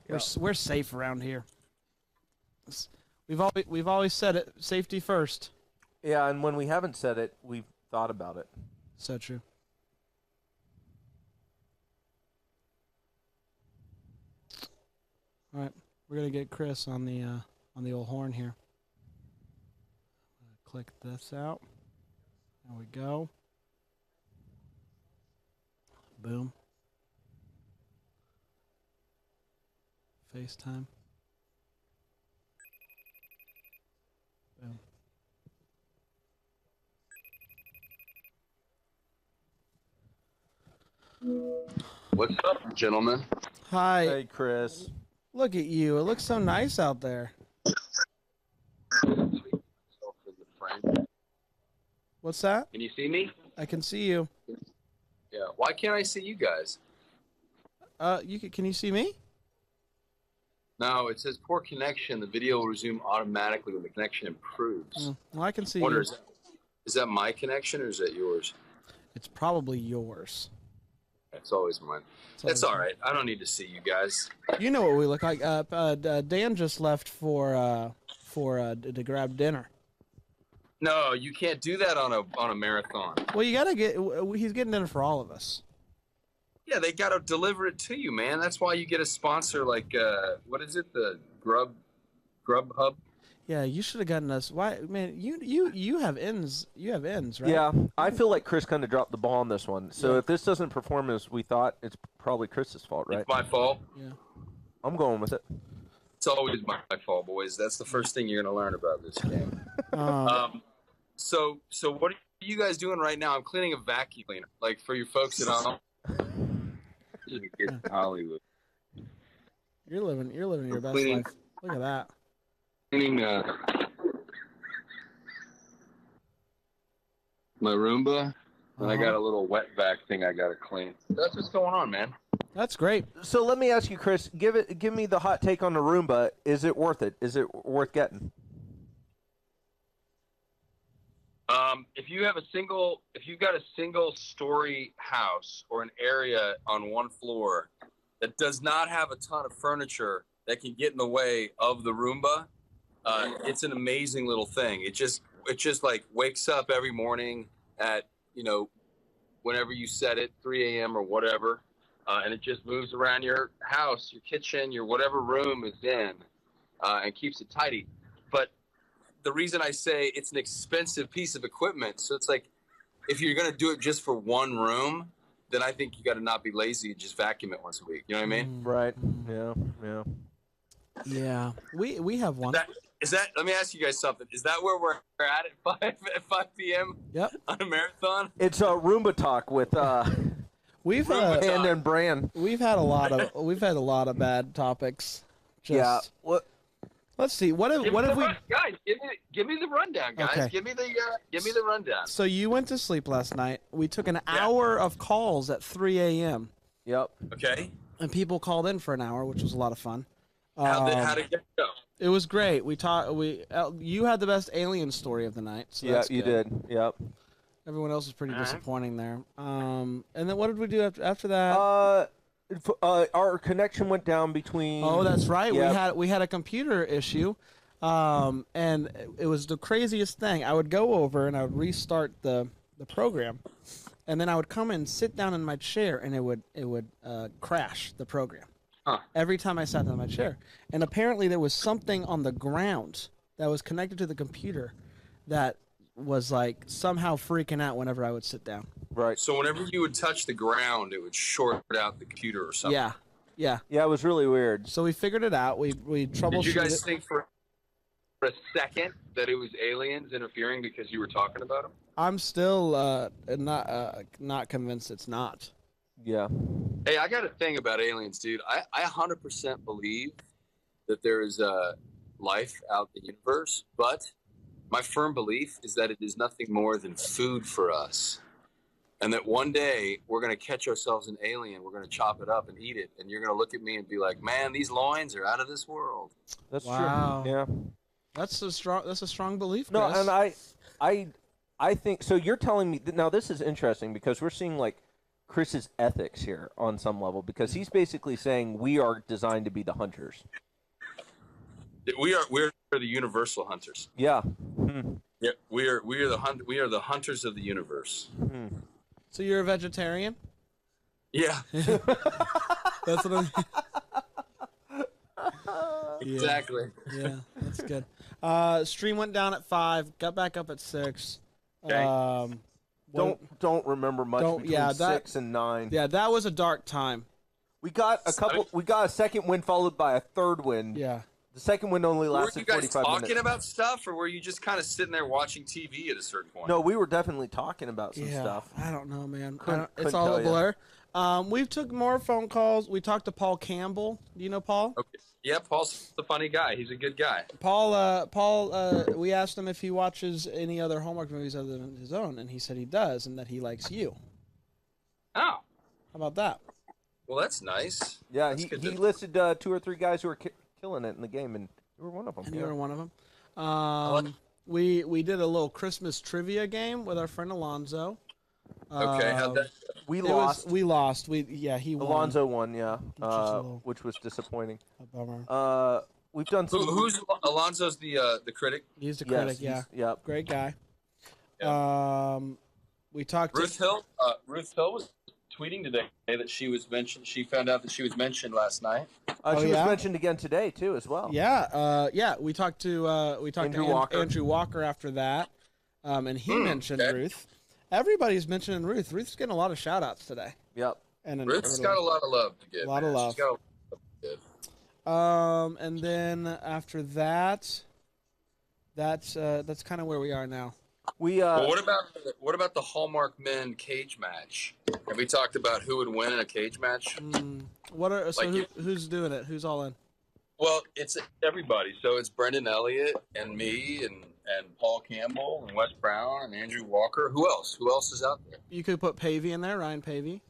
We're safe around here. We've always said it. Safety first. Yeah, and when we haven't said it, we've thought about it. So true. All right, we're gonna get Chris on the old horn here. Click this out. There we go. Boom. FaceTime. Boom. What's up, gentlemen? Hi. Hey, Chris. Look at you. It looks so nice out there. What's that? Can you see me? I can see you. Yeah. Why can't I see you guys? Can you see me? No, it says poor connection. The video will resume automatically when the connection improves. Well, I can see Wonder, you. is that my connection or is that yours? It's probably yours. It's always mine. It's all right. I don't need to see you guys. You know what we look like. Dan just left to grab dinner. No, you can't do that on a marathon. Well, you gotta get. He's getting dinner for all of us. Yeah, they gotta deliver it to you, man. That's why you get a sponsor like what is it? The Grubhub. Yeah, you should have gotten us. Why, man? You have ends. You have ends, right? Yeah, I feel like Chris kind of dropped the ball on this one. So Yeah. if this doesn't perform as we thought, it's probably Chris's fault, right? It's my fault. Yeah. I'm going with it. It's always my fault, boys. That's the first thing you're gonna learn about this game. So what are you guys doing right now? I'm cleaning a vacuum cleaner, like for you folks at home. It's Hollywood. You're living your best cleaning- life. Look at that. Cleaning my Roomba, and I got a little wet vac thing I gotta clean. That's what's going on, man. That's great. So let me ask you, Chris. Give me the hot take on the Roomba. Is it worth it? Is it worth getting? If you've got a single story house or an area on one floor that does not have a ton of furniture that can get in the way of the Roomba, it's an amazing little thing. It just like wakes up every morning at, whenever you set it, 3 a.m. or whatever, and it just moves around your house, your kitchen, your whatever room is in, and keeps it tidy. But the reason I say it's an expensive piece of equipment, so it's like, if you're going to do it just for one room, then I think you got to not be lazy and just vacuum it once a week. You know what I mean? Right. Yeah. Yeah. We have one. Is that? Let me ask you guys something. Is that where we're at 5 p.m.? Yep. On a marathon? It's a Roomba talk with We've Hand and Brand. We've had a lot of bad topics. Yeah. What? Let's see. What have we? Guys, give me the rundown, guys. Okay. Give me the rundown. So you went to sleep last night. We took an hour of calls at 3 a.m. Yep. Okay. And people called in for an hour, which was a lot of fun. How did it go? It was great. You had the best alien story of the night. So Yeah, that's you good. did. Yep. Everyone else was pretty disappointing there. And then what did we do after that? Our connection went down between. Oh, that's right. Yep. We had a computer issue, and it was the craziest thing. I would go over and I would restart the program, and then I would come and sit down in my chair, and it would crash the program. Every time I sat down in my chair. And apparently there was something on the ground that was connected to the computer that was like somehow freaking out whenever I would sit down. Right. So whenever you would touch the ground, it would short out the computer or something. Yeah. Yeah, it was really weird. So we figured it out. We troubleshooted. Did you guys it. think for a second that it was aliens interfering because you were talking about them? I'm still not convinced it's not. Yeah. Hey, I got a thing about aliens, dude. I 100% believe that there is life out in the universe, but my firm belief is that it is nothing more than food for us. And that one day we're going to catch ourselves an alien, we're going to chop it up and eat it, and you're going to look at me and be like, man, these loins are out of this world. That's Wow. true. Yeah. That's a strong belief, No, Chris. and I think so. You're telling me now. This is interesting because we're seeing like Chris's ethics here on some level, because he's basically saying we are designed to be the hunters. We're the universal hunters. Yeah. Yeah, we are the hunters of the universe. So you're a vegetarian? Yeah. That's what I'm. Exactly. Yeah, that's good. Stream went down at 5, got back up at 6. Okay. Don't remember much between 6 and 9. Yeah, that was a dark time. We got a second win followed by a third win. Yeah. The second win only Were lasted you guys 45 minutes. talking about stuff, or were you just kind of sitting there watching TV at a certain point? No, we were definitely talking about some stuff. I don't know, man. Couldn't It's all tell a ya. blur. We took more phone calls. We talked to Paul Campbell. Do you know Paul? Okay. Yeah, Paul's the funny guy. He's a good guy. Paul, we asked him if he watches any other Hallmark movies other than his own, and he said he does, and that he likes you. Oh. How about that? Well, that's nice. Yeah, That's he good to- listed 2 or 3 guys who were killing it in the game, and you were one of them. And you were one of them. We did a little Christmas trivia game with our friend Alonzo. Okay, how'd that go? We lost. We lost. He won. Alonzo won, yeah, little- which was disappointing. A bummer. We've done some. Who's Alonzo's the critic? He's the Yes, critic. Yeah. Yep. Great guy. Yeah. We talked. Ruth Hill. Ruth Hill was tweeting today that she was mentioned. She found out that she was mentioned last night. She was mentioned again today too, as well. Yeah. We talked to Andrew Walker. Andrew Walker after that, and he mentioned Ruth. Everybody's mentioning Ruth. Ruth's getting a lot of shout outs today. Yep. And Ruth's got a lot of love to give. A lot of love. She's got a lot of love to give. And then after that, that's kind of where we are now. Well, what about the Hallmark men cage match? Have we talked about who would win in a cage match? Who's doing it? Who's all in? Well, it's everybody. So it's Brendan Elliott and me and Paul Campbell and Wes Brown and Andrew Walker. Who else? Who else is out there? You could put Pavey in there, Ryan Pavey.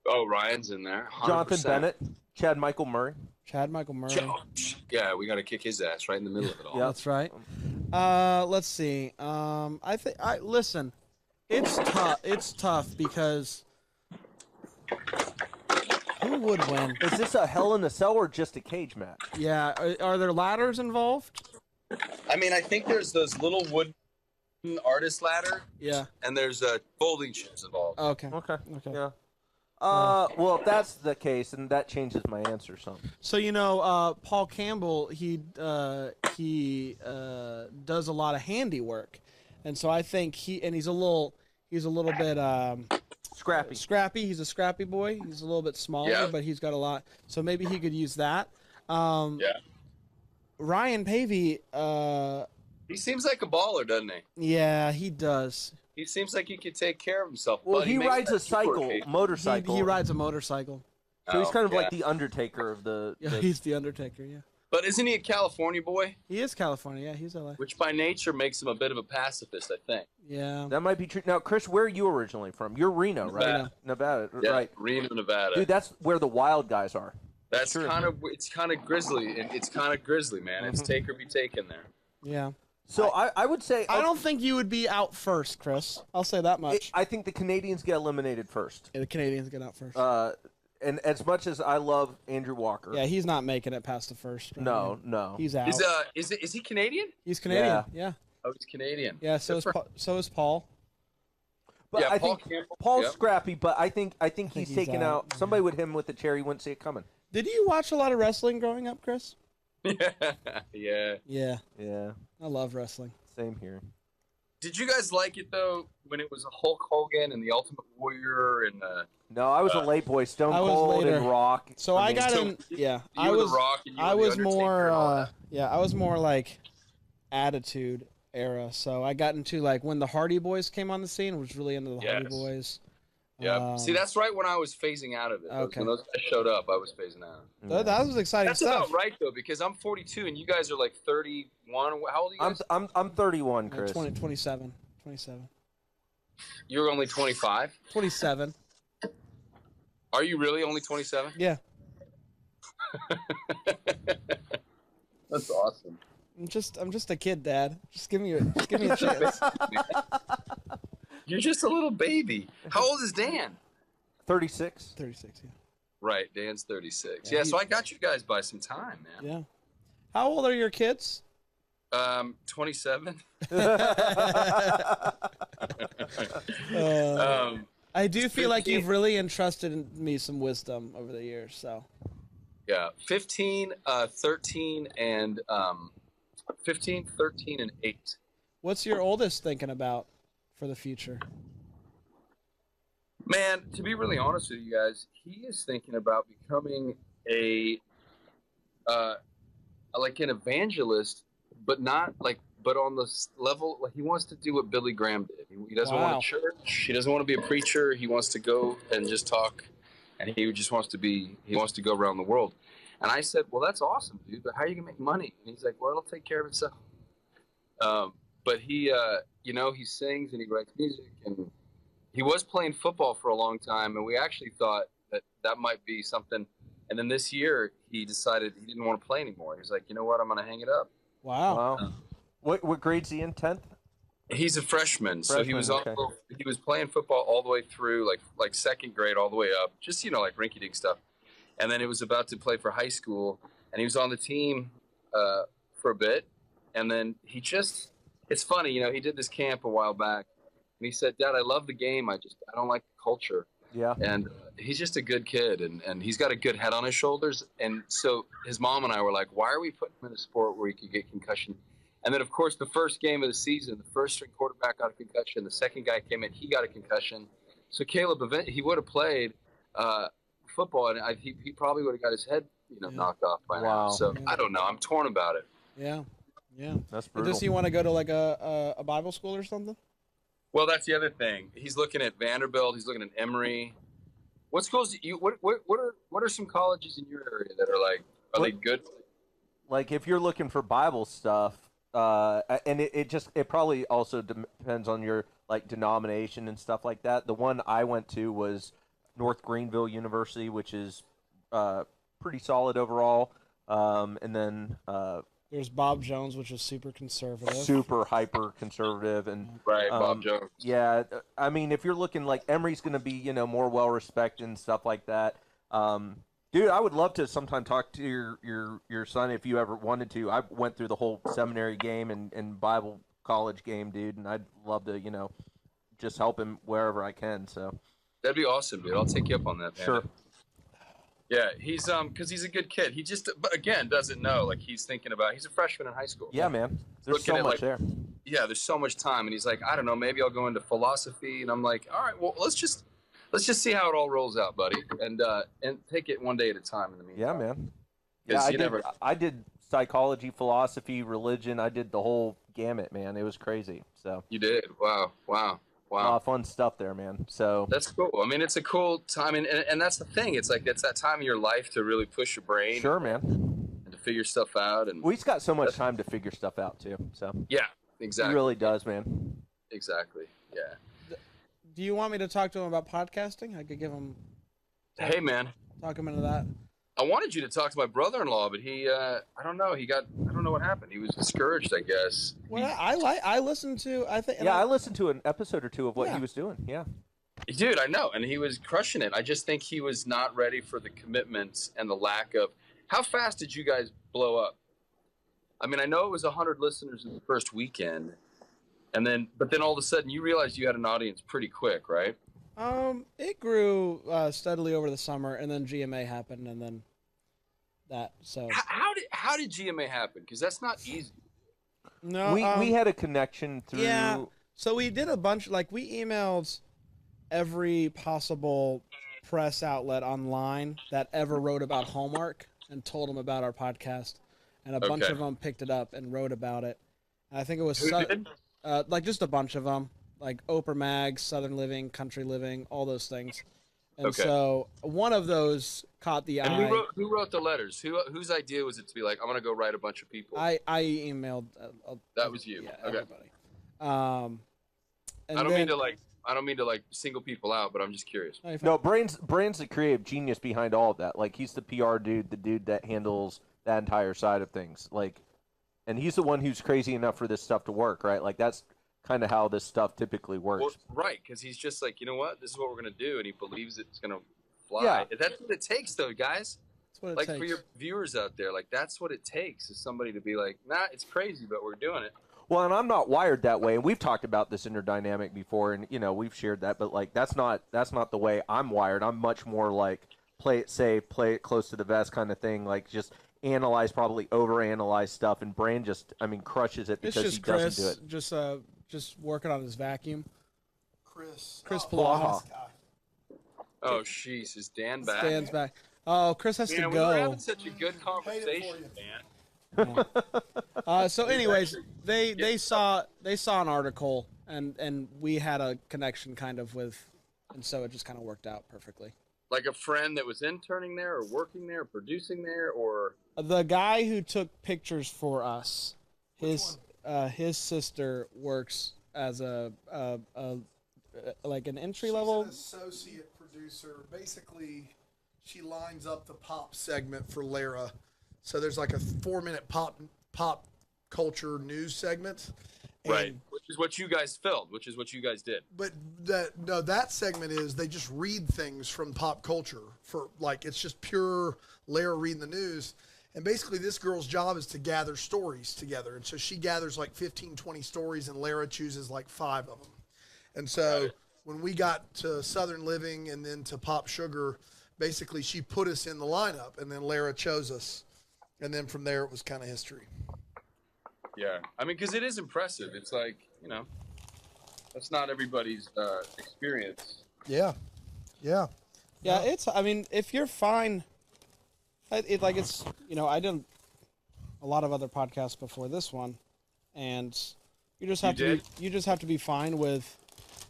Oh, Ryan's in there. 100%. Jonathan Bennett, Chad Michael Murray. Yeah, we got to kick his ass right in the middle of it all. Yeah, that's right. Let's see. Listen. It's tough. It's tough because who would win? Is this a Hell in a Cell or just a cage match? Yeah. Are there ladders involved? I mean, I think there's those little wooden artist ladder. Yeah. And there's folding chairs involved. Okay. Yeah. Well, if that's the case, and that changes my answer some. So Paul Campbell, he does a lot of handiwork, and so I think he's a little bit scrappy. Scrappy. He's a scrappy boy. He's a little bit smaller, but he's got a lot. So maybe he could use that. Ryan Pavey. He seems like a baller, doesn't he? Yeah, he does. He seems like he could take care of himself. Well, but he makes rides that a motorcycle. He rides a motorcycle. So he's kind of like the Undertaker of the. Yeah, he's the Undertaker. Yeah. But isn't he a California boy? He is California. Yeah, he's LA. Which by nature makes him a bit of a pacifist, I think. Yeah. That might be true. Now, Chris, where are you originally from? You're Reno, right? Nevada, Yeah, right? Reno, Nevada. Dude, that's where the wild guys are. That's kind of grizzly. It's kind of grizzly, man. It's take or be taken there. Yeah. So I would say I don't think you would be out first, Chris. I'll say that much. I think the Canadians get eliminated first. Yeah, the Canadians get out first. And as much as I love Andrew Walker, yeah, he's not making it past the first. Right? No, he's out. Is he Canadian? He's Canadian. Yeah. Oh, he's Canadian. Yeah. So is Paul. But I think Paul's Yep. scrappy. But I think he's he's taken out. out. Somebody with him with the chair, you wouldn't see it coming. Did you watch a lot of wrestling growing up, Chris? Yeah. Yeah. I love wrestling. Same here. Did you guys like it though when it was Hulk Hogan and the Ultimate Warrior and? No, I was a late boy. Stone I was Cold later. and Rock. So I got in. Yeah, I were The was. Rock and you I were The was Undertaker more. and all that. Yeah, I was more like Attitude era. So I got into like when the Hardy Boys came on the scene. Was really into the Hardy Yes. Boys. Yeah. See, that's right when I was phasing out of it. Okay. When those guys showed up, I was phasing out. That was exciting That's stuff. about right though, because I'm 42 and you guys are like 31. How old are you guys? I'm 31, Chris. 27. You're only 25. 27. Are you really only 27? Yeah. That's awesome. I'm just a kid, Dad. Just give me a chance. You're just a little baby. How old is Dan? 36. 36. Yeah. Right, Dan's 36. Yeah, Yeah, so I got you guys by some time, man. Yeah. How old are your kids? 27. I do feel like you've really entrusted in me some wisdom over the years. So. Yeah, 15, 13, and 15, 13, and 8. What's your oldest thinking about for the future? Man, to be really honest with you guys, he is thinking about becoming like an evangelist, but not like, but on the level, like he wants to do what Billy Graham did. He doesn't want a church. He doesn't want to be a preacher. He wants to go and just talk, and he wants to go around the world. And I said, well, that's awesome, dude, but how are you gonna make money? And he's like, well, it'll take care of itself. But he, he sings and he writes music, and he was playing football for a long time, and we actually thought that might be something. And then this year, he decided he didn't want to play anymore. He was like, you know what, I'm going to hang it up. Wow. What grade's he in? 10th? He's a freshman, so he was he was playing football all the way through, like second grade all the way up, just like rinky-dink stuff. And then it was about to play for high school, and he was on the team for a bit, and then it's funny, he did this camp a while back, and he said, Dad, I love the game, I don't like the culture. Yeah. And he's just a good kid, and he's got a good head on his shoulders. And so his mom and I were like, why are we putting him in a sport where he could get concussion? And then, of course, the first game of the season, the first string quarterback got a concussion. The second guy came in, he got a concussion. So Caleb, he would have played football, and he probably would have got his head knocked off by now. So I don't know. I'm torn about it. Yeah. That's brutal. Does he want to go to like a Bible school or something? Well, that's the other thing. He's looking at Vanderbilt. He's looking at Emory. What schools? What are some colleges in your area that are they good? Like if you're looking for Bible stuff, and it probably also depends on your like denomination and stuff like that. The one I went to was North Greenville University, which is pretty solid overall. And then there's Bob Jones, which is super conservative. Super hyper conservative. And right, Bob Jones. Yeah, I mean, if you're looking like Emory's going to be, more well respected and stuff like that. Dude, I would love to sometime talk to your son if you ever wanted to. I went through the whole seminary game and Bible college game, dude, and I'd love to, just help him wherever I can. So that'd be awesome, dude. I'll take you up on that, man. Sure. Yeah, he's because he's a good kid. He just, but again, doesn't know. Like he's thinking about. He's a freshman in high school. Yeah, man. There's so much there. Yeah, there's so much time, and he's like, I don't know, maybe I'll go into philosophy. And I'm like, all right, well, let's just see how it all rolls out, buddy, and take it one day at a time. In the meantime. Yeah, man. Yeah, I did psychology, philosophy, religion. I did the whole gamut, man. It was crazy. So you did. Wow. A lot of fun stuff there, man. So that's cool. I mean, it's a cool time, and that's the thing. It's like it's that time of your life to really push your brain. Sure, man. And to figure stuff out. And he's got so much time to figure stuff out too. So yeah, exactly. He really does, man. Exactly. Yeah. Do you want me to talk to him about podcasting? I could give him. Hey, man. Talk him into that. I wanted you to talk to my brother-in-law, but he, I don't know. I don't know what happened. He was discouraged, I guess. Well, I listened to, I listened to an episode or two of what he was doing. Yeah. Dude, I know. And he was crushing it. I just think he was not ready for the commitments and the lack of, how fast did you guys blow up? I mean, I know it was 100 listeners in the first weekend, but then all of a sudden you realized you had an audience pretty quick, right? It grew steadily over the summer, and then GMA happened, and then that. So how did GMA happen? Because that's not easy. No, we had a connection through. Yeah, so we did a bunch. Like we emailed every possible press outlet online that ever wrote about Hallmark and told them about our podcast, and a bunch of them picked it up and wrote about it. And I think it was like just a bunch of them. Like Oprah Mag, Southern Living, Country Living, all those things. And so one of those caught the eye. And who wrote the letters? Whose idea was it to be like, I'm going to go write a bunch of people? I emailed. That was you. Yeah, okay. Everybody. I don't mean to like single people out, but I'm just curious. No, Brain's the creative genius behind all of that. Like he's the PR dude, the dude that handles that entire side of things. Like, and he's the one who's crazy enough for this stuff to work, right? Like that's kind of how this stuff typically works. Well, right, because he's just like, you know what, this is what we're going to do, and he believes it's going to fly. Yeah. That's what it takes, though, guys. what it like takes. for your viewers out there, like that's what it takes is somebody to be like, nah, it's crazy, but we're doing it. Well, and I'm not wired that way, and we've talked about this interdynamic before, and we've shared that. But like, that's not the way I'm wired. I'm much more like play it safe, play it close to the vest kind of thing. Like just analyze, probably overanalyze stuff, and Brand just, crushes it It's because just he Chris, doesn't do it. just working on his vacuum. Chris Palaha. Oh, jeez, is Dan back? Dan's back. Oh, Chris has to We go. were having such a good conversation, Dan. So, anyways, they saw an article, and we had a connection kind of with, and so it just kind of worked out perfectly. Like a friend that was interning there, or working there, or producing there, or The guy who took pictures for us, his sister works as a like an entry level. She's an associate producer. Basically, she lines up the pop segment for Lara. So there's like a 4-minute pop culture news segment. right, which is what you guys filmed, which is what you guys did. But that segment is they just read things from pop culture for like it's just pure Lara reading the news. And basically this girl's job is to gather stories together. And so she gathers like 15, 20 stories and Lara chooses like 5 of them. And so when we got to Southern Living and then to Pop Sugar, basically she put us in the lineup and then Lara chose us. And then from there it was kind of history. Yeah, because it is impressive. It's like, that's not everybody's experience. Yeah. Yeah. Yeah, if you're fine, I did a lot of other podcasts before this one, and you just have to be fine with,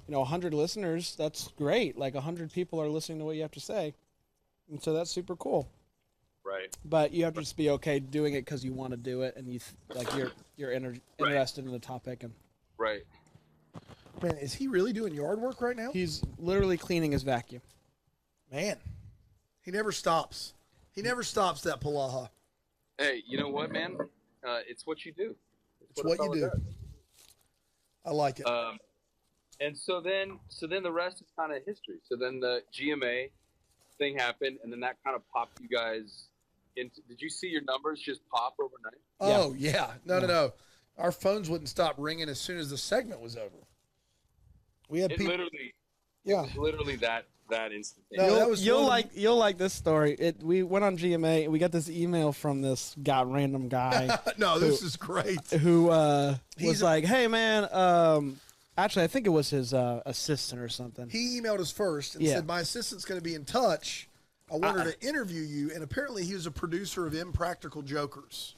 100 listeners. That's great. Like 100 people are listening to what you have to say, and so that's super cool. Right. But you have to just be okay doing it because you want to do it, and you're interested in the topic. And right. Man, is he really doing yard work right now? He's literally cleaning his vacuum. Man, he never stops. He never stops, that Palaha. Hey, you know what, man? It's what you do. It's what you do. Does. I like it. And so then the rest is kind of history. So then the GMA thing happened, and then that kind of popped you guys into. Did you see your numbers just pop overnight? Oh yeah, no. Our phones wouldn't stop ringing as soon as the segment was over. We had people. Literally, yeah, it was literally that instantaneous. No, you'll like this story. We went on GMA. We got this email from this random guy. No, this is great. Who was like, "Hey man, actually, I think it was his assistant or something." He emailed us first and said, "My assistant's going to be in touch. I want her to interview you." And apparently, he was a producer of Impractical Jokers.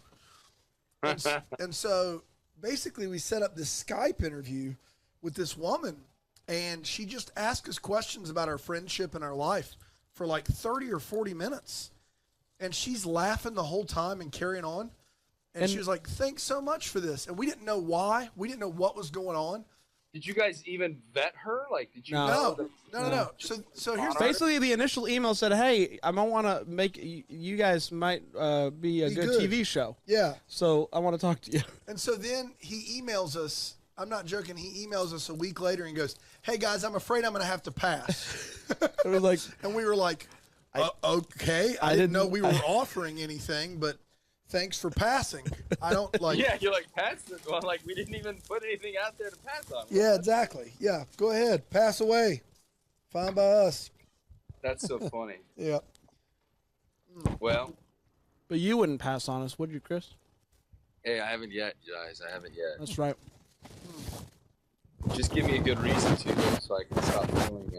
And so, basically, we set up this Skype interview with this woman. And she just asked us questions about our friendship and our life for like 30 or 40 minutes. And she's laughing the whole time and carrying on. And she was like, "Thanks so much for this." And we didn't know why. We didn't know what was going on. Did you guys even vet her? Like, did you No. So here's basically the initial email said, "Hey, I might want to make you guys might be a good TV show." Yeah. So I want to talk to you. And so then he emails us. I'm not joking. He emails us a week later and goes, "Hey guys, I'm afraid I'm going to have to pass." It was like, and we were like, "Okay, I didn't know we were offering anything, but thanks for passing." I don't like. Yeah, you're like pass. Well, like we didn't even put anything out there to pass on. Yeah, exactly. Yeah, go ahead, pass away. Fine by us. That's so funny. Yeah. Well, but you wouldn't pass on us, would you, Chris? Hey, I haven't yet, guys. I haven't yet. That's right. Just give me a good reason to, though, so I can stop feeling,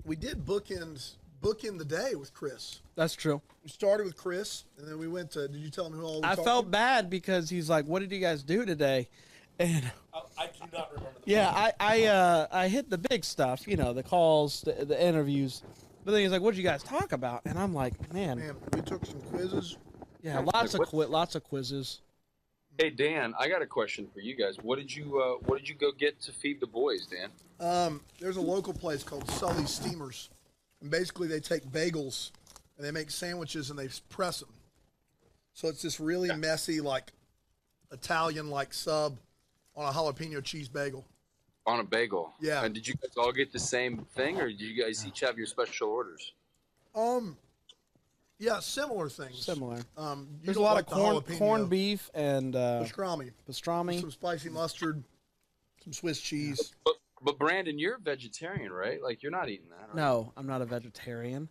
We did bookend the day with Chris. That's true. We started with Chris, and then we went to. Did you tell him who all we I talked felt to? bad because he's like, "What did you guys do today?" And I do not remember. I hit the big stuff, the calls, the interviews. But then he's like, "What did you guys talk about?" And I'm like, "Man, we took some quizzes. Yeah, lots of quizzes." Hey Dan, I got a question for you guys. What did you go get to feed the boys, Dan? There's a local place called Sully's Steamers, and basically they take bagels and they make sandwiches and they press them. So it's this really messy, like Italian like sub on a jalapeno cheese bagel. On a bagel. Yeah. And did you guys all get the same thing, or did you guys each have your special orders? Yeah, similar things. Similar. You There's a don't lot like of the corned jalapeno. beef and Pastrami. pastrami. Some spicy mustard, some Swiss cheese. But Brandon, you're a vegetarian, right? Like you're not eating that. Right? No, I'm not a vegetarian.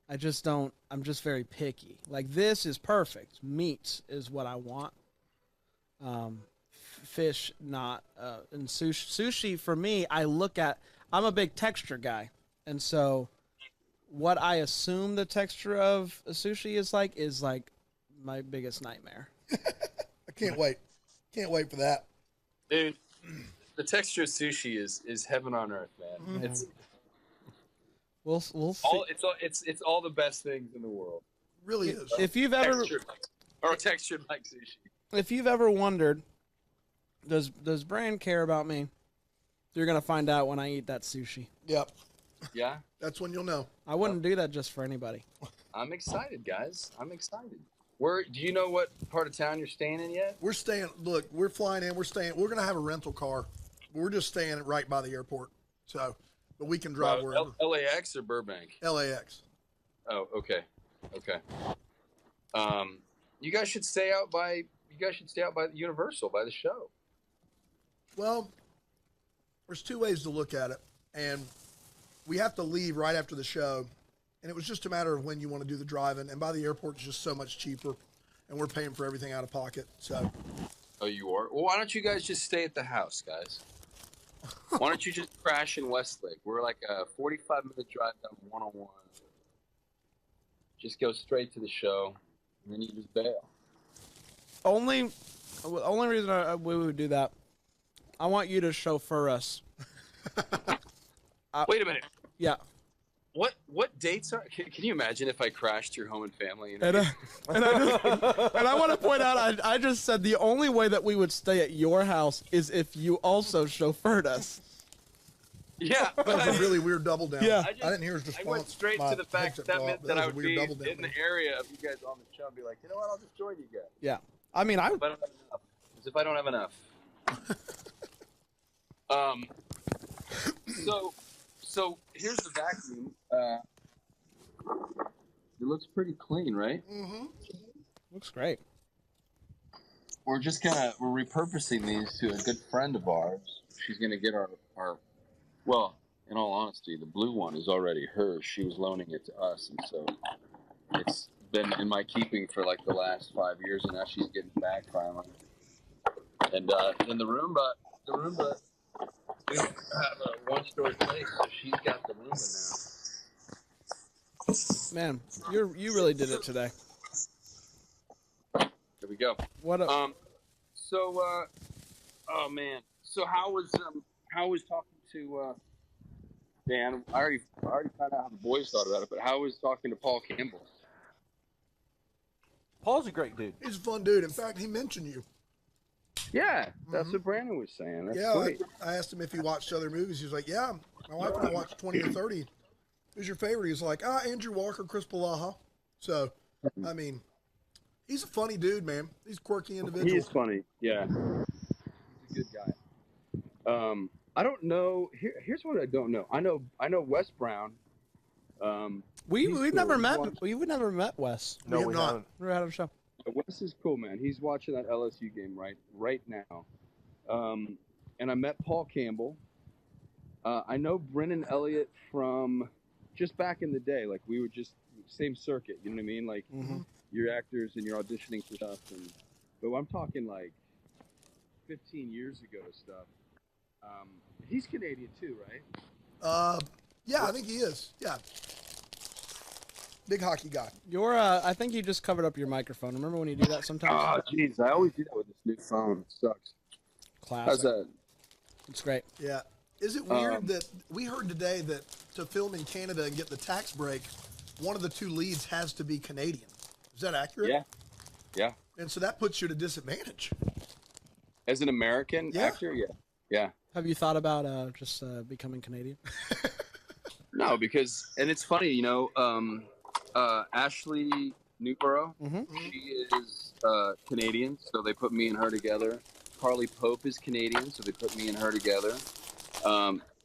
I just don't. I'm just very picky. Like this is perfect. Meat is what I want. Fish not. And sushi for me, I'm a big texture guy, and so what I assume the texture of a sushi is like my biggest nightmare. I can't wait. Can't wait for that. Dude, the texture of sushi is heaven on earth, man. Mhm. It's We'll see. it's all the best things in the world. Really is. If you've ever textured like sushi. If you've ever wondered, does Brand care about me? You're gonna find out when I eat that sushi. Yep. Yeah. That's when you'll know. I wouldn't do that just for anybody. I'm excited, guys. I'm excited. Do you know what part of town you're staying in yet? We're staying. Look, we're flying in. We're gonna have a rental car. We're just staying right by the airport. So, but we can drive wherever. LAX or Burbank? LAX. Oh, okay. Okay. You guys should stay out by Universal, by the show. Well, there's two ways to look at it, and we have to leave right after the show, and it was just a matter of when you want to do the driving. And by the airport, it's just so much cheaper, and we're paying for everything out of pocket. So. Oh, you are? Well, why don't you guys just stay at the house, guys? Why don't you just crash in Westlake? We're like a 45-minute drive down 101. Just go straight to the show, and then you just bail. Only reason we would do that, I want you to chauffeur us. Wait a minute. Yeah. What dates are? Can you imagine if I crashed your home and family? And I want to point out, I just said the only way that we would stay at your house is if you also chauffeured us. Yeah, That was a really weird double down. Yeah. I didn't hear his response. I went straight to the fact that meant that I would be in the area of you guys on the show and be like, you know what, I'll just join you guys. Yeah. I mean, As if I don't have enough. So here's the vacuum. It looks pretty clean, right? Mm-hmm. Looks great. We're repurposing these to a good friend of ours. She's gonna get our well, in all honesty, the blue one is already hers. She was loaning it to us, and so it's been in my keeping for like the last 5 years, and now she's getting it back finally. And in the Roomba, we don't have a one-story place, so she's got the Roomba now. Man, you really did it today. There we go. What up? Oh man. So how was talking to Dan? I already found out how the boys thought about it, but how was talking to Paul Campbell? Paul's a great dude. He's a fun dude. In fact, he mentioned you. Yeah, that's what Brandon was saying. That's Yeah, sweet. I asked him if he watched other movies. He was like, yeah, my wife and I watched 20 or 30. Who's your favorite? He's like, Andrew Walker, Chris Palaha. So, I mean, he's a funny dude, man. He's a quirky individual. He's funny. Yeah. He's a good guy. I don't know. Here's what I don't know. I know Wes Brown. We've never met. We've never met Wes. No, we haven't. Never had him show. Wes is cool, man. He's watching that LSU game right now. And I met Paul Campbell. I know Brennan Elliott from just back in the day. Like we were just same circuit. You know what I mean? Like you're actors and you're auditioning for stuff. But I'm talking like 15 years ago stuff. He's Canadian too, right? Yeah, I think he is. Yeah. Big hockey guy. I think you just covered up your microphone. Remember when you do that sometimes? Oh, jeez. I always do that with this new phone. It sucks. Classic. How's that? It's great. Yeah. Is it weird that we heard today that to film in Canada and get the tax break, one of the two leads has to be Canadian? Is that accurate? Yeah. Yeah. And so that puts you at a disadvantage. As an American actor, yeah. Yeah. Have you thought about just becoming Canadian? No, because, and it's funny, you know, Ashley Newborough, she is Canadian, so they put me and her together. Carly Pope is Canadian, so they put me and her together.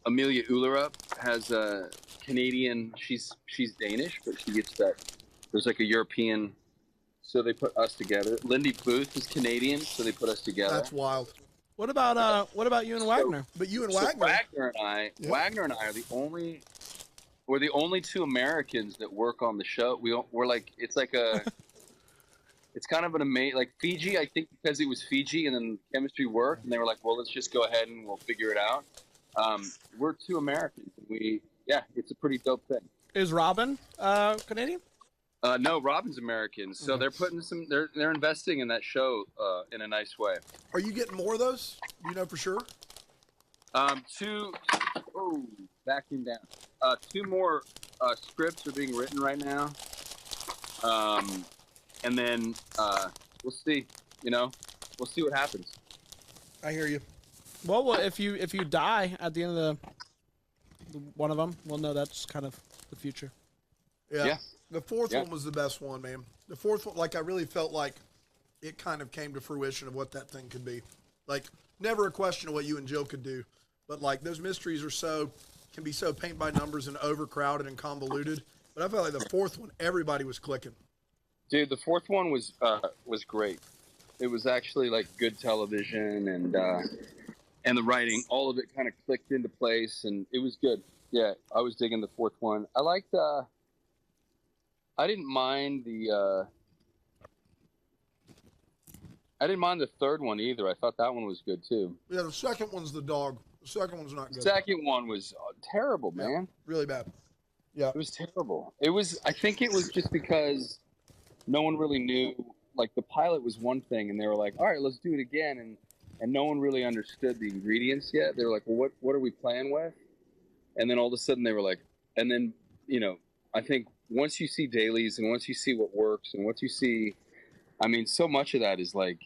Amelia Ullerup has a Canadian, she's Danish, but she gets that There's like a European, so they put us together. Lindy Booth is Canadian, so they put us together. That's wild. What about you and Wagner? But you and So Wagner. Wagner and I are we're the only two Americans that work on the show. We're like, it's like it's kind of an amazing, like Fiji, I think, because it was Fiji and then chemistry worked, and they were like, well, let's just go ahead and we'll figure it out. We're two Americans. It's a pretty dope thing. Is Robin Canadian? No, Robin's American, so they're putting they're investing in that show in a nice way. Are you getting more of those? Do you know for sure? Backing down. Two more scripts are being written right now, and then we'll see. We'll see what happens. I hear you. Well, if you die at the end of one of them, we'll know that's kind of the future. Yeah. The fourth one was the best one, man. The fourth one, like, I really felt like it kind of came to fruition of what that thing could be. Like, never a question of what you and Jill could do, but like those mysteries can be so paint by numbers and overcrowded and convoluted. But I felt like the fourth one, everybody was clicking. Dude, the fourth one was great. It was actually like good television, and the writing, all of it kind of clicked into place, and it was good. Yeah, I was digging the fourth one. I liked. I didn't mind the third one either. I thought that one was good too. Yeah, the second one's the dog. The second one's not good. The second one was terrible, man. Yeah, really bad. Yeah, it was terrible. I think it was just because no one really knew. Like, the pilot was one thing, and they were like, "All right, let's do it again," and no one really understood the ingredients yet. They were like, "Well, what are we playing with?" And then all of a sudden they were like, and then I think once you see dailies and once you see what works and once you see, I mean, so much of that is like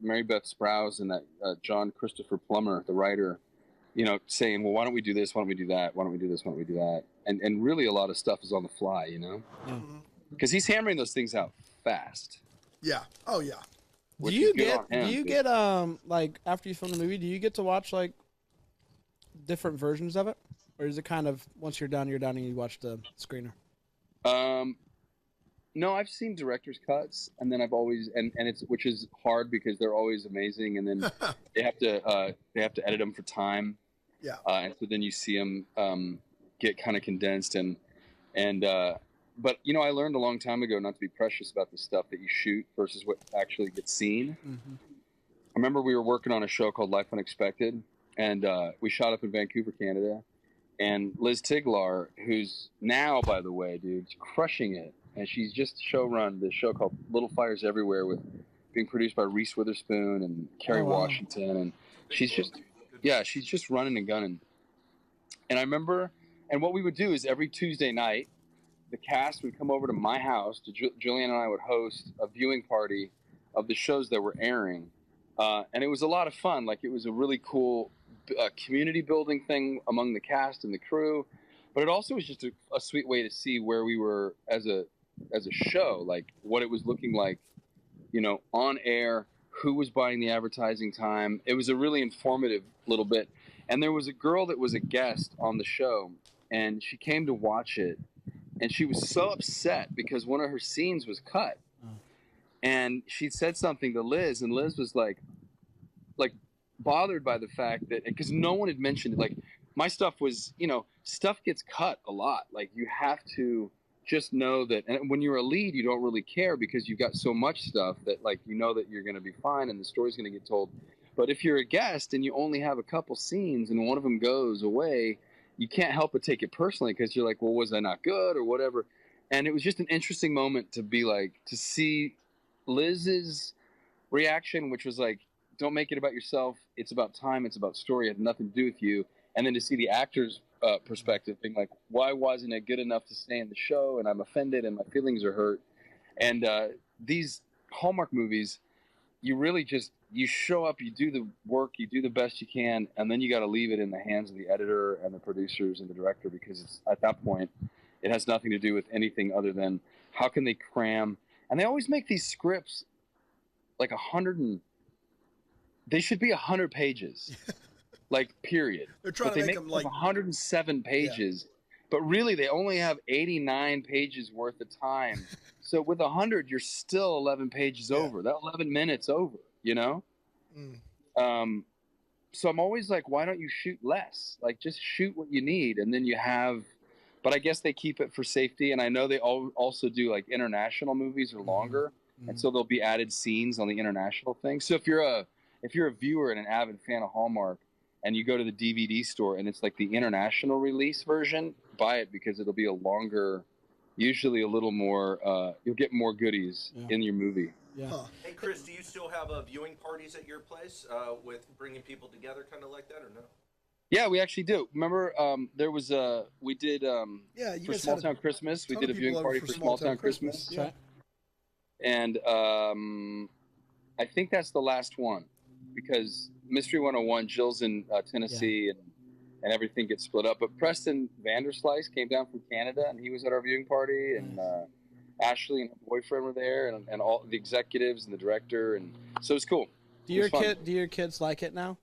Mary Beth Sprouse and that John Christopher Plummer, the writer, saying, well, why don't we do this? Why don't we do that? Why don't we do this? Why don't we do that? And really a lot of stuff is on the fly, because he's hammering those things out fast. Yeah. Oh yeah. Do you get like after you film the movie, do you get to watch like different versions of it? Or is it kind of once you're done and you watch the screener? No, I've seen director's cuts, and then I've always which is hard because they're always amazing, and then they have to edit them for time. Yeah. And so then you see them get kind of condensed but I learned a long time ago not to be precious about the stuff that you shoot versus what actually gets seen. Mm-hmm. I remember we were working on a show called Life Unexpected, and we shot up in Vancouver, Canada. And Liz Tiglar, who's now, by the way, dude, crushing it. And she's just showrun this show called Little Fires Everywhere, being produced by Reese Witherspoon and Kerry Washington. And she's just running and gunning. And I remember, and what we would do is every Tuesday night, the cast would come over to my house. Julianne and I would host a viewing party of the shows that were airing. And it was a lot of fun. Like, it was a really cool community building thing among the cast and the crew, but it also was just a sweet way to see where we were as a show, like what it was looking like, on air, who was buying the advertising time. It was a really informative little bit. And there was a girl that was a guest on the show, and she came to watch it, and she was so upset because one of her scenes was cut. And she said something to Liz, and Liz was like bothered by the fact that, because no one had mentioned it, like my stuff was, stuff gets cut a lot. Like, you have to just know that, and when you're a lead, you don't really care because you've got so much stuff that, like, that you're going to be fine and the story's going to get told. But if you're a guest and you only have a couple scenes and one of them goes away, you can't help but take it personally because you're like, well, was I not good or whatever? And it was just an interesting moment to see Liz's reaction, which was like, don't make it about yourself. It's about time. It's about story. It had nothing to do with you. And then to see the actor's perspective, being like, why wasn't it good enough to stay in the show? And I'm offended and my feelings are hurt. And these Hallmark movies, you really you show up, you do the work, you do the best you can, and then you got to leave it in the hands of the editor and the producers and the director, because at that point, it has nothing to do with anything other than how can they cram. And they always make these scripts like they should be 100 pages, like, period. They're trying but to they make them them like 107 pages, but really they only have 89 pages worth of time. So with 100, you're still 11 pages over. That 11 minutes over, you know? So I'm always like, why don't you shoot less? Like, just shoot what you need, and then you have. But I guess they keep it for safety, and I know they also do like international movies are longer, and so there'll be added scenes on the international thing. So if you're a viewer and an avid fan of Hallmark, and you go to the DVD store and it's like the international release version, buy it because it'll be a longer, usually a little more. You'll get more goodies in your movie. Yeah. Hey, Chris, do you still have viewing parties at your place with bringing people together kind of like that, or no? Yeah, we actually do. Remember, there was we did you for guys Small had a Town Christmas. We ton did a of people viewing over party for for Small Town Christmas. Yeah. And I think that's the last one because Mystery 101, Jill's in Tennessee, and everything gets split up. But Preston Vanderslice came down from Canada, and he was at our viewing party, and Ashley and her boyfriend were there, and all the executives and the director, and so it was cool. Do your kids like it now?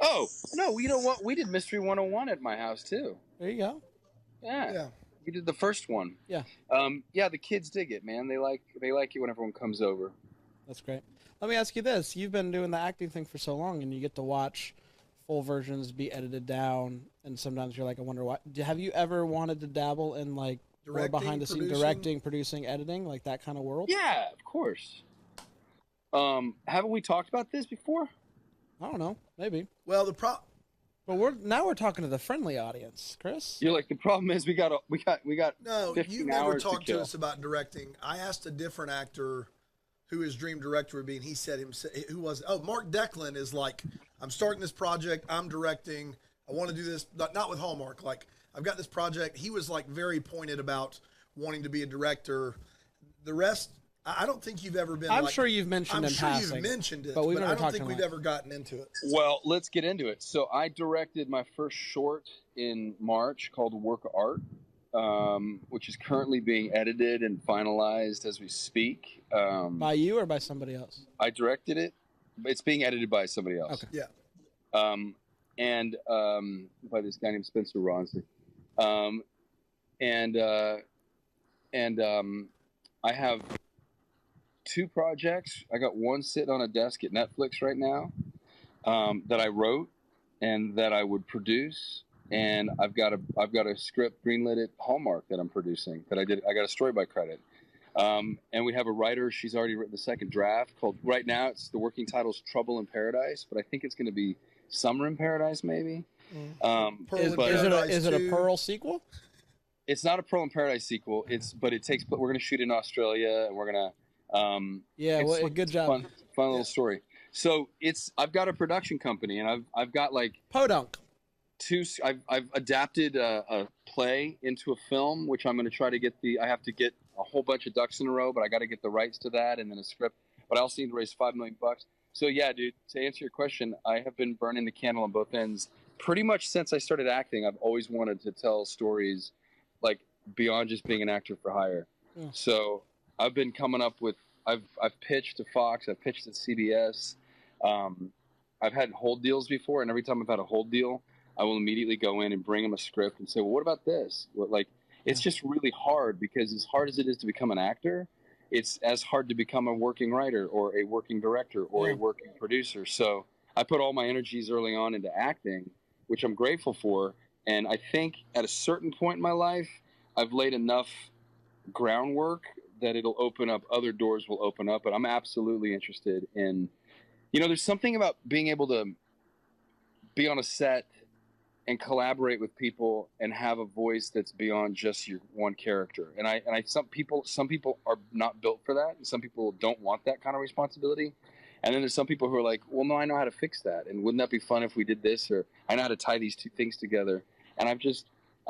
Oh no! You know what? We did Mystery 101 at my house too. There you go. Yeah. We did the first one. Yeah. Yeah, the kids dig it, man. They like it when everyone comes over. That's great. Let me ask you this: you've been doing the acting thing for so long, and you get to watch full versions be edited down, and sometimes you're like, I wonder why. Have you ever wanted to dabble in like more behind the scenes directing, producing, editing, like that kind of world? Yeah, of course. Haven't we talked about this before? I don't know. Maybe. Well, but we're talking to the friendly audience, Chris. You're like, the problem is we got No, 15 you've never hours talked to to us about directing. I asked a different actor who his dream director would be, and he said who was it? Oh, Mark Declan is like, I'm starting this project, I'm directing, I want to do this, not with Hallmark, like I've got this project. He was like very pointed about wanting to be a director. The rest, I don't think you've ever been. I'm sure you've mentioned in passing. You've mentioned it, but I don't think we've ever gotten into it. Well, let's get into it. So I directed my first short in March called Work of Art, which is currently being edited and finalized as we speak. By you or by somebody else? I directed it. It's being edited by somebody else. Okay. Yeah. And by this guy named Spencer Ronsley. I have 2 projects. I got one sitting on a desk at Netflix right now that I wrote and that I would produce, and I've got a script greenlit at Hallmark that I'm producing that I did. I got a story by credit, and we have a writer. She's already written the second draft. Called right now, it's the working title's Trouble in Paradise, but I think it's going to be Summer in Paradise, maybe. Is it a Pearl sequel? It's not a Pearl in Paradise sequel. We're going to shoot in Australia, and we're going to. Good job. Fun little story. So I've got a production company, and I've got like Podunk. I've adapted a play into a film, which I'm going to try to get I have to get a whole bunch of ducks in a row, but I got to get the rights to that and then a script. But I also need to raise $5 million. So yeah, dude. To answer your question, I have been burning the candle on both ends pretty much since I started acting. I've always wanted to tell stories like beyond just being an actor for hire. Yeah. So I've been coming up with. I've pitched to Fox. I've pitched to CBS. I've had hold deals before, and every time I've had a hold deal, I will immediately go in and bring them a script and say, "Well, what about this?" It's just really hard because as hard as it is to become an actor, it's as hard to become a working writer or a working director or a working producer. So I put all my energies early on into acting, which I'm grateful for. And I think at a certain point in my life, I've laid enough groundwork that it'll open up, other doors will open up. But I'm absolutely interested in, there's something about being able to be on a set and collaborate with people and have a voice that's beyond just your one character. And some people are not built for that. And some people don't want that kind of responsibility. And then there's some people who are like, well, no, I know how to fix that. And wouldn't that be fun if we did this? Or I know how to tie these two things together. And I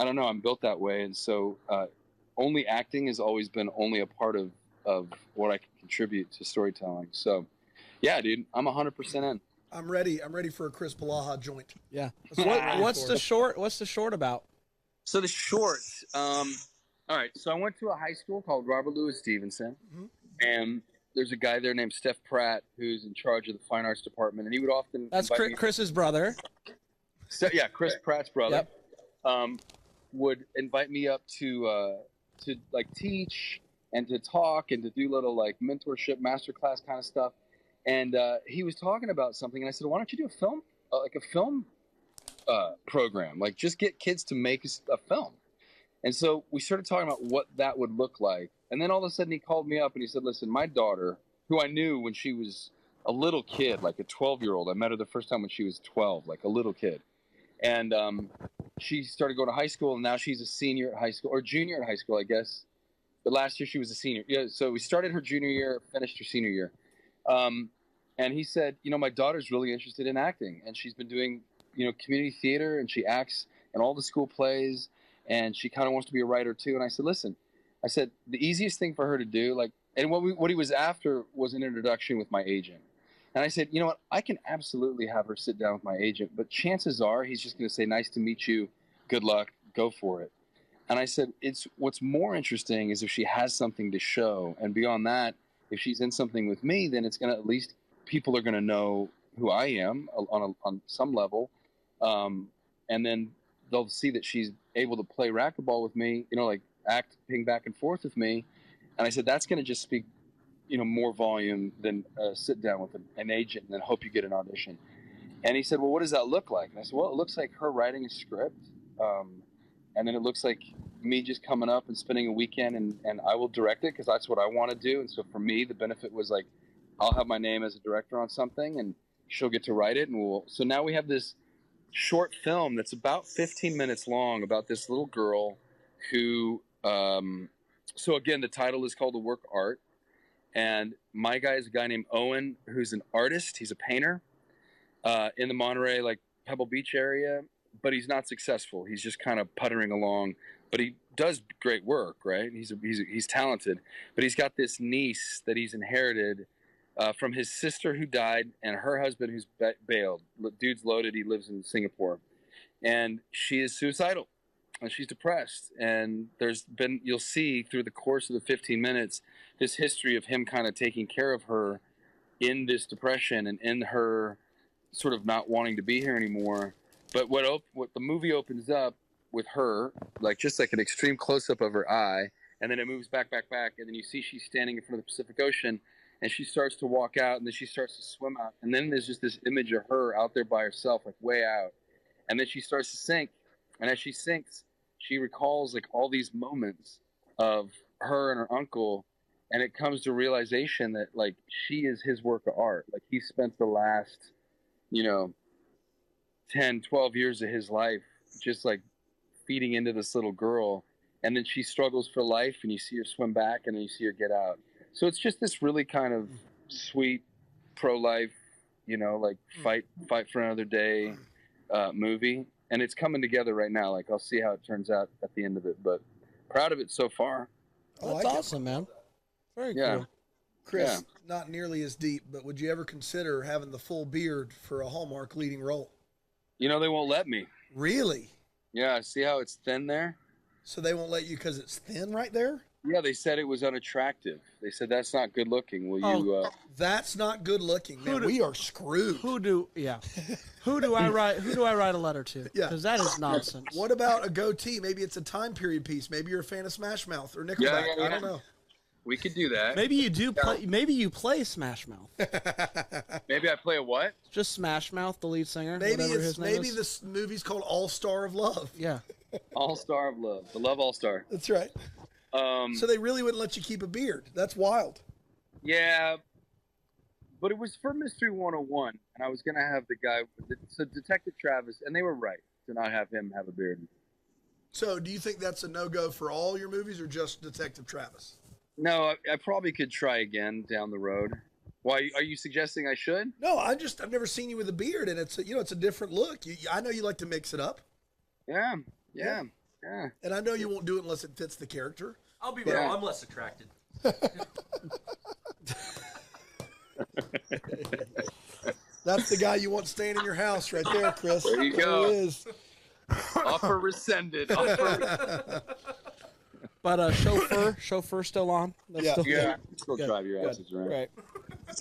don't know, I'm built that way. And so, only acting has always been only a part of what I can contribute to storytelling. So, yeah, dude, I'm 100% in. I'm ready. I'm ready for a Chris Palaha joint. Yeah. What's the short? What's the short about? So the short. All right. So I went to a high school called Robert Louis Stevenson, and there's a guy there named Steph Pratt who's in charge of the fine arts department, and he would often. That's Chris's brother. So, yeah, Chris Pratt's brother. Yep. would invite me up to like teach and to talk and to do little like mentorship, masterclass kind of stuff. And he was talking about something, and I said, "Why don't you do a film, like a film program? Like just get kids to make a film." And so we started talking about what that would look like. And then all of a sudden he called me up and he said, "Listen, my daughter, who I knew when she was a little kid, like a 12-year-old. I met her the first time when she was 12, like a little kid. And she started going to high school, and now she's a senior at high school, or junior at high school, I guess. But last year she was a senior. Yeah, so we started her junior year, finished her senior year. And he said, my daughter's really interested in acting, and she's been doing, community theater, and she acts in all the school plays, and she kind of wants to be a writer too. And I said, listen, the easiest thing for her to do, and what he was after was an introduction with my agent. And I said, you know what, I can absolutely have her sit down with my agent, but chances are he's just going to say, "Nice to meet you, good luck, go for it." And I said, what's more interesting is if she has something to show. And beyond that, if she's in something with me, then it's going to, at least people are going to know who I am on some level. And then they'll see that she's able to play racquetball with me, like acting back and forth with me. And I said, that's going to just speak, more volume than sit down with an agent and then hope you get an audition. And he said, well, what does that look like? And I said, well, it looks like her writing a script. And then it looks like me just coming up and spending a weekend, and I will direct it because that's what I want to do. And so for me, the benefit was like, I'll have my name as a director on something, and she'll get to write it. And so now we have this short film that's about 15 minutes long about this little girl who, so again, the title is called The Work Art. And my guy is a guy named Owen, who's an artist. He's a painter in the Monterey, Pebble Beach area, but he's not successful. He's just kind of puttering along, but he does great work, right? He's talented, but he's got this niece that he's inherited from his sister who died and her husband who's bailed. Dude's loaded. He lives in Singapore, and she is suicidal, and she's depressed. And you'll see through the course of the 15 minutes, this history of him kind of taking care of her in this depression and in her sort of not wanting to be here anymore. But what the movie opens up with her, just like an extreme close-up of her eye, and then it moves back, and then you see she's standing in front of the Pacific Ocean, and she starts to walk out, and then she starts to swim out, and then there's just this image of her out there by herself, way out, and then she starts to sink, and as she sinks, she recalls all these moments of her and her uncle, and it comes to realization that she is his work of art. He spent the last 10, 12 years of his life just feeding into this little girl, and then she struggles for life, and you see her swim back, and then you see her get out. So it's just this really kind of sweet pro-life, fight for another day movie, and it's coming together right now. I'll see how it turns out at the end of it, but proud of it so far. That's awesome, man. Very cool. Chris, not nearly as deep, but would you ever consider having the full beard for a Hallmark leading role? They won't let me. Really? Yeah, see how it's thin there? So they won't let you because it's thin right there? Yeah, they said it was unattractive. They said, that's not good looking. That's not good looking, man. We are screwed. Who do I write a letter to? Yeah. Because that is nonsense. What about a goatee? Maybe it's a time period piece. Maybe you're a fan of Smash Mouth or Nickelback. Yeah. I don't know. We could do that. Maybe you do play. Maybe you play Smash Mouth. Maybe I play a what? Just Smash Mouth, the lead singer. Maybe this movie's called All Star of Love. Yeah. All Star of Love. The Love All Star. That's right. So they really wouldn't let you keep a beard. That's wild. Yeah. But it was for Mystery 101, and I was going to have the guy, so Detective Travis, and they were right to not have him have a beard. So do you think that's a no-go for all your movies or just Detective Travis? No, I probably could try again down the road. Why are you suggesting I should? No, I've never seen you with a beard, and it's a different look. I know you like to mix it up. Yeah. And I know you won't do it unless it fits the character. I'll be real. I'm less attracted. That's the guy you want staying in your house right there, Chris. There you go. He is. Offer rescinded. But chauffeur still on? Still drive your asses around. Right.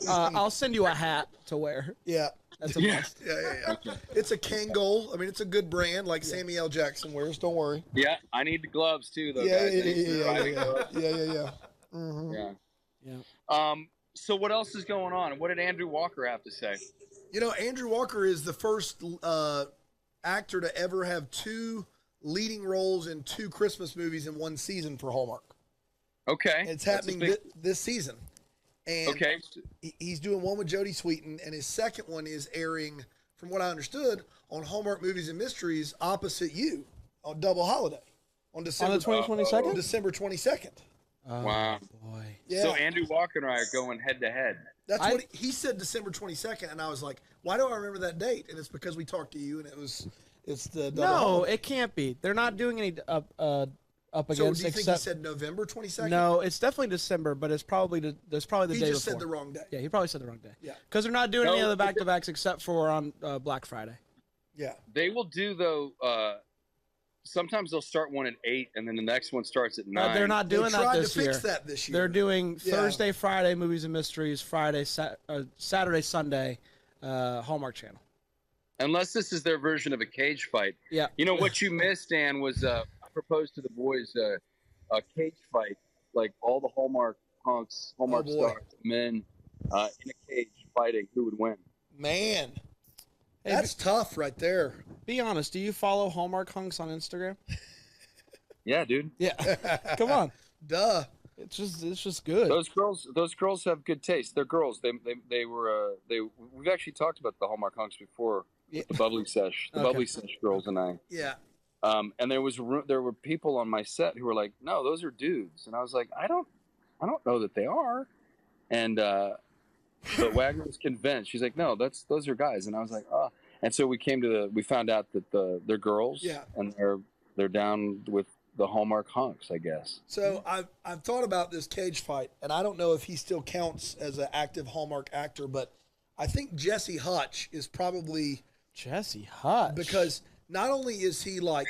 I'll send you a hat to wear. Yeah. That's a must. Yeah. It's a Kangol. I mean, it's a good brand, like Samuel L. Jackson wears. Don't worry. Yeah, I need the gloves too, though, Yeah, guys. yeah, I need yeah, some yeah, riding yeah, gloves. yeah. Mm-hmm. Yeah. So what else is going on? What did Andrew Walker have to say? You know, Andrew Walker is the first actor to ever have 2 leading roles in 2 Christmas movies in one season for Hallmark. Okay. And it's happening this season. And okay. He's doing one with Jodie Sweetin, and his second one is airing, from what I understood, on Hallmark Movies and Mysteries opposite you on Double Holiday on December On the 22nd? December 22nd. Wow. Boy. Yeah. So Andrew Walker and I are going head to head. That's what he said, December 22nd, and I was like, why do I remember that date? And it's because we talked to you, and it's the double No, holiday. it can't be. They're not doing any up So against. do you think he except, said November 22nd? no, it's definitely December, but it's probably the He day before. just said the wrong day. Yeah, he probably said the wrong day. Yeah. Because they're not doing No, any of the back-to-backs except for on Black Friday. Yeah. They will do, though, sometimes they'll start one at 8, and then the next one starts at 9. They're not doing that this year. They tried to fix that this year. They're doing Yeah. Thursday, Friday, Movies and Mysteries, Friday, Saturday, Sunday, Hallmark Channel. Unless this is their version of a cage fight. Yeah. You know, what you missed, Dan, was I proposed to the boys a cage fight, like all the Hallmark punks, Hallmark stars, men in a cage fighting. Who would win? Man, that's tough right there. Be honest. Do you follow Hallmark hunks on Instagram? Yeah, dude. Yeah. Come on. Duh. It's just good. Those girls have good taste. They're girls. They were we've actually talked about the Hallmark hunks before. Yeah. The bubbly sesh, bubbly sesh girls and I. Yeah. And there were people on my set who were like, "No, those are dudes," and I was like, "I don't know that they are," and but Wagner was convinced. She's like, "No, those are guys," and I was like, "Oh," and so we found out that they're girls, Yeah. and they're down with the Hallmark hunks, I guess. So I've thought about this cage fight, and I don't know if he still counts as an active Hallmark actor, but I think Jesse Hutch is probably Jesse Hutch, because not only is he like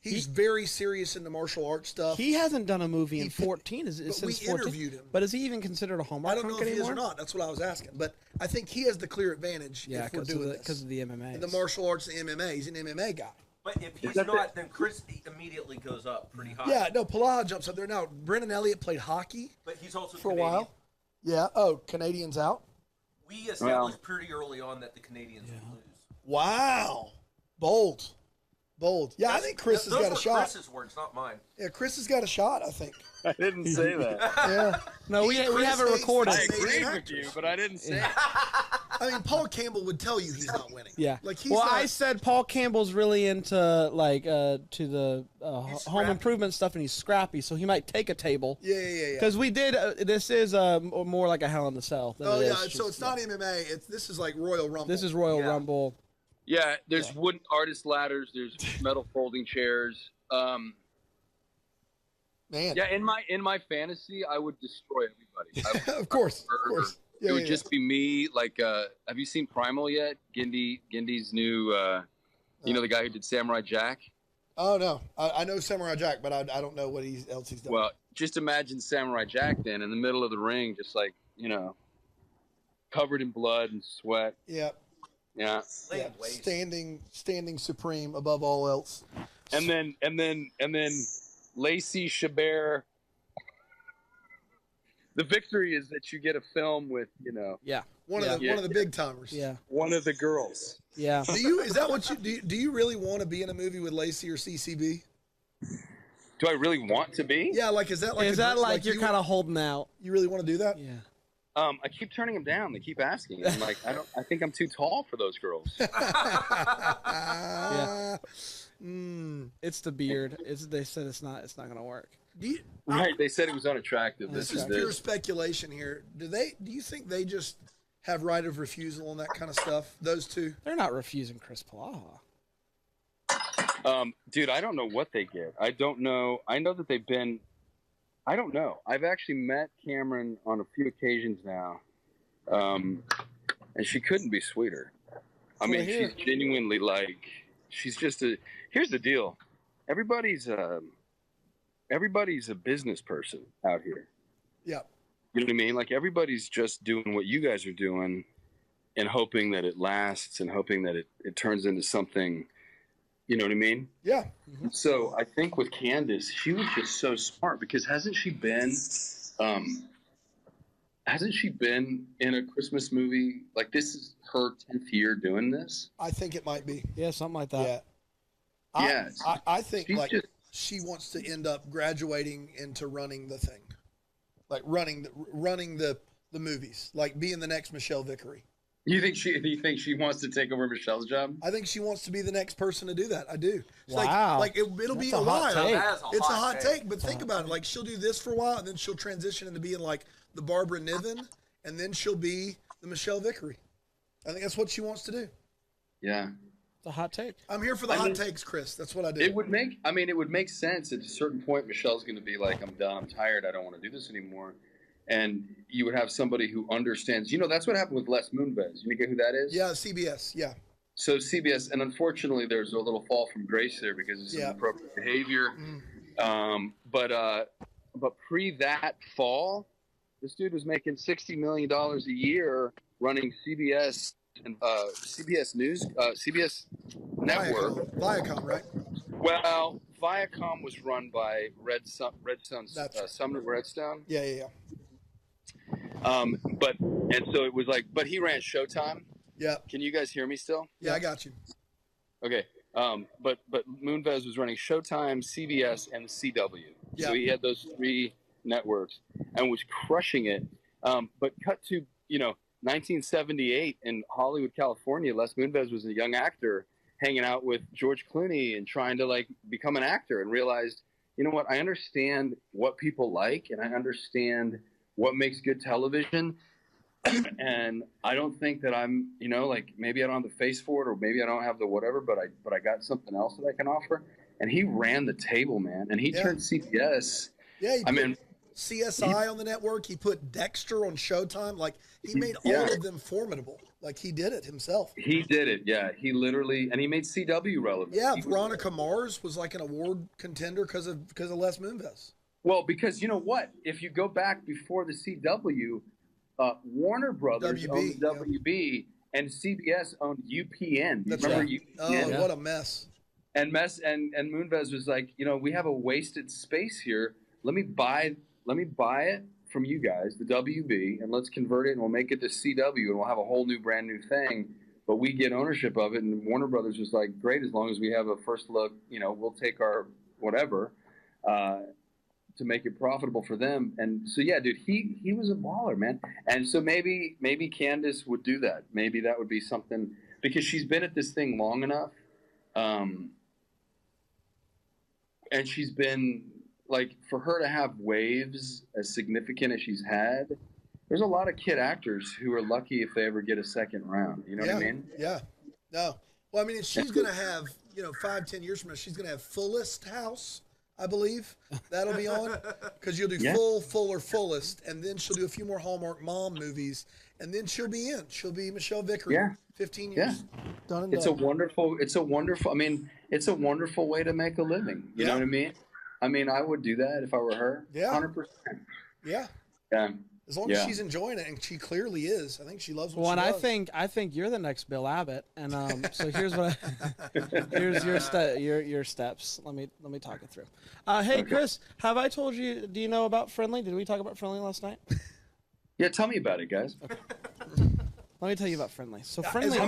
he's very serious in the martial arts stuff. He hasn't done a movie in 14. But Since we 14. interviewed him. But is he even considered a Hallmark I don't know hunk if he is anymore? or not. That's what I was asking. But I think he has the clear advantage Yeah, if we're doing this. because of the MMA. And the martial arts, the MMA. He's an MMA guy. But if he's not, then Chris immediately goes up pretty high. Yeah, no, Palaha jumps up there now. Brendan Elliott played hockey But he's also for Canadian. a while. Yeah. Oh, Canadians out. We established pretty early on that the Canadians would lose. Wow. Bold. Yeah, I think Chris has Those got a were shot. Chris's words, not mine. Yeah, Chris has got a shot, I think. I didn't say that. Yeah. No, we have it recorded. I agreed with you, but I didn't say it. I mean, Paul Campbell would tell you he's not winning. Yeah. Like he's well, not, I said Paul Campbell's really into like to the home improvement stuff, and he's scrappy, so he might take a table. Yeah. Because we did. This is more like a Hell in the Cell. Than Oh it yeah, is so it's not MMA. This is like Royal Rumble. This is Royal Rumble. Yeah, there's wooden artist ladders. There's metal folding chairs. Man. Yeah, in my fantasy, I would destroy everybody. Of course. Yeah, it would just be me. Like, have you seen Primal yet? Gindy's new. You know the guy who did Samurai Jack. Oh no, I know Samurai Jack, but I don't know what else he's done. Well, just imagine Samurai Jack then in the middle of the ring, just like covered in blood and sweat. Yeah. Yeah. Standing supreme above all else. And then Lacey Chabert. The victory is that you get a film with one of the big timers. Yeah. One of the girls. Yeah. Is that what you do? You really want to be in a movie with Lacey or CCB? Do I really want to be? Yeah, like is that you're kind of holding out? You really want to do that? Yeah. I keep turning them down. They keep asking. I'm like, I think I'm too tall for those girls. Yeah. It's the beard. They said it's not gonna work. Right? They said it was unattractive. This is pure speculation here. Do you think they just have right of refusal on that kind of stuff? Those two? They're not refusing Chris Palaha. Dude, I don't know what they get. I don't know. I know that they've been. I don't know. I've actually met Cameron on a few occasions now, and she couldn't be sweeter. I mean, she's genuinely like, she's just a. Here's the deal, everybody's a business person out here. Yeah. You know what I mean? Like everybody's just doing what you guys are doing and hoping that it lasts and hoping that it turns into something, you know what I mean? Yeah. So I think with Candace, she was just so smart because hasn't she been in a Christmas movie? Like this is her 10th year doing this. I think it might be. Yeah, something like that. Yeah. Yeah. I think She's like just- she wants to end up graduating into running the thing, like running the movies, like being the next Michelle Vickery. You think she wants to take over Michelle's job? I think she wants to be the next person to do that. I do. It's Wow. like it'll be That's a a hot while. take. That is a It's a hot hot take. take, but think about it. Like she'll do this for a while, and then she'll transition into being like the Barbara Niven, and then she'll be the Michelle Vickery. I think that's what she wants to do. Yeah. It's a hot take. I'm here for the hot takes, Chris. That's what I do. It would make sense at a certain point. Michelle's going to be like, I'm done. I'm tired. I don't want to do this anymore. And you would have somebody who understands. You know, that's what happened with Les Moonves. You get who that is? Yeah, CBS. Yeah. So CBS, and unfortunately, there's a little fall from grace there because of some inappropriate behavior. But pre that fall, this dude was making $60 million a year running CBS and CBS News, CBS Network. Viacom, right? Well, Viacom was run by Redstone, Sumner Redstone. Yeah. So it was like, but he ran Showtime. Yeah. Can you guys hear me still? Yeah, I got you. Okay. But Moonves was running Showtime, CBS, and CW. Yeah. So he had those three networks and was crushing it. But cut to 1978 in Hollywood, California. Les Moonves was a young actor hanging out with George Clooney and trying to like become an actor, and realized, you know what? I understand what people like, and I understand what makes good television. And I don't think that I'm, like maybe I don't have the face for it, or maybe I don't have the whatever, but I got something else that I can offer. And he ran the table, man. And he turned CBS. Yeah, he put CSI on the network. He put Dexter on Showtime. Like he made all of them formidable. Like he did it himself. He did it, yeah. He literally, and he made CW relevant. Yeah, Veronica Mars was like an award contender because of Les Moonves. Well, because you know what? If you go back before the CW, Warner Brothers owned WB, and CBS owned UPN. That's Remember right. UPN? Oh, what a mess. And Moonves was like, we have a wasted space here. Let me buy it from you guys, the WB, and let's convert it, and we'll make it to CW, and we'll have a whole new, brand new thing. But we get ownership of it, and Warner Brothers was like, great, as long as we have a first look, we'll take our whatever to make it profitable for them. And so, yeah, dude, he was a baller, man. And so maybe Candace would do that. Maybe that would be something, because she's been at this thing long enough, and she's been. Like, for her to have waves as significant as she's had, there's a lot of kid actors who are lucky if they ever get a second round. You know what I mean? Yeah. No. Well, I mean, she's going to have, 5-10 years from now, she's going to have Fullest House, I believe. That'll be on. Because you'll do Full, or Fullest, and then she'll do a few more Hallmark mom movies, and then she'll be in. She'll be Michelle Vickery. Yeah. 15 years. Yeah. Done and It's done. it's a wonderful way to make a living. You know what I mean? I mean, I would do that if I were her. Yeah. 100%. Yeah. Yeah. As long as she's enjoying it, and she clearly is. I think she loves what Well, she and does. I think you're the next Bill Abbott, and so here's what here's your steps. Let me talk it through. Hey, Chris, have I told you? Do you know about Friendly? Did we talk about Friendly last night? Yeah, tell me about it, guys. Okay. Let me tell you about Friendly. So Friendly. How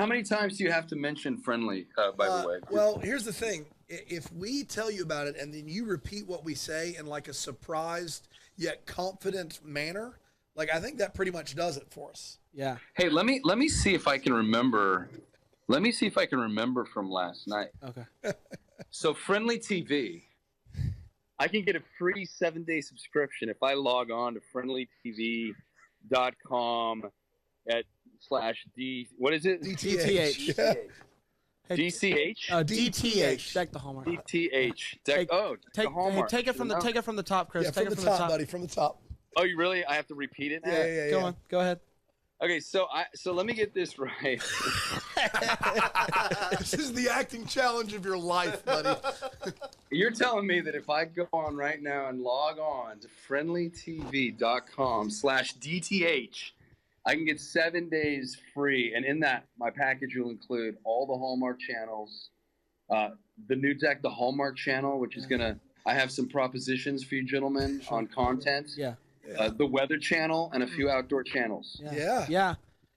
many times do you have to mention Friendly? By the way. Well, here's the thing. If we tell you about it and then you repeat what we say in like a surprised yet confident manner, like I think that pretty much does it for us. Yeah. Hey, let me see if I can remember. Let me see if I can remember from last night. Okay. So Friendly TV, I can get a free 7-day subscription if I log on to friendlytv.com /D. What is it? DTH. Yeah. DCH? DTH. Deck the Hallmark. DTH. Take the Hallmark. Take it from the top, Chris. Yeah, take from it the from top, the top, buddy. From the top. Oh, you really? I have to repeat it now? Yeah. Go on. Go ahead. Okay, so let me get this right. This is the acting challenge of your life, buddy. You're telling me that if I go on right now and log on to friendlytv.com/DTH, I can get 7 days free. And in that, my package will include all the Hallmark channels, the new deck, the Hallmark channel, which is I have some propositions for you gentlemen on content. Yeah. The Weather channel and a few outdoor channels. Yeah.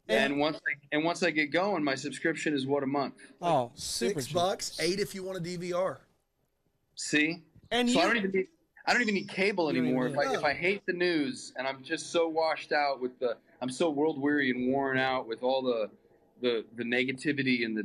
And once I get going, my subscription is what a month? Oh, super $6, $8 if you want a DVR. See? And so I don't even need cable anymore. even need it. If I hate the news and I'm just so washed out I'm so world weary and worn out with all the negativity and the